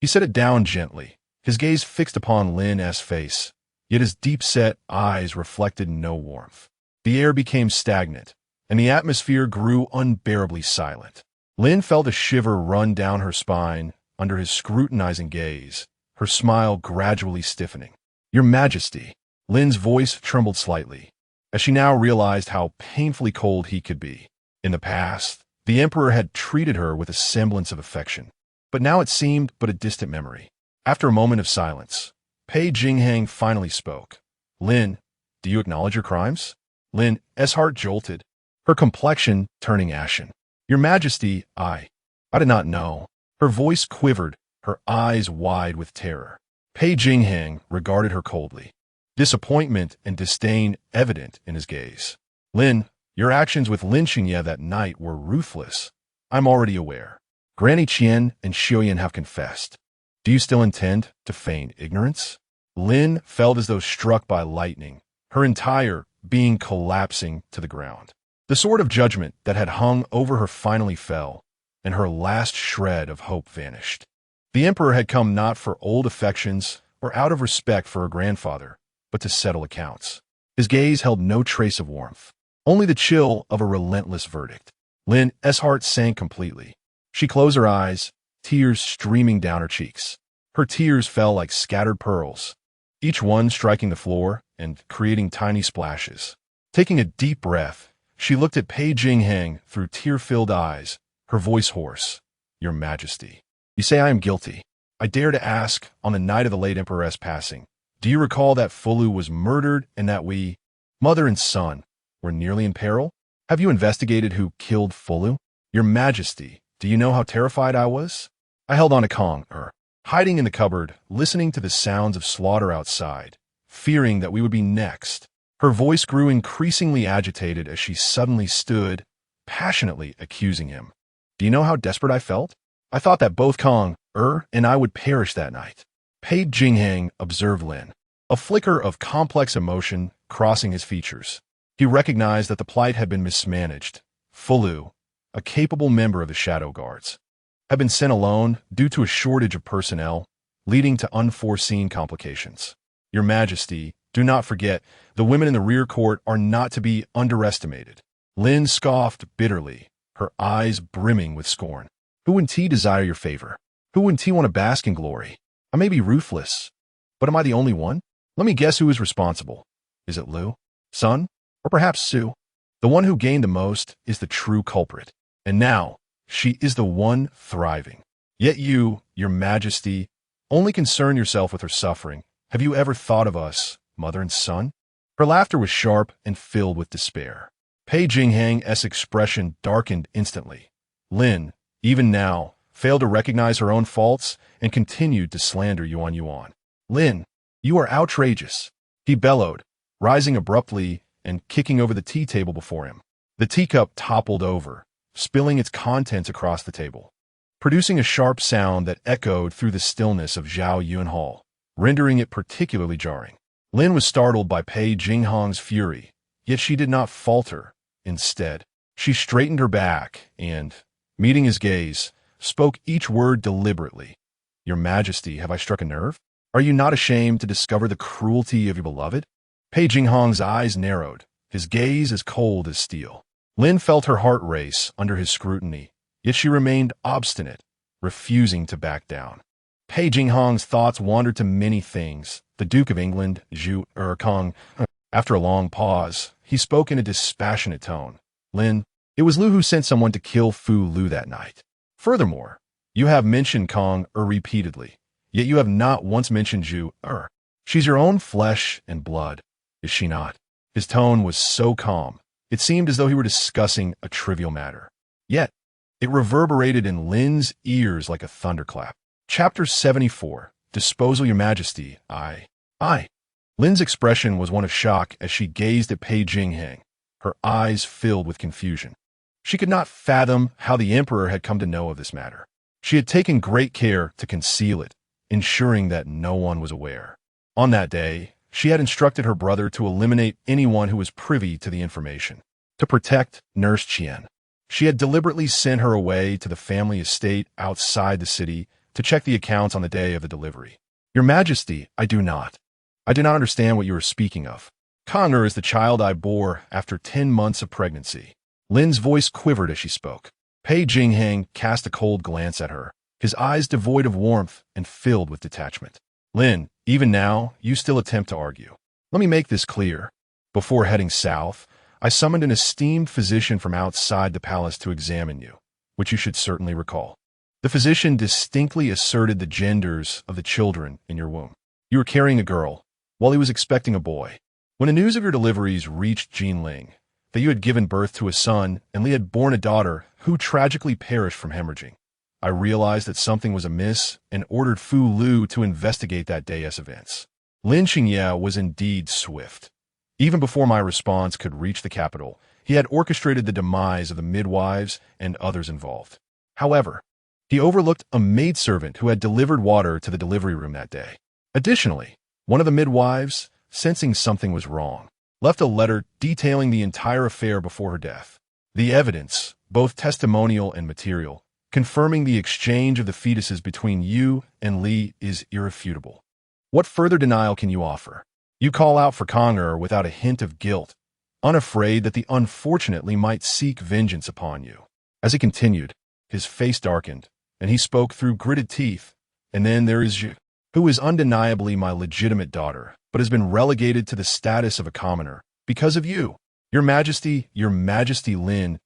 he set it down gently, his gaze fixed upon Lin's face, yet his deep-set eyes reflected no warmth. The air became stagnant, and the atmosphere grew unbearably silent. Lin felt a shiver run down her spine under his scrutinizing gaze, her smile gradually stiffening. "Your Majesty." Lin's voice trembled slightly, as she now realized how painfully cold he could be. In the past, the Emperor had treated her with a semblance of affection, but now it seemed but a distant memory. After a moment of silence, Pei Jingxuan finally spoke. "Lin, do you acknowledge your crimes?" Lin's heart jolted, her complexion turning ashen. "Your Majesty, I did not know." Her voice quivered, her eyes wide with terror. Pei Jingxuan regarded her coldly, disappointment and disdain evident in his gaze. "Lin, your actions with Lin Xingye that night were ruthless. I'm already aware. Granny Qian and Su Yuan have confessed. Do you still intend to feign ignorance?" Lin felt as though struck by lightning, her entire being collapsing to the ground. The sword of judgment that had hung over her finally fell, and her last shred of hope vanished. The Emperor had come not for old affections or out of respect for her grandfather, but to settle accounts. His gaze held no trace of warmth, only the chill of a relentless verdict. Lin's heart sank completely. She closed her eyes, tears streaming down her cheeks. Her tears fell like scattered pearls, each one striking the floor and creating tiny splashes. Taking a deep breath, she looked at Pei Jingxuan through tear-filled eyes, her voice hoarse. "Your Majesty, you say I am guilty. I dare to ask, on the night of the late Emperor's passing, do you recall that Fulu was murdered and that we, mother and son, were nearly in peril? Have you investigated who killed Fulu? Your Majesty, do you know how terrified I was? I held on to Kong, hiding in the cupboard, listening to the sounds of slaughter outside, fearing that we would be next." Her voice grew increasingly agitated as she suddenly stood, passionately accusing him. "Do you know how desperate I felt? I thought that both Kong, and I would perish that night." Pei Jingxuan observed Lin, a flicker of complex emotion crossing his features. He recognized that the plight had been mismanaged. Fulu, a capable member of the Shadow Guards, had been sent alone due to a shortage of personnel, leading to unforeseen complications. "Your Majesty, do not forget, the women in the rear court are not to be underestimated." Lin scoffed bitterly, her eyes brimming with scorn. "Who wouldn't he desire your favor? Who wouldn't he want to bask in glory? I may be ruthless, but am I the only one? Let me guess who is responsible. Is it Liu, Sun, or perhaps Su? The one who gained the most is the true culprit. And now, she is the one thriving. Yet you, your Majesty, only concern yourself with her suffering. Have you ever thought of us, mother and son?" Her laughter was sharp and filled with despair. Pei Jingxuan's expression darkened instantly. Lin, even now, failed to recognize her own faults and continued to slander Yuan. "Lin, you are outrageous," he bellowed, rising abruptly and kicking over the tea table before him. The teacup toppled over, spilling its contents across the table, producing a sharp sound that echoed through the stillness of Zhao Yun Hall, rendering it particularly jarring. Lin was startled by Pei Jingxuan's fury, yet she did not falter. Instead, she straightened her back and, meeting his gaze, spoke each word deliberately. "Your Majesty, have I struck a nerve? Are you not ashamed to discover the cruelty of your beloved?" Pei Jingxuan's eyes narrowed, his gaze as cold as steel. Lin felt her heart race under his scrutiny, yet she remained obstinate, refusing to back down. Pei Jingxuan's thoughts wandered to many things. The Duke of England, Zhu Kong. After a long pause, he spoke in a dispassionate tone. Lin, it was Lu who sent someone to kill Fu Lu that night. Furthermore, you have mentioned Kong repeatedly, yet you have not once mentioned Zhu She's your own flesh and blood, is she not? His tone was so calm, it seemed as though he were discussing a trivial matter. Yet, it reverberated in Lin's ears like a thunderclap. Chapter 74, Disposal Your Majesty, I. Lin's expression was one of shock as she gazed at Pei Jingxuan, her eyes filled with confusion. She could not fathom how the emperor had come to know of this matter. She had taken great care to conceal it, ensuring that no one was aware. On that day, she had instructed her brother to eliminate anyone who was privy to the information. To protect Nurse Qian, she had deliberately sent her away to the family estate outside the city to check the accounts on the day of the delivery. Your Majesty, I do not understand what you are speaking of. Kong is the child I bore after 10 months of pregnancy. Lin's voice quivered as she spoke. Pei Jingxuan cast a cold glance at her, his eyes devoid of warmth and filled with detachment. Lin, even now, you still attempt to argue. Let me make this clear. Before heading south, I summoned an esteemed physician from outside the palace to examine you, which you should certainly recall. The physician distinctly asserted the genders of the children in your womb. You were carrying a girl, while he was expecting a boy. When the news of your deliveries reached Jinling, that you had given birth to a son and Li had borne a daughter who tragically perished from hemorrhaging, I realized that something was amiss and ordered Fu Lu to investigate that day's events. Lin Xingye was indeed swift. Even before my response could reach the capital, he had orchestrated the demise of the midwives and others involved. However, he overlooked a maidservant who had delivered water to the delivery room that day. Additionally, one of the midwives, sensing something was wrong, left a letter detailing the entire affair before her death. The evidence, both testimonial and material, confirming the exchange of the fetuses between you and Li is irrefutable. What further denial can you offer? You call out for Kong without a hint of guilt, unafraid that the unfortunate Li might seek vengeance upon you. As he continued, his face darkened, and he spoke through gritted teeth. And then there is Zhu, who is undeniably my legitimate daughter, but has been relegated to the status of a commoner because of you. Your Majesty Lin's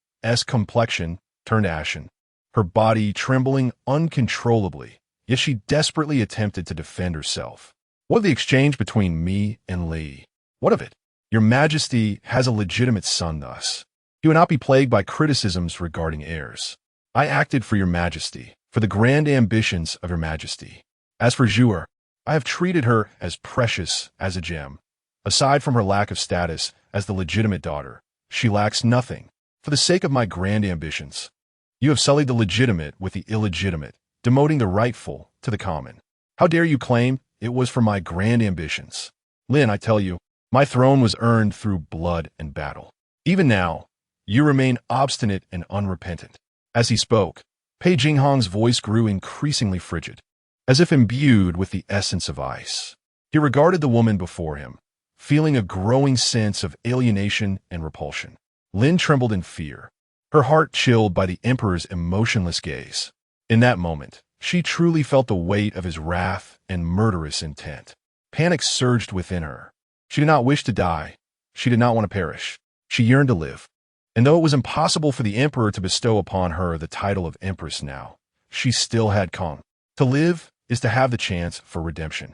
complexion turned ashen, her body trembling uncontrollably, yet she desperately attempted to defend herself. What of the exchange between me and Li? What of it? Your Majesty has a legitimate son thus. He will not be plagued by criticisms regarding heirs. I acted for your Majesty, for the grand ambitions of your Majesty. As for Zhu, I have treated her as precious as a gem. Aside from her lack of status as the legitimate daughter, she lacks nothing. For the sake of my grand ambitions, you have sullied the legitimate with the illegitimate, demoting the rightful to the common. How dare you claim it was for my grand ambitions? Lin, I tell you, my throne was earned through blood and battle. Even now, you remain obstinate and unrepentant. As he spoke, Pei Jingxuan's voice grew increasingly frigid, as if imbued with the essence of ice. He regarded the woman before him, feeling a growing sense of alienation and repulsion. Lin trembled in fear, her heart chilled by the emperor's emotionless gaze. In that moment, she truly felt the weight of his wrath and murderous intent. Panic surged within her. She did not wish to die. She did not want to perish. She yearned to live. And though it was impossible for the emperor to bestow upon her the title of empress now, she still had Kong. To live is to have the chance for redemption.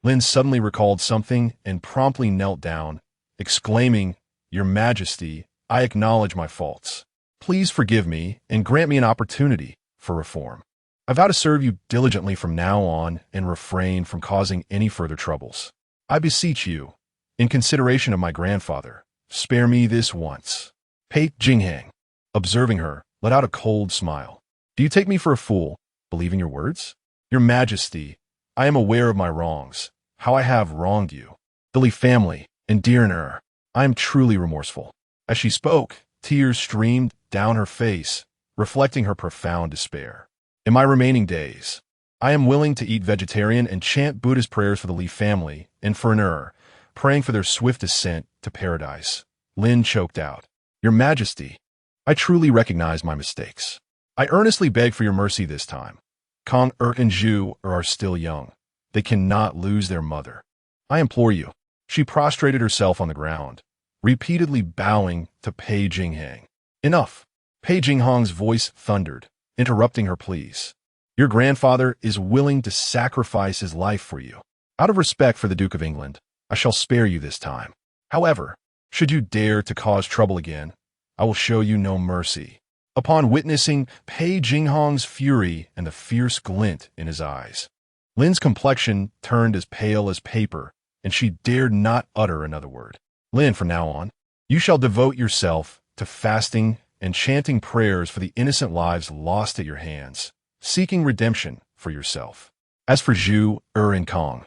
Lin suddenly recalled something and promptly knelt down, exclaiming, Your Majesty, I acknowledge my faults. Please forgive me and grant me an opportunity for reform. I vow to serve you diligently from now on and refrain from causing any further troubles. I beseech you, in consideration of my grandfather, spare me this once. Pei Jingxuan, observing her, let out a cold smile. Do you take me for a fool, believing your words? Your Majesty, I am aware of my wrongs, how I have wronged you. The Li family, and dear I am truly remorseful. As she spoke, tears streamed down her face, reflecting her profound despair. In my remaining days, I am willing to eat vegetarian and chant Buddhist prayers for the Li family and for Ner, praying for their swift ascent to paradise. Lin choked out. Your Majesty, I truly recognize my mistakes. I earnestly beg for your mercy this time. Kong and Zhu are still young. They cannot lose their mother. I implore you. She prostrated herself on the ground, repeatedly bowing to Pei Jingxuan. Enough! Pei Jingxuan's voice thundered, interrupting her pleas. Your grandfather is willing to sacrifice his life for you. Out of respect for the Duke of England, I shall spare you this time. However, should you dare to cause trouble again, I will show you no mercy. Upon witnessing Pei Jingxuan's fury and the fierce glint in his eyes, Lin's complexion turned as pale as paper, and she dared not utter another word. Lin, from now on, you shall devote yourself to fasting and chanting prayers for the innocent lives lost at your hands, seeking redemption for yourself. As for Zhu, and Kong,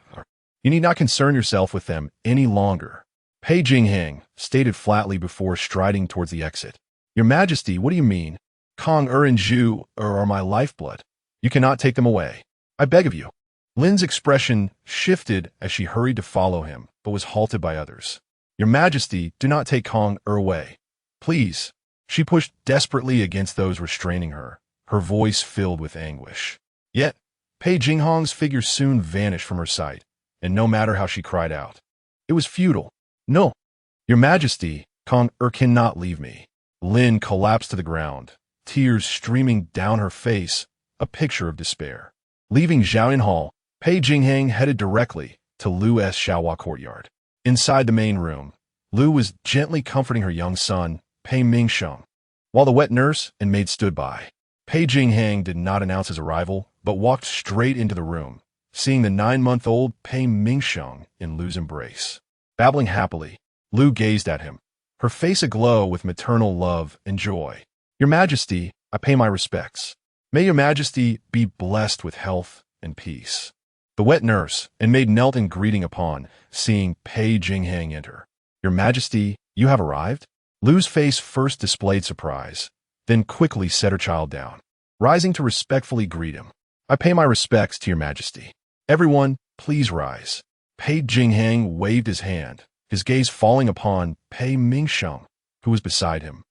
you need not concern yourself with them any longer. Pei Jingxuan stated flatly before striding towards the exit. Your Majesty, what do you mean? Kong and Zhu are my lifeblood. You cannot take them away. I beg of you. Lin's expression shifted as she hurried to follow him, but was halted by others. Your Majesty, do not take Kong away. Please. She pushed desperately against those restraining her, her voice filled with anguish. Yet, Pei Jingxuan's figure soon vanished from her sight, and no matter how she cried out, it was futile. No. Your Majesty, Kong cannot leave me. Lin collapsed to the ground, tears streaming down her face, a picture of despair. Leaving Zhaoyan Hall, Pei Jingxuan headed directly to Lu's Xiaohua courtyard. Inside the main room, Lu was gently comforting her young son, Pei Mingsheng, while the wet nurse and maid stood by. Pei Jingxuan did not announce his arrival, but walked straight into the room, seeing the 9-month-old Pei Mingsheng in Lu's embrace. Babbling happily, Lu gazed at him, her face aglow with maternal love and joy. Your Majesty, I pay my respects. May your Majesty be blessed with health and peace. The wet nurse and maid knelt in greeting upon seeing Pei Jingxuan enter. Your Majesty, you have arrived? Lu's face first displayed surprise, then quickly set her child down, rising to respectfully greet him. I pay my respects to your Majesty. Everyone, please rise. Pei Jingxuan waved his hand, his gaze falling upon Pei Mingsheng, who was beside him,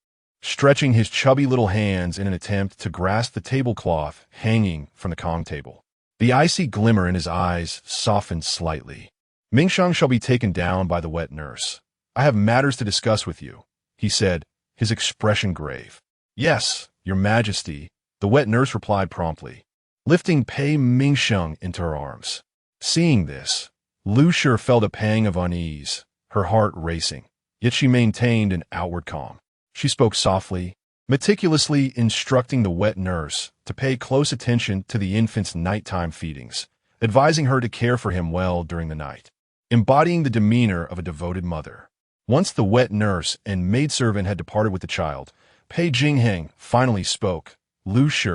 stretching his chubby little hands in an attempt to grasp the tablecloth hanging from the Kong table. The icy glimmer in his eyes softened slightly. Mingsheng shall be taken down by the wet nurse. I have matters to discuss with you, he said, his expression grave. Yes, your Majesty, the wet nurse replied promptly, lifting Pei Mingsheng into her arms. Seeing this, Lu Shi felt a pang of unease, her heart racing, yet she maintained an outward calm. She spoke softly, meticulously instructing the wet nurse to pay close attention to the infant's nighttime feedings, advising her to care for him well during the night, embodying the demeanor of a devoted mother. Once the wet nurse and maidservant had departed with the child, Pei Jingxuan finally spoke. Lu Shi,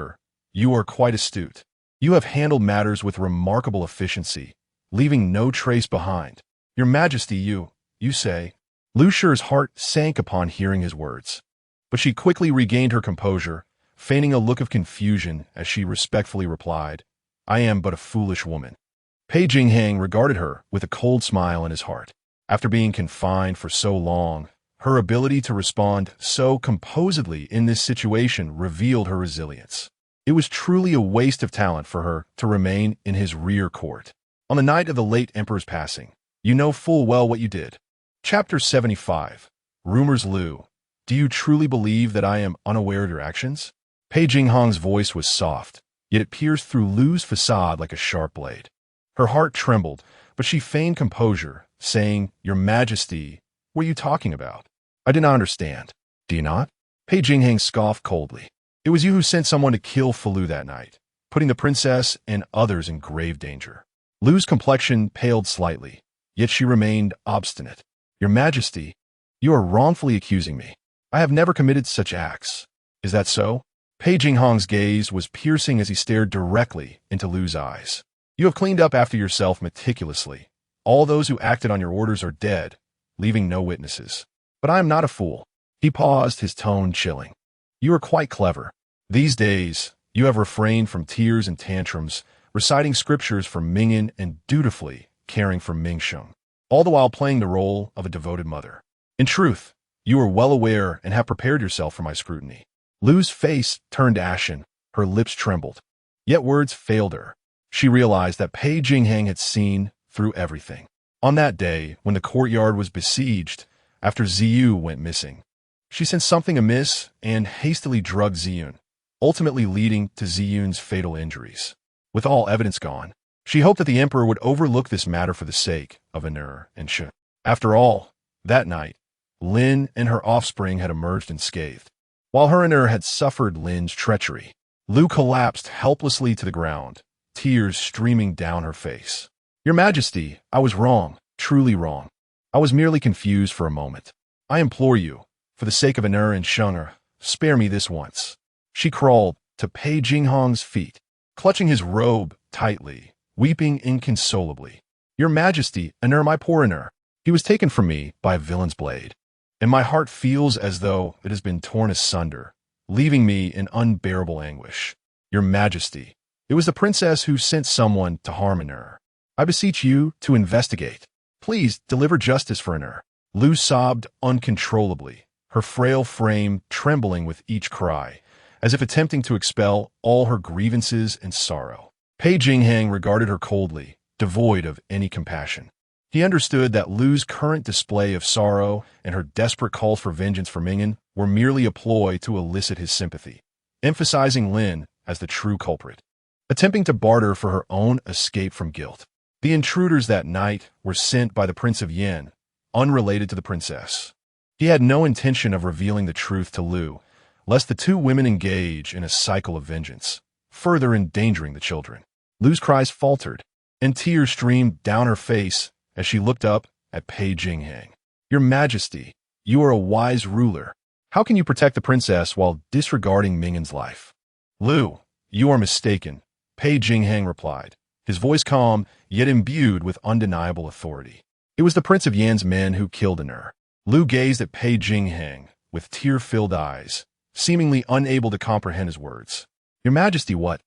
you are quite astute. You have handled matters with remarkable efficiency, leaving no trace behind. Your Majesty, you say. Lu Shi's heart sank upon hearing his words, but she quickly regained her composure, feigning a look of confusion as she respectfully replied, I am but a foolish woman. Pei Jingxuan regarded her with a cold smile in his heart. After being confined for so long, her ability to respond so composedly in this situation revealed her resilience. It was truly a waste of talent for her to remain in his rear court. On the night of the late emperor's passing, you know full well what you did. Chapter 75. Rumors Lu. Do you truly believe that I am unaware of your actions? Pei Jingxuan's voice was soft, yet it pierced through Lu's facade like a sharp blade. Her heart trembled, but she feigned composure, saying, Your Majesty, what are you talking about? I do not understand. Do you not? Pei Jingxuan scoffed coldly. It was you who sent someone to kill Lu that night, putting the princess and others in grave danger. Lu's complexion paled slightly, yet she remained obstinate. Your Majesty, you are wrongfully accusing me. I have never committed such acts. Is that so? Pei Jingxuan's gaze was piercing as he stared directly into Lu's eyes. You have cleaned up after yourself meticulously. All those who acted on your orders are dead, leaving no witnesses. But I am not a fool. He paused, his tone chilling. You are quite clever. These days, you have refrained from tears and tantrums, reciting scriptures for Mingyan and dutifully caring for Mingsheng, all the while playing the role of a devoted mother. In truth, you are well aware and have prepared yourself for my scrutiny. Lu's face turned ashen, her lips trembled. Yet words failed her. She realized that Pei Jingxuan had seen through everything. On that day, when the courtyard was besieged, after Ziyu went missing. She sensed something amiss and hastily drugged Ziyun, ultimately leading to Ziyun's fatal injuries. With all evidence gone, she hoped that the emperor would overlook this matter for the sake of Anur and Shun. After all, that night, Lin and her offspring had emerged unscathed. While her and Anur had suffered Lin's treachery, Lu collapsed helplessly to the ground, tears streaming down her face. "Your Majesty, I was wrong, truly wrong. I was merely confused for a moment. I implore you, for the sake of Anur and Shung'er, spare me this once." She crawled to Pei Jingxuan's feet, clutching his robe tightly, weeping inconsolably. "Your Majesty, Anur, my poor Anur, he was taken from me by a villain's blade, and my heart feels as though it has been torn asunder, leaving me in unbearable anguish. Your Majesty, it was the princess who sent someone to harm Anur. I beseech you to investigate. Please deliver justice for Anur." Lu sobbed uncontrollably, her frail frame trembling with each cry, as if attempting to expel all her grievances and sorrow. Pei Jingxuan regarded her coldly, devoid of any compassion. He understood that Lu's current display of sorrow and her desperate calls for vengeance for Mingyan were merely a ploy to elicit his sympathy, emphasizing Lin as the true culprit, attempting to barter for her own escape from guilt. The intruders that night were sent by the Prince of Yin, unrelated to the princess. He had no intention of revealing the truth to Lu, lest the two women engage in a cycle of vengeance, further endangering the children. Lu's cries faltered, and tears streamed down her face as she looked up at Pei Jingxuan. "Your Majesty, you are a wise ruler. How can you protect the princess while disregarding Mingyan's life?" "Lu, you are mistaken," Pei Jingxuan replied, his voice calm, yet imbued with undeniable authority. "It was the Prince of Yan's men who killed Anur." Lu gazed at Pei Jingxuan with tear-filled eyes, seemingly unable to comprehend his words. "Your Majesty, what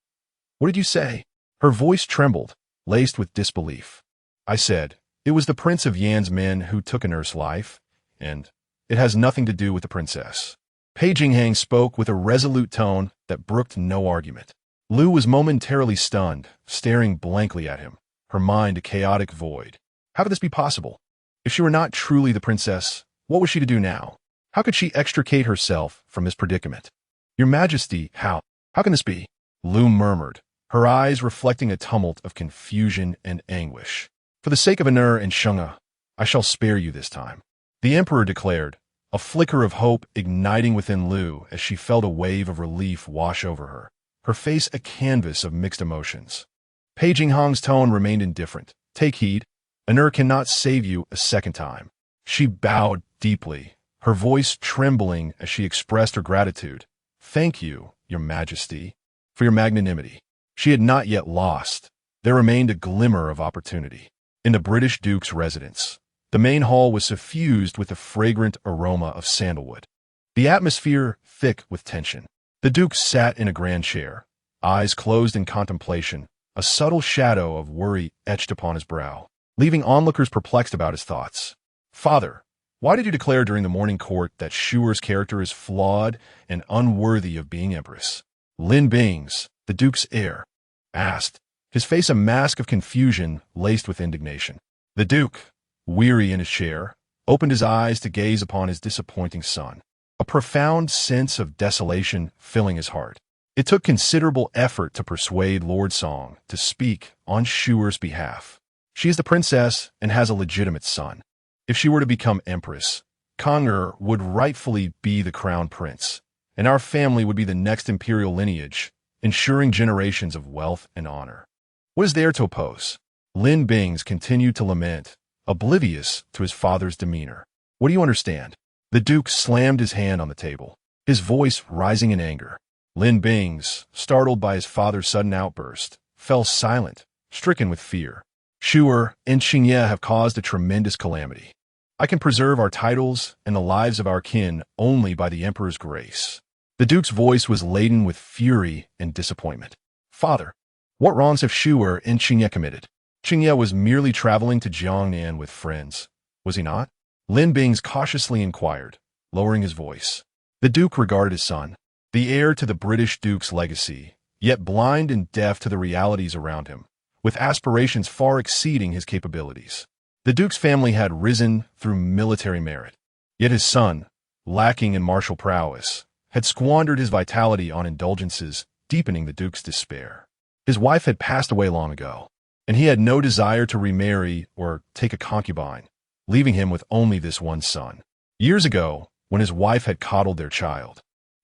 did you say?" Her voice trembled, laced with disbelief. "I said, it was the Prince of Yan's men who took Anur's life, and it has nothing to do with the princess." Pei Jingxuan spoke with a resolute tone that brooked no argument. Lu was momentarily stunned, staring blankly at him, her mind a chaotic void. How could this be possible? If she were not truly the princess, what was she to do now? How could she extricate herself from this predicament? "Your Majesty, how can this be?" Lu murmured, her eyes reflecting a tumult of confusion and anguish. "For the sake of Anur and Shung'er, I shall spare you this time," the emperor declared, a flicker of hope igniting within Lu as she felt a wave of relief wash over her, her face a canvas of mixed emotions. Pei Jingxuan's tone remained indifferent. "Take heed, Anur cannot save you a second time." She bowed deeply, her voice trembling as she expressed her gratitude. "Thank you, Your Majesty, for your magnanimity." She had not yet lost. There remained a glimmer of opportunity. In the British Duke's residence, the main hall was suffused with the fragrant aroma of sandalwood, the atmosphere thick with tension. The Duke sat in a grand chair, eyes closed in contemplation, a subtle shadow of worry etched upon his brow, leaving onlookers perplexed about his thoughts. "Father, why did you declare during the morning court that Shuer's character is flawed and unworthy of being empress?" Lin Bing's, the Duke's heir, asked, his face a mask of confusion laced with indignation. The Duke, weary in his chair, opened his eyes to gaze upon his disappointing son, a profound sense of desolation filling his heart. It took considerable effort to persuade Lord Song to speak on Shuer's behalf. She is the princess and has a legitimate son. If she were to become empress, Kang'er would rightfully be the crown prince, and our family would be the next imperial lineage, ensuring generations of wealth and honor. What is there to oppose? Lin Bing's continued to lament, oblivious to his father's demeanor. What do you understand? The Duke slammed his hand on the table, his voice rising in anger. Lin Bing's, startled by his father's sudden outburst, fell silent, stricken with fear. Shuer and Qingye have caused a tremendous calamity. I can preserve our titles and the lives of our kin only by the Emperor's grace. The Duke's voice was laden with fury and disappointment. Father, what wrongs have Shuer and Qingye committed? Qingye was merely traveling to Jiangnan with friends, was he not? Lin Bing's cautiously inquired, lowering his voice. The Duke regarded his son, the heir to the British Duke's legacy, yet blind and deaf to the realities around him, with aspirations far exceeding his capabilities. The Duke's family had risen through military merit, Yet his son, lacking in martial prowess, had squandered his vitality on indulgences, deepening the duke's despair. His wife had passed away long ago, and he had no desire to remarry or take a concubine, leaving him with only this one son. Years ago, when his wife had coddled their child,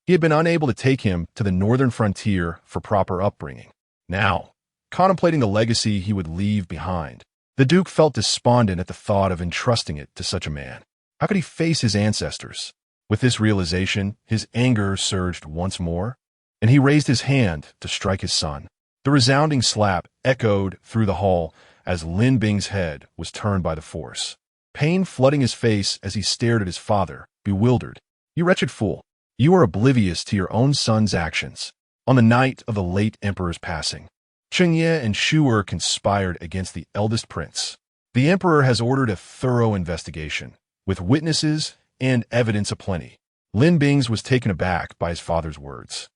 he had been unable to take him to the northern frontier for proper upbringing. Now, contemplating the legacy he would leave behind, the duke felt despondent at the thought of entrusting it to such a man. How could he face his ancestors? With this realization, his anger surged once more, and he raised his hand to strike his son. The resounding slap echoed through the hall as Lin Bing's head was turned by the force, pain flooding his face as he stared at his father, bewildered. "You wretched fool! You are oblivious to your own son's actions." On the night of the late emperor's passing, Chengye and Su Yuan conspired against the eldest prince. The emperor has ordered a thorough investigation, with witnesses and evidence aplenty. Lin Bing's was taken aback by his father's words,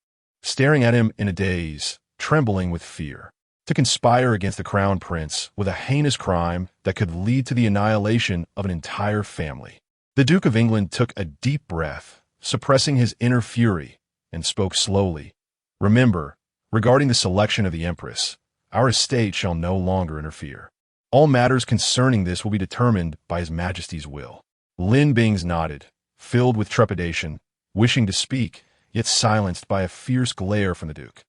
staring at him in a daze, trembling with fear. To conspire against the crown prince with a heinous crime that could lead to the annihilation of an entire family. The Duke of England took a deep breath, suppressing his inner fury, and spoke slowly. "Remember, regarding the selection of the empress, our estate shall no longer interfere. All matters concerning this will be determined by His Majesty's will." Lin Bing's nodded, filled with trepidation, wishing to speak, yet silenced by a fierce glare from the Duke.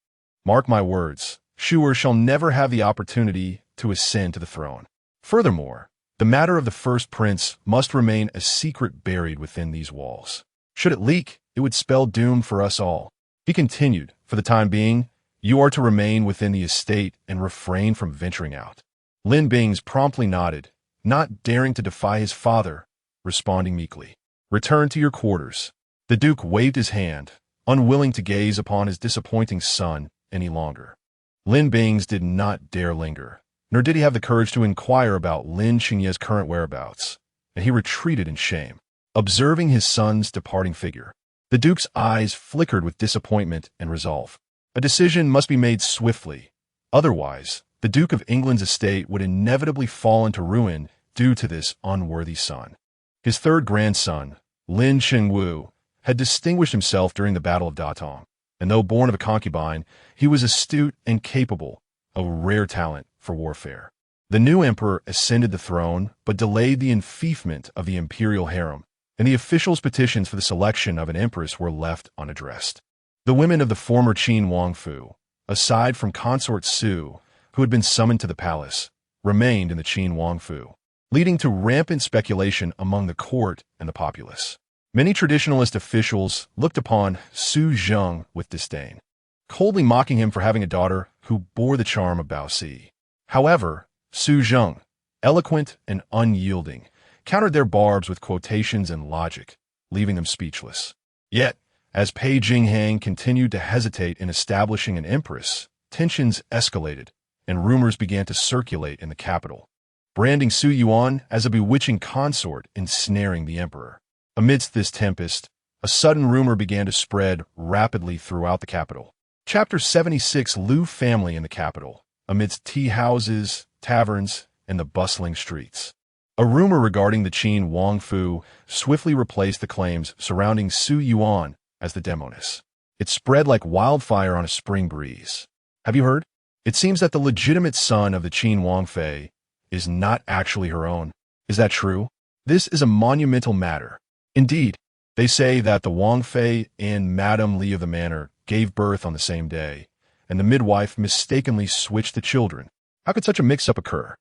"Mark my words, Su Yuan shall never have the opportunity to ascend to the throne. Furthermore, the matter of the first prince must remain a secret buried within these walls. Should it leak, it would spell doom for us all." He continued, "For the time being, you are to remain within the estate and refrain from venturing out." Lin Bing's promptly nodded, not daring to defy his father, responding meekly, "Return to your quarters." The Duke waved his hand, unwilling to gaze upon his disappointing son any longer. Lin Bing's did not dare linger, nor did he have the courage to inquire about Lin Qingye's current whereabouts, and he retreated in shame. Observing his son's departing figure, the Duke's eyes flickered with disappointment and resolve. A decision must be made swiftly. Otherwise, the Duke of England's estate would inevitably fall into ruin due to this unworthy son. His third grandson, Lin Qingwu, had distinguished himself during the Battle of Datong, and though born of a concubine, he was astute and capable, a rare talent for warfare. The new emperor ascended the throne, but delayed the enfeoffment of the imperial harem, and the officials' petitions for the selection of an empress were left unaddressed. The women of the former Qin Wangfu, aside from consort Su, who had been summoned to the palace, remained in the Qin Wangfu, leading to rampant speculation among the court and the populace. Many traditionalist officials looked upon Su Zheng with disdain, coldly mocking him for having a daughter who bore the charm of Bao Si. However, Su Zheng, eloquent and unyielding, countered their barbs with quotations and logic, leaving them speechless. Yet, as Pei Jingxuan continued to hesitate in establishing an empress, tensions escalated, and rumors began to circulate in the capital, branding Su Yuan as a bewitching consort ensnaring the emperor. Amidst this tempest, a sudden rumor began to spread rapidly throughout the capital. Chapter 76: Liu family in the capital, amidst tea houses, taverns, and the bustling streets. A rumor regarding the Qin Wangfu swiftly replaced the claims surrounding Su Yuan as the demoness. It spread like wildfire on a spring breeze. "Have you heard? It seems that the legitimate son of the Qin Wangfei is not actually her own. Is that true? This is a monumental matter. Indeed, they say that the Wangfei and Madame Li of the manor gave birth on the same day, and the midwife mistakenly switched the children. How could such a mix-up occur?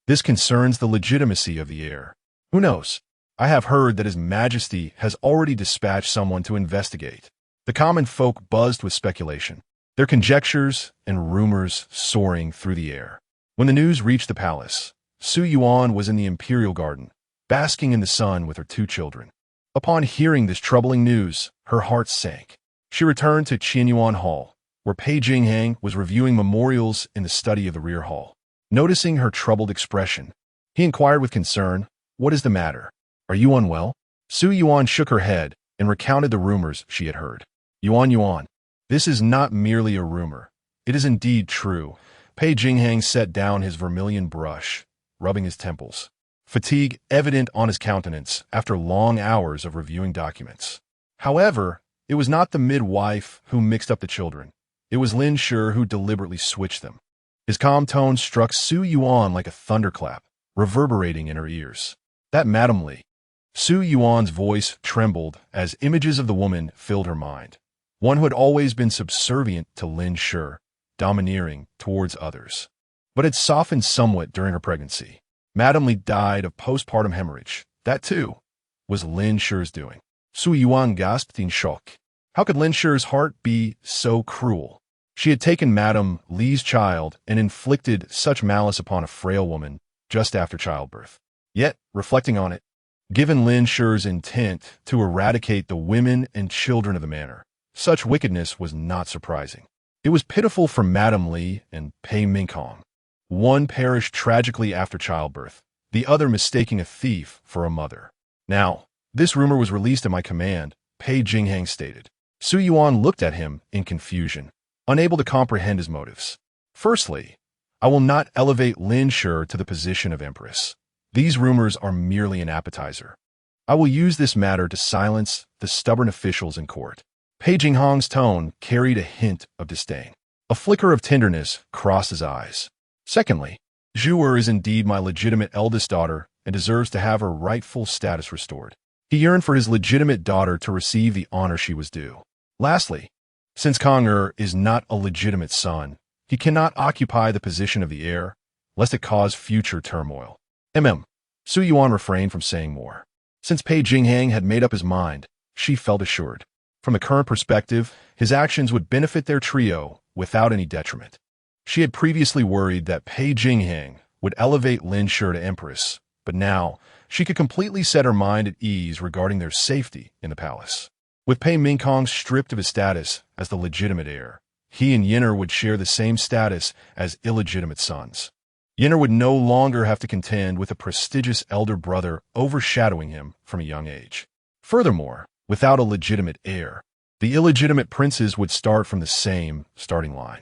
This concerns the legitimacy of the heir. Who knows? I have heard that His Majesty has already dispatched someone to investigate." The common folk buzzed with speculation, their conjectures and rumors soaring through the air. When the news reached the palace, Su Yuan was in the imperial garden, basking in the sun with her two children. Upon hearing this troubling news, her heart sank. She returned to Qianyuan Hall, where Pei Jingxuan was reviewing memorials in the study of the rear hall. Noticing her troubled expression, he inquired with concern, "What is the matter? Are you unwell?" Su Yuan shook her head and recounted the rumors she had heard. Yuan, this is not merely a rumor. It is indeed true." Pei Jingxuan set down his vermilion brush, rubbing his temples. fatigue evident on his countenance after long hours of reviewing documents. However, it was not the midwife who mixed up the children. It was Lin Shi who deliberately switched them. His calm tone struck Su Yuan like a thunderclap, reverberating in her ears. That Madame Li. Su Yuan's voice trembled as images of the woman filled her mind. One who had always been subservient to Lin Shi, domineering towards others, but had softened somewhat during her pregnancy. Madame Li died of postpartum hemorrhage. That, too, was Lin Shi's doing. Su Yuan gasped in shock. How could Lin Shi's heart be so cruel? She had taken Madame Li's child and inflicted such malice upon a frail woman just after childbirth. Yet, reflecting on it, given Lin Shi's intent to eradicate the women and children of the manor, such wickedness was not surprising. It was pitiful for Madame Li and Pei Jingxuan. One perished tragically after childbirth, the other mistaking a thief for a mother. Now, this rumor was released at my command, Pei Jingxuan stated. Su Yuan looked at him in confusion, unable to comprehend his motives. Firstly, I will not elevate Lin Shi to the position of empress. These rumors are merely an appetizer. I will use this matter to silence the stubborn officials in court. Pei Jingxuan's tone carried a hint of disdain. A flicker of tenderness crossed his eyes. Secondly, Zhu is indeed my legitimate eldest daughter and deserves to have her rightful status restored. He yearned for his legitimate daughter to receive the honor she was due. Lastly, since Kong is not a legitimate son, he cannot occupy the position of the heir, lest it cause future turmoil. Su Yuan refrained from saying more. Since Pei Jingxuan had made up his mind, she felt assured. From a current perspective, his actions would benefit their trio without any detriment. She had previously worried that Pei Jingxuan would elevate Lin Shi to empress, but now she could completely set her mind at ease regarding their safety in the palace. With Pei Jingxuan stripped of his status as the legitimate heir, he and Yinner would share the same status as illegitimate sons. Yinner would no longer have to contend with a prestigious elder brother overshadowing him from a young age. Furthermore, without a legitimate heir, the illegitimate princes would start from the same starting line.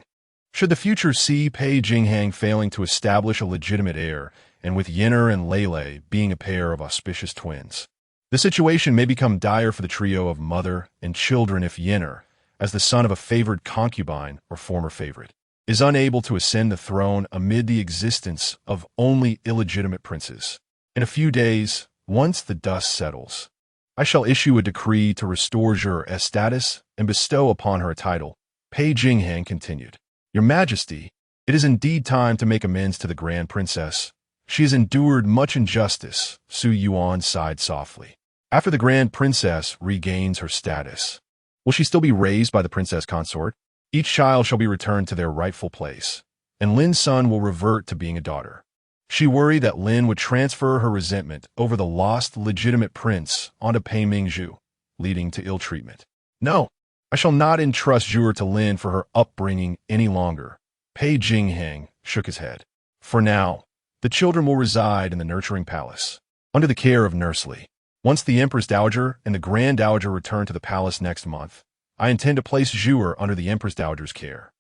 Should the future see Pei Jingxuan failing to establish a legitimate heir, and with Yinner and Lei being a pair of auspicious twins, the situation may become dire for the trio of mother and children if Yinner, as the son of a favored concubine or former favorite, is unable to ascend the throne amid the existence of only illegitimate princes. In a few days, once the dust settles, I shall issue a decree to restore Zhu's status and bestow upon her a title. Pei Jingxuan continued. Your Majesty, it is indeed time to make amends to the Grand Princess. She has endured much injustice, Su Yuan sighed softly. After the Grand Princess regains her status, will she still be raised by the princess consort? Each child shall be returned to their rightful place, and Lin's son will revert to being a daughter. She worried that Lin would transfer her resentment over the lost legitimate prince onto Pei Mingzhu, leading to ill treatment. No, I shall not entrust Zhu to Lin for her upbringing any longer. Pei Jingxuan shook his head. For now, the children will reside in the nurturing palace, under the care of Nurse Li. Once the Empress Dowager and the Grand Dowager return to the palace next month, I intend to place Zhu under the Empress Dowager's care.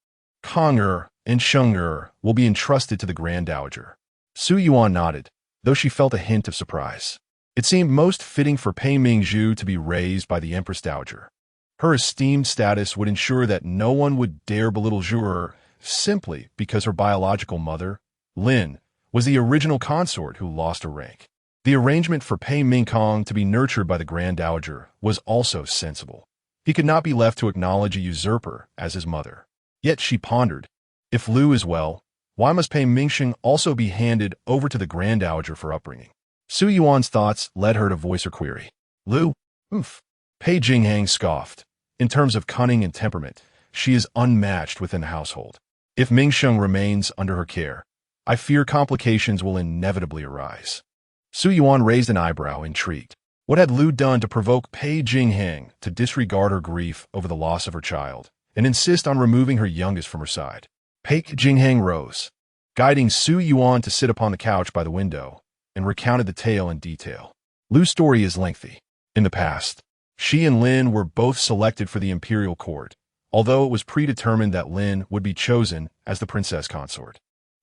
Kong and Sheng will be entrusted to the Grand Dowager. Su Yuan nodded, though she felt a hint of surprise. It seemed most fitting for Pei Mingzhu to be raised by the Empress Dowager. Her esteemed status would ensure that no one would dare belittle Zhu simply because her biological mother, Lin, was the original consort who lost her rank. The arrangement for Pei Mingkong to be nurtured by the Grand Dowager was also sensible. He could not be left to acknowledge a usurper as his mother. Yet she pondered, if Lu is well, why must Pei Mingxing also be handed over to the Grand Dowager for upbringing? Su Yuan's thoughts led her to voice her query. Lu? Pei Jingxuan scoffed. In terms of cunning and temperament, she is unmatched within the household. If Mingxing remains under her care, I fear complications will inevitably arise. Su Yuan raised an eyebrow, intrigued. What had Lu done to provoke Pei Jingxuan to disregard her grief over the loss of her child and insist on removing her youngest from her side? Pei Jingxuan rose, guiding Su Yuan to sit upon the couch by the window, and recounted the tale in detail. Lu's story is lengthy. In the past, she and Lin were both selected for the imperial court, although it was predetermined that Lin would be chosen as the princess consort.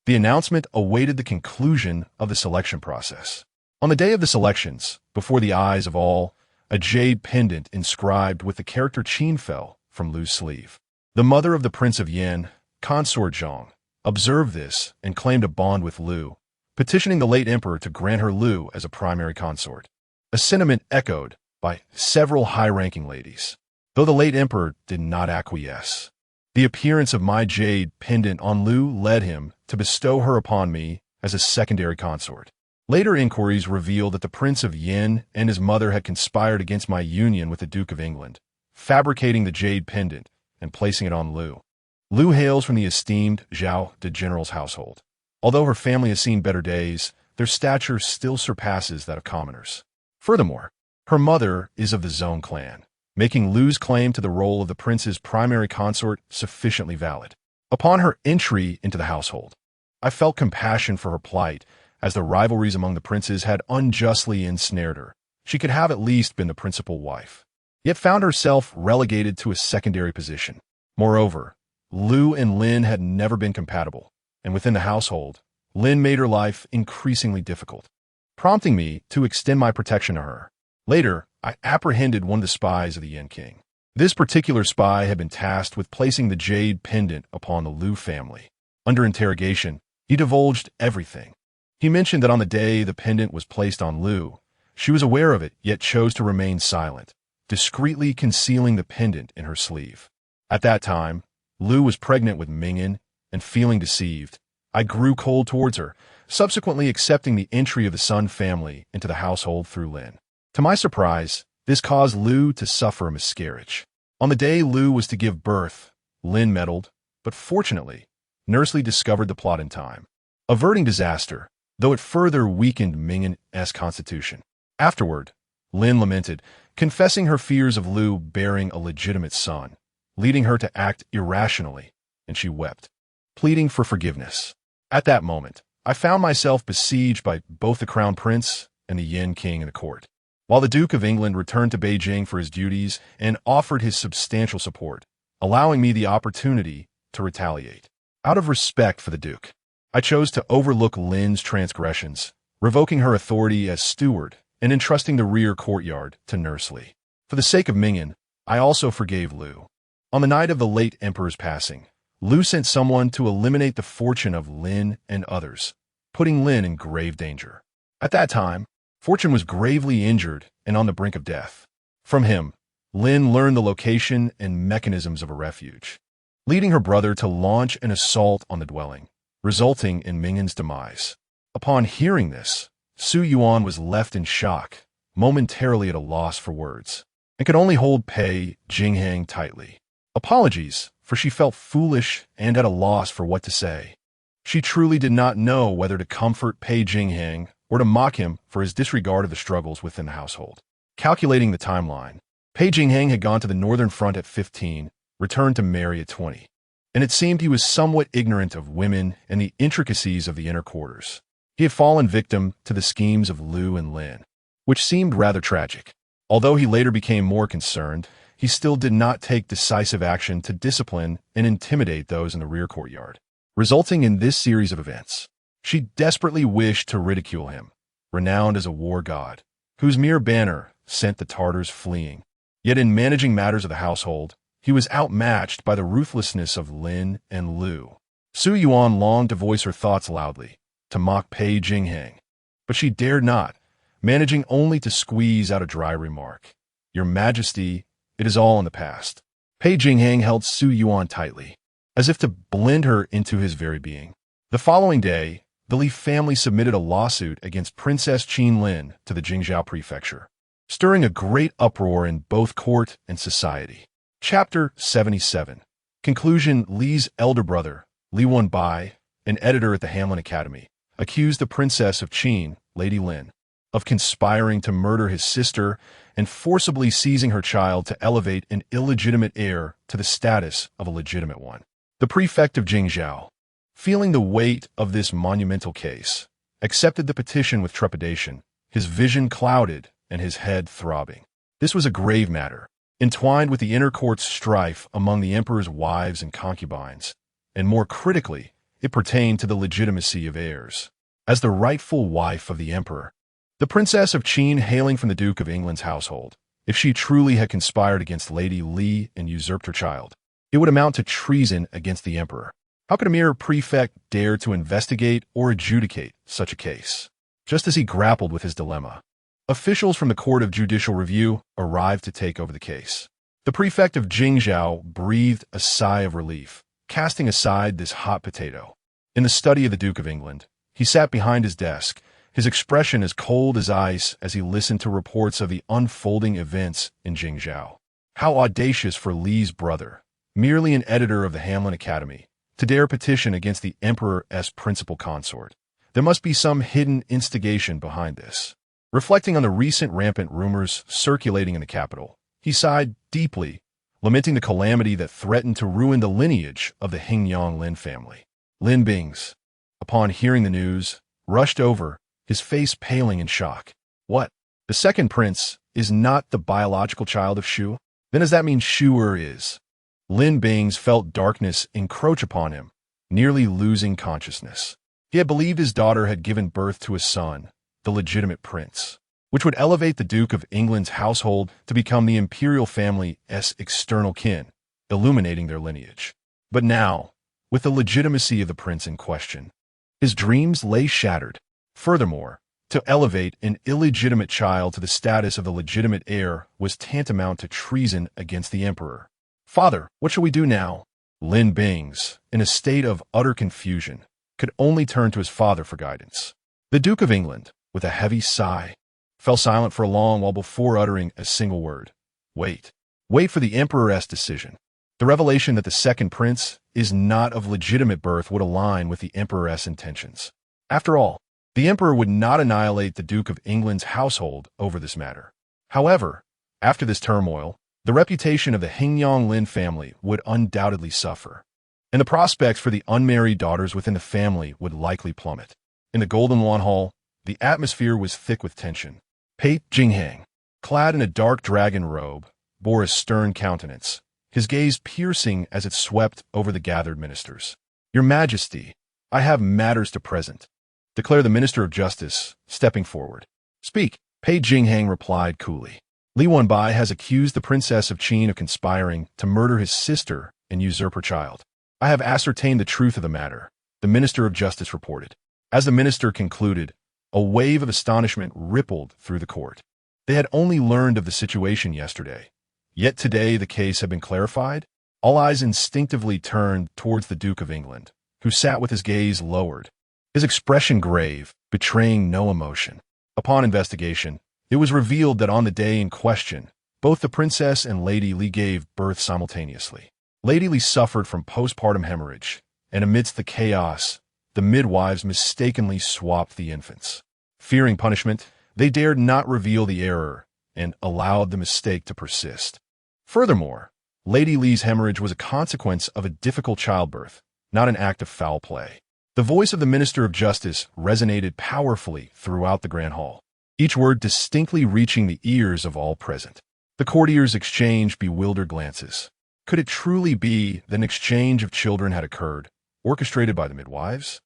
The announcement awaited the conclusion of the selection process. On the day of the selections, before the eyes of all, a jade pendant inscribed with the character Qin fell from Lu's sleeve. The mother of the Prince of Yin, consort Zhang, observed this and claimed a bond with Lu, petitioning the late emperor to grant her Lu as a primary consort. A sentiment echoed by several high-ranking ladies, though the late emperor did not acquiesce. The appearance of my jade pendant on Lu led him to bestow her upon me as a secondary consort. Later inquiries revealed that the Prince of Yin and his mother had conspired against my union with the Duke of England, fabricating the jade pendant and placing it on Lu. Lu hails from the esteemed Zhao de General's household. Although her family has seen better days, their stature still surpasses that of commoners. Furthermore, her mother is of the Zhong clan, making Lu's claim to the role of the prince's primary consort sufficiently valid. Upon her entry into the household, I felt compassion for her plight, as the rivalries among the princes had unjustly ensnared her. She could have at least been the principal wife, yet found herself relegated to a secondary position. Moreover, Lu and Lin had never been compatible, and within the household, Lin made her life increasingly difficult, prompting me to extend my protection to her. Later, I apprehended one of the spies of the Yin King. This particular spy had been tasked with placing the jade pendant upon the Lu family. Under interrogation, he divulged everything. He mentioned that on the day the pendant was placed on Lu, she was aware of it yet chose to remain silent, discreetly concealing the pendant in her sleeve. At that time, Lu was pregnant with Mingyan, and feeling deceived, I grew cold towards her, subsequently accepting the entry of the Sun family into the household through Lin. To my surprise, this caused Lu to suffer a miscarriage. On the day Lu was to give birth, Lin meddled, but fortunately, Nursely discovered the plot in time, averting disaster, though it further weakened Mingyan's constitution. Afterward, Lin lamented, confessing her fears of Lu bearing a legitimate son, leading her to act irrationally, and she wept, pleading for forgiveness. At that moment, I found myself besieged by both the crown prince and the Yin King in the court. While the Duke of England returned to Beijing for his duties and offered his substantial support, allowing me the opportunity to retaliate. Out of respect for the Duke, I chose to overlook Lin's transgressions, revoking her authority as steward and entrusting the rear courtyard to Nursely. For the sake of Mingyan, I also forgave Lu. On the night of the late emperor's passing, Lu sent someone to eliminate the fortune of Lin and others, putting Lin in grave danger. At that time, Fortune was gravely injured and on the brink of death. From him, Lin learned the location and mechanisms of a refuge, leading her brother to launch an assault on the dwelling, resulting in Mingyan's demise. Upon hearing this, Su Yuan was left in shock, momentarily at a loss for words, and could only hold Pei Jingxuan tightly. Apologies, for she felt foolish and at a loss for what to say. She truly did not know whether to comfort Pei Jingxuan or to mock him for his disregard of the struggles within the household. Calculating the timeline, Pei Jingxuan had gone to the Northern Front at 15, returned to marry at 20, and it seemed he was somewhat ignorant of women and the intricacies of the inner quarters. He had fallen victim to the schemes of Lu and Lin, which seemed rather tragic. Although he later became more concerned, he still did not take decisive action to discipline and intimidate those in the rear courtyard, resulting in this series of events. She desperately wished to ridicule him, renowned as a war god, whose mere banner sent the Tartars fleeing. Yet in managing matters of the household, he was outmatched by the ruthlessness of Lin and Lu. Su Yuan longed to voice her thoughts loudly, to mock Pei Jingxuan, but she dared not, managing only to squeeze out a dry remark. "Your Majesty, it is all in the past." Pei Jingxuan held Su Yuan tightly, as if to blend her into his very being. The following day, the Li family submitted a lawsuit against Princess Qin Lin to the Jingzhou prefecture, stirring a great uproar in both court and society. Chapter 77. Conclusion. Li's elder brother, Li Wenbai, an editor at the Hamlin Academy, accused the Princess of Qin, Lady Lin, of conspiring to murder his sister and forcibly seizing her child to elevate an illegitimate heir to the status of a legitimate one. The prefect of Jingzhou, feeling the weight of this monumental case, accepted the petition with trepidation, his vision clouded and his head throbbing. This was a grave matter, entwined with the inner court's strife among the emperor's wives and concubines, and more critically, it pertained to the legitimacy of heirs. As the rightful wife of the emperor, the The Princess of Qin hailing from the Duke of England's household. If she truly had conspired against Lady Li and usurped her child, it would amount to treason against the emperor. How could a mere prefect dare to investigate or adjudicate such a case? Just as he grappled with his dilemma, officials from the Court of Judicial Review arrived to take over the case. The prefect of Jingzhou breathed a sigh of relief, casting aside this hot potato. In the study of the Duke of England, he sat behind his desk, his expression as cold as ice as he listened to reports of the unfolding events in Jingzhou. How audacious for Li's brother, merely an editor of the Hamlin Academy, to dare petition against the emperor's principal consort. There must be some hidden instigation behind this. Reflecting on the recent rampant rumors circulating in the capital, he sighed deeply, lamenting the calamity that threatened to ruin the lineage of the Hingyang Lin family. Lin Bing's, upon hearing the news, rushed over, his face paling in shock. What? The second prince is not the biological child of Shu? Then does that mean Shu is? Lin Bing's felt darkness encroach upon him, nearly losing consciousness. He had believed his daughter had given birth to a son, the legitimate prince, which would elevate the Duke of England's household to become the imperial family's external kin, illuminating their lineage. But now, with the legitimacy of the prince in question, his dreams lay shattered. Furthermore, to elevate an illegitimate child to the status of the legitimate heir was tantamount to treason against the emperor. Father, what shall we do now? Lin Bing's, in a state of utter confusion, could only turn to his father for guidance. The Duke of England, with a heavy sigh, fell silent for a long while before uttering a single word. Wait. Wait for the emperor's decision. The revelation that the second prince is not of legitimate birth would align with the emperor's intentions. After all, the emperor would not annihilate the Duke of England's household over this matter. However, after this turmoil, the reputation of the Hingyang Lin family would undoubtedly suffer, and the prospects for the unmarried daughters within the family would likely plummet. In the Golden Lawn Hall, the atmosphere was thick with tension. Pei Jingxuan, clad in a dark dragon robe, bore a stern countenance, his gaze piercing as it swept over the gathered ministers. Your Majesty, I have matters to present, declared the Minister of Justice, stepping forward. Speak, Pei Jingxuan replied coolly. Li Wenbai has accused the Princess of Qin of conspiring to murder his sister and usurp her child. I have ascertained the truth of the matter, the Minister of Justice reported. As the minister concluded, a wave of astonishment rippled through the court. They had only learned of the situation yesterday. Yet today the case had been clarified. All eyes instinctively turned towards the Duke of England, who sat with his gaze lowered, his expression grave, betraying no emotion. Upon investigation, it was revealed that on the day in question, both the princess and Lady Li gave birth simultaneously. Lady Li suffered from postpartum hemorrhage, and amidst the chaos, the midwives mistakenly swapped the infants. Fearing punishment, they dared not reveal the error and allowed the mistake to persist. Furthermore, Lady Li's hemorrhage was a consequence of a difficult childbirth, not an act of foul play. The voice of the Minister of Justice resonated powerfully throughout the Grand Hall, each word distinctly reaching the ears of all present. The courtiers exchanged bewildered glances. Could it truly be that an exchange of children had occurred, orchestrated by the midwives?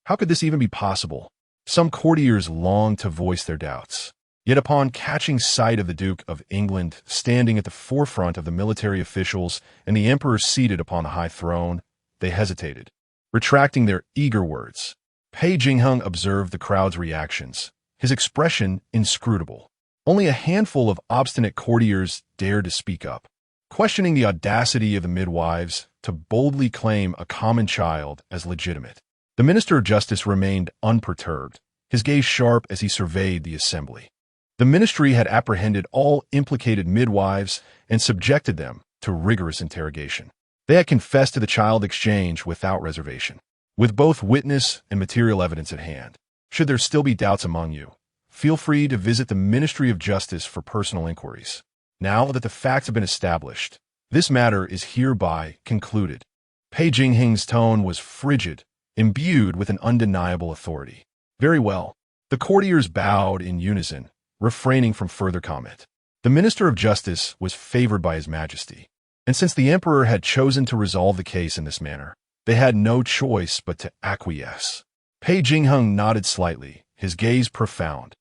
How could this even be possible? Some courtiers longed to voice their doubts. Yet upon catching sight of the Duke of England standing at the forefront of the military officials and the emperor seated upon the high throne, they hesitated, retracting their eager words. Pei Jingxuan observed the crowd's reactions, his expression inscrutable. Only a handful of obstinate courtiers dared to speak up, questioning the audacity of the midwives to boldly claim a common child as legitimate. The Minister of Justice remained unperturbed, his gaze sharp as he surveyed the assembly. The ministry had apprehended all implicated midwives and subjected them to rigorous interrogation. They had confessed to the child exchange without reservation, with both witness and material evidence at hand. Should there still be doubts among you, feel free to visit the Ministry of Justice for personal inquiries. Now that the facts have been established, this matter is hereby concluded. Pei Jingxuan's tone was frigid, imbued with an undeniable authority. Very well. The courtiers bowed in unison, refraining from further comment. The Minister of Justice was favored by His Majesty, and since the Emperor had chosen to resolve the case in this manner, they had no choice but to acquiesce. Pei Jingxuan nodded slightly, his gaze profound.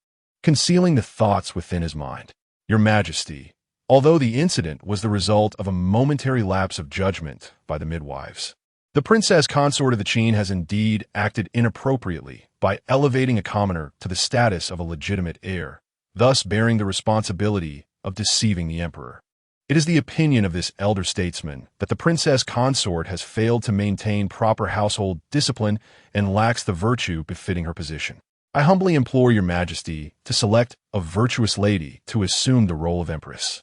concealing the thoughts within his mind. Your Majesty, although the incident was the result of a momentary lapse of judgment by the midwives, the princess consort of the Qin has indeed acted inappropriately by elevating a commoner to the status of a legitimate heir, thus bearing the responsibility of deceiving the emperor. It is the opinion of this elder statesman that the princess consort has failed to maintain proper household discipline and lacks the virtue befitting her position. I humbly implore your Majesty to select a virtuous lady to assume the role of empress.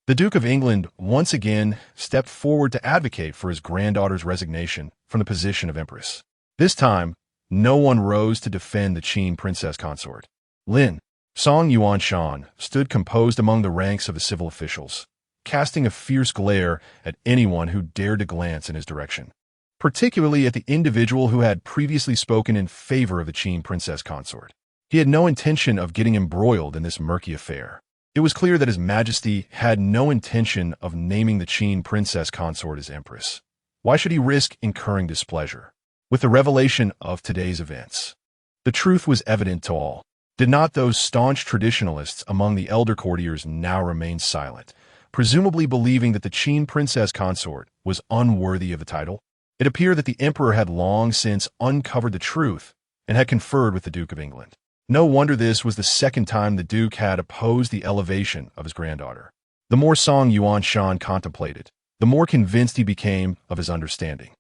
The Duke of England once again stepped forward to advocate for his granddaughter's resignation from the position of empress. This time, no one rose to defend the Qin princess consort. Lin Song Yuan Shan stood composed among the ranks of the civil officials, casting a fierce glare at anyone who dared to glance in his direction, particularly at the individual who had previously spoken in favor of the Qin princess consort. He had no intention of getting embroiled in this murky affair. It was clear that His Majesty had no intention of naming the Qin princess consort as empress. Why should he risk incurring displeasure? With the revelation of today's events, the truth was evident to all. Did not those staunch traditionalists among the elder courtiers now remain silent, presumably believing that the Qin princess consort was unworthy of the title? It appeared that the emperor had long since uncovered the truth and had conferred with the Duke of England. No wonder this was the second time the Duke had opposed the elevation of his granddaughter. The more Song Yuan Shan contemplated, the more convinced he became of his understanding.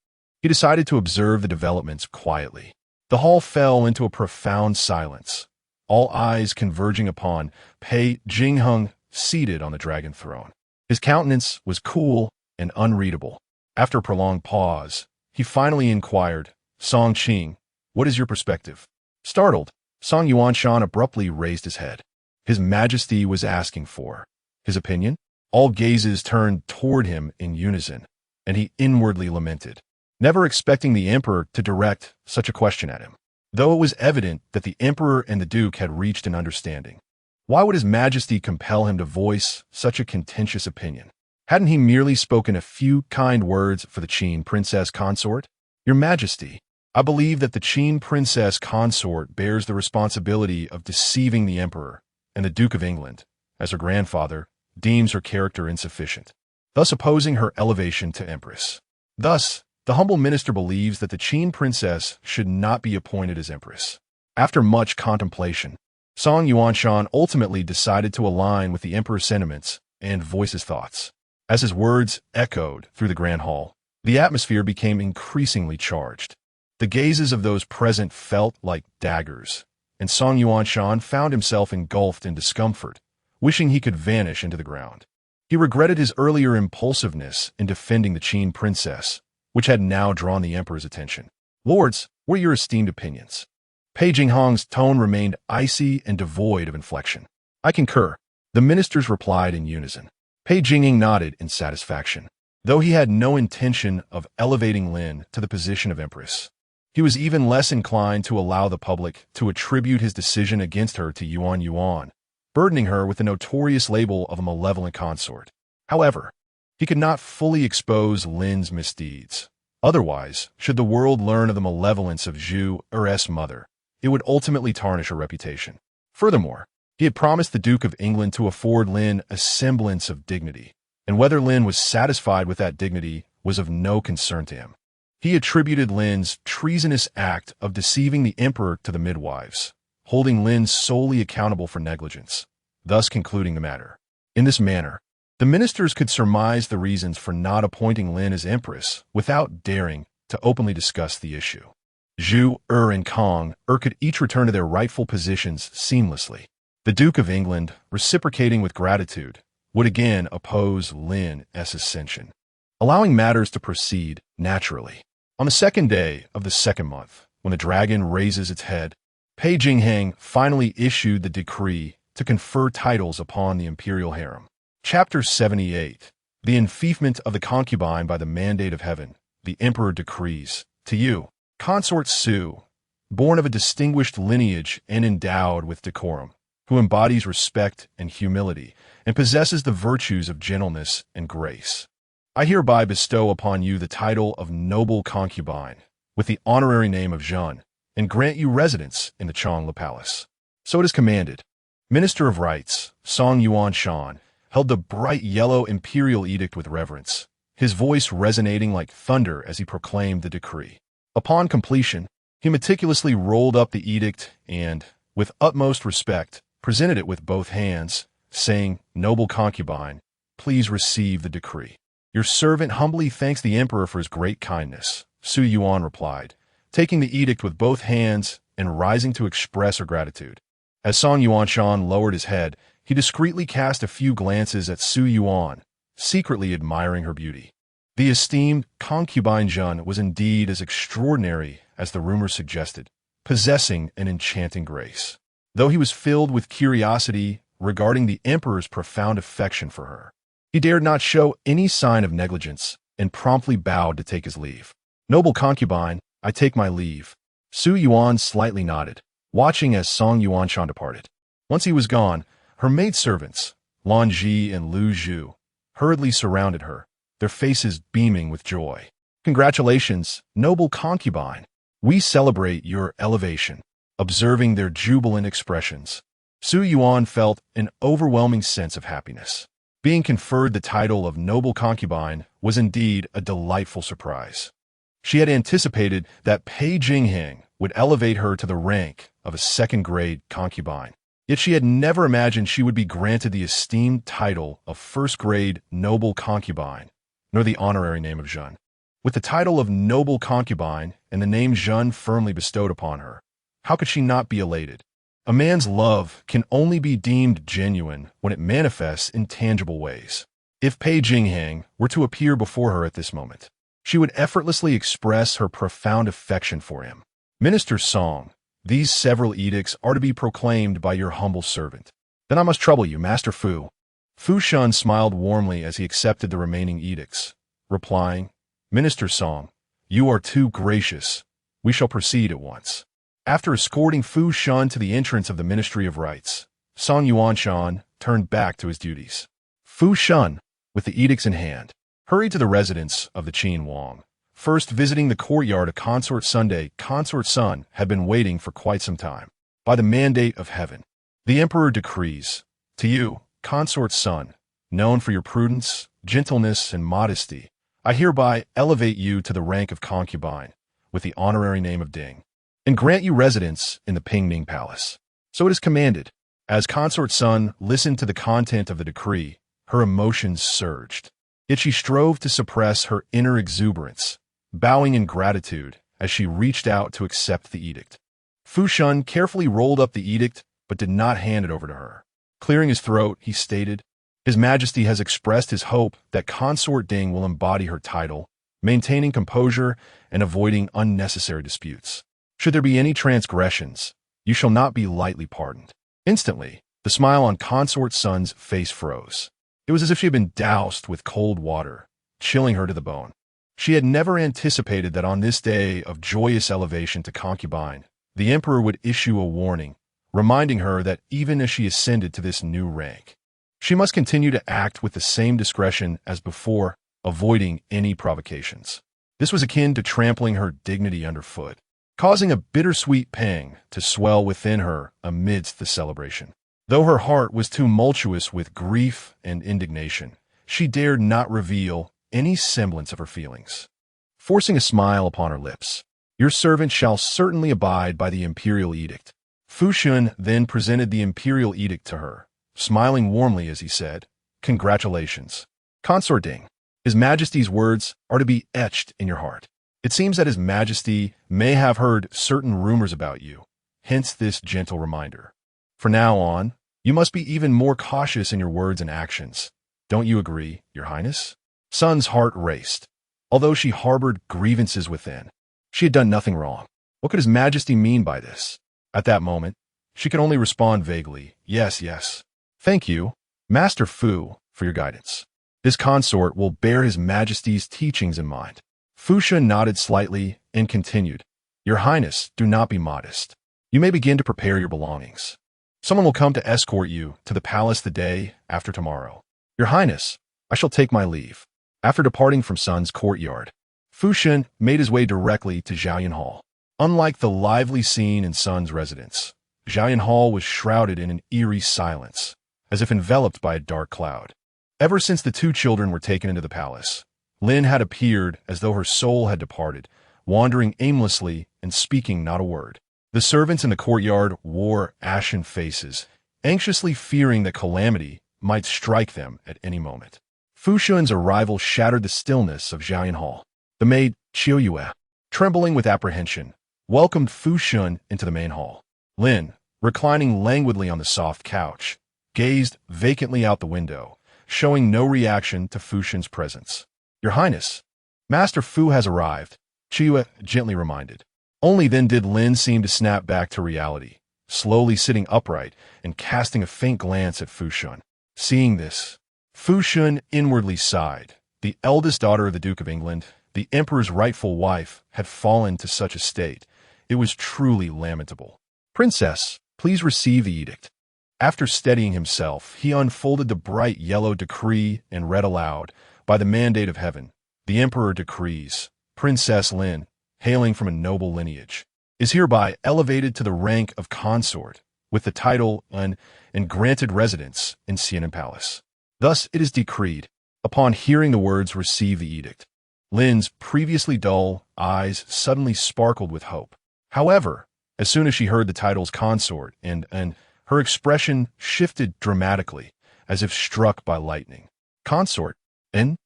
He decided to observe the developments quietly. The hall fell into a profound silence, all eyes converging upon Pei Jingxuan seated on the dragon throne. His countenance was cool and unreadable. After a prolonged pause, he finally inquired, Song Qing, what is your perspective? Startled, Song Yuan Shan abruptly raised his head. His Majesty was asking for his opinion. All gazes turned toward him in unison, and he inwardly lamented, never expecting the emperor to direct such a question at him. Though it was evident that the emperor and the duke had reached an understanding, why would His Majesty compel him to voice such a contentious opinion? Hadn't he merely spoken a few kind words for the Qin princess consort? Your Majesty, I believe that the Qin princess consort bears the responsibility of deceiving the emperor, and the Duke of England, as her grandfather, deems her character insufficient, thus opposing her elevation to empress. Thus, the humble minister believes that the Qin princess should not be appointed as empress. After much contemplation, Song Yuan Shan ultimately decided to align with the emperor's sentiments and voice his thoughts. As his words echoed through the grand hall, the atmosphere became increasingly charged. The gazes of those present felt like daggers, and Song Yuan Shan found himself engulfed in discomfort, wishing he could vanish into the ground. He regretted his earlier impulsiveness in defending the Qin princess, which had now drawn the emperor's attention. Lords, what are your esteemed opinions? Pei Jingxuan's tone remained icy and devoid of inflection. I concur, the ministers replied in unison. Pei Jingxuan nodded in satisfaction. Though he had no intention of elevating Lin to the position of empress, he was even less inclined to allow the public to attribute his decision against her to Yuan, burdening her with the notorious label of a malevolent consort. However, he could not fully expose Lin's misdeeds. Otherwise, should the world learn of the malevolence of Zhu Er's mother, it would ultimately tarnish her reputation. Furthermore, he had promised the Duke of England to afford Lin a semblance of dignity, and whether Lin was satisfied with that dignity was of no concern to him. He attributed Lin's treasonous act of deceiving the emperor to the midwives, holding Lin solely accountable for negligence, thus concluding the matter. In this manner, the ministers could surmise the reasons for not appointing Lin as empress without daring to openly discuss the issue. Zhu and Kong could each return to their rightful positions seamlessly. The Duke of England, reciprocating with gratitude, would again oppose Lin's ascension, allowing matters to proceed naturally. On the second day of the second month, when the dragon raises its head, Pei Jingxuan finally issued the decree to confer titles upon the imperial harem. Chapter 78. The enfeoffment of the concubine by the mandate of heaven. The emperor decrees, to you, consort Su, born of a distinguished lineage and endowed with decorum, who embodies respect and humility, and possesses the virtues of gentleness and grace. I hereby bestow upon you the title of noble concubine, with the honorary name of Zhen, and grant you residence in the Changla Palace. So it is commanded. Minister of Rights, Su Yuan held the bright yellow imperial edict with reverence, his voice resonating like thunder as he proclaimed the decree. Upon completion, he meticulously rolled up the edict and, with utmost respect, presented it with both hands, saying, "Noble concubine, please receive the decree." "Your servant humbly thanks the emperor for his great kindness," Su Yuan replied, taking the edict with both hands and rising to express her gratitude. As Su Yuan lowered his head, he discreetly cast a few glances at Su Yuan, secretly admiring her beauty. The esteemed concubine Zhen was indeed as extraordinary as the rumors suggested, possessing an enchanting grace. Though he was filled with curiosity regarding the emperor's profound affection for her, he dared not show any sign of negligence and promptly bowed to take his leave. "Noble concubine, I take my leave." Su Yuan slightly nodded, watching as Su Yuan departed. Once he was gone, her maidservants, Lan Ji and Lu Zhu, hurriedly surrounded her, their faces beaming with joy. "Congratulations, noble concubine. We celebrate your elevation." Observing their jubilant expressions, Su Yuan felt an overwhelming sense of happiness. Being conferred the title of noble concubine was indeed a delightful surprise. She had anticipated that Pei Jingxuan would elevate her to the rank of a second-grade concubine, yet she had never imagined she would be granted the esteemed title of first-grade noble concubine, nor the honorary name of Zhen. With the title of noble concubine and the name Zhen firmly bestowed upon her, how could she not be elated? A man's love can only be deemed genuine when it manifests in tangible ways. If Pei Jingxuan were to appear before her at this moment, she would effortlessly express her profound affection for him. "Minister Song, these several edicts are to be proclaimed by your humble servant. Then I must trouble you, Master Fu." Fu Shun smiled warmly as he accepted the remaining edicts, replying, "Minister Song, you are too gracious. We shall proceed at once." After escorting Fu Shun to the entrance of the Ministry of Rights, Su Yuan turned back to his duties. Fu Shun, with the edicts in hand, hurried to the residence of the Qin Wang. First visiting the courtyard of Consort Sunday, Consort Sun had been waiting for quite some time. "By the mandate of heaven, the emperor decrees, to you, Consort Sun, known for your prudence, gentleness, and modesty, I hereby elevate you to the rank of concubine, with the honorary name of Ding, and grant you residence in the Pingning Palace. So it is commanded." As Consort Sun listened to the content of the decree, her emotions surged. Yet she strove to suppress her inner exuberance, bowing in gratitude as she reached out to accept the edict. Fu Shun carefully rolled up the edict but did not hand it over to her. Clearing his throat, he stated, "His Majesty has expressed his hope that Consort Ding will embody her title, maintaining composure and avoiding unnecessary disputes. Should there be any transgressions, you shall not be lightly pardoned." Instantly, the smile on Consort Sun's face froze. It was as if she had been doused with cold water, chilling her to the bone. She had never anticipated that on this day of joyous elevation to concubine, the emperor would issue a warning, reminding her that even as she ascended to this new rank, she must continue to act with the same discretion as before, avoiding any provocations. This was akin to trampling her dignity underfoot, causing a bittersweet pang to swell within her amidst the celebration. Though her heart was tumultuous with grief and indignation, she dared not reveal any semblance of her feelings. Forcing a smile upon her lips, "Your servant shall certainly abide by the imperial edict." Fu Shun then presented the imperial edict to her, smiling warmly as he said, "Congratulations, Consort Ding. His Majesty's words are to be etched in your heart. It seems that His Majesty may have heard certain rumors about you, hence this gentle reminder. From now on, you must be even more cautious in your words and actions. Don't you agree, Your Highness?" Sun's heart raced. Although she harbored grievances within, she had done nothing wrong. What could His Majesty mean by this? At that moment, she could only respond vaguely, "Yes, yes. Thank you, Master Fu, for your guidance. This consort will bear His Majesty's teachings in mind." Fu Shun nodded slightly and continued, "Your Highness, do not be modest. You may begin to prepare your belongings. Someone will come to escort you to the palace the day after tomorrow. Your Highness, I shall take my leave." After departing from Sun's courtyard, Fu Shun made his way directly to Zhaoyan Hall. Unlike the lively scene in Sun's residence, Jiayan Hall was shrouded in an eerie silence, as if enveloped by a dark cloud. Ever since the two children were taken into the palace, Lin had appeared as though her soul had departed, wandering aimlessly and speaking not a word. The servants in the courtyard wore ashen faces, anxiously fearing that calamity might strike them at any moment. Fu Shun's arrival shattered the stillness of Jiayan Hall. The maid, Su Yuan, trembling with apprehension, welcomed Fu Shun into the main hall. Lin, reclining languidly on the soft couch, gazed vacantly out the window, showing no reaction to Fu Shun's presence. "Your Highness, Master Fu has arrived," Chiyue gently reminded. Only then did Lin seem to snap back to reality, slowly sitting upright and casting a faint glance at Fu Shun. Seeing this, Fu Shun inwardly sighed. The eldest daughter of the Duke of England, the Emperor's rightful wife, had fallen to such a state. It was truly lamentable. "Princess, please receive the edict." After steadying himself, he unfolded the bright yellow decree and read aloud, "By the mandate of heaven, the Emperor decrees, Princess Lin, hailing from a noble lineage, is hereby elevated to the rank of consort, with the title and granted residence in Xianan Palace. Thus it is decreed." Upon hearing the words, "receive the edict," Lin's previously dull eyes suddenly sparkled with hope. However, as soon as she heard the titles consort and her expression shifted dramatically, as if struck by lightning. "Consort? And?"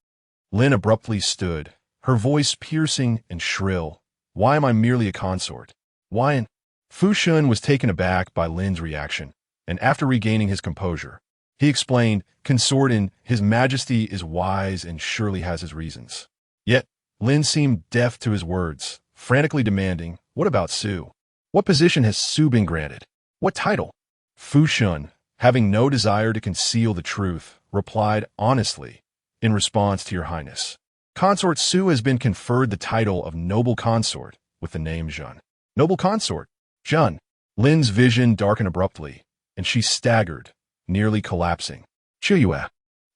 Lin abruptly stood, her voice piercing and shrill. "Why am I merely a consort? Why in—" Fu Shun was taken aback by Lin's reaction, and after regaining his composure, he explained, "Consort in His Majesty is wise and surely has his reasons." Yet, Lin seemed deaf to his words, frantically demanding, "What about Su? What position has Su been granted? What title?" Fu Shun, having no desire to conceal the truth, replied honestly, "In response to your Highness, Consort Su has been conferred the title of Noble Consort with the name Zhen." "Noble Consort? Zhen?" Lin's vision darkened abruptly, and she staggered, nearly collapsing. Chiyue,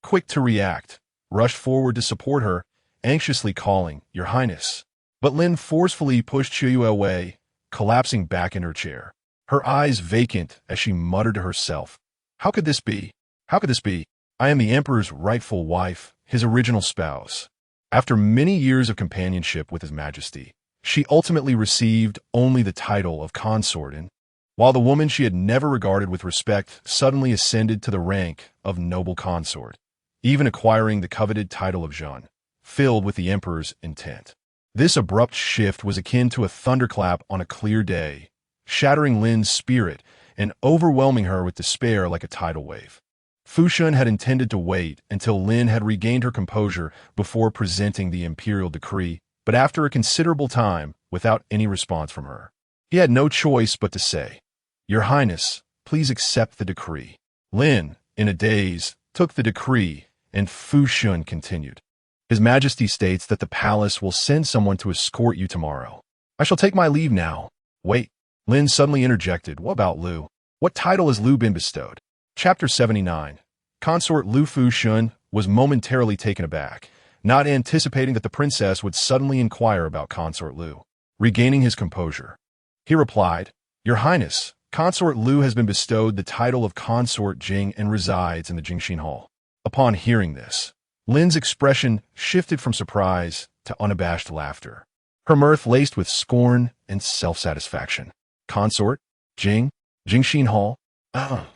quick to react, rushed forward to support her, anxiously calling, "Your Highness." But Lin forcefully pushed Chiyue away, collapsing back in her chair, her eyes vacant as she muttered to herself, "How could this be? How could this be? I am the Emperor's rightful wife, his original spouse." After many years of companionship with His Majesty, she ultimately received only the title of consort, and while the woman she had never regarded with respect suddenly ascended to the rank of noble consort, even acquiring the coveted title of Zhen, filled with the Emperor's intent. This abrupt shift was akin to a thunderclap on a clear day, shattering Lin's spirit and overwhelming her with despair like a tidal wave. Fu Shun had intended to wait until Lin had regained her composure before presenting the imperial decree, but after a considerable time, without any response from her, he had no choice but to say, "Your Highness, please accept the decree." Lin, in a daze, took the decree, and Fu Shun continued, "His Majesty states that the palace will send someone to escort you tomorrow. I shall take my leave now." "Wait," Lin suddenly interjected, "what about Lu? What title has Lu been bestowed?" Chapter 79. Consort Lu. Fu Shun was momentarily taken aback, not anticipating that the princess would suddenly inquire about Consort Lu. Regaining his composure, he replied, "Your Highness, Consort Lu has been bestowed the title of Consort Jing and resides in the Jingxin Hall." Upon hearing this, Lin's expression shifted from surprise to unabashed laughter, her mirth laced with scorn and self-satisfaction. "Consort? Jingxin Hall? Ah."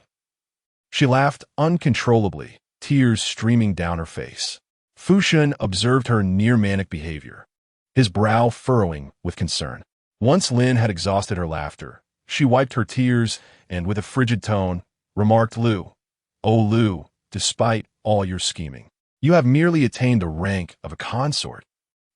She laughed uncontrollably, tears streaming down her face. Fu Shun observed her near-manic behavior, his brow furrowing with concern. Once Lin had exhausted her laughter, she wiped her tears and, with a frigid tone, remarked, "Oh Lu, despite all your scheming, you have merely attained the rank of a consort.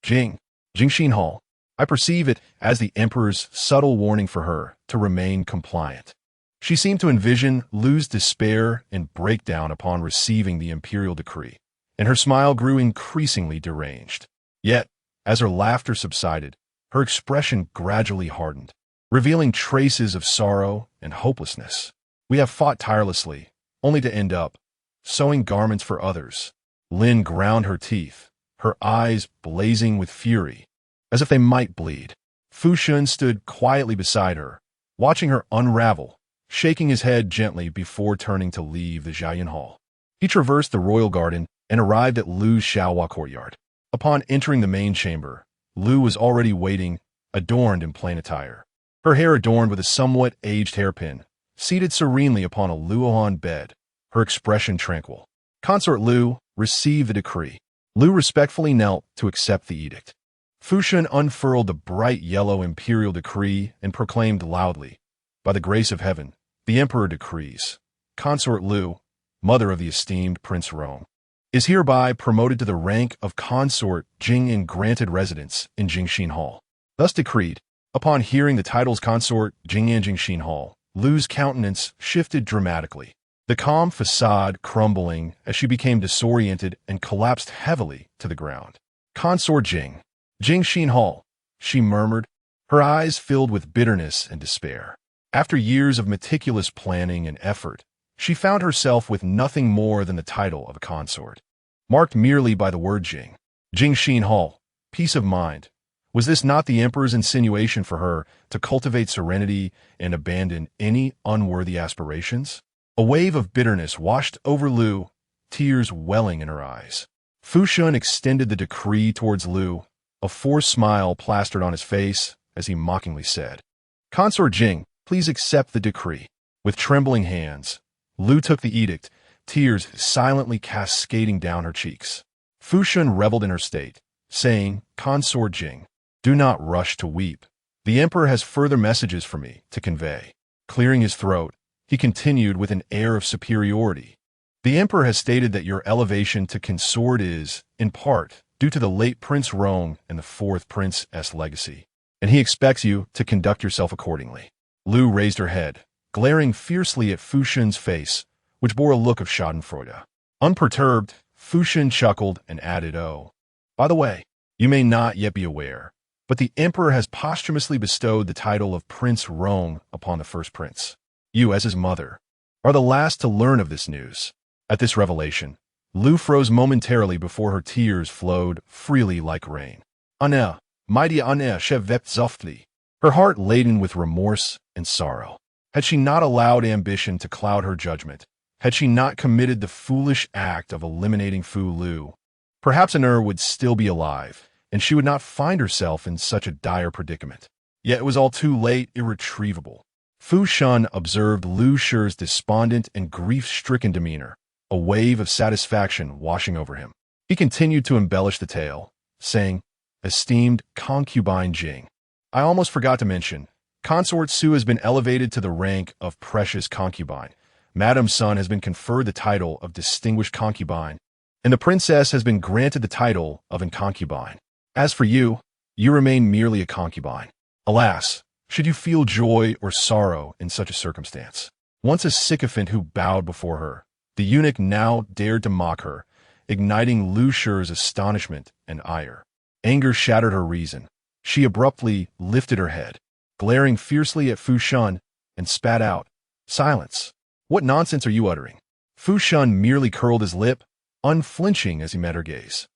Jingxin Hall. I perceive it as the Emperor's subtle warning for her to remain compliant." She seemed to envision Lu's despair and breakdown upon receiving the imperial decree, and her smile grew increasingly deranged. Yet, as her laughter subsided, her expression gradually hardened, revealing traces of sorrow and hopelessness. "We have fought tirelessly, only to end up sewing garments for others." Lin ground her teeth, her eyes blazing with fury, as if they might bleed. Fu Shun stood quietly beside her, watching her unravel, shaking his head gently before turning to leave the Jiayan Hall. He traversed the royal garden and arrived at Lu's Xiaohua courtyard. Upon entering the main chamber, Lu was already waiting, adorned in plain attire. Her hair adorned with a somewhat aged hairpin, seated serenely upon a luohan bed, her expression tranquil. Consort Lu received the decree. Lu respectfully knelt to accept the edict. Fu Shun unfurled the bright yellow imperial decree and proclaimed loudly, "By the grace of heaven, the emperor decrees. Consort Lu, mother of the esteemed Prince Rong, is hereby promoted to the rank of consort Jing and granted residence in Jingxin Hall." Thus decreed. Upon hearing the titles consort Jing and Jingxin Hall, Lu's countenance shifted dramatically, the calm facade crumbling as she became disoriented and collapsed heavily to the ground. Consort Jing. Jingxin Hall, she murmured, her eyes filled with bitterness and despair. After years of meticulous planning and effort, she found herself with nothing more than the title of a consort, marked merely by the word Jing. Jingxin Hall, peace of mind. Was this not the emperor's insinuation for her to cultivate serenity and abandon any unworthy aspirations? A wave of bitterness washed over Lu, tears welling in her eyes. Fu Shun extended the decree towards Lu, a forced smile plastered on his face as he mockingly said, "Consort Jing, please accept the decree." With trembling hands, Lu took the edict, tears silently cascading down her cheeks. Fu Shun reveled in her state, saying, "Consort Jing, do not rush to weep. The emperor has further messages for me to convey." Clearing his throat, he continued with an air of superiority. "The emperor has stated that your elevation to consort is, in part, due to the late Prince Rong and the fourth Prince's legacy, and he expects you to conduct yourself accordingly." Lu raised her head, glaring fiercely at Fu Shun's face, which bore a look of schadenfreude. Unperturbed, Fu Shun chuckled and added, "Oh, by the way, you may not yet be aware, but the emperor has posthumously bestowed the title of Prince Rong upon the first prince. You, as his mother, are the last to learn of this news." At this revelation, Lu froze momentarily before her tears flowed freely like rain. Anne, mighty Anne, she wept softly, her heart laden with remorse and sorrow. Had she not allowed ambition to cloud her judgment, had she not committed the foolish act of eliminating Fu Lu, perhaps Anne would still be alive, and she would not find herself in such a dire predicament. Yet it was all too late, irretrievable. Fu Shun observed Lu Shi's despondent and grief-stricken demeanor, a wave of satisfaction washing over him. He continued to embellish the tale, saying, "Esteemed concubine Jing, I almost forgot to mention, Consort Su has been elevated to the rank of precious concubine. Madame's son has been conferred the title of distinguished concubine, and the princess has been granted the title of an concubine. As for you, you remain merely a concubine. Alas, should you feel joy or sorrow in such a circumstance?" Once a sycophant who bowed before her, the eunuch now dared to mock her, igniting Lu Shi's astonishment and ire. Anger shattered her reason. She abruptly lifted her head, glaring fiercely at Fu Shun, and spat out, "Silence! What nonsense are you uttering?" Fu Shun merely curled his lip, unflinching as he met her gaze.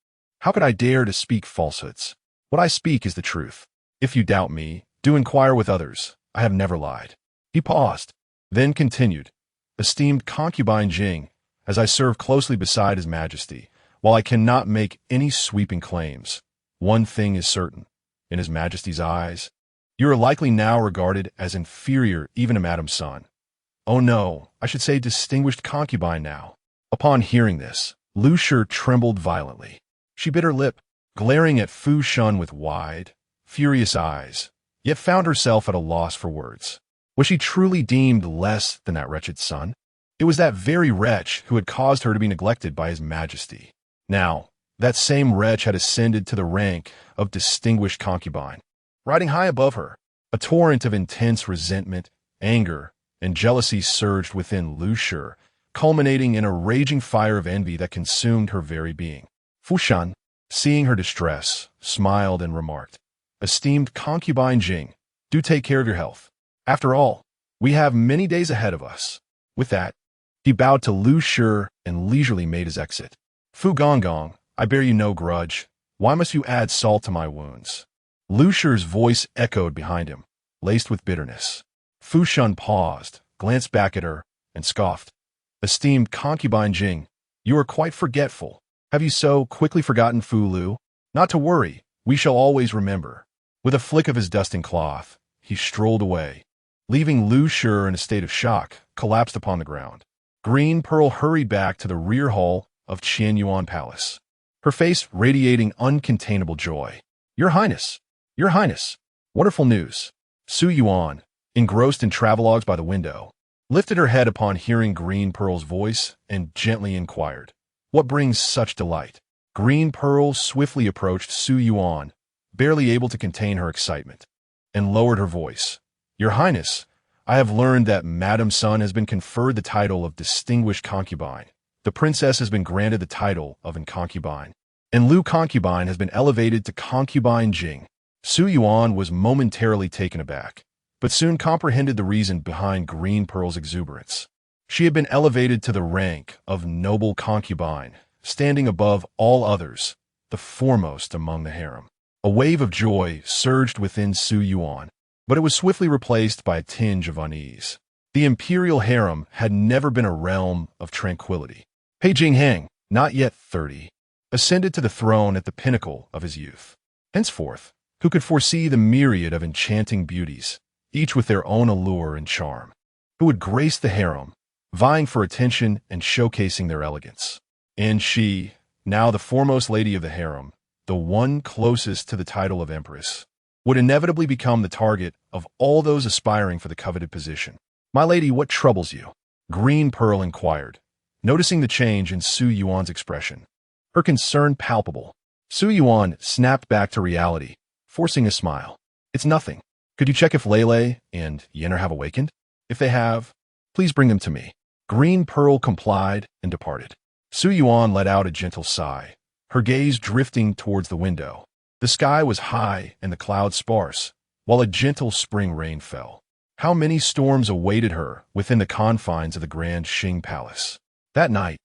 "How could I dare to speak falsehoods? What I speak is the truth. If you doubt me, do inquire with others. I have never lied." He paused, then continued, "Esteemed concubine Jing, as I serve closely beside His Majesty, while I cannot make any sweeping claims, one thing is certain. In His Majesty's eyes, you are likely now regarded as inferior even to Madame's son. Oh no, I should say distinguished concubine now." Upon hearing this, Lu Shi trembled violently. She bit her lip, glaring at Fu Shun with wide, furious eyes, yet found herself at a loss for words. Was she truly deemed less than that wretched son? It was that very wretch who had caused her to be neglected by His Majesty. Now, that same wretch had ascended to the rank of distinguished concubine. Riding high above her, a torrent of intense resentment, anger, and jealousy surged within Lu Shi, culminating in a raging fire of envy that consumed her very being. Fu Shun, seeing her distress, smiled and remarked, "Esteemed concubine Jing, do take care of your health. After all, we have many days ahead of us." With that, he bowed to Lu Shi and leisurely made his exit. "Fu Gonggong, I bear you no grudge. Why must you add salt to my wounds?" Lu Shi's voice echoed behind him, laced with bitterness. Fu Shun paused, glanced back at her and scoffed. "Esteemed concubine Jing, you are quite forgetful. Have you so quickly forgotten Fu Lu? Not to worry, we shall always remember." With a flick of his dusting cloth, he strolled away, leaving Lu Shi in a state of shock, collapsed upon the ground. Green Pearl hurried back to the rear hall of Qian Yuan Palace, her face radiating uncontainable joy. "Your Highness! Your Highness! Wonderful news!" Su Yuan, engrossed in travelogues by the window, lifted her head upon hearing Green Pearl's voice and gently inquired, "What brings such delight?" Green Pearl swiftly approached Su Yuan, barely able to contain her excitement, and lowered her voice. "Your Highness, I have learned that Madame's son has been conferred the title of Distinguished Concubine. The princess has been granted the title of Concubine, and Lu Concubine has been elevated to Concubine Jing." Su Yuan was momentarily taken aback, but soon comprehended the reason behind Green Pearl's exuberance. She had been elevated to the rank of noble concubine, standing above all others, the foremost among the harem. A wave of joy surged within Su Yuan, but it was swiftly replaced by a tinge of unease. The imperial harem had never been a realm of tranquility. Pei Jingxuan, not yet 30, ascended to the throne at the pinnacle of his youth. Henceforth, who could foresee the myriad of enchanting beauties, each with their own allure and charm, who would grace the harem, vying for attention and showcasing their elegance? And she, now the foremost lady of the harem, the one closest to the title of empress, would inevitably become the target of all those aspiring for the coveted position. "My lady, what troubles you?" Green Pearl inquired, noticing the change in Su Yuan's expression, her concern palpable. Su Yuan snapped back to reality, forcing a smile. "It's nothing. Could you check if Lele and Yenner have awakened? If they have, please bring them to me." Green Pearl complied and departed. Su Yuan let out a gentle sigh, her gaze drifting towards the window. The sky was high and the clouds sparse, while a gentle spring rain fell. How many storms awaited her within the confines of the grand Qing Palace? That night,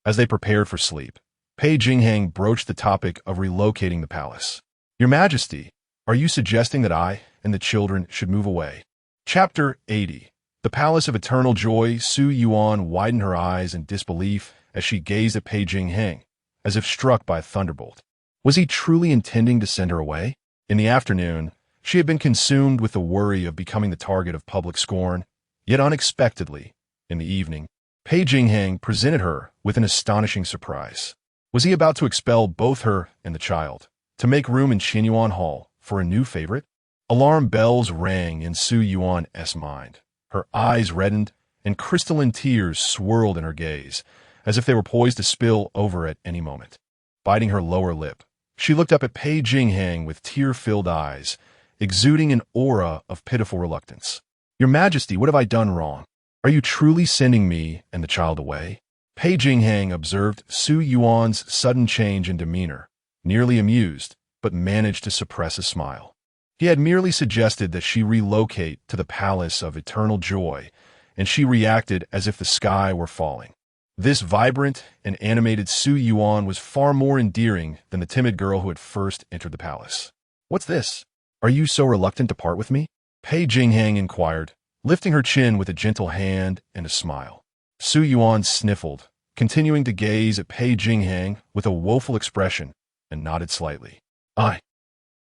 as they prepared for sleep, Pei Jingxuan broached the topic of relocating the palace. "Your Majesty, are you suggesting that I and the children should move away?" Chapter 80. The Palace of Eternal Joy. Su Yuan widened her eyes in disbelief as she gazed at Pei Jingxuan, as if struck by a thunderbolt. Was he truly intending to send her away? In the afternoon, she had been consumed with the worry of becoming the target of public scorn, yet unexpectedly, in the evening, Pei Jingxuan presented her with an astonishing surprise. Was he about to expel both her and the child, to make room in Qinyuan Hall for a new favorite? Alarm bells rang in Su Yuan's mind. Her eyes reddened, and crystalline tears swirled in her gaze, as if they were poised to spill over at any moment. Biting her lower lip, she looked up at Pei Jingxuan with tear-filled eyes, exuding an aura of pitiful reluctance. "Your Majesty, what have I done wrong? Are you truly sending me and the child away?" Pei Jingxuan observed Su Yuan's sudden change in demeanor, nearly amused, but managed to suppress a smile. He had merely suggested that she relocate to the Palace of Eternal Joy, and she reacted as if the sky were falling. This vibrant and animated Su Yuan was far more endearing than the timid girl who had first entered the palace. "What's this? Are you so reluctant to part with me?" Pei Jingxuan inquired, lifting her chin with a gentle hand and a smile. Su Yuan sniffled, continuing to gaze at Pei Jingxuan with a woeful expression, and nodded slightly.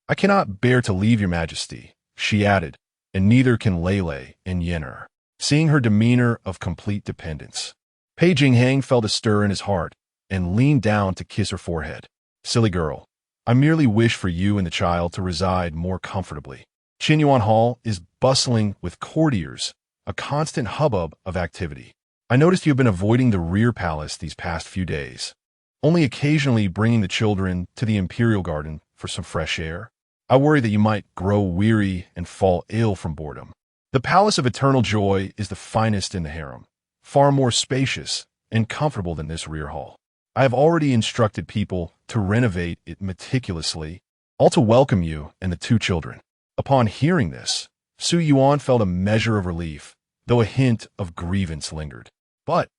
I cannot bear to leave your Majesty," she added, "and neither can Lele and Yenner," seeing her demeanor of complete dependence. Pei Jingxuan felt a stir in his heart and leaned down to kiss her forehead. "Silly girl, I merely wish for you and the child to reside more comfortably. Qinyuan Hall is bustling with courtiers, a constant hubbub of activity. I noticed you have been avoiding the rear palace these past few days, only occasionally bringing the children to the imperial garden for some fresh air. I worry that you might grow weary and fall ill from boredom. The Palace of Eternal Joy is the finest in the harem, far more spacious and comfortable than this rear hall. I have already instructed people to renovate it meticulously, all to welcome you and the two children." Upon hearing this, Su Yuan felt a measure of relief, though a hint of grievance lingered. "But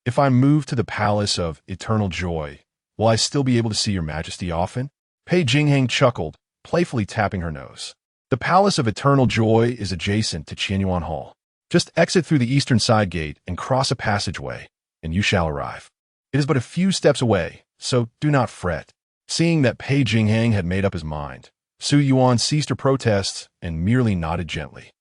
if I move to the Palace of Eternal Joy, will I still be able to see your Majesty often?" Pei Jingxuan chuckled, playfully tapping her nose. "The Palace of Eternal Joy is adjacent to Qinyuan Hall. Just exit through the eastern side gate and cross a passageway, and you shall arrive. It is but a few steps away, so do not fret." Seeing that Pei Jingxuan had made up his mind, Su Yuan ceased her protests and merely nodded gently.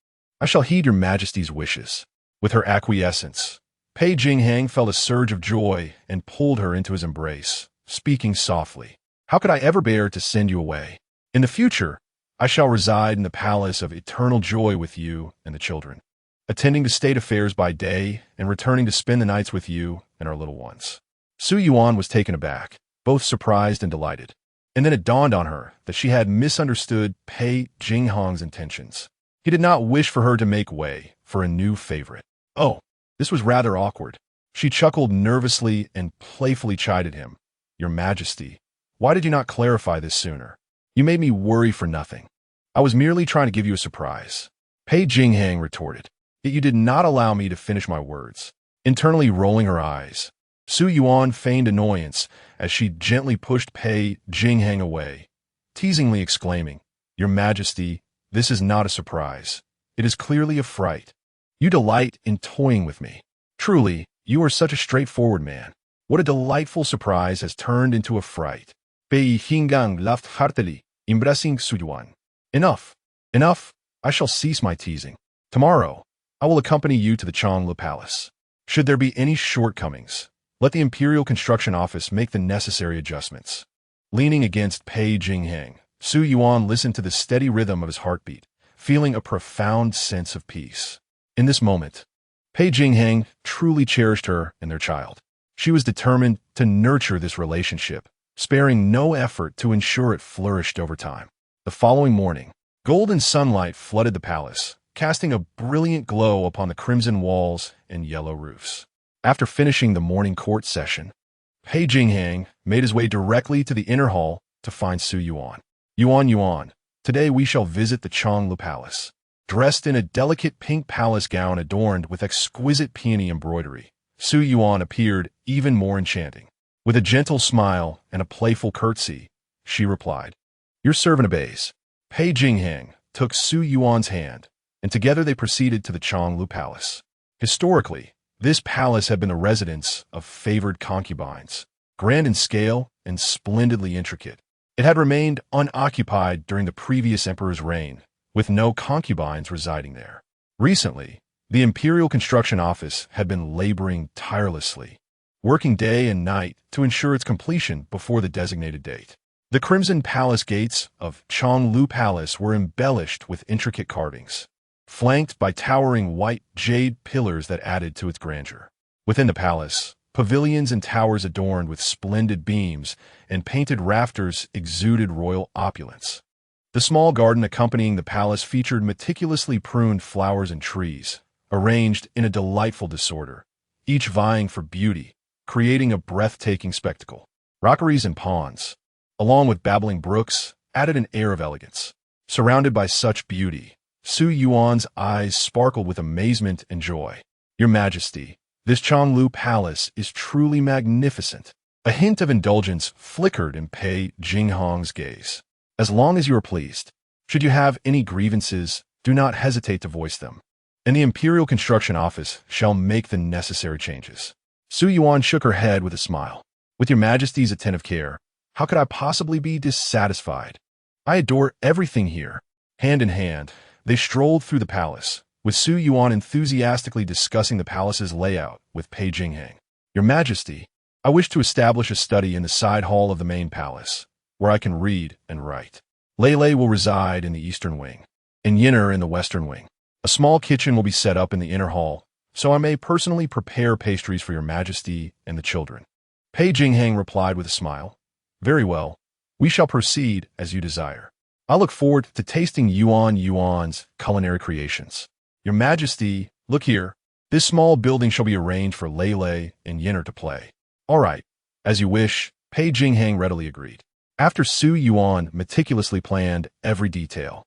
"I shall heed your majesty's wishes." With her acquiescence, Pei Jingxuan felt a surge of joy and pulled her into his embrace, speaking softly. "How could I ever bear to send you away? In the future, I shall reside in the palace of eternal joy with you and the children, attending to state affairs by day and returning to spend the nights with you and our little ones." Su Yuan was taken aback, both surprised and delighted. And then it dawned on her that she had misunderstood Pei Jingxuan's intentions. He did not wish for her to make way for a new favorite. Oh, this was rather awkward. She chuckled nervously and playfully chided him. "Your Majesty, why did you not clarify this sooner? You made me worry for nothing. I was merely trying to give you a surprise." Pei Jingxuan retorted. "Yet you did not allow me to finish my words." Internally rolling her eyes, Su Yuan feigned annoyance as she gently pushed Pei Jingxuan away, teasingly exclaiming, "Your Majesty, this is not a surprise. It is clearly a fright. You delight in toying with me. Truly, you are such a straightforward man. What a delightful surprise has turned into a fright." Pei Jingxuan laughed heartily, embracing Su Yuan. "Enough, enough. I shall cease my teasing. Tomorrow, I will accompany you to the Changlu Palace. Should there be any shortcomings, let the Imperial Construction Office make the necessary adjustments." Leaning against Pei Jingxuan, Su Yuan listened to the steady rhythm of his heartbeat, feeling a profound sense of peace. In this moment, Pei Jingxuan truly cherished her and their child. She was determined to nurture this relationship, sparing no effort to ensure it flourished over time. The following morning, golden sunlight flooded the palace, casting a brilliant glow upon the crimson walls and yellow roofs. After finishing the morning court session, Pei Jingxuan made his way directly to the inner hall to find Su Yuan. Yuan, today we shall visit the Changlu Palace." Dressed in a delicate pink palace gown adorned with exquisite peony embroidery, Su Yuan appeared even more enchanting. With a gentle smile and a playful curtsy, she replied, "Your servant obeys." Pei Jingxuan took Su Yuan's hand, and together they proceeded to the Changlu Palace. Historically, this palace had been the residence of favored concubines, grand in scale and splendidly intricate. It had remained unoccupied during the previous emperor's reign, with no concubines residing there. Recently, the Imperial Construction Office had been laboring tirelessly, working day and night to ensure its completion before the designated date. The crimson palace gates of Changlu Palace were embellished with intricate carvings, flanked by towering white jade pillars that added to its grandeur. Within the palace, pavilions and towers adorned with splendid beams and painted rafters exuded royal opulence. The small garden accompanying the palace featured meticulously pruned flowers and trees, arranged in a delightful disorder, each vying for beauty, creating a breathtaking spectacle. Rockeries and ponds, along with babbling brooks, added an air of elegance. Surrounded by such beauty, Su Yuan's eyes sparkled with amazement and joy. "Your Majesty, this Changlu Palace is truly magnificent." A hint of indulgence flickered in Pei Jingxuan's gaze. "As long as you are pleased. Should you have any grievances, do not hesitate to voice them, and the Imperial Construction Office shall make the necessary changes." Su Yuan shook her head with a smile. "With your Majesty's attentive care, how could I possibly be dissatisfied? I adore everything here." Hand in hand, they strolled through the palace, with Su Yuan enthusiastically discussing the palace's layout with Pei Jingxuan. "Your Majesty, I wish to establish a study in the side hall of the main palace, where I can read and write. Lei will reside in the eastern wing, and Yinner in the western wing. A small kitchen will be set up in the inner hall, so I may personally prepare pastries for your Majesty and the children." Pei Jingxuan replied with a smile, "Very well, we shall proceed as you desire. I look forward to tasting Yuan's culinary creations. Your Majesty, look here. This small building shall be arranged for Lei and Yinner to play." "All right, as you wish," Pei Jingxuan readily agreed. After Su Yuan meticulously planned every detail,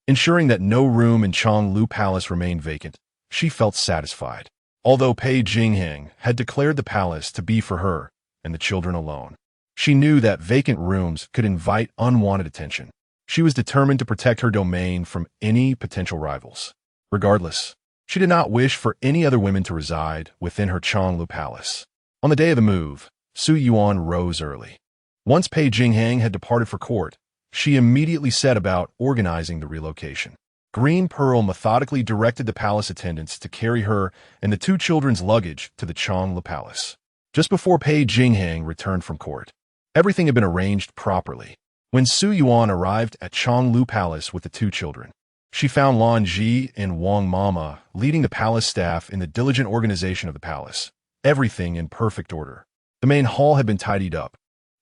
ensuring that no room in Changlu Palace remained vacant, she felt satisfied. Although Pei Jingxuan had declared the palace to be for her and the children alone, she knew that vacant rooms could invite unwanted attention. She was determined to protect her domain from any potential rivals. Regardless, She did not wish for any other women to reside within her Changlu palace. On the day of the move, Su Yuan rose early. Once Pei Jingxuan had departed for court, she immediately set about organizing the relocation. Green Pearl methodically directed the palace attendants to carry her and the two children's luggage to the Changlu palace. Just before Pei Jingxuan returned from court, everything had been arranged properly. When Su Yuan arrived at Changlu Palace with the two children, she found Lan Ji and Wang Mama leading the palace staff in the diligent organization of the palace, everything in perfect order. The main hall had been tidied up,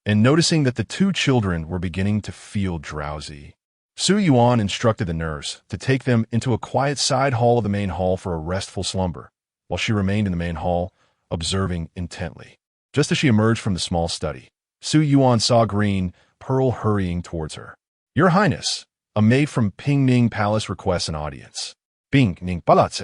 and noticing that the two children were beginning to feel drowsy, Su Yuan instructed the nurse to take them into a quiet side hall of the main hall for a restful slumber, while she remained in the main hall, observing intently. Just as she emerged from the small study, Su Yuan saw Green Pearl hurrying towards her. "Your Highness, a maid from Pingning Palace requests an audience." Pingning Palace.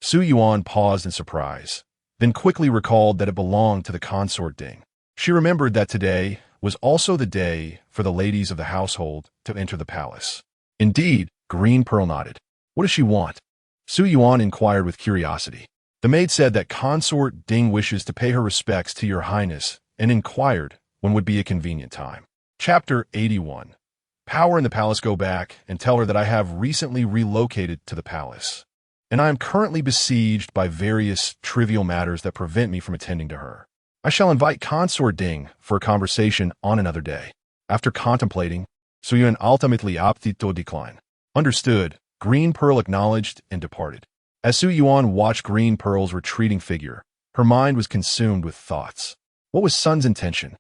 Su Yuan paused in surprise, then quickly recalled that it belonged to the consort Ding. She remembered that today was also the day for the ladies of the household to enter the palace. Indeed, Green Pearl nodded. "What does she want?" Su Yuan inquired with curiosity. The maid said that consort Ding wishes to pay her respects to your highness and inquired when would be a convenient time. Chapter 81. Power in the palace. Go back and tell her that I have recently relocated to the palace, and I am currently besieged by various trivial matters that prevent me from attending to her. I shall invite consort Ding for a conversation on another day. After contemplating, Su Yuan ultimately opted to decline. Understood, Green Pearl acknowledged and departed. As Su Yuan watched Green Pearl's retreating figure, her mind was consumed with thoughts. What was Sun's intention?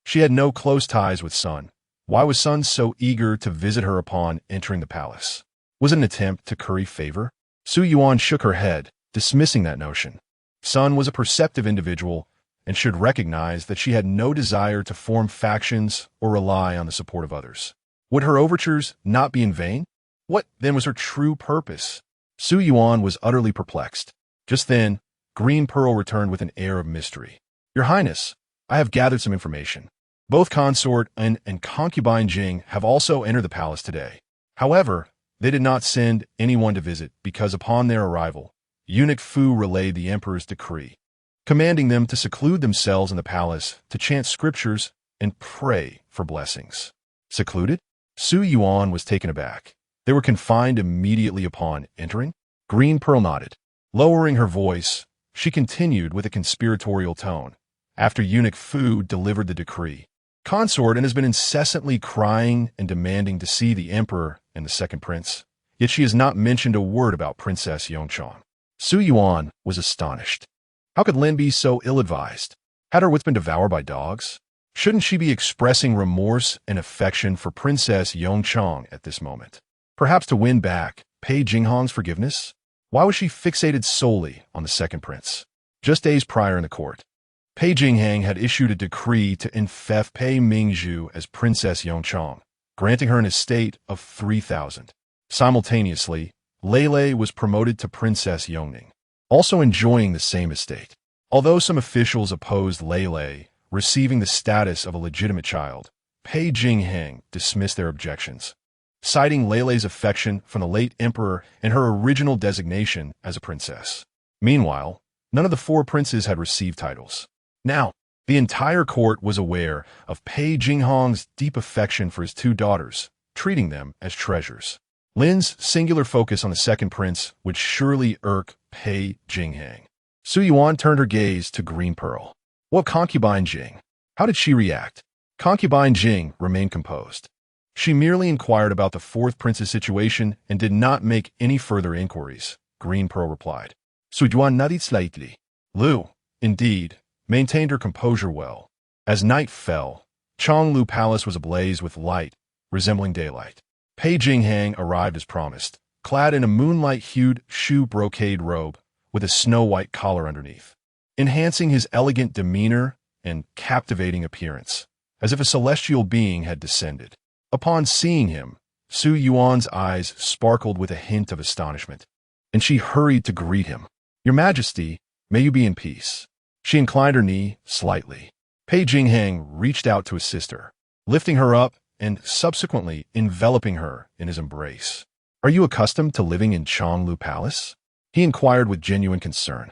She had no close ties with Sun. Why was Sun so eager to visit her upon entering the palace? Was it an attempt to curry favor? Su Yuan shook her head, dismissing that notion. Sun was a perceptive individual and should recognize that she had no desire to form factions or rely on the support of others. Would her overtures not be in vain? What, then, was her true purpose? Su Yuan was utterly perplexed. Just then, Green Pearl returned with an air of mystery. "Your Highness, I have gathered some information. Both consort and concubine Jing have also entered the palace today. However, they did not send anyone to visit because upon their arrival, eunuch Fu relayed the emperor's decree, commanding them to seclude themselves in the palace to chant scriptures and pray for blessings." Secluded? Su Yuan was taken aback. They were confined immediately upon entering? Green Pearl nodded. Lowering her voice, she continued with a conspiratorial tone. After eunuch Fu delivered the decree, consort and has been incessantly crying and demanding to see the emperor and the second prince, yet she has not mentioned a word about Princess Yongchang. Su Yuan was astonished. How could Lin be so ill-advised? Had her wits been devoured by dogs? Shouldn't she be expressing remorse and affection for Princess Yongchang at this moment? Perhaps to win back Pei Jingxuan's forgiveness? Why was she fixated solely on the second prince? Just days prior in the court, Pei Jingxuan had issued a decree to infect Pei Mingzhu as Princess Yongchang, granting her an estate of 3,000. Simultaneously, Lei was promoted to Princess Yongning, also enjoying the same estate. Although some officials opposed Lei receiving the status of a legitimate child, Pei Jingxuan dismissed their objections, citing Lei's affection from the late emperor and her original designation as a princess. Meanwhile, none of the four princes had received titles. Now, the entire court was aware of Pei Jingxuan's deep affection for his two daughters, treating them as treasures. Lin's singular focus on the second prince would surely irk Pei Jingxuan. Su Yuan turned her gaze to Green Pearl. What concubine Jing? How did she react? Concubine Jing remained composed. She merely inquired about the fourth prince's situation and did not make any further inquiries. Green Pearl replied. Su Yuan nodded slightly. Lu, indeed, maintained her composure well. As night fell, Changlu Palace was ablaze with light, resembling daylight. Pei Jingxuan arrived as promised, clad in a moonlight-hued shoe brocade robe with a snow-white collar underneath, enhancing his elegant demeanor and captivating appearance, as if a celestial being had descended. Upon seeing him, Su Yuan's eyes sparkled with a hint of astonishment, and she hurried to greet him. Your Majesty, may you be in peace. She inclined her knee slightly. Pei Jingxuan reached out to assist her, lifting her up and subsequently enveloping her in his embrace. Are you accustomed to living in Changlu Palace? He inquired with genuine concern.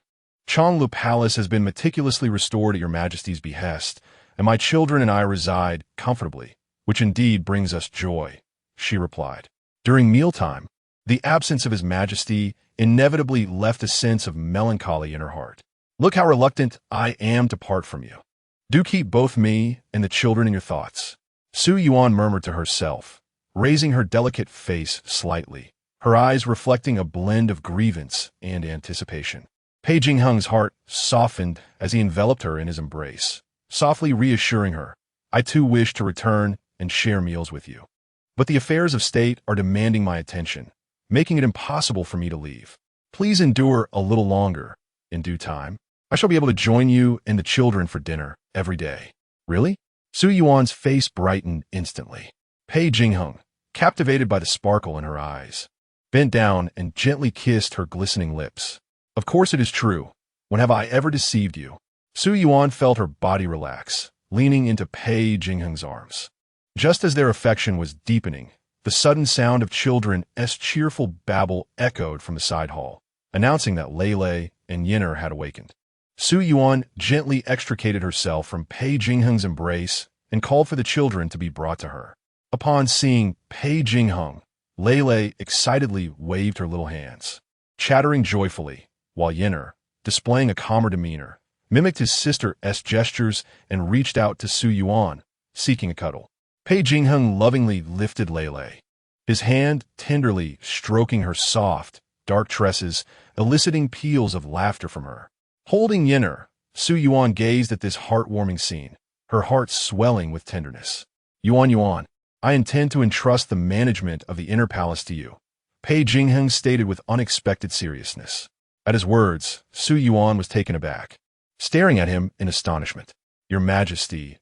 Changlu Palace has been meticulously restored at your majesty's behest, and my children and I reside comfortably, which indeed brings us joy, she replied. During mealtime, the absence of his majesty inevitably left a sense of melancholy in her heart. Look how reluctant I am to part from you. Do keep both me and the children in your thoughts. Su Yuan murmured to herself, raising her delicate face slightly, her eyes reflecting a blend of grievance and anticipation. Pei Jingxuan's heart softened as he enveloped her in his embrace, softly reassuring her, I too wish to return and share meals with you. But the affairs of state are demanding my attention, making it impossible for me to leave. Please endure a little longer. In due time, I shall be able to join you and the children for dinner every day. Really? Su Yuan's face brightened instantly. Pei Jingxuan, captivated by the sparkle in her eyes, bent down and gently kissed her glistening lips. Of course it is true. When have I ever deceived you? Su Yuan felt her body relax, leaning into Pei Jingxuan's arms. Just as their affection was deepening, the sudden sound of children's cheerful babble echoed from the side hall, announcing that Lei and Yinner had awakened. Su Yuan gently extricated herself from Pei Jingxuan's embrace and called for the children to be brought to her. Upon seeing Pei Jingxuan, Lei excitedly waved her little hands, chattering joyfully, while Yinner, displaying a calmer demeanor, mimicked his sister's gestures and reached out to Su Yuan, seeking a cuddle. Pei Jingxuan lovingly lifted Lei, his hand tenderly stroking her soft, dark tresses, eliciting peals of laughter from her. Holding Yinner, Su Yuan gazed at this heartwarming scene, her heart swelling with tenderness. Yuan, I intend to entrust the management of the inner palace to you, Pei Jingxuan stated with unexpected seriousness. At his words, Su Yuan was taken aback, staring at him in astonishment. Your Majesty,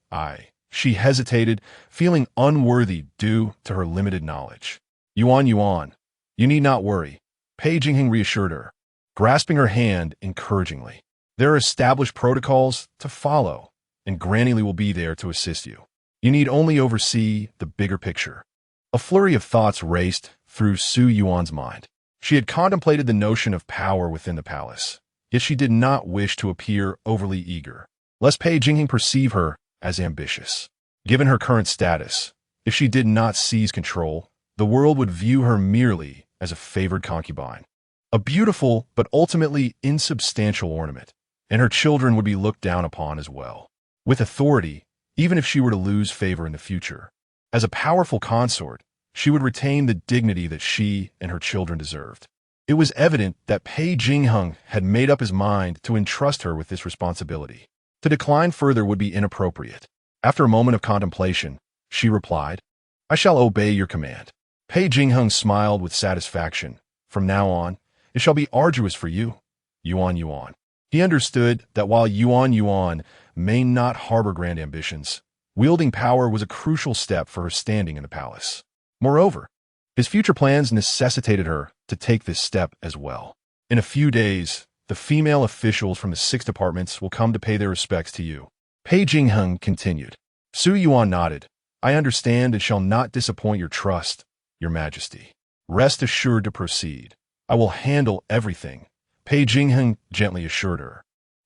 She hesitated, feeling unworthy due to her limited knowledge. Yuan, you need not worry, Pei Jingxuan reassured her, grasping her hand encouragingly. There are established protocols to follow, and Granny Li will be there to assist you. You need only oversee the bigger picture. A flurry of thoughts raced through Su Yuan's mind. She had contemplated the notion of power within the palace, yet she did not wish to appear overly eager, lest Pei Jingxuan perceive her as ambitious. Given her current status, if she did not seize control, the world would view her merely as a favored concubine, a beautiful but ultimately insubstantial ornament, and her children would be looked down upon as well. With authority, even if she were to lose favor in the future, as a powerful consort, she would retain the dignity that she and her children deserved. It was evident that Pei Jingxuan had made up his mind to entrust her with this responsibility. To decline further would be inappropriate. After a moment of contemplation, she replied, I shall obey your command. Pei Jingxuan smiled with satisfaction. From now on, it shall be arduous for you, Yuan. He understood that while Yuan may not harbor grand ambitions, wielding power was a crucial step for her standing in the palace. Moreover, his future plans necessitated her to take this step as well. In a few days, the female officials from the 6 departments will come to pay their respects to you. Pei Jingxuan continued. Su Yuan nodded. I understand and shall not disappoint your trust, Your Majesty. Rest assured to proceed. I will handle everything, Pei Jingxuan gently assured her,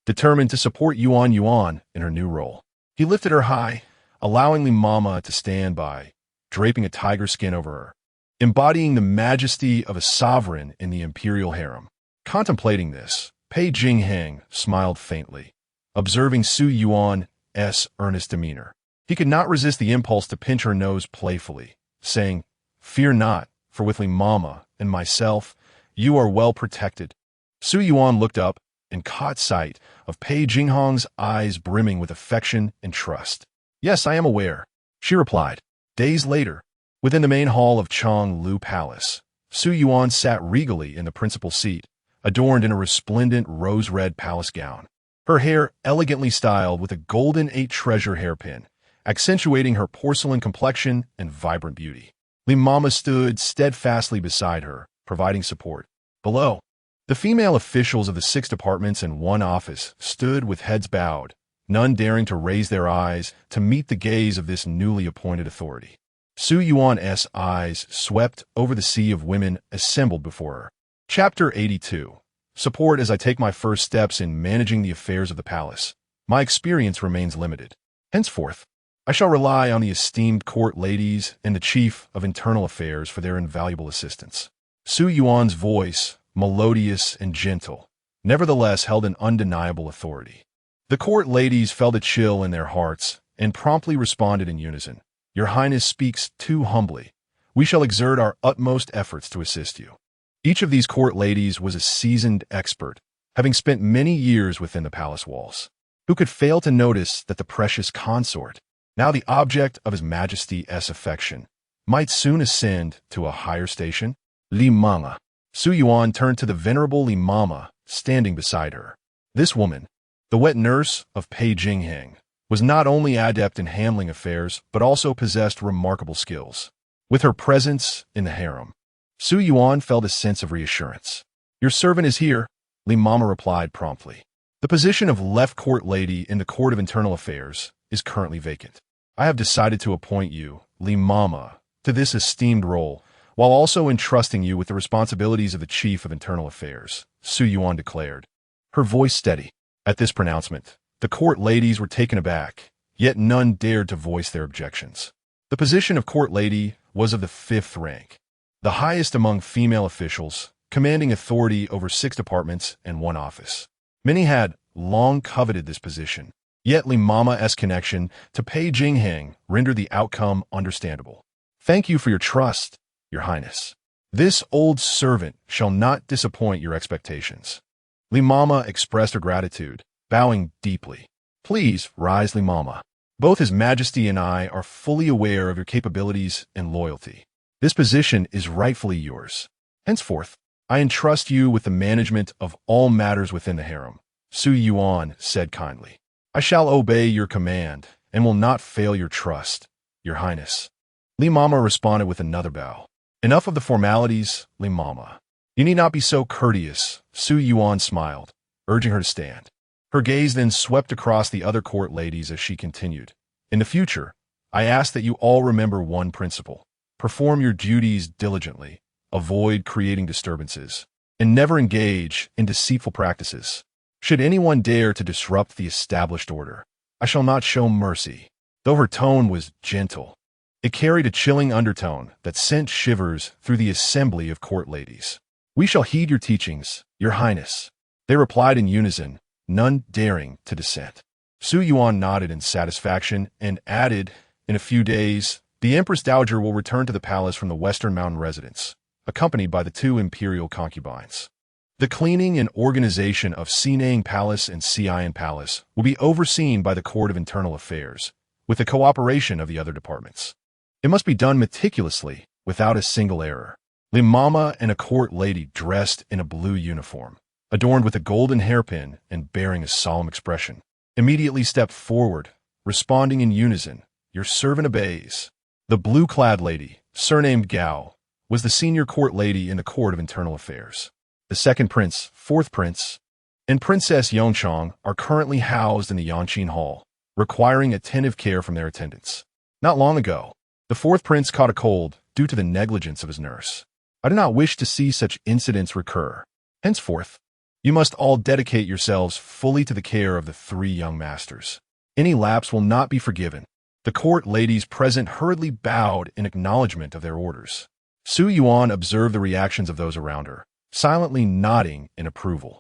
determined to support Yuan in her new role. He lifted her high, allowing the mama to stand by, draping a tiger skin over her, embodying the majesty of a sovereign in the imperial harem. Contemplating this, Pei Jingxuan smiled faintly, observing Su Yuan's earnest demeanor. He could not resist the impulse to pinch her nose playfully, saying, Fear not, for with Mama and myself, you are well protected. Su Yuan looked up and caught sight of Pei Jingxuan's eyes brimming with affection and trust. Yes, I am aware, she replied. Days later, within the main hall of Changlu Palace, Su Yuan sat regally in the principal seat, adorned in a resplendent rose-red palace gown. Her hair elegantly styled with a golden 8 treasure hairpin, accentuating her porcelain complexion and vibrant beauty. Li Mama stood steadfastly beside her, providing support. Below, the female officials of the 6 departments and 1 office stood with heads bowed, none daring to raise their eyes to meet the gaze of this newly appointed authority. Su Yuan's eyes swept over the sea of women assembled before her. Chapter 82. support as I take my first steps in managing the affairs of the palace. My experience remains limited. Henceforth, I shall rely on the esteemed court ladies and the chief of internal affairs for their invaluable assistance." Su Yuan's voice, melodious and gentle, nevertheless held an undeniable authority. The court ladies felt a chill in their hearts and promptly responded in unison. "Your Highness speaks too humbly. We shall exert our utmost efforts to assist you." Each of these court ladies was a seasoned expert, having spent many years within the palace walls. Who could fail to notice that the precious consort, now the object of His Majesty's affection, might soon ascend to a higher station? Li Mama. Su Yuan turned to the venerable Li Mama, standing beside her. This woman, the wet nurse of Pei Jingxuan, was not only adept in handling affairs, but also possessed remarkable skills. With her presence in the harem, Su Yuan felt a sense of reassurance. "Your servant is here," Li Mama replied promptly. "The position of left court lady in the Court of Internal Affairs is currently vacant. I have decided to appoint you, Li Mama, to this esteemed role, while also entrusting you with the responsibilities of the Chief of Internal Affairs," Su Yuan declared, her voice steady. At this pronouncement, the court ladies were taken aback, yet none dared to voice their objections. The position of court lady was of the 5th rank, the highest among female officials, commanding authority over 6 departments and 1 office. Many had long coveted this position, yet Li Mama's connection to Pei Jingxuan rendered the outcome understandable. "Thank you for your trust, Your Highness. This old servant shall not disappoint your expectations." Li Mama expressed her gratitude, bowing deeply. "Please rise, Li Mama. Both His Majesty and I are fully aware of your capabilities and loyalty. This position is rightfully yours. Henceforth, I entrust you with the management of all matters within the harem," Su Yuan said kindly. "I shall obey your command and will not fail your trust, Your Highness." Li Mama responded with another bow. "Enough of the formalities, Li Mama. You need not be so courteous," Su Yuan smiled, urging her to stand. Her gaze then swept across the other court ladies as she continued. "In the future, I ask that you all remember one principle. Perform your duties diligently, avoid creating disturbances, and never engage in deceitful practices. Should anyone dare to disrupt the established order, I shall not show mercy." Though her tone was gentle, it carried a chilling undertone that sent shivers through the assembly of court ladies. "We shall heed your teachings, Your Highness," they replied in unison, none daring to dissent. Su Yuan nodded in satisfaction and added, "In a few days, the Empress Dowager will return to the palace from the Western Mountain residence, accompanied by the 2 imperial concubines. The cleaning and organization of Sinang Palace and Xi'an Palace will be overseen by the Court of Internal Affairs, with the cooperation of the other departments. It must be done meticulously, without a single error." Li Mama and a court lady dressed in a blue uniform, adorned with a golden hairpin and bearing a solemn expression, immediately stepped forward, responding in unison, "Your servant obeys." The blue-clad lady, surnamed Gao, was the senior court lady in the Court of Internal Affairs. The second prince, 4th prince, and Princess Yongchang are currently housed in the Yanqin Hall, requiring attentive care from their attendants. Not long ago, the 4th prince caught a cold due to the negligence of his nurse. I do not wish to see such incidents recur. Henceforth, you must all dedicate yourselves fully to the care of the 3 young masters. Any lapse will not be forgiven." The court ladies present hurriedly bowed in acknowledgement of their orders. Su Yuan observed the reactions of those around her, silently nodding in approval.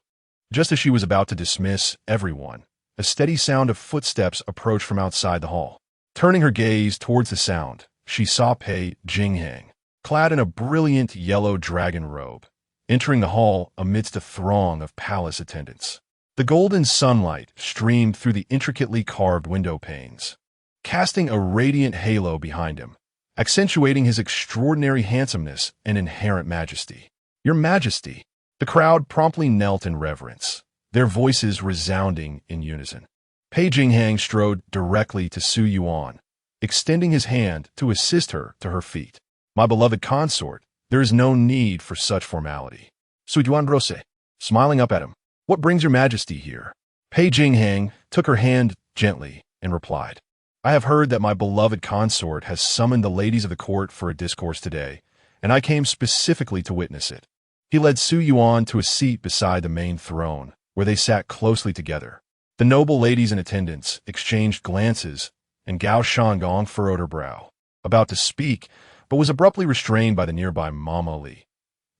Just as she was about to dismiss everyone, a steady sound of footsteps approached from outside the hall. Turning her gaze towards the sound, she saw Pei Jingxuan, clad in a brilliant yellow dragon robe, entering the hall amidst a throng of palace attendants. The golden sunlight streamed through the intricately carved window panes, casting a radiant halo behind him, accentuating his extraordinary handsomeness and inherent majesty. "Your Majesty!" The crowd promptly knelt in reverence, their voices resounding in unison. Pei Jingxuan strode directly to Su Yuan, extending his hand to assist her to her feet. "My beloved consort, there is no need for such formality." Su Yuan rose, smiling up at him. "What brings your Majesty here?" Pei Jingxuan took her hand gently and replied, "I have heard that my beloved consort has summoned the ladies of the court for a discourse today, and I came specifically to witness it. He led Su Yuan to a seat beside the main throne, where they sat closely together. The noble ladies in attendance exchanged glances, and Gao Shanggong furrowed her brow, about to speak, but was abruptly restrained by the nearby Mama Li.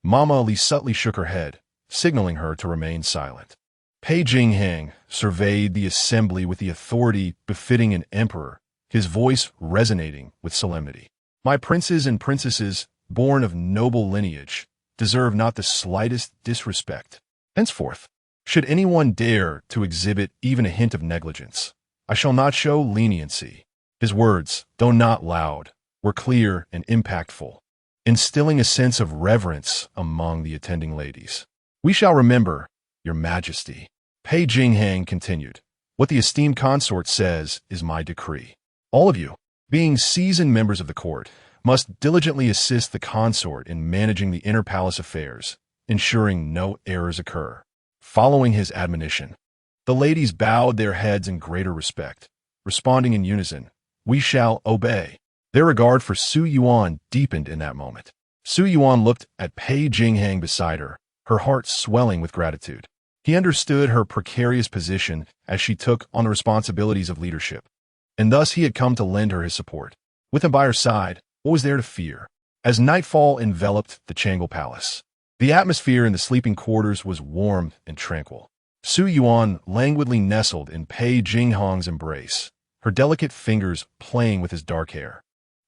Mama Li subtly shook her head, signaling her to remain silent. Pei Jingxuan surveyed the assembly with the authority befitting an emperor, his voice resonating with solemnity. My princes and princesses, born of noble lineage, deserve not the slightest disrespect. Henceforth, should anyone dare to exhibit even a hint of negligence, I shall not show leniency. His words, though not loud, were clear and impactful, instilling a sense of reverence among the attending ladies. We shall remember, Your Majesty. Pei Jingxuan continued. What the esteemed consort says is my decree. All of you, being seasoned members of the court, must diligently assist the consort in managing the inner palace affairs, ensuring no errors occur. Following his admonition, the ladies bowed their heads in greater respect, responding in unison, We shall obey. Their regard for Su Yuan deepened in that moment. Su Yuan looked at Pei Jingxuan beside her, her heart swelling with gratitude. He understood her precarious position as she took on the responsibilities of leadership, and thus he had come to lend her his support. With him by her side, what was there to fear? As nightfall enveloped the Changle Palace, the atmosphere in the sleeping quarters was warm and tranquil. Su Yuan languidly nestled in Pei Jingxuan's embrace, her delicate fingers playing with his dark hair,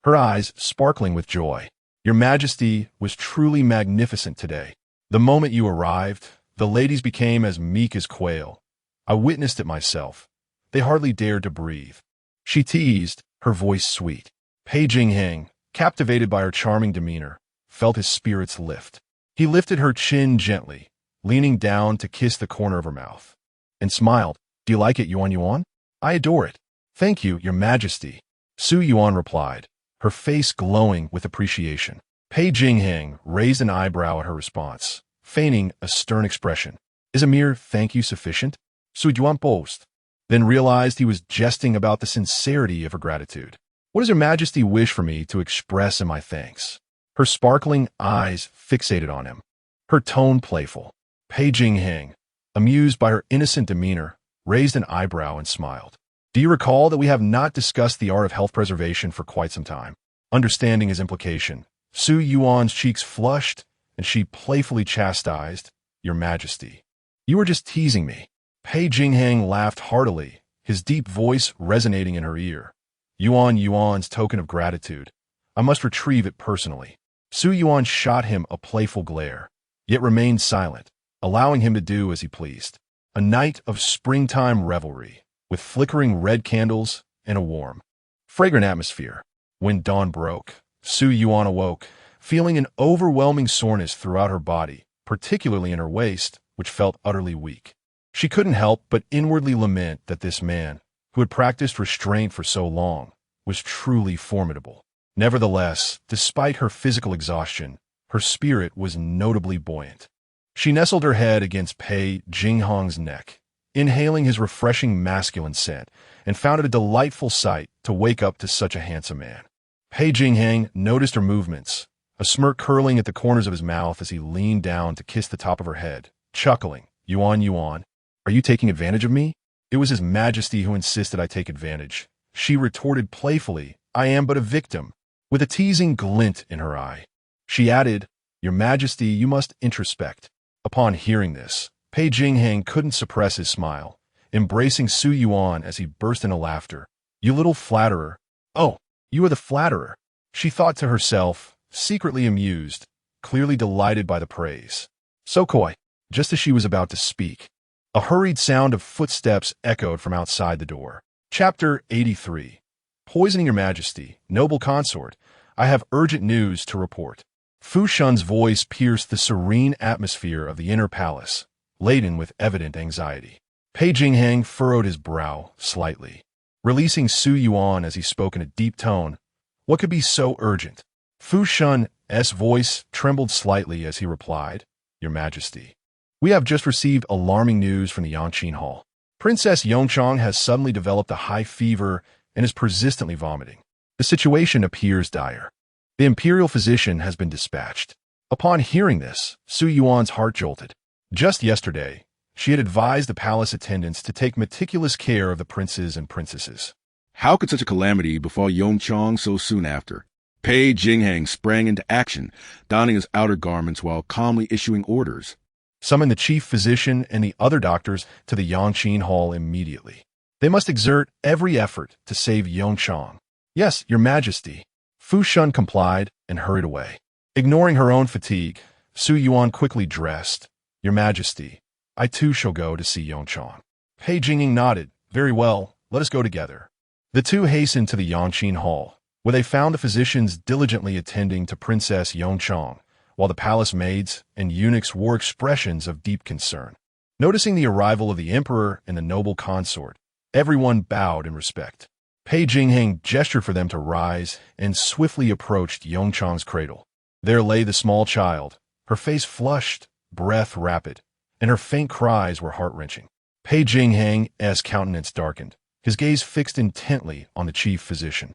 her eyes sparkling with joy. Your Majesty was truly magnificent today. The moment you arrived, the ladies became as meek as quail. I witnessed it myself. They hardly dared to breathe. She teased, her voice sweet. Pei Jingxuan, captivated by her charming demeanor, felt his spirits lift. He lifted her chin gently, leaning down to kiss the corner of her mouth, and smiled. Do you like it, Yuan Yuan? I adore it. Thank you, Your Majesty. Su Yuan replied, her face glowing with appreciation. Pei Jingxuan raised an eyebrow at her response, feigning a stern expression. Is a mere thank you sufficient? Su Yuan boasted, then realized he was jesting about the sincerity of her gratitude. What does Your Majesty wish for me to express in my thanks? Her sparkling eyes fixated on him, her tone playful. Pei Jingxuan, amused by her innocent demeanor, raised an eyebrow and smiled. Do you recall that we have not discussed the art of health preservation for quite some time? Understanding his implication, Su Yuan's cheeks flushed, and she playfully chastised, Your Majesty. You were just teasing me. Pei Jingxuan laughed heartily, his deep voice resonating in her ear. Yuan's token of gratitude. I must retrieve it personally. Su Yuan shot him a playful glare, yet remained silent, allowing him to do as he pleased. A night of springtime revelry, with flickering red candles and a warm, fragrant atmosphere. When dawn broke, Su Yuan awoke, feeling an overwhelming soreness throughout her body, particularly in her waist, which felt utterly weak. She couldn't help but inwardly lament that this man, who had practiced restraint for so long, was truly formidable. Nevertheless, despite her physical exhaustion, her spirit was notably buoyant. She nestled her head against Pei Jingxuan's neck, inhaling his refreshing masculine scent, and found it a delightful sight to wake up to such a handsome man. Pei Jingxuan noticed her movements, a smirk curling at the corners of his mouth as he leaned down to kiss the top of her head, chuckling, Yuan, are you taking advantage of me? It was His Majesty who insisted I take advantage. She retorted playfully, I am but a victim, with a teasing glint in her eye. She added, Your Majesty, you must introspect. Upon hearing this, Pei Jingxuan couldn't suppress his smile, embracing Su Yuan as he burst into laughter. You little flatterer. Oh, you are the flatterer. She thought to herself, secretly amused, clearly delighted by the praise. So coy. Just as she was about to speak, a hurried sound of footsteps echoed from outside the door. Chapter 83. Poisoning Your Majesty, noble consort, I have urgent news to report. Fu Shun's voice pierced the serene atmosphere of the inner palace, laden with evident anxiety. Pei Jingxuan furrowed his brow slightly, releasing Su Yuan as he spoke in a deep tone. What could be so urgent? Fu Shun's voice trembled slightly as he replied, Your Majesty. We have just received alarming news from the Yangqin Hall. Princess Yongchang has suddenly developed a high fever and is persistently vomiting. The situation appears dire. The imperial physician has been dispatched. Upon hearing this, Su Yuan's heart jolted. Just yesterday, she had advised the palace attendants to take meticulous care of the princes and princesses. How could such a calamity befall Yongchang so soon after? Pei Jingxuan sprang into action, donning his outer garments while calmly issuing orders. Summon the chief physician and the other doctors to the Yangqin Hall immediately. They must exert every effort to save Yongchang. Yes, Your Majesty. Fu Shun complied and hurried away. Ignoring her own fatigue, Su Yuan quickly dressed. Your Majesty, I too shall go to see Yongchang. Pei Jingxuan nodded. Very well, let us go together. The two hastened to the Yangqin Hall, where they found the physicians diligently attending to Princess Yongchang, while the palace maids and eunuchs wore expressions of deep concern. Noticing the arrival of the emperor and the noble consort, everyone bowed in respect. Pei Jingxuan gestured for them to rise and swiftly approached Yongchang's cradle. There lay the small child, her face flushed, breath rapid, and her faint cries were heart-wrenching. Pei Jingxuan's countenance darkened, his gaze fixed intently on the chief physician.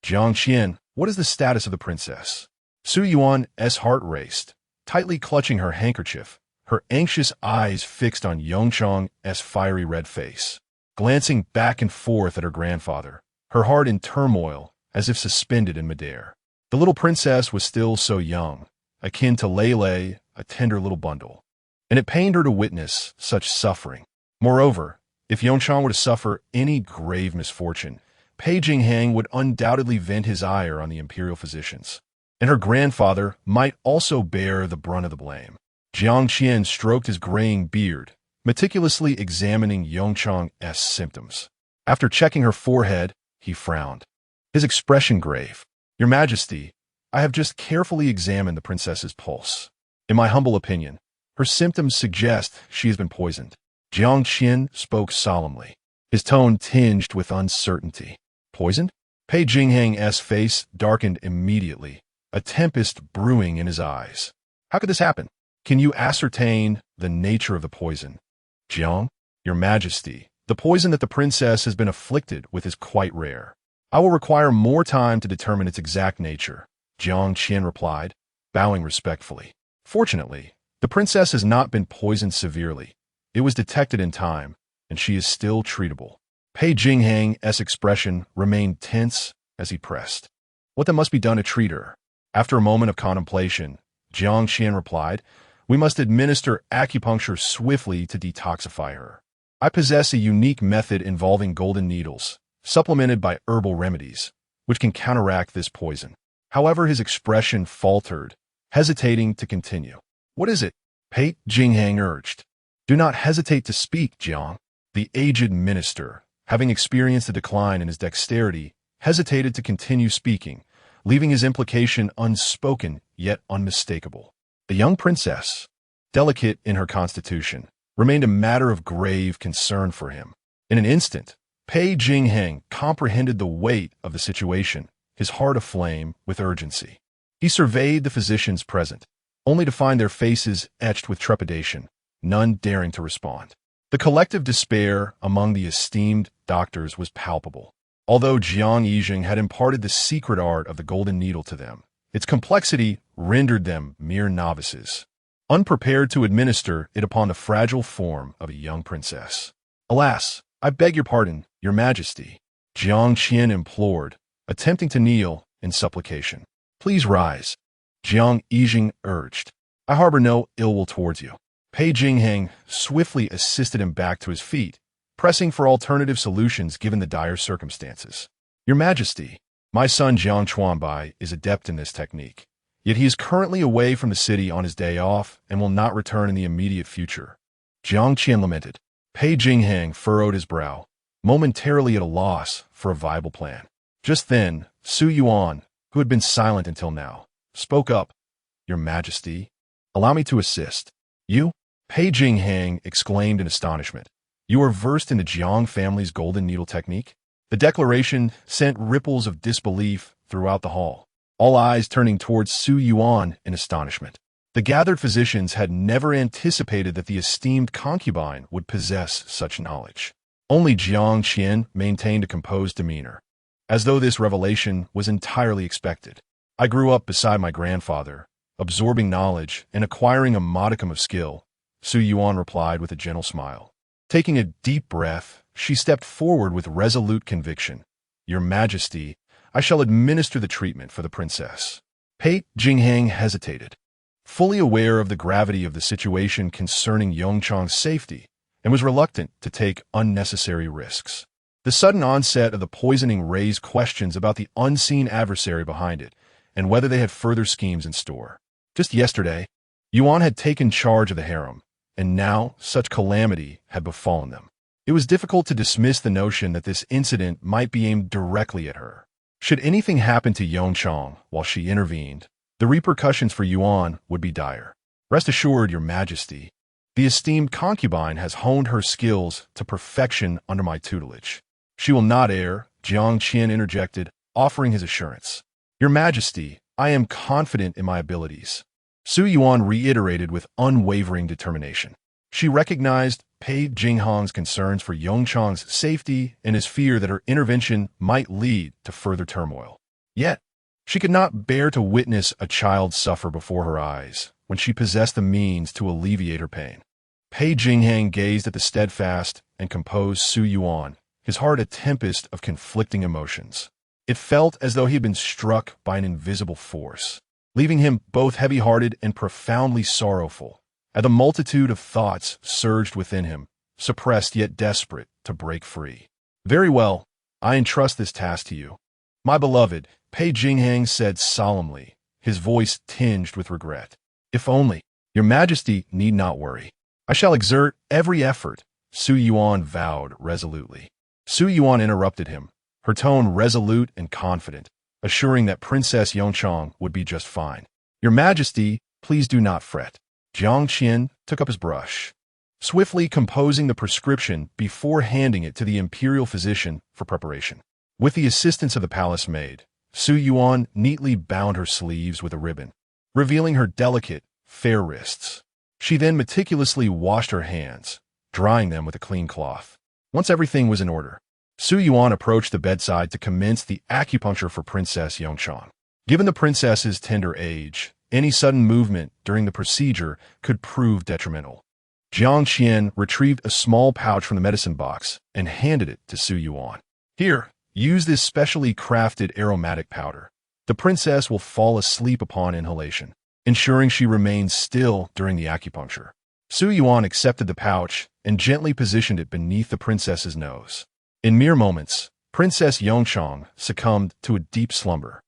Jiang Qian, what is the status of the princess? Su Yuan's heart raced, tightly clutching her handkerchief, her anxious eyes fixed on Yongchang's fiery red face. Glancing back and forth at her grandfather, her heart in turmoil as if suspended in midair. The little princess was still so young, akin to Lele, a tender little bundle, and it pained her to witness such suffering. Moreover, if Yongchang were to suffer any grave misfortune, Pei Jingxuan would undoubtedly vent his ire on the imperial physicians, and her grandfather might also bear the brunt of the blame. Jiang Qian stroked his graying beard, meticulously examining Yongchang's symptoms. After checking her forehead, he frowned, his expression grave. Your Majesty, I have just carefully examined the princess's pulse. In my humble opinion, her symptoms suggest she has been poisoned. Jiang Qian spoke solemnly, his tone tinged with uncertainty. Poisoned? Pei Jingxuan's face darkened immediately, a tempest brewing in his eyes. How could this happen? Can you ascertain the nature of the poison? Jiang, Your Majesty, the poison that the princess has been afflicted with is quite rare. I will require more time to determine its exact nature, Jiang Qian replied, bowing respectfully. Fortunately, the princess has not been poisoned severely. It was detected in time, and she is still treatable. Pei Jingxuan's expression remained tense as he pressed. What then must be done to treat her? After a moment of contemplation, Jiang Qian replied, we must administer acupuncture swiftly to detoxify her. I possess a unique method involving golden needles, supplemented by herbal remedies, which can counteract this poison. However, his expression faltered, hesitating to continue. What is it? Pei Jingxuan urged. Do not hesitate to speak, Jiang. The aged minister, having experienced a decline in his dexterity, hesitated to continue speaking, leaving his implication unspoken yet unmistakable. The young princess, delicate in her constitution, remained a matter of grave concern for him. In an instant, Pei Jingxuan comprehended the weight of the situation, his heart aflame with urgency. He surveyed the physicians present, only to find their faces etched with trepidation, none daring to respond. The collective despair among the esteemed doctors was palpable. Although Jiang Yijing had imparted the secret art of the golden needle to them, its complexity rendered them mere novices, unprepared to administer it upon the fragile form of a young princess. Alas, I beg your pardon, Your Majesty, Jiang Qian implored, attempting to kneel in supplication. Please rise, Jiang Yijing urged. I harbor no ill will towards you. Pei Jingxuan swiftly assisted him back to his feet, pressing for alternative solutions given the dire circumstances. Your Majesty, my son Jiang Chuanbai is adept in this technique, yet he is currently away from the city on his day off and will not return in the immediate future. Jiang Qian lamented. Pei Jingxuan furrowed his brow, momentarily at a loss for a viable plan. Just then, Su Yuan, who had been silent until now, spoke up. Your Majesty, allow me to assist. You? Pei Jingxuan exclaimed in astonishment. You are versed in the Jiang family's golden needle technique? The declaration sent ripples of disbelief throughout the hall, all eyes turning towards Su Yuan in astonishment. The gathered physicians had never anticipated that the esteemed concubine would possess such knowledge. Only Jiang Qian maintained a composed demeanor, as though this revelation was entirely expected. I grew up beside my grandfather, absorbing knowledge and acquiring a modicum of skill, Su Yuan replied with a gentle smile. Taking a deep breath, she stepped forward with resolute conviction. Your Majesty, I shall administer the treatment for the princess. Pei Jingxuan hesitated, fully aware of the gravity of the situation concerning Yongchang's safety, and was reluctant to take unnecessary risks. The sudden onset of the poisoning raised questions about the unseen adversary behind it, and whether they had further schemes in store. Just yesterday, Yuan had taken charge of the harem, and now such calamity had befallen them. It was difficult to dismiss the notion that this incident might be aimed directly at her. Should anything happen to Yongchang while she intervened, the repercussions for Yuan would be dire. Rest assured, Your Majesty, the esteemed concubine has honed her skills to perfection under my tutelage. She will not err, Jiang Qin interjected, offering his assurance. Your Majesty, I am confident in my abilities. Su Yuan reiterated with unwavering determination. She recognized Pei Jingxuan's concerns for Yongchang's safety and his fear that her intervention might lead to further turmoil. Yet, she could not bear to witness a child suffer before her eyes when she possessed the means to alleviate her pain. Pei Jingxuan gazed at the steadfast and composed Su Yuan, his heart a tempest of conflicting emotions. It felt as though he had been struck by an invisible force, leaving him both heavy-hearted and profoundly sorrowful, as the multitude of thoughts surged within him, suppressed yet desperate to break free. Very well, I entrust this task to you. My beloved, Pei Jingxuan said solemnly, his voice tinged with regret. If only, Your Majesty need not worry. I shall exert every effort, Su Yuan vowed resolutely. Su Yuan interrupted him, her tone resolute and confident, assuring that Princess Yongchang would be just fine. Your Majesty, please do not fret. Jiang Qin took up his brush, swiftly composing the prescription before handing it to the imperial physician for preparation. With the assistance of the palace maid, Su Yuan neatly bound her sleeves with a ribbon, revealing her delicate, fair wrists. She then meticulously washed her hands, drying them with a clean cloth. Once everything was in order, Su Yuan approached the bedside to commence the acupuncture for Princess Yongchang. Given the princess's tender age, any sudden movement during the procedure could prove detrimental. Jiang Qin retrieved a small pouch from the medicine box and handed it to Su Yuan. Here, use this specially crafted aromatic powder. The princess will fall asleep upon inhalation, ensuring she remains still during the acupuncture. Su Yuan accepted the pouch and gently positioned it beneath the princess's nose. In mere moments, Princess Yongchang succumbed to a deep slumber.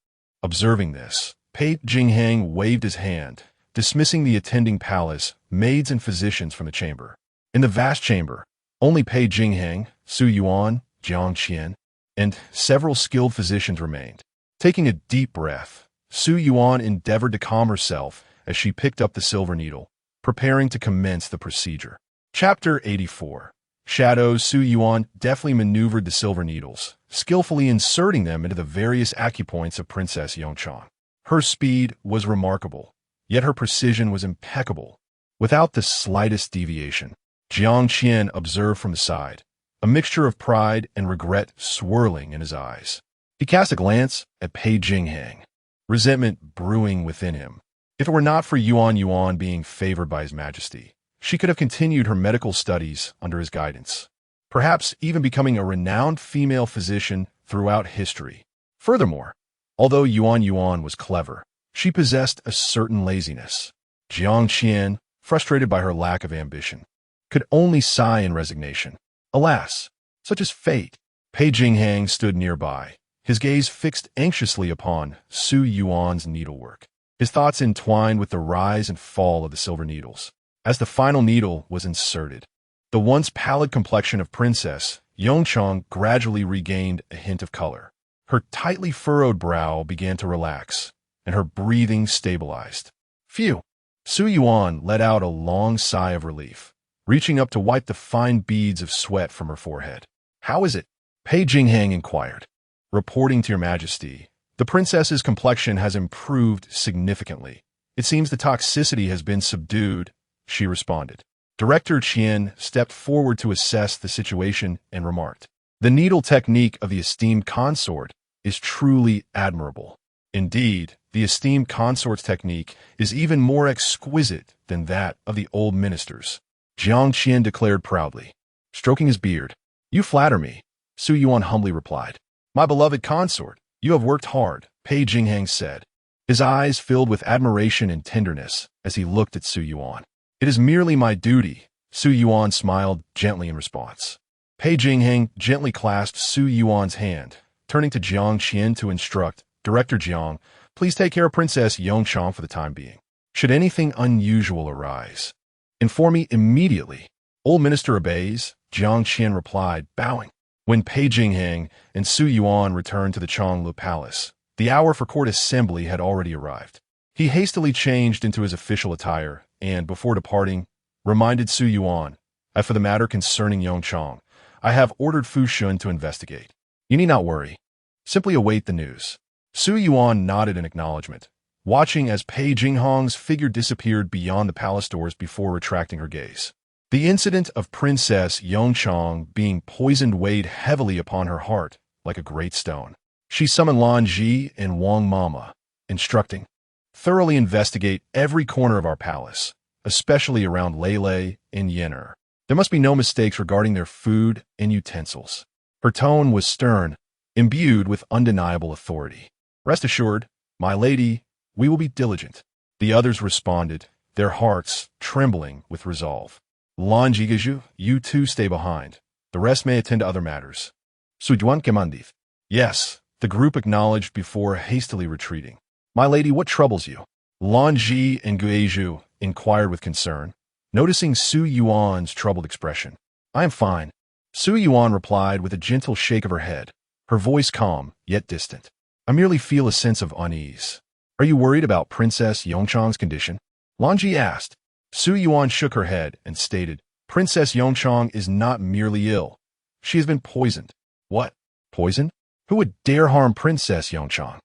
Observing this, Pei Jingxuan waved his hand, dismissing the attending palace, maids and physicians from the chamber. In the vast chamber, only Pei Jingxuan, Su Yuan, Jiang Qin, and several skilled physicians remained. Taking a deep breath, Su Yuan endeavored to calm herself as she picked up the silver needle, preparing to commence the procedure. Chapter 84. Shadows. Su Yuan deftly maneuvered the silver needles, skillfully inserting them into the various acupoints of Princess Yongchang. Her speed was remarkable, yet her precision was impeccable, without the slightest deviation. Jiang Qin observed from the side, a mixture of pride and regret swirling in his eyes. He cast a glance at Pei Jingxuan, resentment brewing within him. If it were not for Yuan being favored by His Majesty, she could have continued her medical studies under his guidance, perhaps even becoming a renowned female physician throughout history. Furthermore, although Yuan was clever, she possessed a certain laziness. Jiang Qin, frustrated by her lack of ambition, could only sigh in resignation. Alas, such is fate. Pei Jingxuan stood nearby, his gaze fixed anxiously upon Su Yuan's needlework, his thoughts entwined with the rise and fall of the silver needles. As the final needle was inserted, the once pallid complexion of Princess Yongchang gradually regained a hint of color. Her tightly furrowed brow began to relax, and her breathing stabilized. Phew! Su Yuan let out a long sigh of relief, reaching up to wipe the fine beads of sweat from her forehead. How is it? Pei Jingxuan inquired. Reporting to Your Majesty, the princess's complexion has improved significantly. It seems the toxicity has been subdued, she responded. Director Qin stepped forward to assess the situation and remarked, "The needle technique of the esteemed consort is truly admirable. Indeed, The esteemed consort's technique is even more exquisite than that of the old ministers, Jiang Qian declared proudly, stroking his beard. You flatter me, Su Yuan humbly replied. My beloved consort, you have worked hard, Pei Jingxuan said. His eyes filled with admiration and tenderness as he looked at Su Yuan. It is merely my duty, Su Yuan smiled gently in response. Pei Jingxuan gently clasped Su Yuan's hand, turning to Jiang Qian to instruct, Director Jiang, please take care of Princess Yongchang for the time being. Should anything unusual arise, inform me immediately. Old Minister obeys, Jiang Qian replied, bowing. When Pei Jingxuan and Su Yuan returned to the Changlu Palace, the hour for court assembly had already arrived. He hastily changed into his official attire and, before departing, reminded Su Yuan, as for the matter concerning Yongchang, I have ordered Fu Shun to investigate. You need not worry. Simply await the news. Su Yuan nodded in acknowledgement, watching as Pei Jingxuan's figure disappeared beyond the palace doors before retracting her gaze. The incident of Princess Yongchang being poisoned weighed heavily upon her heart like a great stone. She summoned Lan Ji and Wang Mama, instructing, thoroughly investigate every corner of our palace, especially around Lele and Yenner. There must be no mistakes regarding their food and utensils. Her tone was stern, imbued with undeniable authority. Rest assured, my lady, we will be diligent. The others responded, their hearts trembling with resolve. Lan Jigaju, you too stay behind. The rest may attend to other matters. Su Yuan Kemandith. Yes, the group acknowledged before hastily retreating. My lady, what troubles you? Lan Ji and Guizhu inquired with concern, noticing Su Yuan's troubled expression. I am fine. Su Yuan replied with a gentle shake of her head, her voice calm, yet distant. I merely feel a sense of unease. Are you worried about Princess Yongchang's condition? Lan Ji asked. Su Yuan shook her head and stated, Princess Yongchang is not merely ill. She has been poisoned. What? Poisoned? Who would dare harm Princess Yongchang?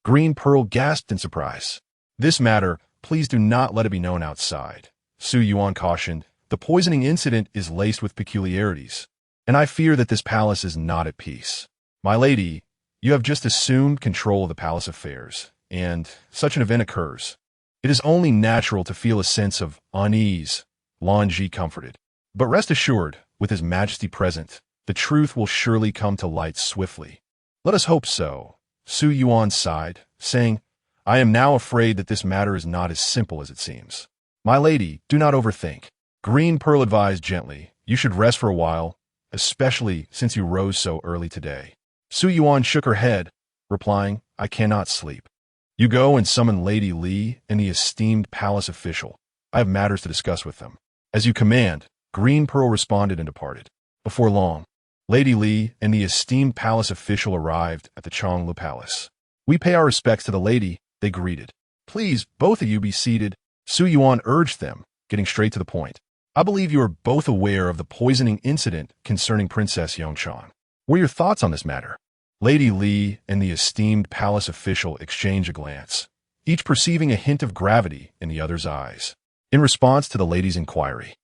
Green Pearl gasped in surprise. This matter, please do not let it be known outside. Su Yuan cautioned, the poisoning incident is laced with peculiarities, and I fear that this palace is not at peace. My lady, you have just assumed control of the palace affairs, and such an event occurs. It is only natural to feel a sense of unease, Lan Ji comforted. But rest assured, with His Majesty present, the truth will surely come to light swiftly. Let us hope so. Su Yuan sighed, saying, I am now afraid that this matter is not as simple as it seems. My lady, do not overthink. Green Pearl advised gently, you should rest for a while, especially since you rose so early today. Su Yuan shook her head, replying, I cannot sleep. You go and summon Lady Li and the esteemed palace official. I have matters to discuss with them. As you command, Green Pearl responded and departed. Before long, Lady Li and the esteemed palace official arrived at the Changlu Palace. We pay our respects to the lady, they greeted. Please, both of you be seated, Su Yuan urged them, getting straight to the point. I believe you are both aware of the poisoning incident concerning Princess Yongchang. What are your thoughts on this matter? Lady Li and the esteemed palace official exchanged a glance, each perceiving a hint of gravity in the other's eyes. In response to the lady's inquiry,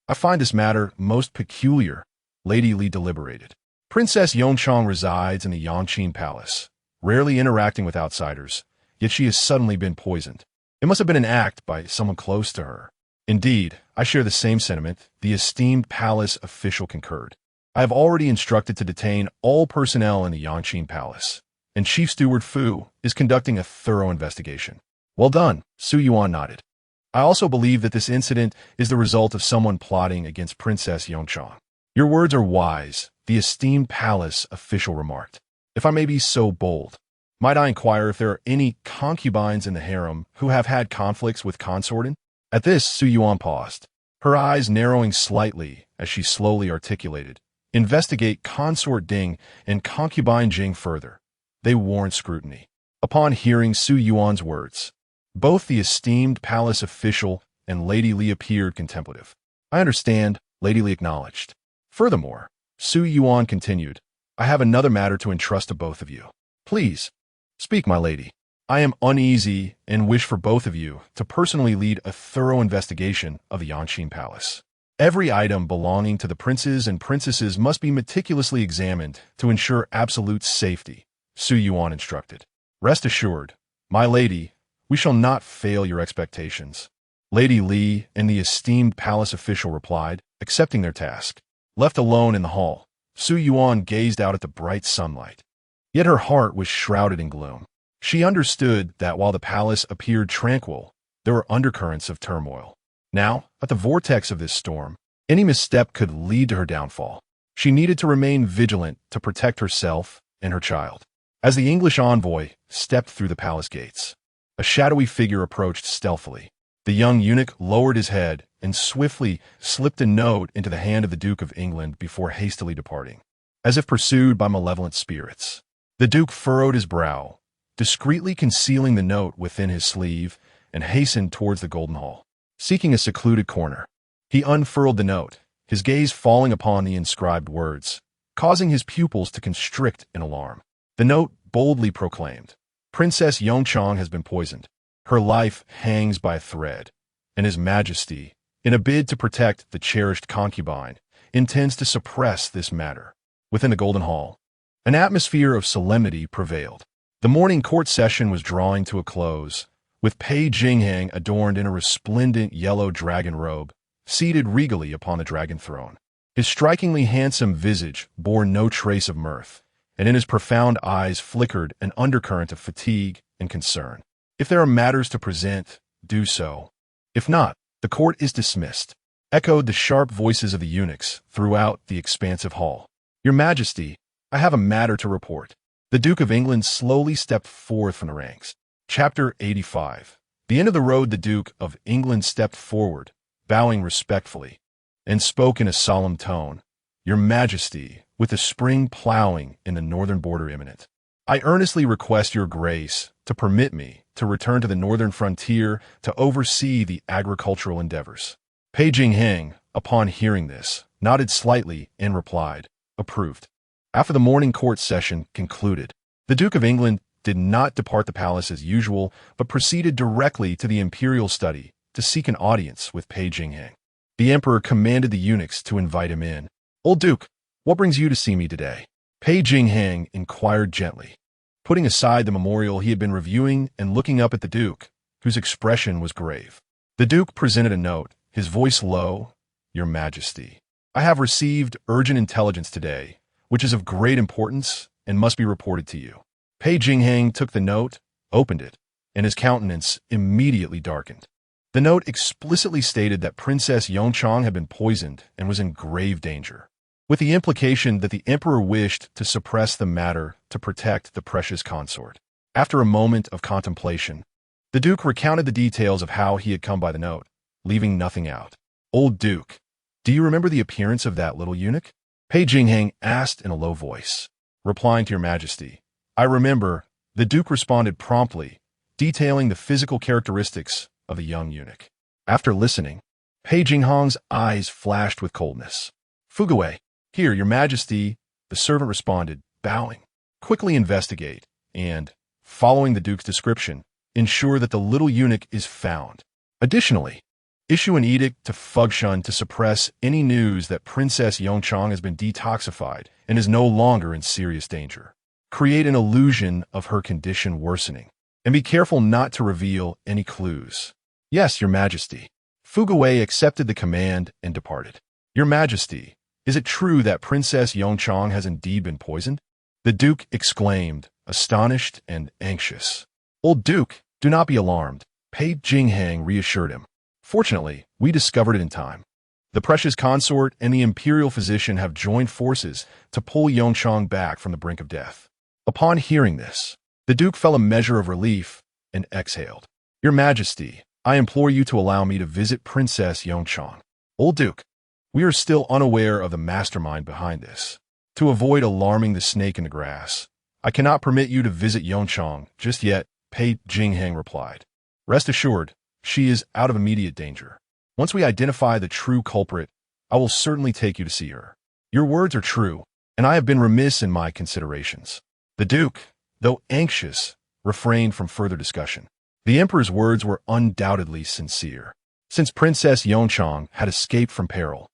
I find this matter most peculiar, Lady Li deliberated. Princess Yongchang resides in the Yangqin Palace, rarely interacting with outsiders, yet she has suddenly been poisoned. It must have been an act by someone close to her. Indeed, I share the same sentiment, the esteemed palace official concurred. I have already instructed to detain all personnel in the Yangqin Palace, and Chief Steward Fu is conducting a thorough investigation. Well done, Su Yuan nodded. I also believe that this incident is the result of someone plotting against Princess Yongchang. Your words are wise, the esteemed palace official remarked. If I may be so bold, might I inquire if there are any concubines in the harem who have had conflicts with consorting? At this, Su Yuan paused, her eyes narrowing slightly as she slowly articulated. Investigate consort Ding and concubine Jing further. They warrant scrutiny. Upon hearing Su Yuan's words, both the esteemed palace official and Lady Li appeared contemplative. I understand, Lady Li acknowledged. Furthermore, Su Yuan continued, I have another matter to entrust to both of you. Please, speak, my lady. I am uneasy and wish for both of you to personally lead a thorough investigation of the Yangqin Palace. Every item belonging to the princes and princesses must be meticulously examined to ensure absolute safety, Su Yuan instructed. Rest assured, my lady, We shall not fail your expectations. Lady Li and the esteemed palace official replied, accepting their task. Left alone in the hall, Su Yuan gazed out at the bright sunlight. Yet her heart was shrouded in gloom. She understood that while the palace appeared tranquil, there were undercurrents of turmoil. Now, at the vortex of this storm, any misstep could lead to her downfall. She needed to remain vigilant to protect herself and her child. As the English envoy stepped through the palace gates, a shadowy figure approached stealthily. The young eunuch lowered his head and swiftly slipped a note into the hand of the Duke of England before hastily departing. As if pursued by malevolent spirits, the Duke furrowed his brow, discreetly concealing the note within his sleeve, and hastened towards the Golden Hall. Seeking a secluded corner, he unfurled the note, his gaze falling upon the inscribed words, causing his pupils to constrict in alarm. The note boldly proclaimed, "Princess Yongchang has been poisoned. Her life hangs by a thread, and His Majesty, in a bid to protect the cherished concubine, intends to suppress this matter." Within the Golden Hall, an atmosphere of solemnity prevailed. The morning court session was drawing to a close, with Pei Jingxuan adorned in a resplendent yellow dragon robe, seated regally upon the dragon throne. His strikingly handsome visage bore no trace of mirth, and in his profound eyes flickered an undercurrent of fatigue and concern. If there are matters to present, do so. If not, the court is dismissed, echoed the sharp voices of the eunuchs throughout the expansive hall. Your Majesty, I have a matter to report. The Duke of England slowly stepped forth from the ranks. Chapter 85. The end of the road, the Duke of England stepped forward, bowing respectfully, and spoke in a solemn tone. Your Majesty, with the spring plowing in the northern border imminent, I earnestly request your grace to permit me to return to the northern frontier to oversee the agricultural endeavors. Pei Jingxuan, upon hearing this, nodded slightly and replied, approved. After the morning court session concluded, the Duke of England did not depart the palace as usual, but proceeded directly to the imperial study to seek an audience with Pei Jingxuan. The emperor commanded the eunuchs to invite him in. Old Duke, what brings you to see me today? Pei Jingxuan inquired gently, putting aside the memorial he had been reviewing and looking up at the Duke, whose expression was grave. The Duke presented a note, his voice low. Your Majesty, I have received urgent intelligence today, which is of great importance and must be reported to you. Pei Jingxuan took the note, opened it, and his countenance immediately darkened. The note explicitly stated that Princess Yongchang had been poisoned and was in grave danger, with the implication that the emperor wished to suppress the matter to protect the precious consort. After a moment of contemplation, the Duke recounted the details of how he had come by the note, leaving nothing out. Old Duke, do you remember the appearance of that little eunuch? Pei Jingxuan asked in a low voice. Replying to Your Majesty, I remember, the Duke responded promptly, detailing the physical characteristics of the young eunuch. After listening, Pei Jingxuan's eyes flashed with coldness. Fugaway, here, Your Majesty, the servant responded, bowing. Quickly investigate, and, following the Duke's description, ensure that the little eunuch is found. Additionally, issue an edict to Fugshan to suppress any news that Princess Yongchang has been detoxified and is no longer in serious danger. Create an illusion of her condition worsening, and be careful not to reveal any clues. Yes, Your Majesty. Fugaway accepted the command and departed. Your Majesty, is it true that Princess Yongchang has indeed been poisoned? The Duke exclaimed, astonished and anxious. Old Duke, do not be alarmed, Pei Jingxuan reassured him. Fortunately, we discovered it in time. The precious consort and the imperial physician have joined forces to pull Yongchang back from the brink of death. Upon hearing this, the Duke felt a measure of relief and exhaled. Your Majesty, I implore you to allow me to visit Princess Yongchang. Old Duke, we are still unaware of the mastermind behind this. To avoid alarming the snake in the grass, I cannot permit you to visit Yongchang just yet, Pei Jingxuan replied. Rest assured, she is out of immediate danger. Once we identify the true culprit, I will certainly take you to see her. Your words are true, and I have been remiss in my considerations. The Duke, though anxious, refrained from further discussion. The Emperor's words were undoubtedly sincere. Since Princess Yongchang had escaped from peril,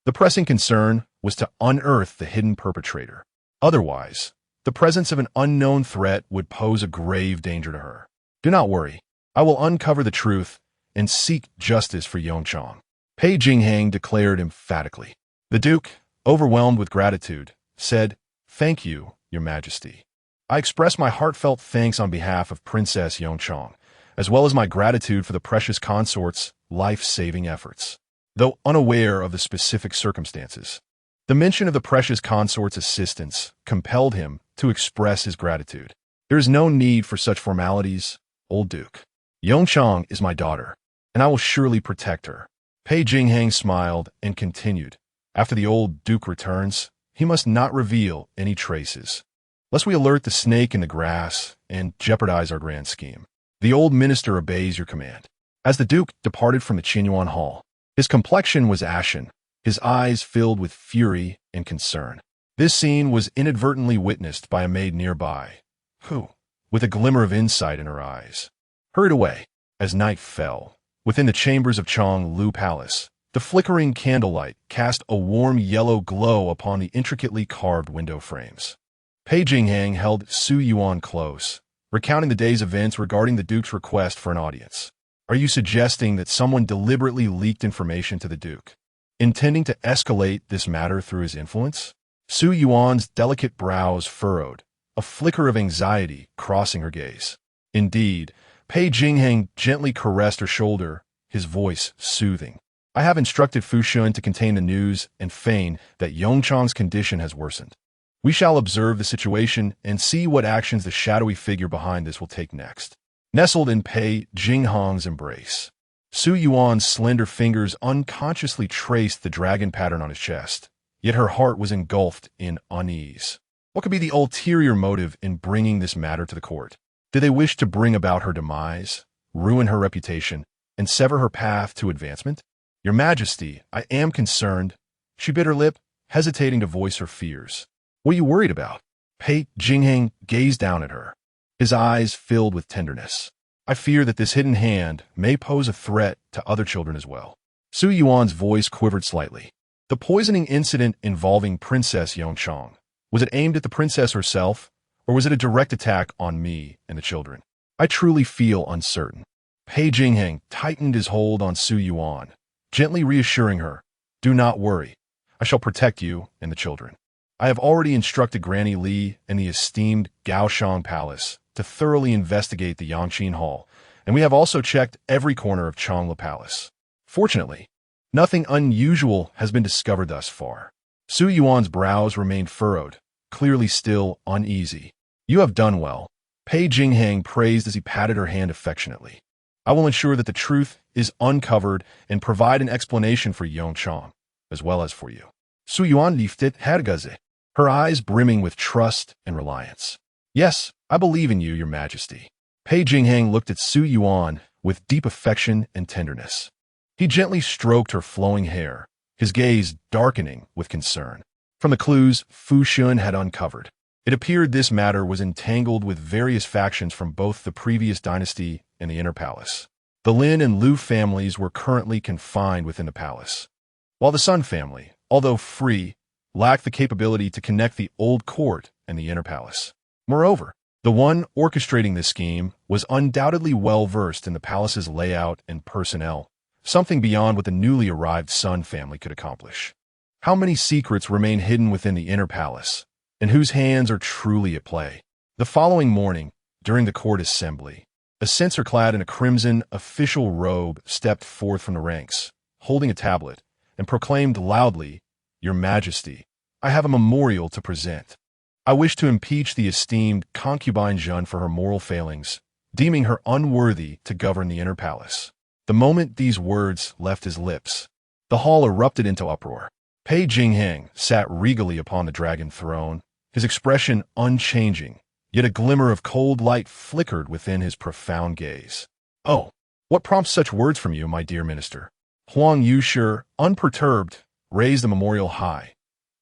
the pressing concern was to unearth the hidden perpetrator. Otherwise, the presence of an unknown threat would pose a grave danger to her. Do not worry. I will uncover the truth and seek justice for Yongchang," Pei Jingxuan declared emphatically. The Duke, overwhelmed with gratitude, said, "Thank you, Your Majesty. I express my heartfelt thanks on behalf of Princess Yongchang, as well as my gratitude for the precious consort's life-saving efforts." Though unaware of the specific circumstances, the mention of the precious consort's assistance compelled him to express his gratitude. "There is no need for such formalities, old Duke. Yongchang is my daughter, and I will surely protect her." Pei Jingxuan smiled and continued, "After the old Duke returns, he must not reveal any traces, lest we alert the snake in the grass and jeopardize our grand scheme. The old minister obeys your command." As the Duke departed from the Qinyuan Hall, his complexion was ashen, his eyes filled with fury and concern. This scene was inadvertently witnessed by a maid nearby, who, with a glimmer of insight in her eyes, hurried away. As night fell, within the chambers of Chonglu Palace, the flickering candlelight cast a warm yellow glow upon the intricately carved window frames. Pei Jingxuan held Su Yuan close, recounting the day's events regarding the Duke's request for an audience. "Are you suggesting that someone deliberately leaked information to the Duke, intending to escalate this matter through his influence?" Su Yuan's delicate brows furrowed, a flicker of anxiety crossing her gaze. "Indeed," Pei Jingxuan gently caressed her shoulder, his voice soothing. "I have instructed Fu Shun to contain the news and feign that Yongchang's condition has worsened. We shall observe the situation and see what actions the shadowy figure behind this will take next." Nestled in Pei Jingxuan's embrace, Su Yuan's slender fingers unconsciously traced the dragon pattern on his chest, yet her heart was engulfed in unease. What could be the ulterior motive in bringing this matter to the court? Did they wish to bring about her demise, ruin her reputation, and sever her path to advancement? "Your Majesty, I am concerned," she bit her lip, hesitating to voice her fears. "What are you worried about?" Pei Jingxuan gazed down at her, his eyes filled with tenderness. "I fear that this hidden hand may pose a threat to other children as well." Su Yuan's voice quivered slightly. "The poisoning incident involving Princess Yongchang, was it aimed at the princess herself, or was it a direct attack on me and the children? I truly feel uncertain." Pei Jingxuan tightened his hold on Su Yuan, gently reassuring her, "Do not worry. I shall protect you and the children. I have already instructed Granny Li and the esteemed Gaoshang Palace to thoroughly investigate the Yangqin Hall, and we have also checked every corner of Chongla Palace. Fortunately, nothing unusual has been discovered thus far." Su Yuan's brows remained furrowed, clearly still uneasy. "You have done well," Pei Jingxuan praised as he patted her hand affectionately. "I will ensure that the truth is uncovered and provide an explanation for Yongchang, as well as for you." Su Yuan lifted Hergaze, her eyes brimming with trust and reliance. "Yes, I believe in you, Your Majesty." Pei Jingxuan looked at Su Yuan with deep affection and tenderness. He gently stroked her flowing hair, his gaze darkening with concern. From the clues Fu Shun had uncovered, it appeared this matter was entangled with various factions from both the previous dynasty and the inner palace. The Lin and Lu families were currently confined within the palace, while the Sun family, although free, lacked the capability to connect the old court and the inner palace. Moreover, the one orchestrating this scheme was undoubtedly well-versed in the palace's layout and personnel, something beyond what the newly arrived Sun family could accomplish. How many secrets remain hidden within the inner palace, and whose hands are truly at play? The following morning, during the court assembly, a censor clad in a crimson official robe stepped forth from the ranks, holding a tablet, and proclaimed loudly, "Your Majesty, I have a memorial to present. I wish to impeach the esteemed concubine Zhen for her moral failings, deeming her unworthy to govern the inner palace." The moment these words left his lips, the hall erupted into uproar. Pei Jingxuan sat regally upon the dragon throne, his expression unchanging, yet a glimmer of cold light flickered within his profound gaze. "Oh, what prompts such words from you, my dear minister?" Huang Yushi, unperturbed, raised the memorial high.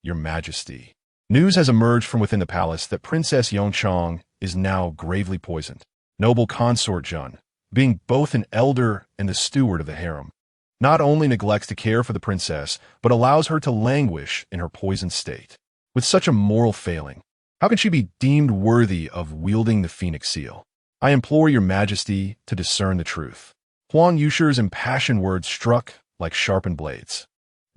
"Your Majesty, news has emerged from within the palace that Princess Yongchang is now gravely poisoned. Noble consort Zhen, being both an elder and the steward of the harem, not only neglects to care for the princess, but allows her to languish in her poisoned state. With such a moral failing, how can she be deemed worthy of wielding the phoenix seal?" I implore your majesty to discern the truth. Huang Yushi's impassioned words struck like sharpened blades.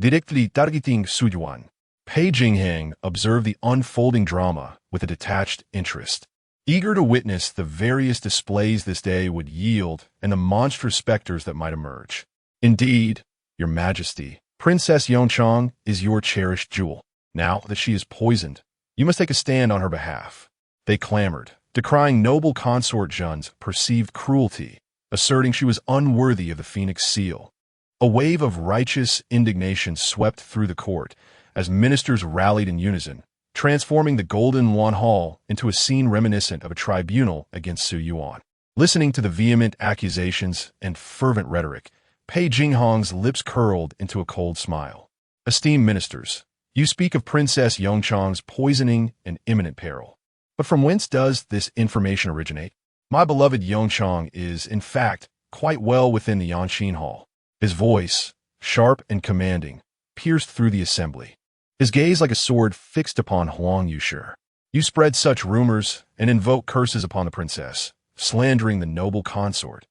Directly targeting Su Yuan, Pei Jingxuan observed the unfolding drama with a detached interest, eager to witness the various displays this day would yield and the monstrous specters that might emerge. Indeed, your majesty, Princess Yongchang is your cherished jewel. Now that she is poisoned, you must take a stand on her behalf. They clamored, decrying noble consort Zhen's perceived cruelty, asserting she was unworthy of the Phoenix Seal. A wave of righteous indignation swept through the court as ministers rallied in unison, transforming the Golden Luan Hall into a scene reminiscent of a tribunal against Su Yuan. Listening to the vehement accusations and fervent rhetoric, Pei Jingxuan's lips curled into a cold smile. Esteemed ministers, you speak of Princess Yongchang's poisoning and imminent peril. But from whence does this information originate? My beloved Yongchang is, in fact, quite well within the Yanqin Hall. His voice, sharp and commanding, pierced through the assembly. His gaze like a sword fixed upon Huang Yushi. You spread such rumors and invoke curses upon the princess, slandering the noble consort.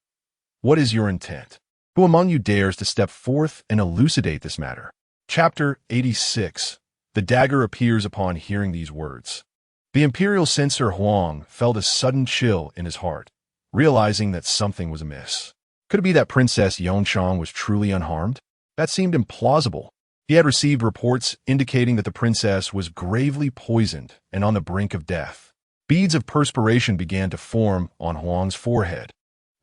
What is your intent? Who among you dares to step forth and elucidate this matter? Chapter 86. The dagger appears upon hearing these words. The imperial censor Huang felt a sudden chill in his heart, realizing that something was amiss. Could it be that Princess Yongchang was truly unharmed? That seemed implausible. He had received reports indicating that the princess was gravely poisoned and on the brink of death. Beads of perspiration began to form on Huang's forehead,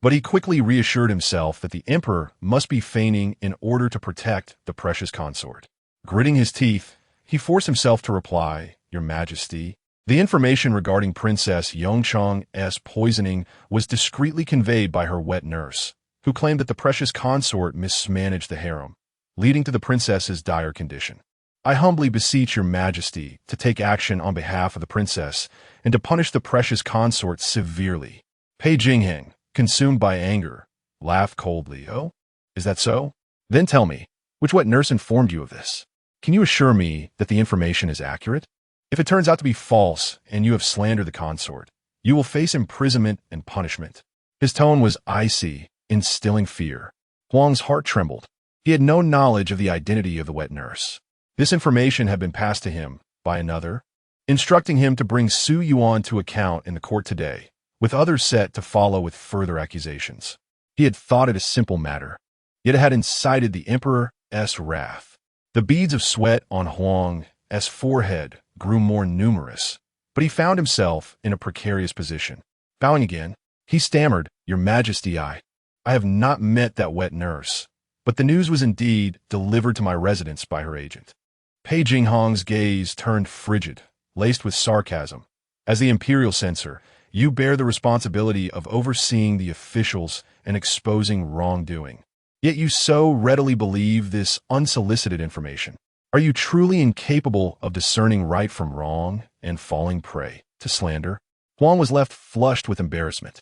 but he quickly reassured himself that the emperor must be feigning in order to protect the precious consort. Gritting his teeth, he forced himself to reply, "Your Majesty, the information regarding Princess Yongchang's poisoning was discreetly conveyed by her wet nurse, who claimed that the precious consort mismanaged the harem, leading to the princess's dire condition. I humbly beseech your majesty to take action on behalf of the princess and to punish the precious consort severely." Pei Jingxuan, consumed by anger, laughed coldly. "Oh, is that so? Then tell me, which wet nurse informed you of this? Can you assure me that the information is accurate? If it turns out to be false and you have slandered the consort, you will face imprisonment and punishment." His tone was icy, instilling fear. Huang's heart trembled. He had no knowledge of the identity of the wet nurse. This information had been passed to him by another, instructing him to bring Su Yuan to account in the court today, with others set to follow with further accusations. He had thought it a simple matter, yet it had incited the emperor's wrath. The beads of sweat on Huang's forehead grew more numerous, but he found himself in a precarious position. Bowing again, he stammered, "Your Majesty, I have not met that wet nurse, but the news was indeed delivered to my residence by her agent." Pei Jingxuan's gaze turned frigid, laced with sarcasm. As the imperial censor, you bear the responsibility of overseeing the officials and exposing wrongdoing. Yet you so readily believe this unsolicited information. Are you truly incapable of discerning right from wrong and falling prey to slander? Huang was left flushed with embarrassment,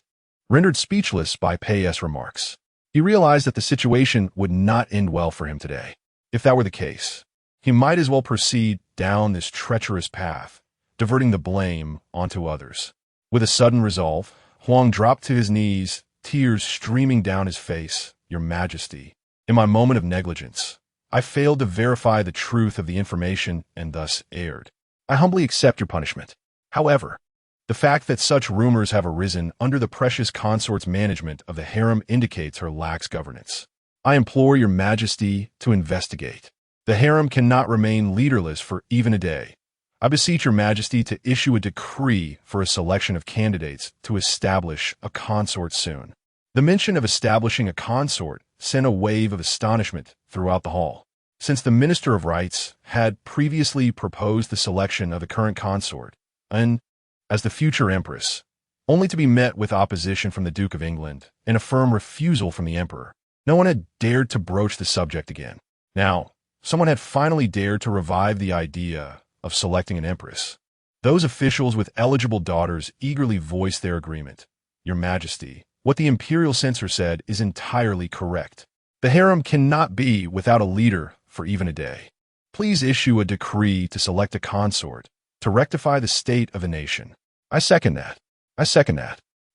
rendered speechless by Pei's remarks. He realized that the situation would not end well for him today. If that were the case, he might as well proceed down this treacherous path, diverting the blame onto others. With a sudden resolve, Huang dropped to his knees, tears streaming down his face. "Your Majesty, in my moment of negligence, I failed to verify the truth of the information and thus erred. I humbly accept your punishment. However, the fact that such rumors have arisen under the precious consort's management of the harem indicates her lax governance. I implore your majesty to investigate. The harem cannot remain leaderless for even a day. I beseech your majesty to issue a decree for a selection of candidates to establish a consort soon." The mention of establishing a consort sent a wave of astonishment throughout the hall. Since the Minister of Rights had previously proposed the selection of the current consort, and as the future empress, only to be met with opposition from the Duke of England and a firm refusal from the emperor, no one had dared to broach the subject again. Now, someone had finally dared to revive the idea of selecting an empress. Those officials with eligible daughters eagerly voiced their agreement. "Your Majesty, what the imperial censor said is entirely correct. The harem cannot be without a leader for even a day. Please issue a decree to select a consort to rectify the state of the nation." I second that.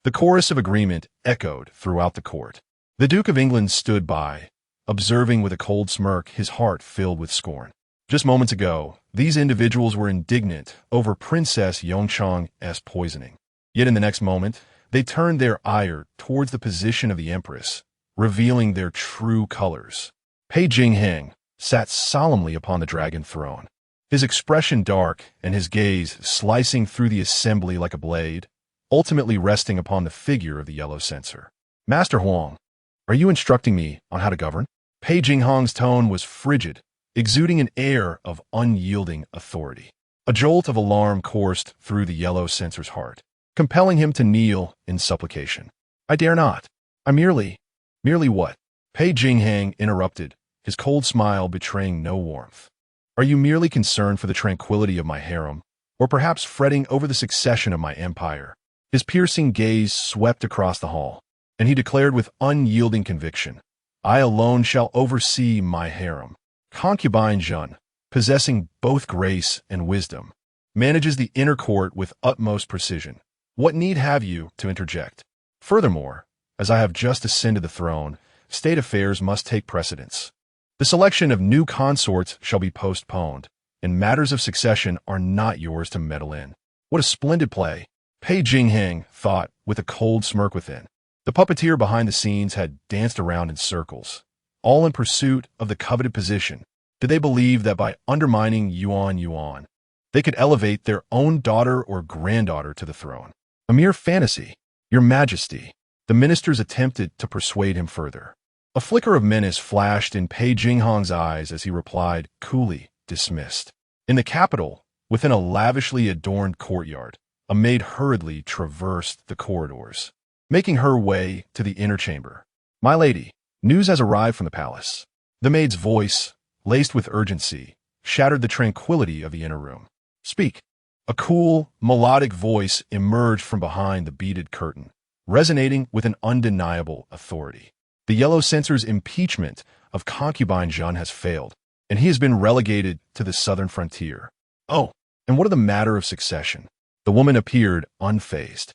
The chorus of agreement echoed throughout the court. The Duke of England stood by, observing with a cold smirk, his heart filled with scorn. Just moments ago, these individuals were indignant over Princess Yongchang's poisoning. Yet in the next moment, they turned their ire towards the position of the empress, revealing their true colors. Pei Jingxuan sat solemnly upon the dragon throne, his expression dark and his gaze slicing through the assembly like a blade, ultimately resting upon the figure of the yellow censor. Master Huang, are you instructing me on how to govern? Pei Jingxuan's tone was frigid, exuding an air of unyielding authority. A jolt of alarm coursed through the yellow censor's heart, compelling him to kneel in supplication. I dare not. I merely what? Pei Jingxuan interrupted, his cold smile betraying no warmth. Are you merely concerned for the tranquility of my harem, or perhaps fretting over the succession of my empire? His piercing gaze swept across the hall, and he declared with unyielding conviction, I alone shall oversee my harem. Concubine Zhen, possessing both grace and wisdom, manages the inner court with utmost precision. What need have you to interject? Furthermore, as I have just ascended the throne, state affairs must take precedence. The selection of new consorts shall be postponed, and matters of succession are not yours to meddle in. What a splendid play, Pei Jingxuan thought with a cold smirk within. The puppeteer behind the scenes had danced around in circles, all in pursuit of the coveted position. Did they believe that by undermining Yuan, they could elevate their own daughter or granddaughter to the throne? A mere fantasy, Your Majesty. The ministers attempted to persuade him further. A flicker of menace flashed in Pei Jingxuan's eyes as he replied, coolly, dismissed. In the capital, within a lavishly adorned courtyard, a maid hurriedly traversed the corridors, making her way to the inner chamber. My lady, news has arrived from the palace. The maid's voice, laced with urgency, shattered the tranquility of the inner room. Speak. A cool, melodic voice emerged from behind the beaded curtain, resonating with an undeniable authority. The yellow censor's impeachment of concubine Zhen has failed, and he has been relegated to the southern frontier. Oh, and what of the matter of succession? The woman appeared unfazed.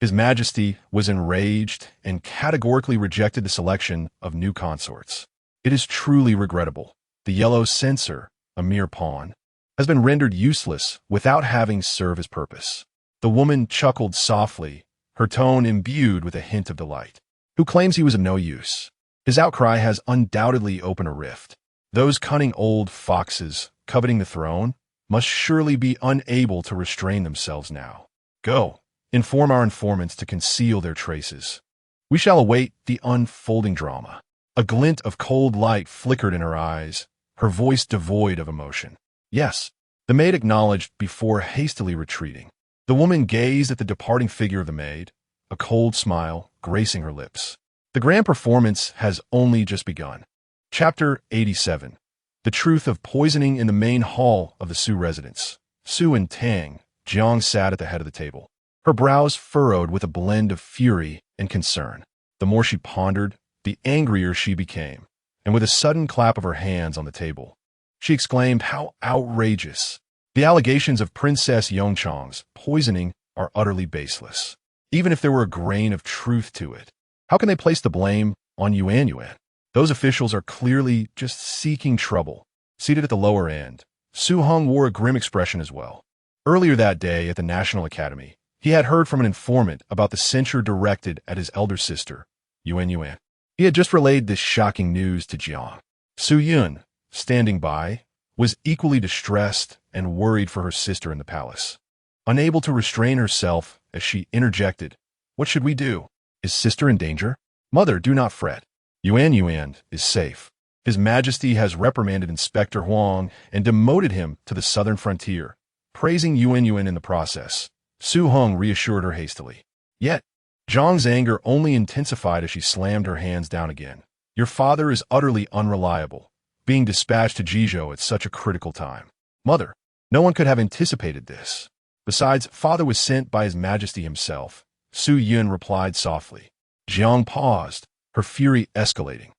His Majesty was enraged and categorically rejected the selection of new consorts. It is truly regrettable. The yellow censor, a mere pawn, has been rendered useless without having served his purpose. The woman chuckled softly, her tone imbued with a hint of delight. Who claims he was of no use? His outcry has undoubtedly opened a rift. Those cunning old foxes, coveting the throne, must surely be unable to restrain themselves now. Go, inform our informants to conceal their traces. We shall await the unfolding drama. A glint of cold light flickered in her eyes, her voice devoid of emotion. Yes, the maid acknowledged before hastily retreating. The woman gazed at the departing figure of the maid, a cold smile gracing her lips. The grand performance has only just begun. Chapter 87. The truth of poisoning in the main hall of the Su residence. Su and Tang, Jiang sat at the head of the table, her brows furrowed with a blend of fury and concern. The more she pondered, the angrier she became, and with a sudden clap of her hands on the table, she exclaimed, how outrageous! The allegations of Princess Yongchang's poisoning are utterly baseless. Even if there were a grain of truth to it, how can they place the blame on Yuan? Those officials are clearly just seeking trouble. Seated at the lower end, Su Hong wore a grim expression as well. Earlier that day at the National Academy, he had heard from an informant about the censure directed at his elder sister, Yuan. He had just relayed this shocking news to Jiang. Su Yuan, standing by, was equally distressed and worried for her sister in the palace. Unable to restrain herself as she interjected, what should we do? Is sister in danger? Mother, do not fret. Yuan is safe. His Majesty has reprimanded Inspector Huang and demoted him to the southern frontier, praising Yuan in the process. Su Hong reassured her hastily. Yet, Zhang's anger only intensified as she slammed her hands down again. Your father is utterly unreliable, being dispatched to Jizhou at such a critical time. Mother, no one could have anticipated this. Besides, father was sent by His Majesty himself. Su Yuan replied softly. Jiang paused, her fury escalating.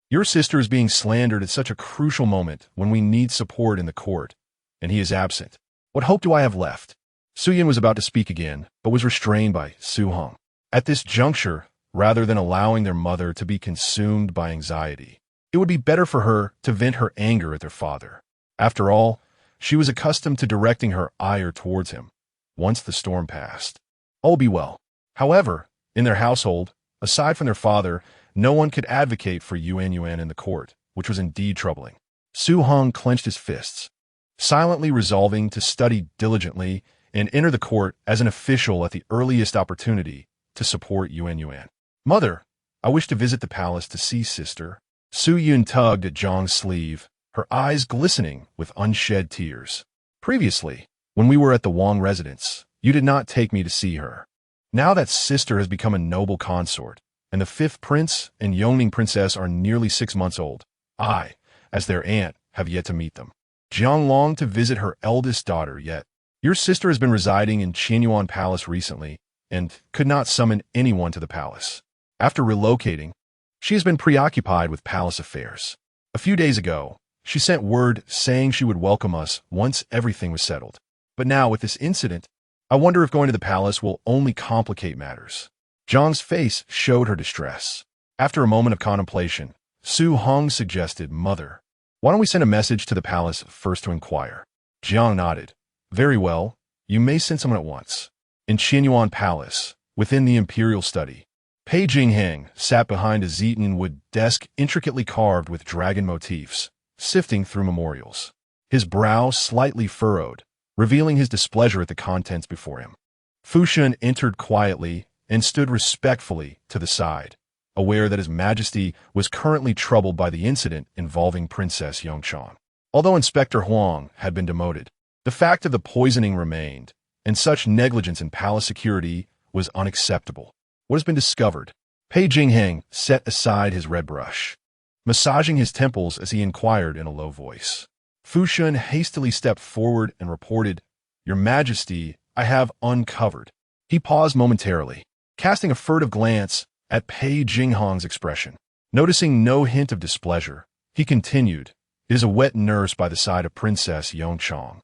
Your sister is being slandered at such a crucial moment when we need support in the court, and he is absent. What hope do I have left? Su Yuan was about to speak again, but was restrained by Su Hong. At this juncture, rather than allowing their mother to be consumed by anxiety, it would be better for her to vent her anger at their father. After all, she was accustomed to directing her ire towards him. Once the storm passed, all would be well. However, in their household, aside from their father, no one could advocate for Yuan in the court, which was indeed troubling. Su Hong clenched his fists, silently resolving to study diligently and enter the court as an official at the earliest opportunity to support Yuan. "Mother, I wish to visit the palace to see sister." Su Yuan tugged at Zhang's sleeve, her eyes glistening with unshed tears. "Previously, when we were at the Wang residence, you did not take me to see her. Now that sister has become a noble consort, and the fifth prince and Yongning princess are nearly 6 months old, I, as their aunt, have yet to meet them. Jiang longed to visit her eldest daughter, yet your sister has been residing in Qinyuan Palace recently and could not summon anyone to the palace. After relocating, she has been preoccupied with palace affairs. A few days ago, she sent word saying she would welcome us once everything was settled. But now with this incident, I wonder if going to the palace will only complicate matters." Zhang's face showed her distress. After a moment of contemplation, Su Hong suggested, "Mother, why don't we send a message to the palace first to inquire?" Jiang nodded. "Very well, you may send someone at once." In Qinyuan Palace, within the imperial study, Pei Jingxuan sat behind a zeton wood desk intricately carved with dragon motifs, sifting through memorials. His brow slightly furrowed, revealing his displeasure at the contents before him. Fu Shun entered quietly and stood respectfully to the side, aware that His Majesty was currently troubled by the incident involving Princess Yongchang. Although Inspector Huang had been demoted, the fact of the poisoning remained, and such negligence in palace security was unacceptable. "What has been discovered?" Pei Jingxuan set aside his red brush, massaging his temples as he inquired in a low voice. Fu Shun hastily stepped forward and reported, "Your Majesty, I have uncovered." He paused momentarily, casting a furtive glance at Pei Jingxuan's expression. Noticing no hint of displeasure, he continued, "It is a wet nurse by the side of Princess Yongchang,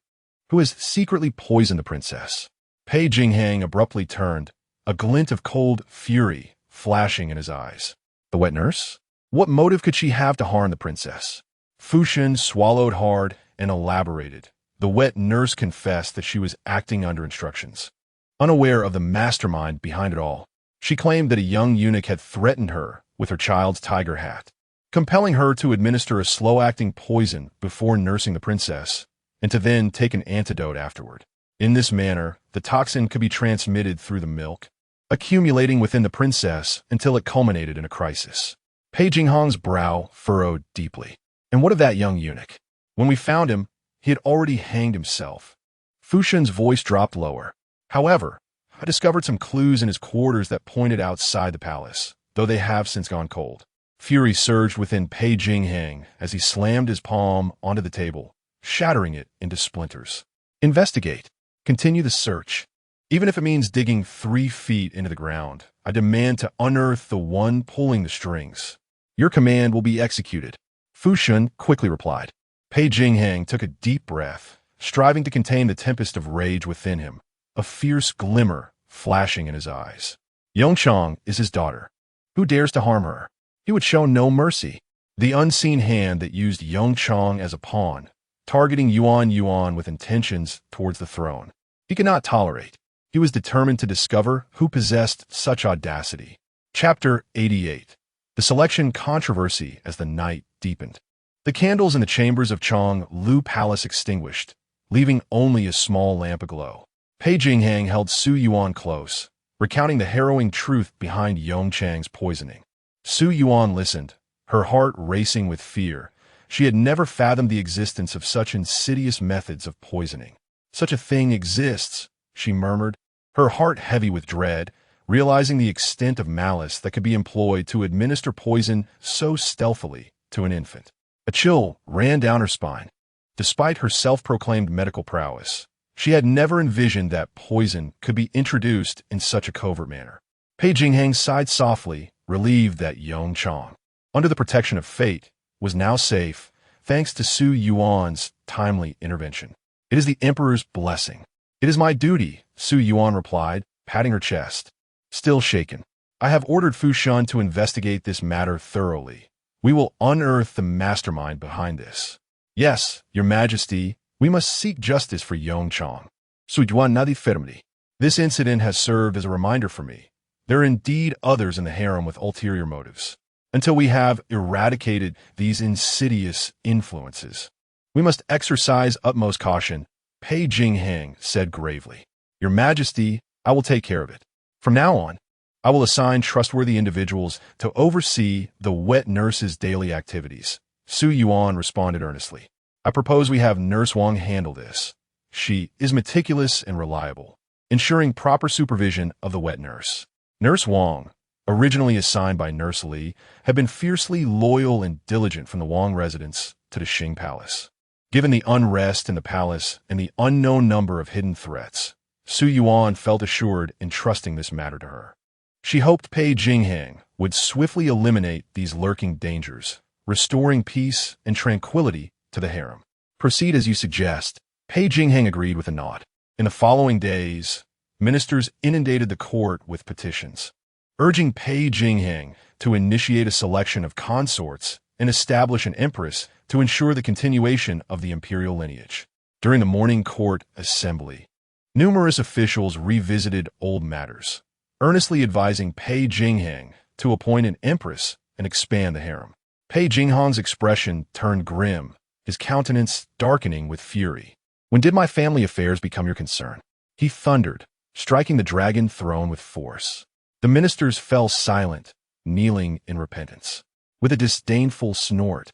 who has secretly poisoned the princess." Pei Jingxuan abruptly turned, a glint of cold fury flashing in his eyes. "The wet nurse? What motive could she have to harm the princess?" Fu Shun swallowed hard and elaborated. The wet nurse confessed that she was acting under instructions, unaware of the mastermind behind it all. She claimed that a young eunuch had threatened her with her child's tiger hat, compelling her to administer a slow-acting poison before nursing the princess, and to then take an antidote afterward. In this manner, the toxin could be transmitted through the milk, accumulating within the princess until it culminated in a crisis. Pei Jingxuan's brow furrowed deeply. "And what of that young eunuch? When we found him, he had already hanged himself." Fu Shun's voice dropped lower. "However, I discovered some clues in his quarters that pointed outside the palace, though they have since gone cold." Fury surged within Pei Jingxuan as he slammed his palm onto the table, shattering it into splinters. "Investigate. Continue the search. Even if it means digging 3 feet into the ground, I demand to unearth the one pulling the strings. Your command will be executed." Fu Shun quickly replied. Pei Jingxuan took a deep breath, striving to contain the tempest of rage within him, a fierce glimmer flashing in his eyes. Yongchang is his daughter. Who dares to harm her? He would show no mercy. The unseen hand that used Yongchang as a pawn, targeting Yuan with intentions towards the throne, he could not tolerate. He was determined to discover who possessed such audacity. Chapter 88. The selection controversy as the night deepened. The candles in the chambers of Chang Lu Palace extinguished, leaving only a small lamp aglow. Pei Jingxuan held Su Yuan close, recounting the harrowing truth behind Yongchang's poisoning. Su Yuan listened, her heart racing with fear. She had never fathomed the existence of such insidious methods of poisoning. "Such a thing exists," she murmured, her heart heavy with dread, realizing the extent of malice that could be employed to administer poison so stealthily to an infant. A chill ran down her spine. Despite her self-proclaimed medical prowess, she had never envisioned that poison could be introduced in such a covert manner. Pei Jingxuan sighed softly, relieved that Yongchang, under the protection of fate, was now safe, thanks to Su Yuan's timely intervention. "It is the Emperor's blessing." "It is my duty," Su Yuan replied, patting her chest. Still shaken. I have ordered Fu Shun to investigate this matter thoroughly. We will unearth the mastermind behind this. Yes, Your Majesty, we must seek justice for Yongchang. Su Yuan nadi firmly. This incident has served as a reminder for me. There are indeed others in the harem with ulterior motives. Until we have eradicated these insidious influences, we must exercise utmost caution, Pei Jingxuan said gravely. Your Majesty, I will take care of it. From now on, I will assign trustworthy individuals to oversee the wet nurse's daily activities. Su Yuan responded earnestly. I propose we have Nurse Wang handle this. She is meticulous and reliable, ensuring proper supervision of the wet nurse. Nurse Wang, originally assigned by Nurse Li, had been fiercely loyal and diligent from the Wang residence to the Qing Palace. Given the unrest in the palace and the unknown number of hidden threats, Su Yuan felt assured in trusting this matter to her. She hoped Pei Jingxuan would swiftly eliminate these lurking dangers, restoring peace and tranquility to the harem. Proceed as you suggest. Pei Jingxuan agreed with a nod. In the following days, ministers inundated the court with petitions, urging Pei Jingxuan to initiate a selection of consorts and establish an empress to ensure the continuation of the imperial lineage. During the morning court assembly, numerous officials revisited old matters, earnestly advising Pei Jingxuan to appoint an empress and expand the harem. Pei Jingxuan's expression turned grim, his countenance darkening with fury. When did my family affairs become your concern? He thundered, striking the dragon throne with force. The ministers fell silent, kneeling in repentance. With a disdainful snort,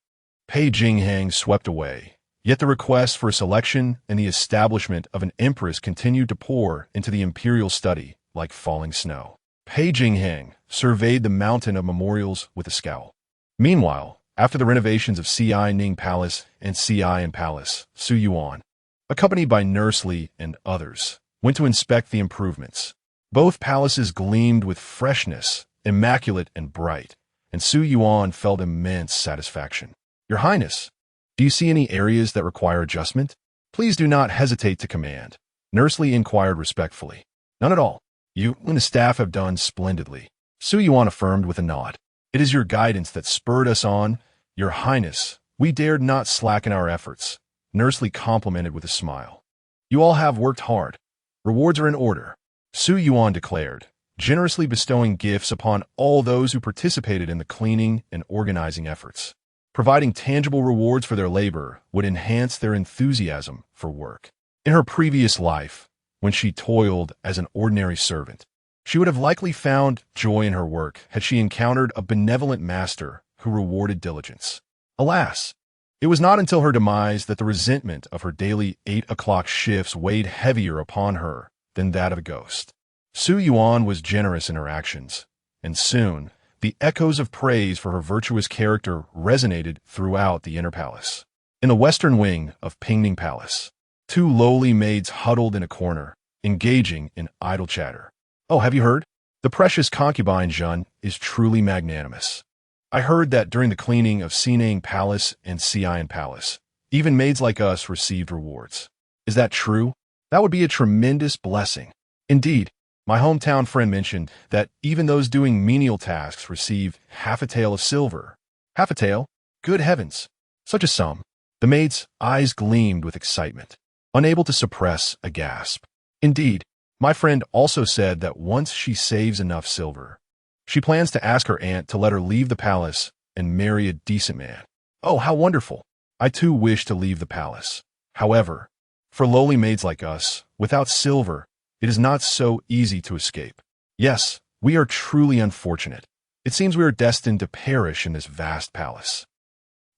Pei Jingxuan swept away, yet the request for a selection and the establishment of an empress continued to pour into the imperial study like falling snow. Pei Jingxuan surveyed the mountain of memorials with a scowl. Meanwhile, after the renovations of Ci Ning Palace and Xi'an Palace, Su Yuan, accompanied by Nurse Li and others, went to inspect the improvements. Both palaces gleamed with freshness, immaculate and bright, and Su Yuan felt immense satisfaction. Your Highness, do you see any areas that require adjustment? Please do not hesitate to command. Nurse Li inquired respectfully. None at all. You and the staff have done splendidly. Su Yuan affirmed with a nod. It is your guidance that spurred us on. Your Highness, we dared not slacken our efforts. Nurse Li complimented with a smile. You all have worked hard. Rewards are in order. Su Yuan declared, generously bestowing gifts upon all those who participated in the cleaning and organizing efforts. Providing tangible rewards for their labor would enhance their enthusiasm for work. In her previous life, when she toiled as an ordinary servant, she would have likely found joy in her work had she encountered a benevolent master who rewarded diligence. Alas, it was not until her demise that the resentment of her daily 8 o'clock shifts weighed heavier upon her than that of a ghost. Su Yuan was generous in her actions, and soon the echoes of praise for her virtuous character resonated throughout the inner palace. In the western wing of Pingning Palace, 2 lowly maids huddled in a corner, engaging in idle chatter. Oh, have you heard? The precious concubine Zhen is truly magnanimous. I heard that during the cleaning of Xining Palace and Xi'an Palace, even maids like us received rewards. Is that true? That would be a tremendous blessing. Indeed, my hometown friend mentioned that even those doing menial tasks receive half a tael of silver. Half a tael? Good heavens! Such a sum. The maid's eyes gleamed with excitement, unable to suppress a gasp. Indeed, my friend also said that once she saves enough silver, she plans to ask her aunt to let her leave the palace and marry a decent man. Oh, how wonderful! I too wish to leave the palace. However, for lowly maids like us, without silver, it is not so easy to escape. Yes, we are truly unfortunate. It seems we are destined to perish in this vast palace.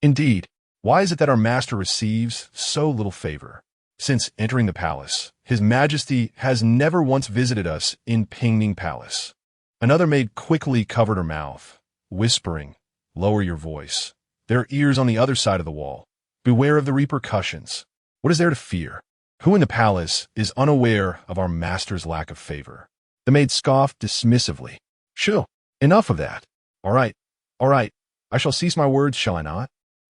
Indeed, why is it that our master receives so little favor? Since entering the palace, His Majesty has never once visited us in Pingning Palace. Another maid quickly covered her mouth, whispering, Lower your voice. There are ears on the other side of the wall. Beware of the repercussions. What is there to fear? Who in the palace is unaware of our master's lack of favor? The maid scoffed dismissively. Shoo, enough of that. All right, I shall cease my words, shall I not?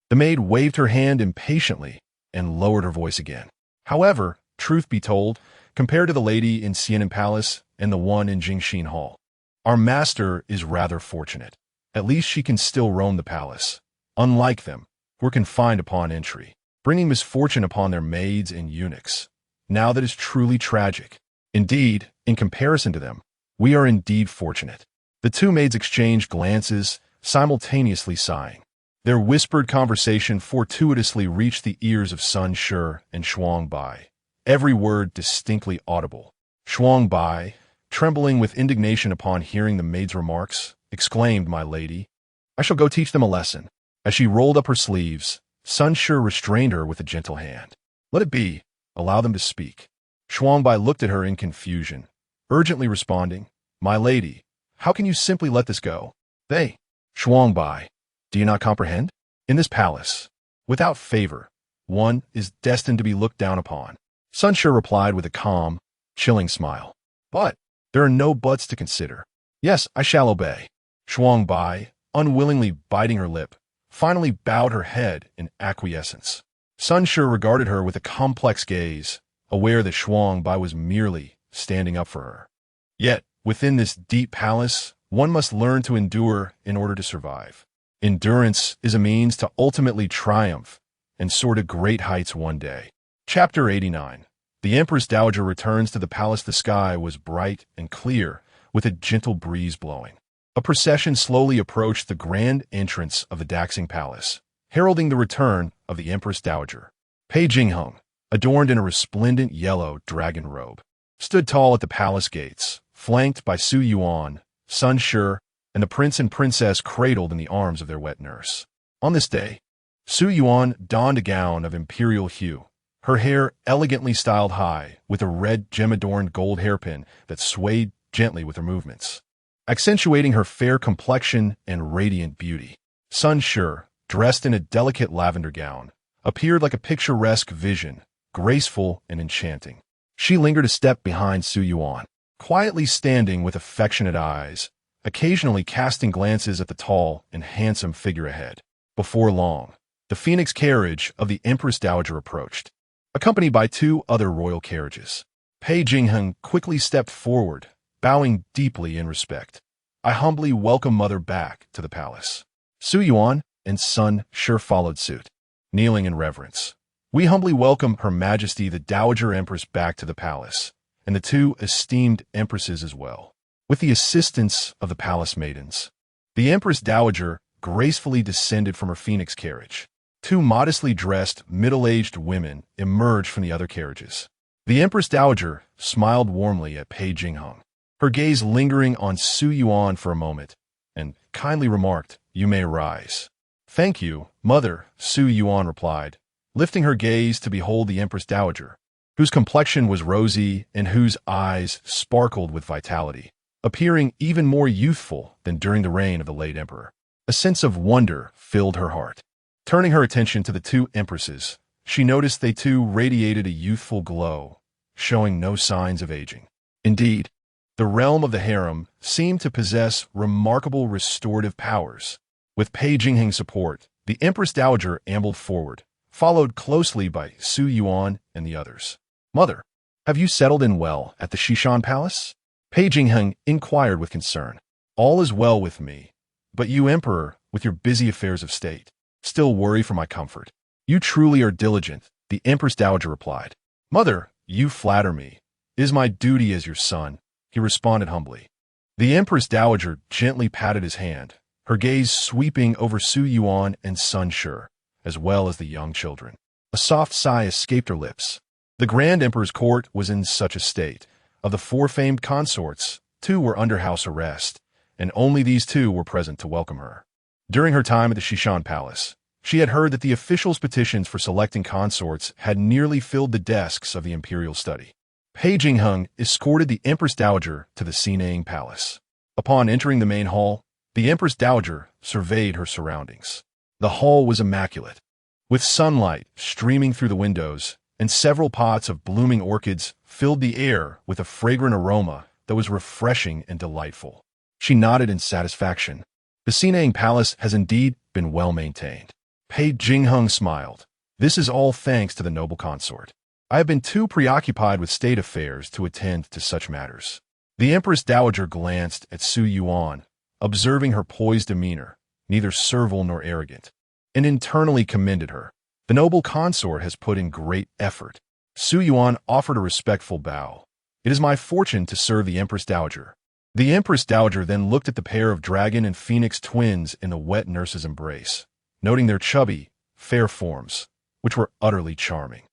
The maid waved her hand impatiently and lowered her voice again. However, truth be told, compared to the lady in Xianan Palace and the one in Jingxin Hall, Our master is rather fortunate. At least she can still roam the palace, unlike them, who are confined upon entry, bringing misfortune upon their maids and eunuchs. Now that is truly tragic. Indeed, in comparison to them, we are indeed fortunate." The two maids exchanged glances, simultaneously sighing. Their whispered conversation fortuitously reached the ears of Sun Shi and Shuang Bai, every word distinctly audible. Shuang Bai, trembling with indignation upon hearing the maid's remarks, exclaimed, "My lady, I shall go teach them a lesson." As she rolled up her sleeves, Sun Shi restrained her with a gentle hand. "Let it be. Allow them to speak." Shuang Bai looked at her in confusion, urgently responding, "My lady, how can you simply let this go? They, Shuang Bai, do you not comprehend? In this palace, without favor, one is destined to be looked down upon." Sun Shi replied with a calm, chilling smile. "But there are no buts to consider. Yes, I shall obey." Shuang Bai, unwillingly biting her lip, finally bowed her head in acquiescence. Sun Shi regarded her with a complex gaze, aware that Shuang Bai was merely standing up for her. Yet, within this deep palace, one must learn to endure in order to survive. Endurance is a means to ultimately triumph and soar to great heights one day. Chapter 89. The Empress Dowager returns to the palace. The sky was bright and clear, with a gentle breeze blowing. A procession slowly approached the grand entrance of the Dasheng Palace, heralding the return of the Empress Dowager. Pei Jingxuan, adorned in a resplendent yellow dragon robe, stood tall at the palace gates, flanked by Su Yuan, Sun Shi, and the prince and princess cradled in the arms of their wet nurse. On this day, Su Yuan donned a gown of imperial hue, her hair elegantly styled high, with a red gem-adorned gold hairpin that swayed gently with her movements, accentuating her fair complexion and radiant beauty. Sun Shi, dressed in a delicate lavender gown, appeared like a picturesque vision, graceful and enchanting. She lingered a step behind Su Yuan, quietly standing with affectionate eyes, occasionally casting glances at the tall and handsome figure ahead. Before long, the phoenix carriage of the Empress Dowager approached, accompanied by two other royal carriages. Pei Jingxuan quickly stepped forward, bowing deeply in respect. "I humbly welcome Mother back to the palace." Su Yuan and Sun Shi followed suit, kneeling in reverence. "We humbly welcome Her Majesty the Dowager Empress back to the palace, and the two esteemed empresses as well." With the assistance of the palace maidens, the Empress Dowager gracefully descended from her phoenix carriage. Two modestly dressed, middle-aged women emerged from the other carriages. The Empress Dowager smiled warmly at Pei Jingxuan, her gaze lingering on Su Yuan for a moment, and kindly remarked, "You may rise." "Thank you, Mother," Su Yuan replied, lifting her gaze to behold the Empress Dowager, whose complexion was rosy and whose eyes sparkled with vitality, appearing even more youthful than during the reign of the late emperor. A sense of wonder filled her heart. Turning her attention to the two empresses, she noticed they too radiated a youthful glow, showing no signs of aging. Indeed, the realm of the harem seemed to possess remarkable restorative powers. With Pei Jingxuan's support, the Empress Dowager ambled forward, followed closely by Su Yuan and the others. "Mother, have you settled in well at the Shishan Palace?" Pei Jingxuan inquired with concern. "All is well with me, but you, Emperor, with your busy affairs of state, still worry for my comfort." "You truly are diligent," the Empress Dowager replied. "Mother, you flatter me. It is my duty as your son," he responded humbly. The Empress Dowager gently patted his hand, her gaze sweeping over Su Yuan and Sun Shi, as well as the young children. A soft sigh escaped her lips. The Grand Emperor's court was in such a state. Of the four famed consorts, two were under house arrest, and only these two were present to welcome her. During her time at the Shishan Palace, she had heard that the officials' petitions for selecting consorts had nearly filled the desks of the imperial study. Pei Jingxuan escorted the Empress Dowager to the Dasheng Palace. Upon entering the main hall, the Empress Dowager surveyed her surroundings. The hall was immaculate, with sunlight streaming through the windows, and several pots of blooming orchids filled the air with a fragrant aroma that was refreshing and delightful. She nodded in satisfaction. "The Dasheng Palace has indeed been well maintained." Pei Jingxuan smiled. "This is all thanks to the noble consort. I have been too preoccupied with state affairs to attend to such matters." The Empress Dowager glanced at Su Yuan, observing her poised demeanor, neither servile nor arrogant, and internally commended her. The noble consort has put in great effort. Su Yuan offered a respectful bow. It is my fortune to serve the Empress Dowager. The Empress Dowager then looked at the pair of dragon and phoenix twins in the wet nurse's embrace, noting their chubby, fair forms, which were utterly charming.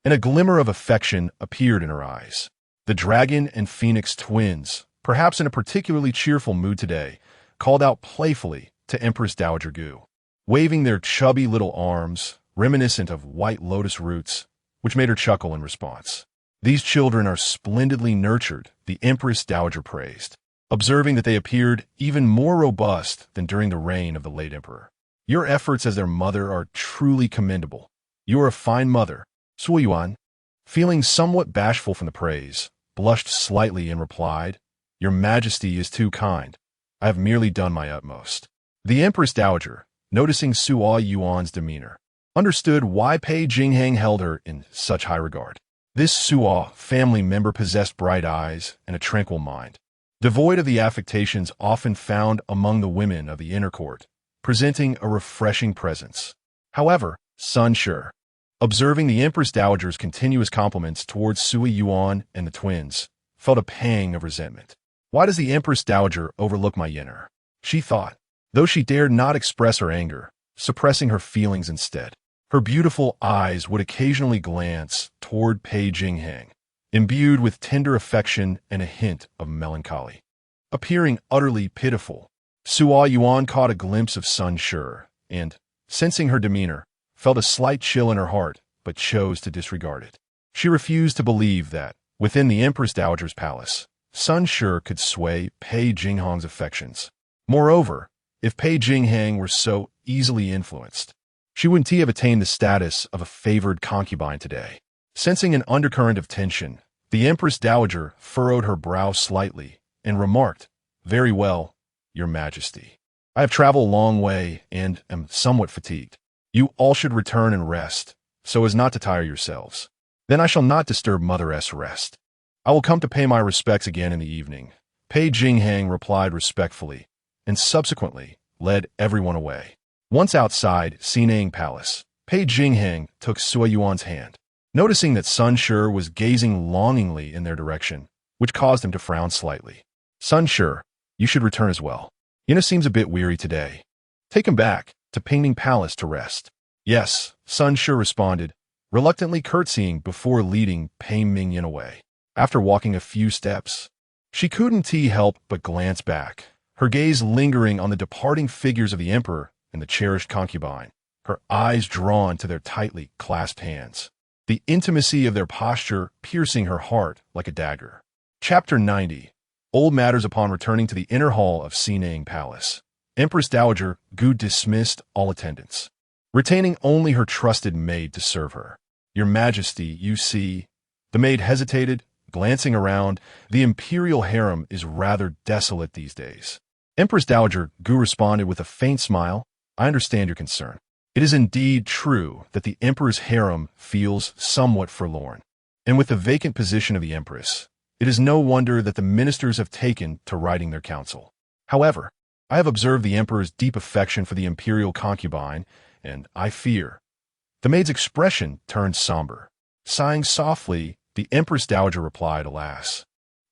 And a glimmer of affection appeared in her eyes. The dragon and phoenix twins, perhaps in a particularly cheerful mood today, called out playfully to Empress Dowager Gu, waving their chubby little arms, reminiscent of white lotus roots, which made her chuckle in response. These children are splendidly nurtured, the Empress Dowager praised, observing that they appeared even more robust than during the reign of the late emperor. Your efforts as their mother are truly commendable. You are a fine mother. Su Yuan, feeling somewhat bashful from the praise, blushed slightly and replied, Your Majesty is too kind. I have merely done my utmost. The Empress Dowager, noticing Su Yuan's demeanor, understood why Pei Jingxuan held her in such high regard. This Su family member possessed bright eyes and a tranquil mind, devoid of the affectations often found among the women of the inner court, presenting a refreshing presence. However, Sun Shi, observing the Empress Dowager's continuous compliments towards Su Yuan and the twins, felt a pang of resentment. Why does the Empress Dowager overlook my Yenner? She thought, though she dared not express her anger, suppressing her feelings instead. Her beautiful eyes would occasionally glance toward Pei Jingxuan, imbued with tender affection and a hint of melancholy. Appearing utterly pitiful, Su Yuan caught a glimpse of Sun Shi and, sensing her demeanor, felt a slight chill in her heart but chose to disregard it. She refused to believe that, within the Empress Dowager's palace, Sun Shi could sway Pei Jingxuan's affections. Moreover, if Pei Jingxuan were so easily influenced, she wouldn't have attained the status of a favored concubine today. Sensing an undercurrent of tension, the Empress Dowager furrowed her brow slightly and remarked, Very well, Your Majesty. I have traveled a long way and am somewhat fatigued. You all should return and rest, so as not to tire yourselves. Then I shall not disturb Mother's rest. I will come to pay my respects again in the evening. Pei Jingxuan replied respectfully, and subsequently led everyone away. Once outside Sinang Palace, Pei Jingxuan took Su Yuan's hand, noticing that Sun Shi was gazing longingly in their direction, which caused him to frown slightly. Sun Shi, you should return as well. Yenna seems a bit weary today. Take him back to Pingning Palace to rest. Yes, Sun Shi responded, reluctantly curtsying before leading Pei Mingyan away. After walking a few steps, she couldn't help but glance back, her gaze lingering on the departing figures of the emperor and the cherished concubine, her eyes drawn to their tightly clasped hands, the intimacy of their posture piercing her heart like a dagger. Chapter 90. Old matters. Upon returning to the inner hall of Sinang Palace, Empress Dowager Gu dismissed all attendants, retaining only her trusted maid to serve her. Your Majesty, you see. The maid hesitated, glancing around. The imperial harem is rather desolate these days. Empress Dowager Gu responded with a faint smile. I understand your concern. It is indeed true that the emperor's harem feels somewhat forlorn. And with the vacant position of the empress, it is no wonder that the ministers have taken to writing their counsel. However, I have observed the emperor's deep affection for the imperial concubine, and I fear. The maid's expression turned somber. Sighing softly, the Empress Dowager replied, Alas,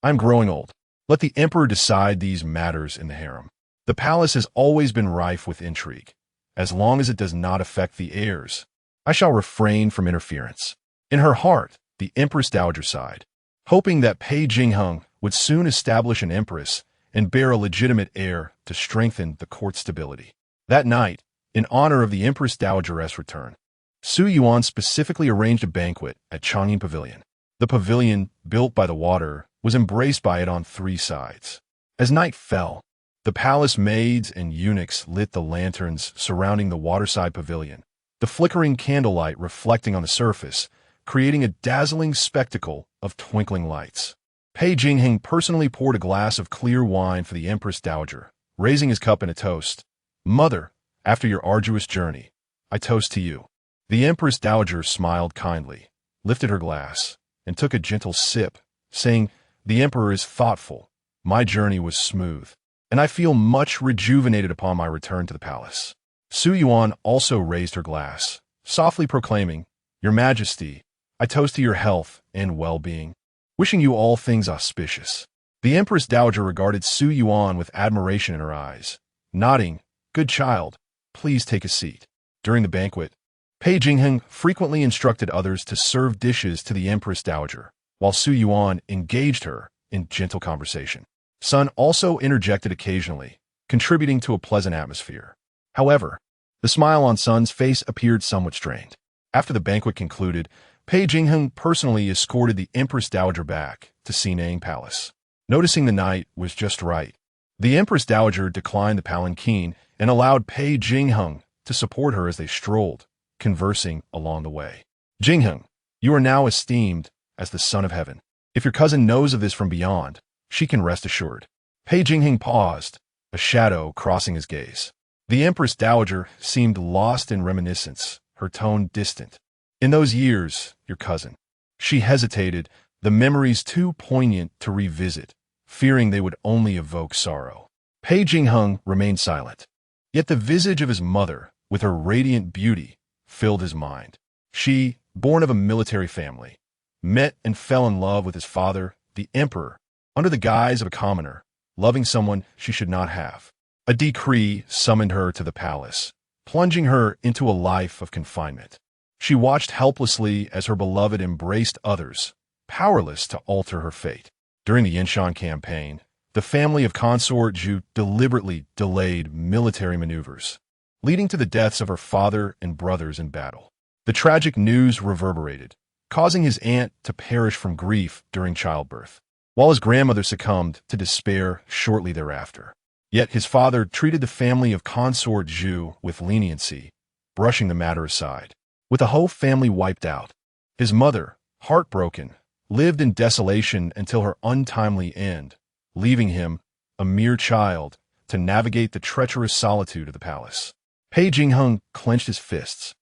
I am growing old. Let the emperor decide these matters in the harem. The palace has always been rife with intrigue. As long as it does not affect the heirs, I shall refrain from interference. In her heart, the Empress Dowager sighed, hoping that Pei Jingxuan would soon establish an empress and bear a legitimate heir to strengthen the court stability. That night, in honor of the Empress Dowager's return, Su Yuan specifically arranged a banquet at Chang'an Pavilion. The pavilion, built by the water, was embraced by it on three sides. As night fell, the palace maids and eunuchs lit the lanterns surrounding the waterside pavilion, the flickering candlelight reflecting on the surface, creating a dazzling spectacle of twinkling lights. Pei Jingxuan personally poured a glass of clear wine for the Empress Dowager, raising his cup in a toast. Mother, after your arduous journey, I toast to you. The Empress Dowager smiled kindly, lifted her glass, and took a gentle sip, saying, The emperor is thoughtful, my journey was smooth, and I feel much rejuvenated upon my return to the palace." Su Yuan also raised her glass, softly proclaiming, "Your Majesty, I toast to your health and well-being, wishing you all things auspicious." The Empress Dowager regarded Su Yuan with admiration in her eyes, nodding, "Good child, please take a seat." During the banquet, Pei Jingxuan frequently instructed others to serve dishes to the Empress Dowager, while Su Yuan engaged her in gentle conversation. Sun also interjected occasionally, contributing to a pleasant atmosphere. However, the smile on Sun's face appeared somewhat strained. After the banquet concluded, Pei Jingxuan personally escorted the Empress Dowager back to Sinang Palace. Noticing the night was just right, the Empress Dowager declined the palanquin and allowed Pei Jingxuan to support her as they strolled, conversing along the way. "Jingxuan, you are now esteemed as the son of heaven. If your cousin knows of this from beyond, she can rest assured." Pei Jingxuan paused, a shadow crossing his gaze. The Empress Dowager seemed lost in reminiscence, her tone distant. "In those years, your cousin." She hesitated, the memories too poignant to revisit, fearing they would only evoke sorrow. Pei Jingxuan remained silent. Yet the visage of his mother, with her radiant beauty, filled his mind. She, born of a military family, met and fell in love with his father, the emperor, under the guise of a commoner, loving someone she should not have. A decree summoned her to the palace, plunging her into a life of confinement. She watched helplessly as her beloved embraced others, powerless to alter her fate. During the Yinshan campaign, the family of consort Zhu deliberately delayed military maneuvers, leading to the deaths of her father and brothers in battle. The tragic news reverberated, causing his aunt to perish from grief during childbirth, while his grandmother succumbed to despair shortly thereafter. Yet his father treated the family of consort Zhu with leniency, brushing the matter aside. With the whole family wiped out, his mother, heartbroken, lived in desolation until her untimely end, leaving him, a mere child, to navigate the treacherous solitude of the palace. Pei Jingxuan clenched his fists,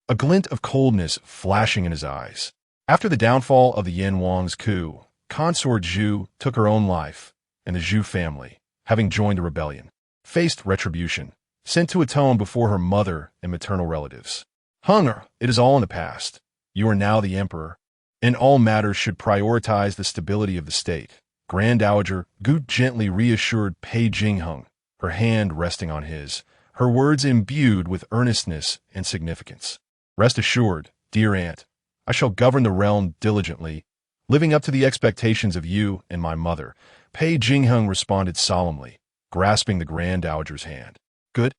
a glint of coldness flashing in his eyes. After the downfall of the Yan Wang's coup, consort Zhu took her own life, and the Zhu family, having joined the rebellion, faced retribution, sent to atone before her mother and maternal relatives. "Hunger, it is all in the past. You are now the emperor, and all matters should prioritize the stability of the state." Grand Dowager Gu gently reassured Pei Jingxuan, her hand resting on his, her words imbued with earnestness and significance. "Rest assured, dear aunt, I shall govern the realm diligently, living up to the expectations of you and my mother." Pei Jingxuan responded solemnly, grasping the Grand Dowager's hand. "Good,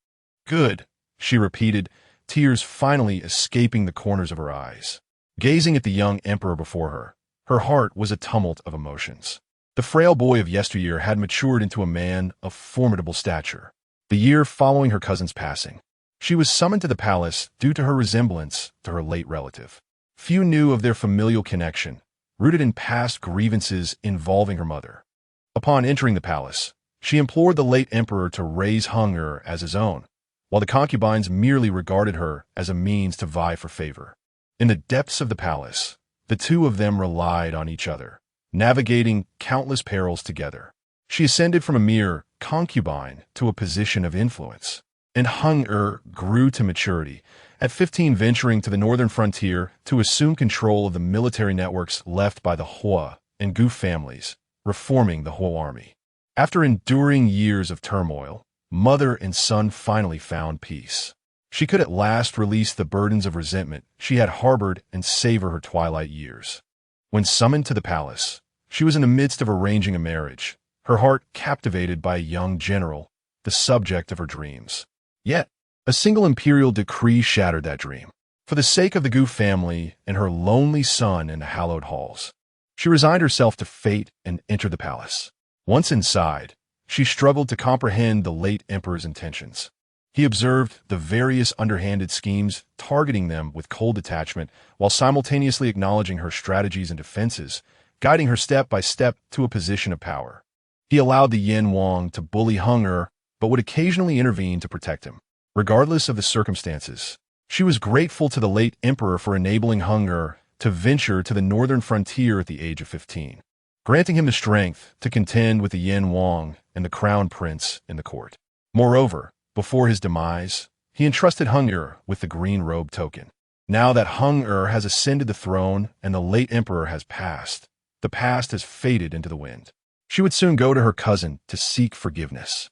good," she repeated, tears finally escaping the corners of her eyes. Gazing at the young emperor before her, her heart was a tumult of emotions. The frail boy of yesteryear had matured into a man of formidable stature. The year following her cousin's passing, she was summoned to the palace due to her resemblance to her late relative. Few knew of their familial connection, rooted in past grievances involving her mother. Upon entering the palace, she implored the late emperor to raise Heng as his own, while the concubines merely regarded her as a means to vie for favor. In the depths of the palace, the two of them relied on each other, navigating countless perils together. She ascended from a mere concubine to a position of influence, and Heng grew to maturity, at 15 venturing to the northern frontier to assume control of the military networks left by the Hua and Gu families, reforming the whole army. After enduring years of turmoil, mother and son finally found peace. She could at last release the burdens of resentment she had harbored and savor her twilight years. When summoned to the palace, she was in the midst of arranging a marriage, her heart captivated by a young general, the subject of her dreams. Yet, a single imperial decree shattered that dream. For the sake of the Gu family and her lonely son in the hallowed halls, she resigned herself to fate and entered the palace. Once inside, she struggled to comprehend the late emperor's intentions. He observed the various underhanded schemes, targeting them with cold detachment, while simultaneously acknowledging her strategies and defenses, guiding her step by step to a position of power. He allowed the Yan Wang to bully Heng, but would occasionally intervene to protect him. Regardless of the circumstances, she was grateful to the late emperor for enabling Heng to venture to the northern frontier at the age of 15. granting him the strength to contend with the Yin Wang and the crown prince in the court. Moreover, before his demise, he entrusted Heng Er with the green robe token. Now that Heng Er has ascended the throne and the late emperor has passed, the past has faded into the wind. She would soon go to her cousin to seek forgiveness.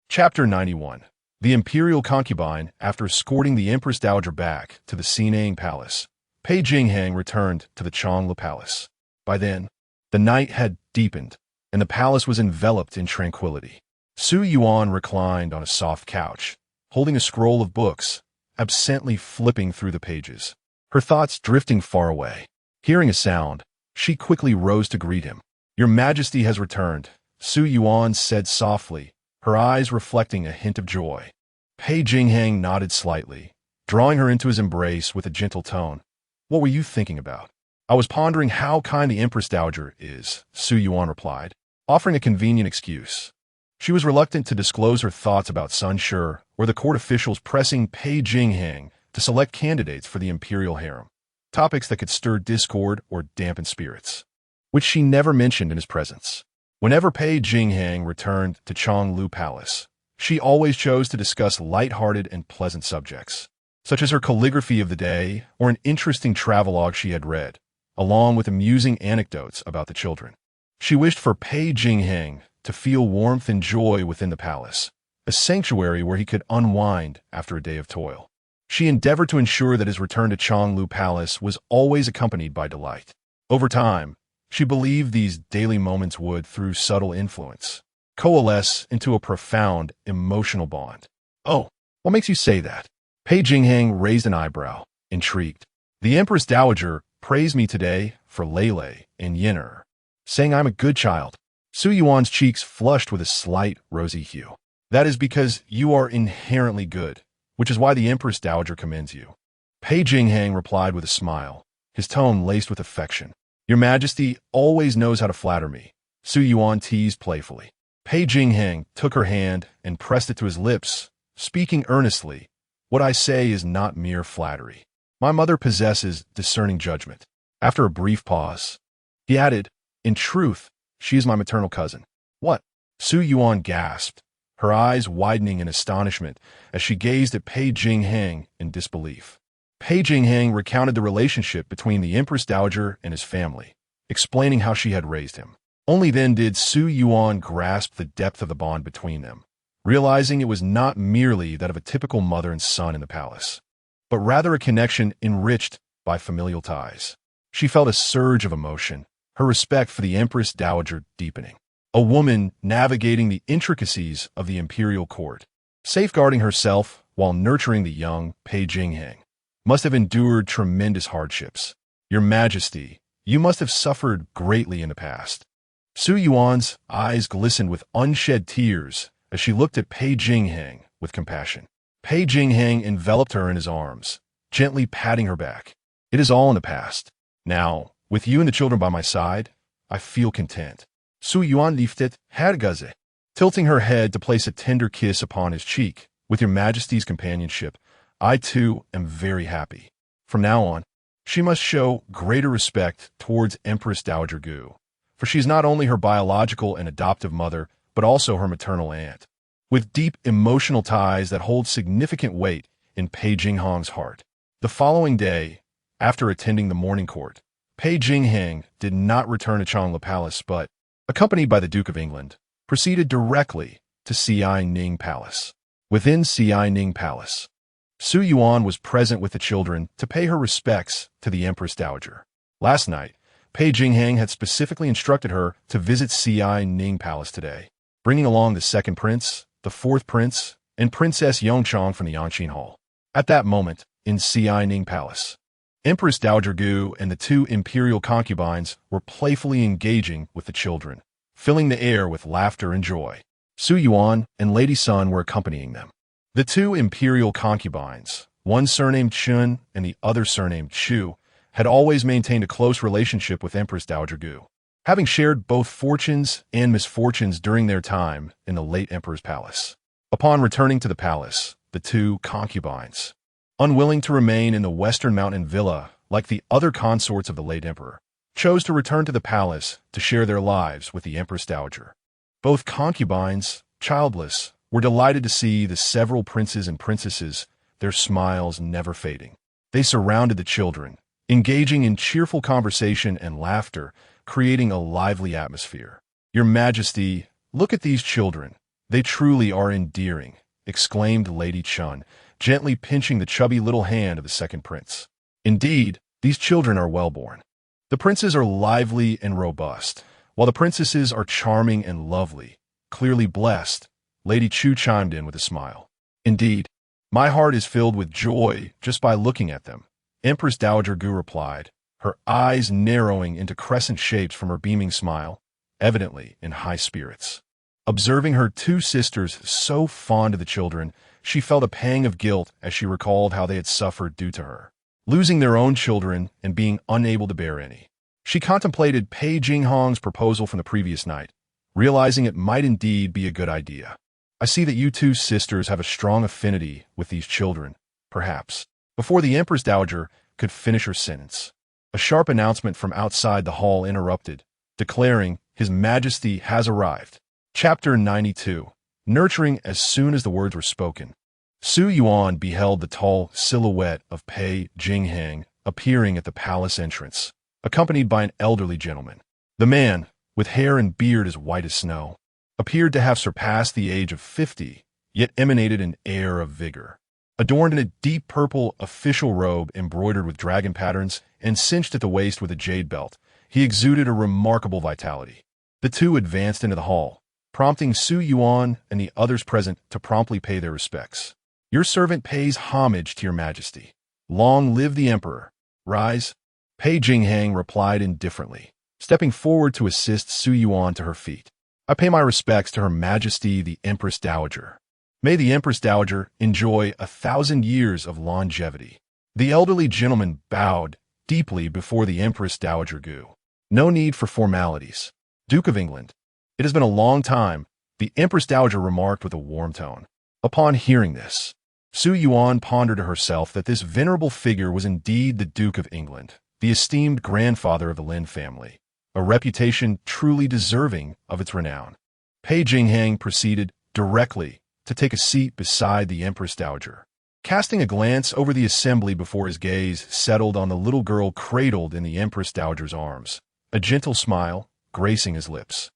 Chapter 91. The imperial concubine, after escorting the Empress Dowager back to the Xinang Palace, Pei Jingxuan returned to the Changla Palace. By then, the night had deepened, and the palace was enveloped in tranquility. Su Yuan reclined on a soft couch, holding a scroll of books, absently flipping through the pages, her thoughts drifting far away. Hearing a sound, she quickly rose to greet him. "Your Majesty has returned," Su Yuan said softly, her eyes reflecting a hint of joy. Pei Jingxuan nodded slightly, drawing her into his embrace with a gentle tone. "What were you thinking about?" "I was pondering how kind the Empress Dowager is," Su Yuan replied, offering a convenient excuse. She was reluctant to disclose her thoughts about Sun Shi or the court officials pressing Pei Jingxuan to select candidates for the imperial harem, topics that could stir discord or dampen spirits, which she never mentioned in his presence. Whenever Pei Jingxuan returned to Changlu Palace, she always chose to discuss light-hearted and pleasant subjects, such as her calligraphy of the day or an interesting travelogue she had read, along with amusing anecdotes about the children. She wished for Pei Jingxuan to feel warmth and joy within the palace, a sanctuary where he could unwind after a day of toil. She endeavored to ensure that his return to Changlu Palace was always accompanied by delight. Over time, she believed these daily moments would, through subtle influence, coalesce into a profound emotional bond. "Oh, what makes you say that?" Pei Jingxuan raised an eyebrow, intrigued. "The Empress Dowager praised me today for Lele and Yin'er, saying I'm a good child." Su Yuan's cheeks flushed with a slight rosy hue. "That is because you are inherently good, which is why the Empress Dowager commends you." Pei Jingxuan replied with a smile, his tone laced with affection. "Your Majesty always knows how to flatter me," Su Yuan teased playfully. Pei Jingxuan took her hand and pressed it to his lips, speaking earnestly. "What I say is not mere flattery. My mother possesses discerning judgment." After a brief pause, he added, "In truth, she is my maternal cousin." "What?" Su Yuan gasped, her eyes widening in astonishment as she gazed at Pei Jingxuan in disbelief. Pei Jingxuan recounted the relationship between the Empress Dowager and his family, explaining how she had raised him. Only then did Su Yuan grasp the depth of the bond between them, realizing it was not merely that of a typical mother and son in the palace, but rather a connection enriched by familial ties. She felt a surge of emotion, her respect for the Empress Dowager deepening. A woman navigating the intricacies of the imperial court, safeguarding herself while nurturing the young Pei Jingxuan, must have endured tremendous hardships. "Your Majesty, you must have suffered greatly in the past." Su Yuan's eyes glistened with unshed tears as she looked at Pei Jingxuan with compassion. Pei Jingxuan enveloped her in his arms, gently patting her back. "It is all in the past. Now, with you and the children by my side, I feel content." Su Yuan lifted Hergaze, tilting her head to place a tender kiss upon his cheek. "With your Majesty's companionship, I too am very happy. From now on, she must show greater respect towards Empress Dowager Gu, for she is not only her biological and adoptive mother, but also her maternal aunt, with deep emotional ties that hold significant weight in Pei Jingxuan's heart." The following day, after attending the morning court, Pei Jingxuan did not return to Changla Palace, but, accompanied by the Duke of England, proceeded directly to Xianing Palace. Within Xianing Palace, Su Yuan was present with the children to pay her respects to the Empress Dowager. Last night, Pei Jingxuan had specifically instructed her to visit Xianing Palace today, bringing along the second prince, the fourth prince, and Princess Yongchang from the Yanqing Hall. At that moment, in Xianing Palace, Empress Dowager Gu and the two imperial concubines were playfully engaging with the children, filling the air with laughter and joy. Su Yuan and Lady Sun were accompanying them. The two imperial concubines, one surnamed Qin and the other surnamed Chu, had always maintained a close relationship with Empress Dowager Gu, having shared both fortunes and misfortunes during their time in the late emperor's palace. Upon returning to the palace, the two concubines, unwilling to remain in the western mountain villa like the other consorts of the late emperor, chose to return to the palace to share their lives with the Empress Dowager. Both concubines, childless, were delighted to see the several princes and princesses, their smiles never fading. They surrounded the children, engaging in cheerful conversation and laughter, creating a lively atmosphere. "Your Majesty, look at these children. They truly are endearing," exclaimed Lady Chun, gently pinching the chubby little hand of the second prince. "Indeed, these children are well-born. The princes are lively and robust, while the princesses are charming and lovely, clearly blessed," Lady Chu chimed in with a smile. "Indeed, my heart is filled with joy just by looking at them," Empress Dowager Gu replied, her eyes narrowing into crescent shapes from her beaming smile, evidently in high spirits. Observing her two sisters so fond of the children, she felt a pang of guilt as she recalled how they had suffered due to her, losing their own children and being unable to bear any. She contemplated Pei Jingxuan's proposal from the previous night, realizing it might indeed be a good idea. "I see that you two sisters have a strong affinity with these children, perhaps." Before the Empress Dowager could finish her sentence, a sharp announcement from outside the hall interrupted, declaring, "His Majesty has arrived." Chapter 92. Nurturing. As soon as the words were spoken, Su Yuan beheld the tall silhouette of Pei Jingxuan appearing at the palace entrance, accompanied by an elderly gentleman. The man, with hair and beard as white as snow, appeared to have surpassed the age of 50, yet emanated an air of vigor. Adorned in a deep purple official robe embroidered with dragon patterns and cinched at the waist with a jade belt, he exuded a remarkable vitality. The two advanced into the hall, prompting Su Yuan and the others present to promptly pay their respects. "Your servant pays homage to your Majesty. Long live the Emperor. Rise." Pei Jingxuan replied indifferently, stepping forward to assist Su Yuan to her feet. "I pay my respects to Her Majesty the Empress Dowager. May the Empress Dowager enjoy 1,000 years of longevity." The elderly gentleman bowed deeply before the Empress Dowager Gu. "No need for formalities. Duke of England, it has been a long time," the Empress Dowager remarked with a warm tone. Upon hearing this, Su Yuan pondered to herself that this venerable figure was indeed the Duke of England, the esteemed grandfather of the Lin family, a reputation truly deserving of its renown. Pei Jingxuan proceeded directly to take a seat beside the Empress Dowager. Casting a glance over the assembly before his gaze settled on the little girl cradled in the Empress Dowager's arms, a gentle smile gracing his lips.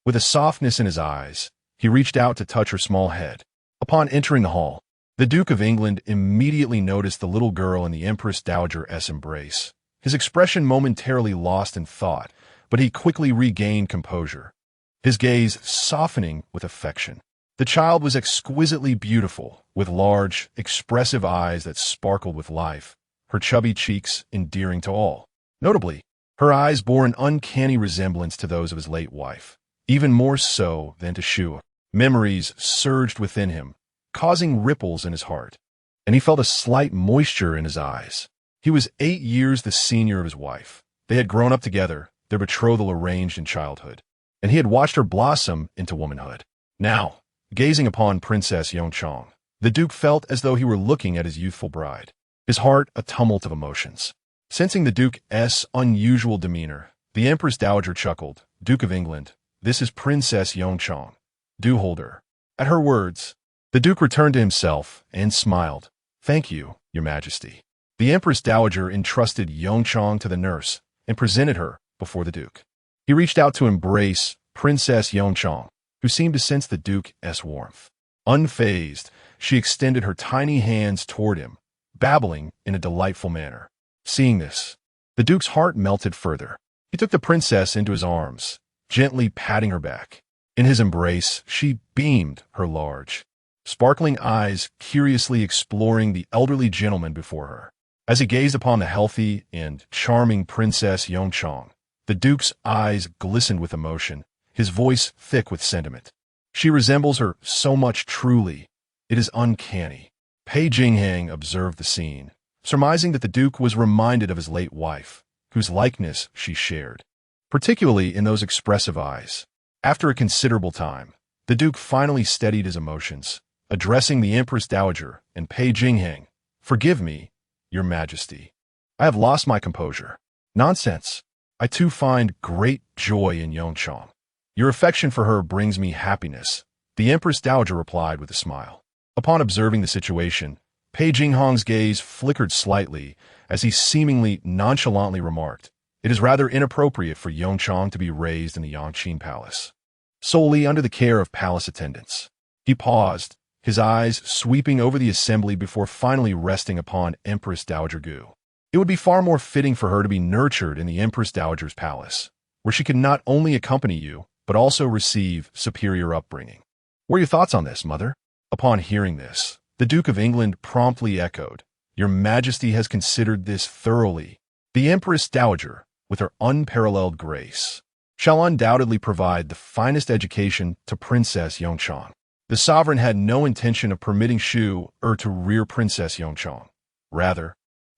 With a softness in his eyes, he reached out to touch her small head. Upon entering the hall, the Duke of England immediately noticed the little girl in the Empress Dowager's embrace. His expression momentarily lost in thought, but he quickly regained composure, his gaze softening with affection. The child was exquisitely beautiful, with large, expressive eyes that sparkled with life, her chubby cheeks endearing to all. Notably, her eyes bore an uncanny resemblance to those of his late wife, even more so than to Shu. Memories surged within him, causing ripples in his heart, and he felt a slight moisture in his eyes. He was 8 years the senior of his wife. They had grown up together, their betrothal arranged in childhood, and he had watched her blossom into womanhood. Now, gazing upon Princess Yongchang, the Duke felt as though he were looking at his youthful bride, his heart a tumult of emotions. Sensing the Duke's unusual demeanor, the Empress Dowager chuckled. "Duke of England, this is Princess Yongchang. Do hold her." At her words, the Duke returned to himself and smiled. "Thank you, Your Majesty." The Empress Dowager entrusted Yongchang to the nurse and presented her before the Duke. He reached out to embrace Princess Yongchang, who seemed to sense the Duke's warmth. Unfazed, she extended her tiny hands toward him, babbling in a delightful manner. Seeing this, the Duke's heart melted further. He took the princess into his arms, gently patting her back. In his embrace, she beamed, her large, sparkling eyes curiously exploring the elderly gentleman before her. As he gazed upon the healthy and charming Princess Yongchang, the Duke's eyes glistened with emotion, his voice thick with sentiment. "She resembles her so much, truly. It is uncanny." Pei Jingxuan observed the scene, surmising that the Duke was reminded of his late wife, whose likeness she shared, particularly in those expressive eyes. After a considerable time, the Duke finally steadied his emotions, addressing the Empress Dowager and Pei Jingxuan. "Forgive me, Your Majesty. I have lost my composure." "Nonsense. I too find great joy in Yongchang. Your affection for her brings me happiness, the Empress Dowager replied with a smile. Upon observing the situation, Pei Jingxuan's gaze flickered slightly as he seemingly nonchalantly remarked, "It is rather inappropriate for Yongchang to be raised in the Yangqin Palace, solely under the care of palace attendants." He paused, his eyes sweeping over the assembly before finally resting upon Empress Dowager Gu. It would be far more fitting for her to be nurtured in the Empress Dowager's palace, where she could not only accompany you, but also receive superior upbringing. What are your thoughts on this, mother? Upon hearing this, the Duke of England promptly echoed, "Your Majesty has considered this thoroughly. The Empress Dowager, with her unparalleled grace, shall undoubtedly provide the finest education to Princess Yongchang." The sovereign had no intention of permitting Shu to rear Princess Yongchang. Rather,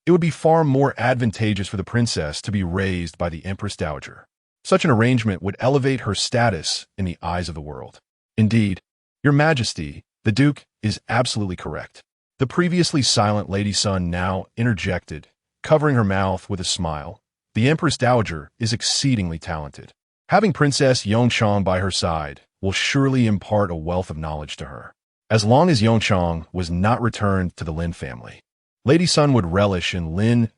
it would be far more advantageous for the princess to be raised by the Empress Dowager. Such an arrangement would elevate her status in the eyes of the world. Indeed, Your Majesty, the Duke is absolutely correct. The previously silent Lady Sun now interjected, covering her mouth with a smile. The Empress Dowager is exceedingly talented. Having Princess Yongchang by her side will surely impart a wealth of knowledge to her. As long as Yongchang was not returned to the Lin family, Lady Sun would relish in Lin's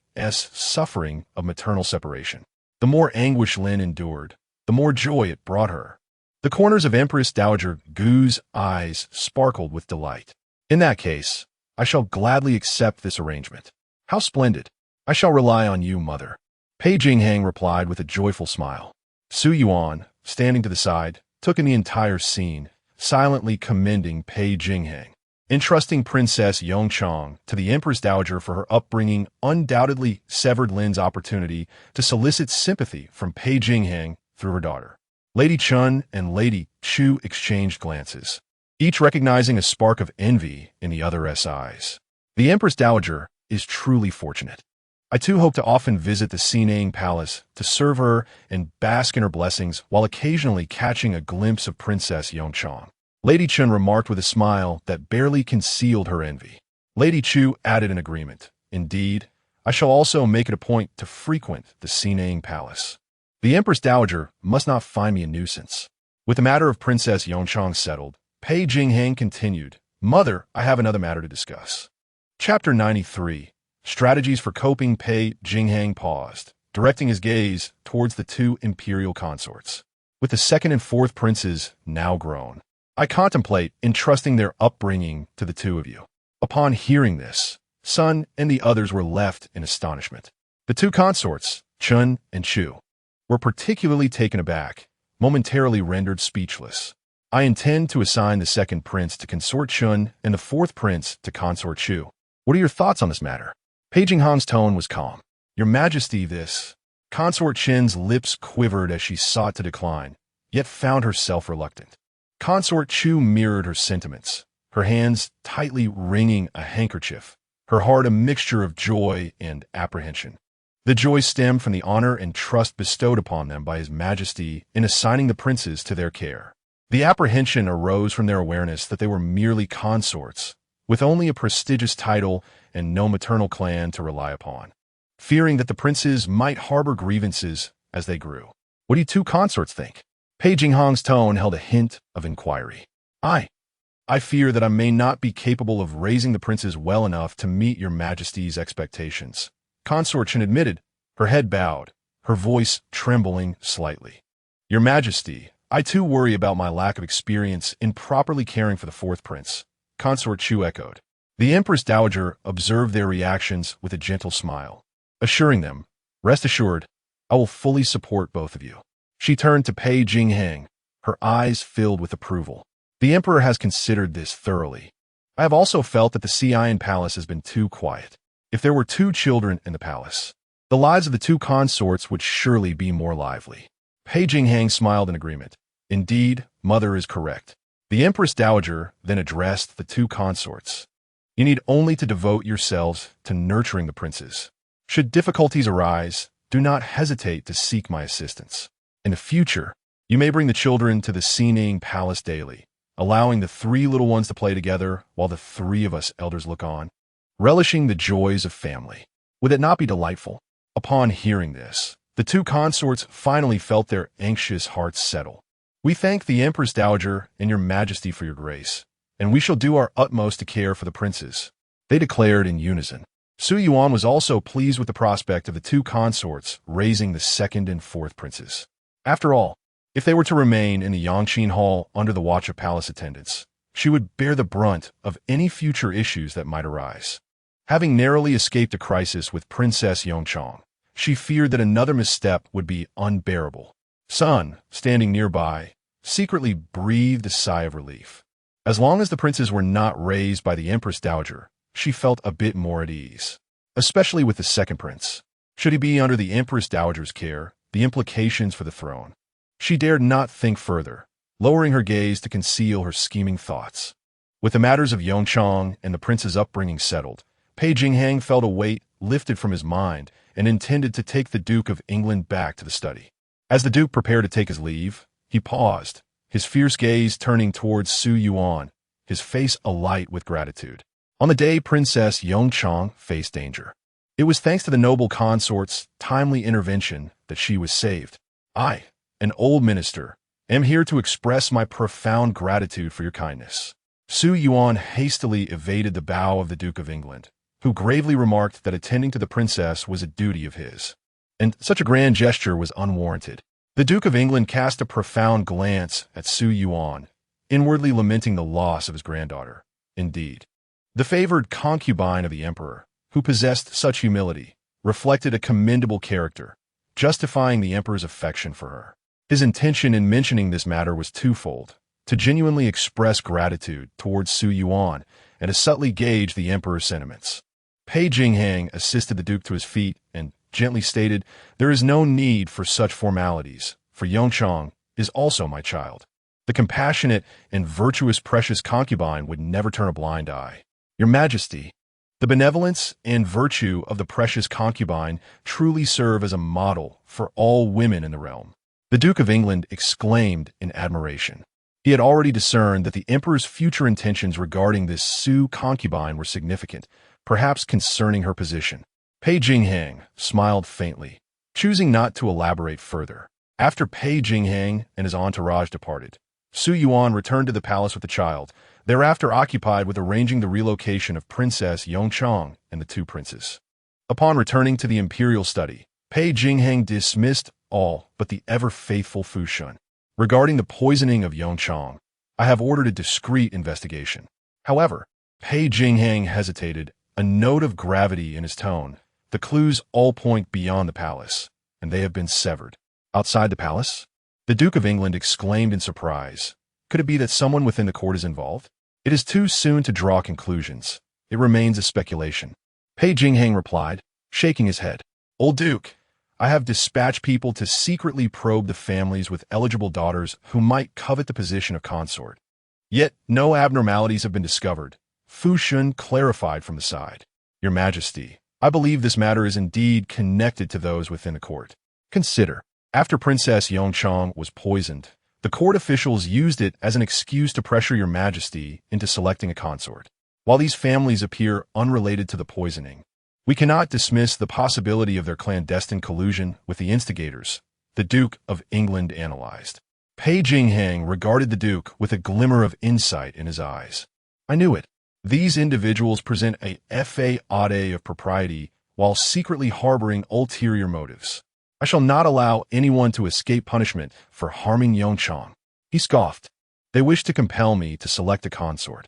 suffering of maternal separation. The more anguish Lin endured, the more joy it brought her. The corners of Empress Dowager Gu's eyes sparkled with delight. In that case, I shall gladly accept this arrangement. How splendid! I shall rely on you, mother. Pei Jingxuan replied with a joyful smile. Su Yuan, standing to the side, took in the entire scene, silently commending Pei Jingxuan. Entrusting Princess Yongchang to the Empress Dowager for her upbringing undoubtedly severed Lin's opportunity to solicit sympathy from Pei Jingxuan through her daughter. Lady Chun and Lady Chu exchanged glances, each recognizing a spark of envy in the other's eyes. The Empress Dowager is truly fortunate. I too hope to often visit the Xinang Palace to serve her and bask in her blessings while occasionally catching a glimpse of Princess Yongchang. Lady Chun remarked with a smile that barely concealed her envy. Lady Chu added in agreement, "Indeed, I shall also make it a point to frequent the Xinang Palace. The Empress Dowager must not find me a nuisance." With the matter of Princess Yongchang settled, Pei Jingxuan continued, "Mother, I have another matter to discuss." Chapter 93. Strategies for Coping. Pei Jingxuan paused, directing his gaze towards the two imperial consorts. With the second and fourth princes now grown, I contemplate entrusting their upbringing to the two of you. Upon hearing this, Sun and the others were left in astonishment. The two consorts, Chun and Chu, were particularly taken aback, momentarily rendered speechless. I intend to assign the second prince to consort Chun and the fourth prince to consort Chu. What are your thoughts on this matter? Pei Jingxuan's tone was calm. Your Majesty, this. Consort Qin's lips quivered as she sought to decline, yet found herself reluctant. Consort Chu mirrored her sentiments, her hands tightly wringing a handkerchief, her heart a mixture of joy and apprehension. The joy stemmed from the honor and trust bestowed upon them by His Majesty in assigning the princes to their care. The apprehension arose from their awareness that they were merely consorts, with only a prestigious title and no maternal clan to rely upon, fearing that the princes might harbor grievances as they grew. What do you two consorts think? Pei Jingxuan's tone held a hint of inquiry. I fear that I may not be capable of raising the princes well enough to meet your Majesty's expectations. Consort Qin admitted, her head bowed, her voice trembling slightly. Your Majesty, I too worry about my lack of experience in properly caring for the fourth prince. Consort Chu echoed. The Empress Dowager observed their reactions with a gentle smile, assuring them, "Rest assured, I will fully support both of you." She turned to Pei Jingxuan, her eyes filled with approval. The Emperor has considered this thoroughly. I have also felt that the Xi'an Palace has been too quiet. If there were two children in the palace, the lives of the two consorts would surely be more lively. Pei Jingxuan smiled in agreement. Indeed, Mother is correct. The Empress Dowager then addressed the two consorts. You need only to devote yourselves to nurturing the princes. Should difficulties arise, do not hesitate to seek my assistance. In the future, you may bring the children to the Xinang Palace daily, allowing the three little ones to play together while the three of us elders look on, relishing the joys of family. Would it not be delightful? Upon hearing this, The two consorts finally felt their anxious hearts settle. "We thank the Empress Dowager and your Majesty for your grace, and we shall do our utmost to care for the princes," they declared in unison. Su Yuan was also pleased with the prospect of the two consorts raising the second and fourth princes. After all, if they were to remain in the Yangqin Hall under the watch of palace attendants, she would bear the brunt of any future issues that might arise. Having narrowly escaped a crisis with Princess Yongchang, she feared that another misstep would be unbearable. Sun, standing nearby, secretly breathed a sigh of relief. As long as the princes were not raised by the Empress Dowager, she felt a bit more at ease. Especially with the second prince. Should he be under the Empress Dowager's care, the implications for the throne. She dared not think further, lowering her gaze to conceal her scheming thoughts. With the matters of Yongchang and the prince's upbringing settled, Pei Jingxuan felt a weight lifted from his mind and intended to take the Duke of England back to the study. As the Duke prepared to take his leave, he paused, his fierce gaze turning towards Su Yuan, his face alight with gratitude. On the day Princess Yongchang faced danger, it was thanks to the noble consort's timely intervention that she was saved. I, an old minister, am here to express my profound gratitude for your kindness. Su Yuan hastily evaded the bow of the Duke of England, who gravely remarked that attending to the princess was a duty of his. And such a grand gesture was unwarranted. The Duke of England cast a profound glance at Su Yuan, inwardly lamenting the loss of his granddaughter. Indeed, the favored concubine of the emperor, who possessed such humility, reflected a commendable character, justifying the emperor's affection for her. His intention in mentioning this matter was twofold: to genuinely express gratitude towards Su Yuan and to subtly gauge the emperor's sentiments. Pei Jingxuan assisted the duke to his feet and gently stated, "There is no need for such formalities, for Yongchang is also my child." The compassionate and virtuous precious concubine would never turn a blind eye. "Your Majesty, the benevolence and virtue of the precious concubine truly serve as a model for all women in the realm," the Duke of England exclaimed in admiration. He had already discerned that the emperor's future intentions regarding this Su concubine were significant, perhaps concerning her position. Pei Jingxuan smiled faintly, choosing not to elaborate further. After Pei Jingxuan and his entourage departed, Su Yuan returned to the palace with the child, thereafter occupied with arranging the relocation of Princess Yongchang and the two princes. Upon returning to the imperial study, Pei Jingxuan dismissed all but the ever-faithful Fu Shun. "Regarding the poisoning of Yongchang, I have ordered a discreet investigation." However, Pei Jingxuan hesitated, a note of gravity in his tone. "The clues all point beyond the palace, and they have been severed." "Outside the palace?" the Duke of England exclaimed in surprise. "Could it be that someone within the court is involved?" "It is too soon to draw conclusions. It remains a speculation," Pei Jingxuan replied, shaking his head. "Old Duke, I have dispatched people to secretly probe the families with eligible daughters who might covet the position of consort. Yet no abnormalities have been discovered," Fu Shun clarified from the side. "Your Majesty, I believe this matter is indeed connected to those within the court. Consider, after Princess Yongchang was poisoned, the court officials used it as an excuse to pressure your Majesty into selecting a consort. While these families appear unrelated to the poisoning, we cannot dismiss the possibility of their clandestine collusion with the instigators," the Duke of England analyzed. Pei Jingxuan regarded the Duke with a glimmer of insight in his eyes. "I knew it. These individuals present a facade of propriety while secretly harboring ulterior motives. I shall not allow anyone to escape punishment for harming Yongchang." He scoffed. "They wish to compel me to select a consort.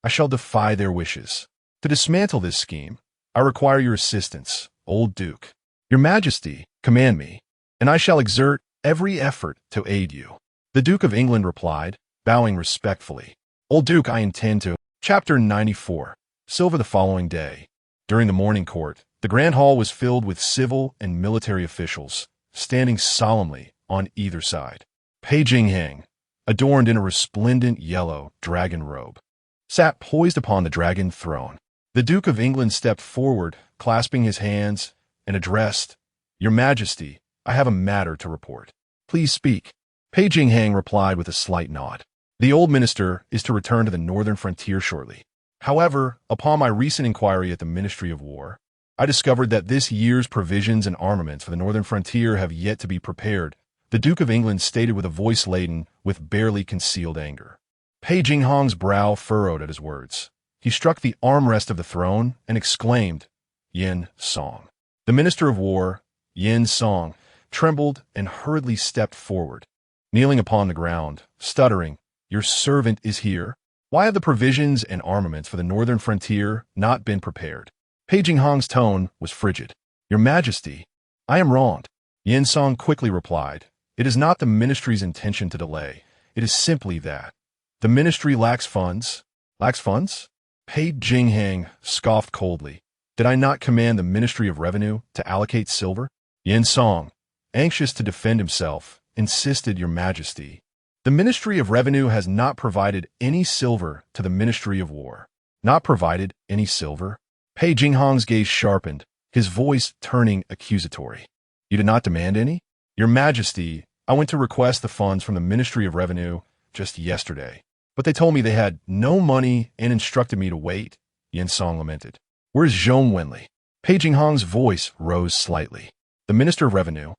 I shall defy their wishes. To dismantle this scheme, I require your assistance, old Duke. Your Majesty, command me, and I shall exert every effort to aid you," the Duke of England replied, bowing respectfully. "Old Duke, I intend to." Chapter 94. Silver. The following day, during the morning court, the Grand Hall was filled with civil and military officials, standing solemnly on either side. Pei Jingxuan, adorned in a resplendent yellow dragon robe, sat poised upon the dragon throne. The Duke of England stepped forward, clasping his hands, and addressed, "Your Majesty, I have a matter to report." "Please speak," Pei Jingxuan replied with a slight nod. "The old minister is to return to the northern frontier shortly. However, upon my recent inquiry at the Ministry of War, I discovered that this year's provisions and armaments for the northern frontier have yet to be prepared, the Duke of England stated with a voice laden with barely concealed anger. Pei Jingxuan's brow furrowed at his words. He struck the armrest of the throne and exclaimed, Yin Song. The Minister of War, Yin Song, trembled and hurriedly stepped forward. Kneeling upon the ground, stuttering, Your servant is here. Why have the provisions and armaments for the northern frontier not been prepared? Pei Jingxuan's tone was frigid. Your Majesty, I am wronged. Yin Song quickly replied, It is not the ministry's intention to delay. It is simply that the ministry lacks funds. Lacks funds? Pei Jingxuan scoffed coldly. Did I not command the Ministry of Revenue to allocate silver? Yin Song, anxious to defend himself, insisted, Your Majesty. The Ministry of Revenue has not provided any silver to the Ministry of War. Not provided any silver? Pei Jingxuan's gaze sharpened, his voice turning accusatory. You did not demand any? Your Majesty, I went to request the funds from the Ministry of Revenue just yesterday, but they told me they had no money and instructed me to wait, Yin Song lamented. Where's Zhong Wenli? Pei Jingxuan's voice rose slightly. The Minister of Revenue,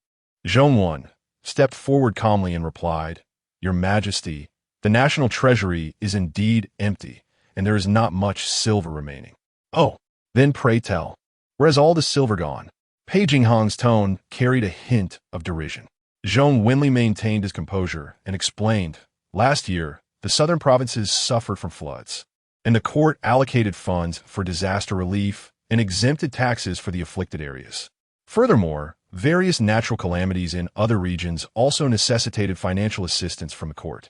Zhong Yuan, stepped forward calmly and replied, Your Majesty, the national treasury is indeed empty, and there is not much silver remaining. Oh, then pray tell, where has all the silver gone? Pei Jingxuan's tone carried a hint of derision. Zhong Wenli maintained his composure and explained, Last year, the southern provinces suffered from floods, and the court allocated funds for disaster relief and exempted taxes for the afflicted areas. Furthermore, various natural calamities in other regions also necessitated financial assistance from the court.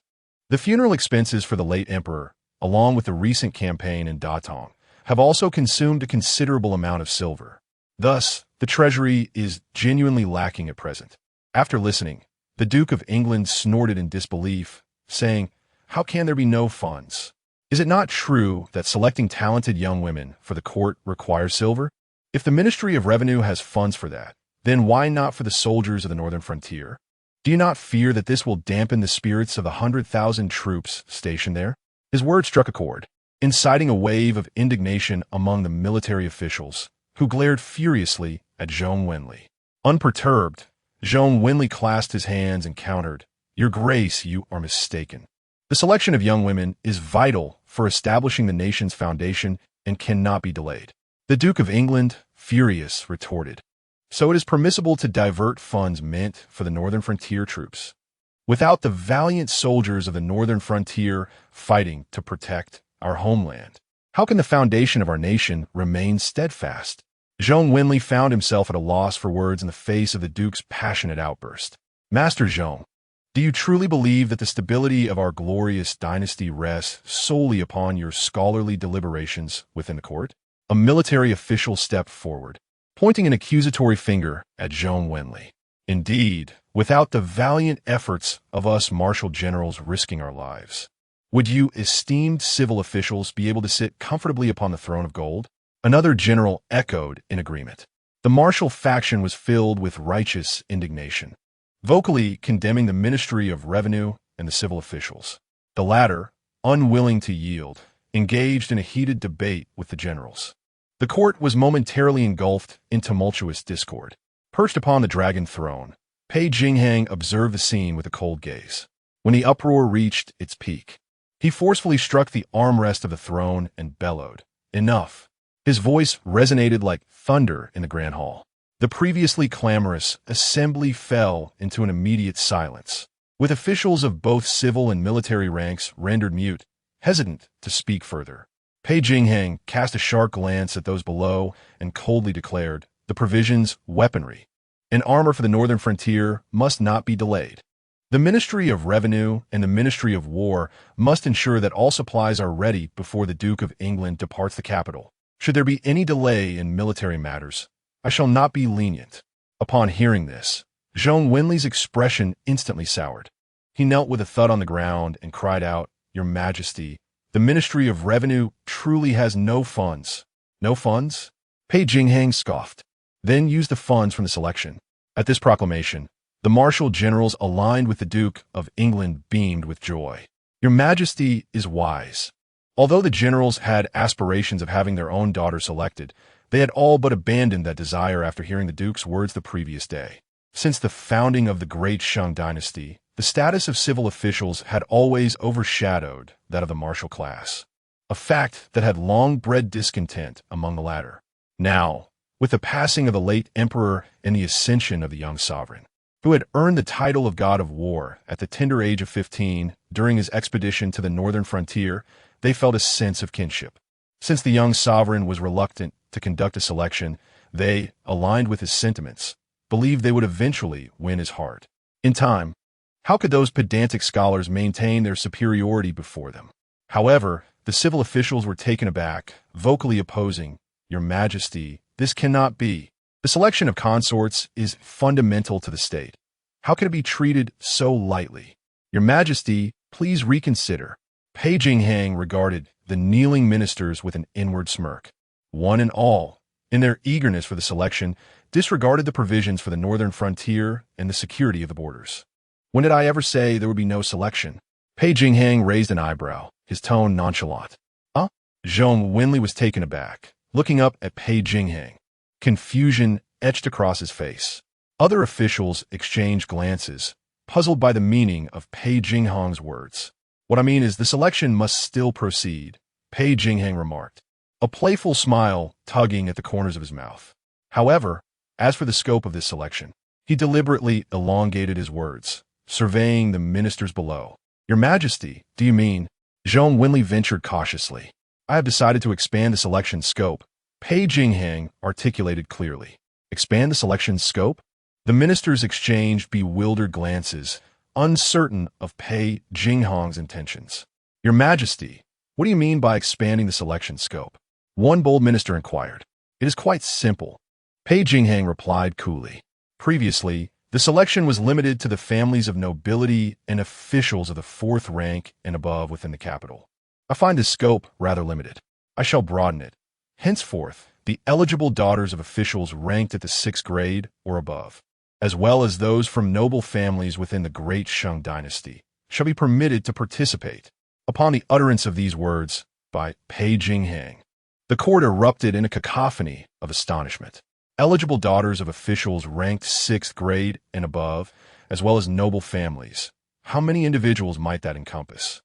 The funeral expenses for the late emperor, along with the recent campaign in Datong, have also consumed a considerable amount of silver. Thus, the treasury is genuinely lacking at present. After listening, the Duke of England snorted in disbelief, saying, How can there be no funds? Is it not true that selecting talented young women for the court requires silver? If the Ministry of Revenue has funds for that, then why not for the soldiers of the northern frontier? Do you not fear that this will dampen the spirits of the 100,000 troops stationed there? His words struck a chord, inciting a wave of indignation among the military officials, who glared furiously at Zhong Wenli. Unperturbed, Zhong Wenli clasped his hands and countered, Your Grace, you are mistaken. The selection of young women is vital for establishing the nation's foundation and cannot be delayed. The Duke of England, furious, retorted, So it is permissible to divert funds meant for the northern frontier troops, without the valiant soldiers of the northern frontier fighting to protect our homeland. How can the foundation of our nation remain steadfast? Zhong Wenli found himself at a loss for words in the face of the Duke's passionate outburst. Master Zhong, do you truly believe that the stability of our glorious dynasty rests solely upon your scholarly deliberations within the court? A military official stepped forward, pointing an accusatory finger at Zhong Wenli. Indeed, without the valiant efforts of us martial generals risking our lives, would you esteemed civil officials be able to sit comfortably upon the throne of gold? Another general echoed in agreement. The martial faction was filled with righteous indignation, vocally condemning the Ministry of Revenue and the civil officials. The latter, unwilling to yield, engaged in a heated debate with the generals. The court was momentarily engulfed in tumultuous discord. Perched upon the dragon throne, Pei Jingxuan observed the scene with a cold gaze. When the uproar reached its peak, he forcefully struck the armrest of the throne and bellowed, Enough! His voice resonated like thunder in the grand hall. The previously clamorous assembly fell into an immediate silence, with officials of both civil and military ranks rendered mute, hesitant to speak further. Pei Jingxuan cast a sharp glance at those below and coldly declared, The provisions, weaponry, and armor for the northern frontier must not be delayed. The Ministry of Revenue and the Ministry of War must ensure that all supplies are ready before the Duke of England departs the capital. Should there be any delay in military matters, I shall not be lenient. Upon hearing this, Zhong Wenli's expression instantly soured. He knelt with a thud on the ground and cried out, Your Majesty, the Ministry of Revenue truly has no funds. No funds? Pei Jingxuan scoffed, then used the funds from the selection. At this proclamation, the martial generals aligned with the Duke of England beamed with joy. Your Majesty is wise. Although the generals had aspirations of having their own daughter selected, They had all but abandoned that desire after hearing the Duke's words the previous day. Since the founding of the great Dasheng Dynasty, the status of civil officials had always overshadowed that of the martial class, a fact that had long bred discontent among the latter. Now, with the passing of the late emperor and the ascension of the young sovereign, who had earned the title of God of War at the tender age of 15 during his expedition to the northern frontier, they felt a sense of kinship. Since the young sovereign was reluctant to conduct a selection, they, aligned with his sentiments, believed they would eventually win his heart. In time, how could those pedantic scholars maintain their superiority before them? However, the civil officials were taken aback, vocally opposing, "Your Majesty, this cannot be. The selection of consorts is fundamental to the state. How can it be treated so lightly? Your Majesty, please reconsider." Pei Jingxuan regarded the kneeling ministers with an inward smirk. One and all, in their eagerness for the selection, disregarded the provisions for the northern frontier and the security of the borders. "When did I ever say there would be no selection?" Pei Jingxuan raised an eyebrow, his tone nonchalant. Zhong Wenli was taken aback, looking up at Pei Jingxuan. Confusion etched across his face. Other officials exchanged glances, puzzled by the meaning of Pei Jingxuan's words. "What I mean is the selection must still proceed," Pei Jingxuan remarked, a playful smile tugging at the corners of his mouth. However, as for the scope of this selection, he deliberately elongated his words, surveying the ministers below. "Your Majesty, do you mean?" Zhong Wenli ventured cautiously. "I have decided to expand the selection scope," Pei Jingxuan articulated clearly. "Expand the selection scope?" The ministers exchanged bewildered glances, uncertain of Pei Jingxuan's intentions. "Your Majesty, what do you mean by expanding the selection scope?" One bold minister inquired. "It is quite simple," Pei Jingxuan replied coolly. "Previously, the selection was limited to the families of nobility and officials of the fourth rank and above within the capital. I find this scope rather limited. I shall broaden it. Henceforth, the eligible daughters of officials ranked at the 6th grade or above, as well as those from noble families within the great Dasheng Dynasty, shall be permitted to participate." Upon the utterance of these words by Pei Jingxuan, the court erupted in a cacophony of astonishment. Eligible daughters of officials ranked 6th grade and above, as well as noble families. How many individuals might that encompass?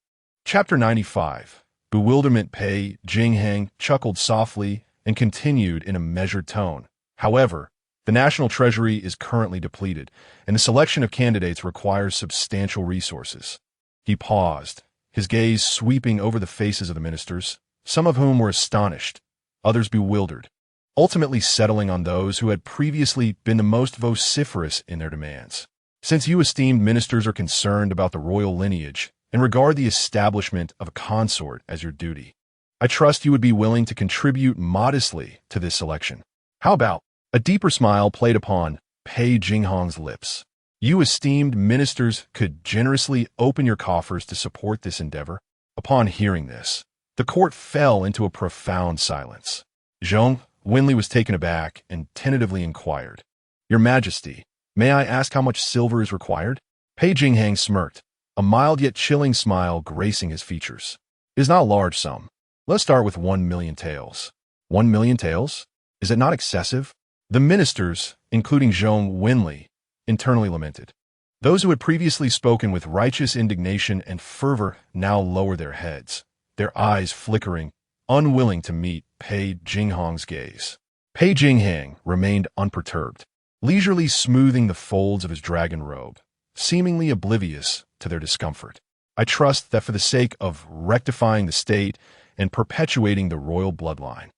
Chapter 95. Bewilderment. Pei Jingxuan chuckled softly and continued in a measured tone. "However, the national treasury is currently depleted, and the selection of candidates requires substantial resources." He paused, his gaze sweeping over the faces of the ministers, some of whom were astonished, others bewildered, ultimately settling on those who had previously been the most vociferous in their demands. "Since you esteemed ministers are concerned about the royal lineage and regard the establishment of a consort as your duty, I trust you would be willing to contribute modestly to this selection. How about?" A deeper smile played upon Pei Jingxuan's lips. "You esteemed ministers could generously open your coffers to support this endeavor?" Upon hearing this, the court fell into a profound silence. Zhong Wenli was taken aback and tentatively inquired, "Your Majesty, may I ask how much silver is required?" Pei Jingxuan smirked, a mild yet chilling smile gracing his features. "It is not a large sum. Let's start with 1,000,000 taels." 1,000,000 taels? Is it not excessive? The ministers, including Zhong Wenli, internally lamented. Those who had previously spoken with righteous indignation and fervor now lowered their heads, their eyes flickering, unwilling to meet Pei Jingxuan's gaze. Pei Jingxuan remained unperturbed, leisurely smoothing the folds of his dragon robe, seemingly oblivious to their discomfort. "I trust that for the sake of rectifying the state and perpetuating the royal bloodline,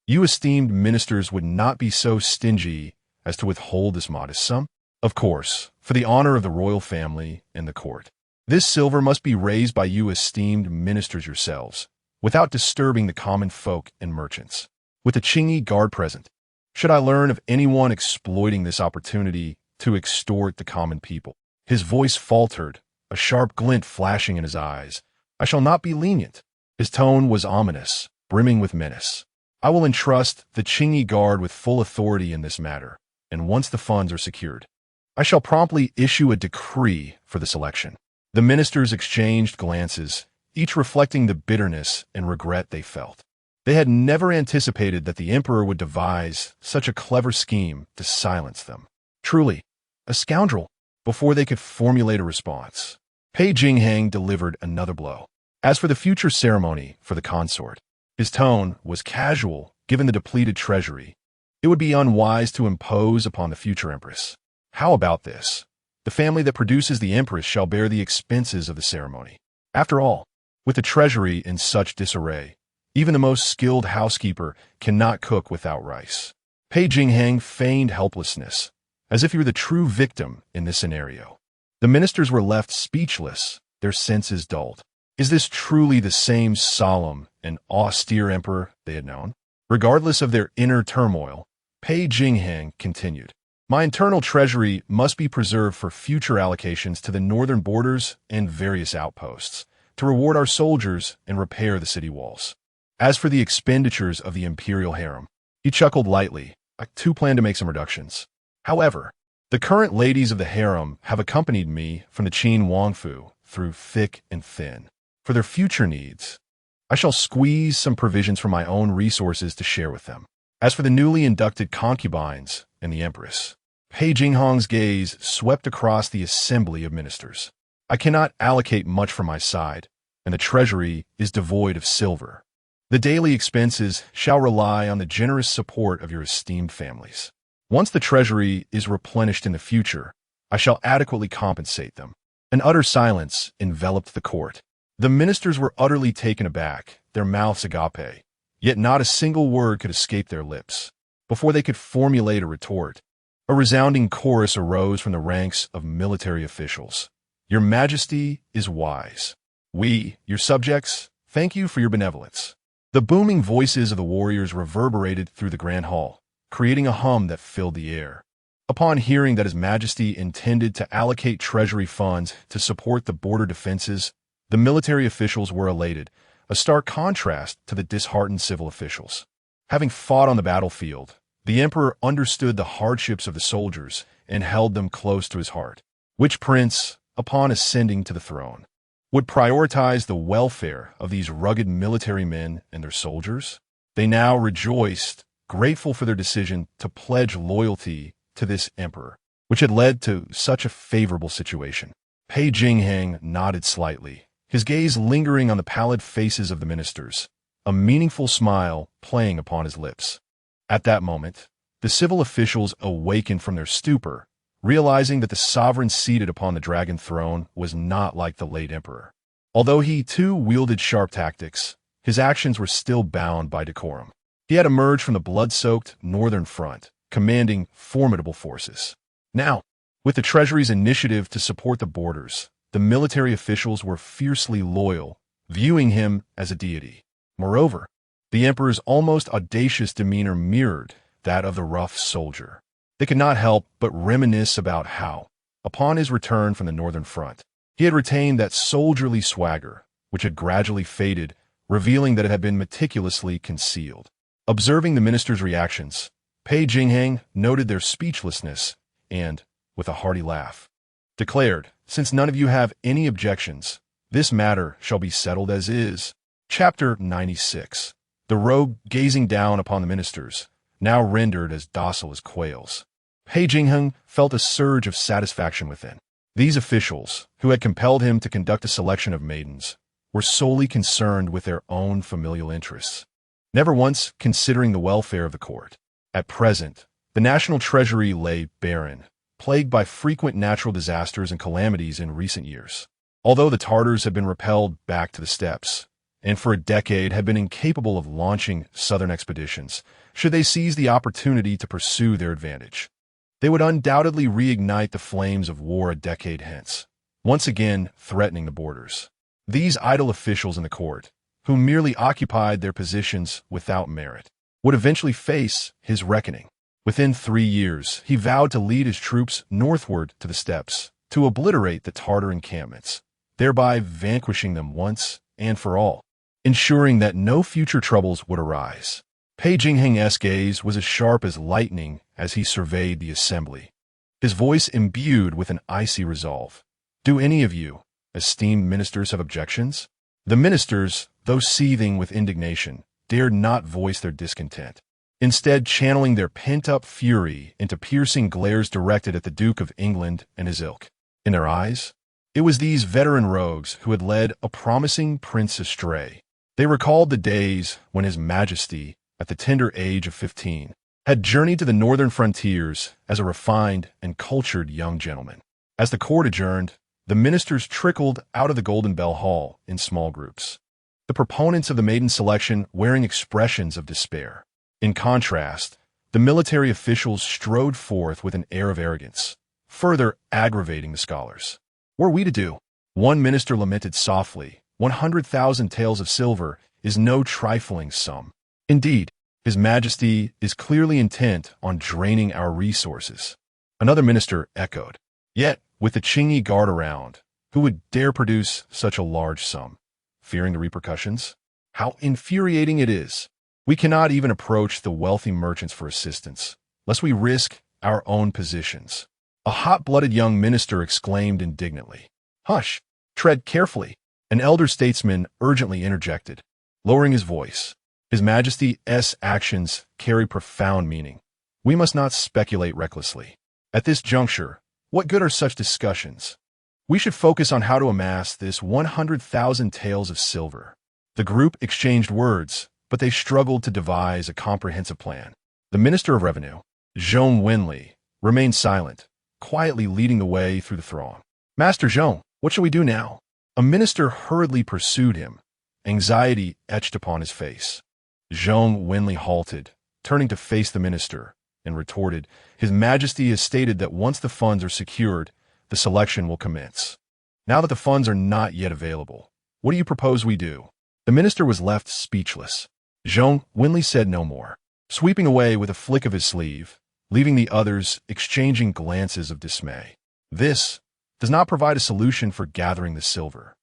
you esteemed ministers would not be so stingy as to withhold this modest sum? Of course, for the honor of the royal family and the court. This silver must be raised by you esteemed ministers yourselves, without disturbing the common folk and merchants. With the Qingyi guard present, should I learn of anyone exploiting this opportunity to extort the common people?" His voice faltered, a sharp glint flashing in his eyes. "I shall not be lenient." His tone was ominous, brimming with menace. "I will entrust the Qingyi guard with full authority in this matter, and once the funds are secured, I shall promptly issue a decree for the selection." The ministers exchanged glances, each reflecting the bitterness and regret they felt. They had never anticipated that the emperor would devise such a clever scheme to silence them. Truly, a scoundrel. Before they could formulate a response, Pei Jingxuan delivered another blow. As for the future ceremony for the consort, his tone was casual. Given the depleted treasury, it would be unwise to impose upon the future empress. How about this? The family that produces the empress shall bear the expenses of the ceremony. After all, with the treasury in such disarray, even the most skilled housekeeper cannot cook without rice. Pei Jingxuan feigned helplessness, as if he were the true victim in this scenario. The ministers were left speechless, their senses dulled. Is this truly the same solemn and austere emperor they had known? Regardless of their inner turmoil, Pei Jingxuan continued. My internal treasury must be preserved for future allocations to the northern borders and various outposts, to reward our soldiers and repair the city walls. As for the expenditures of the imperial harem, he chuckled lightly. I too plan to make some reductions. However, the current ladies of the harem have accompanied me from the Qin Wangfu through thick and thin. For their future needs, I shall squeeze some provisions from my own resources to share with them. As for the newly inducted concubines and the empress, Pei Jingxuan's gaze swept across the assembly of ministers. I cannot allocate much from my side, and the treasury is devoid of silver. The daily expenses shall rely on the generous support of your esteemed families. Once the treasury is replenished in the future, I shall adequately compensate them. An utter silence enveloped the court. The ministers were utterly taken aback, their mouths agape, yet not a single word could escape their lips. Before they could formulate a retort, a resounding chorus arose from the ranks of military officials. Your Majesty is wise. We, your subjects, thank you for your benevolence. The booming voices of the warriors reverberated through the grand hall, creating a hum that filled the air. Upon hearing that His Majesty intended to allocate treasury funds to support the border defenses, the military officials were elated, a stark contrast to the disheartened civil officials. Having fought on the battlefield, the emperor understood the hardships of the soldiers and held them close to his heart. Which prince, upon ascending to the throne, would prioritize the welfare of these rugged military men and their soldiers? They now rejoiced, grateful for their decision to pledge loyalty to this emperor, which had led to such a favorable situation. Pei Jingxuan nodded slightly, his gaze lingering on the pallid faces of the ministers, a meaningful smile playing upon his lips. At that moment, the civil officials awakened from their stupor, realizing that the sovereign seated upon the dragon throne was not like the late emperor. Although he too wielded sharp tactics, his actions were still bound by decorum. He had emerged from the blood-soaked northern front, commanding formidable forces. Now, with the treasury's initiative to support the borders, the military officials were fiercely loyal, viewing him as a deity. Moreover, the emperor's almost audacious demeanor mirrored that of the rough soldier. They could not help but reminisce about how, upon his return from the northern front, he had retained that soldierly swagger, which had gradually faded, revealing that it had been meticulously concealed. Observing the ministers' reactions, Pei Jingxuan noted their speechlessness and, with a hearty laugh, declared, since none of you have any objections, this matter shall be settled as is. Chapter 96. The rogue gazing down upon the ministers, now rendered as docile as quails. Pei Jingxuan felt a surge of satisfaction within. These officials, who had compelled him to conduct a selection of maidens, were solely concerned with their own familial interests, never once considering the welfare of the court. At present, the national treasury lay barren, plagued by frequent natural disasters and calamities in recent years. Although the Tartars had been repelled back to the steppes, and for a decade had been incapable of launching southern expeditions, should they seize the opportunity to pursue their advantage, they would undoubtedly reignite the flames of war a decade hence, once again threatening the borders. These idle officials in the court, who merely occupied their positions without merit, would eventually face his reckoning. Within 3 years, he vowed to lead his troops northward to the steppes, to obliterate the Tartar encampments, thereby vanquishing them once and for all, ensuring that no future troubles would arise. Pei Jingxuan's gaze was as sharp as lightning as he surveyed the assembly, his voice imbued with an icy resolve. Do any of you, esteemed ministers, have objections? The ministers, though seething with indignation, dared not voice their discontent, instead channeling their pent-up fury into piercing glares directed at the Duke of England and his ilk. In their eyes, it was these veteran rogues who had led a promising prince astray. They recalled the days when His Majesty, at the tender age of 15, had journeyed to the northern frontiers as a refined and cultured young gentleman. As the court adjourned, the ministers trickled out of the Golden Bell Hall in small groups, the proponents of the maiden selection wearing expressions of despair. In contrast, the military officials strode forth with an air of arrogance, further aggravating the scholars. What are we to do? One minister lamented softly, 100,000 taels of silver is no trifling sum. Indeed, His Majesty is clearly intent on draining our resources. Another minister echoed, yet, with the Qingyi guard around, who would dare produce such a large sum? Fearing the repercussions? How infuriating it is! We cannot even approach the wealthy merchants for assistance, lest we risk our own positions. A hot-blooded young minister exclaimed indignantly. Hush! Tread carefully! An elder statesman urgently interjected, lowering his voice. His Majesty's actions carry profound meaning. We must not speculate recklessly. At this juncture, what good are such discussions? We should focus on how to amass this 100,000 taels of silver. The group exchanged words, but they struggled to devise a comprehensive plan. The Minister of Revenue, Zhong Wenli, remained silent, quietly leading the way through the throng. Master Zhong, what shall we do now? A minister hurriedly pursued him, anxiety etched upon his face. Zhong Wenli halted, turning to face the minister, and retorted, His Majesty has stated that once the funds are secured, the selection will commence. Now that the funds are not yet available, what do you propose we do? The minister was left speechless. Zhong Wenli said no more, sweeping away with a flick of his sleeve, leaving the others exchanging glances of dismay. This does not provide a solution for gathering the silver.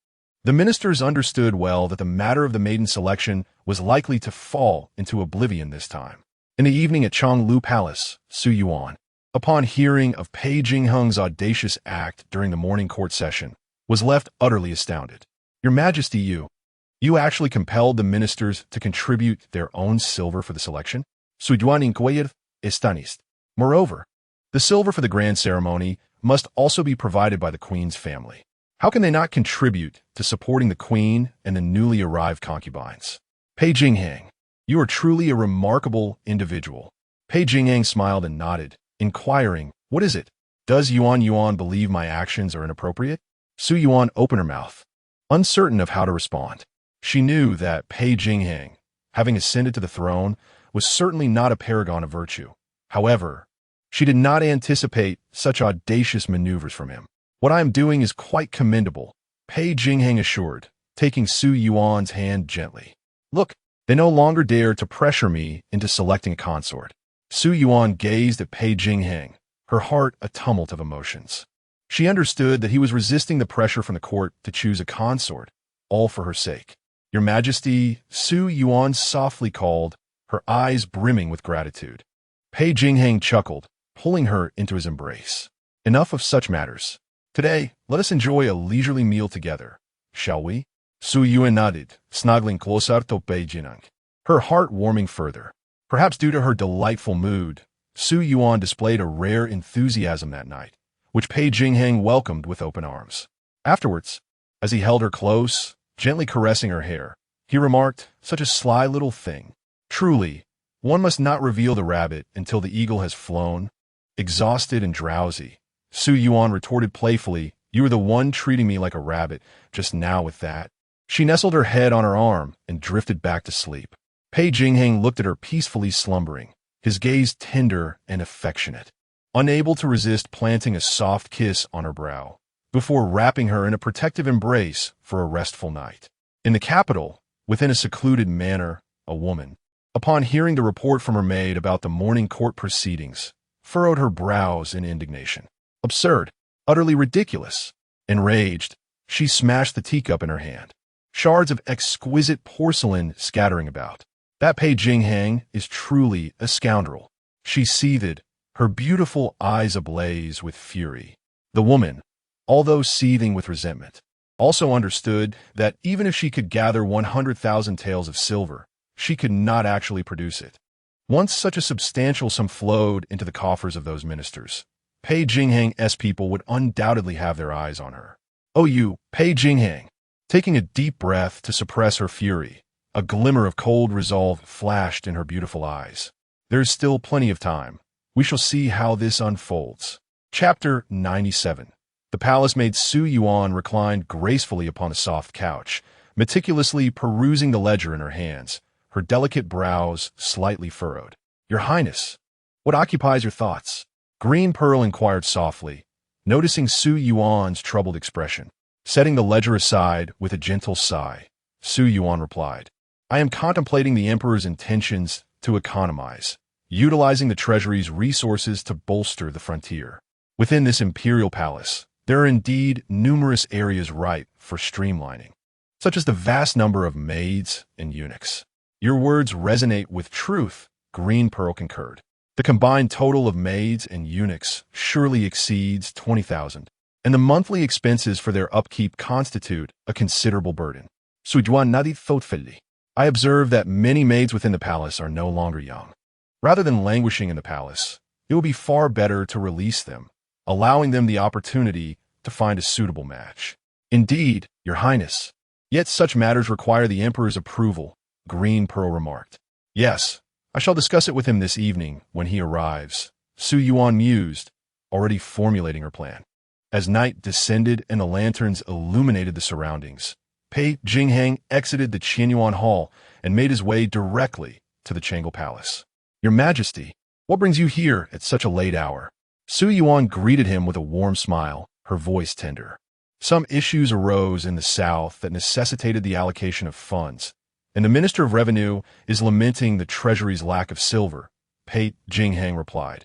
The ministers understood well that the matter of the maiden selection was likely to fall into oblivion this time. In the evening at Chonglu Palace, Su Yuan, upon hearing of Pei Jingxuan's audacious act during the morning court session, was left utterly astounded. Your Majesty, you actually compelled the ministers to contribute their own silver for the selection? Su Yuan inquired, astonished. Moreover, the silver for the grand ceremony must also be provided by the Queen's family. How can they not contribute to supporting the Queen and the newly arrived concubines? Pei Jingxuan, you are truly a remarkable individual. Pei Jingxuan smiled and nodded, inquiring, what is it? Does Yuan believe my actions are inappropriate? Su Yuan opened her mouth, uncertain of how to respond. She knew that Pei Jingxuan, having ascended to the throne, was certainly not a paragon of virtue. However, she did not anticipate such audacious maneuvers from him. What I am doing is quite commendable, Pei Jingxuan assured, taking Su Yuan's hand gently. Look, they no longer dare to pressure me into selecting a consort. Su Yuan gazed at Pei Jingxuan, her heart a tumult of emotions. She understood that he was resisting the pressure from the court to choose a consort, all for her sake. Your Majesty, Su Yuan softly called, her eyes brimming with gratitude. Pei Jingxuan chuckled, pulling her into his embrace. Enough of such matters. Today, let us enjoy a leisurely meal together, shall we? Su Yuan nodded, snuggling closer to Pei Jingxuan, her heart warming further. Perhaps due to her delightful mood, Su Yuan displayed a rare enthusiasm that night, which Pei Jingxuan welcomed with open arms. Afterwards, as he held her close, gently caressing her hair, he remarked, such a sly little thing. Truly, one must not reveal the rabbit until the eagle has flown. Exhausted and drowsy, Su Yuan retorted playfully, you were the one treating me like a rabbit just now with that. She nestled her head on her arm and drifted back to sleep. Pei Jingxuan looked at her peacefully slumbering, his gaze tender and affectionate, unable to resist planting a soft kiss on her brow, before wrapping her in a protective embrace for a restful night. In the capital, within a secluded manor, a woman, upon hearing the report from her maid about the morning court proceedings, furrowed her brows in indignation. Absurd, utterly ridiculous. Enraged, she smashed the teacup in her hand, shards of exquisite porcelain scattering about. That Pei Jingxuan is truly a scoundrel. She seethed, her beautiful eyes ablaze with fury. The woman, although seething with resentment, also understood that even if she could gather 100,000 taels of silver, she could not actually produce it. Once such a substantial sum flowed into the coffers of those ministers, Pei Jingxuan's people would undoubtedly have their eyes on her. "Oh, you, Pei Jingxuan!" Taking a deep breath to suppress her fury, a glimmer of cold resolve flashed in her beautiful eyes. "There is still plenty of time. We shall see how this unfolds." Chapter 97. The palace maid Su Yuan reclined gracefully upon a soft couch, meticulously perusing the ledger in her hands, her delicate brows slightly furrowed. "Your Highness, what occupies your thoughts?" Green Pearl inquired softly, noticing Su Yuan's troubled expression. Setting the ledger aside with a gentle sigh, Su Yuan replied, "I am contemplating the emperor's intentions to economize, utilizing the treasury's resources to bolster the frontier. Within this imperial palace, there are indeed numerous areas ripe for streamlining, such as the vast number of maids and eunuchs." "Your words resonate with truth," Green Pearl concurred. "The combined total of maids and eunuchs surely exceeds 20,000, and the monthly expenses for their upkeep constitute a considerable burden." Su Yuan nodded thoughtfully. "I observe that many maids within the palace are no longer young. Rather than languishing in the palace, it would be far better to release them, allowing them the opportunity to find a suitable match." "Indeed, Your Highness. Yet such matters require the Emperor's approval," Green Pearl remarked. "Yes, I shall discuss it with him this evening when he arrives," Su Yuan mused, already formulating her plan. As night descended and the lanterns illuminated the surroundings, Pei Jingxuan exited the Qinyuan Hall and made his way directly to the Changle Palace. "Your Majesty, what brings you here at such a late hour?" Su Yuan greeted him with a warm smile, her voice tender. "Some issues arose in the south that necessitated the allocation of funds, and the Minister of Revenue is lamenting the Treasury's lack of silver," Pei Jingxuan replied,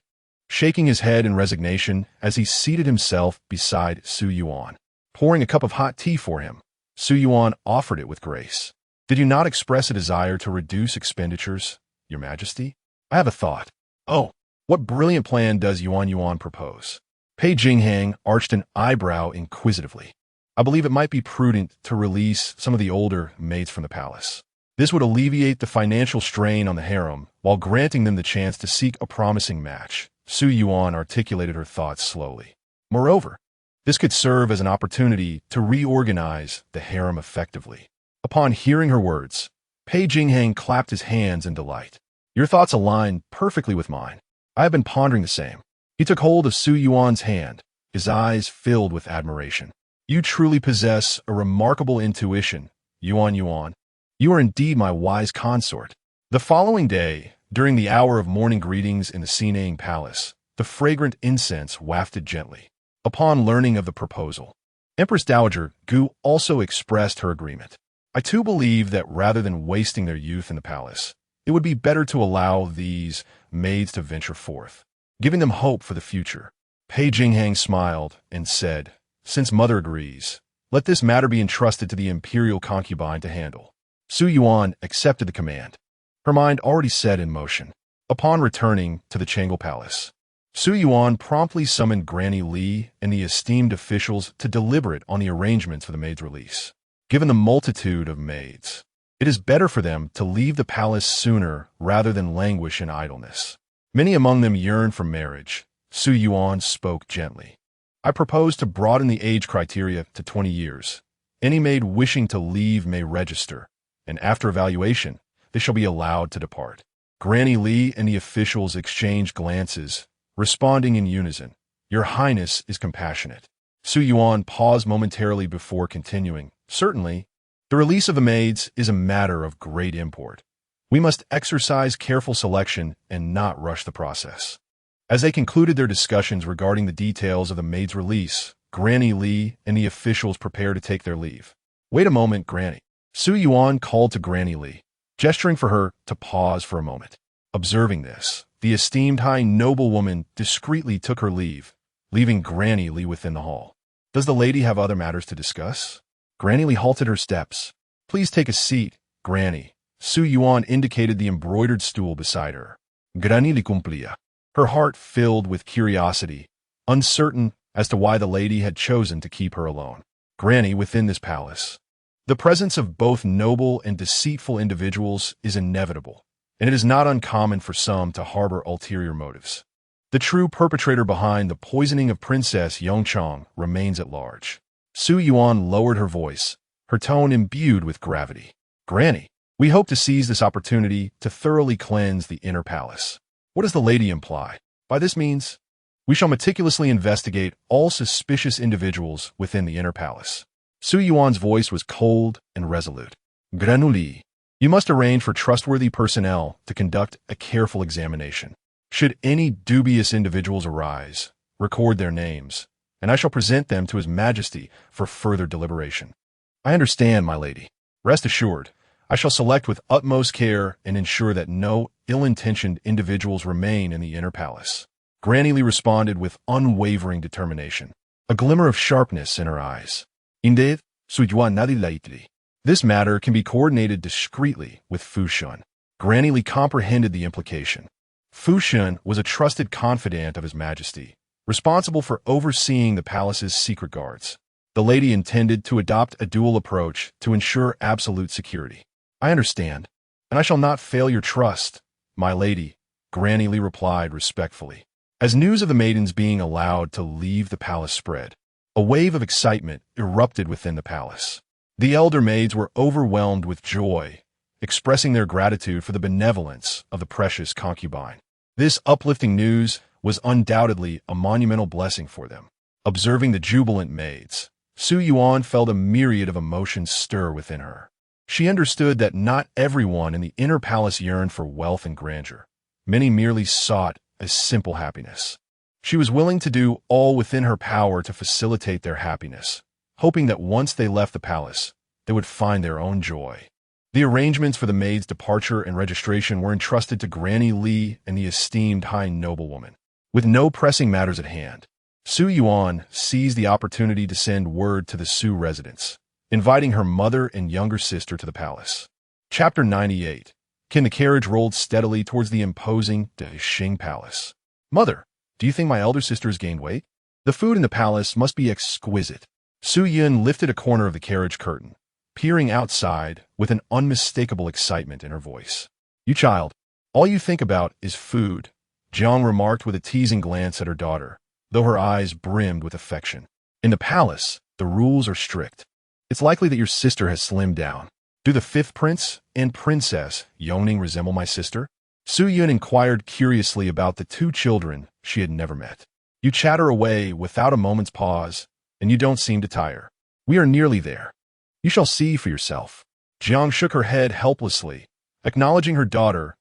shaking his head in resignation as he seated himself beside Su Yuan. Pouring a cup of hot tea for him, Su Yuan offered it with grace. "Did you not express a desire to reduce expenditures, Your Majesty? I have a thought." "Oh, what brilliant plan does Yuan propose?" Pei Jingxuan arched an eyebrow inquisitively. "I believe it might be prudent to release some of the older maids from the palace. This would alleviate the financial strain on the harem while granting them the chance to seek a promising match." Su Yuan articulated her thoughts slowly. "Moreover, this could serve as an opportunity to reorganize the harem effectively." Upon hearing her words, Pei Jingxuan clapped his hands in delight. "Your thoughts align perfectly with mine. I have been pondering the same." He took hold of Su Yuan's hand, his eyes filled with admiration. "You truly possess a remarkable intuition, Yuan. You are indeed my wise consort." The following day, during the hour of morning greetings in the Sinang Palace, the fragrant incense wafted gently. Upon learning of the proposal, Empress Dowager Gu also expressed her agreement. "I too believe that rather than wasting their youth in the palace, it would be better to allow these maids to venture forth, giving them hope for the future." Pei Jingxuan smiled and said, "Since Mother agrees, let this matter be entrusted to the imperial concubine to handle." Su Yuan accepted the command, her mind already set in motion. Upon returning to the Changle Palace, Su Yuan promptly summoned Granny Li and the esteemed officials to deliberate on the arrangements for the maid's release. Given the multitude of maids, it is better for them to leave the palace sooner rather than languish in idleness. Many among them yearn for marriage. Su Yuan spoke gently. "I propose to broaden the age criteria to 20 years. Any maid wishing to leave may register, and after evaluation, they shall be allowed to depart." Granny Li and the officials exchanged glances, responding in unison, "Your Highness is compassionate." Su Yuan paused momentarily before continuing. "Certainly, the release of the maids is a matter of great import. We must exercise careful selection and not rush the process." As they concluded their discussions regarding the details of the maid's release, Granny Li and the officials prepared to take their leave. "Wait a moment, Granny." Su Yuan called to Granny Li, gesturing for her to pause for a moment. Observing this, the esteemed high noblewoman discreetly took her leave, leaving Granny Li within the hall. "Does the lady have other matters to discuss?" Granny Li halted her steps. "Please take a seat, Granny." Su Yuan indicated the embroidered stool beside her. Granny Li cumplía, her heart filled with curiosity, uncertain as to why the lady had chosen to keep her alone. "Granny, within this palace, The presence of both noble and deceitful individuals is inevitable, and it is not uncommon for some to harbor ulterior motives. The true perpetrator behind the poisoning of Princess Yongchang remains at large. Su Yuan lowered her voice, her tone imbued with gravity. Granny, we hope to seize this opportunity to thoroughly cleanse the inner palace. What does the lady imply? By this means, we shall meticulously investigate all suspicious individuals within the inner palace. Su Yuan's voice was cold and resolute. Granuli, you must arrange for trustworthy personnel to conduct a careful examination. Should any dubious individuals arise, record their names, and I shall present them to His Majesty for further deliberation. I understand, my lady. Rest assured, I shall select with utmost care and ensure that no ill-intentioned individuals remain in the inner palace. Granny Li responded with unwavering determination, a glimmer of sharpness in her eyes. Indeed, Su Yuan nadilaitri. This matter can be coordinated discreetly with Fu Shun. Granny Li comprehended the implication. Fu Shun was a trusted confidant of His Majesty, responsible for overseeing the palace's secret guards. The lady intended to adopt a dual approach to ensure absolute security. I understand, and I shall not fail your trust, my lady, Granny Li replied respectfully. As news of the maidens being allowed to leave the palace spread, a wave of excitement erupted within the palace. The elder maids were overwhelmed with joy, expressing their gratitude for the benevolence of the precious concubine. This uplifting news was undoubtedly a monumental blessing for them. Observing the jubilant maids, Su Yuan felt a myriad of emotions stir within her. She understood that not everyone in the inner palace yearned for wealth and grandeur. Many merely sought a simple happiness. She was willing to do all within her power to facilitate their happiness, hoping that once they left the palace, they would find their own joy. The arrangements for the maid's departure and registration were entrusted to Granny Li and the esteemed high noblewoman. With no pressing matters at hand, Su Yuan seized the opportunity to send word to the Su residence, inviting her mother and younger sister to the palace. Chapter 98. The carriage rolled steadily towards the imposing Dasheng Palace. Mother, do you think my elder sister has gained weight? The food in the palace must be exquisite. Su Yuan lifted a corner of the carriage curtain, peering outside with an unmistakable excitement in her voice. You child, all you think about is food, Jiang remarked with a teasing glance at her daughter, though her eyes brimmed with affection. In the palace, the rules are strict. It's likely that your sister has slimmed down. Do the fifth prince and princess Yongning resemble my sister? Su Yuan inquired curiously about the two children she had never met. You chatter away without a moment's pause, and you don't seem to tire. We are nearly there. You shall see for yourself. Jiang shook her head helplessly, acknowledging her daughter's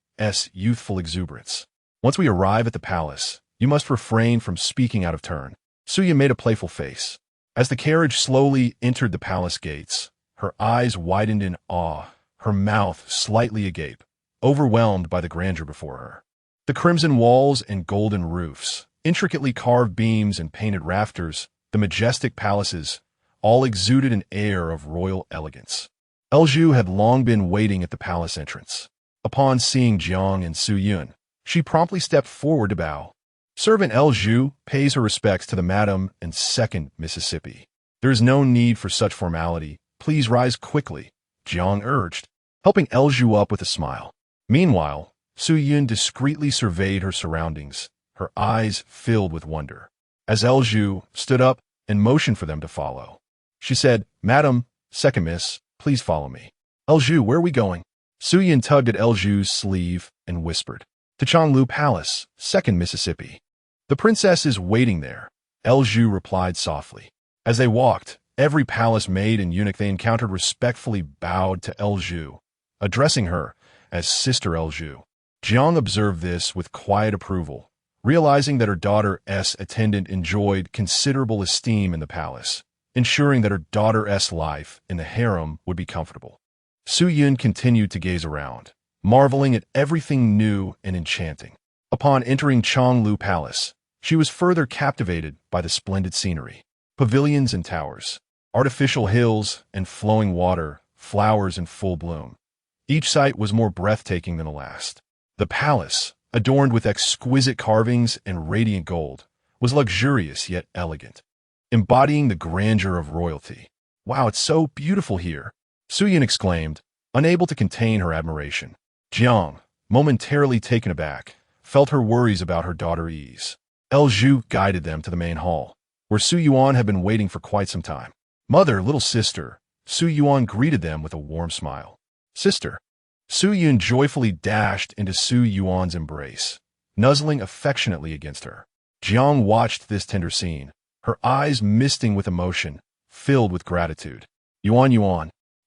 youthful exuberance. Once we arrive at the palace, you must refrain from speaking out of turn. Su Yuan made a playful face. As the carriage slowly entered the palace gates, her eyes widened in awe, her mouth slightly agape, overwhelmed by the grandeur before her. The crimson walls and golden roofs, intricately carved beams and painted rafters, the majestic palaces, all exuded an air of royal elegance. Elju had long been waiting at the palace entrance. Upon seeing Jiang and Su Yuan, she promptly stepped forward to bow. Servant Elju pays her respects to the Madam and Second Mississippi. There is no need for such formality. Please rise quickly, Jiang urged, helping Elju up with a smile. Meanwhile, Su Yuan discreetly surveyed her surroundings, her eyes filled with wonder. As Elju stood up and motioned for them to follow, she said, Madam, Second Miss, please follow me. Elju, where are we going? Su Yuan tugged at Elju's sleeve and whispered, to Changlu Palace, Second Mississippi. The princess is waiting there, Elju replied softly. As they walked, every palace maid and eunuch they encountered respectfully bowed to Elju, addressing her as Sister Elju. Jiang observed this with quiet approval, realizing that her daughter's attendant enjoyed considerable esteem in the palace, ensuring that her daughter's life in the harem would be comfortable. Su Yuan continued to gaze around, marveling at everything new and enchanting. Upon entering Changlu Palace, she was further captivated by the splendid scenery. Pavilions and towers, artificial hills and flowing water, flowers in full bloom. Each sight was more breathtaking than the last. The palace, adorned with exquisite carvings and radiant gold, was luxurious yet elegant, embodying the grandeur of royalty. Wow, it's so beautiful here, Su Yuan exclaimed, unable to contain her admiration. Jiang, momentarily taken aback, felt her worries about her daughter ease. Zhu guided them to the main hall, where Su Yuan had been waiting for quite some time. Mother, little sister, Su Yuan greeted them with a warm smile. Sister. Su Yuan joyfully dashed into Su Yuan's embrace, nuzzling affectionately against her. Jiang watched this tender scene, her eyes misting with emotion, filled with gratitude. Yuan,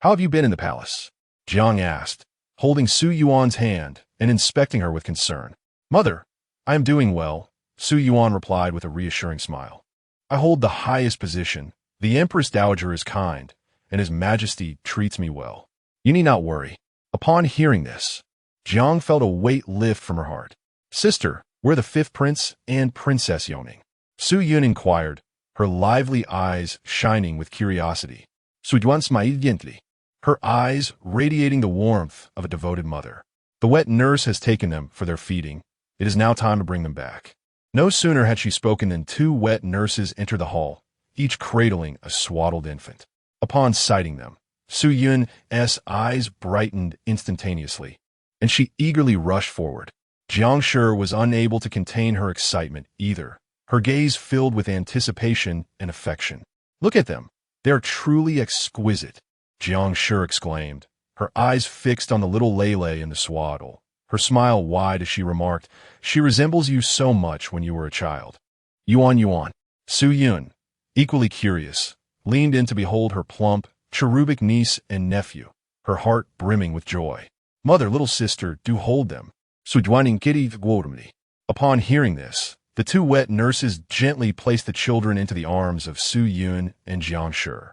how have you been in the palace? Jiang asked, holding Su Yuan's hand and inspecting her with concern. Mother, I am doing well, Su Yuan replied with a reassuring smile. I hold the highest position. The Empress Dowager is kind, and His Majesty treats me well. You need not worry. Upon hearing this, Jiang felt a weight lift from her heart. Sister, where are the fifth prince and Princess Yoning? Su Yuan inquired, her lively eyes shining with curiosity. Su Yuan smiled gently, her eyes radiating the warmth of a devoted mother. The wet nurse has taken them for their feeding. It is now time to bring them back. No sooner had she spoken than two wet nurses entered the hall, each cradling a swaddled infant. Upon sighting them, Su Yuan's eyes brightened instantaneously, and she eagerly rushed forward. Jiangshi was unable to contain her excitement either, her gaze filled with anticipation and affection. Look at them. They are truly exquisite, Jiangshi exclaimed, her eyes fixed on the little Lele in the swaddle, her smile wide as she remarked, she resembles you so much when you were a child. Yuan. Su Yuan, equally curious, leaned in to behold her plump, cherubic niece and nephew, her heart brimming with joy. Mother, little sister, do hold them. Su Yuan giddy warmly. Upon hearing this, the two wet nurses gently placed the children into the arms of Su Yuan and Jiangshi.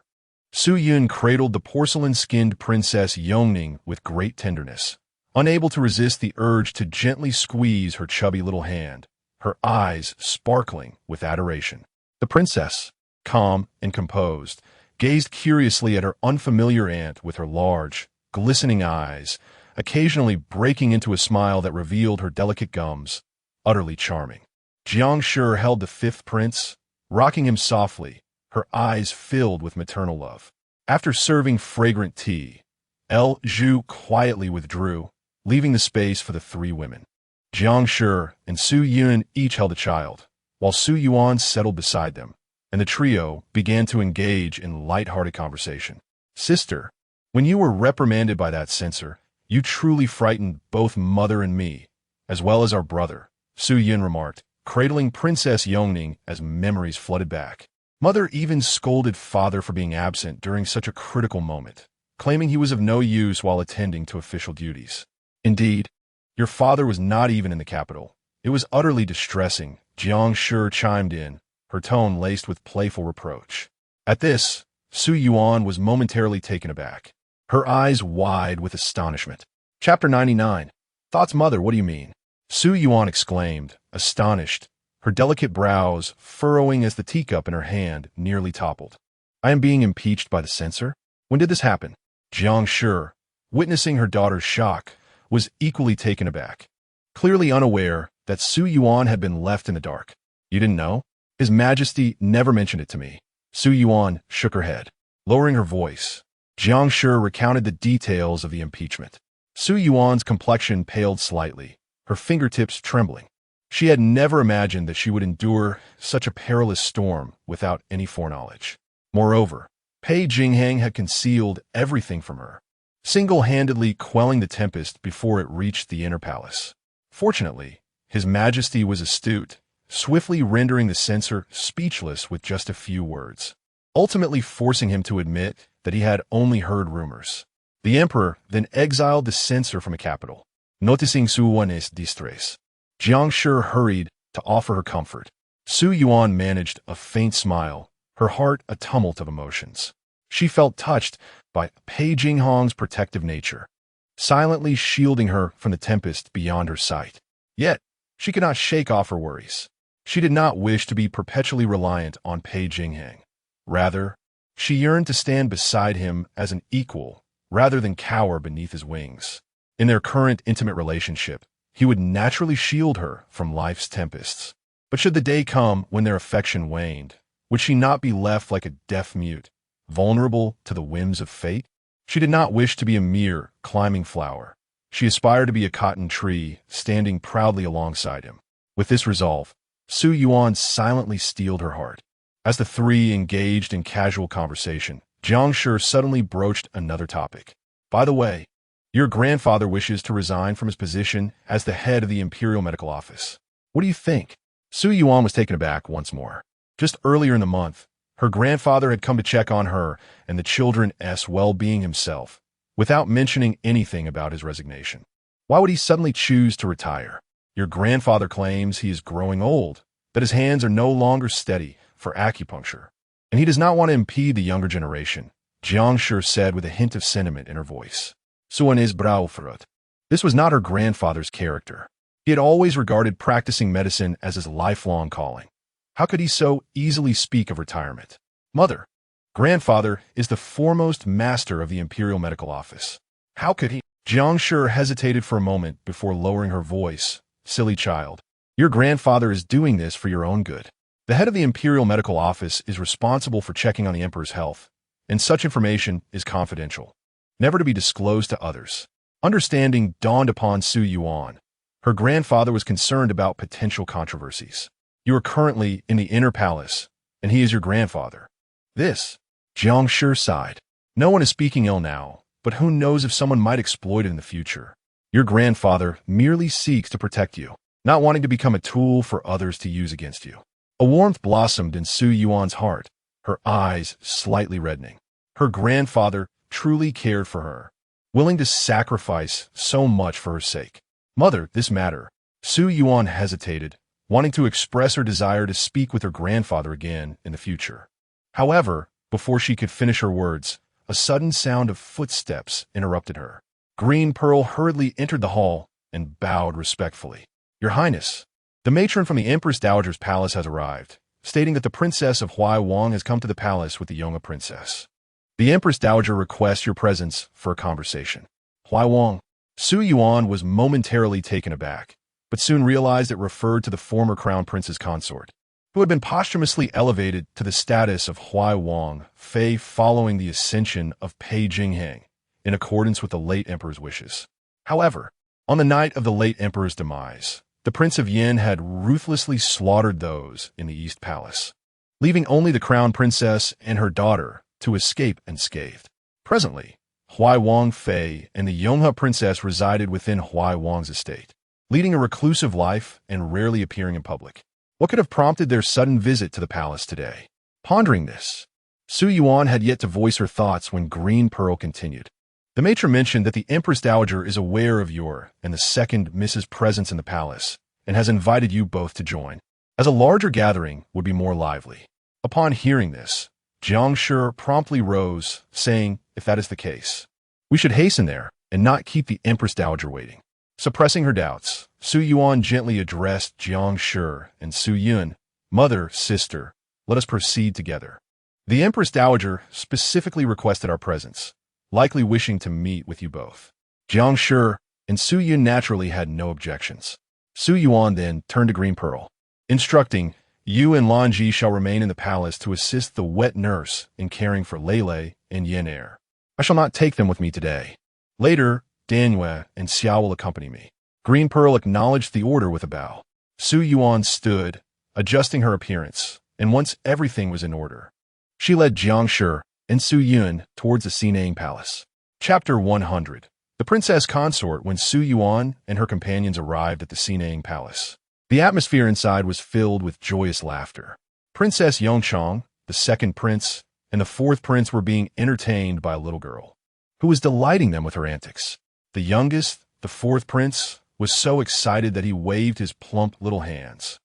Su Yuan cradled the porcelain-skinned Princess Yoning with great tenderness, unable to resist the urge to gently squeeze her chubby little hand, her eyes sparkling with adoration. The princess, calm and composed, gazed curiously at her unfamiliar aunt with her large, glistening eyes, occasionally breaking into a smile that revealed her delicate gums, utterly charming. Jiangshi held the fifth prince, rocking him softly, her eyes filled with maternal love. After serving fragrant tea, Zhu quietly withdrew, leaving the space for the three women. Jiangshi and Su Yuan each held a child, while Su Yuan settled beside them, and the trio began to engage in light-hearted conversation. Sister, when you were reprimanded by that censor, you truly frightened both mother and me, as well as our brother, Su Yuan remarked, cradling Princess Yoning as memories flooded back. Mother even scolded father for being absent during such a critical moment, claiming he was of no use while attending to official duties. Indeed, your father was not even in the capital. It was utterly distressing, Jiangshi chimed in, her tone laced with playful reproach. At this, Su Yuan was momentarily taken aback, her eyes wide with astonishment. Chapter 99. Thoughts, mother, what do you mean? Su Yuan exclaimed, astonished, her delicate brows furrowing as the teacup in her hand nearly toppled. I am being impeached by the censor? When did this happen? Jiangshi, witnessing her daughter's shock, was equally taken aback, clearly unaware that Su Yuan had been left in the dark. You didn't know? His Majesty never mentioned it to me. Su Yuan shook her head. Lowering her voice, Jiangshi recounted the details of the impeachment. Su Yuan's complexion paled slightly, her fingertips trembling. She had never imagined that she would endure such a perilous storm without any foreknowledge. Moreover, Pei Jingxuan had concealed everything from her, single-handedly quelling the tempest before it reached the inner palace. Fortunately, His Majesty was astute, swiftly rendering the censor speechless with just a few words, ultimately forcing him to admit that he had only heard rumors. The emperor then exiled the censor from the capital. Noticing Su Yuan's distress, Jiangshi hurried to offer her comfort. Su Yuan managed a faint smile, her heart a tumult of emotions. She felt touched by Pei Jingxuan's protective nature, silently shielding her from the tempest beyond her sight. Yet, she could not shake off her worries. She did not wish to be perpetually reliant on Pei Jingxuan. Rather, she yearned to stand beside him as an equal, rather than cower beneath his wings. In their current intimate relationship, he would naturally shield her from life's tempests. But should the day come when their affection waned, would she not be left like a deaf mute, vulnerable to the whims of fate? She did not wish to be a mere climbing flower. She aspired to be a cotton tree, standing proudly alongside him. With this resolve, Su Yuan silently steeled her heart. As the three engaged in casual conversation, Jiangshi suddenly broached another topic. By the way, your grandfather wishes to resign from his position as the head of the Imperial Medical Office. What do you think? Su Yuan was taken aback once more. Just earlier in the month, her grandfather had come to check on her and the children's well-being himself, without mentioning anything about his resignation. Why would he suddenly choose to retire? Your grandfather claims he is growing old, that his hands are no longer steady for acupuncture, and he does not want to impede the younger generation, Jiangshi said with a hint of sentiment in her voice. Su Yuan's brow furrowed. This was not her grandfather's character. He had always regarded practicing medicine as his lifelong calling. How could he so easily speak of retirement? Mother, grandfather is the foremost master of the Imperial Medical Office. How could he? Jiangshi hesitated for a moment before lowering her voice. Silly child, your grandfather is doing this for your own good. The head of the Imperial Medical Office is responsible for checking on the emperor's health, and such information is confidential, never to be disclosed to others. Understanding dawned upon Su Yuan. Her grandfather was concerned about potential controversies. You are currently in the inner palace, and he is your grandfather. This, Jiangshi sighed. No one is speaking ill now, but who knows if someone might exploit it in the future. Your grandfather merely seeks to protect you, not wanting to become a tool for others to use against you. A warmth blossomed in Su Yuan's heart, her eyes slightly reddening. Her grandfather truly cared for her, willing to sacrifice so much for her sake. Mother, this matter. Su Yuan hesitated, wanting to express her desire to speak with her grandfather again in the future. However, before she could finish her words, a sudden sound of footsteps interrupted her. Green Pearl hurriedly entered the hall and bowed respectfully. Your Highness, the matron from the Empress Dowager's palace has arrived, stating that the Princess of Huaiwang has come to the palace with the Yonghe Princess. The Empress Dowager requests your presence for a conversation. Huaiwang. Su Yuan was momentarily taken aback, but soon realized it referred to the former crown prince's consort, who had been posthumously elevated to the status of Huaiwang Fei following the ascension of Pei Jingxuan, in accordance with the late emperor's wishes. However, on the night of the late emperor's demise, the Prince of Yin had ruthlessly slaughtered those in the East Palace, leaving only the crown princess and her daughter to escape unscathed. Presently, Huaiwang Fei and the Yonghe princess resided within Huaiwang's estate, leading a reclusive life and rarely appearing in public. What could have prompted their sudden visit to the palace today? Pondering this, Su Yuan had yet to voice her thoughts when Green Pearl continued. The matron mentioned that the Empress Dowager is aware of your and the second Mrs. presence in the palace and has invited you both to join, as a larger gathering would be more lively. Upon hearing this, Jiangshi promptly rose, saying, if that is the case, we should hasten there and not keep the Empress Dowager waiting. Suppressing her doubts, Su Yuan gently addressed Jiangshi and Su Yuan, mother, sister, let us proceed together. The Empress Dowager specifically requested our presence, likely wishing to meet with you both. Jiangshi and Su Yuan naturally had no objections. Su Yuan then turned to Green Pearl, instructing, you and Lanji shall remain in the palace to assist the wet nurse in caring for Lele and Yen Er. I shall not take them with me today. Later, Danyue and Xiao will accompany me. Green Pearl acknowledged the order with a bow. Su Yuan stood, adjusting her appearance, and once everything was in order, she led Jiangshi and Su Yuan towards the Xinang Palace. Chapter 100. The princess consort when Su Yuan and her companions arrived at the Xinang Palace. The atmosphere inside was filled with joyous laughter. Princess Yongchang, the second prince, and the fourth prince were being entertained by a little girl, who was delighting them with her antics. The youngest, the fourth prince, was so excited that he waved his plump little hands,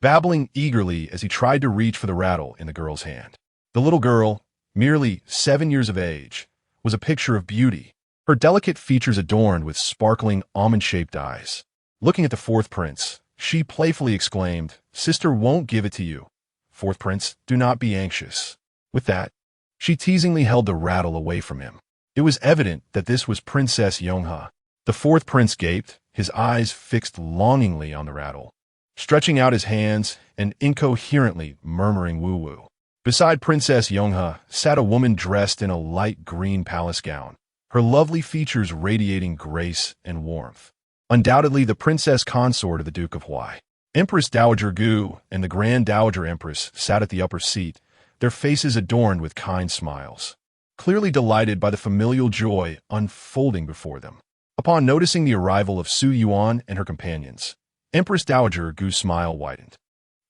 babbling eagerly as he tried to reach for the rattle in the girl's hand. The little girl, merely 7 years of age, was a picture of beauty, her delicate features adorned with sparkling almond-shaped eyes. Looking at the fourth prince, she playfully exclaimed, sister won't give it to you. Fourth prince, do not be anxious. With that, she teasingly held the rattle away from him. It was evident that this was Princess Yonghe. The fourth prince gaped, his eyes fixed longingly on the rattle, stretching out his hands and incoherently murmuring woo-woo. Beside Princess Yonghe sat a woman dressed in a light green palace gown, her lovely features radiating grace and warmth. Undoubtedly the princess consort of the Duke of Huai. Empress Dowager Gu and the Grand Dowager Empress sat at the upper seat, their faces adorned with kind smiles, clearly delighted by the familial joy unfolding before them. Upon noticing the arrival of Su Yuan and her companions, Empress Dowager Gu's smile widened.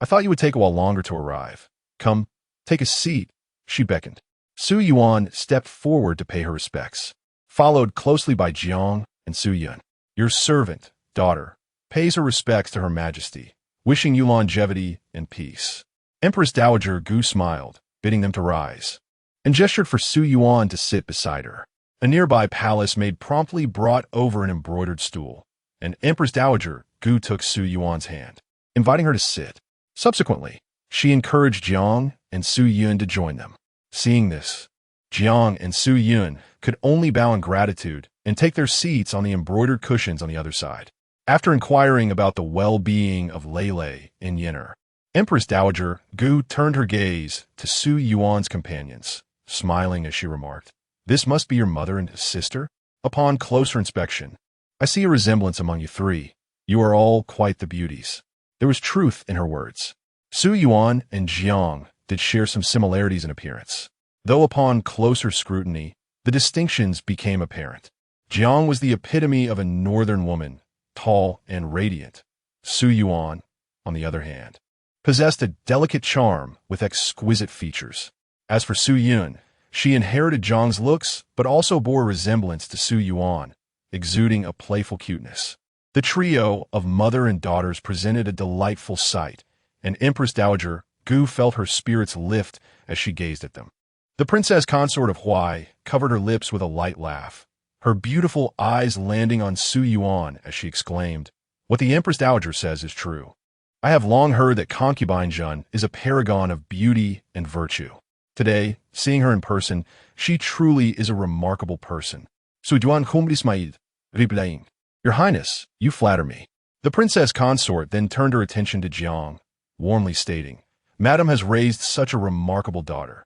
"I thought you would take a while longer to arrive. Come, take a seat," she beckoned. Su Yuan stepped forward to pay her respects, followed closely by Jiang and Su Yuan. "Your servant, daughter, pays her respects to Her Majesty, wishing you longevity and peace." Empress Dowager Gu smiled, bidding them to rise, and gestured for Su Yuan to sit beside her. A nearby palace maid promptly brought over an embroidered stool, and Empress Dowager Gu took Su Yuan's hand, inviting her to sit. Subsequently, she encouraged Jiang and Su Yuan to join them. Seeing this, Jiang and Su Yuan could only bow in gratitude and take their seats on the embroidered cushions on the other side. After inquiring about the well-being of Lele and Yenner, Empress Dowager Gu turned her gaze to Su Yuan's companions, smiling as she remarked, "This must be your mother and sister? Upon closer inspection, I see a resemblance among you three. You are all quite the beauties." There was truth in her words. Su Yuan and Jiang did share some similarities in appearance, though upon closer scrutiny, the distinctions became apparent. Jiang was the epitome of a northern woman, tall and radiant. Su Yuan, on the other hand, possessed a delicate charm with exquisite features. As for Su Yuan, she inherited Jiang's looks, but also bore a resemblance to Su Yuan, exuding a playful cuteness. The trio of mother and daughters presented a delightful sight, and Empress Dowager Gu felt her spirits lift as she gazed at them. The princess consort of Huai covered her lips with a light laugh, her beautiful eyes landing on Su Yuan as she exclaimed, "What the Empress Dowager says is true. I have long heard that concubine Jun is a paragon of beauty and virtue. Today, seeing her in person, she truly is a remarkable person." Su Yuan Ismail, replying, "Your Highness, you flatter me." The princess consort then turned her attention to Jiang, warmly stating, "Madame has raised such a remarkable daughter.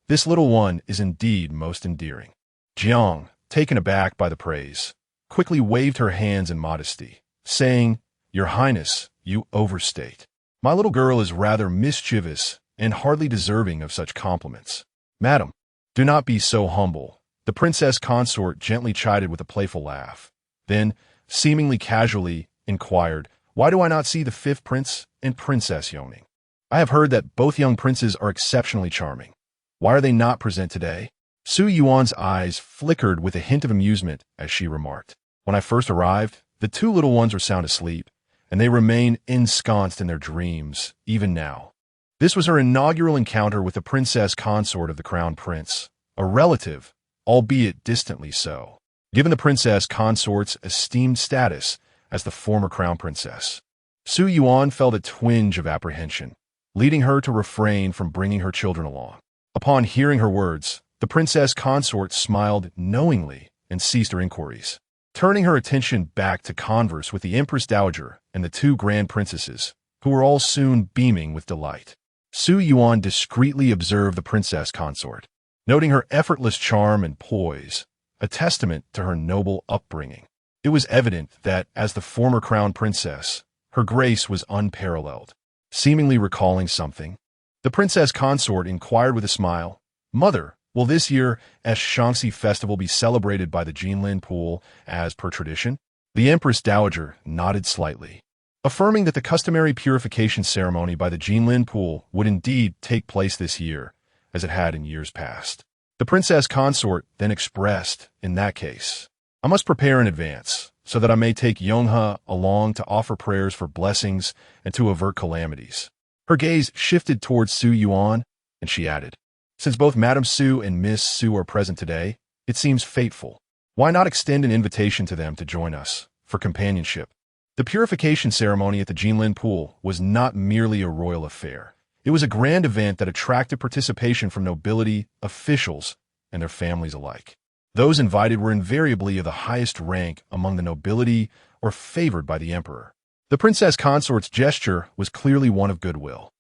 This little one is indeed most endearing." Jiang, taken aback by the praise, quickly waved her hands in modesty, saying, "Your Highness, you overstate. My little girl is rather mischievous and hardly deserving of such compliments." "Madam, do not be so humble," the princess consort gently chided with a playful laugh. Then, seemingly casually, inquired, "Why do I not see the fifth prince and princess Yoning? I have heard that both young princes are exceptionally charming. Why are they not present today?" Su Yuan's eyes flickered with a hint of amusement as she remarked, "When I first arrived, the two little ones were sound asleep, and they remain ensconced in their dreams, even now." This was her inaugural encounter with the princess consort of the crown prince, a relative, albeit distantly so, given the princess consort's esteemed status as the former crown princess. Su Yuan felt a twinge of apprehension, leading her to refrain from bringing her children along. Upon hearing her words, the princess consort smiled knowingly and ceased her inquiries, turning her attention back to converse with the Empress Dowager and the two grand princesses, who were all soon beaming with delight. Su Yuan discreetly observed the princess consort, noting her effortless charm and poise, a testament to her noble upbringing. It was evident that, as the former crown princess, her grace was unparalleled. Seemingly recalling something, the princess consort inquired with a smile, "Mother, will this year Shaanxi festival be celebrated by the Jinlin pool as per tradition?" The Empress Dowager nodded slightly, affirming that the customary purification ceremony by the Jinlin pool would indeed take place this year, as it had in years past. The princess consort then expressed, "In that case, I must prepare in advance, so that I may take Yonghe along to offer prayers for blessings and to avert calamities." Her gaze shifted towards Su Yuan, and she added, "Since both Madame Su and Miss Su are present today, it seems fateful. Why not extend an invitation to them to join us for companionship?" The purification ceremony at the Jinlin pool was not merely a royal affair. It was a grand event that attracted participation from nobility, officials, and their families alike. Those invited were invariably of the highest rank among the nobility or favored by the emperor. The princess consort's gesture was clearly one of goodwill.